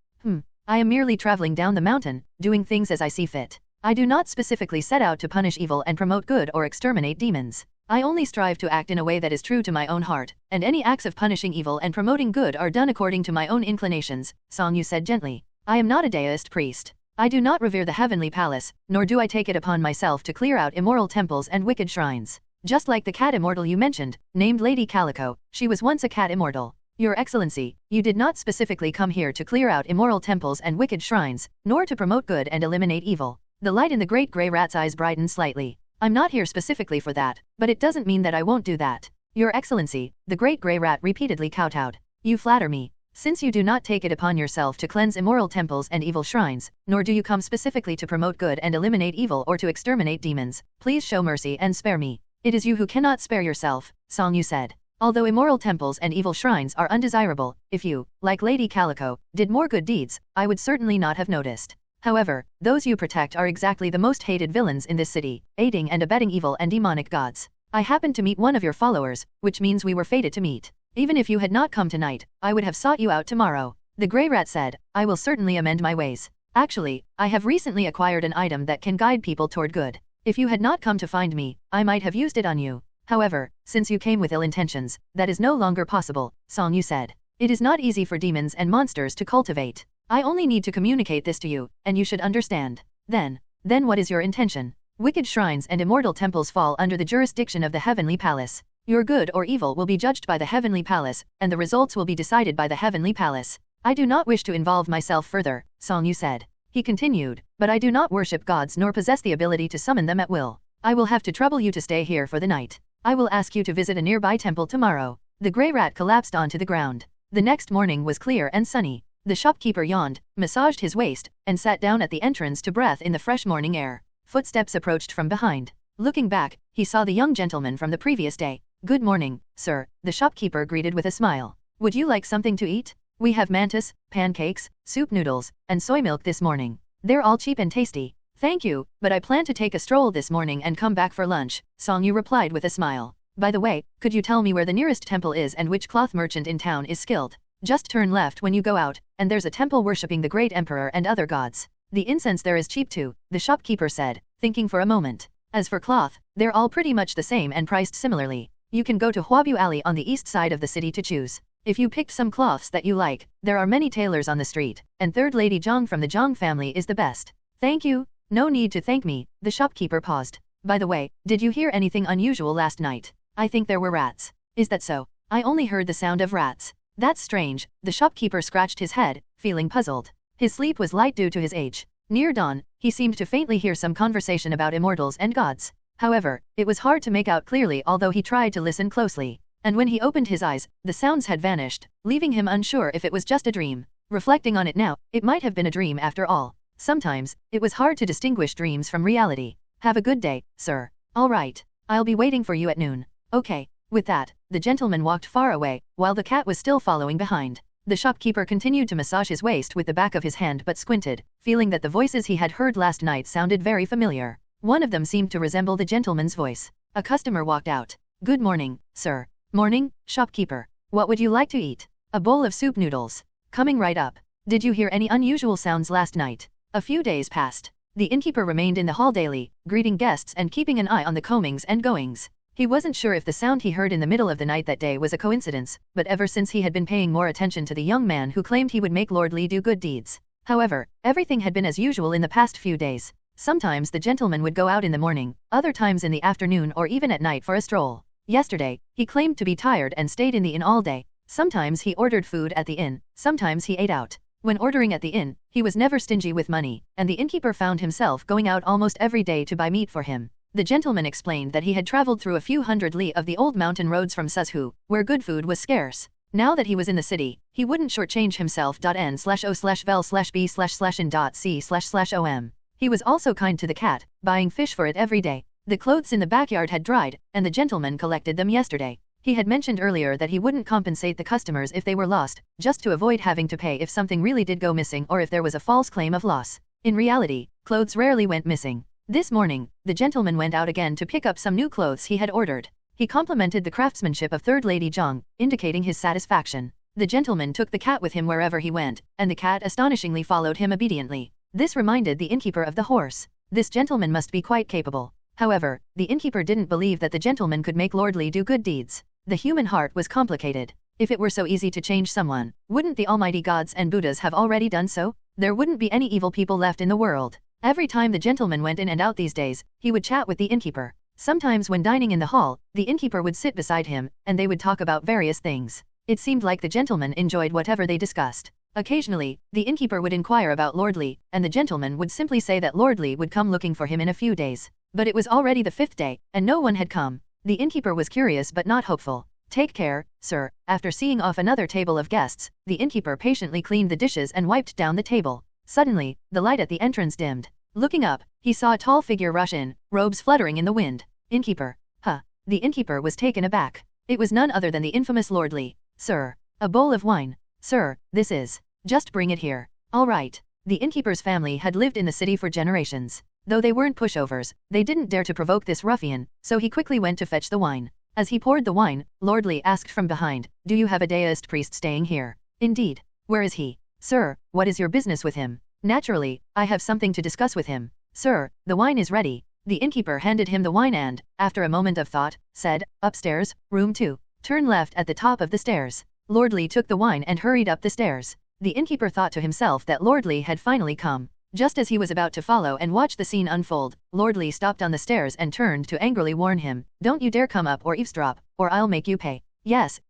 I am merely traveling down the mountain, doing things as I see fit. I do not specifically set out to punish evil and promote good or exterminate demons. I only strive to act in a way that is true to my own heart, and any acts of punishing evil and promoting good are done according to my own inclinations," Song Yu said gently. "I am not a deist priest. I do not revere the heavenly palace, nor do I take it upon myself to clear out immoral temples and wicked shrines. Just like the cat immortal you mentioned, named Lady Calico, she was once a cat immortal. Your Excellency, you did not specifically come here to clear out immoral temples and wicked shrines, nor to promote good and eliminate evil." The light in the great grey rat's eyes brightened slightly. "I'm not here specifically for that, but it doesn't mean that I won't do that. Your Excellency," the great grey rat repeatedly kowtowed. "You flatter me. Since you do not take it upon yourself to cleanse immoral temples and evil shrines, nor do you come specifically to promote good and eliminate evil or to exterminate demons, please show mercy and spare me." "It is you who cannot spare yourself," Song Yu said. "Although immoral temples and evil shrines are undesirable, if you, like Lady Calico, did more good deeds, I would certainly not have noticed. However, those you protect are exactly the most hated villains in this city, aiding and abetting evil and demonic gods. I happened to meet one of your followers, which means we were fated to meet. Even if you had not come tonight, I would have sought you out tomorrow." The grey rat said, "I will certainly amend my ways. Actually, I have recently acquired an item that can guide people toward good. If you had not come to find me, I might have used it on you. However, since you came with ill intentions, that is no longer possible," Song Yu said. "It is not easy for demons and monsters to cultivate. I only need to communicate this to you, and you should understand. Then what is your intention?" "Wicked shrines and immortal temples fall under the jurisdiction of the Heavenly Palace. Your good or evil will be judged by the Heavenly Palace, and the results will be decided by the Heavenly Palace. I do not wish to involve myself further," Song Yu said. He continued, "But I do not worship gods nor possess the ability to summon them at will. I will have to trouble you to stay here for the night. I will ask you to visit a nearby temple tomorrow." The grey rat collapsed onto the ground. The next morning was clear and sunny. The shopkeeper yawned, massaged his waist, and sat down at the entrance to breathe in the fresh morning air. Footsteps approached from behind. Looking back, he saw the young gentleman from the previous day. "Good morning, sir," the shopkeeper greeted with a smile. "Would you like something to eat? We have mantis, pancakes, soup noodles, and soy milk this morning. They're all cheap and tasty." "Thank you, but I plan to take a stroll this morning and come back for lunch," Song Yu replied with a smile. "By the way, could you tell me where the nearest temple is and which cloth merchant in town is skilled? Just turn left when you go out, and there's a temple worshipping the great emperor and other gods. The incense there is cheap too," the shopkeeper said, thinking for a moment. "As for cloth, they're all pretty much the same and priced similarly. You can go to Huabu Alley on the east side of the city to choose. If you picked some cloths that you like, there are many tailors on the street, and third Lady Zhang from the Zhang family is the best." "Thank you." "No need to thank me," the shopkeeper paused. "By the way, did you hear anything unusual last night? I think there were rats." "Is that so? I only heard the sound of rats." "That's strange," the shopkeeper scratched his head, feeling puzzled. His sleep was light due to his age. Near dawn, he seemed to faintly hear some conversation about immortals and gods. However, it was hard to make out clearly although he tried to listen closely. And when he opened his eyes, the sounds had vanished, leaving him unsure if it was just a dream. Reflecting on it now, it might have been a dream after all. Sometimes, it was hard to distinguish dreams from reality. Have a good day, sir. All right. I'll be waiting for you at noon. Okay. With that, the gentleman walked far away, while the cat was still following behind. The shopkeeper continued to massage his waist with the back of his hand but squinted, feeling that the voices he had heard last night sounded very familiar. One of them seemed to resemble the gentleman's voice. A customer walked out. Good morning, sir. Morning, shopkeeper. What would you like to eat? A bowl of soup noodles. Coming right up. Did you hear any unusual sounds last night? A few days passed. The innkeeper remained in the hall daily, greeting guests and keeping an eye on the comings and goings. He wasn't sure if the sound he heard in the middle of the night that day was a coincidence, but ever since he had been paying more attention to the young man who claimed he would make Lord Lee do good deeds. However, everything had been as usual in the past few days. Sometimes the gentleman would go out in the morning, other times in the afternoon or even at night for a stroll. Yesterday, he claimed to be tired and stayed in the inn all day. Sometimes he ordered food at the inn, sometimes he ate out. When ordering at the inn, he was never stingy with money, and the innkeeper found himself going out almost every day to buy meat for him. The gentleman explained that he had traveled through a few hundred li of the old mountain roads from Suzhou, where good food was scarce. Now that he was in the city, he wouldn't shortchange himself. N/O/vel/B/in.C//om. He was also kind to the cat, buying fish for it every day. The clothes in the backyard had dried, and the gentleman collected them yesterday. He had mentioned earlier that he wouldn't compensate the customers if they were lost, just to avoid having to pay if something really did go missing or if there was a false claim of loss. In reality, clothes rarely went missing. This morning, the gentleman went out again to pick up some new clothes he had ordered. He complimented the craftsmanship of Third Lady Zhang, indicating his satisfaction. The gentleman took the cat with him wherever he went, and the cat astonishingly followed him obediently. This reminded the innkeeper of the horse. This gentleman must be quite capable. However, the innkeeper didn't believe that the gentleman could make Lord Lee do good deeds. The human heart was complicated. If it were so easy to change someone, wouldn't the almighty gods and Buddhas have already done so? There wouldn't be any evil people left in the world. Every time the gentleman went in and out these days, he would chat with the innkeeper. Sometimes when dining in the hall, the innkeeper would sit beside him, and they would talk about various things. It seemed like the gentleman enjoyed whatever they discussed. Occasionally, the innkeeper would inquire about Lord Lee, and the gentleman would simply say that Lord Lee would come looking for him in a few days. But it was already the 5th day, and no one had come. The innkeeper was curious but not hopeful. Take care, sir. After seeing off another table of guests, the innkeeper patiently cleaned the dishes and wiped down the table. Suddenly, the light at the entrance dimmed. Looking up, he saw a tall figure rush in, robes fluttering in the wind. Innkeeper. Huh. The innkeeper was taken aback. It was none other than the infamous Lord Lee. Sir. A bowl of wine. Sir, this is. Just bring it here. All right. The innkeeper's family had lived in the city for generations. Though they weren't pushovers, they didn't dare to provoke this ruffian, so he quickly went to fetch the wine. As he poured the wine, Lord Lee asked from behind, Do you have a deist priest staying here? Indeed. Where is he? Sir, what is your business with him? Naturally, I have something to discuss with him. Sir, the wine is ready. The innkeeper handed him the wine and, after a moment of thought, said, Upstairs, room 2. Turn left at the top of the stairs. Lord Lee took the wine and hurried up the stairs. The innkeeper thought to himself that Lord Lee had finally come. Just as he was about to follow and watch the scene unfold, Lord Lee stopped on the stairs and turned to angrily warn him, Don't you dare come up or eavesdrop, or I'll make you pay. Yes,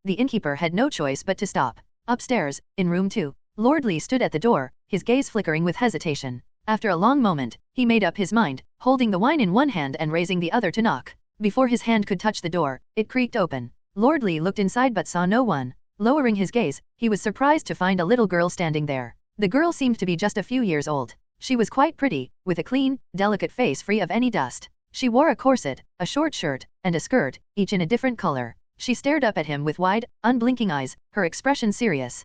the innkeeper had no choice but to stop. Upstairs, in room 2. Lord Lee stood at the door, his gaze flickering with hesitation. After a long moment, he made up his mind, holding the wine in one hand and raising the other to knock. Before his hand could touch the door, it creaked open. Lord Lee looked inside but saw no one. Lowering his gaze, he was surprised to find a little girl standing there. The girl seemed to be just a few years old. She was quite pretty, with a clean, delicate face free of any dust. She wore a corset, a short shirt, and a skirt, each in a different color. She stared up at him with wide, unblinking eyes, her expression serious.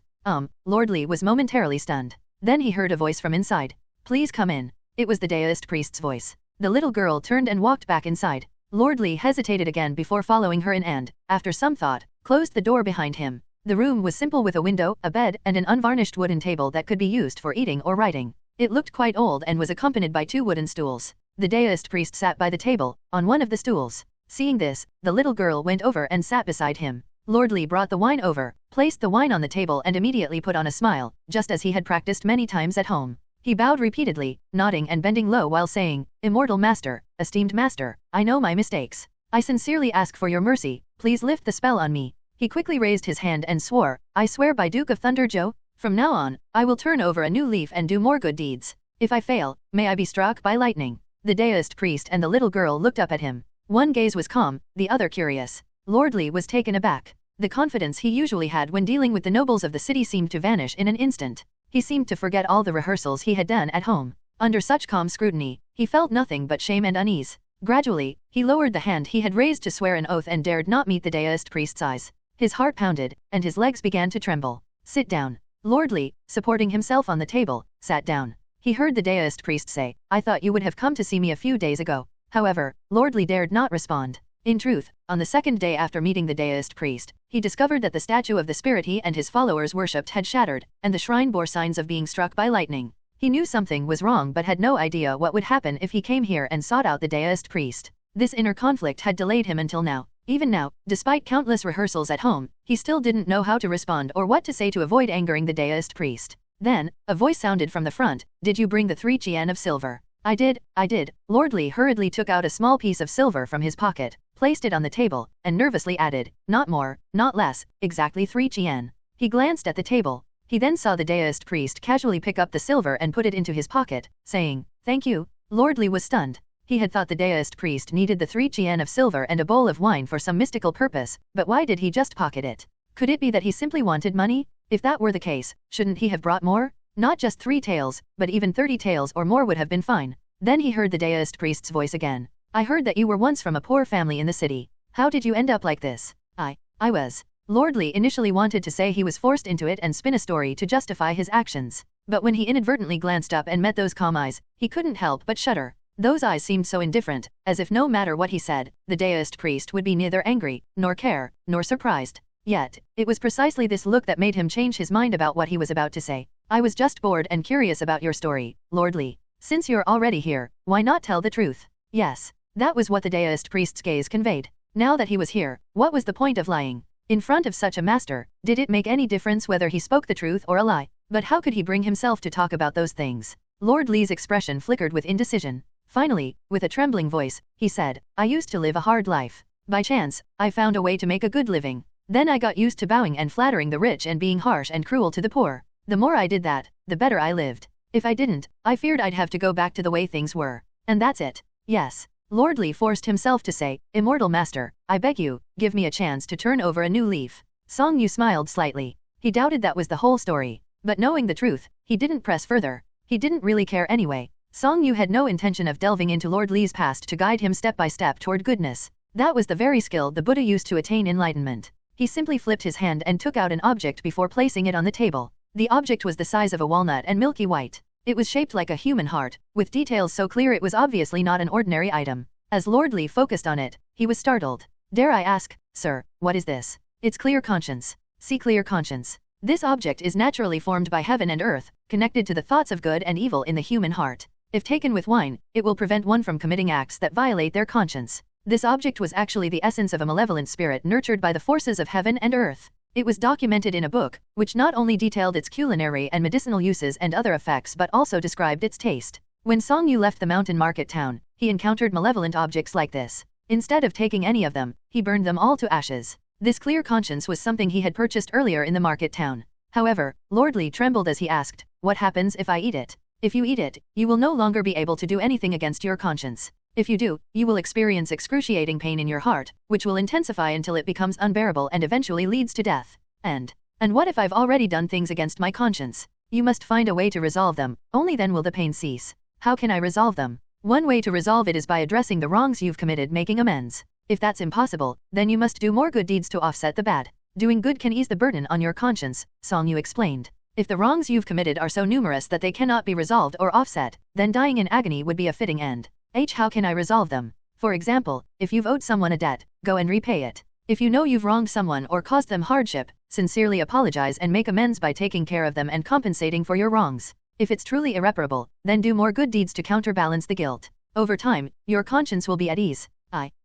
Lord Lee was momentarily stunned. Then he heard a voice from inside. Please come in. It was the deist priest's voice. The little girl turned and walked back inside. Lord Lee hesitated again before following her in and, after some thought, closed the door behind him. The room was simple with a window, a bed, and an unvarnished wooden table that could be used for eating or writing. It looked quite old and was accompanied by 2 wooden stools. The deist priest sat by the table, on one of the stools. Seeing this, the little girl went over and sat beside him. Lord Lee brought the wine over, placed the wine on the table and immediately put on a smile, just as he had practiced many times at home. He bowed repeatedly, nodding and bending low while saying, Immortal master, esteemed master, I know my mistakes. I sincerely ask for your mercy, please lift the spell on me. He quickly raised his hand and swore, I swear by Duke of Thunder Joe, from now on, I will turn over a new leaf and do more good deeds. If I fail, may I be struck by lightning. The deist priest and the little girl looked up at him. One gaze was calm, the other curious. Lord Lee was taken aback. The confidence he usually had when dealing with the nobles of the city seemed to vanish in an instant. He seemed to forget all the rehearsals he had done at home. Under such calm scrutiny, he felt nothing but shame and unease. Gradually, he lowered the hand he had raised to swear an oath and dared not meet the deist priest's eyes. His heart pounded, and his legs began to tremble. Sit down. Lord Li, supporting himself on the table, sat down. He heard the deist priest say, I thought you would have come to see me a few days ago. However, Lord Li dared not respond. In truth, on the second day after meeting the deist priest, he discovered that the statue of the spirit he and his followers worshipped had shattered, and the shrine bore signs of being struck by lightning. He knew something was wrong but had no idea what would happen if he came here and sought out the deist priest. This inner conflict had delayed him until now. Even now, despite countless rehearsals at home, he still didn't know how to respond or what to say to avoid angering the deist priest. Then, a voice sounded from the front, Did you bring the 3 chien of silver? I did. Lord Li hurriedly took out a small piece of silver from his pocket, placed it on the table, and nervously added, Not more, not less, exactly 3 chien. He glanced at the table. He then saw the deist priest casually pick up the silver and put it into his pocket, saying, Thank you. Lord Li was stunned. He had thought the deist priest needed the 3 chien of silver and a bowl of wine for some mystical purpose, but why did he just pocket it? Could it be that he simply wanted money? If that were the case, shouldn't he have brought more? Not just 3 taels, but even 30 taels or more would have been fine. Then he heard the deist priest's voice again. I heard that you were once from a poor family in the city. How did you end up like this? I was. Lord Li initially wanted to say he was forced into it and spin a story to justify his actions. But when he inadvertently glanced up and met those calm eyes, he couldn't help but shudder. Those eyes seemed so indifferent, as if no matter what he said, the deist priest would be neither angry, nor care, nor surprised. Yet, it was precisely this look that made him change his mind about what he was about to say. I was just bored and curious about your story, Lord Li. Since you're already here, why not tell the truth? Yes. That was what the deist priest's gaze conveyed. Now that he was here, what was the point of lying? In front of such a master, did it make any difference whether he spoke the truth or a lie? But how could he bring himself to talk about those things? Lord Li's expression flickered with indecision. Finally, with a trembling voice, he said, I used to live a hard life. By chance, I found a way to make a good living. Then I got used to bowing and flattering the rich and being harsh and cruel to the poor. The more I did that, the better I lived. If I didn't, I feared I'd have to go back to the way things were. And that's it. Yes. Lord Li forced himself to say, Immortal Master, I beg you, give me a chance to turn over a new leaf. Song Yu smiled slightly. He doubted that was the whole story. But knowing the truth, he didn't press further. He didn't really care anyway. Song Yu had no intention of delving into Lord Li's past to guide him step by step toward goodness. That was the very skill the Buddha used to attain enlightenment. He simply flipped his hand and took out an object before placing it on the table. The object was the size of a walnut and milky white. It was shaped like a human heart, with details so clear it was obviously not an ordinary item. As Lord Li focused on it, he was startled. Dare I ask, sir, what is this? It's clear conscience. See clear conscience. This object is naturally formed by heaven and earth, connected to the thoughts of good and evil in the human heart. If taken with wine, it will prevent one from committing acts that violate their conscience. This object was actually the essence of a malevolent spirit nurtured by the forces of heaven and earth. It was documented in a book, which not only detailed its culinary and medicinal uses and other effects but also described its taste. When Song Yu left the mountain market town, he encountered malevolent objects like this. Instead of taking any of them, he burned them all to ashes. This clear conscience was something he had purchased earlier in the market town. However, Lord Li trembled as he asked, What happens if I eat it? If you eat it, you will no longer be able to do anything against your conscience. If you do, you will experience excruciating pain in your heart, which will intensify until it becomes unbearable and eventually leads to death. And what if I've already done things against my conscience? You must find a way to resolve them, only then will the pain cease. How can I resolve them? One way to resolve it is by addressing the wrongs you've committed, making amends. If that's impossible, then you must do more good deeds to offset the bad. Doing good can ease the burden on your conscience, Song Yu explained. If the wrongs you've committed are so numerous that they cannot be resolved or offset, then dying in agony would be a fitting end. How can I resolve them? For example, if you've owed someone a debt, go and repay it. If you know you've wronged someone or caused them hardship, sincerely apologize and make amends by taking care of them and compensating for your wrongs. If it's truly irreparable, then do more good deeds to counterbalance the guilt. Over time, your conscience will be at ease.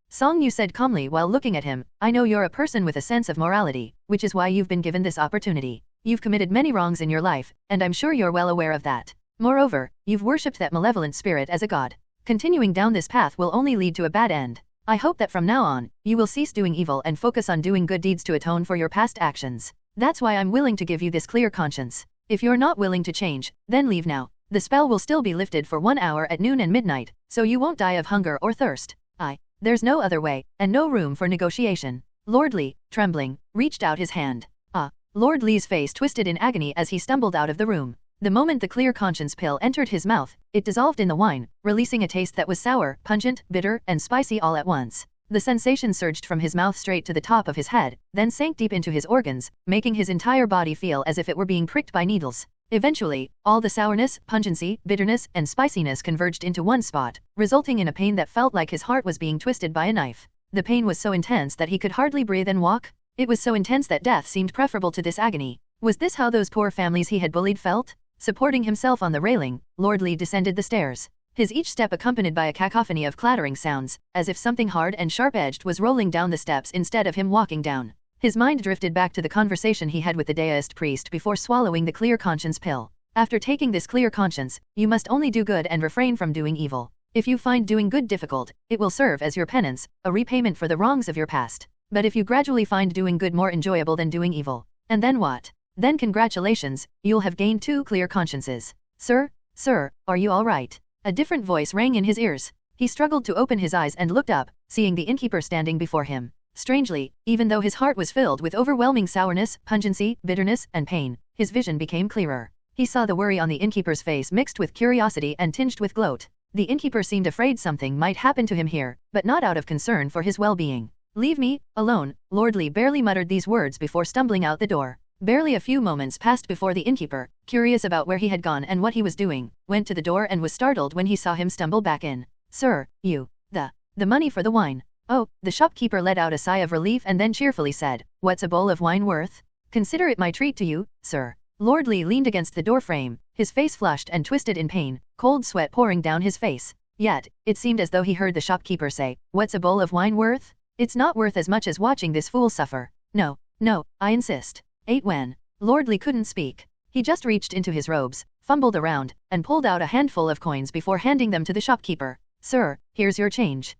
Song Yu said calmly while looking at him, I know you're a person with a sense of morality, which is why you've been given this opportunity. You've committed many wrongs in your life, and I'm sure you're well aware of that. Moreover, you've worshipped that malevolent spirit as a god. Continuing down this path will only lead to a bad end. I hope that from now on, you will cease doing evil and focus on doing good deeds to atone for your past actions. That's why I'm willing to give you this clear conscience. If you're not willing to change, then leave now. The spell will still be lifted for 1 hour at noon and midnight, so you won't die of hunger or thirst. There's no other way, and no room for negotiation. Lord Li, trembling, reached out his hand. Lord Li's face twisted in agony as he stumbled out of the room. The moment the clear conscience pill entered his mouth, it dissolved in the wine, releasing a taste that was sour, pungent, bitter, and spicy all at once. The sensation surged from his mouth straight to the top of his head, then sank deep into his organs, making his entire body feel as if it were being pricked by needles. Eventually, all the sourness, pungency, bitterness, and spiciness converged into one spot, resulting in a pain that felt like his heart was being twisted by a knife. The pain was so intense that he could hardly breathe and walk. It was so intense that death seemed preferable to this agony. Was this how those poor families he had bullied felt? Supporting himself on the railing, Lord Lee descended the stairs. His each step accompanied by a cacophony of clattering sounds, as if something hard and sharp-edged was rolling down the steps instead of him walking down. His mind drifted back to the conversation he had with the deist priest before swallowing the clear conscience pill. After taking this clear conscience, you must only do good and refrain from doing evil. If you find doing good difficult, it will serve as your penance, a repayment for the wrongs of your past. But if you gradually find doing good more enjoyable than doing evil, and then what? Then congratulations, you'll have gained 2 clear consciences. Sir, are you all right? A different voice rang in his ears. He struggled to open his eyes and looked up, seeing the innkeeper standing before him. Strangely, even though his heart was filled with overwhelming sourness, pungency, bitterness, and pain, his vision became clearer. He saw the worry on the innkeeper's face mixed with curiosity and tinged with gloat. The innkeeper seemed afraid something might happen to him here, but not out of concern for his well-being. Leave me alone, Lord Lee barely muttered these words before stumbling out the door. Barely a few moments passed before the innkeeper, curious about where he had gone and what he was doing, went to the door and was startled when he saw him stumble back in. Sir, the money for the wine. Oh, the shopkeeper let out a sigh of relief and then cheerfully said, what's a bowl of wine worth? Consider it my treat to you, sir. Lord Lee leaned against the door frame, his face flushed and twisted in pain, cold sweat pouring down his face. Yet, it seemed as though he heard the shopkeeper say, what's a bowl of wine worth? It's not worth as much as watching this fool suffer. No, I insist. 8 when. Lord Lee couldn't speak. He just reached into his robes, fumbled around, and pulled out a handful of coins before handing them to the shopkeeper. Sir, here's your change.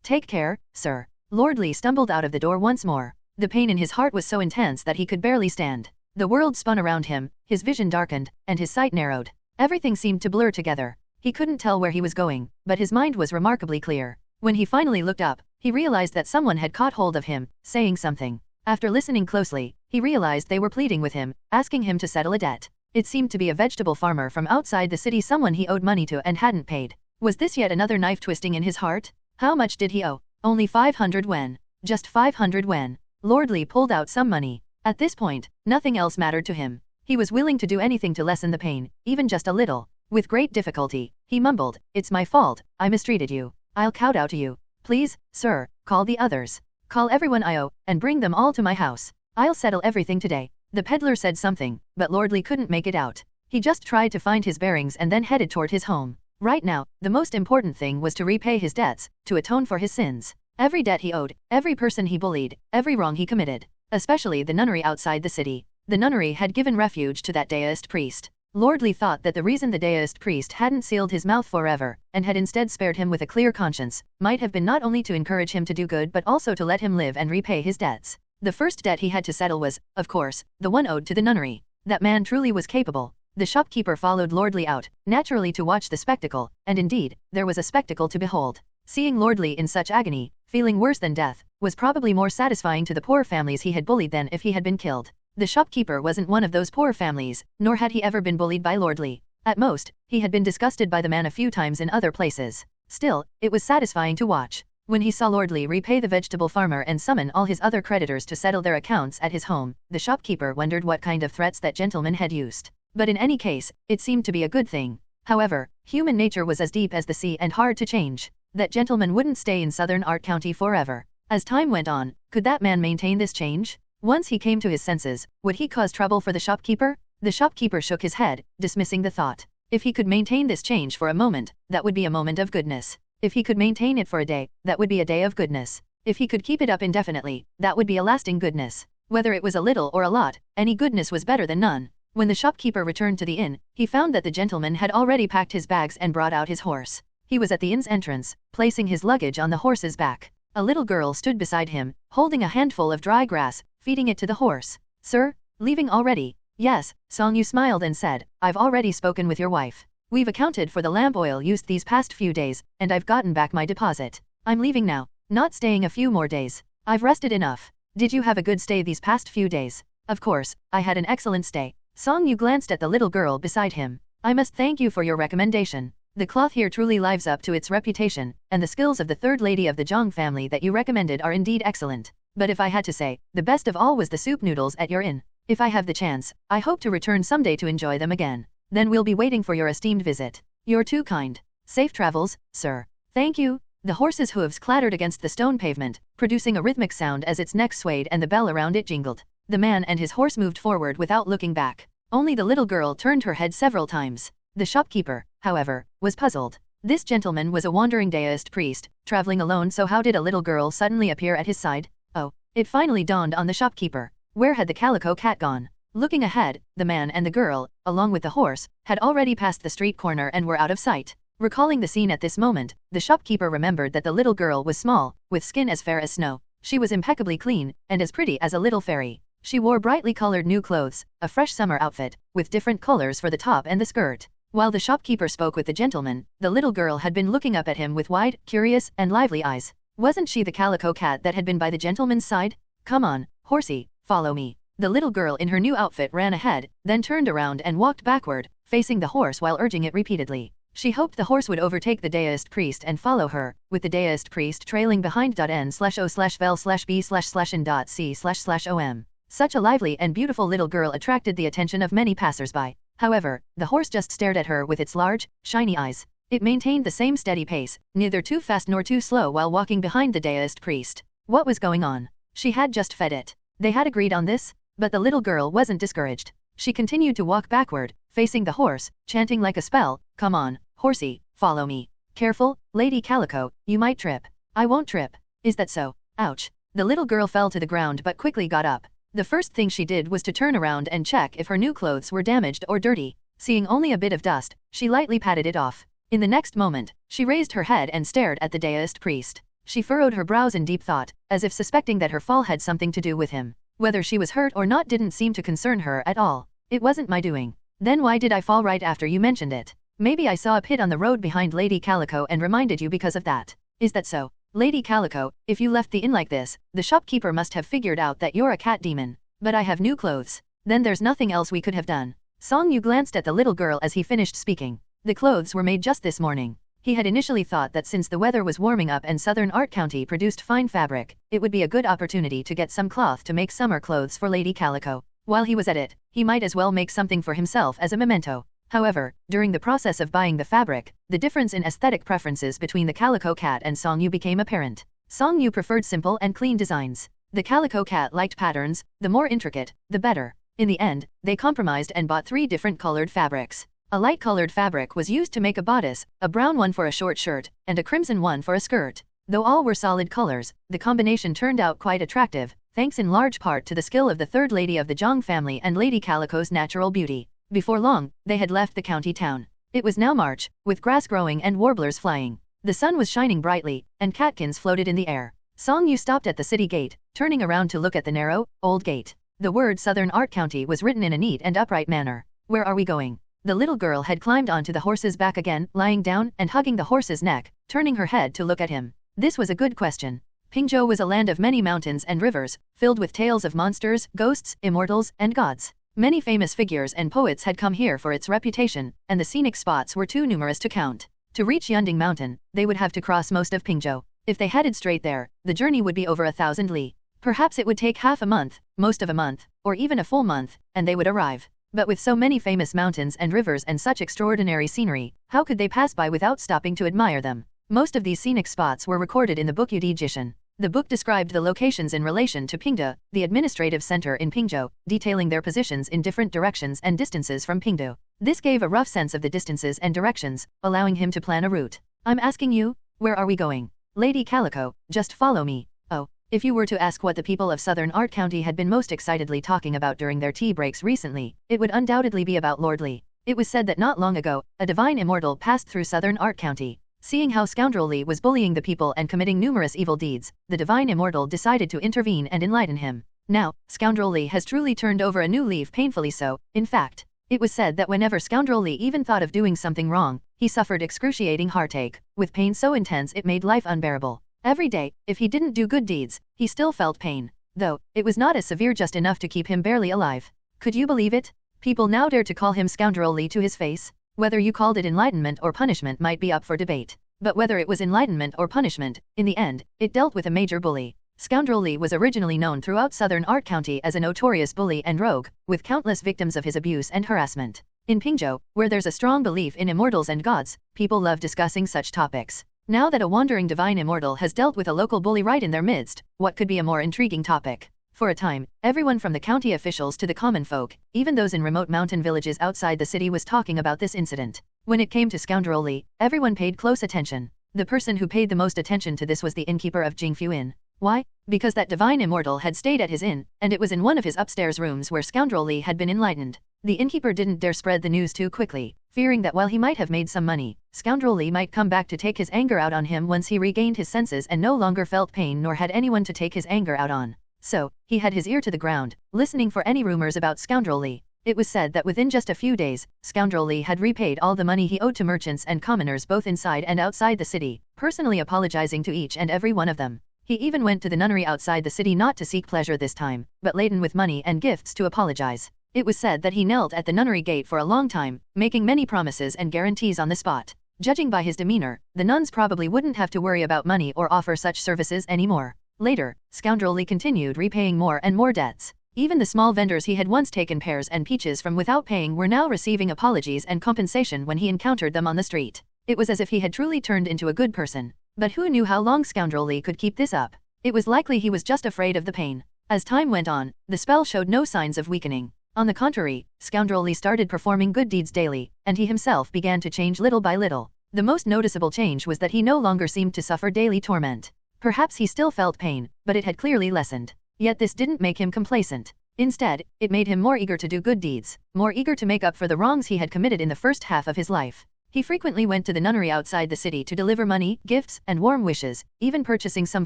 Take care, sir. Lord Lee stumbled out of the door once more. The pain in his heart was so intense that he could barely stand. The world spun around him, his vision darkened, and his sight narrowed. Everything seemed to blur together. He couldn't tell where he was going, but his mind was remarkably clear. When he finally looked up, he realized that someone had caught hold of him, saying something. After listening closely, he realized they were pleading with him, asking him to settle a debt. It seemed to be a vegetable farmer from outside the city, someone he owed money to and hadn't paid. Was this yet another knife twisting in his heart? How much did he owe? Only 500 wen. Just 500 wen. Lord Lee pulled out some money. At this point, nothing else mattered to him. He was willing to do anything to lessen the pain, even just a little. With great difficulty, he mumbled, it's my fault, I mistreated you. I'll kowtow to you. Please, sir, call the others. Call everyone I owe, and bring them all to my house. I'll settle everything today. The peddler said something, but Lord Lee couldn't make it out. He just tried to find his bearings and then headed toward his home. Right now, the most important thing was to repay his debts, to atone for his sins. Every debt he owed, every person he bullied, every wrong he committed. Especially the nunnery outside the city. The nunnery had given refuge to that deist priest. Lord Lee thought that the reason the deist priest hadn't sealed his mouth forever, and had instead spared him with a clear conscience, might have been not only to encourage him to do good but also to let him live and repay his debts. The first debt he had to settle was, of course, the one owed to the nunnery. That man truly was capable. The shopkeeper followed Lord Lee out, naturally to watch the spectacle, and indeed, there was a spectacle to behold. Seeing Lord Lee in such agony, feeling worse than death, was probably more satisfying to the poor families he had bullied than if he had been killed. The shopkeeper wasn't one of those poor families, nor had he ever been bullied by Lord Lee. At most, he had been disgusted by the man a few times in other places. Still, it was satisfying to watch. When he saw Lord Lee repay the vegetable farmer and summon all his other creditors to settle their accounts at his home, the shopkeeper wondered what kind of threats that gentleman had used. But in any case, it seemed to be a good thing. However, human nature was as deep as the sea and hard to change. That gentleman wouldn't stay in southern Art County forever. As time went on, could that man maintain this change? Once he came to his senses, would he cause trouble for the shopkeeper? The shopkeeper shook his head, dismissing the thought. If he could maintain this change for a moment, that would be a moment of goodness. If he could maintain it for a day, that would be a day of goodness. If he could keep it up indefinitely, that would be a lasting goodness. Whether it was a little or a lot, any goodness was better than none. When the shopkeeper returned to the inn, he found that the gentleman had already packed his bags and brought out his horse. He was at the inn's entrance, placing his luggage on the horse's back. A little girl stood beside him, holding a handful of dry grass, feeding it to the horse. Sir, leaving already? Yes, Song Yu smiled and said, I've already spoken with your wife. We've accounted for the lamp oil used these past few days, and I've gotten back my deposit. I'm leaving now, not staying a few more days. I've rested enough. Did you have a good stay these past few days? Of course, I had an excellent stay. Song Yu glanced at the little girl beside him. I must thank you for your recommendation. The cloth here truly lives up to its reputation, and the skills of the third lady of the Zhang family that you recommended are indeed excellent. But if I had to say, the best of all was the soup noodles at your inn. If I have the chance, I hope to return someday to enjoy them again. Then we'll be waiting for your esteemed visit. You're too kind. Safe travels, sir. Thank you. The horse's hooves clattered against the stone pavement, producing a rhythmic sound as its neck swayed and the bell around it jingled. The man and his horse moved forward without looking back. Only the little girl turned her head several times. The shopkeeper, however, was puzzled. This gentleman was a wandering deist priest, traveling alone, so how did a little girl suddenly appear at his side? Oh, it finally dawned on the shopkeeper. Where had the calico cat gone? Looking ahead, the man and the girl, along with the horse, had already passed the street corner and were out of sight. Recalling the scene at this moment, the shopkeeper remembered that the little girl was small, with skin as fair as snow. She was impeccably clean, and as pretty as a little fairy. She wore brightly colored new clothes, a fresh summer outfit, with different colors for the top and the skirt. While the shopkeeper spoke with the gentleman, the little girl had been looking up at him with wide, curious, and lively eyes. Wasn't she the calico cat that had been by the gentleman's side? Come on, horsey, follow me. The little girl in her new outfit ran ahead, then turned around and walked backward, facing the horse while urging it repeatedly. She hoped the horse would overtake the deist priest and follow her, with the deist priest trailing behind. N/O/vel/B/in.C//om. Such a lively and beautiful little girl attracted the attention of many passers-by. However, the horse just stared at her with its large, shiny eyes. It maintained the same steady pace, neither too fast nor too slow while walking behind the deist priest. What was going on? She had just fed it. They had agreed on this, but the little girl wasn't discouraged. She continued to walk backward, facing the horse, chanting like a spell, come on, horsey, follow me. Careful, Lady Calico, you might trip. I won't trip. Is that so? Ouch. The little girl fell to the ground but quickly got up. The first thing she did was to turn around and check if her new clothes were damaged or dirty. Seeing only a bit of dust, she lightly patted it off. In the next moment, she raised her head and stared at the deist priest. She furrowed her brows in deep thought, as if suspecting that her fall had something to do with him. Whether she was hurt or not didn't seem to concern her at all. It wasn't my doing. Then why did I fall right after you mentioned it? Maybe I saw a pit on the road behind Lady Calico and reminded you because of that. Is that so? Lady Calico, if you left the inn like this, the shopkeeper must have figured out that you're a cat demon. But I have new clothes. Then there's nothing else we could have done. Song Yu glanced at the little girl as he finished speaking. The clothes were made just this morning. He had initially thought that since the weather was warming up and Southern Art County produced fine fabric, it would be a good opportunity to get some cloth to make summer clothes for Lady Calico. While he was at it, he might as well make something for himself as a memento. However, during the process of buying the fabric, the difference in aesthetic preferences between the calico cat and Song Yu became apparent. Song Yu preferred simple and clean designs. The calico cat liked patterns, the more intricate, the better. In the end, they compromised and bought 3 different colored fabrics. A light-colored fabric was used to make a bodice, a brown one for a short shirt, and a crimson one for a skirt. Though all were solid colors, the combination turned out quite attractive, thanks in large part to the skill of the third lady of the Zhang family and Lady Calico's natural beauty. Before long, they had left the county town. It was now March, with grass growing and warblers flying. The sun was shining brightly, and catkins floated in the air. Song Yu stopped at the city gate, turning around to look at the narrow, old gate. The word Southern Art County was written in a neat and upright manner. Where are we going? The little girl had climbed onto the horse's back again, lying down and hugging the horse's neck, turning her head to look at him. This was a good question. Pingzhou was a land of many mountains and rivers, filled with tales of monsters, ghosts, immortals, and gods. Many famous figures and poets had come here for its reputation, and the scenic spots were too numerous to count. To reach Yunding Mountain, they would have to cross most of Pingzhou. If they headed straight there, the journey would be over 1,000 li. Perhaps it would take half a month, most of a month, or even a full month, and they would arrive. But with so many famous mountains and rivers and such extraordinary scenery, how could they pass by without stopping to admire them? Most of these scenic spots were recorded in the book Yudi Jishan. The book described the locations in relation to Pingde, the administrative center in Pingzhou, detailing their positions in different directions and distances from Pingde. This gave a rough sense of the distances and directions, allowing him to plan a route. I'm asking you, where are we going? Lady Calico, just follow me. Oh, if you were to ask what the people of Southern Art County had been most excitedly talking about during their tea breaks recently, it would undoubtedly be about Lord Li. It was said that not long ago, a divine immortal passed through Southern Art County. Seeing how Scoundrel Li was bullying the people and committing numerous evil deeds, the divine immortal decided to intervene and enlighten him. Now, Scoundrel Li has truly turned over a new leaf, painfully so. In fact, it was said that whenever Scoundrel Li even thought of doing something wrong, he suffered excruciating heartache, with pain so intense it made life unbearable. Every day, if he didn't do good deeds, he still felt pain. Though, it was not as severe, just enough to keep him barely alive. Could you believe it? People now dared to call him scoundrelly to his face. Whether you called it enlightenment or punishment might be up for debate. But whether it was enlightenment or punishment, in the end, it dealt with a major bully. Scoundrelly was originally known throughout southern Art County as a notorious bully and rogue, with countless victims of his abuse and harassment. In Pingzhou, where there's a strong belief in immortals and gods, people love discussing such topics. Now that a wandering divine immortal has dealt with a local bully right in their midst, what could be a more intriguing topic? For a time, everyone from the county officials to the common folk, even those in remote mountain villages outside the city, was talking about this incident. When it came to scoundrelly, everyone paid close attention. The person who paid the most attention to this was the innkeeper of Jingfu Inn. Why? Because that divine immortal had stayed at his inn, and it was in one of his upstairs rooms where scoundrelly had been enlightened. The innkeeper didn't dare spread the news too quickly, fearing that while he might have made some money, scoundrelly might come back to take his anger out on him once he regained his senses and no longer felt pain nor had anyone to take his anger out on. So, he had his ear to the ground, listening for any rumors about scoundrelly. It was said that within just a few days, scoundrelly had repaid all the money he owed to merchants and commoners both inside and outside the city, personally apologizing to each and every one of them. He even went to the nunnery outside the city not to seek pleasure this time, but laden with money and gifts to apologize. It was said that he knelt at the nunnery gate for a long time, making many promises and guarantees on the spot. Judging by his demeanor, the nuns probably wouldn't have to worry about money or offer such services anymore. Later, scoundrelly continued repaying more and more debts. Even the small vendors he had once taken pears and peaches from without paying were now receiving apologies and compensation when he encountered them on the street. It was as if he had truly turned into a good person. But who knew how long scoundrelly could keep this up? It was likely he was just afraid of the pain. As time went on, the spell showed no signs of weakening. On the contrary, scoundrelly started performing good deeds daily, and he himself began to change little by little. The most noticeable change was that he no longer seemed to suffer daily torment. Perhaps he still felt pain, but it had clearly lessened. Yet this didn't make him complacent. Instead, it made him more eager to do good deeds, more eager to make up for the wrongs he had committed in the first half of his life. He frequently went to the nunnery outside the city to deliver money, gifts, and warm wishes, even purchasing some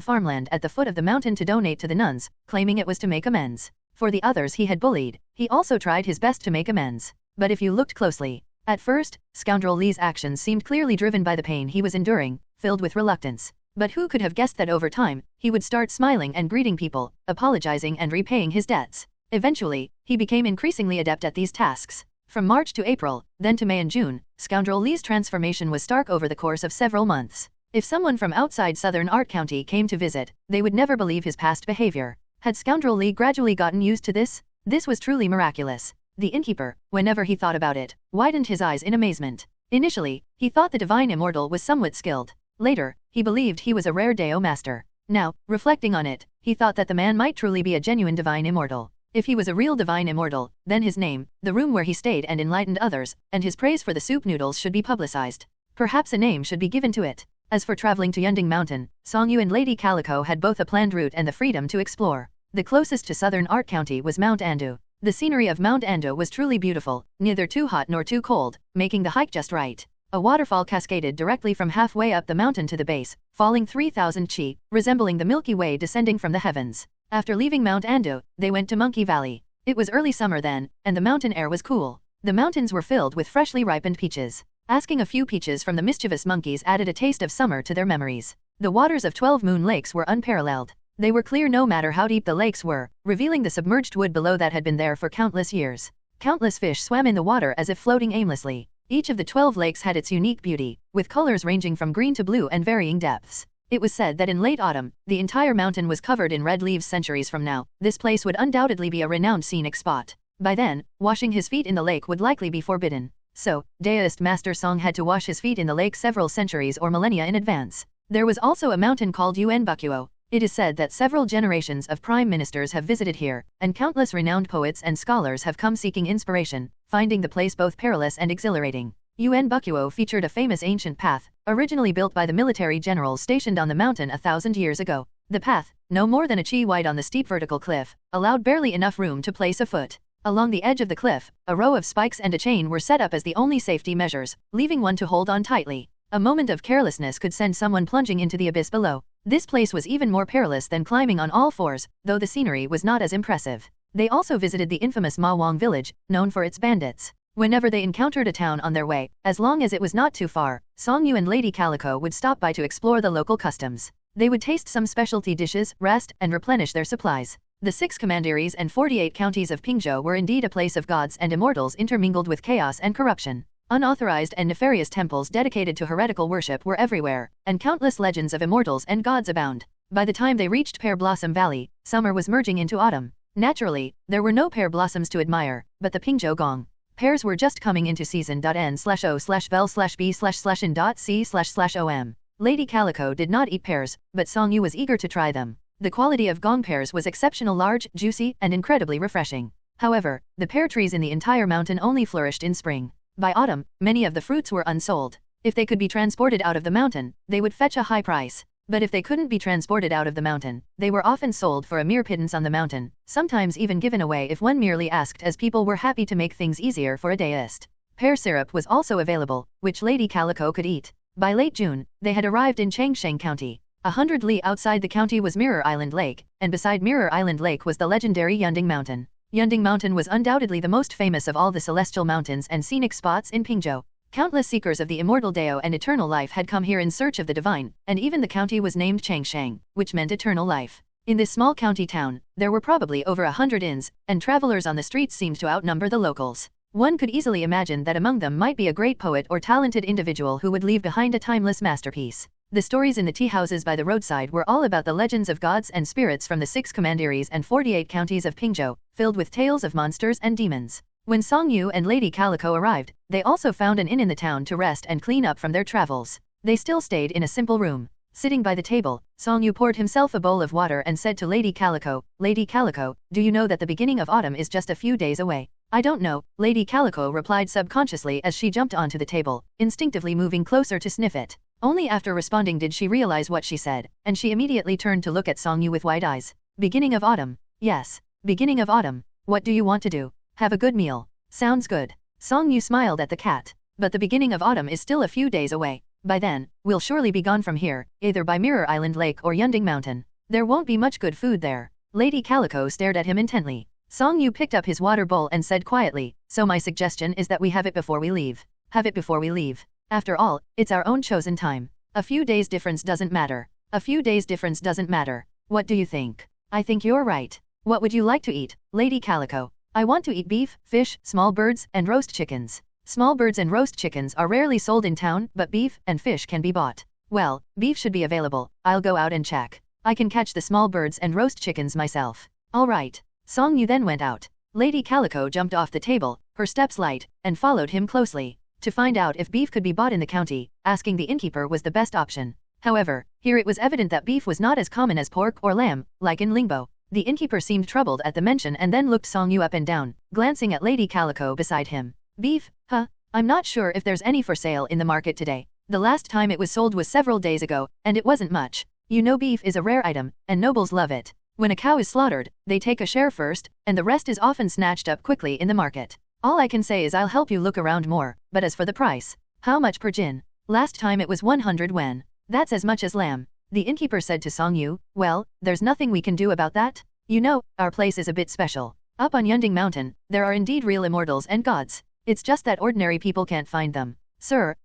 farmland at the foot of the mountain to donate to the nuns, claiming it was to make amends. For the others he had bullied, he also tried his best to make amends. But if you looked closely, at first, scoundrelly's actions seemed clearly driven by the pain he was enduring, filled with reluctance. But who could have guessed that over time, he would start smiling and greeting people, apologizing and repaying his debts. Eventually, he became increasingly adept at these tasks. From March to April, then to May and June, scoundrelly's transformation was stark over the course of several months. If someone from outside southern Art County came to visit, they would never believe his past behavior. Had scoundrelly gradually gotten used to this? This was truly miraculous. The innkeeper, whenever he thought about it, widened his eyes in amazement. Initially, he thought the divine immortal was somewhat skilled. Later, he believed he was a rare Dao master. Now, reflecting on it, he thought that the man might truly be a genuine divine immortal. If he was a real divine immortal, then his name, the room where he stayed and enlightened others, and his praise for the soup noodles should be publicized. Perhaps a name should be given to it. As for traveling to Yunding Mountain, Songyu and Lady Calico had both a planned route and the freedom to explore. The closest to southern Art County was Mount Andu. The scenery of Mount Andu was truly beautiful, neither too hot nor too cold, making the hike just right. A waterfall cascaded directly from halfway up the mountain to the base, falling 3,000 chi, resembling the Milky Way descending from the heavens. After leaving Mount Andu, they went to Monkey Valley. It was early summer then, and the mountain air was cool. The mountains were filled with freshly ripened peaches. Asking a few peaches from the mischievous monkeys added a taste of summer to their memories. The waters of 12 Moon Lakes were unparalleled. They were clear no matter how deep the lakes were, revealing the submerged wood below that had been there for countless years. Countless fish swam in the water as if floating aimlessly. Each of the 12 lakes had its unique beauty, with colors ranging from green to blue and varying depths. It was said that in late autumn, the entire mountain was covered in red leaves. Centuries from now, this place would undoubtedly be a renowned scenic spot. By then, washing his feet in the lake would likely be forbidden. So, Daoist Master Song had to wash his feet in the lake several centuries or millennia in advance. There was also a mountain called Unbeknownst. It is said that several generations of prime ministers have visited here, and countless renowned poets and scholars have come seeking inspiration, finding the place both perilous and exhilarating. Unbeknownst featured a famous ancient path, originally built by the military generals stationed on the mountain 1,000 years ago. The path, no more than a chi wide on the steep vertical cliff, allowed barely enough room to place a foot. Along the edge of the cliff, a row of spikes and a chain were set up as the only safety measures, leaving one to hold on tightly. A moment of carelessness could send someone plunging into the abyss below. This place was even more perilous than climbing on all fours, though the scenery was not as impressive. They also visited the infamous Ma Wang village, known for its bandits. Whenever they encountered a town on their way, as long as it was not too far, Songyu and Lady Calico would stop by to explore the local customs. They would taste some specialty dishes, rest, and replenish their supplies. The 6 commanderies and 48 counties of Pingzhou were indeed a place of gods and immortals intermingled with chaos and corruption. Unauthorized and nefarious temples dedicated to heretical worship were everywhere, and countless legends of immortals and gods abound. By the time they reached Pear Blossom Valley, summer was merging into autumn. Naturally, there were no pear blossoms to admire, but the Pingzhou gong. Pears were just coming into season. N/O/vel/B/C/in.C//om. Lady Calico did not eat pears, but Song Yu was eager to try them. The quality of gong pears was exceptional, large, juicy, and incredibly refreshing. However, the pear trees in the entire mountain only flourished in spring. By autumn, many of the fruits were unsold. If they could be transported out of the mountain, they would fetch a high price. But if they couldn't be transported out of the mountain, they were often sold for a mere pittance on the mountain, sometimes even given away if one merely asked, as people were happy to make things easier for a deist. Pear syrup was also available, which Lady Calico could eat. By late June, they had arrived in Changsheng County. 100 li outside the county was Mirror Island Lake, and beside Mirror Island Lake was the legendary Yunding Mountain. Yunding Mountain was undoubtedly the most famous of all the celestial mountains and scenic spots in Pingzhou. Countless seekers of the immortal Dao and eternal life had come here in search of the divine, and even the county was named Changsheng, which meant eternal life. In this small county town, there were probably over 100 inns, and travelers on the streets seemed to outnumber the locals. One could easily imagine that among them might be a great poet or talented individual who would leave behind a timeless masterpiece. The stories in the tea houses by the roadside were all about the legends of gods and spirits from the 6 commanderies and 48 counties of Pingzhou, filled with tales of monsters and demons. When Song Yu and Lady Calico arrived, they also found an inn in the town to rest and clean up from their travels. They still stayed in a simple room. Sitting by the table, Song Yu poured himself a bowl of water and said to Lady Calico, "Lady Calico, do you know that the beginning of autumn is just a few days away?" "I don't know," Lady Calico replied subconsciously as she jumped onto the table, instinctively moving closer to sniff it. Only after responding did she realize what she said, and she immediately turned to look at Song Yu with wide eyes. "Beginning of autumn. Yes. Beginning of autumn. What do you want to do? Have a good meal. Sounds good." Song Yu smiled at the cat. "But the beginning of autumn is still a few days away. By then, we'll surely be gone from here, either by Mirror Island Lake or Yunding Mountain. There won't be much good food there." Lady Calico stared at him intently. Song Yu picked up his water bowl and said quietly, "So my suggestion is that we have it before we leave. Have it before we leave. After all, it's our own chosen time. A few days difference doesn't matter. A few days difference doesn't matter. What do you think?" "I think you're right. What would you like to eat, Lady Calico?" "I want to eat beef, fish, small birds, and roast chickens." Small birds and roast chickens are rarely sold in town, but beef and fish can be bought. "Well, beef should be available. I'll go out and check. I can catch the small birds and roast chickens myself." "All right." Song Yu then went out. Lady Calico jumped off the table, her steps light, and followed him closely. To find out if beef could be bought in the county, asking the innkeeper was the best option. However, here it was evident that beef was not as common as pork or lamb, like in Lingbo. The innkeeper seemed troubled at the mention and then looked Song Yu up and down, glancing at Lady Calico beside him. "Beef, huh? I'm not sure if there's any for sale in the market today. The last time it was sold was several days ago, and it wasn't much. You know beef is a rare item, and nobles love it. When a cow is slaughtered, they take a share first, and the rest is often snatched up quickly in the market. All I can say is I'll help you look around more, but as for the price, how much per jin? Last time it was 100 wen. That's as much as lamb." The innkeeper said to Song Yu, "Well, there's nothing we can do about that. You know, our place is a bit special. Up on Yunding Mountain, there are indeed real immortals and gods. It's just that ordinary people can't find them." "Sir,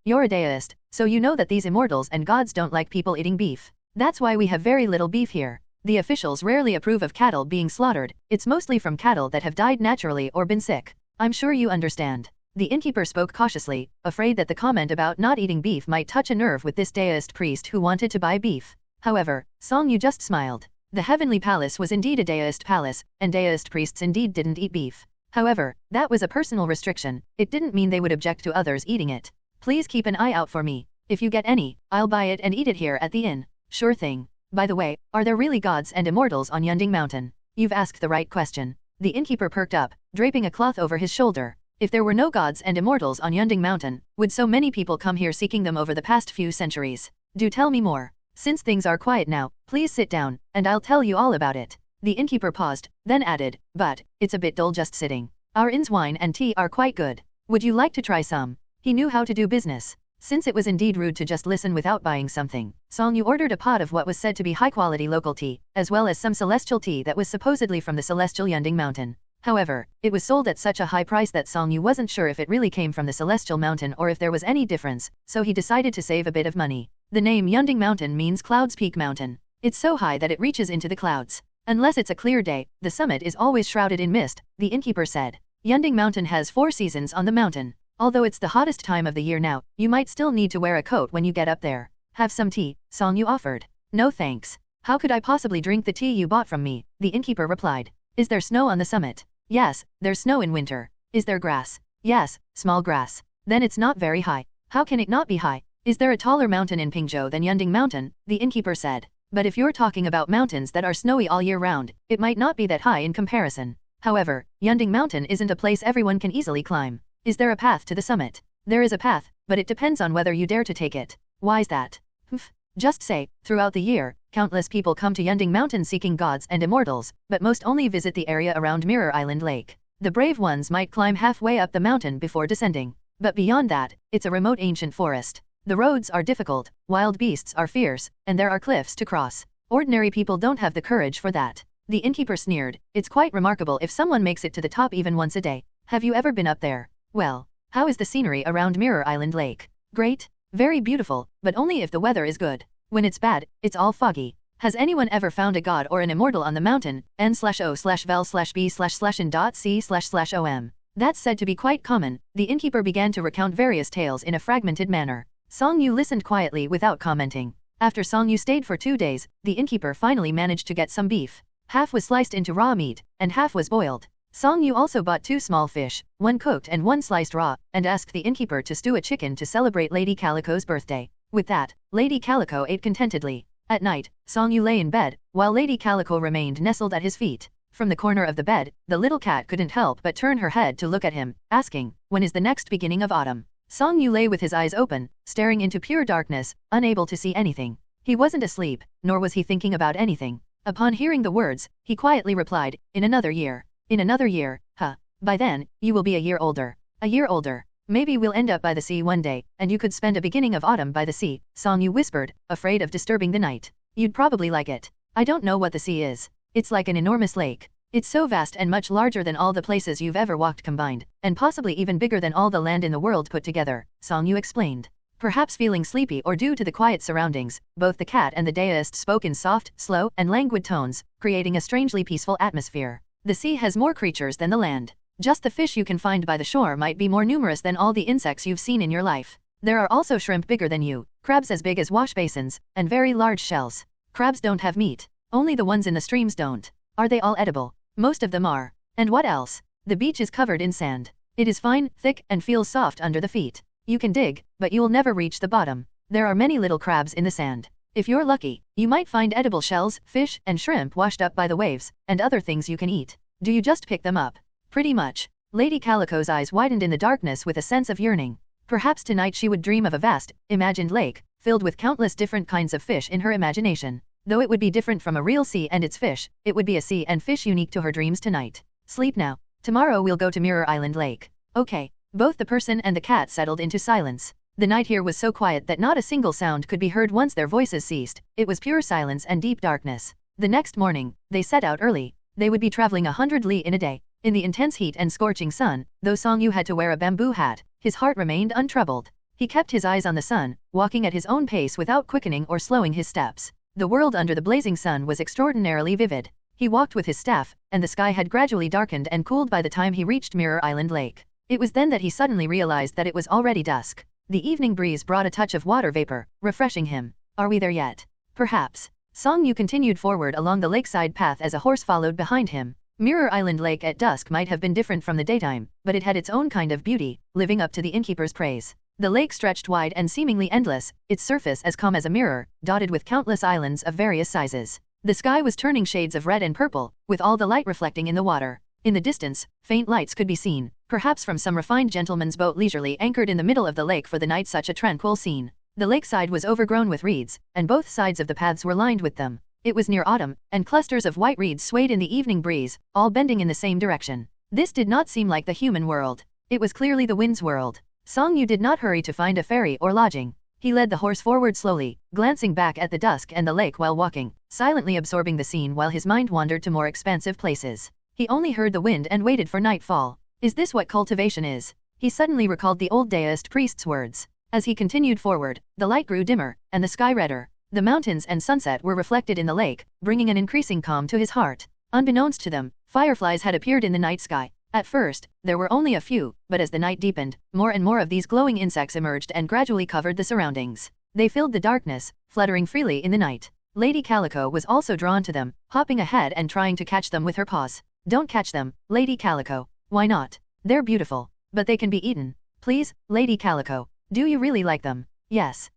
you're a deist, so you know that these immortals and gods don't like people eating beef. That's why we have very little beef here. The officials rarely approve of cattle being slaughtered. It's mostly from cattle that have died naturally or been sick. I'm sure you understand." The innkeeper spoke cautiously, afraid that the comment about not eating beef might touch a nerve with this deist priest who wanted to buy beef. However, Song Yu just smiled. The heavenly palace was indeed a deist palace, and deist priests indeed didn't eat beef. However, that was a personal restriction. It didn't mean they would object to others eating it. "Please keep an eye out for me. If you get any, I'll buy it and eat it here at the inn." "Sure thing. By the way, are there really gods and immortals on Yunding Mountain?" "You've asked the right question." The innkeeper perked up, draping a cloth over his shoulder. If there were no gods and immortals on Yunding Mountain, would so many people come here seeking them over the past few centuries? "Do tell me more. Since things are quiet now, please sit down, and I'll tell you all about it." The innkeeper paused, then added, "But, it's a bit dull just sitting. Our inn's wine and tea are quite good. Would you like to try some?" He knew how to do business. Since it was indeed rude to just listen without buying something, Song Yu ordered a pot of what was said to be high-quality local tea, as well as some celestial tea that was supposedly from the celestial Yunding Mountain. However, it was sold at such a high price that Song Yu wasn't sure if it really came from the celestial mountain or if there was any difference, so he decided to save a bit of money. The name Yunding Mountain means Clouds Peak Mountain. It's so high that it reaches into the clouds. Unless it's a clear day, the summit is always shrouded in mist, the innkeeper said. Unbeknownst Mountain has 4 seasons on the mountain. Although it's the hottest time of the year now, you might still need to wear a coat when you get up there. Have some tea, Song Yu offered. No thanks. How could I possibly drink the tea you bought from me? The innkeeper replied. Is there snow on the summit? Yes, there's snow in winter. Is there grass? Yes, small grass. Then it's not very high. How can it not be high? Is there a taller mountain in Pingzhou than Unbeknownst Mountain? The innkeeper said. But if you're talking about mountains that are snowy all year round, it might not be that high in comparison. However, Unbeknownst Mountain isn't a place everyone can easily climb. Is there a path to the summit? There is a path, but it depends on whether you dare to take it. Why's that? Just say, throughout the year, countless people come to Unbeknownst Mountain seeking gods and immortals, but most only visit the area around Mirror Island Lake. The brave ones might climb halfway up the mountain before descending. But beyond that, it's a remote ancient forest. The roads are difficult, wild beasts are fierce, and there are cliffs to cross. Ordinary people don't have the courage for that. The innkeeper sneered. It's quite remarkable if someone makes it to the top even once a day. Have you ever been up there? Well, how is the scenery around Mirror Island Lake? Great. Very beautiful, but only if the weather is good. When it's bad, it's all foggy. Has anyone ever found a god or an immortal on the mountain? n/o/vel/b/in.c//om. That's said to be quite common. The innkeeper began to recount various tales in a fragmented manner. Song Yu listened quietly without commenting. After Song Yu stayed for 2 days, the innkeeper finally managed to get some beef. Half was sliced into raw meat, and half was boiled. Song Yu also bought 2 small fish, 1 cooked and 1 sliced raw, and asked the innkeeper to stew a chicken to celebrate Lady Calico's birthday. With that, Lady Calico ate contentedly. At night, Song Yu lay in bed, while Lady Calico remained nestled at his feet. From the corner of the bed, the little cat couldn't help but turn her head to look at him, asking, when is the next beginning of autumn? Song Yu lay with his eyes open, staring into pure darkness, unable to see anything. He wasn't asleep, nor was he thinking about anything. Upon hearing the words, he quietly replied, in another year. In another year, huh? By then, you will be a year older. A year older. Maybe we'll end up by the sea one day, and you could spend a beginning of autumn by the sea, Song Yu whispered, afraid of disturbing the night. You'd probably like it. I don't know what the sea is. It's like an enormous lake. It's so vast and much larger than all the places you've ever walked combined, and possibly even bigger than all the land in the world put together, Song Yu explained. Perhaps feeling sleepy or due to the quiet surroundings, both the cat and the deist spoke in soft, slow, and languid tones, creating a strangely peaceful atmosphere. The sea has more creatures than the land. Just the fish you can find by the shore might be more numerous than all the insects you've seen in your life. There are also shrimp bigger than you, crabs as big as wash basins, and very large shells. Crabs don't have meat. Only the ones in the streams don't. Are they all edible? Most of them are. And what else? The beach is covered in sand. It is fine, thick, and feels soft under the feet. You can dig, but you'll never reach the bottom. There are many little crabs in the sand. If you're lucky, you might find edible shells, fish, and shrimp washed up by the waves, and other things you can eat. Do you just pick them up? Pretty much. Lady Calico's eyes widened in the darkness with a sense of yearning. Perhaps tonight she would dream of a vast, imagined lake, filled with countless different kinds of fish in her imagination. Though it would be different from a real sea and its fish, it would be a sea and fish unique to her dreams tonight. Sleep now. Tomorrow we'll go to Mirror Island Lake. Okay. Both the person and the cat settled into silence. The night here was so quiet that not a single sound could be heard once their voices ceased. It was pure silence and deep darkness. The next morning, they set out early. They would be traveling 100 li in a day. In the intense heat and scorching sun, though Song Yu had to wear a bamboo hat, his heart remained untroubled. He kept his eyes on the sun, walking at his own pace without quickening or slowing his steps. The world under the blazing sun was extraordinarily vivid. He walked with his staff, and the sky had gradually darkened and cooled by the time he reached Mirror Island Lake. It was then that he suddenly realized that it was already dusk. The evening breeze brought a touch of water vapor, refreshing him. Are we there yet? Perhaps. Song Yu continued forward along the lakeside path as a horse followed behind him. Mirror Island Lake at dusk might have been different from the daytime, but it had its own kind of beauty, living up to the innkeeper's praise. The lake stretched wide and seemingly endless, its surface as calm as a mirror, dotted with countless islands of various sizes. The sky was turning shades of red and purple, with all the light reflecting in the water. In the distance, faint lights could be seen, perhaps from some refined gentleman's boat leisurely anchored in the middle of the lake for the night. Such a tranquil scene. The lakeside was overgrown with reeds, and both sides of the paths were lined with them. It was near autumn, and clusters of white reeds swayed in the evening breeze, all bending in the same direction. This did not seem like the human world. It was clearly the wind's world. Song Yu did not hurry to find a ferry or lodging. He led the horse forward slowly, glancing back at the dusk and the lake while walking, silently absorbing the scene while his mind wandered to more expansive places. He only heard the wind and waited for nightfall. Is this what cultivation is? He suddenly recalled the old deist priest's words. As he continued forward, the light grew dimmer, and the sky redder. The mountains and sunset were reflected in the lake, bringing an increasing calm to his heart. Unbeknownst to them, fireflies had appeared in the night sky. At first, there were only a few, but as the night deepened, more and more of these glowing insects emerged and gradually covered the surroundings. They filled the darkness, fluttering freely in the night. Lady Calico was also drawn to them, hopping ahead and trying to catch them with her paws. Don't catch them, Lady Calico. Why not? They're beautiful. But they can be eaten. Please, Lady Calico. Do you really like them? Yes.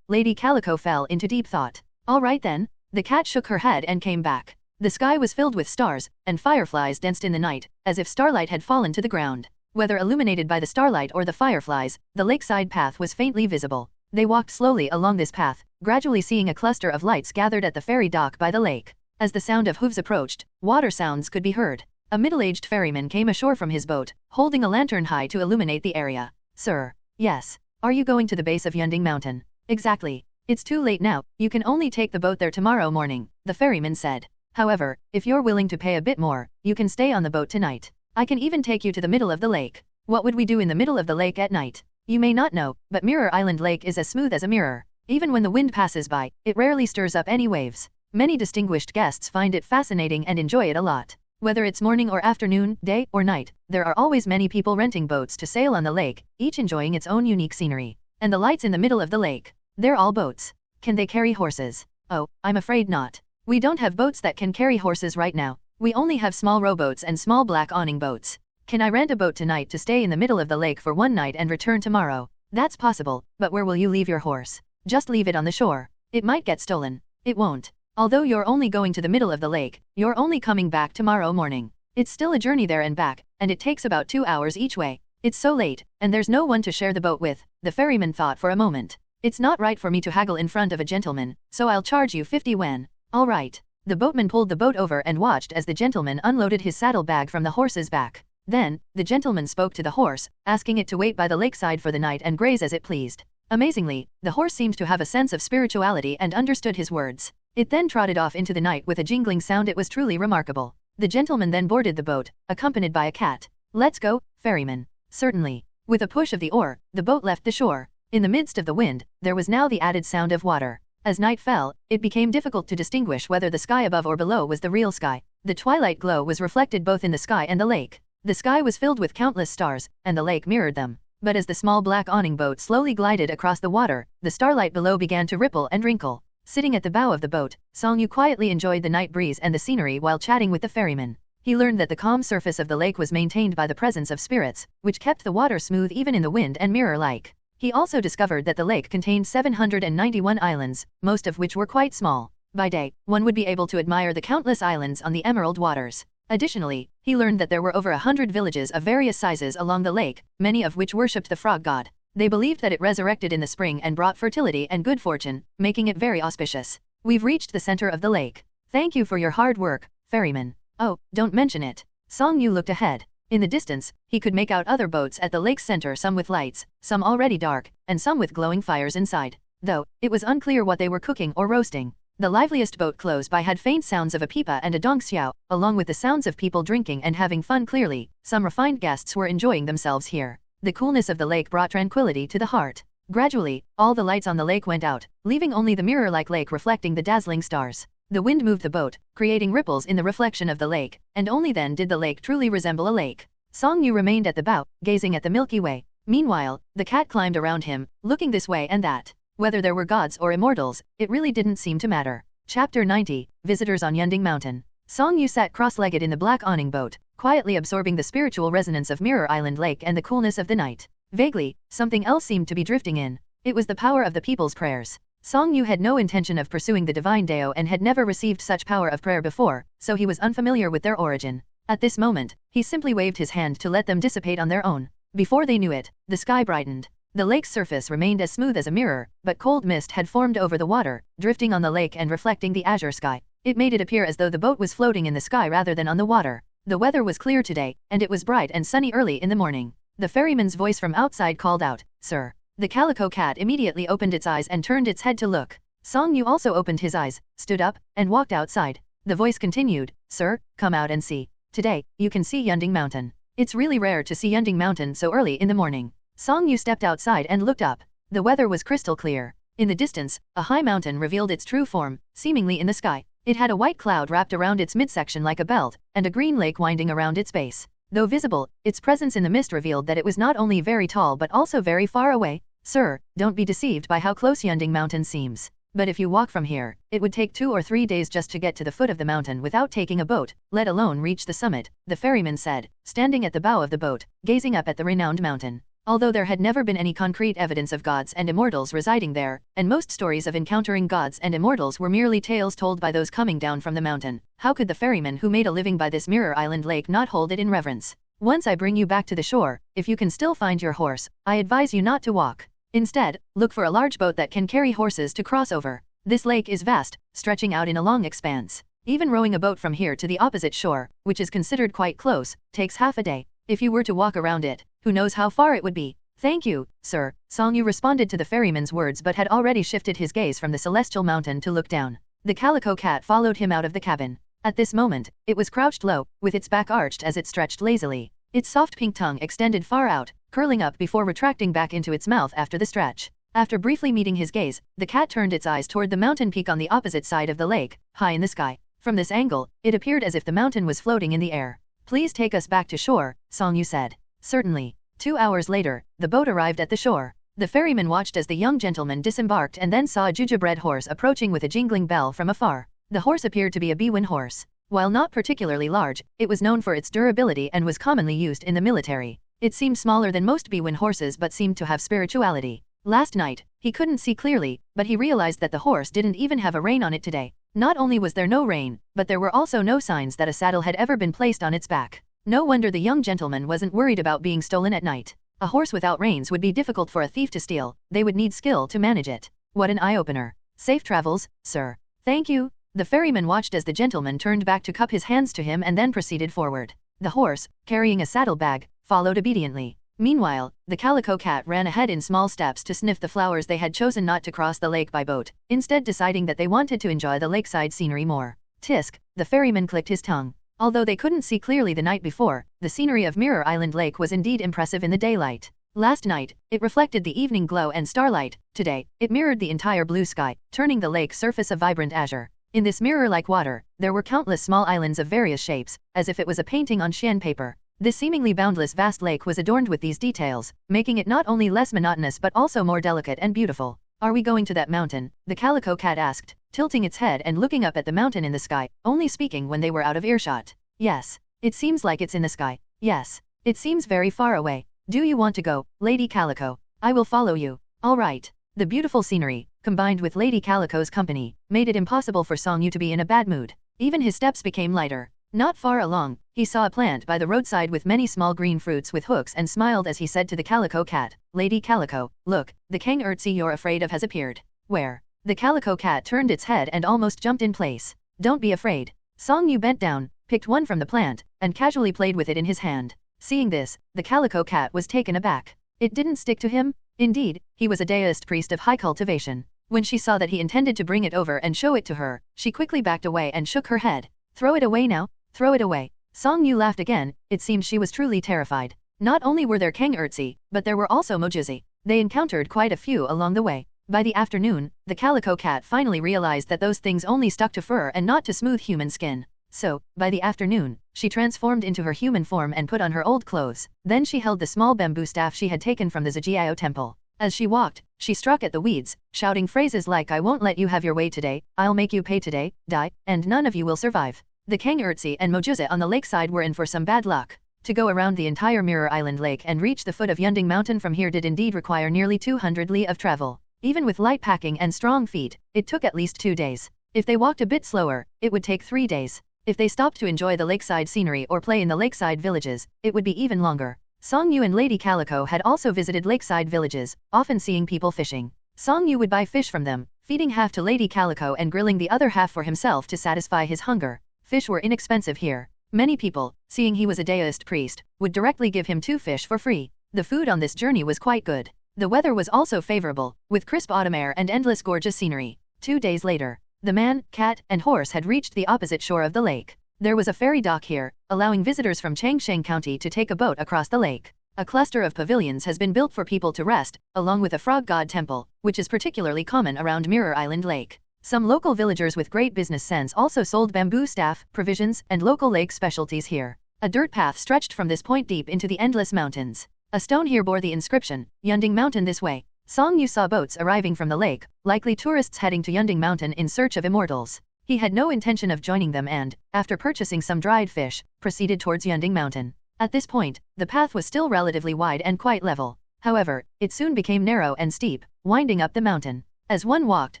Lady Calico fell into deep thought. All right then. The cat shook her head and came back. The sky was filled with stars, and fireflies danced in the night, as if starlight had fallen to the ground. Whether illuminated by the starlight or the fireflies, the lakeside path was faintly visible. They walked slowly along this path, gradually seeing a cluster of lights gathered at the ferry dock by the lake. As the sound of hooves approached, water sounds could be heard. A middle-aged ferryman came ashore from his boat, holding a lantern high to illuminate the area. Sir. Yes. Are you going to the base of Unbeknownst Mountain? Exactly. It's too late now, you can only take the boat there tomorrow morning, the ferryman said. However, if you're willing to pay a bit more, you can stay on the boat tonight. I can even take you to the middle of the lake. What would we do in the middle of the lake at night? You may not know, but Mirror Island Lake is as smooth as a mirror. Even when the wind passes by, it rarely stirs up any waves. Many distinguished guests find it fascinating and enjoy it a lot. Whether it's morning or afternoon, day or night, there are always many people renting boats to sail on the lake, each enjoying its own unique scenery. And the lights in the middle of the lake. They're all boats. Can they carry horses? Oh, I'm afraid not. We don't have boats that can carry horses right now. We only have small rowboats and small black awning boats. Can I rent a boat tonight to stay in the middle of the lake for one night and return tomorrow? That's possible, but where will you leave your horse? Just leave it on the shore. It might get stolen. It won't. Although you're only going to the middle of the lake, you're only coming back tomorrow morning. It's still a journey there and back, and it takes about 2 hours each way. It's so late, and there's no one to share the boat with, the ferryman thought for a moment. It's not right for me to haggle in front of a gentleman, so I'll charge you 50 wen. All right. The boatman pulled the boat over and watched as the gentleman unloaded his saddlebag from the horse's back. Then, the gentleman spoke to the horse, asking it to wait by the lakeside for the night and graze as it pleased. Amazingly, the horse seemed to have a sense of spirituality and understood his words. It then trotted off into the night with a jingling sound. It was truly remarkable. The gentleman then boarded the boat, accompanied by a cat. Let's go, ferryman. Certainly. With a push of the oar, the boat left the shore. In the midst of the wind, there was now the added sound of water. As night fell, it became difficult to distinguish whether the sky above or below was the real sky. The twilight glow was reflected both in the sky and the lake. The sky was filled with countless stars, and the lake mirrored them. But as the small black awning boat slowly glided across the water, the starlight below began to ripple and wrinkle. Sitting at the bow of the boat, Song Yu quietly enjoyed the night breeze and the scenery while chatting with the ferryman. He learned that the calm surface of the lake was maintained by the presence of spirits, which kept the water smooth even in the wind and mirror-like. He also discovered that the lake contained 791 islands, most of which were quite small. By day, one would be able to admire the countless islands on the emerald waters. Additionally, he learned that there were over 100 villages of various sizes along the lake, many of which worshipped the frog god. They believed that it resurrected in the spring and brought fertility and good fortune, making it very auspicious. We've reached the center of the lake. Thank you for your hard work, ferryman. Oh, don't mention it. Song Yu looked ahead. In the distance, he could make out other boats at the lake's center, some with lights, some already dark, and some with glowing fires inside. Though, it was unclear what they were cooking or roasting. The liveliest boat close by had faint sounds of a pipa and a dongxiao, along with the sounds of people drinking and having fun. Clearly, some refined guests were enjoying themselves here. The coolness of the lake brought tranquility to the heart. Gradually, all the lights on the lake went out, leaving only the mirror-like lake reflecting the dazzling stars. The wind moved the boat, creating ripples in the reflection of the lake, and only then did the lake truly resemble a lake. Song Yu remained at the bow, gazing at the Milky Way. Meanwhile, the cat climbed around him, looking this way and that. Whether there were gods or immortals, it really didn't seem to matter. Chapter 90, Visitors on Unbeknownst Mountain. Song Yu sat cross-legged in the black awning boat, quietly absorbing the spiritual resonance of Mirror Island Lake and the coolness of the night. Vaguely, something else seemed to be drifting in. It was the power of the people's prayers. Song Yu had no intention of pursuing the divine Dao and had never received such power of prayer before, so he was unfamiliar with their origin. At this moment, he simply waved his hand to let them dissipate on their own. Before they knew it, the sky brightened. The lake's surface remained as smooth as a mirror, but cold mist had formed over the water, drifting on the lake and reflecting the azure sky. It made it appear as though the boat was floating in the sky rather than on the water. The weather was clear today, and it was bright and sunny early in the morning. The ferryman's voice from outside called out, "Sir." The calico cat immediately opened its eyes and turned its head to look. Song Yu also opened his eyes, stood up, and walked outside. The voice continued, "Sir, come out and see. Today, you can see Unbeknownst Mountain. It's really rare to see Unbeknownst Mountain so early in the morning." Song Yu stepped outside and looked up. The weather was crystal clear. In the distance, a high mountain revealed its true form, seemingly in the sky. It had a white cloud wrapped around its midsection like a belt, and a green lake winding around its base. Though visible, its presence in the mist revealed that it was not only very tall but also very far away. Sir, don't be deceived by how close Yunding Mountain seems. But if you walk from here, it would take 2 or 3 days just to get to the foot of the mountain without taking a boat, let alone reach the summit, the ferryman said, standing at the bow of the boat, gazing up at the renowned mountain. Although there had never been any concrete evidence of gods and immortals residing there, and most stories of encountering gods and immortals were merely tales told by those coming down from the mountain, how could the ferryman who made a living by this mirror island lake not hold it in reverence? Once I bring you back to the shore, if you can still find your horse, I advise you not to walk. Instead, look for a large boat that can carry horses to cross over. This lake is vast, stretching out in a long expanse. Even rowing a boat from here to the opposite shore, which is considered quite close, takes half a day. If you were to walk around it, who knows how far it would be? Thank you, sir. Song Yu responded to the ferryman's words but had already shifted his gaze from the celestial mountain to look down. The calico cat followed him out of the cabin. At this moment, it was crouched low, with its back arched as it stretched lazily. Its soft pink tongue extended far out, curling up before retracting back into its mouth after the stretch. After briefly meeting his gaze, the cat turned its eyes toward the mountain peak on the opposite side of the lake, high in the sky. From this angle, it appeared as if the mountain was floating in the air. Please take us back to shore, Song Yu said. Certainly. 2 hours later, the boat arrived at the shore. The ferryman watched as the young gentleman disembarked and then saw a jujubred horse approaching with a jingling bell from afar. The horse appeared to be a Biwen horse. While not particularly large, it was known for its durability and was commonly used in the military. It seemed smaller than most Biwen horses but seemed to have spirituality. Last night, he couldn't see clearly, but he realized that the horse didn't even have a rein on it today. Not only was there no rein, but there were also no signs that a saddle had ever been placed on its back. No wonder the young gentleman wasn't worried about being stolen at night. A horse without reins would be difficult for a thief to steal, they would need skill to manage it. What an eye-opener. Safe travels, sir. Thank you. The ferryman watched as the gentleman turned back to cup his hands to him and then proceeded forward. The horse, carrying a saddlebag, followed obediently. Meanwhile, the calico cat ran ahead in small steps to sniff the flowers. They had chosen not to cross the lake by boat, instead deciding that they wanted to enjoy the lakeside scenery more. Tisk, the ferryman clicked his tongue. Although they couldn't see clearly the night before, the scenery of Mirror Island Lake was indeed impressive in the daylight. Last night, it reflected the evening glow and starlight. Today, it mirrored the entire blue sky, turning the lake surface a vibrant azure. In this mirror-like water, there were countless small islands of various shapes, as if it was a painting on Xian paper. This seemingly boundless vast lake was adorned with these details, making it not only less monotonous but also more delicate and beautiful. Are we going to that mountain? The calico cat asked, tilting its head and looking up at the mountain in the sky, only speaking when they were out of earshot. Yes. It seems like it's in the sky. Yes. It seems very far away. Do you want to go, Lady Calico? I will follow you. All right. The beautiful scenery, combined with Lady Calico's company, made it impossible for Song Yu to be in a bad mood. Even his steps became lighter. Not far along, he saw a plant by the roadside with many small green fruits with hooks and smiled as he said to the calico cat, Lady Calico, look, the Kang Ertzi you're afraid of has appeared. Where? The calico cat turned its head and almost jumped in place. Don't be afraid. Song Yu bent down, picked one from the plant, and casually played with it in his hand. Seeing this, the calico cat was taken aback. It didn't stick to him? Indeed, he was a deist priest of high cultivation. When she saw that he intended to bring it over and show it to her, she quickly backed away and shook her head. Throw it away now. Throw it away. Song Yu laughed again. It seemed she was truly terrified. Not only were there Kang Ertzi, but there were also Mojuzi. They encountered quite a few along the way. By the afternoon, the calico cat finally realized that those things only stuck to fur and not to smooth human skin. So, by the afternoon, she transformed into her human form and put on her old clothes. Then she held the small bamboo staff she had taken from the Zhejiao temple. As she walked, she struck at the weeds, shouting phrases like I won't let you have your way today, I'll make you pay today, die, and none of you will survive. The Kang Ertzi and Mojuzi on the lakeside were in for some bad luck. To go around the entire Mirror Island Lake and reach the foot of Yunding Mountain from here did indeed require nearly 200 li of travel. Even with light packing and strong feet, it took at least 2 days. If they walked a bit slower, it would take 3 days. If they stopped to enjoy the lakeside scenery or play in the lakeside villages, it would be even longer. Song Yu and Lady Calico had also visited lakeside villages, often seeing people fishing. Song Yu would buy fish from them, feeding half to Lady Calico and grilling the other half for himself to satisfy his hunger. Fish were inexpensive here. Many people, seeing he was a deist priest, would directly give him 2 fish for free. The food on this journey was quite good. The weather was also favorable, with crisp autumn air and endless gorgeous scenery. 2 days later, the man, cat, and horse had reached the opposite shore of the lake. There was a ferry dock here, allowing visitors from Changsheng County to take a boat across the lake. A cluster of pavilions has been built for people to rest, along with a frog god temple, which is particularly common around Mirror Island Lake. Some local villagers with great business sense also sold bamboo staff, provisions, and local lake specialties here. A dirt path stretched from this point deep into the endless mountains. A stone here bore the inscription, Yunding Mountain this way. Song Yu saw boats arriving from the lake, likely tourists heading to Yunding Mountain in search of immortals. He had no intention of joining them and, after purchasing some dried fish, proceeded towards Yunding Mountain. At this point, the path was still relatively wide and quite level. However, it soon became narrow and steep, winding up the mountain. As one walked,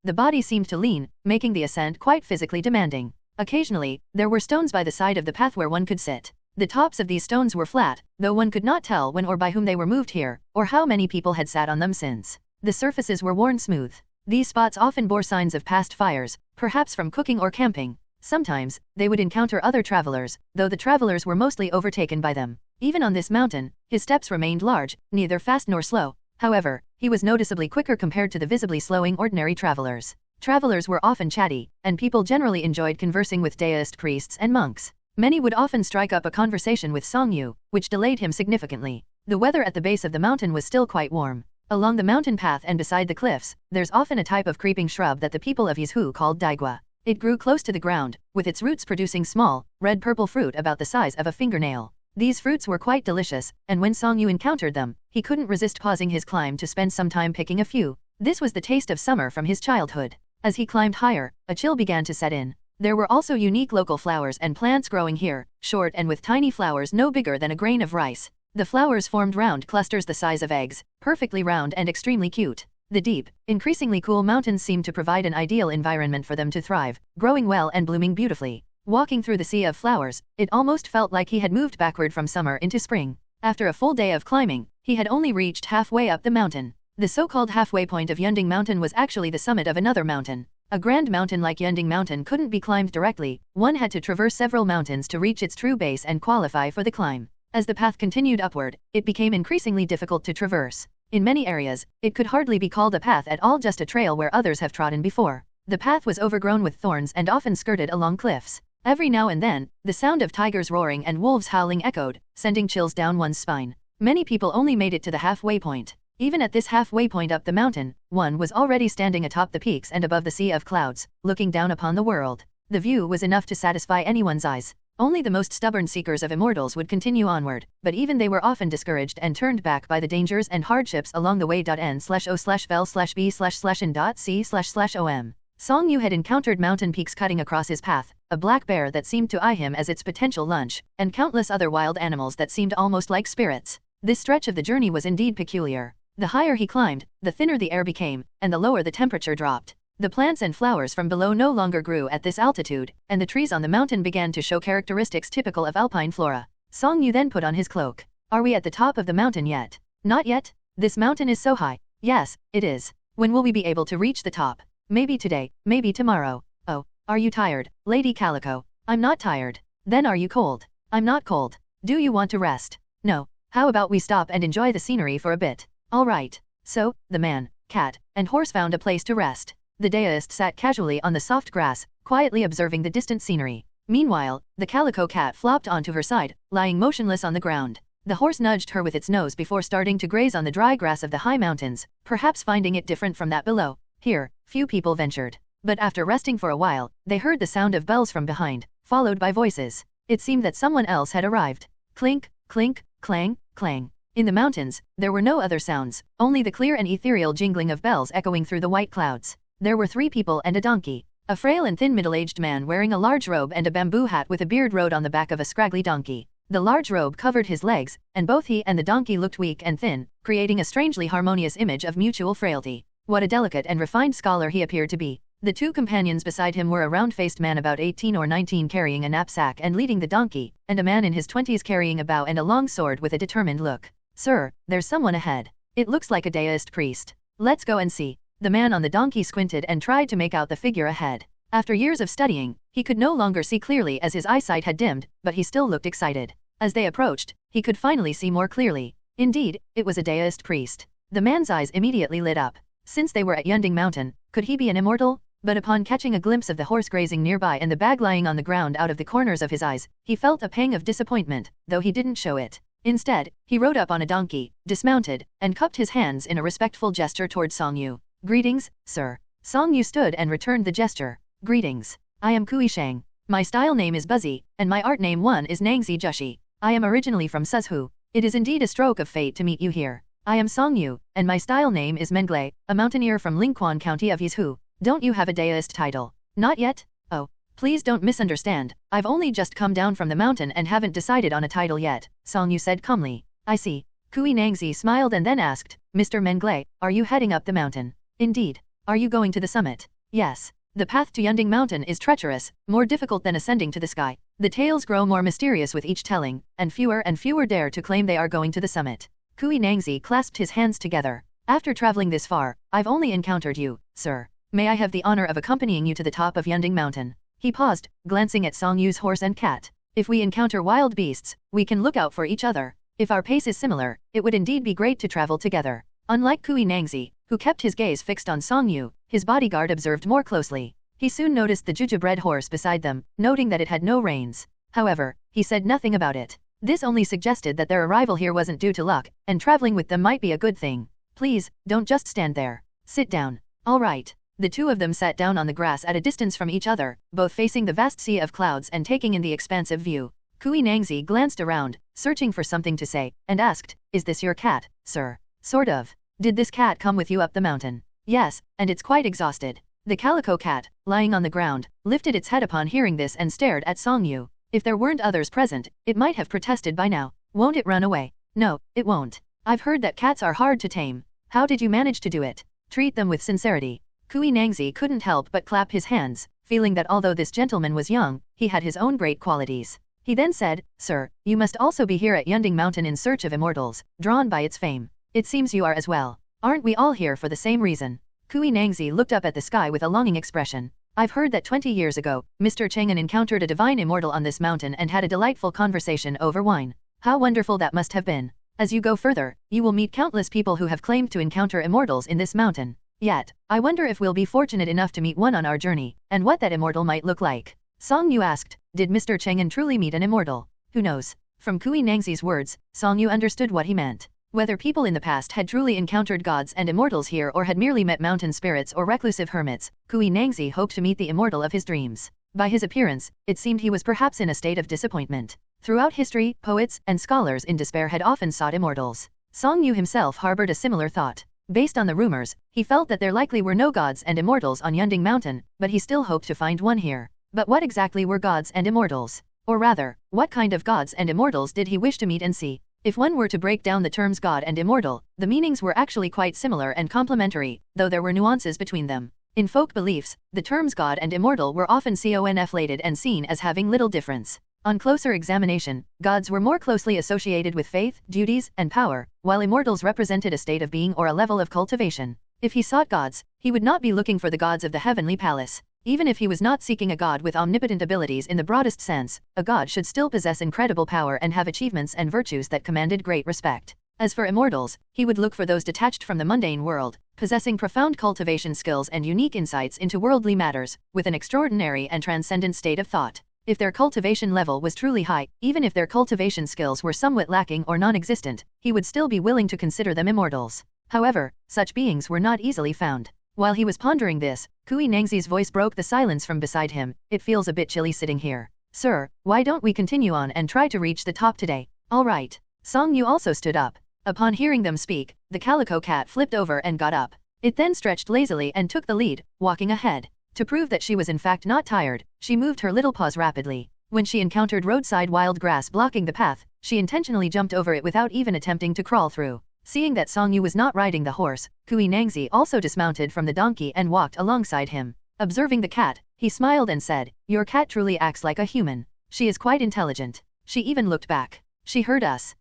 the body seemed to lean, making the ascent quite physically demanding. Occasionally, there were stones by the side of the path where one could sit. The tops of these stones were flat, though one could not tell when or by whom they were moved here, or how many people had sat on them since. The surfaces were worn smooth. These spots often bore signs of past fires, perhaps from cooking or camping. Sometimes, they would encounter other travelers, though the travelers were mostly overtaken by them. Even on this mountain, his steps remained large, neither fast nor slow. However, he was noticeably quicker compared to the visibly slowing ordinary travelers. Travelers were often chatty, and people generally enjoyed conversing with Daoist priests and monks. Many would often strike up a conversation with Song Yu, which delayed him significantly. The weather at the base of the mountain was still quite warm. Along the mountain path and beside the cliffs, there's often a type of creeping shrub that the people of Yizhu called daigua. It grew close to the ground, with its roots producing small, red-purple fruit about the size of a fingernail. These fruits were quite delicious, and when Song Yu encountered them, he couldn't resist pausing his climb to spend some time picking a few. This was the taste of summer from his childhood. As he climbed higher, a chill began to set in. There were also unique local flowers and plants growing here, short and with tiny flowers no bigger than a grain of rice. The flowers formed round clusters the size of eggs, perfectly round and extremely cute. The deep, increasingly cool mountains seemed to provide an ideal environment for them to thrive, growing well and blooming beautifully. Walking through the sea of flowers, it almost felt like he had moved backward from summer into spring. After a full day of climbing, he had only reached halfway up the mountain. The so-called halfway point of Yunding Mountain was actually the summit of another mountain. A grand mountain like Yunding Mountain couldn't be climbed directly, one had to traverse several mountains to reach its true base and qualify for the climb. As the path continued upward, it became increasingly difficult to traverse. In many areas, it could hardly be called a path at all, just a trail where others have trodden before. The path was overgrown with thorns and often skirted along cliffs. Every now and then, the sound of tigers roaring and wolves howling echoed, sending chills down one's spine. Many people only made it to the halfway point. Even at this halfway point up the mountain, one was already standing atop the peaks and above the sea of clouds, looking down upon the world. The view was enough to satisfy anyone's eyes. Only the most stubborn seekers of immortals would continue onward, but even they were often discouraged and turned back by the dangers and hardships along the way. N/O/vel/B//n.C//om. Song Yu had encountered mountain peaks cutting across his path, a black bear that seemed to eye him as its potential lunch, and countless other wild animals that seemed almost like spirits. This stretch of the journey was indeed peculiar. The higher he climbed, the thinner the air became, and the lower the temperature dropped. The plants and flowers from below no longer grew at this altitude, and the trees on the mountain began to show characteristics typical of alpine flora. Song Yu then put on his cloak. Are we at the top of the mountain yet? Not yet. This mountain is so high. Yes, it is. When will we be able to reach the top? Maybe today, maybe tomorrow. Oh, are you tired, Lady Calico? I'm not tired. Then are you cold? I'm not cold. Do you want to rest? No. How about we stop and enjoy the scenery for a bit? All right. So, the man, cat, and horse found a place to rest. The Daoist sat casually on the soft grass, quietly observing the distant scenery. Meanwhile, the calico cat flopped onto her side, lying motionless on the ground. The horse nudged her with its nose before starting to graze on the dry grass of the high mountains, perhaps finding it different from that below. Here, few people ventured. But after resting for a while, they heard the sound of bells from behind, followed by voices. It seemed that someone else had arrived. Clink, clink, clang, clang. In the mountains, there were no other sounds, only the clear and ethereal jingling of bells echoing through the white clouds. There were 3 people and a donkey. A frail and thin middle-aged man wearing a large robe and a bamboo hat with a beard rode on the back of a scraggly donkey. The large robe covered his legs, and both he and the donkey looked weak and thin, creating a strangely harmonious image of mutual frailty. What a delicate and refined scholar he appeared to be. The 2 companions beside him were a round-faced man about 18 or 19 carrying a knapsack and leading the donkey, and a man in his 20s carrying a bow and a long sword with a determined look. Sir, there's someone ahead. It looks like a Daoist priest. Let's go and see. The man on the donkey squinted and tried to make out the figure ahead. After years of studying, he could no longer see clearly as his eyesight had dimmed, but he still looked excited. As they approached, he could finally see more clearly. Indeed, it was a Daoist priest. The man's eyes immediately lit up. Since they were at Yunding Mountain, could he be an immortal? But upon catching a glimpse of the horse grazing nearby and the bag lying on the ground out of the corners of his eyes, he felt a pang of disappointment, though he didn't show it. Instead, he rode up on a donkey, dismounted, and cupped his hands in a respectful gesture toward Song Yu. Greetings, sir. Song Yu stood and returned the gesture. Greetings. I am Kui Shang. My style name is Buzzy, and my art name one is Nangzi Jushi. I am originally from Suzhou. It is indeed a stroke of fate to meet you here. I am Song Yu, and my style name is Menglei, a mountaineer from Lingquan County of Yizhou. Don't you have a deist title? Not yet? Oh. Please don't misunderstand, I've only just come down from the mountain and haven't decided on a title yet, Song Yu said calmly. I see. Kui Nangzi smiled and then asked, Mr. Menglei, are you heading up the mountain? Indeed. Are you going to the summit? Yes. The path to Yunding Mountain is treacherous, more difficult than ascending to the sky. The tales grow more mysterious with each telling, and fewer dare to claim they are going to the summit. Kui Nangzi clasped his hands together. After traveling this far, I've only encountered you, sir. May I have the honor of accompanying you to the top of Yunding Mountain? He paused, glancing at Song Yu's horse and cat. If we encounter wild beasts, we can look out for each other. If our pace is similar, it would indeed be great to travel together. Unlike Kui Nangzi, who kept his gaze fixed on Song Yu, his bodyguard observed more closely. He soon noticed the jujubred horse beside them, noting that it had no reins. However, he said nothing about it. This only suggested that their arrival here wasn't due to luck, and traveling with them might be a good thing. Please, don't just stand there. Sit down. All right. The two of them sat down on the grass at a distance from each other, both facing the vast sea of clouds and taking in the expansive view. Kui Nangzi glanced around, searching for something to say, and asked, Is this your cat, sir? Sort of. Did this cat come with you up the mountain? Yes, and it's quite exhausted. The calico cat, lying on the ground, lifted its head upon hearing this and stared at Song Yu. If there weren't others present, it might have protested by now. Won't it run away? No, it won't. I've heard that cats are hard to tame. How did you manage to do it? Treat them with sincerity. Kui Nangzi couldn't help but clap his hands, feeling that although this gentleman was young, he had his own great qualities. He then said, Sir, you must also be here at Yunding Mountain in search of immortals, drawn by its fame. It seems you are as well. Aren't we all here for the same reason? Kui Nangzi looked up at the sky with a longing expression. I've heard that 20 years ago, Mr. Chang'an encountered a divine immortal on this mountain and had a delightful conversation over wine. How wonderful that must have been. As you go further, you will meet countless people who have claimed to encounter immortals in this mountain. Yet, I wonder if we'll be fortunate enough to meet one on our journey, and what that immortal might look like. Song Yu asked, did Mr. Chang'an truly meet an immortal? Who knows? From Kui Nangzi's words, Song Yu understood what he meant. Whether people in the past had truly encountered gods and immortals here or had merely met mountain spirits or reclusive hermits, Kui Nangzi hoped to meet the immortal of his dreams. By his appearance, it seemed he was perhaps in a state of disappointment. Throughout history, poets and scholars in despair had often sought immortals. Song Yu himself harbored a similar thought. Based on the rumors, he felt that there likely were no gods and immortals on Yunding Mountain, but he still hoped to find one here. But what exactly were gods and immortals? Or rather, what kind of gods and immortals did he wish to meet and see? If one were to break down the terms god and immortal, the meanings were actually quite similar and complementary, though there were nuances between them. In folk beliefs, the terms god and immortal were often conflated and seen as having little difference. On closer examination, gods were more closely associated with faith, duties, and power, while immortals represented a state of being or a level of cultivation. If he sought gods, he would not be looking for the gods of the heavenly palace. Even if he was not seeking a god with omnipotent abilities in the broadest sense, a god should still possess incredible power and have achievements and virtues that commanded great respect. As for immortals, he would look for those detached from the mundane world, possessing profound cultivation skills and unique insights into worldly matters, with an extraordinary and transcendent state of thought. If their cultivation level was truly high, even if their cultivation skills were somewhat lacking or non-existent, he would still be willing to consider them immortals. However, such beings were not easily found. While he was pondering this, Kui Nangzi's voice broke the silence from beside him. It feels a bit chilly sitting here. Sir, why don't we continue on and try to reach the top today? All right. Song Yu also stood up. Upon hearing them speak, the calico cat flipped over and got up. It then stretched lazily and took the lead, walking ahead. To prove that she was in fact not tired, she moved her little paws rapidly. When she encountered roadside wild grass blocking the path, she intentionally jumped over it without even attempting to crawl through. Seeing that Song Yu was not riding the horse, Kui Nangzi also dismounted from the donkey and walked alongside him. Observing the cat, he smiled and said, "Your cat truly acts like a human. She is quite intelligent. She even looked back. She heard us.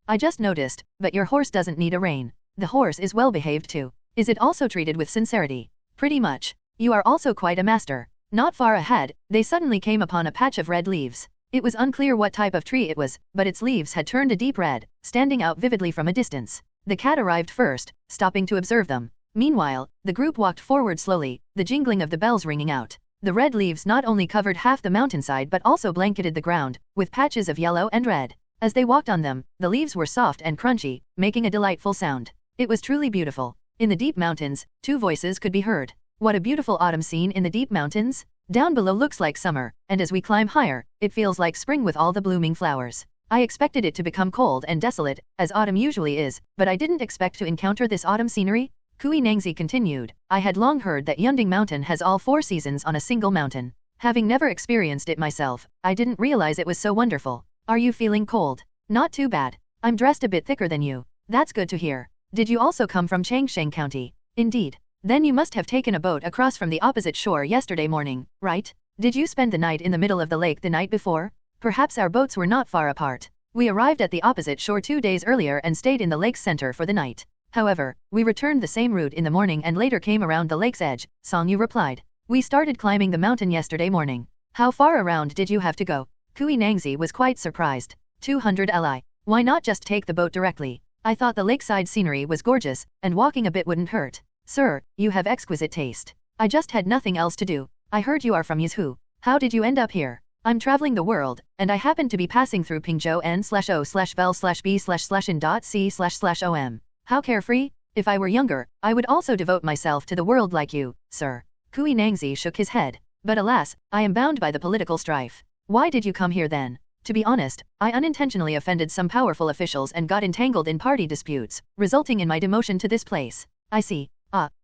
I just noticed, but your horse doesn't need a rein. The horse is well behaved too. Is it also treated with sincerity? Pretty much. You are also quite a master." Not far ahead, they suddenly came upon a patch of red leaves. It was unclear what type of tree it was, but its leaves had turned a deep red, standing out vividly from a distance. The cat arrived first, stopping to observe them. Meanwhile, the group walked forward slowly, the jingling of the bells ringing out. The red leaves not only covered half the mountainside but also blanketed the ground, with patches of yellow and red. As they walked on them, the leaves were soft and crunchy, making a delightful sound. It was truly beautiful. In the deep mountains, 2 voices could be heard. What a beautiful autumn scene in the deep mountains. Down below looks like summer, and as we climb higher, it feels like spring with all the blooming flowers. I expected it to become cold and desolate, as autumn usually is, but I didn't expect to encounter this autumn scenery. Kui Nangzi continued. I had long heard that Yunding Mountain has all 4 seasons on a single mountain. Having never experienced it myself, I didn't realize it was so wonderful. Are you feeling cold? Not too bad. I'm dressed a bit thicker than you. That's good to hear. Did you also come from Changsheng County? Indeed. Then you must have taken a boat across from the opposite shore yesterday morning, right? Did you spend the night in the middle of the lake the night before? Perhaps our boats were not far apart. We arrived at the opposite shore 2 days earlier and stayed in the lake's center for the night. However, we returned the same route in the morning and later came around the lake's edge, Songyu replied. We started climbing the mountain yesterday morning. How far around did you have to go? Kui Nangzi was quite surprised. 200 li. Why not just take the boat directly? I thought the lakeside scenery was gorgeous, and walking a bit wouldn't hurt. Sir, you have exquisite taste. I just had nothing else to do. I heard you are from Yizhu. How did you end up here? I'm traveling the world, and I happened to be passing through Pingzhou n/o/vel/b/in.c//om. How carefree? If I were younger, I would also devote myself to the world like you, sir. Kui Nangzi shook his head. But alas, I am bound by the political strife. Why did you come here then? To be honest, I unintentionally offended some powerful officials and got entangled in party disputes, resulting in my demotion to this place. I see.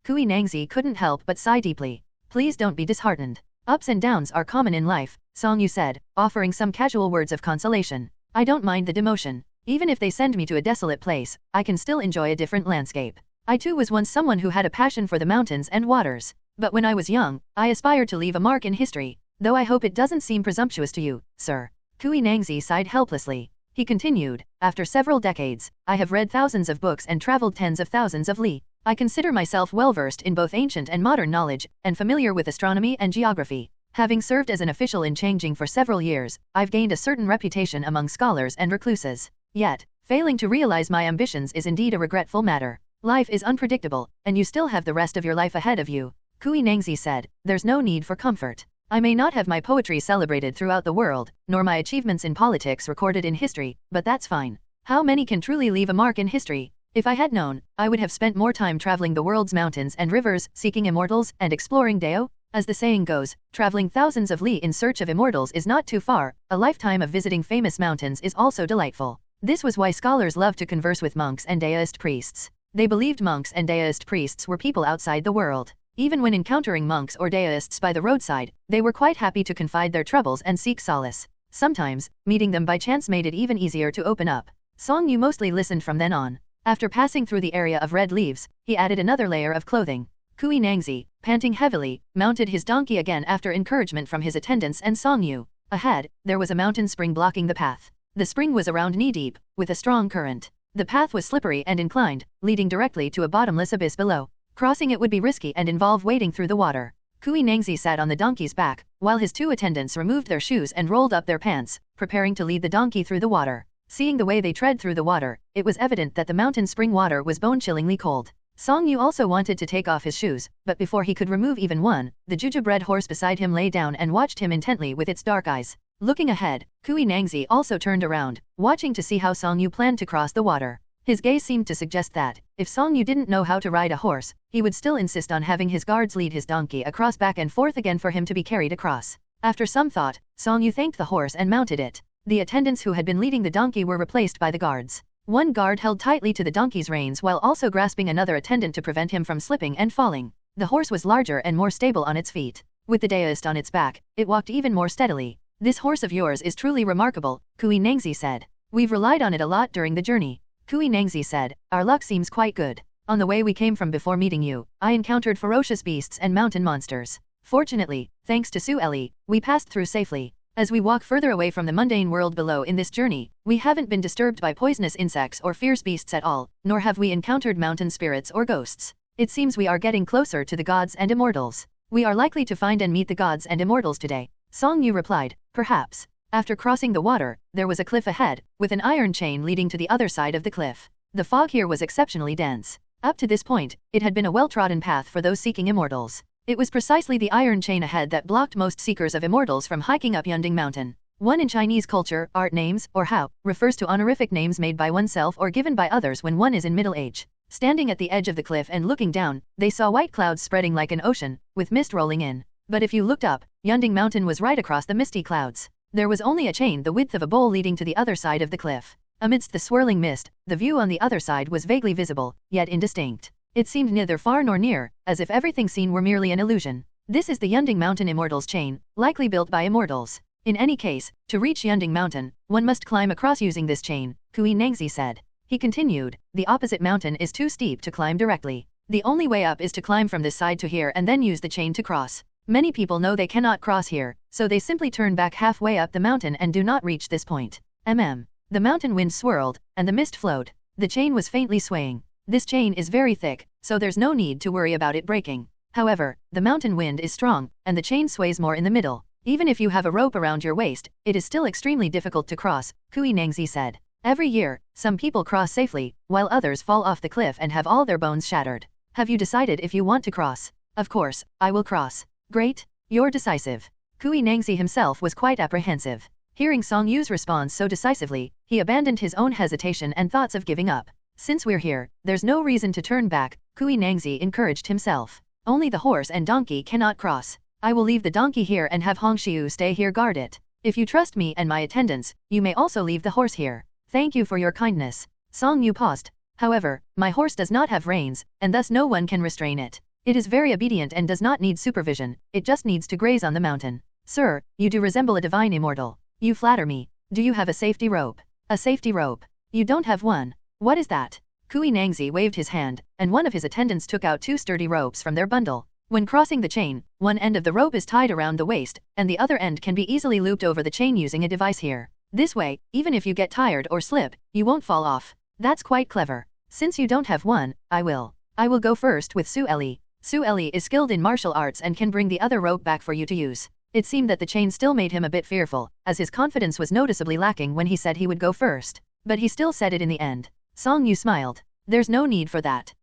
Kui Nangzi couldn't help but sigh deeply. Please don't be disheartened. Ups and downs are common in life, Songyu said, offering some casual words of consolation. I don't mind the demotion. Even if they send me to a desolate place, I can still enjoy a different landscape. I too was once someone who had a passion for the mountains and waters. But when I was young, I aspired to leave a mark in history, though I hope it doesn't seem presumptuous to you, sir. Kui Nangzi sighed helplessly. He continued, after several decades, I have read thousands of books and traveled tens of thousands of li. I consider myself well-versed in both ancient and modern knowledge, and familiar with astronomy and geography. Having served as an official in Changjing for several years, I've gained a certain reputation among scholars and recluses. Yet, failing to realize my ambitions is indeed a regretful matter. Life is unpredictable, and you still have the rest of your life ahead of you. Kui Nangzi said, there's no need for comfort. I may not have my poetry celebrated throughout the world, nor my achievements in politics recorded in history, but that's fine. How many can truly leave a mark in history? If I had known, I would have spent more time traveling the world's mountains and rivers, seeking immortals, and exploring Dao. As the saying goes, traveling thousands of li in search of immortals is not too far. A lifetime of visiting famous mountains is also delightful. This was why scholars loved to converse with monks and Daoist priests. They believed monks and Daoist priests were people outside the world. Even when encountering monks or Daoists by the roadside, they were quite happy to confide their troubles and seek solace. Sometimes, meeting them by chance made it even easier to open up. Songyu mostly listened from then on. After passing through the area of red leaves, he added another layer of clothing. Kui Nangzi, panting heavily, mounted his donkey again after encouragement from his attendants and Songyu. Ahead, there was a mountain spring blocking the path. The spring was around knee-deep, with a strong current. The path was slippery and inclined, leading directly to a bottomless abyss below. Crossing it would be risky and involve wading through the water. Kui Nangzi sat on the donkey's back, while his 2 attendants removed their shoes and rolled up their pants, preparing to lead the donkey through the water. Seeing the way they tread through the water, it was evident that the mountain spring water was bone-chillingly cold. Songyu also wanted to take off his shoes, but before he could remove even one, the Jujubred horse beside him lay down and watched him intently with its dark eyes. Looking ahead, Kui Nangzi also turned around, watching to see how Songyu planned to cross the water. His gaze seemed to suggest that, if Songyu didn't know how to ride a horse, he would still insist on having his guards lead his donkey across back and forth again for him to be carried across. After some thought, Songyu thanked the horse and mounted it. The attendants who had been leading the donkey were replaced by the guards. One guard held tightly to the donkey's reins while also grasping another attendant to prevent him from slipping and falling. The horse was larger and more stable on its feet. With the Daoist on its back, it walked even more steadily. This horse of yours is truly remarkable, Kui Nangzi said. We've relied on it a lot during the journey. Kui Nangzi said, our luck seems quite good. On the way we came from before meeting you, I encountered ferocious beasts and mountain monsters. Fortunately, thanks to Su Eli, we passed through safely. As we walk further away from the mundane world below in this journey, we haven't been disturbed by poisonous insects or fierce beasts at all, nor have we encountered mountain spirits or ghosts. It seems we are getting closer to the gods and immortals. We are likely to find and meet the gods and immortals today. Songyu replied, perhaps. After crossing the water, there was a cliff ahead, with an iron chain leading to the other side of the cliff. The fog here was exceptionally dense. Up to this point, it had been a well-trodden path for those seeking immortals. It was precisely the iron chain ahead that blocked most seekers of immortals from hiking up Yunding Mountain. 1 in Chinese culture, art names, or hao, refers to honorific names made by oneself or given by others when one is in middle age. Standing at the edge of the cliff and looking down, they saw white clouds spreading like an ocean, with mist rolling in. But if you looked up, Unbeknownst Mountain was right across the misty clouds. There was only a chain the width of a bowl leading to the other side of the cliff. Amidst the swirling mist, the view on the other side was vaguely visible, yet indistinct. It seemed neither far nor near, as if everything seen were merely an illusion. This is the Unbeknownst Mountain Immortals chain, likely built by immortals. In any case, to reach Unbeknownst Mountain, one must climb across using this chain, Kui Nangzi said. He continued, the opposite mountain is too steep to climb directly. The only way up is to climb from this side to here and then use the chain to cross. Many people know they cannot cross here, so they simply turn back halfway up the mountain and do not reach this point. The mountain wind swirled, and the mist flowed. The chain was faintly swaying. This chain is very thick, so there's no need to worry about it breaking. However, the mountain wind is strong, and the chain sways more in the middle. Even if you have a rope around your waist, it is still extremely difficult to cross, Kui Nangzi said. Every year, some people cross safely, while others fall off the cliff and have all their bones shattered. Have you decided if you want to cross? Of course, I will cross. Great, you're decisive. Kui Nangzi himself was quite apprehensive. Hearing Song Yu's response so decisively, he abandoned his own hesitation and thoughts of giving up. Since we're here, there's no reason to turn back, Kui Nangzi encouraged himself. Only the horse and donkey cannot cross. I will leave the donkey here and have Hong Xiu stay here guard it. If you trust me and my attendants, you may also leave the horse here. Thank you for your kindness. Song Yu paused. However, my horse does not have reins, and thus no one can restrain it. It is very obedient and does not need supervision, it just needs to graze on the mountain. Sir, you do resemble a divine immortal. You flatter me. Do you have a safety rope? A safety rope? You don't have one. What is that? Kui Nangzi waved his hand, and one of his attendants took out 2 sturdy ropes from their bundle. When crossing the chain, one end of the rope is tied around the waist, and the other end can be easily looped over the chain using a device here. This way, even if you get tired or slip, you won't fall off. That's quite clever. Since you don't have one, I will go first with Su Eli. Su Eli is skilled in martial arts and can bring the other rope back for you to use. It seemed that the chain still made him a bit fearful, as his confidence was noticeably lacking when he said he would go first. But he still said it in the end. Song Yu smiled. There's no need for that.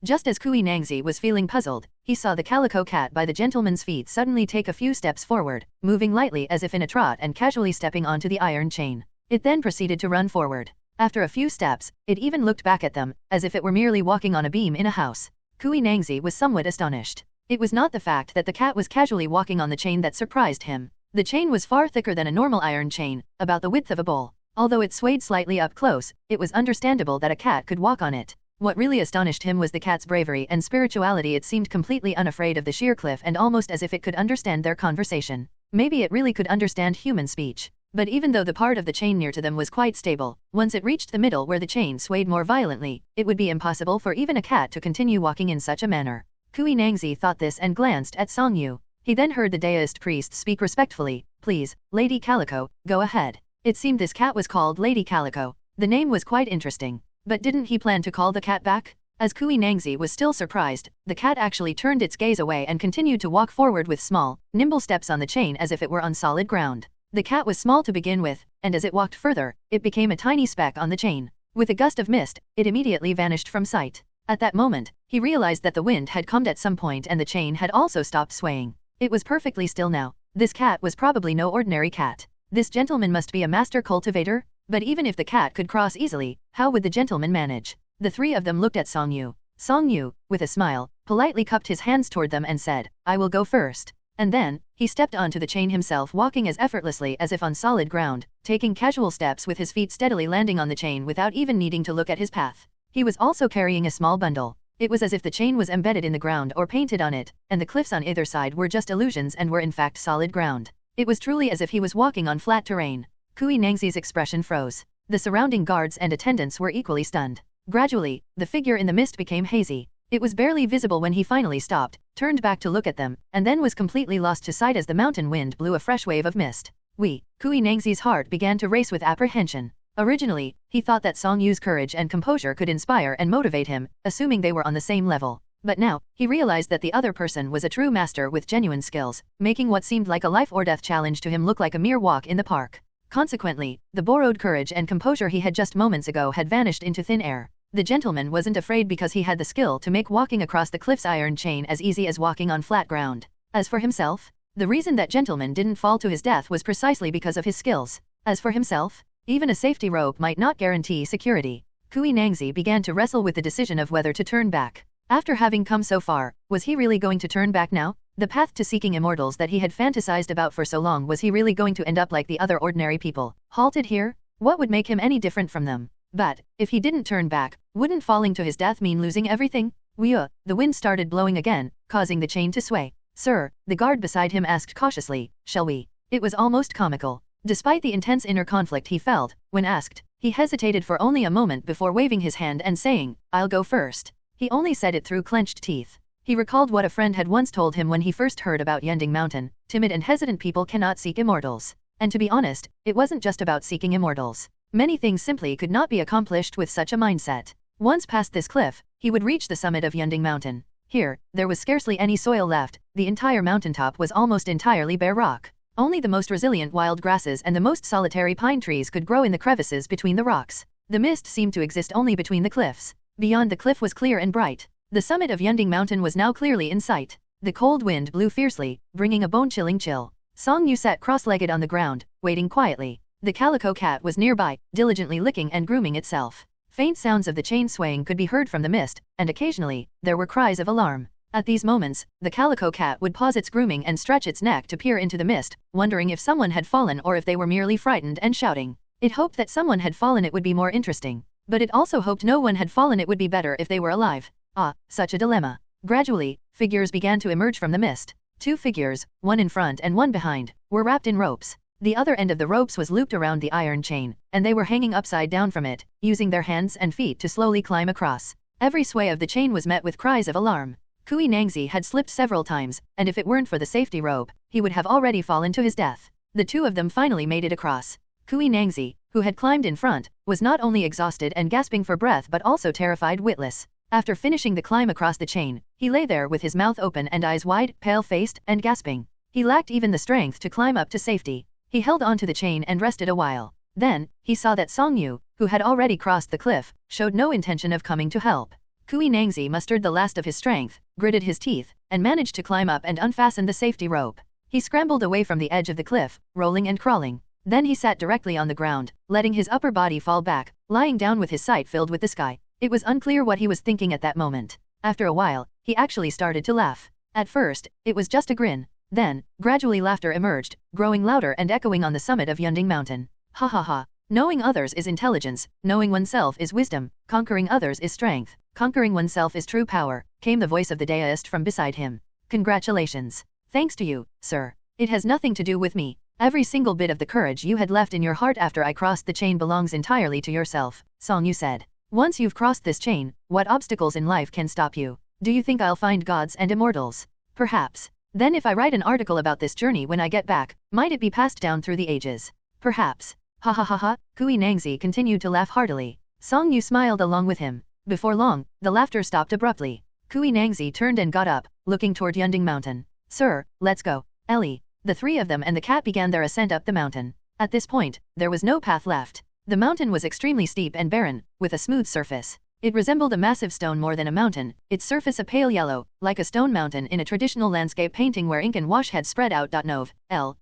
Just as Kui Nangzi was feeling puzzled, he saw the calico cat by the gentleman's feet suddenly take a few steps forward, moving lightly as if in a trot and casually stepping onto the iron chain. It then proceeded to run forward. After a few steps, it even looked back at them, as if it were merely walking on a beam in a house. Kui Nangzi was somewhat astonished. It was not the fact that the cat was casually walking on the chain that surprised him. The chain was far thicker than a normal iron chain, about the width of a bowl. Although it swayed slightly up close, it was understandable that a cat could walk on it. What really astonished him was the cat's bravery and spirituality. It seemed completely unafraid of the sheer cliff and almost as if it could understand their conversation. Maybe it really could understand human speech. But even though the part of the chain near to them was quite stable, once it reached the middle where the chain swayed more violently, it would be impossible for even a cat to continue walking in such a manner. Kui Nangzi thought this and glanced at Song Yu. He then heard the Daoist priest speak respectfully. Please, Lady Calico, go ahead. It seemed this cat was called Lady Calico. The name was quite interesting. But didn't he plan to call the cat back? As Kui Nangzi was still surprised, the cat actually turned its gaze away and continued to walk forward with small, nimble steps on the chain as if it were on solid ground. The cat was small to begin with, and as it walked further, it became a tiny speck on the chain. With a gust of mist, it immediately vanished from sight. At that moment, he realized that the wind had calmed at some point and the chain had also stopped swaying. It was perfectly still now. This cat was probably no ordinary cat. This gentleman must be a master cultivator? But even if the cat could cross easily, how would the gentleman manage? The 3 of them looked at Song Yu. Song Yu, with a smile, politely cupped his hands toward them and said, I will go first. And then, he stepped onto the chain himself, walking as effortlessly as if on solid ground, taking casual steps with his feet steadily landing on the chain without even needing to look at his path. He was also carrying a small bundle. It was as if the chain was embedded in the ground or painted on it, and the cliffs on either side were just illusions and were in fact solid ground. It was truly as if he was walking on flat terrain. Kui Nangzi's expression froze. The surrounding guards and attendants were equally stunned. Gradually, the figure in the mist became hazy. It was barely visible when he finally stopped, turned back to look at them, and then was completely lost to sight as the mountain wind blew a fresh wave of mist. Kui Nangzi's heart began to race with apprehension. Originally, he thought that Song Yu's courage and composure could inspire and motivate him, assuming they were on the same level. But now, he realized that the other person was a true master with genuine skills, making what seemed like a life-or-death challenge to him look like a mere walk in the park. Consequently, the borrowed courage and composure he had just moments ago had vanished into thin air. The gentleman wasn't afraid because he had the skill to make walking across the cliff's iron chain as easy as walking on flat ground. As for himself, The reason that gentleman didn't fall to his death was precisely because of his skills. As for himself, even a safety rope might not guarantee security. Kui Nangzi began to wrestle with the decision of whether to turn back. After having come so far, was he really going to turn back now? The path to seeking immortals that he had fantasized about for so long, was he really going to end up like the other ordinary people, halted here? What would make him any different from them? But, if he didn't turn back, wouldn't falling to his death mean losing everything? The wind started blowing again, causing the chain to sway. Sir, the guard beside him asked cautiously, shall we? It was almost comical. Despite the intense inner conflict he felt, when asked, he hesitated for only a moment before waving his hand and saying, I'll go first. He only said it through clenched teeth. He recalled what a friend had once told him when he first heard about Yending Mountain: timid and hesitant people cannot seek immortals. And to be honest, it wasn't just about seeking immortals. Many things simply could not be accomplished with such a mindset. Once past this cliff, he would reach the summit of Yending Mountain. Here, there was scarcely any soil left, the entire mountaintop was almost entirely bare rock. Only the most resilient wild grasses and the most solitary pine trees could grow in the crevices between the rocks. The mist seemed to exist only between the cliffs. Beyond the cliff was clear and bright. The summit of Yending Mountain was now clearly in sight. The cold wind blew fiercely, bringing a bone-chilling chill. Song Yu sat cross-legged on the ground, waiting quietly. The calico cat was nearby, diligently licking and grooming itself. Faint sounds of the chain swaying could be heard from the mist, and occasionally, there were cries of alarm. At these moments, the calico cat would pause its grooming and stretch its neck to peer into the mist, wondering if someone had fallen or if they were merely frightened and shouting. It hoped that someone had fallen, it would be more interesting. But it also hoped no one had fallen, it would be better if they were alive. Ah, such a dilemma. Gradually, figures began to emerge from the mist. Two figures, one in front and one behind, were wrapped in ropes. The other end of the ropes was looped around the iron chain, and they were hanging upside down from it, using their hands and feet to slowly climb across. Every sway of the chain was met with cries of alarm. Kui Nangzi had slipped several times, and if it weren't for the safety rope, he would have already fallen to his death. The two of them finally made it across. Kui Nangzi, who had climbed in front, was not only exhausted and gasping for breath but also terrified witless. After finishing the climb across the chain, he lay there with his mouth open and eyes wide, pale-faced, and gasping. He lacked even the strength to climb up to safety. He held onto the chain and rested a while. Then, he saw that Song Yu, who had already crossed the cliff, showed no intention of coming to help. Kui Nangzi mustered the last of his strength, gritted his teeth, and managed to climb up and unfasten the safety rope. He scrambled away from the edge of the cliff, rolling and crawling. Then he sat directly on the ground, letting his upper body fall back, lying down with his sight filled with the sky. It was unclear what he was thinking at that moment. After a while, he actually started to laugh. At first, it was just a grin. Then, gradually laughter emerged, growing louder and echoing on the summit of Yending Mountain. Ha ha ha. Knowing others is intelligence, knowing oneself is wisdom, conquering others is strength, conquering oneself is true power, came the voice of the deist from beside him. Congratulations. Thanks to you, sir. It has nothing to do with me. Every single bit of the courage you had left in your heart after I crossed the chain belongs entirely to yourself, Song Yu said. Once you've crossed this chain, what obstacles in life can stop you? Do you think I'll find gods and immortals? Perhaps. Then if I write an article about this journey when I get back, might it be passed down through the ages? Perhaps. Ha ha ha ha, Kui Nangzi continued to laugh heartily. Song Yu smiled along with him. Before long, the laughter stopped abruptly. Kui Nangzi turned and got up, looking toward Yending Mountain. Sir, let's go. Ellie. The three of them and the cat began their ascent up the mountain. At this point, there was no path left. The mountain was extremely steep and barren, with a smooth surface. It resembled a massive stone more than a mountain, its surface a pale yellow, like a stone mountain in a traditional landscape painting where ink and wash had spread out. Nov.L.B//JNN.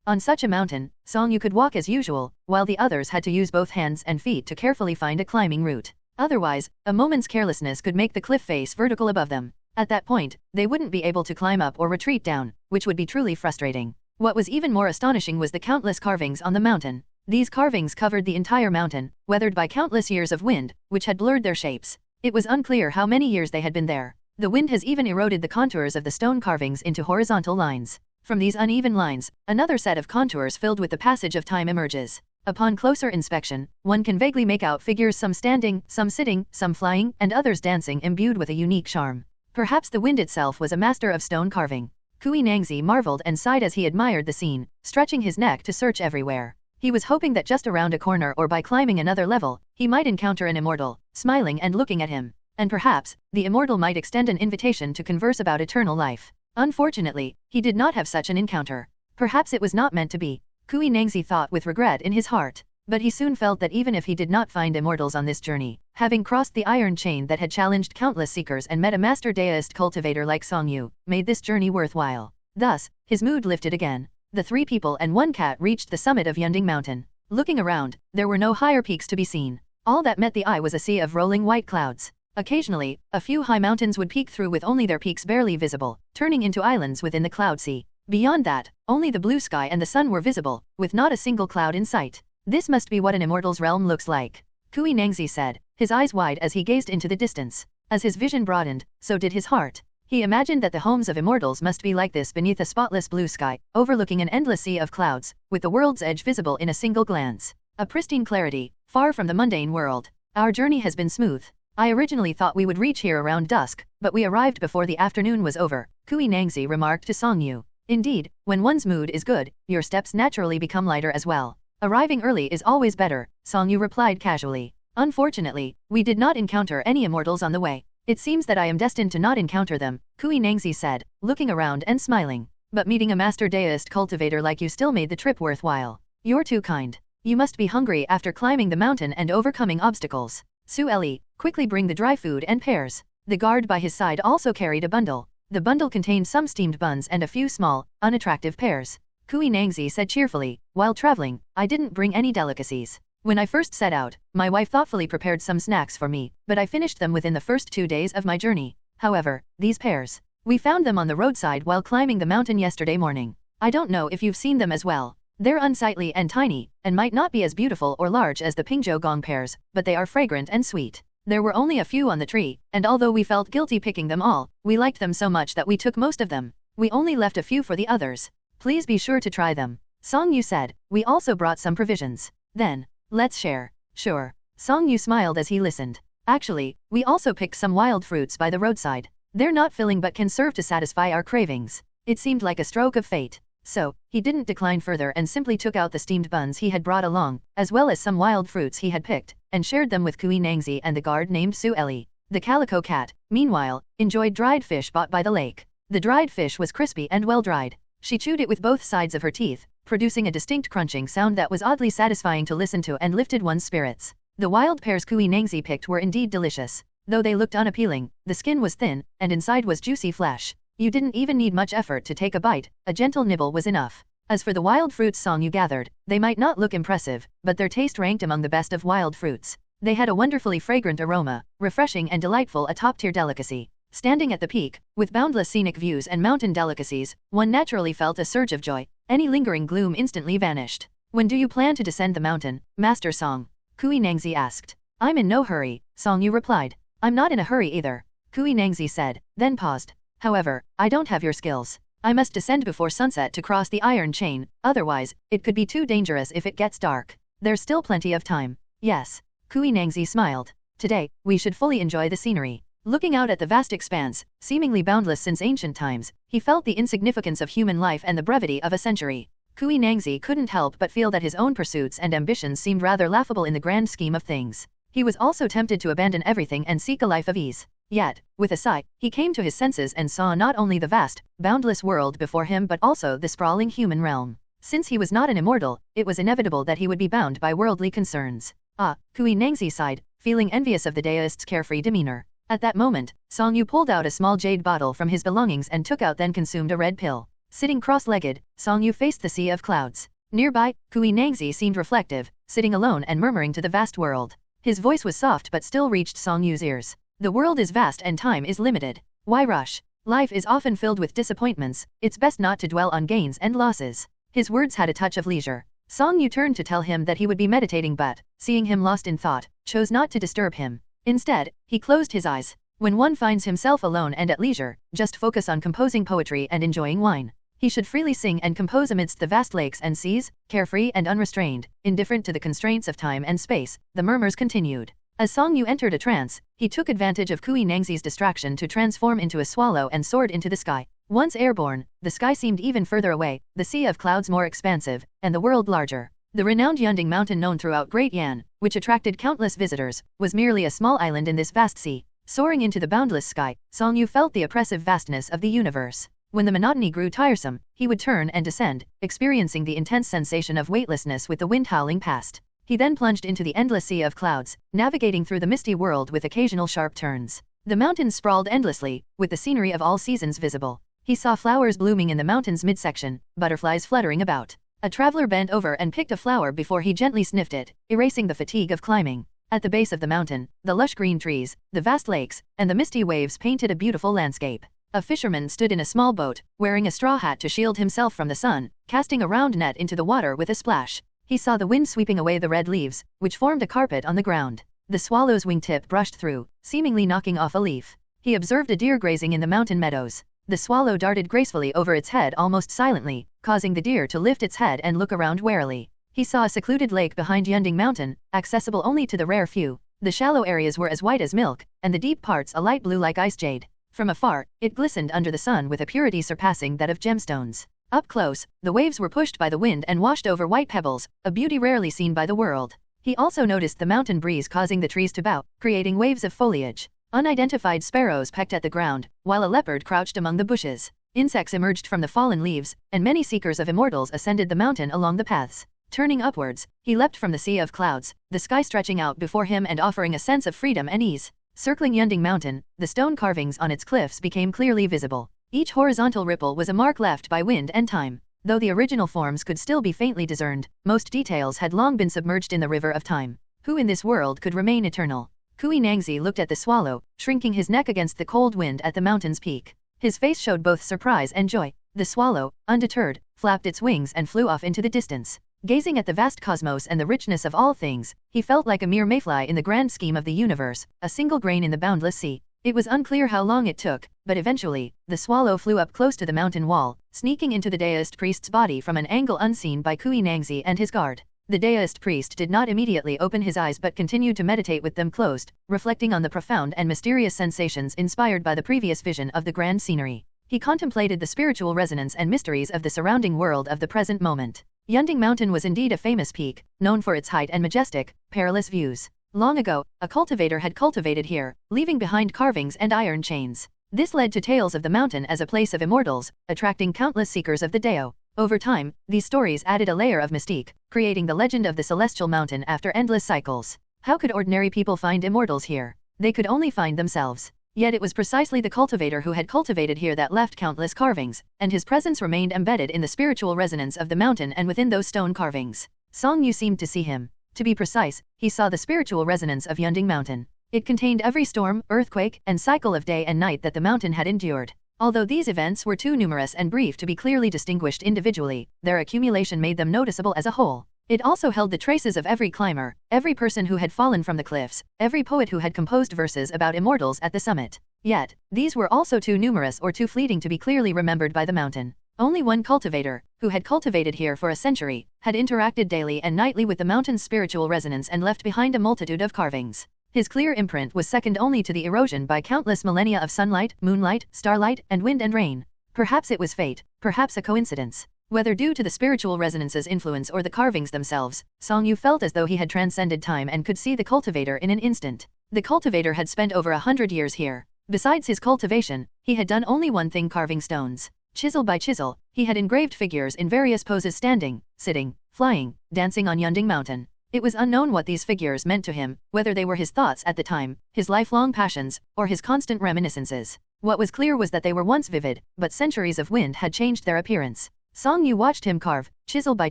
On such a mountain, Song Yu could walk as usual, while the others had to use both hands and feet to carefully find a climbing route. Otherwise, a moment's carelessness could make the cliff face vertical above them. At that point, they wouldn't be able to climb up or retreat down, which would be truly frustrating. What was even more astonishing was the countless carvings on the mountain. These carvings covered the entire mountain, weathered by countless years of wind, which had blurred their shapes. It was unclear how many years they had been there. The wind has even eroded the contours of the stone carvings into horizontal lines. From these uneven lines, another set of contours filled with the passage of time emerges. Upon closer inspection, one can vaguely make out figures, some standing, some sitting, some flying, and others dancing, imbued with a unique charm. Perhaps the wind itself was a master of stone carving. Kui Nangzi marveled and sighed as he admired the scene, stretching his neck to search everywhere. He was hoping that just around a corner or by climbing another level, he might encounter an immortal, smiling and looking at him. And perhaps, the immortal might extend an invitation to converse about eternal life. Unfortunately, he did not have such an encounter. Perhaps it was not meant to be. Kui Nangzi thought with regret in his heart. But he soon felt that even if he did not find immortals on this journey, having crossed the iron chain that had challenged countless seekers and met a master deist cultivator like Song Yu, made this journey worthwhile. Thus, his mood lifted again. The 3 people and 1 cat reached the summit of Unbeknownst Mountain. Looking around, there were no higher peaks to be seen. All that met the eye was a sea of rolling white clouds. Occasionally, a few high mountains would peek through with only their peaks barely visible, turning into islands within the cloud sea. Beyond that, only the blue sky and the sun were visible, with not a single cloud in sight. This must be what an immortal's realm looks like, Kui Nangzi said, his eyes wide as he gazed into the distance. As his vision broadened, so did his heart. He imagined that the homes of immortals must be like this beneath a spotless blue sky, overlooking an endless sea of clouds, with the world's edge visible in a single glance. A pristine clarity, far from the mundane world. Our journey has been smooth. I originally thought we would reach here around dusk, but we arrived before the afternoon was over, Kui Nangzi remarked to Song Yu. Indeed, when one's mood is good, your steps naturally become lighter as well. Arriving early is always better, Song Yu replied casually. Unfortunately, we did not encounter any immortals on the way. It seems that I am destined to not encounter them, Kui Nangzi said, looking around and smiling. But meeting a master deist cultivator like you still made the trip worthwhile. You're too kind. You must be hungry after climbing the mountain and overcoming obstacles. Su Eli, quickly bring the dry food and pears. The guard by his side also carried a bundle. The bundle contained some steamed buns and a few small, unattractive pears. Kui Nangzi said cheerfully, while traveling, I didn't bring any delicacies. When I first set out, my wife thoughtfully prepared some snacks for me, but I finished them within the first 2 days of my journey. However, these pears. We found them on the roadside while climbing the mountain yesterday morning. I don't know if you've seen them as well. They're unsightly and tiny, and might not be as beautiful or large as the Pingzhou Gong pears, but they are fragrant and sweet. There were only a few on the tree, and although we felt guilty picking them all, we liked them so much that we took most of them. We only left a few for the others. Please be sure to try them. Song Yu said. We also brought some provisions. Then, let's share. Sure. Song Yu smiled as he listened. Actually, we also picked some wild fruits by the roadside. They're not filling but can serve to satisfy our cravings. It seemed like a stroke of fate. So, he didn't decline further and simply took out the steamed buns he had brought along, as well as some wild fruits he had picked, and shared them with Kui Nangzi and the guard named Su Eli. The calico cat, meanwhile, enjoyed dried fish bought by the lake. The dried fish was crispy and well dried. She chewed it with both sides of her teeth, producing a distinct crunching sound that was oddly satisfying to listen to and lifted one's spirits. The wild pears Kui Nangzi picked were indeed delicious. Though they looked unappealing, the skin was thin, and inside was juicy flesh. You didn't even need much effort to take a bite, a gentle nibble was enough. As for the wild fruits Song Yu gathered, they might not look impressive, but their taste ranked among the best of wild fruits. They had a wonderfully fragrant aroma, refreshing and delightful, a top-tier delicacy. Standing at the peak, with boundless scenic views and mountain delicacies, one naturally felt a surge of joy. Any lingering gloom instantly vanished. When do you plan to descend the mountain, Master Song? Kui Nangzi asked. I'm in no hurry, Song Yu replied. I'm not in a hurry either, Kui Nangzi said, then paused. However, I don't have your skills. I must descend before sunset to cross the iron chain, otherwise, it could be too dangerous if it gets dark. There's still plenty of time. Yes. Kui Nangzi smiled. Today, we should fully enjoy the scenery. Looking out at the vast expanse, seemingly boundless since ancient times, he felt the insignificance of human life and the brevity of a century. Kui Nangzi couldn't help but feel that his own pursuits and ambitions seemed rather laughable in the grand scheme of things. He was also tempted to abandon everything and seek a life of ease. Yet, with a sigh, he came to his senses and saw not only the vast, boundless world before him but also the sprawling human realm. Since he was not an immortal, it was inevitable that he would be bound by worldly concerns. Ah, Kui Nangzi sighed, feeling envious of the deist's carefree demeanor. At that moment, Song Yu pulled out a small jade bottle from his belongings and took out then consumed a red pill. Sitting cross-legged, Song Yu faced the sea of clouds. Nearby, Kui Nangzi seemed reflective, sitting alone and murmuring to the vast world. His voice was soft but still reached Song Yu's ears. The world is vast and time is limited. Why rush? Life is often filled with disappointments, it's best not to dwell on gains and losses. His words had a touch of leisure. Song Yu turned to tell him that he would be meditating but, seeing him lost in thought, chose not to disturb him. Instead, he closed his eyes. When one finds himself alone and at leisure, just focus on composing poetry and enjoying wine. He should freely sing and compose amidst the vast lakes and seas, carefree and unrestrained, indifferent to the constraints of time and space, the murmurs continued. As Song Yu entered a trance, he took advantage of Kui Nangzi's distraction to transform into a swallow and soared into the sky. Once airborne, the sky seemed even further away, the sea of clouds more expansive, and the world larger. The renowned Yunding Mountain known throughout Great Yan, which attracted countless visitors, was merely a small island in this vast sea. Soaring into the boundless sky, Song Yu felt the oppressive vastness of the universe. When the monotony grew tiresome, he would turn and descend, experiencing the intense sensation of weightlessness with the wind howling past. He then plunged into the endless sea of clouds, navigating through the misty world with occasional sharp turns. The mountains sprawled endlessly, with the scenery of all seasons visible. He saw flowers blooming in the mountain's midsection, butterflies fluttering about. A traveler bent over and picked a flower before he gently sniffed it, erasing the fatigue of climbing. At the base of the mountain, the lush green trees, the vast lakes, and the misty waves painted a beautiful landscape. A fisherman stood in a small boat, wearing a straw hat to shield himself from the sun, casting a round net into the water with a splash. He saw the wind sweeping away the red leaves, which formed a carpet on the ground. The swallow's wingtip brushed through, seemingly knocking off a leaf. He observed a deer grazing in the mountain meadows. The swallow darted gracefully over its head almost silently, causing the deer to lift its head and look around warily. He saw a secluded lake behind Unbeknownst Mountain, accessible only to the rare few. The shallow areas were as white as milk, and the deep parts a light blue like ice jade. From afar, it glistened under the sun with a purity surpassing that of gemstones. Up close, the waves were pushed by the wind and washed over white pebbles, a beauty rarely seen by the world. He also noticed the mountain breeze causing the trees to bow, creating waves of foliage. Unidentified sparrows pecked at the ground, while a leopard crouched among the bushes. Insects emerged from the fallen leaves, and many seekers of immortals ascended the mountain along the paths. Turning upwards, he leapt from the sea of clouds, the sky stretching out before him and offering a sense of freedom and ease. Circling Unbeknownst Mountain, the stone carvings on its cliffs became clearly visible. Each horizontal ripple was a mark left by wind and time. Though the original forms could still be faintly discerned, most details had long been submerged in the river of time. Who in this world could remain eternal? Kui Nangzi looked at the swallow, shrinking his neck against the cold wind at the mountain's peak. His face showed both surprise and joy. The swallow, undeterred, flapped its wings and flew off into the distance. Gazing at the vast cosmos and the richness of all things, he felt like a mere mayfly in the grand scheme of the universe, a single grain in the boundless sea. It was unclear how long it took, but eventually, the swallow flew up close to the mountain wall, sneaking into the Daoist priest's body from an angle unseen by Kui Nangzi and his guard. The Daoist priest did not immediately open his eyes but continued to meditate with them closed, reflecting on the profound and mysterious sensations inspired by the previous vision of the grand scenery. He contemplated the spiritual resonance and mysteries of the surrounding world of the present moment. Unbeknownst Mountain was indeed a famous peak, known for its height and majestic, perilous views. Long ago, a cultivator had cultivated here, leaving behind carvings and iron chains. This led to tales of the mountain as a place of immortals, attracting countless seekers of the Dao. Over time, these stories added a layer of mystique, creating the legend of the celestial mountain after endless cycles. How could ordinary people find immortals here? They could only find themselves. Yet it was precisely the cultivator who had cultivated here that left countless carvings, and his presence remained embedded in the spiritual resonance of the mountain and within those stone carvings. Song Yu seemed to see him. To be precise, he saw the spiritual resonance of Unbeknownst Mountain. It contained every storm, earthquake, and cycle of day and night that the mountain had endured. Although these events were too numerous and brief to be clearly distinguished individually, their accumulation made them noticeable as a whole. It also held the traces of every climber, every person who had fallen from the cliffs, every poet who had composed verses about immortals at the summit. Yet, these were also too numerous or too fleeting to be clearly remembered by the mountain. Only one cultivator, who had cultivated here for a century, had interacted daily and nightly with the mountain's spiritual resonance and left behind a multitude of carvings. His clear imprint was second only to the erosion by countless millennia of sunlight, moonlight, starlight, and wind and rain. Perhaps it was fate, perhaps a coincidence. Whether due to the spiritual resonance's influence or the carvings themselves, Song Yu felt as though he had transcended time and could see the cultivator in an instant. The cultivator had spent over 100 years here. Besides his cultivation, he had done only one thing: carving stones. Chisel by chisel, he had engraved figures in various poses, standing, sitting, flying, dancing on Unbeknownst Mountain. It was unknown what these figures meant to him, whether they were his thoughts at the time, his lifelong passions, or his constant reminiscences. What was clear was that they were once vivid, but centuries of wind had changed their appearance. Song Yu watched him carve, chisel by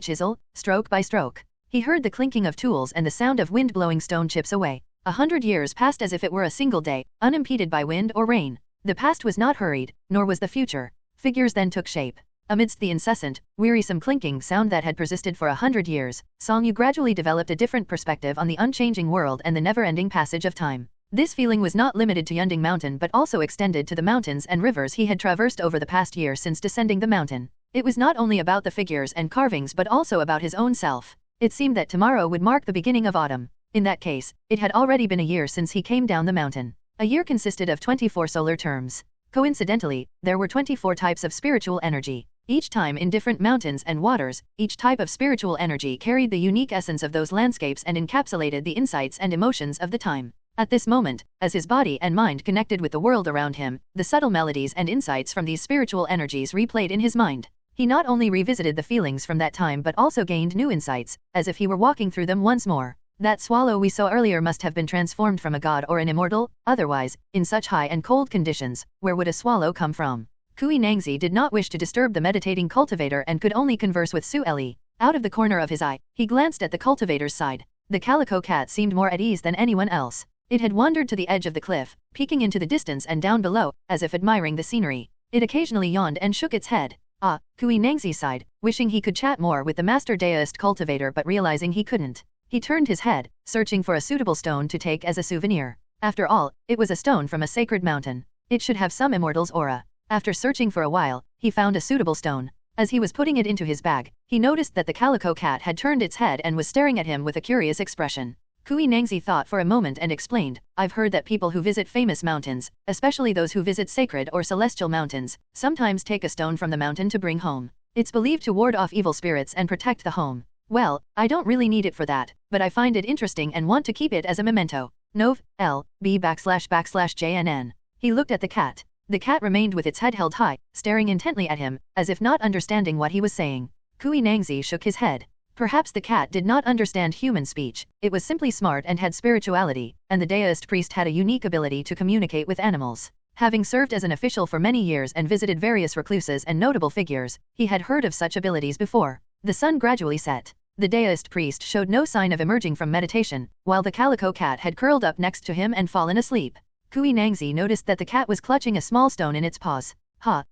chisel, stroke by stroke. He heard the clinking of tools and the sound of wind blowing stone chips away. 100 years passed as if it were a single day, unimpeded by wind or rain. The past was not hurried, nor was the future. Figures then took shape. Amidst the incessant, wearisome clinking sound that had persisted for 100 years, Song Yu gradually developed a different perspective on the unchanging world and the never-ending passage of time. This feeling was not limited to Unbeknownst Mountain but also extended to the mountains and rivers he had traversed over the past year since descending the mountain. It was not only about the figures and carvings but also about his own self. It seemed that tomorrow would mark the beginning of autumn. In that case, it had already been a year since he came down the mountain. A year consisted of 24 solar terms. Coincidentally, there were 24 types of spiritual energy. Each time in different mountains and waters, each type of spiritual energy carried the unique essence of those landscapes and encapsulated the insights and emotions of the time. At this moment, as his body and mind connected with the world around him, the subtle melodies and insights from these spiritual energies replayed in his mind. He not only revisited the feelings from that time but also gained new insights, as if he were walking through them once more. That swallow we saw earlier must have been transformed from a god or an immortal, otherwise, in such high and cold conditions, where would a swallow come from? Kui Nangzi did not wish to disturb the meditating cultivator and could only converse with Su Eli. Out of the corner of his eye, he glanced at the cultivator's side. The calico cat seemed more at ease than anyone else. It had wandered to the edge of the cliff, peeking into the distance and down below, as if admiring the scenery. It occasionally yawned and shook its head. Kui Nangzi sighed, wishing he could chat more with the master deist cultivator but realizing he couldn't. He turned his head, searching for a suitable stone to take as a souvenir. After all, it was a stone from a sacred mountain. It should have some immortal's aura. After searching for a while, he found a suitable stone. As he was putting it into his bag, he noticed that the calico cat had turned its head and was staring at him with a curious expression. Kui Nangzi thought for a moment and explained, I've heard that people who visit famous mountains, especially those who visit sacred or celestial mountains, sometimes take a stone from the mountain to bring home. It's believed to ward off evil spirits and protect the home. Well, I don't really need it for that, but I find it interesting and want to keep it as a memento. Nov. L. B /JNN. He looked at the cat. The cat remained with its head held high, staring intently at him, as if not understanding what he was saying. Kui Nangzi shook his head. Perhaps the cat did not understand human speech, it was simply smart and had spirituality, and the deist priest had a unique ability to communicate with animals. Having served as an official for many years and visited various recluses and notable figures, he had heard of such abilities before. The sun gradually set. The deist priest showed no sign of emerging from meditation, while the calico cat had curled up next to him and fallen asleep. Kui Nangzi noticed that the cat was clutching a small stone in its paws.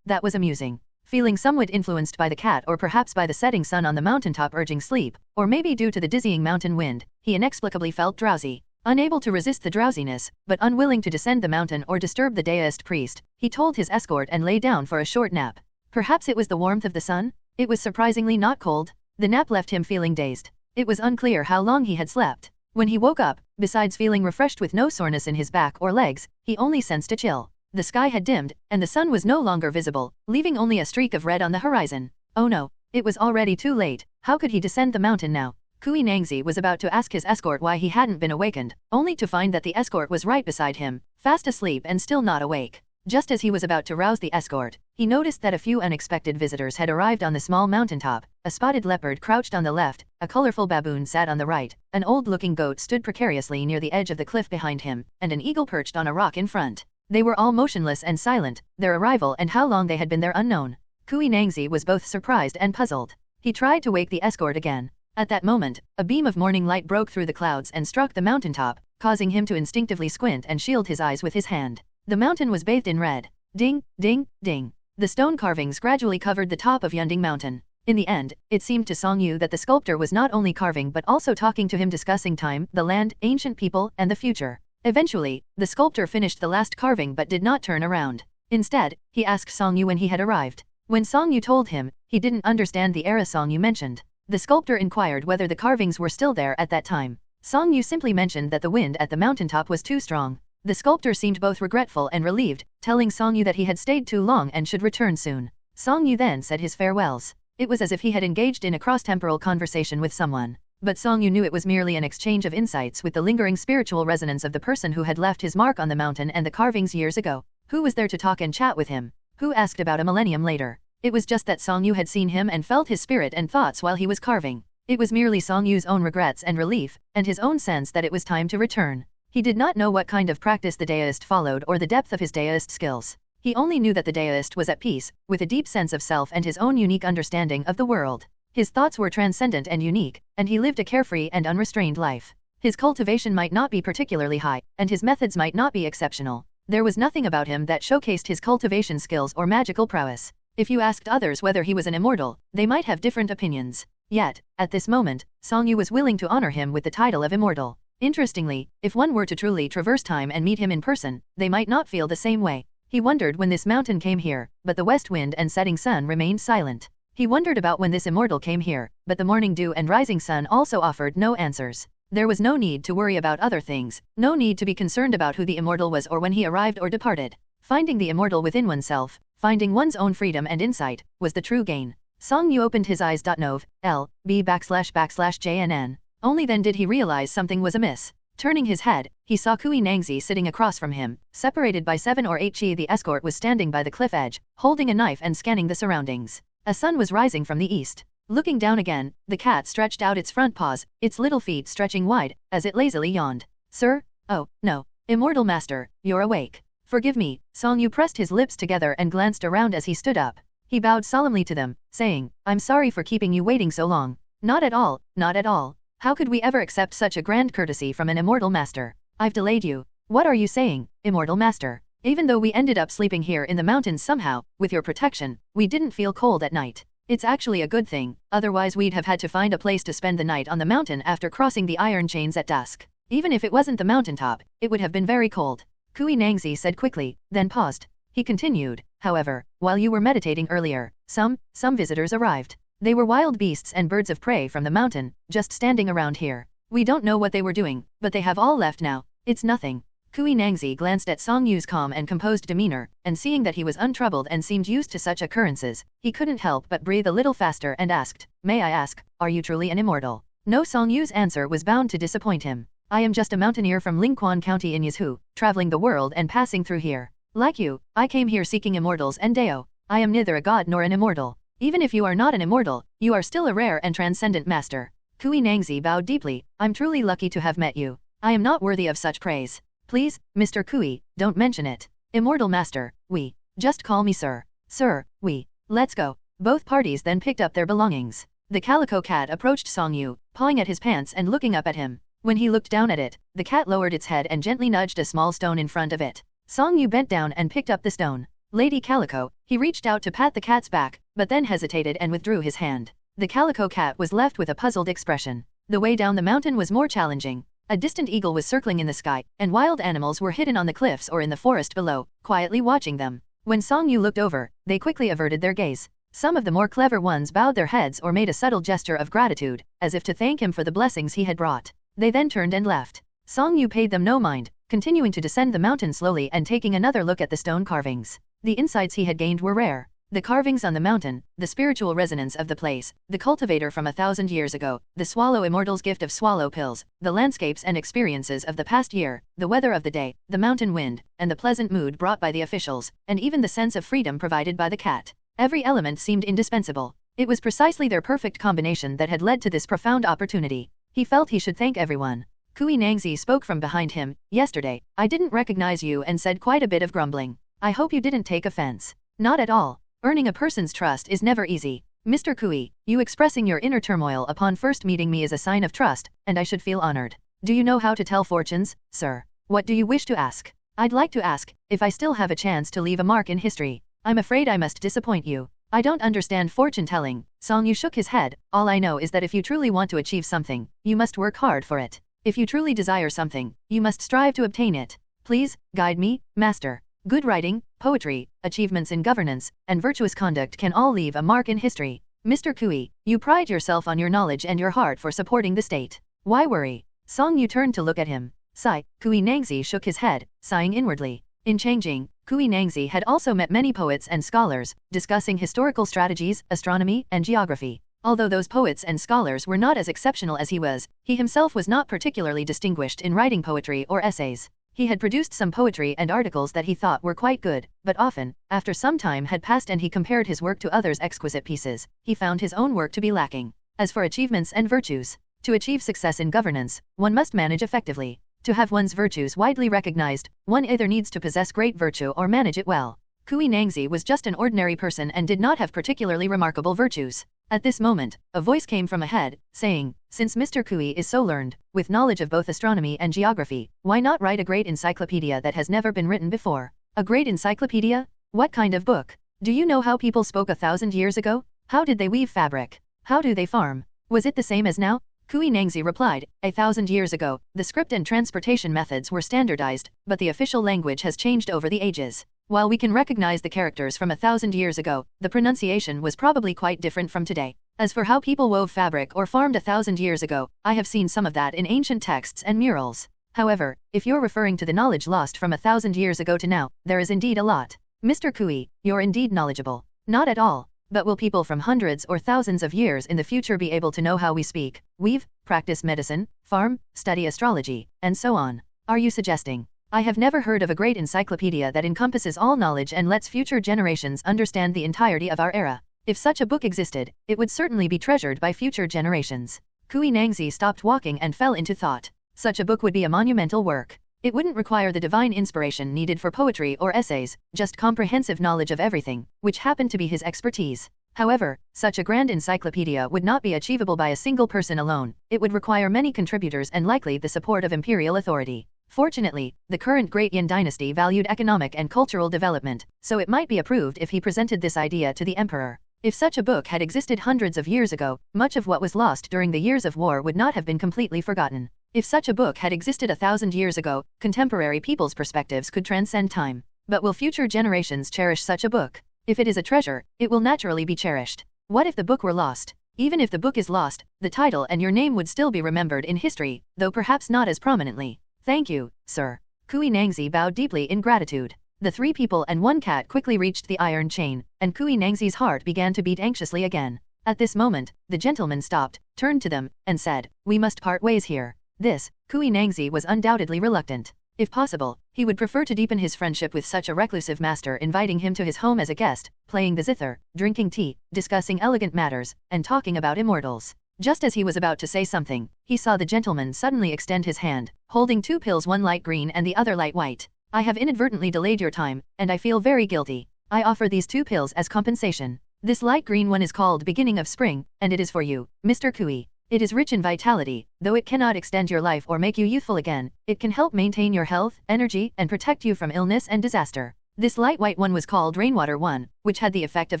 That was amusing. Feeling somewhat influenced by the cat or perhaps by the setting sun on the mountaintop urging sleep, or maybe due to the dizzying mountain wind, he inexplicably felt drowsy. Unable to resist the drowsiness, but unwilling to descend the mountain or disturb the deist priest, he told his escort and lay down for a short nap. Perhaps it was the warmth of the sun? It was surprisingly not cold. The nap left him feeling dazed. It was unclear how long he had slept. When he woke up, besides feeling refreshed with no soreness in his back or legs, he only sensed a chill. The sky had dimmed, and the sun was no longer visible, leaving only a streak of red on the horizon. Oh no, it was already too late. How could he descend the mountain now? Kui Nangzi was about to ask his escort why he hadn't been awakened, only to find that the escort was right beside him, fast asleep and still not awake. Just as he was about to rouse the escort, he noticed that a few unexpected visitors had arrived on the small mountaintop. A spotted leopard crouched on the left, a colorful baboon sat on the right, an old-looking goat stood precariously near the edge of the cliff behind him, and an eagle perched on a rock in front. They were all motionless and silent, their arrival and how long they had been there unknown. Kui Nangzi was both surprised and puzzled. He tried to wake the escort again. At that moment, a beam of morning light broke through the clouds and struck the mountaintop, causing him to instinctively squint and shield his eyes with his hand. The mountain was bathed in red. Ding, ding, ding. The stone carvings gradually covered the top of Yunding Mountain. In the end, it seemed to Song Yu that the sculptor was not only carving but also talking to him, discussing time, the land, ancient people, and the future. Eventually, the sculptor finished the last carving but did not turn around. Instead, he asked Song Yu when he had arrived. When Song Yu told him, he didn't understand the era Song Yu mentioned. The sculptor inquired whether the carvings were still there at that time. Song Yu simply mentioned that the wind at the mountaintop was too strong. The sculptor seemed both regretful and relieved, telling Song Yu that he had stayed too long and should return soon. Song Yu then said his farewells. It was as if he had engaged in a cross-temporal conversation with someone. But Song Yu knew it was merely an exchange of insights with the lingering spiritual resonance of the person who had left his mark on the mountain and the carvings years ago. Who was there to talk and chat with him? Who asked about a millennium later? It was just that Song Yu had seen him and felt his spirit and thoughts while he was carving. It was merely Song Yu's own regrets and relief, and his own sense that it was time to return. He did not know what kind of practice the deist followed or the depth of his deist skills. He only knew that the deist was at peace, with a deep sense of self and his own unique understanding of the world. His thoughts were transcendent and unique, and he lived a carefree and unrestrained life. His cultivation might not be particularly high, and his methods might not be exceptional. There was nothing about him that showcased his cultivation skills or magical prowess. If you asked others whether he was an immortal, they might have different opinions. Yet, at this moment, Song Yu was willing to honor him with the title of immortal. Interestingly, if one were to truly traverse time and meet him in person, they might not feel the same way. He wondered when this mountain came here, but the west wind and setting sun remained silent. He wondered about when this immortal came here, but the morning dew and rising sun also offered no answers. There was no need to worry about other things, no need to be concerned about who the immortal was or when he arrived or departed. Finding the immortal within oneself, finding one's own freedom and insight, was the true gain. Song Yu opened his eyes. Nov. L. B /JNN. Only then did he realize something was amiss. Turning his head, he saw Kui Nangzi sitting across from him. Separated by 7 or 8 chi, the escort was standing by the cliff edge, holding a knife and scanning the surroundings. A sun was rising from the east. Looking down again, the cat stretched out its front paws, its little feet stretching wide, as it lazily yawned. Sir? Oh, no. Immortal Master, you're awake. Forgive me. Song Yu pressed his lips together and glanced around as he stood up. He bowed solemnly to them, saying, I'm sorry for keeping you waiting so long. Not at all, not at all. How could we ever accept such a grand courtesy from an immortal master? I've delayed you. What are you saying, immortal master? Even though we ended up sleeping here in the mountains somehow, with your protection, we didn't feel cold at night. It's actually a good thing, otherwise we'd have had to find a place to spend the night on the mountain after crossing the iron chains at dusk. Even if it wasn't the mountaintop, it would have been very cold. Kui Nangzi said quickly, then paused. He continued, however, while you were meditating earlier, some visitors arrived. They were wild beasts and birds of prey from the mountain, just standing around here. We don't know what they were doing, but they have all left now. It's nothing. Kui Nangzi glanced at Song Yu's calm and composed demeanor, and seeing that he was untroubled and seemed used to such occurrences, he couldn't help but breathe a little faster and asked, May I ask, are you truly an immortal? No, Song Yu's answer was bound to disappoint him. I am just a mountaineer from Lingquan County in Yizhu, traveling the world and passing through here. Like you, I came here seeking immortals and Deo. I am neither a god nor an immortal. Even if you are not an immortal, you are still a rare and transcendent master. Kui Nangzi bowed deeply. I'm truly lucky to have met you. I am not worthy of such praise. Please, Mr. Kui, don't mention it. Immortal master, we. Just call me sir. Sir, we. Let's go. Both parties then picked up their belongings. The calico cat approached Song Yu, pawing at his pants and looking up at him. When he looked down at it, the cat lowered its head and gently nudged a small stone in front of it. Song Yu bent down and picked up the stone. Lady Calico, he reached out to pat the cat's back, but then hesitated and withdrew his hand. The calico cat was left with a puzzled expression. The way down the mountain was more challenging. A distant eagle was circling in the sky, and wild animals were hidden on the cliffs or in the forest below, quietly watching them. When Song Yu looked over, they quickly averted their gaze. Some of the more clever ones bowed their heads or made a subtle gesture of gratitude, as if to thank him for the blessings he had brought. They then turned and left. Song Yu paid them no mind, continuing to descend the mountain slowly and taking another look at the stone carvings. The insights he had gained were rare. The carvings on the mountain, the spiritual resonance of the place, the cultivator from 1,000 years ago, the swallow immortal's gift of swallow pills, the landscapes and experiences of the past year, the weather of the day, the mountain wind, and the pleasant mood brought by the officials, and even the sense of freedom provided by the cat. Every element seemed indispensable. It was precisely their perfect combination that had led to this profound opportunity. He felt he should thank everyone. Kui Nangzi spoke from behind him. Yesterday, I didn't recognize you and said quite a bit of grumbling. I hope you didn't take offense. Not at all. Earning a person's trust is never easy. Mr. Kui, you expressing your inner turmoil upon first meeting me is a sign of trust, and I should feel honored. Do you know how to tell fortunes, sir? What do you wish to ask? I'd like to ask, if I still have a chance to leave a mark in history. I'm afraid I must disappoint you. I don't understand fortune-telling. Song Yu shook his head. All I know is that if you truly want to achieve something, you must work hard for it. If you truly desire something, you must strive to obtain it. Please, guide me, master. Good writing, poetry, achievements in governance, and virtuous conduct can all leave a mark in history. Mr. Kui, you pride yourself on your knowledge and your heart for supporting the state. Why worry? Song Yu turned to look at him. Sigh. Kui Nangzi shook his head, sighing inwardly. In Changjing, Kui Nangzi had also met many poets and scholars, discussing historical strategies, astronomy, and geography. Although those poets and scholars were not as exceptional as he himself was not particularly distinguished in writing poetry or essays. He had produced some poetry and articles that he thought were quite good, but often, after some time had passed and he compared his work to others' exquisite pieces, he found his own work to be lacking. As for achievements and virtues, to achieve success in governance, one must manage effectively. To have one's virtues widely recognized, one either needs to possess great virtue or manage it well. Kui Nangzi was just an ordinary person and did not have particularly remarkable virtues. At this moment, a voice came from ahead, saying, since Mr. Kui is so learned, with knowledge of both astronomy and geography, why not write a great encyclopedia that has never been written before? A great encyclopedia? What kind of book? Do you know how people spoke 1,000 years ago? How did they weave fabric? How do they farm? Was it the same as now? Kui Nangzi replied, 1,000 years ago, the script and transportation methods were standardized, but the official language has changed over the ages. While we can recognize the characters from 1,000 years ago, the pronunciation was probably quite different from today. As for how people wove fabric or farmed 1,000 years ago, I have seen some of that in ancient texts and murals. However, if you're referring to the knowledge lost from 1,000 years ago to now, there is indeed a lot. Mr. Kui, you're indeed knowledgeable. Not at all. But will people from hundreds or thousands of years in the future be able to know how we speak, weave, practice medicine, farm, study astrology, and so on? Are you suggesting? I have never heard of a great encyclopedia that encompasses all knowledge and lets future generations understand the entirety of our era. If such a book existed, it would certainly be treasured by future generations. Kui Nangzi stopped walking and fell into thought. Such a book would be a monumental work. It wouldn't require the divine inspiration needed for poetry or essays, just comprehensive knowledge of everything, which happened to be his expertise. However, such a grand encyclopedia would not be achievable by a single person alone. It would require many contributors and likely the support of imperial authority. Fortunately, the current Great Yin dynasty valued economic and cultural development, so it might be approved if he presented this idea to the emperor. If such a book had existed hundreds of years ago, much of what was lost during the years of war would not have been completely forgotten. If such a book had existed 1,000 years ago, contemporary people's perspectives could transcend time. But will future generations cherish such a book? If it is a treasure, it will naturally be cherished. What if the book were lost? Even if the book is lost, the title and your name would still be remembered in history, though perhaps not as prominently. Thank you, sir. Kui Nangzi bowed deeply in gratitude. The 3 people and 1 cat quickly reached the iron chain, and Kui Nangzi's heart began to beat anxiously again. At this moment, the gentleman stopped, turned to them, and said, "We must part ways here." This, Kui Nangzi was undoubtedly reluctant. If possible, he would prefer to deepen his friendship with such a reclusive master, inviting him to his home as a guest, playing the zither, drinking tea, discussing elegant matters, and talking about immortals. Just as he was about to say something, he saw the gentleman suddenly extend his hand, holding 2 pills, one light green and the other light white. "I have inadvertently delayed your time, and I feel very guilty. I offer these 2 pills as compensation. This light green one is called Beginning of Spring, and it is for you, Mr. Kui. It is rich in vitality, though it cannot extend your life or make you youthful again. It can help maintain your health, energy, and protect you from illness and disaster. This light white one was called Rainwater One, which had the effect of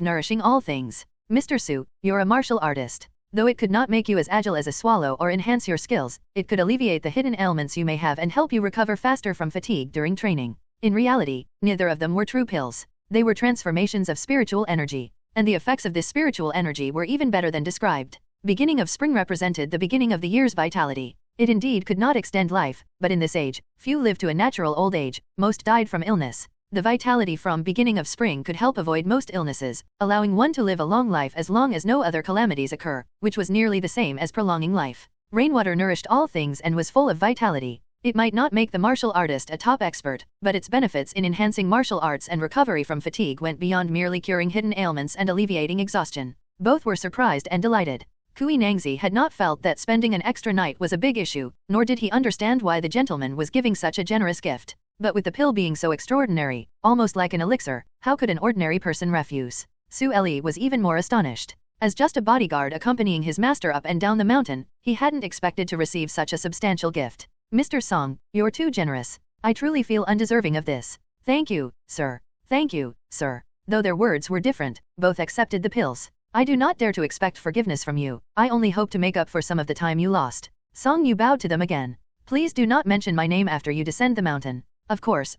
nourishing all things. Mr. Su, you're a martial artist. Though it could not make you as agile as a swallow or enhance your skills, it could alleviate the hidden ailments you may have and help you recover faster from fatigue during training." In reality, neither of them were true pills. They were transformations of spiritual energy, and the effects of this spiritual energy were even better than described. Beginning of Spring represented the beginning of the year's vitality. It indeed could not extend life, but in this age, few lived to a natural old age, most died from illness. The vitality from Beginning of Spring could help avoid most illnesses, allowing one to live a long life as long as no other calamities occur, which was nearly the same as prolonging life. Rainwater nourished all things and was full of vitality. It might not make the martial artist a top expert, but its benefits in enhancing martial arts and recovery from fatigue went beyond merely curing hidden ailments and alleviating exhaustion. Both were surprised and delighted. Kui Nangzi had not felt that spending an extra night was a big issue, nor did he understand why the gentleman was giving such a generous gift. But with the pill being so extraordinary, almost like an elixir, how could an ordinary person refuse? Su Eli was even more astonished. As just a bodyguard accompanying his master up and down the mountain, he hadn't expected to receive such a substantial gift. "Mr. Song, you're too generous. I truly feel undeserving of this." "Thank you, sir. Thank you, sir." Though their words were different, both accepted the pills. "I do not dare to expect forgiveness from you. I only hope to make up for some of the time you lost." Song Yu bowed to them again. "Please do not mention my name after you descend the mountain." Of course,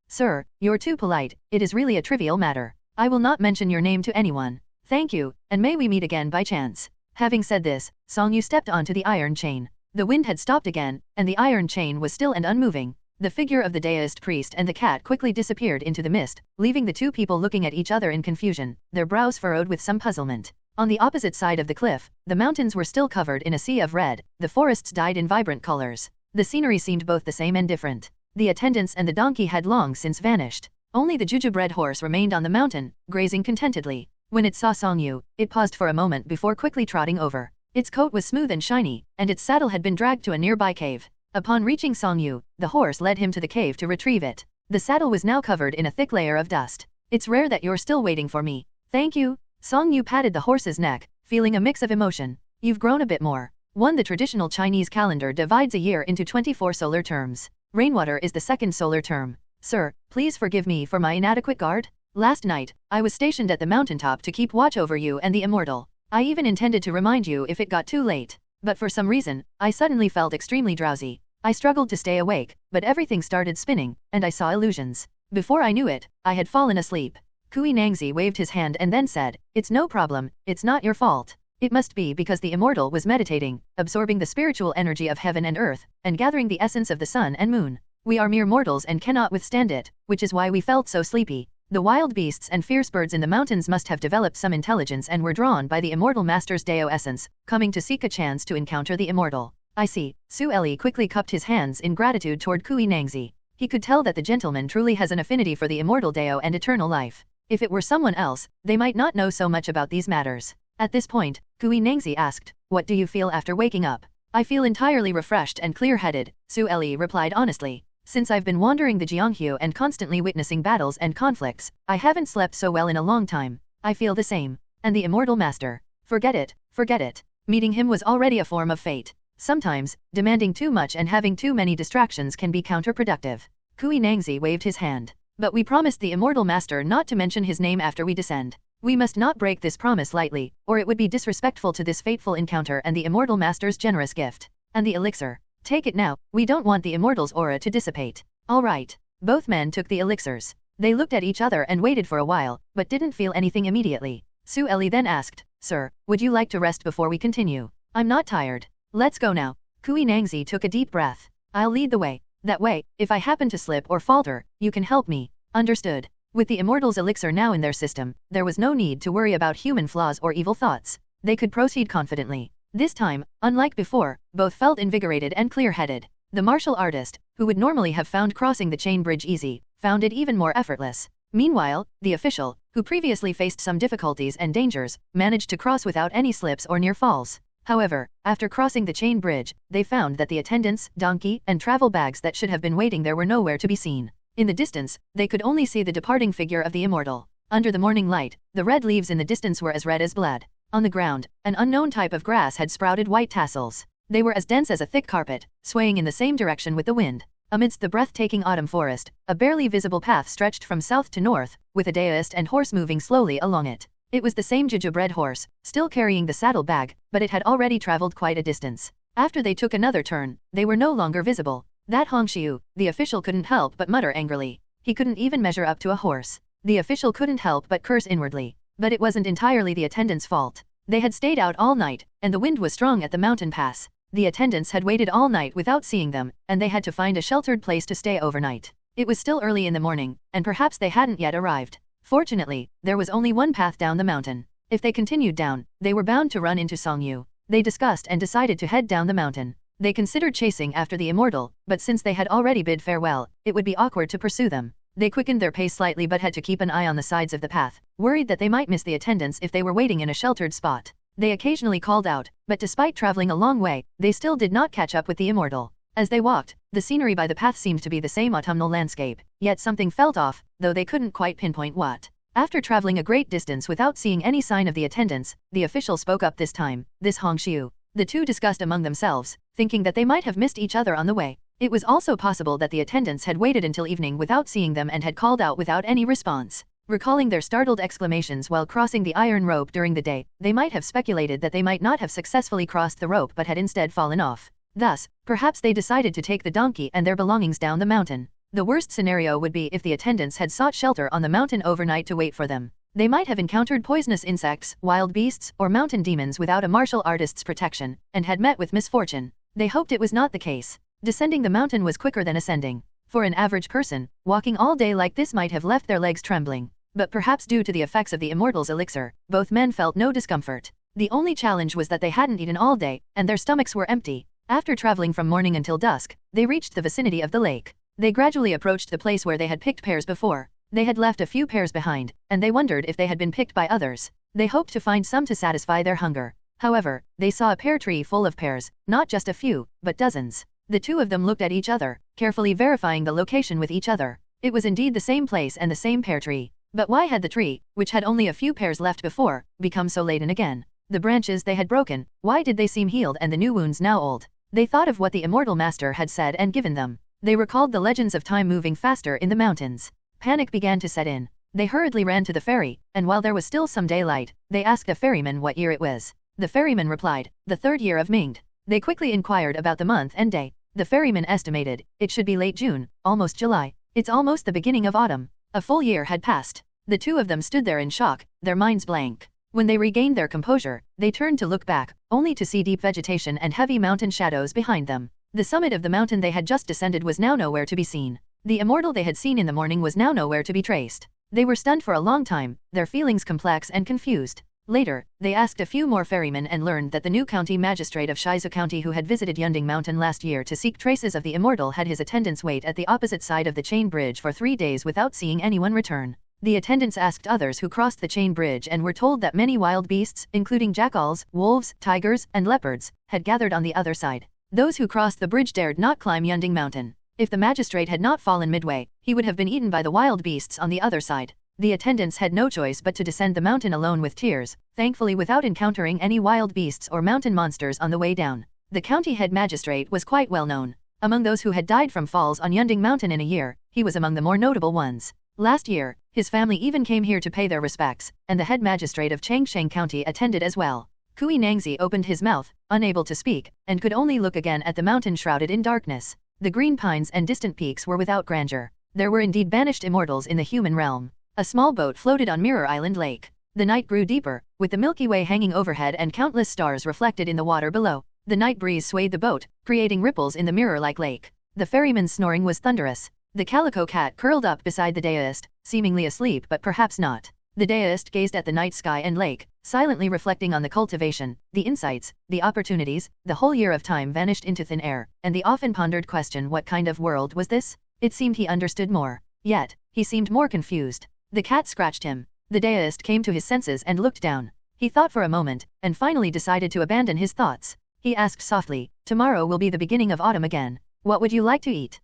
sir, you're too polite. It is really a trivial matter. I will not mention your name to anyone. Thank you, and may we meet again by chance." Having said this, Song Yu stepped onto the iron chain. The wind had stopped again, and the iron chain was still and unmoving. The figure of the Daoist priest and the cat quickly disappeared into the mist, leaving the 2 people looking at each other in confusion, their brows furrowed with some puzzlement. On the opposite side of the cliff, the mountains were still covered in a sea of red, the forests dyed in vibrant colors. The scenery seemed both the same and different. The attendants and the donkey had long since vanished. Only the jujubred horse remained on the mountain, grazing contentedly. When it saw Song Yu, it paused for a moment before quickly trotting over. Its coat was smooth and shiny, and its saddle had been dragged to a nearby cave. Upon reaching Song Yu, the horse led him to the cave to retrieve it. The saddle was now covered in a thick layer of dust. "It's rare that you're still waiting for me." "Thank you." Song Yu patted the horse's neck, feeling a mix of emotion. "You've grown a bit more." The traditional Chinese calendar divides a year into 24 solar terms. Rainwater is the 2nd solar term. "Sir, please forgive me for my inadequate guard. Last night, I was stationed at the mountaintop to keep watch over you and the immortal. I even intended to remind you if it got too late. But for some reason, I suddenly felt extremely drowsy. I struggled to stay awake, but everything started spinning, and I saw illusions. Before I knew it, I had fallen asleep." Kui Nangzi waved his hand and then said, "It's no problem, it's not your fault. It must be because the immortal was meditating, absorbing the spiritual energy of heaven and earth, and gathering the essence of the sun and moon. We are mere mortals and cannot withstand it, which is why we felt so sleepy. The wild beasts and fierce birds in the mountains must have developed some intelligence and were drawn by the immortal master's Dao essence, coming to seek a chance to encounter the immortal." "I see." Su Eli quickly cupped his hands in gratitude toward Kui Nangzi. He could tell that the gentleman truly has an affinity for the immortal Dao and eternal life. If it were someone else, they might not know so much about these matters. At this point, Kui Nangzi asked, "What do you feel after waking up?" "I feel entirely refreshed and clear-headed," Su Eli replied honestly. "Since I've been wandering the Jianghu and constantly witnessing battles and conflicts, I haven't slept so well in a long time. I feel the same." And the immortal master? Forget it, forget it. Meeting him was already a form of fate. Sometimes, demanding too much and having too many distractions can be counterproductive. Kui Nangzi waved his hand. "But we promised the immortal master not to mention his name after we descend. We must not break this promise lightly, or it would be disrespectful to this fateful encounter and the immortal master's generous gift. And the elixir. Take it now, we don't want the immortal's aura to dissipate." "All right." Both men took the elixirs. They looked at each other and waited for a while, but didn't feel anything immediately. Su Eli then asked, "Sir, would you like to rest before we continue?" "I'm not tired. Let's go now." Kui Nangzi took a deep breath. "I'll lead the way. That way, if I happen to slip or falter, you can help me." "Understood." With the immortal's elixir now in their system, there was no need to worry about human flaws or evil thoughts. They could proceed confidently. This time, unlike before, both felt invigorated and clear-headed. The martial artist, who would normally have found crossing the chain bridge easy, found it even more effortless. Meanwhile, the official, who previously faced some difficulties and dangers, managed to cross without any slips or near falls. However, after crossing the chain bridge, they found that the attendants, donkey, and travel bags that should have been waiting there were nowhere to be seen. In the distance, they could only see the departing figure of the immortal. Under the morning light, the red leaves in the distance were as red as blood. On the ground, an unknown type of grass had sprouted white tassels. They were as dense as a thick carpet, swaying in the same direction with the wind. Amidst the breathtaking autumn forest, a barely visible path stretched from south to north, with a daoist and horse moving slowly along it. It was the same Jujubred horse, still carrying the saddle bag, but it had already traveled quite a distance. After they took another turn, they were no longer visible. "That Hongxiu," the official couldn't help but mutter angrily. He couldn't even measure up to a horse. The official couldn't help but curse inwardly. But it wasn't entirely the attendants' fault. They had stayed out all night, and the wind was strong at the mountain pass. The attendants had waited all night without seeing them, and they had to find a sheltered place to stay overnight. It was still early in the morning, and perhaps they hadn't yet arrived. Fortunately, there was only one path down the mountain. If they continued down, they were bound to run into Songyu. They discussed and decided to head down the mountain. They considered chasing after the immortal, but since they had already bid farewell, it would be awkward to pursue them. They quickened their pace slightly but had to keep an eye on the sides of the path, worried that they might miss the attendants if they were waiting in a sheltered spot. They occasionally called out, but despite traveling a long way, they still did not catch up with the immortal. As they walked, the scenery by the path seemed to be the same autumnal landscape, yet something felt off, though they couldn't quite pinpoint what. After traveling a great distance without seeing any sign of the attendants, the official spoke up this time, "This Hongxiu." The two discussed among themselves, thinking that they might have missed each other on the way. It was also possible that the attendants had waited until evening without seeing them and had called out without any response. Recalling their startled exclamations while crossing the iron rope during the day, they might have speculated that they might not have successfully crossed the rope but had instead fallen off. Thus, perhaps they decided to take the donkey and their belongings down the mountain. The worst scenario would be if the attendants had sought shelter on the mountain overnight to wait for them. They might have encountered poisonous insects, wild beasts, or mountain demons without a martial artist's protection, and had met with misfortune. They hoped it was not the case. Descending the mountain was quicker than ascending. For an average person, walking all day like this might have left their legs trembling. But perhaps due to the effects of the immortal's elixir, both men felt no discomfort. The only challenge was that they hadn't eaten all day, and their stomachs were empty. After traveling from morning until dusk, they reached the vicinity of the lake. They gradually approached the place where they had picked pears before. They had left a few pears behind, and they wondered if they had been picked by others. They hoped to find some to satisfy their hunger. However, they saw a pear tree full of pears, not just a few, but dozens. The two of them looked at each other, carefully verifying the location with each other. It was indeed the same place and the same pear tree. But why had the tree, which had only a few pears left before, become so laden again? The branches they had broken, why did they seem healed and the new wounds now old? They thought of what the immortal master had said and given them. They recalled the legends of time moving faster in the mountains. Panic began to set in. They hurriedly ran to the ferry, and while there was still some daylight, they asked a ferryman what year it was. The ferryman replied, "The 3rd year of Mingde." They quickly inquired about the month and day. The ferryman estimated, it should be late June, almost July. It's almost the beginning of autumn. A full year had passed. The two of them stood there in shock, their minds blank. When they regained their composure, they turned to look back, only to see deep vegetation and heavy mountain shadows behind them. The summit of the mountain they had just descended was now nowhere to be seen. The immortal they had seen in the morning was now nowhere to be traced. They were stunned for a long time, their feelings complex and confused. Later, they asked a few more ferrymen and learned that the new county magistrate of Shizu County who had visited Yunding Mountain last year to seek traces of the immortal had his attendants wait at the opposite side of the chain bridge for 3 days without seeing anyone return. The attendants asked others who crossed the chain bridge and were told that many wild beasts, including jackals, wolves, tigers, and leopards, had gathered on the other side. Those who crossed the bridge dared not climb Yunding Mountain. If the magistrate had not fallen midway, he would have been eaten by the wild beasts on the other side. The attendants had no choice but to descend the mountain alone with tears, thankfully without encountering any wild beasts or mountain monsters on the way down. The county head magistrate was quite well known. Among those who had died from falls on Yunding Mountain in a year, he was among the more notable ones. Last year, his family even came here to pay their respects, and the head magistrate of Changsheng County attended as well. Kui Nangzi opened his mouth, unable to speak, and could only look again at the mountain shrouded in darkness. The green pines and distant peaks were without grandeur. There were indeed banished immortals in the human realm. A small boat floated on Mirror Island Lake. The night grew deeper, with the Milky Way hanging overhead and countless stars reflected in the water below. The night breeze swayed the boat, creating ripples in the mirror-like lake. The ferryman's snoring was thunderous. The calico cat curled up beside the deist, seemingly asleep but perhaps not. The deist gazed at the night sky and lake, silently reflecting on the cultivation, the insights, the opportunities. The whole year of time vanished into thin air, and the often pondered question, what kind of world was this? It seemed he understood more. Yet, he seemed more confused. The cat scratched him. The deist came to his senses and looked down. He thought for a moment, and finally decided to abandon his thoughts. He asked softly, "Tomorrow will be the beginning of autumn again. What would you like to eat?"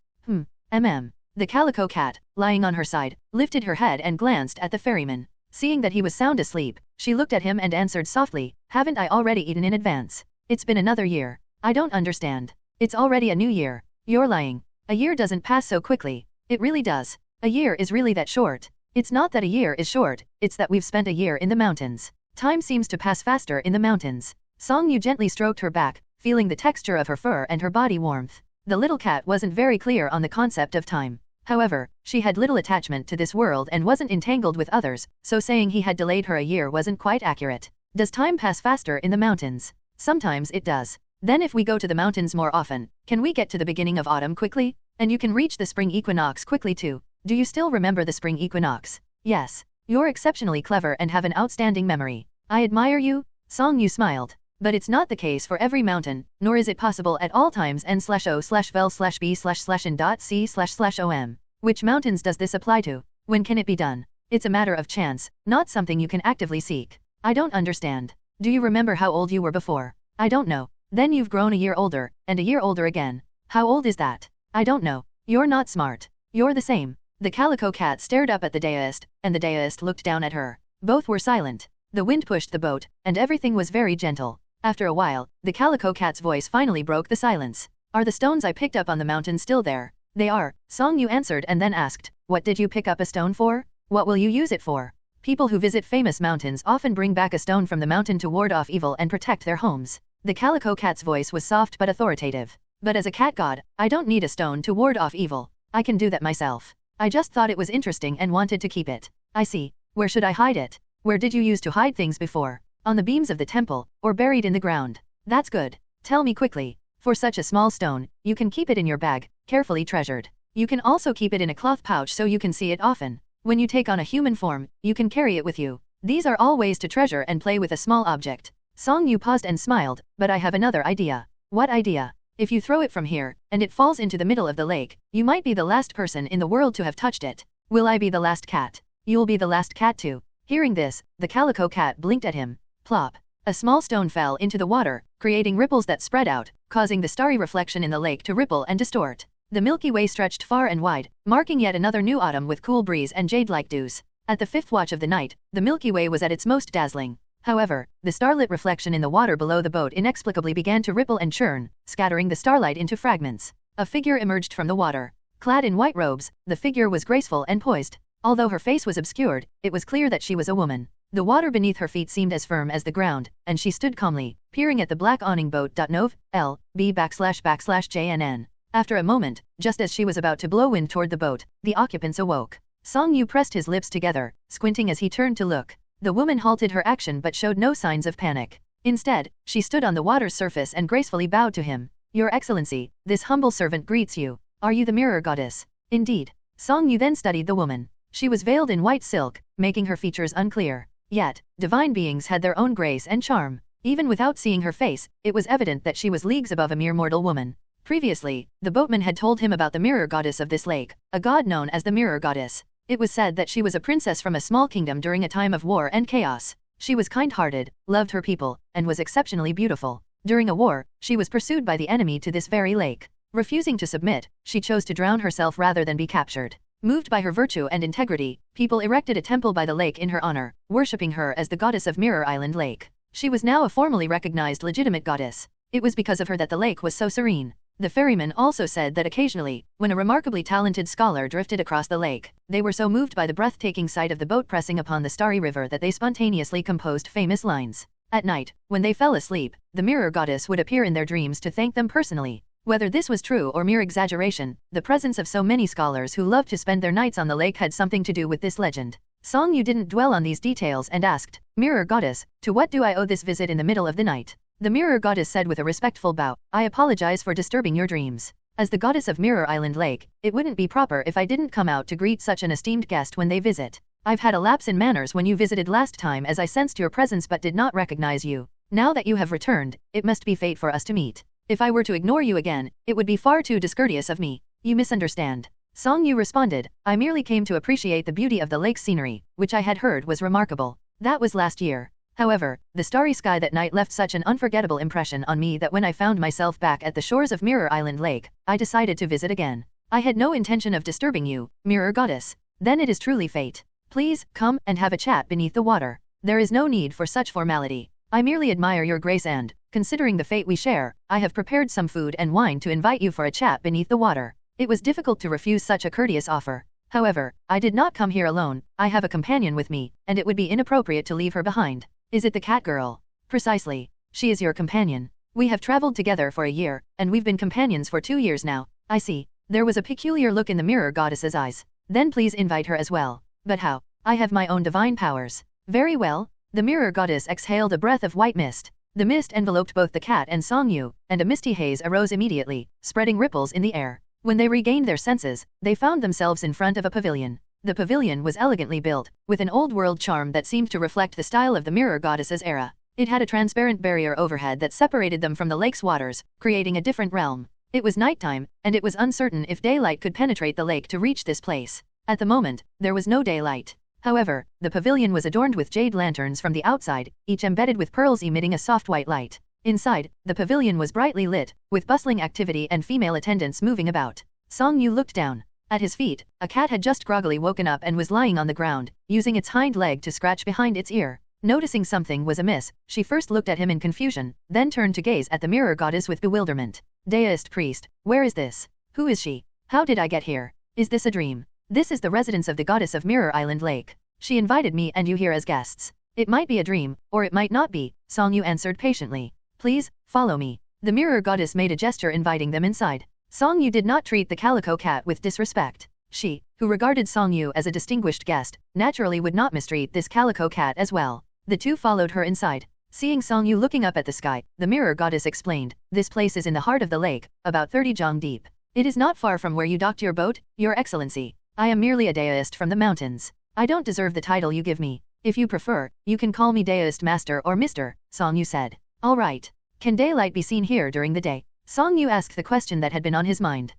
The calico cat, lying on her side, lifted her head and glanced at the ferryman. Seeing that he was sound asleep, she looked at him and answered softly, "Haven't I already eaten in advance? It's been another year. I don't understand. It's already a new year. You're lying. A year doesn't pass so quickly. It really does. A year is really that short. It's not that a year is short, it's that we've spent a year in the mountains. Time seems to pass faster in the mountains." Song Yu gently stroked her back, feeling the texture of her fur and her body warmth. The little cat wasn't very clear on the concept of time. However, she had little attachment to this world and wasn't entangled with others, so saying he had delayed her a year wasn't quite accurate. Does time pass faster in the mountains? Sometimes it does. Then if we go to the mountains more often, can we get to the beginning of autumn quickly? And you can reach the spring equinox quickly too. Do you still remember the spring equinox? Yes. You're exceptionally clever and have an outstanding memory. I admire you. Song Yu smiled. But it's not the case for every mountain, nor is it possible at all times. n/o/vel/b/n.c//om. Which mountains does this apply to? When can it be done? It's a matter of chance, not something you can actively seek. I don't understand. Do you remember how old you were before? I don't know. Then you've grown a year older, and a year older again. How old is that? I don't know. You're not smart. You're the same. The calico cat stared up at the deist, and the deist looked down at her. Both were silent. The wind pushed the boat, and everything was very gentle. After a while, the calico cat's voice finally broke the silence. "Are the stones I picked up on the mountain still there?" "They are," Song Yu answered and then asked, "What did you pick up a stone for? What will you use it for?" People who visit famous mountains often bring back a stone from the mountain to ward off evil and protect their homes. The calico cat's voice was soft but authoritative. "But as a cat god, I don't need a stone to ward off evil. I can do that myself. I just thought it was interesting and wanted to keep it." "I see. Where should I hide it?" "Where did you use to hide things before? On the beams of the temple, or buried in the ground?" "That's good. Tell me quickly. For such a small stone, you can keep it in your bag, carefully treasured. You can also keep it in a cloth pouch so you can see it often. When you take on a human form, you can carry it with you. These are all ways to treasure and play with a small object." Song Yu paused and smiled, "But I have another idea." "What idea?" "If you throw it from here, and it falls into the middle of the lake, you might be the last person in the world to have touched it." "Will I be the last cat?" "You'll be the last cat too." Hearing this, the calico cat blinked at him. Plop. A small stone fell into the water, creating ripples that spread out, causing the starry reflection in the lake to ripple and distort. The Milky Way stretched far and wide, marking yet another new autumn with cool breeze and jade-like dews. At the fifth watch of the night, the Milky Way was at its most dazzling. However, the starlit reflection in the water below the boat inexplicably began to ripple and churn, scattering the starlight into fragments. A figure emerged from the water. Clad in white robes, the figure was graceful and poised. Although her face was obscured, it was clear that she was a woman. The water beneath her feet seemed as firm as the ground, and she stood calmly, peering at the black awning boat. Nov.L.B//JNN. After a moment, just as she was about to blow wind toward the boat, the occupants awoke. Song Yu pressed his lips together, squinting as he turned to look. The woman halted her action but showed no signs of panic. Instead, she stood on the water's surface and gracefully bowed to him. "Your Excellency, this humble servant greets you. Are you the mirror goddess?" "Indeed." Song Yu then studied the woman. She was veiled in white silk, making her features unclear. Yet, divine beings had their own grace and charm. Even without seeing her face, it was evident that she was leagues above a mere mortal woman. Previously, the boatman had told him about the mirror goddess of this lake, a god known as the mirror goddess. It was said that she was a princess from a small kingdom during a time of war and chaos. She was kind-hearted, loved her people, and was exceptionally beautiful. During a war, she was pursued by the enemy to this very lake. Refusing to submit, she chose to drown herself rather than be captured. Moved by her virtue and integrity, people erected a temple by the lake in her honor, worshipping her as the goddess of Mirror Island Lake. She was now a formally recognized legitimate goddess. It was because of her that the lake was so serene. The ferryman also said that occasionally, when a remarkably talented scholar drifted across the lake, they were so moved by the breathtaking sight of the boat pressing upon the starry river that they spontaneously composed famous lines. At night, when they fell asleep, the mirror goddess would appear in their dreams to thank them personally. Whether this was true or mere exaggeration, the presence of so many scholars who loved to spend their nights on the lake had something to do with this legend. Song Yu didn't dwell on these details and asked, "Mirror goddess, to what do I owe this visit in the middle of the night?" The mirror goddess said with a respectful bow, "I apologize for disturbing your dreams. As the goddess of Mirror Island Lake, it wouldn't be proper if I didn't come out to greet such an esteemed guest when they visit. I've had a lapse in manners when you visited last time, as I sensed your presence but did not recognize you. Now that you have returned, it must be fate for us to meet. If I were to ignore you again, it would be far too discourteous of me. You misunderstand." Song Yu responded, "I merely came to appreciate the beauty of the lake's scenery, which I had heard was remarkable. That was last year. However, the starry sky that night left such an unforgettable impression on me that when I found myself back at the shores of Mirror Island Lake, I decided to visit again. I had no intention of disturbing you, Mirror Goddess. Then it is truly fate. Please, come and have a chat beneath the water. There is no need for such formality. I merely admire your grace and, considering the fate we share, I have prepared some food and wine to invite you for a chat beneath the water." It was difficult to refuse such a courteous offer. However, I did not come here alone, I have a companion with me, and it would be inappropriate to leave her behind. Is it the cat girl? Precisely. She is your companion. We have traveled together for a year, and we've been companions for 2 years now. I see. There was a peculiar look in the mirror goddess's eyes. Then please invite her as well. But how? I have my own divine powers. Very well. The mirror goddess exhaled a breath of white mist. The mist enveloped both the cat and Song Yu, and a misty haze arose immediately, spreading ripples in the air. When they regained their senses, they found themselves in front of a pavilion. The pavilion was elegantly built, with an old-world charm that seemed to reflect the style of the mirror goddess's era. It had a transparent barrier overhead that separated them from the lake's waters, creating a different realm. It was nighttime, and it was uncertain if daylight could penetrate the lake to reach this place. At the moment, there was no daylight. However, the pavilion was adorned with jade lanterns from the outside, each embedded with pearls emitting a soft white light. Inside, the pavilion was brightly lit, with bustling activity and female attendants moving about. Song Yu looked down. At his feet, a cat had just groggily woken up and was lying on the ground, using its hind leg to scratch behind its ear. Noticing something was amiss, she first looked at him in confusion, then turned to gaze at the mirror goddess with bewilderment. "Deist priest, where is this? Who is she? How did I get here? Is this a dream? This is the residence of the goddess of Mirror Island Lake. She invited me and you here as guests. It might be a dream, or it might not be," Song Yu answered patiently. "Please, follow me." The mirror goddess made a gesture inviting them inside. Song Yu did not treat the calico cat with disrespect. She, who regarded Song Yu as a distinguished guest, naturally would not mistreat this calico cat as well. The two followed her inside. Seeing Song Yu looking up at the sky, the mirror goddess explained, "This place is in the heart of the lake, about 30 jong deep. It is not far from where you docked your boat, Your Excellency. I am merely a deist from the mountains. I don't deserve the title you give me. If you prefer, you can call me Deist Master or Mr., Song Yu said. "All right. Can daylight be seen here during the day?" Song Yu asked the question that had been on his mind.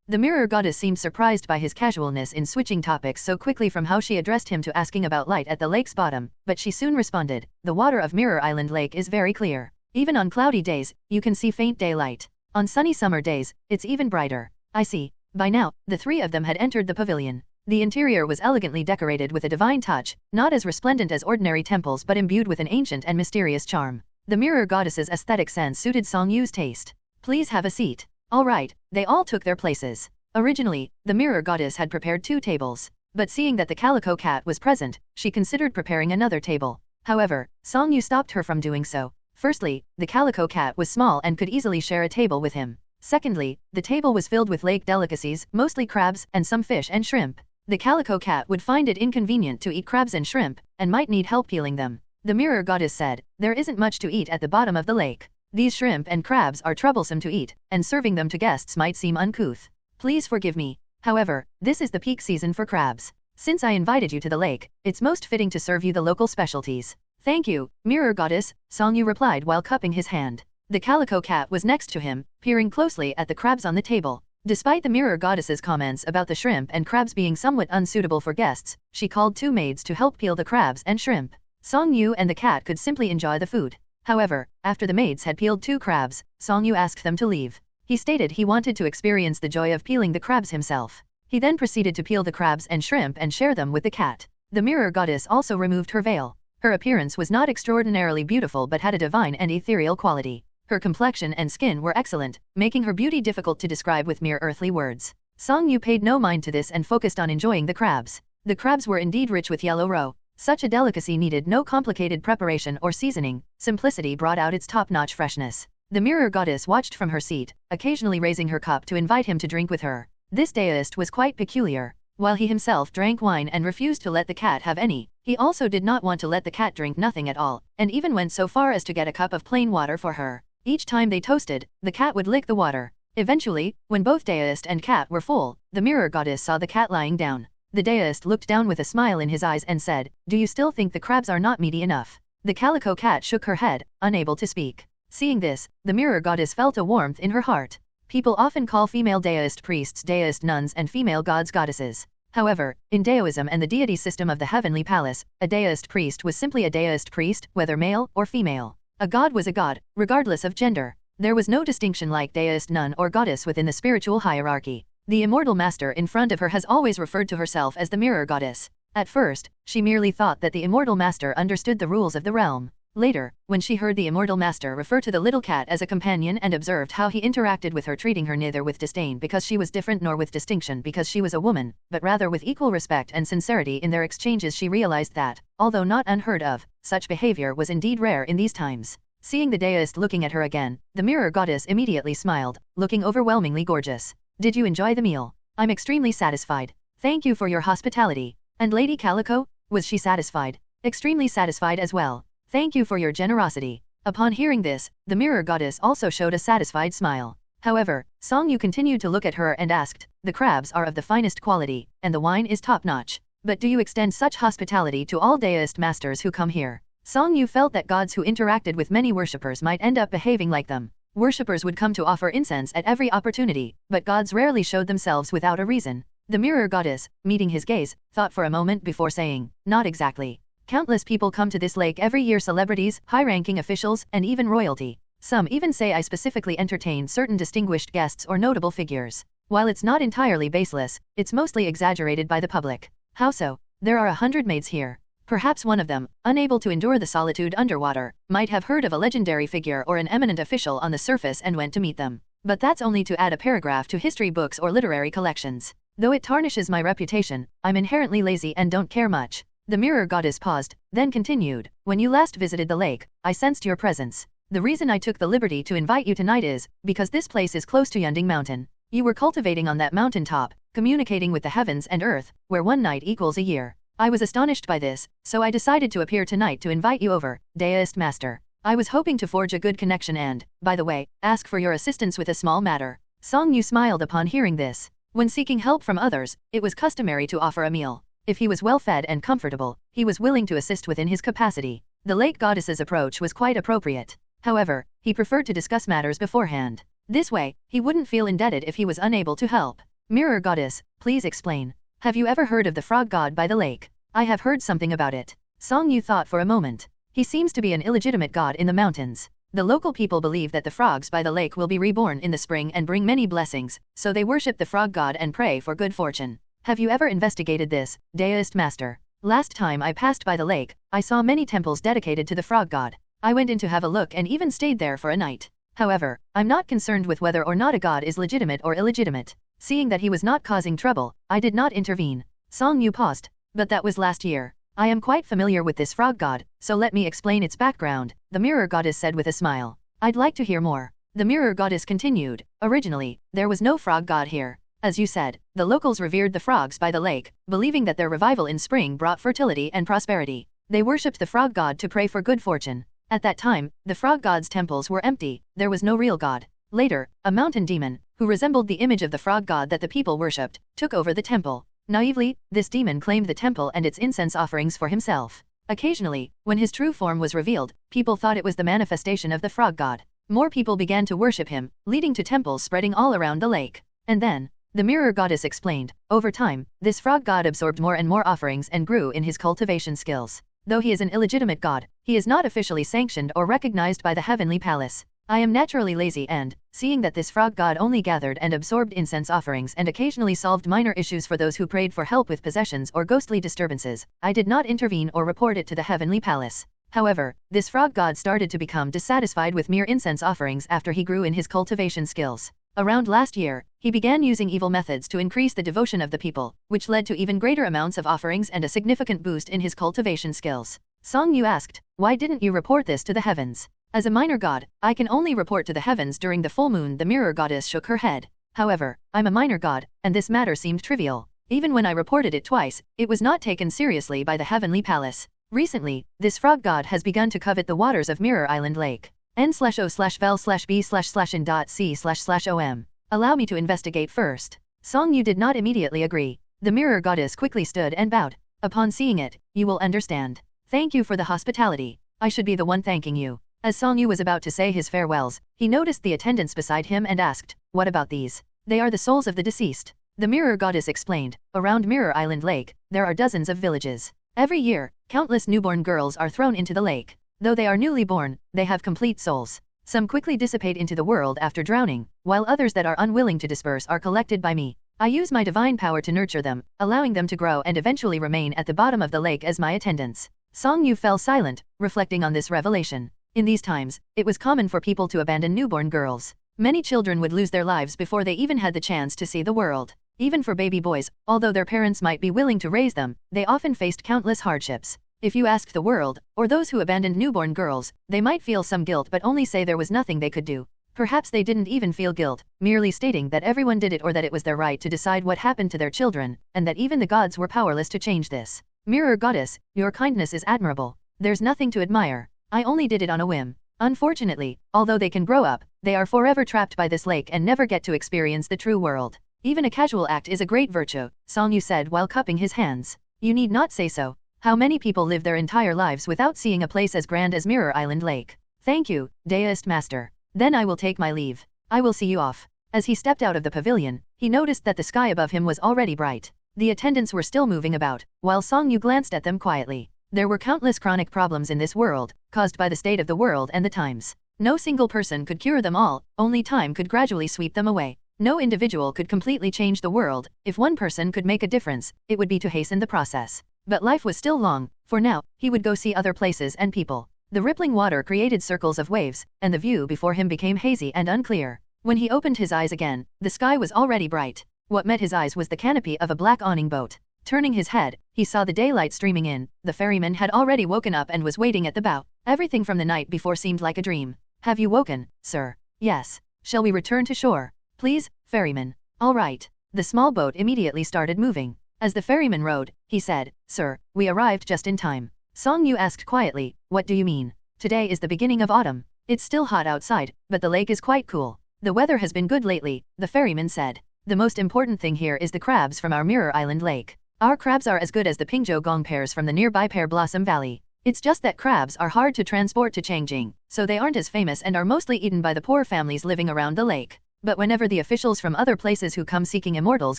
The mirror goddess seemed surprised by his casualness in switching topics so quickly from how she addressed him to asking about light at the lake's bottom, but she soon responded, "The water of Mirror Island Lake is very clear. Even on cloudy days, you can see faint daylight. On sunny summer days, it's even brighter." "I see." By now, the three of them had entered the pavilion. The interior was elegantly decorated with a divine touch, not as resplendent as ordinary temples but imbued with an ancient and mysterious charm. The mirror goddess's aesthetic sense suited Song Yu's taste. "Please have a seat." All right, they all took their places. Originally, the mirror goddess had prepared 2 tables, but seeing that the calico cat was present, she considered preparing another table. However, Song Yu stopped her from doing so. Firstly, the calico cat was small and could easily share a table with him. Secondly, the table was filled with lake delicacies, mostly crabs, and some fish and shrimp. The calico cat would find it inconvenient to eat crabs and shrimp, and might need help peeling them. The mirror goddess said, "There isn't much to eat at the bottom of the lake. These shrimp and crabs are troublesome to eat, and serving them to guests might seem uncouth. Please forgive me. However, this is the peak season for crabs. Since I invited you to the lake, it's most fitting to serve you the local specialties." "Thank you, mirror goddess," Song Yu replied while cupping his hand. The calico cat was next to him, peering closely at the crabs on the table. Despite the mirror goddess's comments about the shrimp and crabs being somewhat unsuitable for guests, she called 2 maids to help peel the crabs and shrimp. Song Yu and the cat could simply enjoy the food. However, after the maids had peeled 2 crabs, Song Yu asked them to leave. He stated he wanted to experience the joy of peeling the crabs himself. He then proceeded to peel the crabs and shrimp and share them with the cat. The mirror goddess also removed her veil. Her appearance was not extraordinarily beautiful but had a divine and ethereal quality. Her complexion and skin were excellent, making her beauty difficult to describe with mere earthly words. Song Yu paid no mind to this and focused on enjoying the crabs. The crabs were indeed rich with yellow roe. Such a delicacy needed no complicated preparation or seasoning. Simplicity brought out its top-notch freshness. The mirror goddess watched from her seat, occasionally raising her cup to invite him to drink with her. This deist was quite peculiar. While he himself drank wine and refused to let the cat have any, he also did not want to let the cat drink nothing at all, and even went so far as to get a cup of plain water for her. Each time they toasted, the cat would lick the water. Eventually, when both deist and cat were full, the mirror goddess saw the cat lying down. The deist looked down with a smile in his eyes and said, "Do you still think the crabs are not meaty enough?" The calico cat shook her head, unable to speak. Seeing this, the mirror goddess felt a warmth in her heart. People often call female deist priests deist nuns and female gods goddesses. However, in Daoism and the deity system of the heavenly palace, a deist priest was simply a deist priest, whether male or female. A god was a god, regardless of gender. There was no distinction like deist nun or goddess within the spiritual hierarchy. The immortal master in front of her has always referred to herself as the mirror goddess. At first, she merely thought that the immortal master understood the rules of the realm. Later, when she heard the immortal master refer to the little cat as a companion and observed how he interacted with her, treating her neither with disdain because she was different nor with distinction because she was a woman, but rather with equal respect and sincerity in their exchanges, she realized that, although not unheard of, such behavior was indeed rare in these times. Seeing the deist looking at her again, the mirror goddess immediately smiled, looking overwhelmingly gorgeous. "Did you enjoy the meal? I'm extremely satisfied. Thank you for your hospitality. And Lady Calico, was she satisfied?" "Extremely satisfied as well. Thank you for your generosity." Upon hearing this, the mirror goddess also showed a satisfied smile. However, Song Yu continued to look at her and asked, "The crabs are of the finest quality, and the wine is top-notch. But do you extend such hospitality to all deist masters who come here?" Song Yu felt that gods who interacted with many worshippers might end up behaving like them. Worshippers would come to offer incense at every opportunity, but gods rarely showed themselves without a reason. The mirror goddess, meeting his gaze, thought for a moment before saying, "Not exactly. Countless people come to this lake every year, celebrities, high-ranking officials, and even royalty. Some even say I specifically entertain certain distinguished guests or notable figures. While it's not entirely baseless, it's mostly exaggerated by the public." "How so?" "There are 100 maids here. Perhaps one of them, unable to endure the solitude underwater, might have heard of a legendary figure or an eminent official on the surface and went to meet them. But that's only to add a paragraph to history books or literary collections. Though it tarnishes my reputation, I'm inherently lazy and don't care much." The mirror goddess paused, then continued, "When you last visited the lake, I sensed your presence. The reason I took the liberty to invite you tonight is, because this place is close to Unbeknownst Mountain. You were cultivating on that mountain top, communicating with the heavens and earth, where one night equals a year. I was astonished by this, so I decided to appear tonight to invite you over, deist master. I was hoping to forge a good connection and, by the way, ask for your assistance with a small matter." Song Yu smiled upon hearing this. When seeking help from others, it was customary to offer a meal. If he was well-fed and comfortable, he was willing to assist within his capacity. The lake goddess's approach was quite appropriate. However, he preferred to discuss matters beforehand. This way, he wouldn't feel indebted if he was unable to help. "Mirror goddess, please explain. Have you ever heard of the frog god by the lake?" "I have heard something about it." Song Yu thought for a moment. He seems to be an illegitimate god in the mountains. The local people believe that the frogs by the lake will be reborn in the spring and bring many blessings, so they worship the frog god and pray for good fortune. "Have you ever investigated this, deist master?" "Last time I passed by the lake, I saw many temples dedicated to the frog god. I went in to have a look and even stayed there for a night. However, I'm not concerned with whether or not a god is legitimate or illegitimate. Seeing that he was not causing trouble, I did not intervene." Song Yu paused. "But that was last year. I am quite familiar with this frog god, so let me explain its background," the mirror goddess said with a smile. "I'd like to hear more." The mirror goddess continued, "Originally, there was no frog god here. As you said, the locals revered the frogs by the lake, believing that their revival in spring brought fertility and prosperity. They worshipped the frog god to pray for good fortune. At that time, the frog god's temples were empty, there was no real god. Later, a mountain demon, who resembled the image of the frog god that the people worshipped, took over the temple. Naively, this demon claimed the temple and its incense offerings for himself. Occasionally, when his true form was revealed, people thought it was the manifestation of the frog god. More people began to worship him, leading to temples spreading all around the lake. And then, the mirror goddess explained, over time, this frog god absorbed more and more offerings and grew in his cultivation skills. Though he is an illegitimate god, he is not officially sanctioned or recognized by the heavenly palace. I am naturally lazy and, seeing that this frog god only gathered and absorbed incense offerings and occasionally solved minor issues for those who prayed for help with possessions or ghostly disturbances, I did not intervene or report it to the heavenly palace. However, this frog god started to become dissatisfied with mere incense offerings after he grew in his cultivation skills. Around last year, he began using evil methods to increase the devotion of the people, which led to even greater amounts of offerings and a significant boost in his cultivation skills. Song Yu asked, why didn't you report this to the heavens? As a minor god, I can only report to the heavens during the full moon. The mirror goddess shook her head. However, I'm a minor god, and this matter seemed trivial. Even when I reported it twice, it was not taken seriously by the heavenly palace. Recently, this frog god has begun to covet the waters of Mirror Island Lake. n/o/vel/b/in.c//om. Allow me to investigate first. Song Yu did not immediately agree. The mirror goddess quickly stood and bowed. Upon seeing it, you will understand. Thank you for the hospitality. I should be the one thanking you. As Song Yu was about to say his farewells, he noticed the attendants beside him and asked, what about these? They are the souls of the deceased. The mirror goddess explained, around Mirror Island Lake, there are dozens of villages. Every year, countless newborn girls are thrown into the lake. Though they are newly born, they have complete souls. Some quickly dissipate into the world after drowning, while others that are unwilling to disperse are collected by me. I use my divine power to nurture them, allowing them to grow and eventually remain at the bottom of the lake as my attendants. Song Yu fell silent, reflecting on this revelation. In these times, it was common for people to abandon newborn girls. Many children would lose their lives before they even had the chance to see the world. Even for baby boys, although their parents might be willing to raise them, they often faced countless hardships. If you asked the world, or those who abandoned newborn girls, they might feel some guilt but only say there was nothing they could do. Perhaps they didn't even feel guilt, merely stating that everyone did it or that it was their right to decide what happened to their children, and that even the gods were powerless to change this. Mirror goddess, your kindness is admirable. There's nothing to admire. I only did it on a whim. Unfortunately, although they can grow up, they are forever trapped by this lake and never get to experience the true world. Even a casual act is a great virtue, Song Yu said while cupping his hands. You need not say so. How many people live their entire lives without seeing a place as grand as Mirror Island Lake? Thank you, Deist Master. Then I will take my leave. I will see you off. As he stepped out of the pavilion, he noticed that the sky above him was already bright. The attendants were still moving about, while Song Yu glanced at them quietly. There were countless chronic problems in this world, caused by the state of the world and the times. No single person could cure them all, only time could gradually sweep them away. No individual could completely change the world. If one person could make a difference, it would be to hasten the process. But life was still long. For now, he would go see other places and people. The rippling water created circles of waves, and the view before him became hazy and unclear. When he opened his eyes again, the sky was already bright. What met his eyes was the canopy of a black awning boat. Turning his head, he saw the daylight streaming in. The ferryman had already woken up and was waiting at the bow. Everything from the night before seemed like a dream. Have you woken, sir? Yes. Shall we return to shore? Please, ferryman. All right. The small boat immediately started moving. As the ferryman rowed, he said, Sir, we arrived just in time. Song Yu asked quietly, what do you mean? Today is the beginning of autumn. It's still hot outside, but the lake is quite cool. The weather has been good lately, the ferryman said. The most important thing here is the crabs from our Mirror Island Lake. Our crabs are as good as the Pingzhou Gong pears from the nearby Pear Blossom Valley. It's just that crabs are hard to transport to Changjing, so they aren't as famous and are mostly eaten by the poor families living around the lake. But whenever the officials from other places who come seeking immortals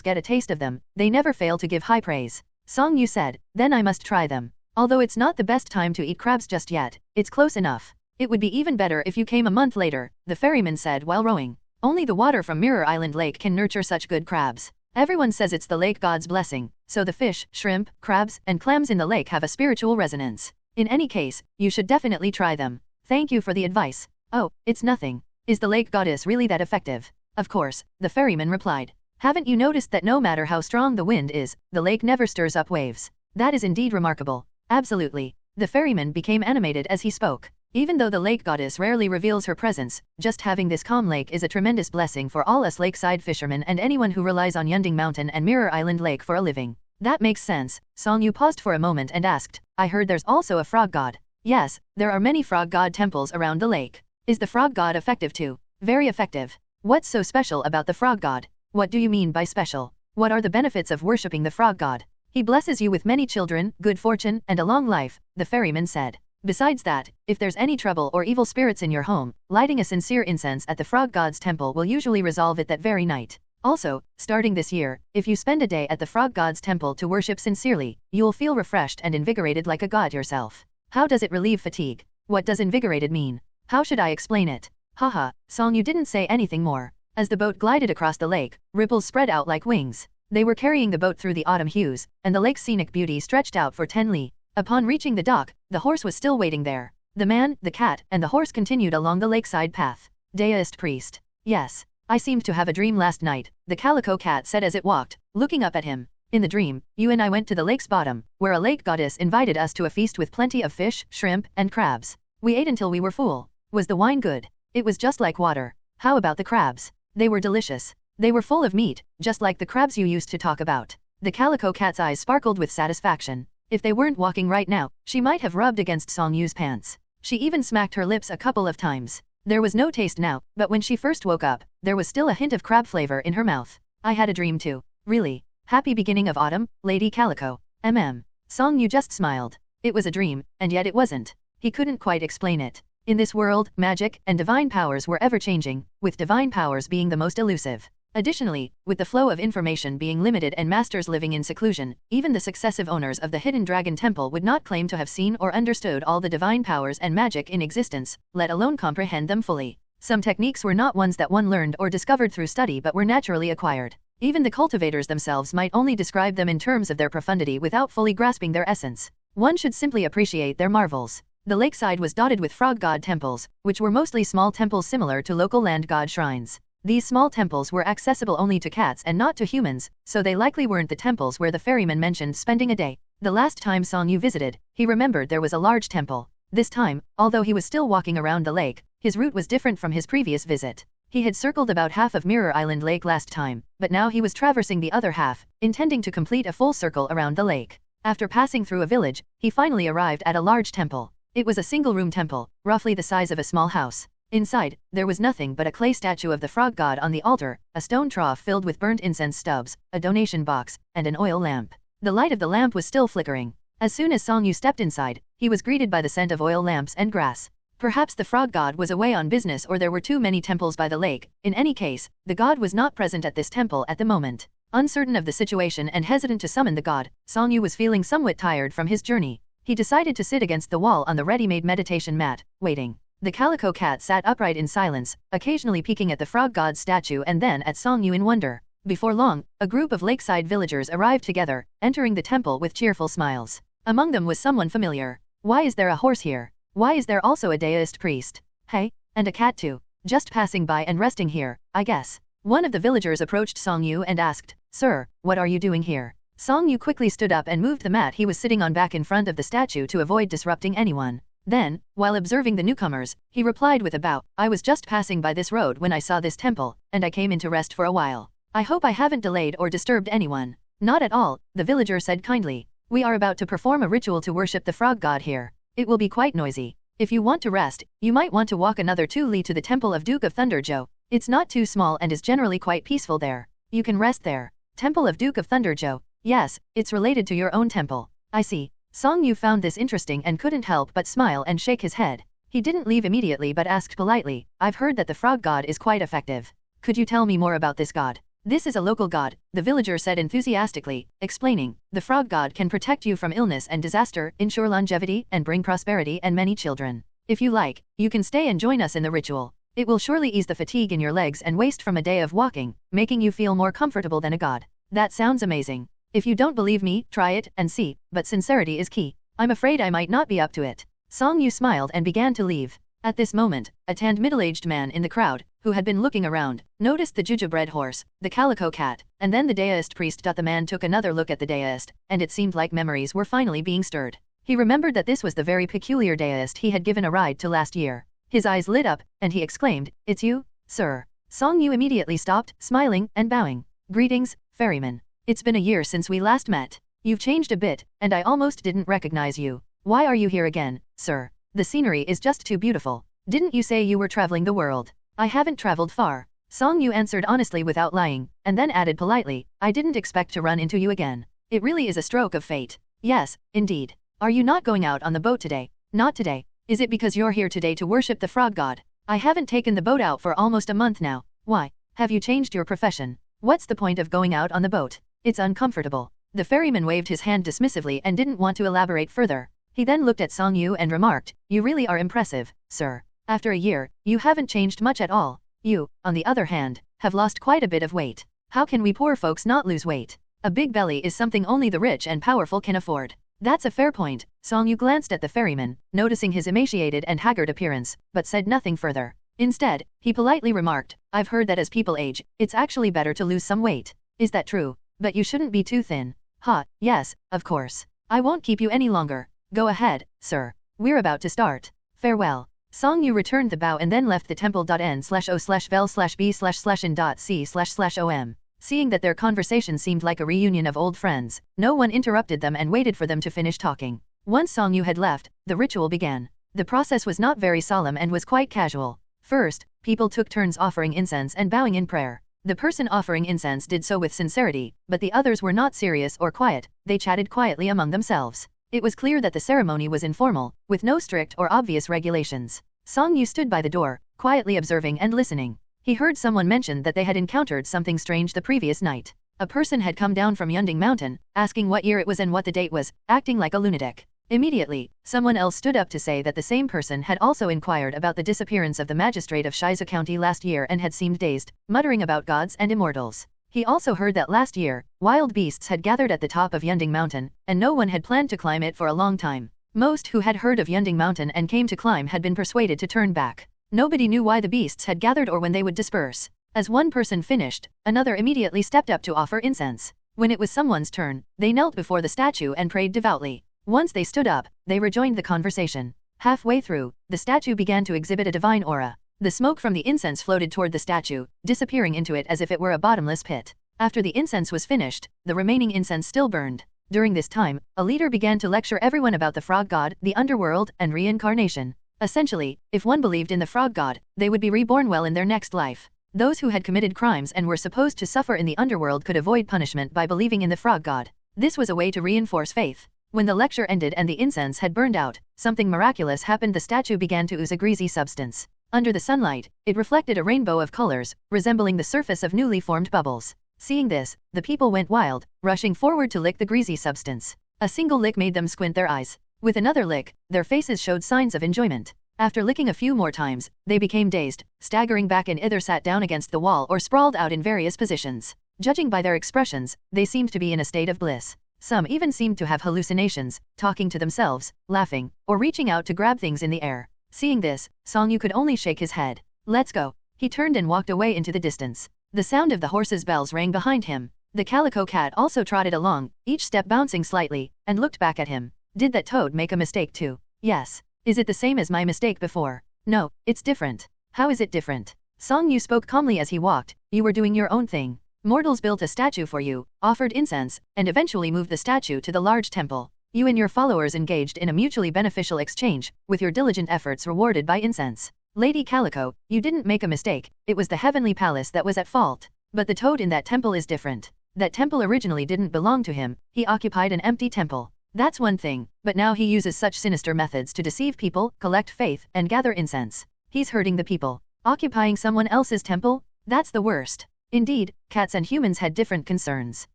get a taste of them, they never fail to give high praise. Song Yu said, then I must try them. Although it's not the best time to eat crabs just yet, it's close enough. It would be even better if you came a month later, the ferryman said while rowing. Only the water from Mirror Island Lake can nurture such good crabs. Everyone says it's the lake god's blessing, so the fish, shrimp, crabs, and clams in the lake have a spiritual resonance. In any case, you should definitely try them. Thank you for the advice. Oh, it's nothing. Is the lake goddess really that effective? Of course, the ferryman replied. Haven't you noticed that no matter how strong the wind is, the lake never stirs up waves? That is indeed remarkable. Absolutely. The ferryman became animated as he spoke. Even though the lake goddess rarely reveals her presence, just having this calm lake is a tremendous blessing for all us lakeside fishermen and anyone who relies on Yunding Mountain and Mirror Island Lake for a living. That makes sense. Song Yu paused for a moment and asked, I heard there's also a frog god. Yes, there are many frog god temples around the lake. Is the frog god effective too? Very effective. What's so special about the frog god? What do you mean by special? What are the benefits of worshipping the frog god? He blesses you with many children, good fortune, and a long life, the ferryman said. Besides that, if there's any trouble or evil spirits in your home, lighting a sincere incense at the frog god's temple will usually resolve it that very night. Also, starting this year, if you spend a day at the frog god's temple to worship sincerely, you'll feel refreshed and invigorated like a god yourself. How does it relieve fatigue? What does invigorated mean? How should I explain it? Haha, Songyu didn't say anything more. As the boat glided across the lake, ripples spread out like wings. They were carrying the boat through the autumn hues, and the lake's scenic beauty stretched out for 10 li. Upon reaching the dock, the horse was still waiting there. The man, the cat, and the horse continued along the lakeside path. Deist priest. Yes. I seemed to have a dream last night, the calico cat said as it walked, looking up at him. In the dream, you and I went to the lake's bottom, where a lake goddess invited us to a feast with plenty of fish, shrimp, and crabs. We ate until we were full. Was the wine good? It was just like water. How about the crabs? They were delicious. They were full of meat, just like the crabs you used to talk about. The calico cat's eyes sparkled with satisfaction. If they weren't walking right now, she might have rubbed against Songyu's pants. She even smacked her lips a couple of times. There was no taste now, but when she first woke up, there was still a hint of crab flavor in her mouth. I had a dream too. Really? Happy beginning of autumn, Lady Calico. Songyu just smiled. It was a dream, and yet it wasn't. He couldn't quite explain it. In this world, magic and divine powers were ever-changing, with divine powers being the most elusive. Additionally, with the flow of information being limited and masters living in seclusion, even the successive owners of the Hidden Dragon Temple would not claim to have seen or understood all the divine powers and magic in existence, let alone comprehend them fully. Some techniques were not ones that one learned or discovered through study but were naturally acquired. Even the cultivators themselves might only describe them in terms of their profundity without fully grasping their essence. One should simply appreciate their marvels. The lakeside was dotted with frog god temples, which were mostly small temples similar to local land god shrines. These small temples were accessible only to cats and not to humans, so they likely weren't the temples where the ferryman mentioned spending a day. The last time Songyu visited, he remembered there was a large temple. This time, although he was still walking around the lake, his route was different from his previous visit. He had circled about half of Mirror Island Lake last time, but now he was traversing the other half, intending to complete a full circle around the lake. After passing through a village, he finally arrived at a large temple. It was a single-room temple, roughly the size of a small house. Inside, there was nothing but a clay statue of the frog god on the altar, a stone trough filled with burnt incense stubs, a donation box, and an oil lamp. The light of the lamp was still flickering. As soon as Songyu stepped inside, he was greeted by the scent of oil lamps and grass. Perhaps the frog god was away on business or there were too many temples by the lake. In any case, the god was not present at this temple at the moment. Uncertain of the situation and hesitant to summon the god, Songyu was feeling somewhat tired from his journey. He decided to sit against the wall on the ready-made meditation mat, waiting. The calico cat sat upright in silence, occasionally peeking at the frog god's statue and then at Songyu in wonder. Before long, a group of lakeside villagers arrived together, entering the temple with cheerful smiles. Among them was someone familiar. Why is there a horse here? Why is there also a deist priest? Hey, and a cat too. Just passing by and resting here, I guess. One of the villagers approached Songyu and asked, "Sir, what are you doing here?" Songyu quickly stood up and moved the mat he was sitting on back in front of the statue to avoid disrupting anyone. Then, while observing the newcomers, he replied with a bow, "I was just passing by this road when I saw this temple, and I came in to rest for a while. I hope I haven't delayed or disturbed anyone." "Not at all," the villager said kindly. "We are about to perform a ritual to worship the frog god here. It will be quite noisy. If you want to rest, you might want to walk another 2 li to the Temple of Duke of Thunderjo. It's not too small and is generally quite peaceful there. You can rest there." Temple of Duke of Thunderjo. Yes, it's related to your own temple. I see. Songyu found this interesting and couldn't help but smile and shake his head. He didn't leave immediately but asked politely, "I've heard that the frog god is quite effective. Could you tell me more about this god?" "This is a local god," the villager said enthusiastically, explaining, "The frog god can protect you from illness and disaster, ensure longevity, and bring prosperity and many children. If you like, you can stay and join us in the ritual. It will surely ease the fatigue in your legs and waste from a day of walking, making you feel more comfortable than a god." "That sounds amazing. If you don't believe me, try it and see, but sincerity is key. I'm afraid I might not be up to it." Songyu smiled and began to leave. At this moment, a tanned middle-aged man in the crowd, who had been looking around, noticed the gingerbread horse, the calico cat, and then the deist priest. The man took another look at the deist, and it seemed like memories were finally being stirred. He remembered that this was the very peculiar deist he had given a ride to last year. His eyes lit up, and he exclaimed, "It's you, sir." Songyu immediately stopped, smiling and bowing. "Greetings, ferryman. It's been a year since we last met. You've changed a bit, and I almost didn't recognize you. Why are you here again, sir? The scenery is just too beautiful. Didn't you say you were traveling the world?" "I haven't traveled far," Songyu answered honestly without lying, and then added politely, "I didn't expect to run into you again. It really is a stroke of fate." "Yes, indeed. Are you not going out on the boat today?" "Not today. Is it because you're here today to worship the frog god?" "I haven't taken the boat out for almost a month now." "Why? Have you changed your profession?" What's the point of going out on the boat? It's uncomfortable. The ferryman waved his hand dismissively and didn't want to elaborate further. He then looked at Song Yu and remarked, "You really are impressive, sir. After a year, you haven't changed much at all. You, on the other hand, have lost quite a bit of weight. How can we poor folks not lose weight? A big belly is something only the rich and powerful can afford." That's a fair point. Song Yu glanced at the ferryman, noticing his emaciated and haggard appearance, but said nothing further. Instead, he politely remarked, "I've heard that as people age, it's actually better to lose some weight. Is that true? But you shouldn't be too thin." "Ha, yes, of course. I won't keep you any longer. Go ahead, sir. We're about to start. Farewell." Song Yu returned the bow and then left the temple.n/o/vel/b/in.c//om. Seeing that their conversation seemed like a reunion of old friends, no one interrupted them and waited for them to finish talking. Once Song Yu had left, the ritual began. The process was not very solemn and was quite casual. First, people took turns offering incense and bowing in prayer. The person offering incense did so with sincerity, but the others were not serious or quiet, they chatted quietly among themselves. It was clear that the ceremony was informal, with no strict or obvious regulations. Song Yu stood by the door, quietly observing and listening. He heard someone mention that they had encountered something strange the previous night. A person had come down from Unbeknownst Mountain, asking what year it was and what the date was, acting like a lunatic. Immediately, someone else stood up to say that the same person had also inquired about the disappearance of the magistrate of Shizu County last year and had seemed dazed, muttering about gods and immortals. He also heard that last year, wild beasts had gathered at the top of Unbeknownst Mountain, and no one had planned to climb it for a long time. Most who had heard of Unbeknownst Mountain and came to climb had been persuaded to turn back. Nobody knew why the beasts had gathered or when they would disperse. As one person finished, another immediately stepped up to offer incense. When it was someone's turn, they knelt before the statue and prayed devoutly. Once they stood up, they rejoined the conversation. Halfway through, the statue began to exhibit a divine aura. The smoke from the incense floated toward the statue, disappearing into it as if it were a bottomless pit. After the incense was finished, the remaining incense still burned. During this time, a leader began to lecture everyone about the frog god, the underworld, and reincarnation. Essentially, if one believed in the frog god, they would be reborn well in their next life. Those who had committed crimes and were supposed to suffer in the underworld could avoid punishment by believing in the frog god. This was a way to reinforce faith. When the lecture ended and the incense had burned out, something miraculous happened. The statue began to ooze a greasy substance. Under the sunlight, it reflected a rainbow of colors, resembling the surface of newly formed bubbles. Seeing this, the people went wild, rushing forward to lick the greasy substance. A single lick made them squint their eyes. With another lick, their faces showed signs of enjoyment. After licking a few more times, they became dazed, staggering back and either sat down against the wall or sprawled out in various positions. Judging by their expressions, they seemed to be in a state of bliss. Some even seemed to have hallucinations, talking to themselves, laughing, or reaching out to grab things in the air. Seeing this, Song Yu could only shake his head. "Let's go." He turned and walked away into the distance. The sound of the horses' bells rang behind him. The calico cat also trotted along, each step bouncing slightly, and looked back at him. "Did that toad make a mistake too?" "Yes. Is it the same as my mistake before?" "No, it's different." "How is it different?" Song Yu spoke calmly as he walked. "You were doing your own thing. Mortals built a statue for you, offered incense, and eventually moved the statue to the large temple. You and your followers engaged in a mutually beneficial exchange, with your diligent efforts rewarded by incense. Lady Calico, you didn't make a mistake, it was the heavenly palace that was at fault. But the toad in that temple is different. That temple originally didn't belong to him, he occupied an empty temple. That's one thing, but now he uses such sinister methods to deceive people, collect faith, and gather incense. He's hurting the people. Occupying someone else's temple? That's the worst." Indeed, cats and humans had different concerns.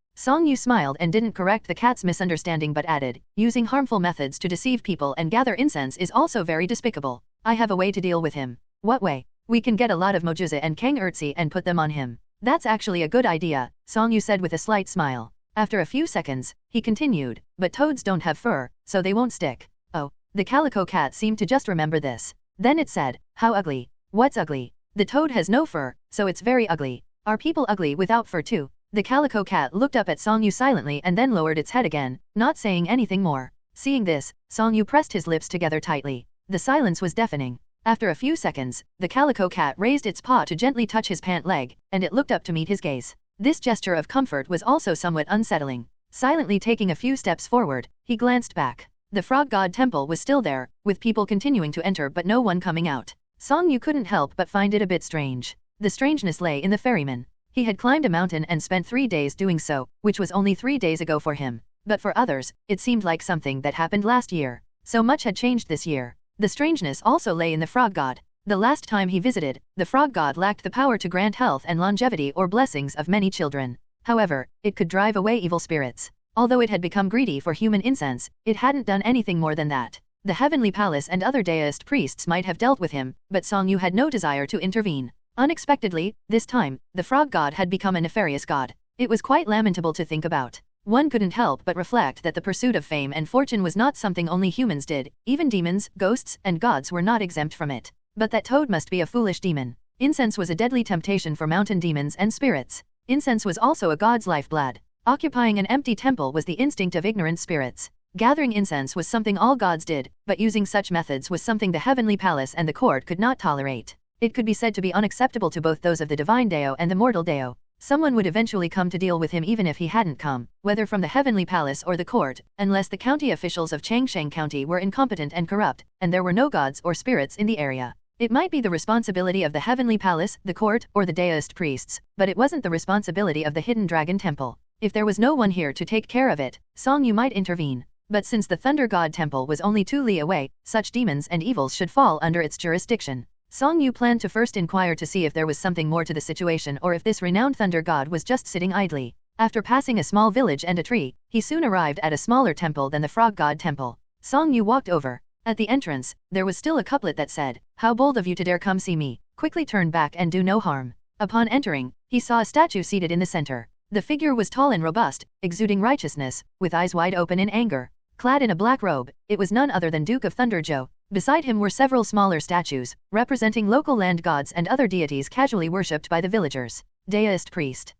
Song Yu smiled and didn't correct the cat's misunderstanding but added, "Using harmful methods to deceive people and gather incense is also very despicable. I have a way to deal with him." "What way?" "We can get a lot of mojuza and kang urtsi and put them on him." "That's actually a good idea," Song Yu said with a slight smile. After a few seconds, he continued, "But toads don't have fur, so they won't stick." "Oh." The calico cat seemed to just remember this. Then it said, "How ugly." "What's ugly?" "The toad has no fur, so it's very ugly." "Are people ugly without fur too?" The calico cat looked up at Song Yu silently and then lowered its head again, not saying anything more. Seeing this, Song Yu pressed his lips together tightly. The silence was deafening. After a few seconds, the calico cat raised its paw to gently touch his pant leg, and it looked up to meet his gaze. This gesture of comfort was also somewhat unsettling. Silently taking a few steps forward, he glanced back. The frog god temple was still there, with people continuing to enter but no one coming out. Song Yu couldn't help but find it a bit strange. The strangeness lay in the ferryman. He had climbed a mountain and spent 3 days doing so, which was only 3 days ago for him. But for others, it seemed like something that happened last year. So much had changed this year. The strangeness also lay in the frog god. The last time he visited, the frog god lacked the power to grant health and longevity or blessings of many children. However, it could drive away evil spirits. Although it had become greedy for human incense, it hadn't done anything more than that. The heavenly palace and other deist priests might have dealt with him, but Song Yu had no desire to intervene. Unexpectedly, this time, the frog god had become a nefarious god. It was quite lamentable to think about. One couldn't help but reflect that the pursuit of fame and fortune was not something only humans did. Even demons, ghosts, and gods were not exempt from it. But that toad must be a foolish demon. Incense was a deadly temptation for mountain demons and spirits. Incense was also a god's lifeblood. Occupying an empty temple was the instinct of ignorant spirits. Gathering incense was something all gods did, but using such methods was something the heavenly palace and the court could not tolerate. It could be said to be unacceptable to both those of the divine Deo and the mortal Deo. Someone would eventually come to deal with him even if he hadn't come, whether from the heavenly palace or the court, unless the county officials of Changsheng County were incompetent and corrupt, and there were no gods or spirits in the area. It might be the responsibility of the heavenly palace, the court, or the deist priests, but it wasn't the responsibility of the hidden dragon temple. If there was no one here to take care of it, Song Yu might intervene. But since the Thunder God Temple was only 2 li away, such demons and evils should fall under its jurisdiction. Song Yu planned to first inquire to see if there was something more to the situation or if this renowned Thunder God was just sitting idly. After passing a small village and a tree, he soon arrived at a smaller temple than the Frog God Temple. Song Yu walked over. At the entrance, there was still a couplet that said, "How bold of you to dare come see me, quickly turn back and do no harm." Upon entering, he saw a statue seated in the center. The figure was tall and robust, exuding righteousness, with eyes wide open in anger. Clad in a black robe, it was none other than Duke of Thunder Zhou. Beside him were several smaller statues, representing local land gods and other deities casually worshipped by the villagers. Deist priest.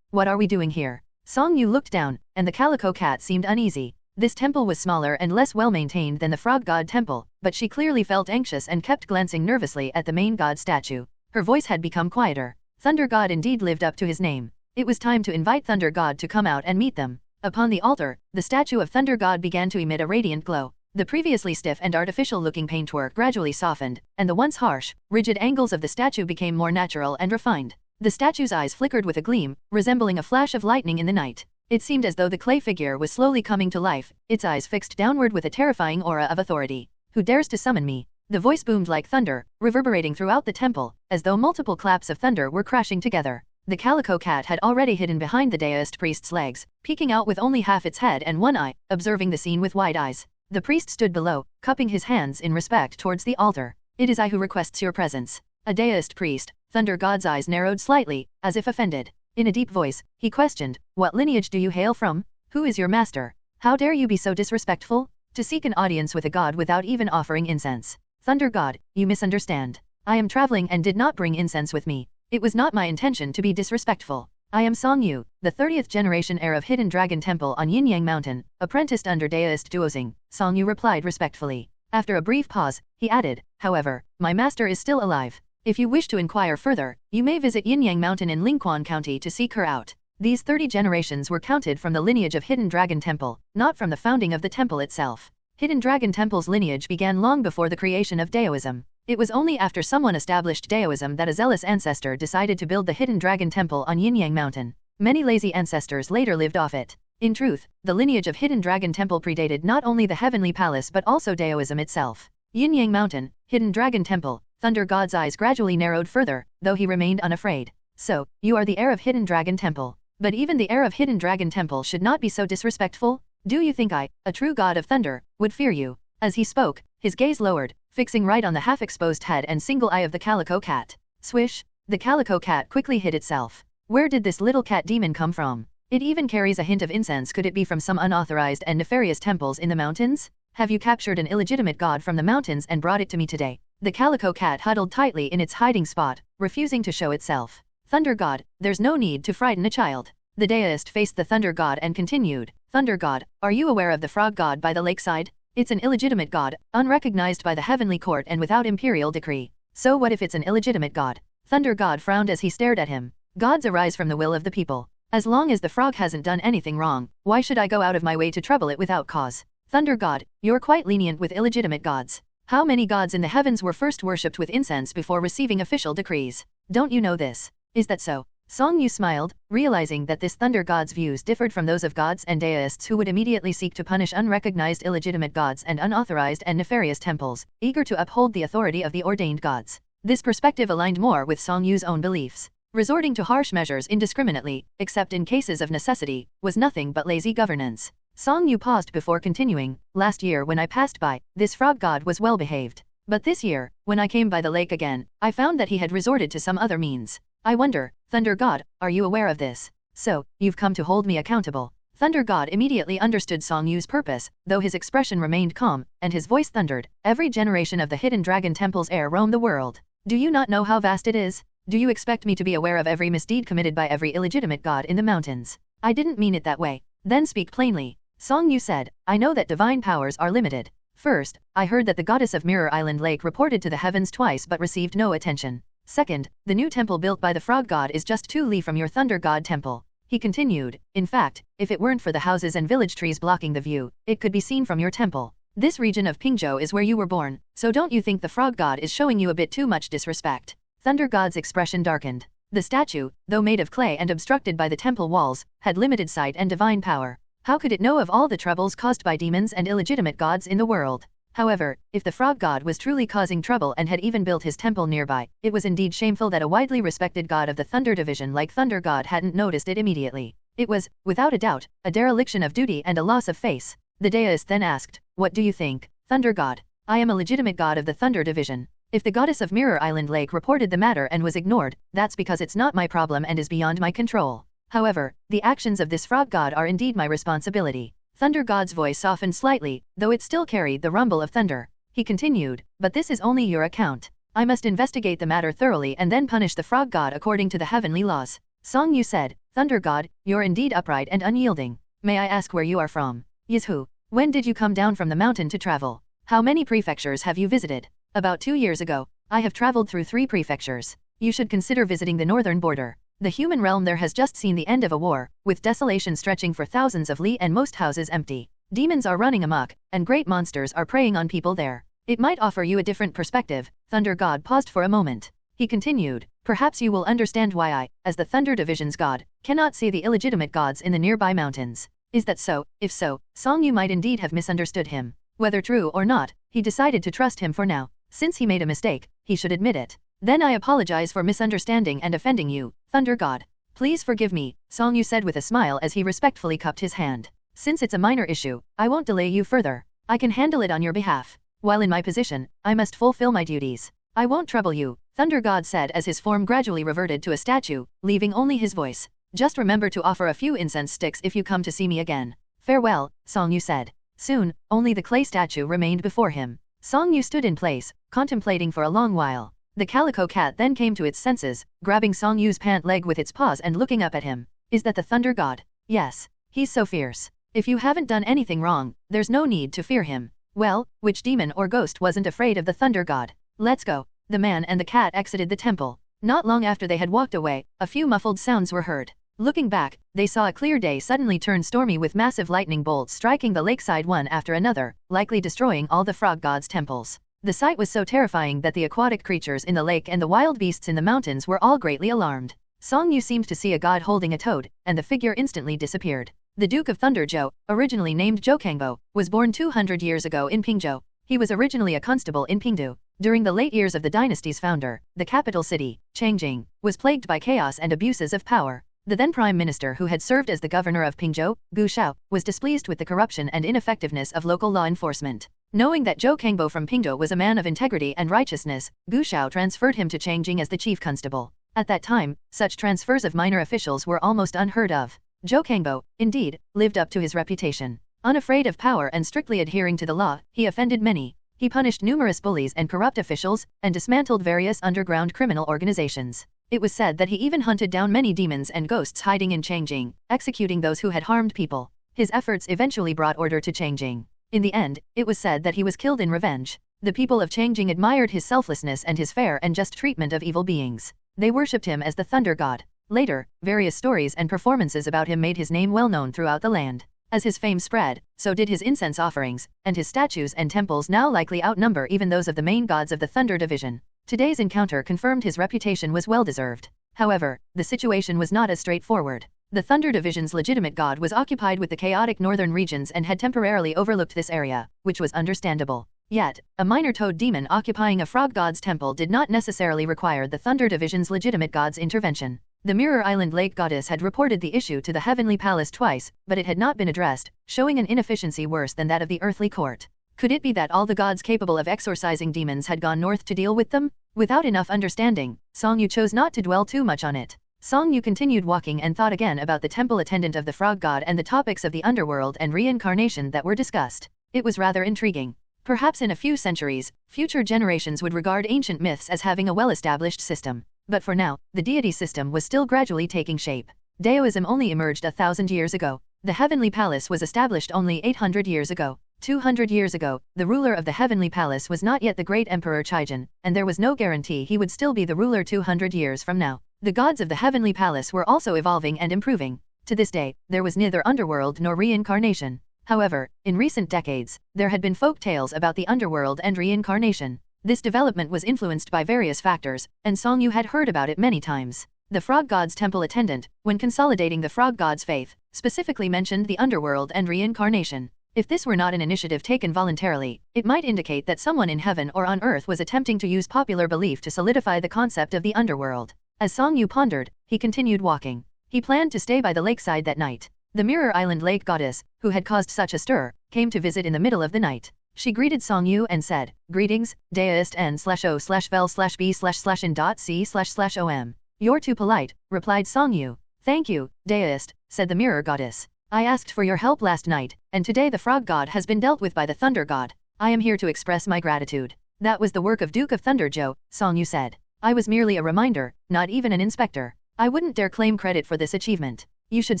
What are we doing here? Song Yu looked down, and the calico cat seemed uneasy. This temple was smaller and less well-maintained than the Frog God Temple, but she clearly felt anxious and kept glancing nervously at the main god statue. Her voice had become quieter. Thunder God indeed lived up to his name. It was time to invite Thunder God to come out and meet them. Upon the altar, the statue of Thunder God began to emit a radiant glow. The previously stiff and artificial-looking paintwork gradually softened, and the once harsh, rigid angles of the statue became more natural and refined. The statue's eyes flickered with a gleam, resembling a flash of lightning in the night. It seemed as though the clay figure was slowly coming to life, its eyes fixed downward with a terrifying aura of authority. "Who dares to summon me?" The voice boomed like thunder, reverberating throughout the temple, as though multiple claps of thunder were crashing together. The calico cat had already hidden behind the deist priest's legs, peeking out with only half its head and one eye, observing the scene with wide eyes. The priest stood below, cupping his hands in respect towards the altar. "It is I who requests your presence." A deist priest, Thunder God's eyes narrowed slightly, as if offended. In a deep voice, he questioned, "What lineage do you hail from? Who is your master? How dare you be so disrespectful? To seek an audience with a god without even offering incense. Thunder God, you misunderstand. I am traveling and did not bring incense with me. It was not my intention to be disrespectful. I am Song Yu, the 30th generation heir of Hidden Dragon Temple on Yinyang Mountain, apprenticed under deist Duozing." Song Yu replied respectfully. After a brief pause, he added, "However, my master is still alive. If you wish to inquire further, you may visit Yinyang Mountain in Lingquan County to seek her out." These 30 generations were counted from the lineage of Hidden Dragon Temple, not from the founding of the temple itself. Hidden Dragon Temple's lineage began long before the creation of Daoism. It was only after someone established Daoism that a zealous ancestor decided to build the Hidden Dragon Temple on Yinyang Mountain. Many lazy ancestors later lived off it. In truth, the lineage of Hidden Dragon Temple predated not only the Heavenly Palace but also Daoism itself. Yinyang Mountain, Hidden Dragon Temple. Thunder God's eyes gradually narrowed further, though he remained unafraid. "So, you are the heir of Hidden Dragon Temple. But even the heir of Hidden Dragon Temple should not be so disrespectful? Do you think I, a true god of thunder, would fear you?" As he spoke, his gaze lowered, fixing right on the half-exposed head and single eye of the calico cat. Swish! The calico cat quickly hid itself. Where did this little cat demon come from? It even carries a hint of incense. Could it be from some unauthorized and nefarious temples in the mountains? Have you captured an illegitimate god from the mountains and brought it to me today? The calico cat huddled tightly in its hiding spot, refusing to show itself. "Thunder God, there's no need to frighten a child." The deist faced the Thunder God and continued, "Thunder God, are you aware of the Frog God by the lakeside? It's an illegitimate god, unrecognized by the heavenly court and without imperial decree. So what if it's an illegitimate god?" Thunder God frowned as he stared at him. "Gods arise from the will of the people. As long as the frog hasn't done anything wrong, why should I go out of my way to trouble it without cause? Thunder God, you're quite lenient with illegitimate gods. How many gods in the heavens were first worshipped with incense before receiving official decrees? Don't you know this? Is that so?" Song Yu smiled, realizing that this thunder god's views differed from those of gods and deists who would immediately seek to punish unrecognized illegitimate gods and unauthorized and nefarious temples, eager to uphold the authority of the ordained gods. This perspective aligned more with Song Yu's own beliefs. Resorting to harsh measures indiscriminately, except in cases of necessity, was nothing but lazy governance. Song Yu paused before continuing. Last year when I passed by, this frog god was well behaved. But this year, when I came by the lake again, I found that he had resorted to some other means. I wonder, Thunder God, are you aware of this? So, you've come to hold me accountable. Thunder God immediately understood Song Yu's purpose, though his expression remained calm, and his voice thundered. Every generation of the hidden dragon temples heir roam the world. Do you not know how vast it is? Do you expect me to be aware of every misdeed committed by every illegitimate god in the mountains? I didn't mean it that way. Then speak plainly. Song Yu said, I know that divine powers are limited. First, I heard that the goddess of Mirror Island Lake reported to the heavens twice but received no attention. Second, the new temple built by the frog god is just 2 li from your thunder god temple. He continued, in fact, if it weren't for the houses and village trees blocking the view, it could be seen from your temple. This region of Pingzhou is where you were born, so don't you think the frog god is showing you a bit too much disrespect? Thunder God's expression darkened. The statue, though made of clay and obstructed by the temple walls, had limited sight and divine power. How could it know of all the troubles caused by demons and illegitimate gods in the world? However, if the frog god was truly causing trouble and had even built his temple nearby, it was indeed shameful that a widely respected god of the Thunder Division like Thunder God hadn't noticed it immediately. It was, without a doubt, a dereliction of duty and a loss of face. The deist then asked, what do you think, Thunder God? I am a legitimate god of the Thunder Division. If the goddess of Mirror Island Lake reported the matter and was ignored, that's because it's not my problem and is beyond my control. However, the actions of this frog god are indeed my responsibility. Thunder God's voice softened slightly, though it still carried the rumble of thunder. He continued, but this is only your account. I must investigate the matter thoroughly and then punish the frog god according to the heavenly laws. Song Yu said, Thunder God, you're indeed upright and unyielding. May I ask where you are from? Yizhu. When did you come down from the mountain to travel? How many prefectures have you visited? About 2 years ago, I have traveled through 3 prefectures. You should consider visiting the northern border. The human realm there has just seen the end of a war, with desolation stretching for thousands of li and most houses empty. Demons are running amok, and great monsters are preying on people there. It might offer you a different perspective. Thunder God paused for a moment. He continued, perhaps you will understand why I, as the Thunder Division's god, cannot see the illegitimate gods in the nearby mountains. Is that so? If so, Song Yu might indeed have misunderstood him. Whether true or not, he decided to trust him for now. Since he made a mistake, he should admit it. Then I apologize for misunderstanding and offending you, Thunder God. Please forgive me, Song Yu said with a smile as he respectfully cupped his hand. Since it's a minor issue, I won't delay you further. I can handle it on your behalf. While in my position, I must fulfill my duties. I won't trouble you, Thunder God said as his form gradually reverted to a statue, leaving only his voice. Just remember to offer a few incense sticks if you come to see me again. Farewell, Song Yu said. Soon, only the clay statue remained before him. Song Yu stood in place, contemplating for a long while. The calico cat then came to its senses, grabbing Song Yu's pant leg with its paws and looking up at him. Is that the Thunder God? Yes. He's so fierce. If you haven't done anything wrong, there's no need to fear him. Well, which demon or ghost wasn't afraid of the Thunder God? Let's go. The man and the cat exited the temple. Not long after they had walked away, a few muffled sounds were heard. Looking back, they saw a clear day suddenly turn stormy with massive lightning bolts striking the lakeside one after another, likely destroying all the frog gods' temples. The sight was so terrifying that the aquatic creatures in the lake and the wild beasts in the mountains were all greatly alarmed. Song Yu seemed to see a god holding a toad, and the figure instantly disappeared. The Duke of Thunder Zhou, originally named Zhou Kangbo, was born 200 years ago in Pingzhou. He was originally a constable in Pingdu. During the late years of the dynasty's founder, the capital city, Changjing, was plagued by chaos and abuses of power. The then prime minister who had served as the governor of Pingzhou, Gu Shao, was displeased with the corruption and ineffectiveness of local law enforcement. Knowing that Zhou Kangbo from Pingzhou was a man of integrity and righteousness, Gu Shao transferred him to Changjing as the chief constable. At that time, such transfers of minor officials were almost unheard of. Zhou Kangbo, indeed, lived up to his reputation. Unafraid of power and strictly adhering to the law, he offended many. He punished numerous bullies and corrupt officials, and dismantled various underground criminal organizations. It was said that he even hunted down many demons and ghosts hiding in Changjing, executing those who had harmed people. His efforts eventually brought order to Changjing. In the end, it was said that he was killed in revenge. The people of Changjing admired his selflessness and his fair and just treatment of evil beings. They worshipped him as the Thunder God. Later, various stories and performances about him made his name well known throughout the land. As his fame spread, so did his incense offerings, and his statues and temples now likely outnumber even those of the main gods of the Thunder Division. Today's encounter confirmed his reputation was well deserved. However, the situation was not as straightforward. The Thunder Division's legitimate god was occupied with the chaotic northern regions and had temporarily overlooked this area, which was understandable. Yet, a minor toad demon occupying a frog god's temple did not necessarily require the Thunder Division's legitimate god's intervention. The Mirror Island Lake goddess had reported the issue to the Heavenly Palace twice, but it had not been addressed, showing an inefficiency worse than that of the earthly court. Could it be that all the gods capable of exorcising demons had gone north to deal with them? Without enough understanding, Song Yu chose not to dwell too much on it. Song Yu continued walking and thought again about the temple attendant of the frog god and the topics of the underworld and reincarnation that were discussed. It was rather intriguing. Perhaps in a few centuries, future generations would regard ancient myths as having a well-established system. But for now, the deity system was still gradually taking shape. Daoism only emerged 1,000 years ago. The Heavenly Palace was established only 800 years ago. 200 years ago, the ruler of the Heavenly Palace was not yet the great Emperor Chaijin, and there was no guarantee he would still be the ruler 200 years from now. The gods of the Heavenly Palace were also evolving and improving. To this day, there was neither underworld nor reincarnation. However, in recent decades, there had been folk tales about the underworld and reincarnation. This development was influenced by various factors, and Song Yu had heard about it many times. The frog god's temple attendant, when consolidating the frog god's faith, specifically mentioned the underworld and reincarnation. If this were not an initiative taken voluntarily, it might indicate that someone in heaven or on earth was attempting to use popular belief to solidify the concept of the underworld. As Song Yu pondered, he continued walking. He planned to stay by the lakeside that night. The Mirror Island Lake goddess, who had caused such a stir, came to visit in the middle of the night. She greeted Song Yu and said, "Greetings, deist n/o/vel/b/in.c//om. You're too polite," replied Song Yu. "Thank you, deist," said the mirror goddess. "I asked for your help last night, and today the frog god has been dealt with by the thunder god. I am here to express my gratitude." "That was the work of Duke of Thunder Zhou," Song Yu said. "I was merely a reminder, not even an inspector. I wouldn't dare claim credit for this achievement. You should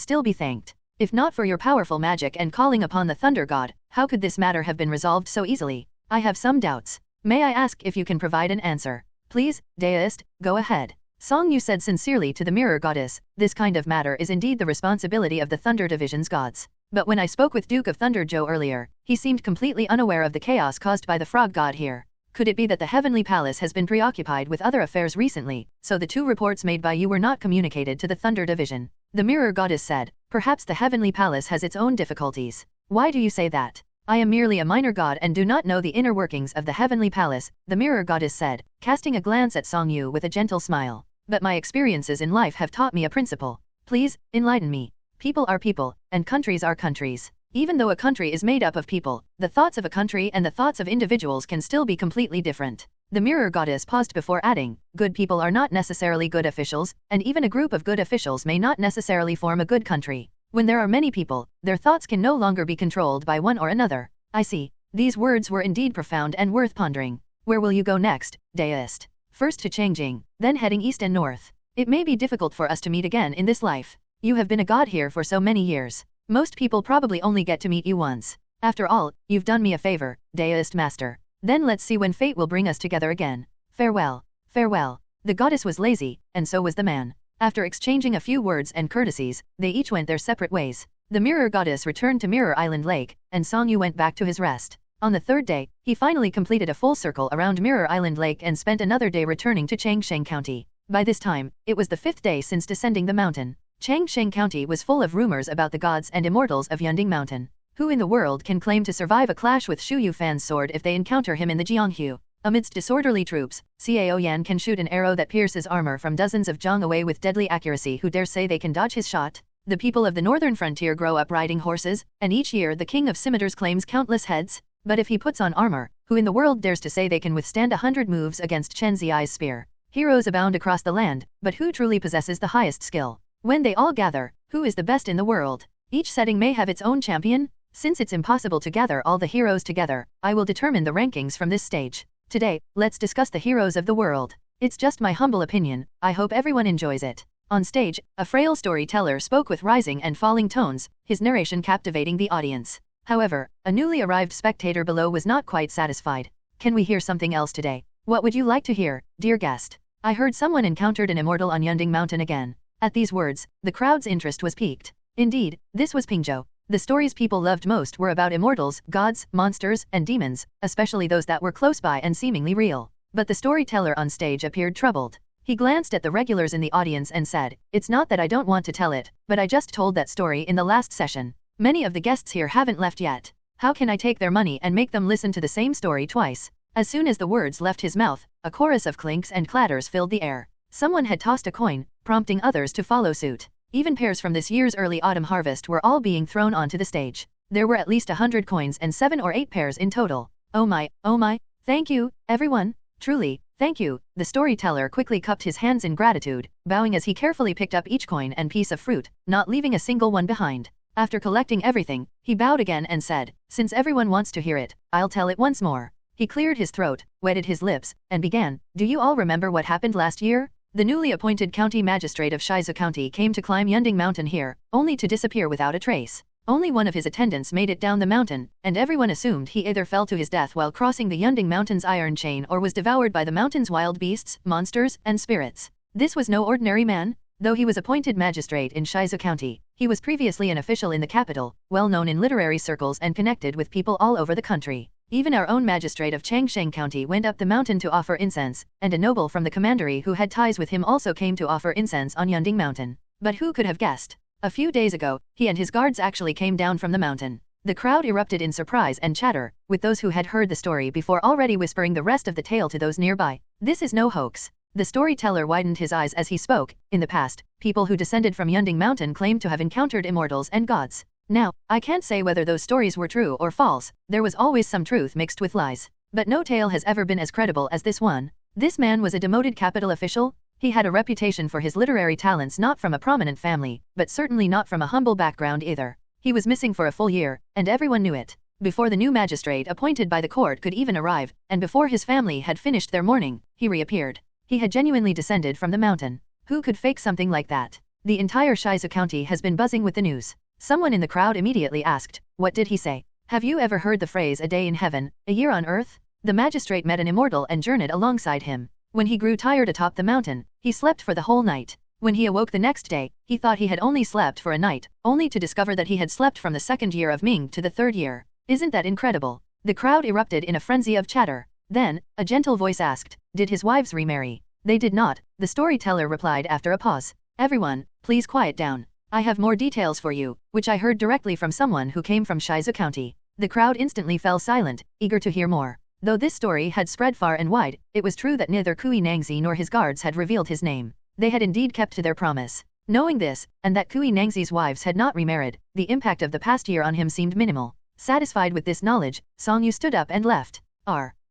still be thanked. If not for your powerful magic and calling upon the thunder god, how could this matter have been resolved so easily? I have some doubts. May I ask if you can provide an answer?" "Please, deist, go ahead." Song Yu said sincerely to the mirror goddess, "This kind of matter is indeed the responsibility of the Thunder Division's gods. But when I spoke with Duke of Thunder Zhou earlier, he seemed completely unaware of the chaos caused by the frog god here. Could it be that the Heavenly Palace has been preoccupied with other affairs recently, so the two reports made by you were not communicated to the Thunder Division?" The mirror goddess said, "Perhaps the Heavenly Palace has its own difficulties." "Why do you say that?" "I am merely a minor god and do not know the inner workings of the Heavenly Palace," the mirror goddess said, casting a glance at Song Yu with a gentle smile. "But my experiences in life have taught me a principle. Please, enlighten me. People are people, and countries are countries. Even though a country is made up of people, the thoughts of a country and the thoughts of individuals can still be completely different." The mirror goddess paused before adding, "Good people are not necessarily good officials, and even a group of good officials may not necessarily form a good country. When there are many people, their thoughts can no longer be controlled by one or another." "I see." These words were indeed profound and worth pondering. "Where will you go next, deist?" "First to Changjing, then heading east and north. It may be difficult for us to meet again in this life. You have been a god here for so many years. Most people probably only get to meet you once. After all, you've done me a favor, deist master. Then let's see when fate will bring us together again. Farewell." "Farewell." The goddess was lazy, and so was the man. After exchanging a few words and courtesies, they each went their separate ways. The mirror goddess returned to Mirror Island Lake, and Song Yu went back to his rest. On the third day, he finally completed a full circle around Mirror Island Lake and spent another day returning to Changsheng County. By this time, it was the 5th day since descending the mountain. Changsheng County was full of rumors about the gods and immortals of Yunding Mountain. Who in the world can claim to survive a clash with Shu Yufan's sword if they encounter him in the Jianghu? Amidst disorderly troops, Cao Yan can shoot an arrow that pierces armor from dozens of zhang away with deadly accuracy. Who dare say they can dodge his shot? The people of the northern frontier grow up riding horses, and each year the king of scimitars claims countless heads. But if he puts on armor, who in the world dares to say they can withstand 100 moves against Chen Ziai's spear? Heroes abound across the land, but who truly possesses the highest skill? When they all gather, who is the best in the world? Each setting may have its own champion. Since it's impossible to gather all the heroes together, I will determine the rankings from this stage. Today, let's discuss the heroes of the world. It's just my humble opinion, I hope everyone enjoys it. On stage, a frail storyteller spoke with rising and falling tones, his narration captivating the audience. However, a newly arrived spectator below was not quite satisfied. "Can we hear something else today? What would you like to hear, dear guest?" "I heard someone encountered an immortal on Yunding Mountain again." At these words, the crowd's interest was piqued. Indeed, this was Pingzhou. The stories people loved most were about immortals, gods, monsters, and demons, especially those that were close by and seemingly real. But the storyteller on stage appeared troubled. He glanced at the regulars in the audience and said, "It's not that I don't want to tell it, but I just told that story in the last session. Many of the guests here haven't left yet. How can I take their money and make them listen to the same story twice?" As soon as the words left his mouth, a chorus of clinks and clatters filled the air. Someone had tossed a coin, prompting others to follow suit. Even pears from this year's early autumn harvest were all being thrown onto the stage. There were at least 100 coins and 7 or 8 pears in total. Oh my, thank you, everyone. Truly, thank you. The storyteller quickly cupped his hands in gratitude, bowing as he carefully picked up each coin and piece of fruit, not leaving a single one behind. After collecting everything, he bowed again and said, "Since everyone wants to hear it, I'll tell it once more." He cleared his throat, wetted his lips, and began, "Do you all remember what happened last year? The newly appointed county magistrate of Shizu County came to climb Yunding Mountain here, only to disappear without a trace. Only one of his attendants made it down the mountain, and everyone assumed he either fell to his death while crossing the Yunding Mountain's iron chain or was devoured by the mountain's wild beasts, monsters, and spirits. This was no ordinary man. Though he was appointed magistrate in Shizu County, he was previously an official in the capital, well known in literary circles and connected with people all over the country. Even our own magistrate of Changsheng County went up the mountain to offer incense, and a noble from the commandery who had ties with him also came to offer incense on Yunding Mountain. But who could have guessed? A few days ago, he and his guards actually came down from the mountain. The crowd erupted in surprise and chatter, with those who had heard the story before already whispering the rest of the tale to those nearby. This is no hoax. The storyteller widened his eyes as he spoke. In the past, people who descended from Yunding Mountain claimed to have encountered immortals and gods. Now, I can't say whether those stories were true or false. There was always some truth mixed with lies. But no tale has ever been as credible as this one. This man was a demoted capital official. He had a reputation for his literary talents, not from a prominent family, but certainly not from a humble background either. He was missing for a full year, and everyone knew it. Before the new magistrate appointed by the court could even arrive, and before his family had finished their mourning, he reappeared. He had genuinely descended from the mountain. Who could fake something like that? The entire Shizu County has been buzzing with the news. Someone in the crowd immediately asked, "What did he say? Have you ever heard the phrase a day in heaven, a year on earth?" The magistrate met an immortal and journeyed alongside him. When he grew tired atop the mountain, he slept for the whole night. When he awoke the next day, he thought he had only slept for a night, only to discover that he had slept from the 2nd year of Ming to the 3rd year. Isn't that incredible? The crowd erupted in a frenzy of chatter. Then, a gentle voice asked, "Did his wives remarry?" "They did not," the storyteller replied after a pause. "Everyone, please quiet down. I have more details for you, which I heard directly from someone who came from Shizu County." The crowd instantly fell silent, eager to hear more. Though this story had spread far and wide, it was true that neither Kui Nangzi nor his guards had revealed his name. They had indeed kept to their promise. Knowing this, and that Kui Nangzi's wives had not remarried, the impact of the past year on him seemed minimal. Satisfied with this knowledge, Song Yu stood up and left.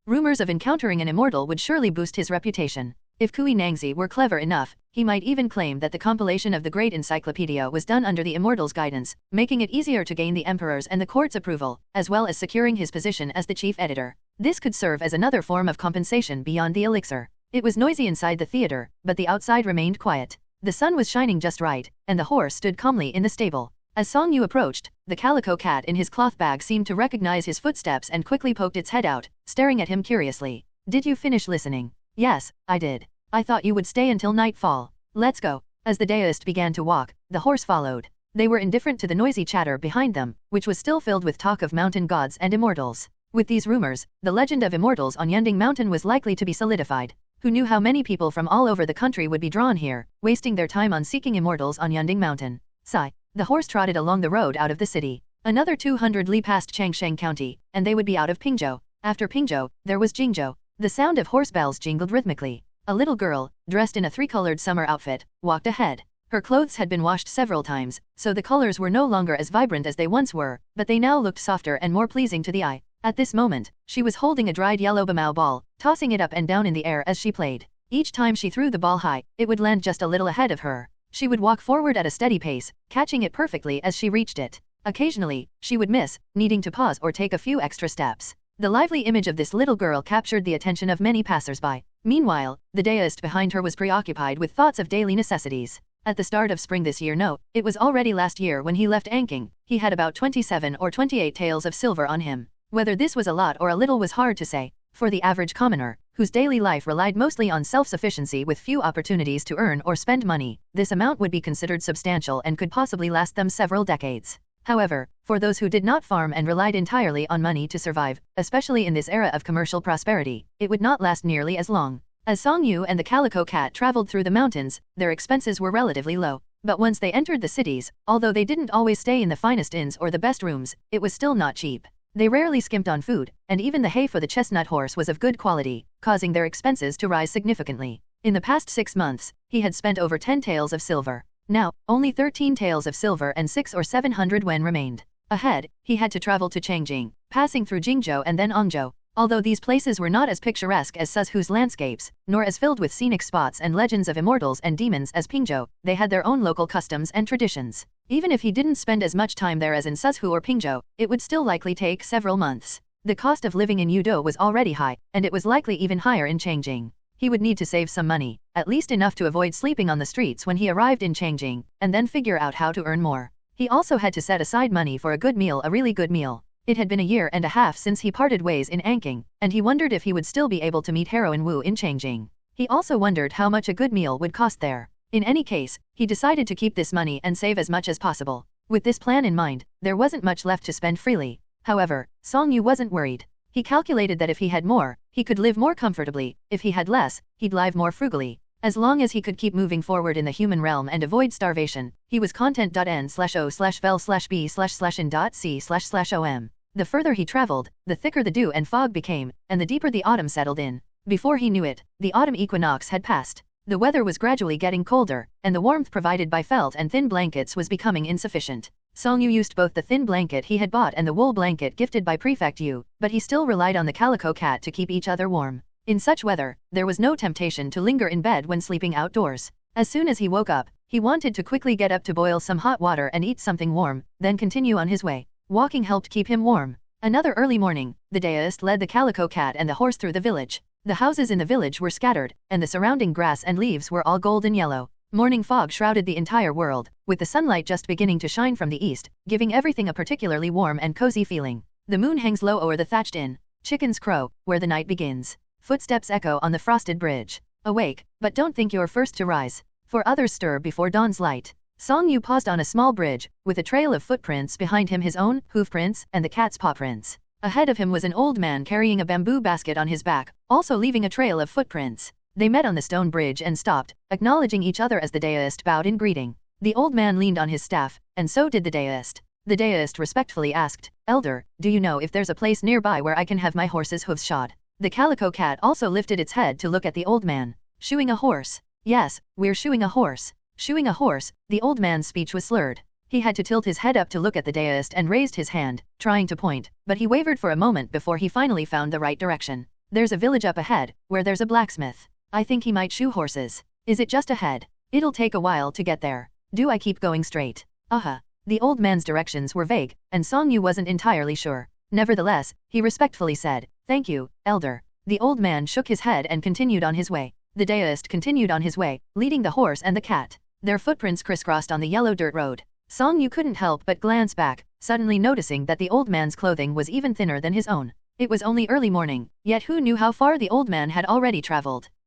Rumors of encountering an immortal would surely boost his reputation. If Kui Nangzi were clever enough, he might even claim that the compilation of the Great Encyclopedia was done under the immortal's guidance, making it easier to gain the emperor's and the court's approval, as well as securing his position as the chief editor. This could serve as another form of compensation beyond the elixir. It was noisy inside the theater, but the outside remained quiet. The sun was shining just right, and the horse stood calmly in the stable. As Song Yu approached, the calico cat in his cloth bag seemed to recognize his footsteps and quickly poked its head out, staring at him curiously. "Did you finish listening?" "Yes, I did. I thought you would stay until nightfall. Let's go." As the deist began to walk, the horse followed. They were indifferent to the noisy chatter behind them, which was still filled with talk of mountain gods and immortals. With these rumors, the legend of immortals on Yunding Mountain was likely to be solidified. Who knew how many people from all over the country would be drawn here, wasting their time on seeking immortals on Yunding Mountain? Sigh. The horse trotted along the road out of the city. Another 200 li past Changsheng County, and they would be out of Pingzhou. After Pingzhou, there was Jingzhou. The sound of horse bells jingled rhythmically. A little girl, dressed in a 3-colored summer outfit, walked ahead. Her clothes had been washed several times, so the colors were no longer as vibrant as they once were, but they now looked softer and more pleasing to the eye. At this moment, she was holding a dried yellow bamao ball, tossing it up and down in the air as she played. Each time she threw the ball high, it would land just a little ahead of her. She would walk forward at a steady pace, catching it perfectly as she reached it. Occasionally, she would miss, needing to pause or take a few extra steps. The lively image of this little girl captured the attention of many passers-by. Meanwhile, the deist behind her was preoccupied with thoughts of daily necessities. At the start of spring this year, no, it was already last year when he left Anking, he had about 27 or 28 taels of silver on him. Whether this was a lot or a little was hard to say. For the average commoner, whose daily life relied mostly on self-sufficiency with few opportunities to earn or spend money, this amount would be considered substantial and could possibly last them several decades. However, for those who did not farm and relied entirely on money to survive, especially in this era of commercial prosperity, it would not last nearly as long. As Song Yu and the Calico Cat traveled through the mountains, their expenses were relatively low. But once they entered the cities, although they didn't always stay in the finest inns or the best rooms, it was still not cheap. They rarely skimped on food, and even the hay for the chestnut horse was of good quality, causing their expenses to rise significantly. In the past 6 months, he had spent over 10 taels of silver. Now, only 13 taels of silver and 600 or 700 wen remained. Ahead, he had to travel to Changjing, passing through Jingzhou and then Angzhou. Although these places were not as picturesque as Suzhou's landscapes, nor as filled with scenic spots and legends of immortals and demons as Pingzhou, they had their own local customs and traditions. Even if he didn't spend as much time there as in Suzhou or Pingzhou, it would still likely take several months. The cost of living in Yudou was already high, and it was likely even higher in Changjing. He would need to save some money, at least enough to avoid sleeping on the streets when he arrived in Changjing, and then figure out how to earn more. He also had to set aside money for a good meal, a really good meal. It had been a year and a half since he parted ways in Anqing, and he wondered if he would still be able to meet Heroine Wu in Changjing. He also wondered how much a good meal would cost there. In any case, he decided to keep this money and save as much as possible. With this plan in mind, there wasn't much left to spend freely. However, Song Yu wasn't worried. He calculated that if he had more, he could live more comfortably; if he had less, he'd live more frugally. As long as he could keep moving forward in the human realm and avoid starvation, he was content.n/o/vel/b/in.c//om. The further he traveled, the thicker the dew and fog became, and the deeper the autumn settled in. Before he knew it, the autumn equinox had passed. The weather was gradually getting colder, and the warmth provided by felt and thin blankets was becoming insufficient. Song Yu used both the thin blanket he had bought and the wool blanket gifted by Prefect Yu, but he still relied on the Calico Cat to keep each other warm. In such weather, there was no temptation to linger in bed when sleeping outdoors. As soon as he woke up, he wanted to quickly get up to boil some hot water and eat something warm, then continue on his way. Walking helped keep him warm. Another early morning, the deist led the Calico Cat and the horse through the village. The houses in the village were scattered, and the surrounding grass and leaves were all golden yellow. Morning fog shrouded the entire world, with the sunlight just beginning to shine from the east, giving everything a particularly warm and cozy feeling. The moon hangs low over the thatched inn. Chickens crow, where the night begins. Footsteps echo on the frosted bridge. Awake, but don't think you're first to rise, for others stir before dawn's light. Song Yu paused on a small bridge, with a trail of footprints behind him, his own hoof prints and the cat's paw prints. Ahead of him was an old man carrying a bamboo basket on his back, also leaving a trail of footprints. They met on the stone bridge and stopped, acknowledging each other as the deist bowed in greeting. The old man leaned on his staff, and so did the deist. The deist respectfully asked, "Elder, do you know if there's a place nearby where I can have my horse's hooves shod?" The Calico Cat also lifted its head to look at the old man. "Shoeing a horse? Yes, we're shoeing a horse." Shoeing a horse, the old man's speech was slurred. He had to tilt his head up to look at the deist and raised his hand, trying to point, but he wavered for a moment before he finally found the right direction. "There's a village up ahead, where there's a blacksmith. I think he might shoe horses. Is it just ahead? It'll take a while to get there. Do I keep going straight?" The old man's directions were vague, and Song Yu wasn't entirely sure. Nevertheless, he respectfully said, "Thank you, elder." The old man shook his head and continued on his way. The deist continued on his way, leading the horse and the cat. Their footprints crisscrossed on the yellow dirt road. Song Yu couldn't help but glance back, suddenly noticing that the old man's clothing was even thinner than his own. It was only early morning, yet who knew how far the old man had already traveled?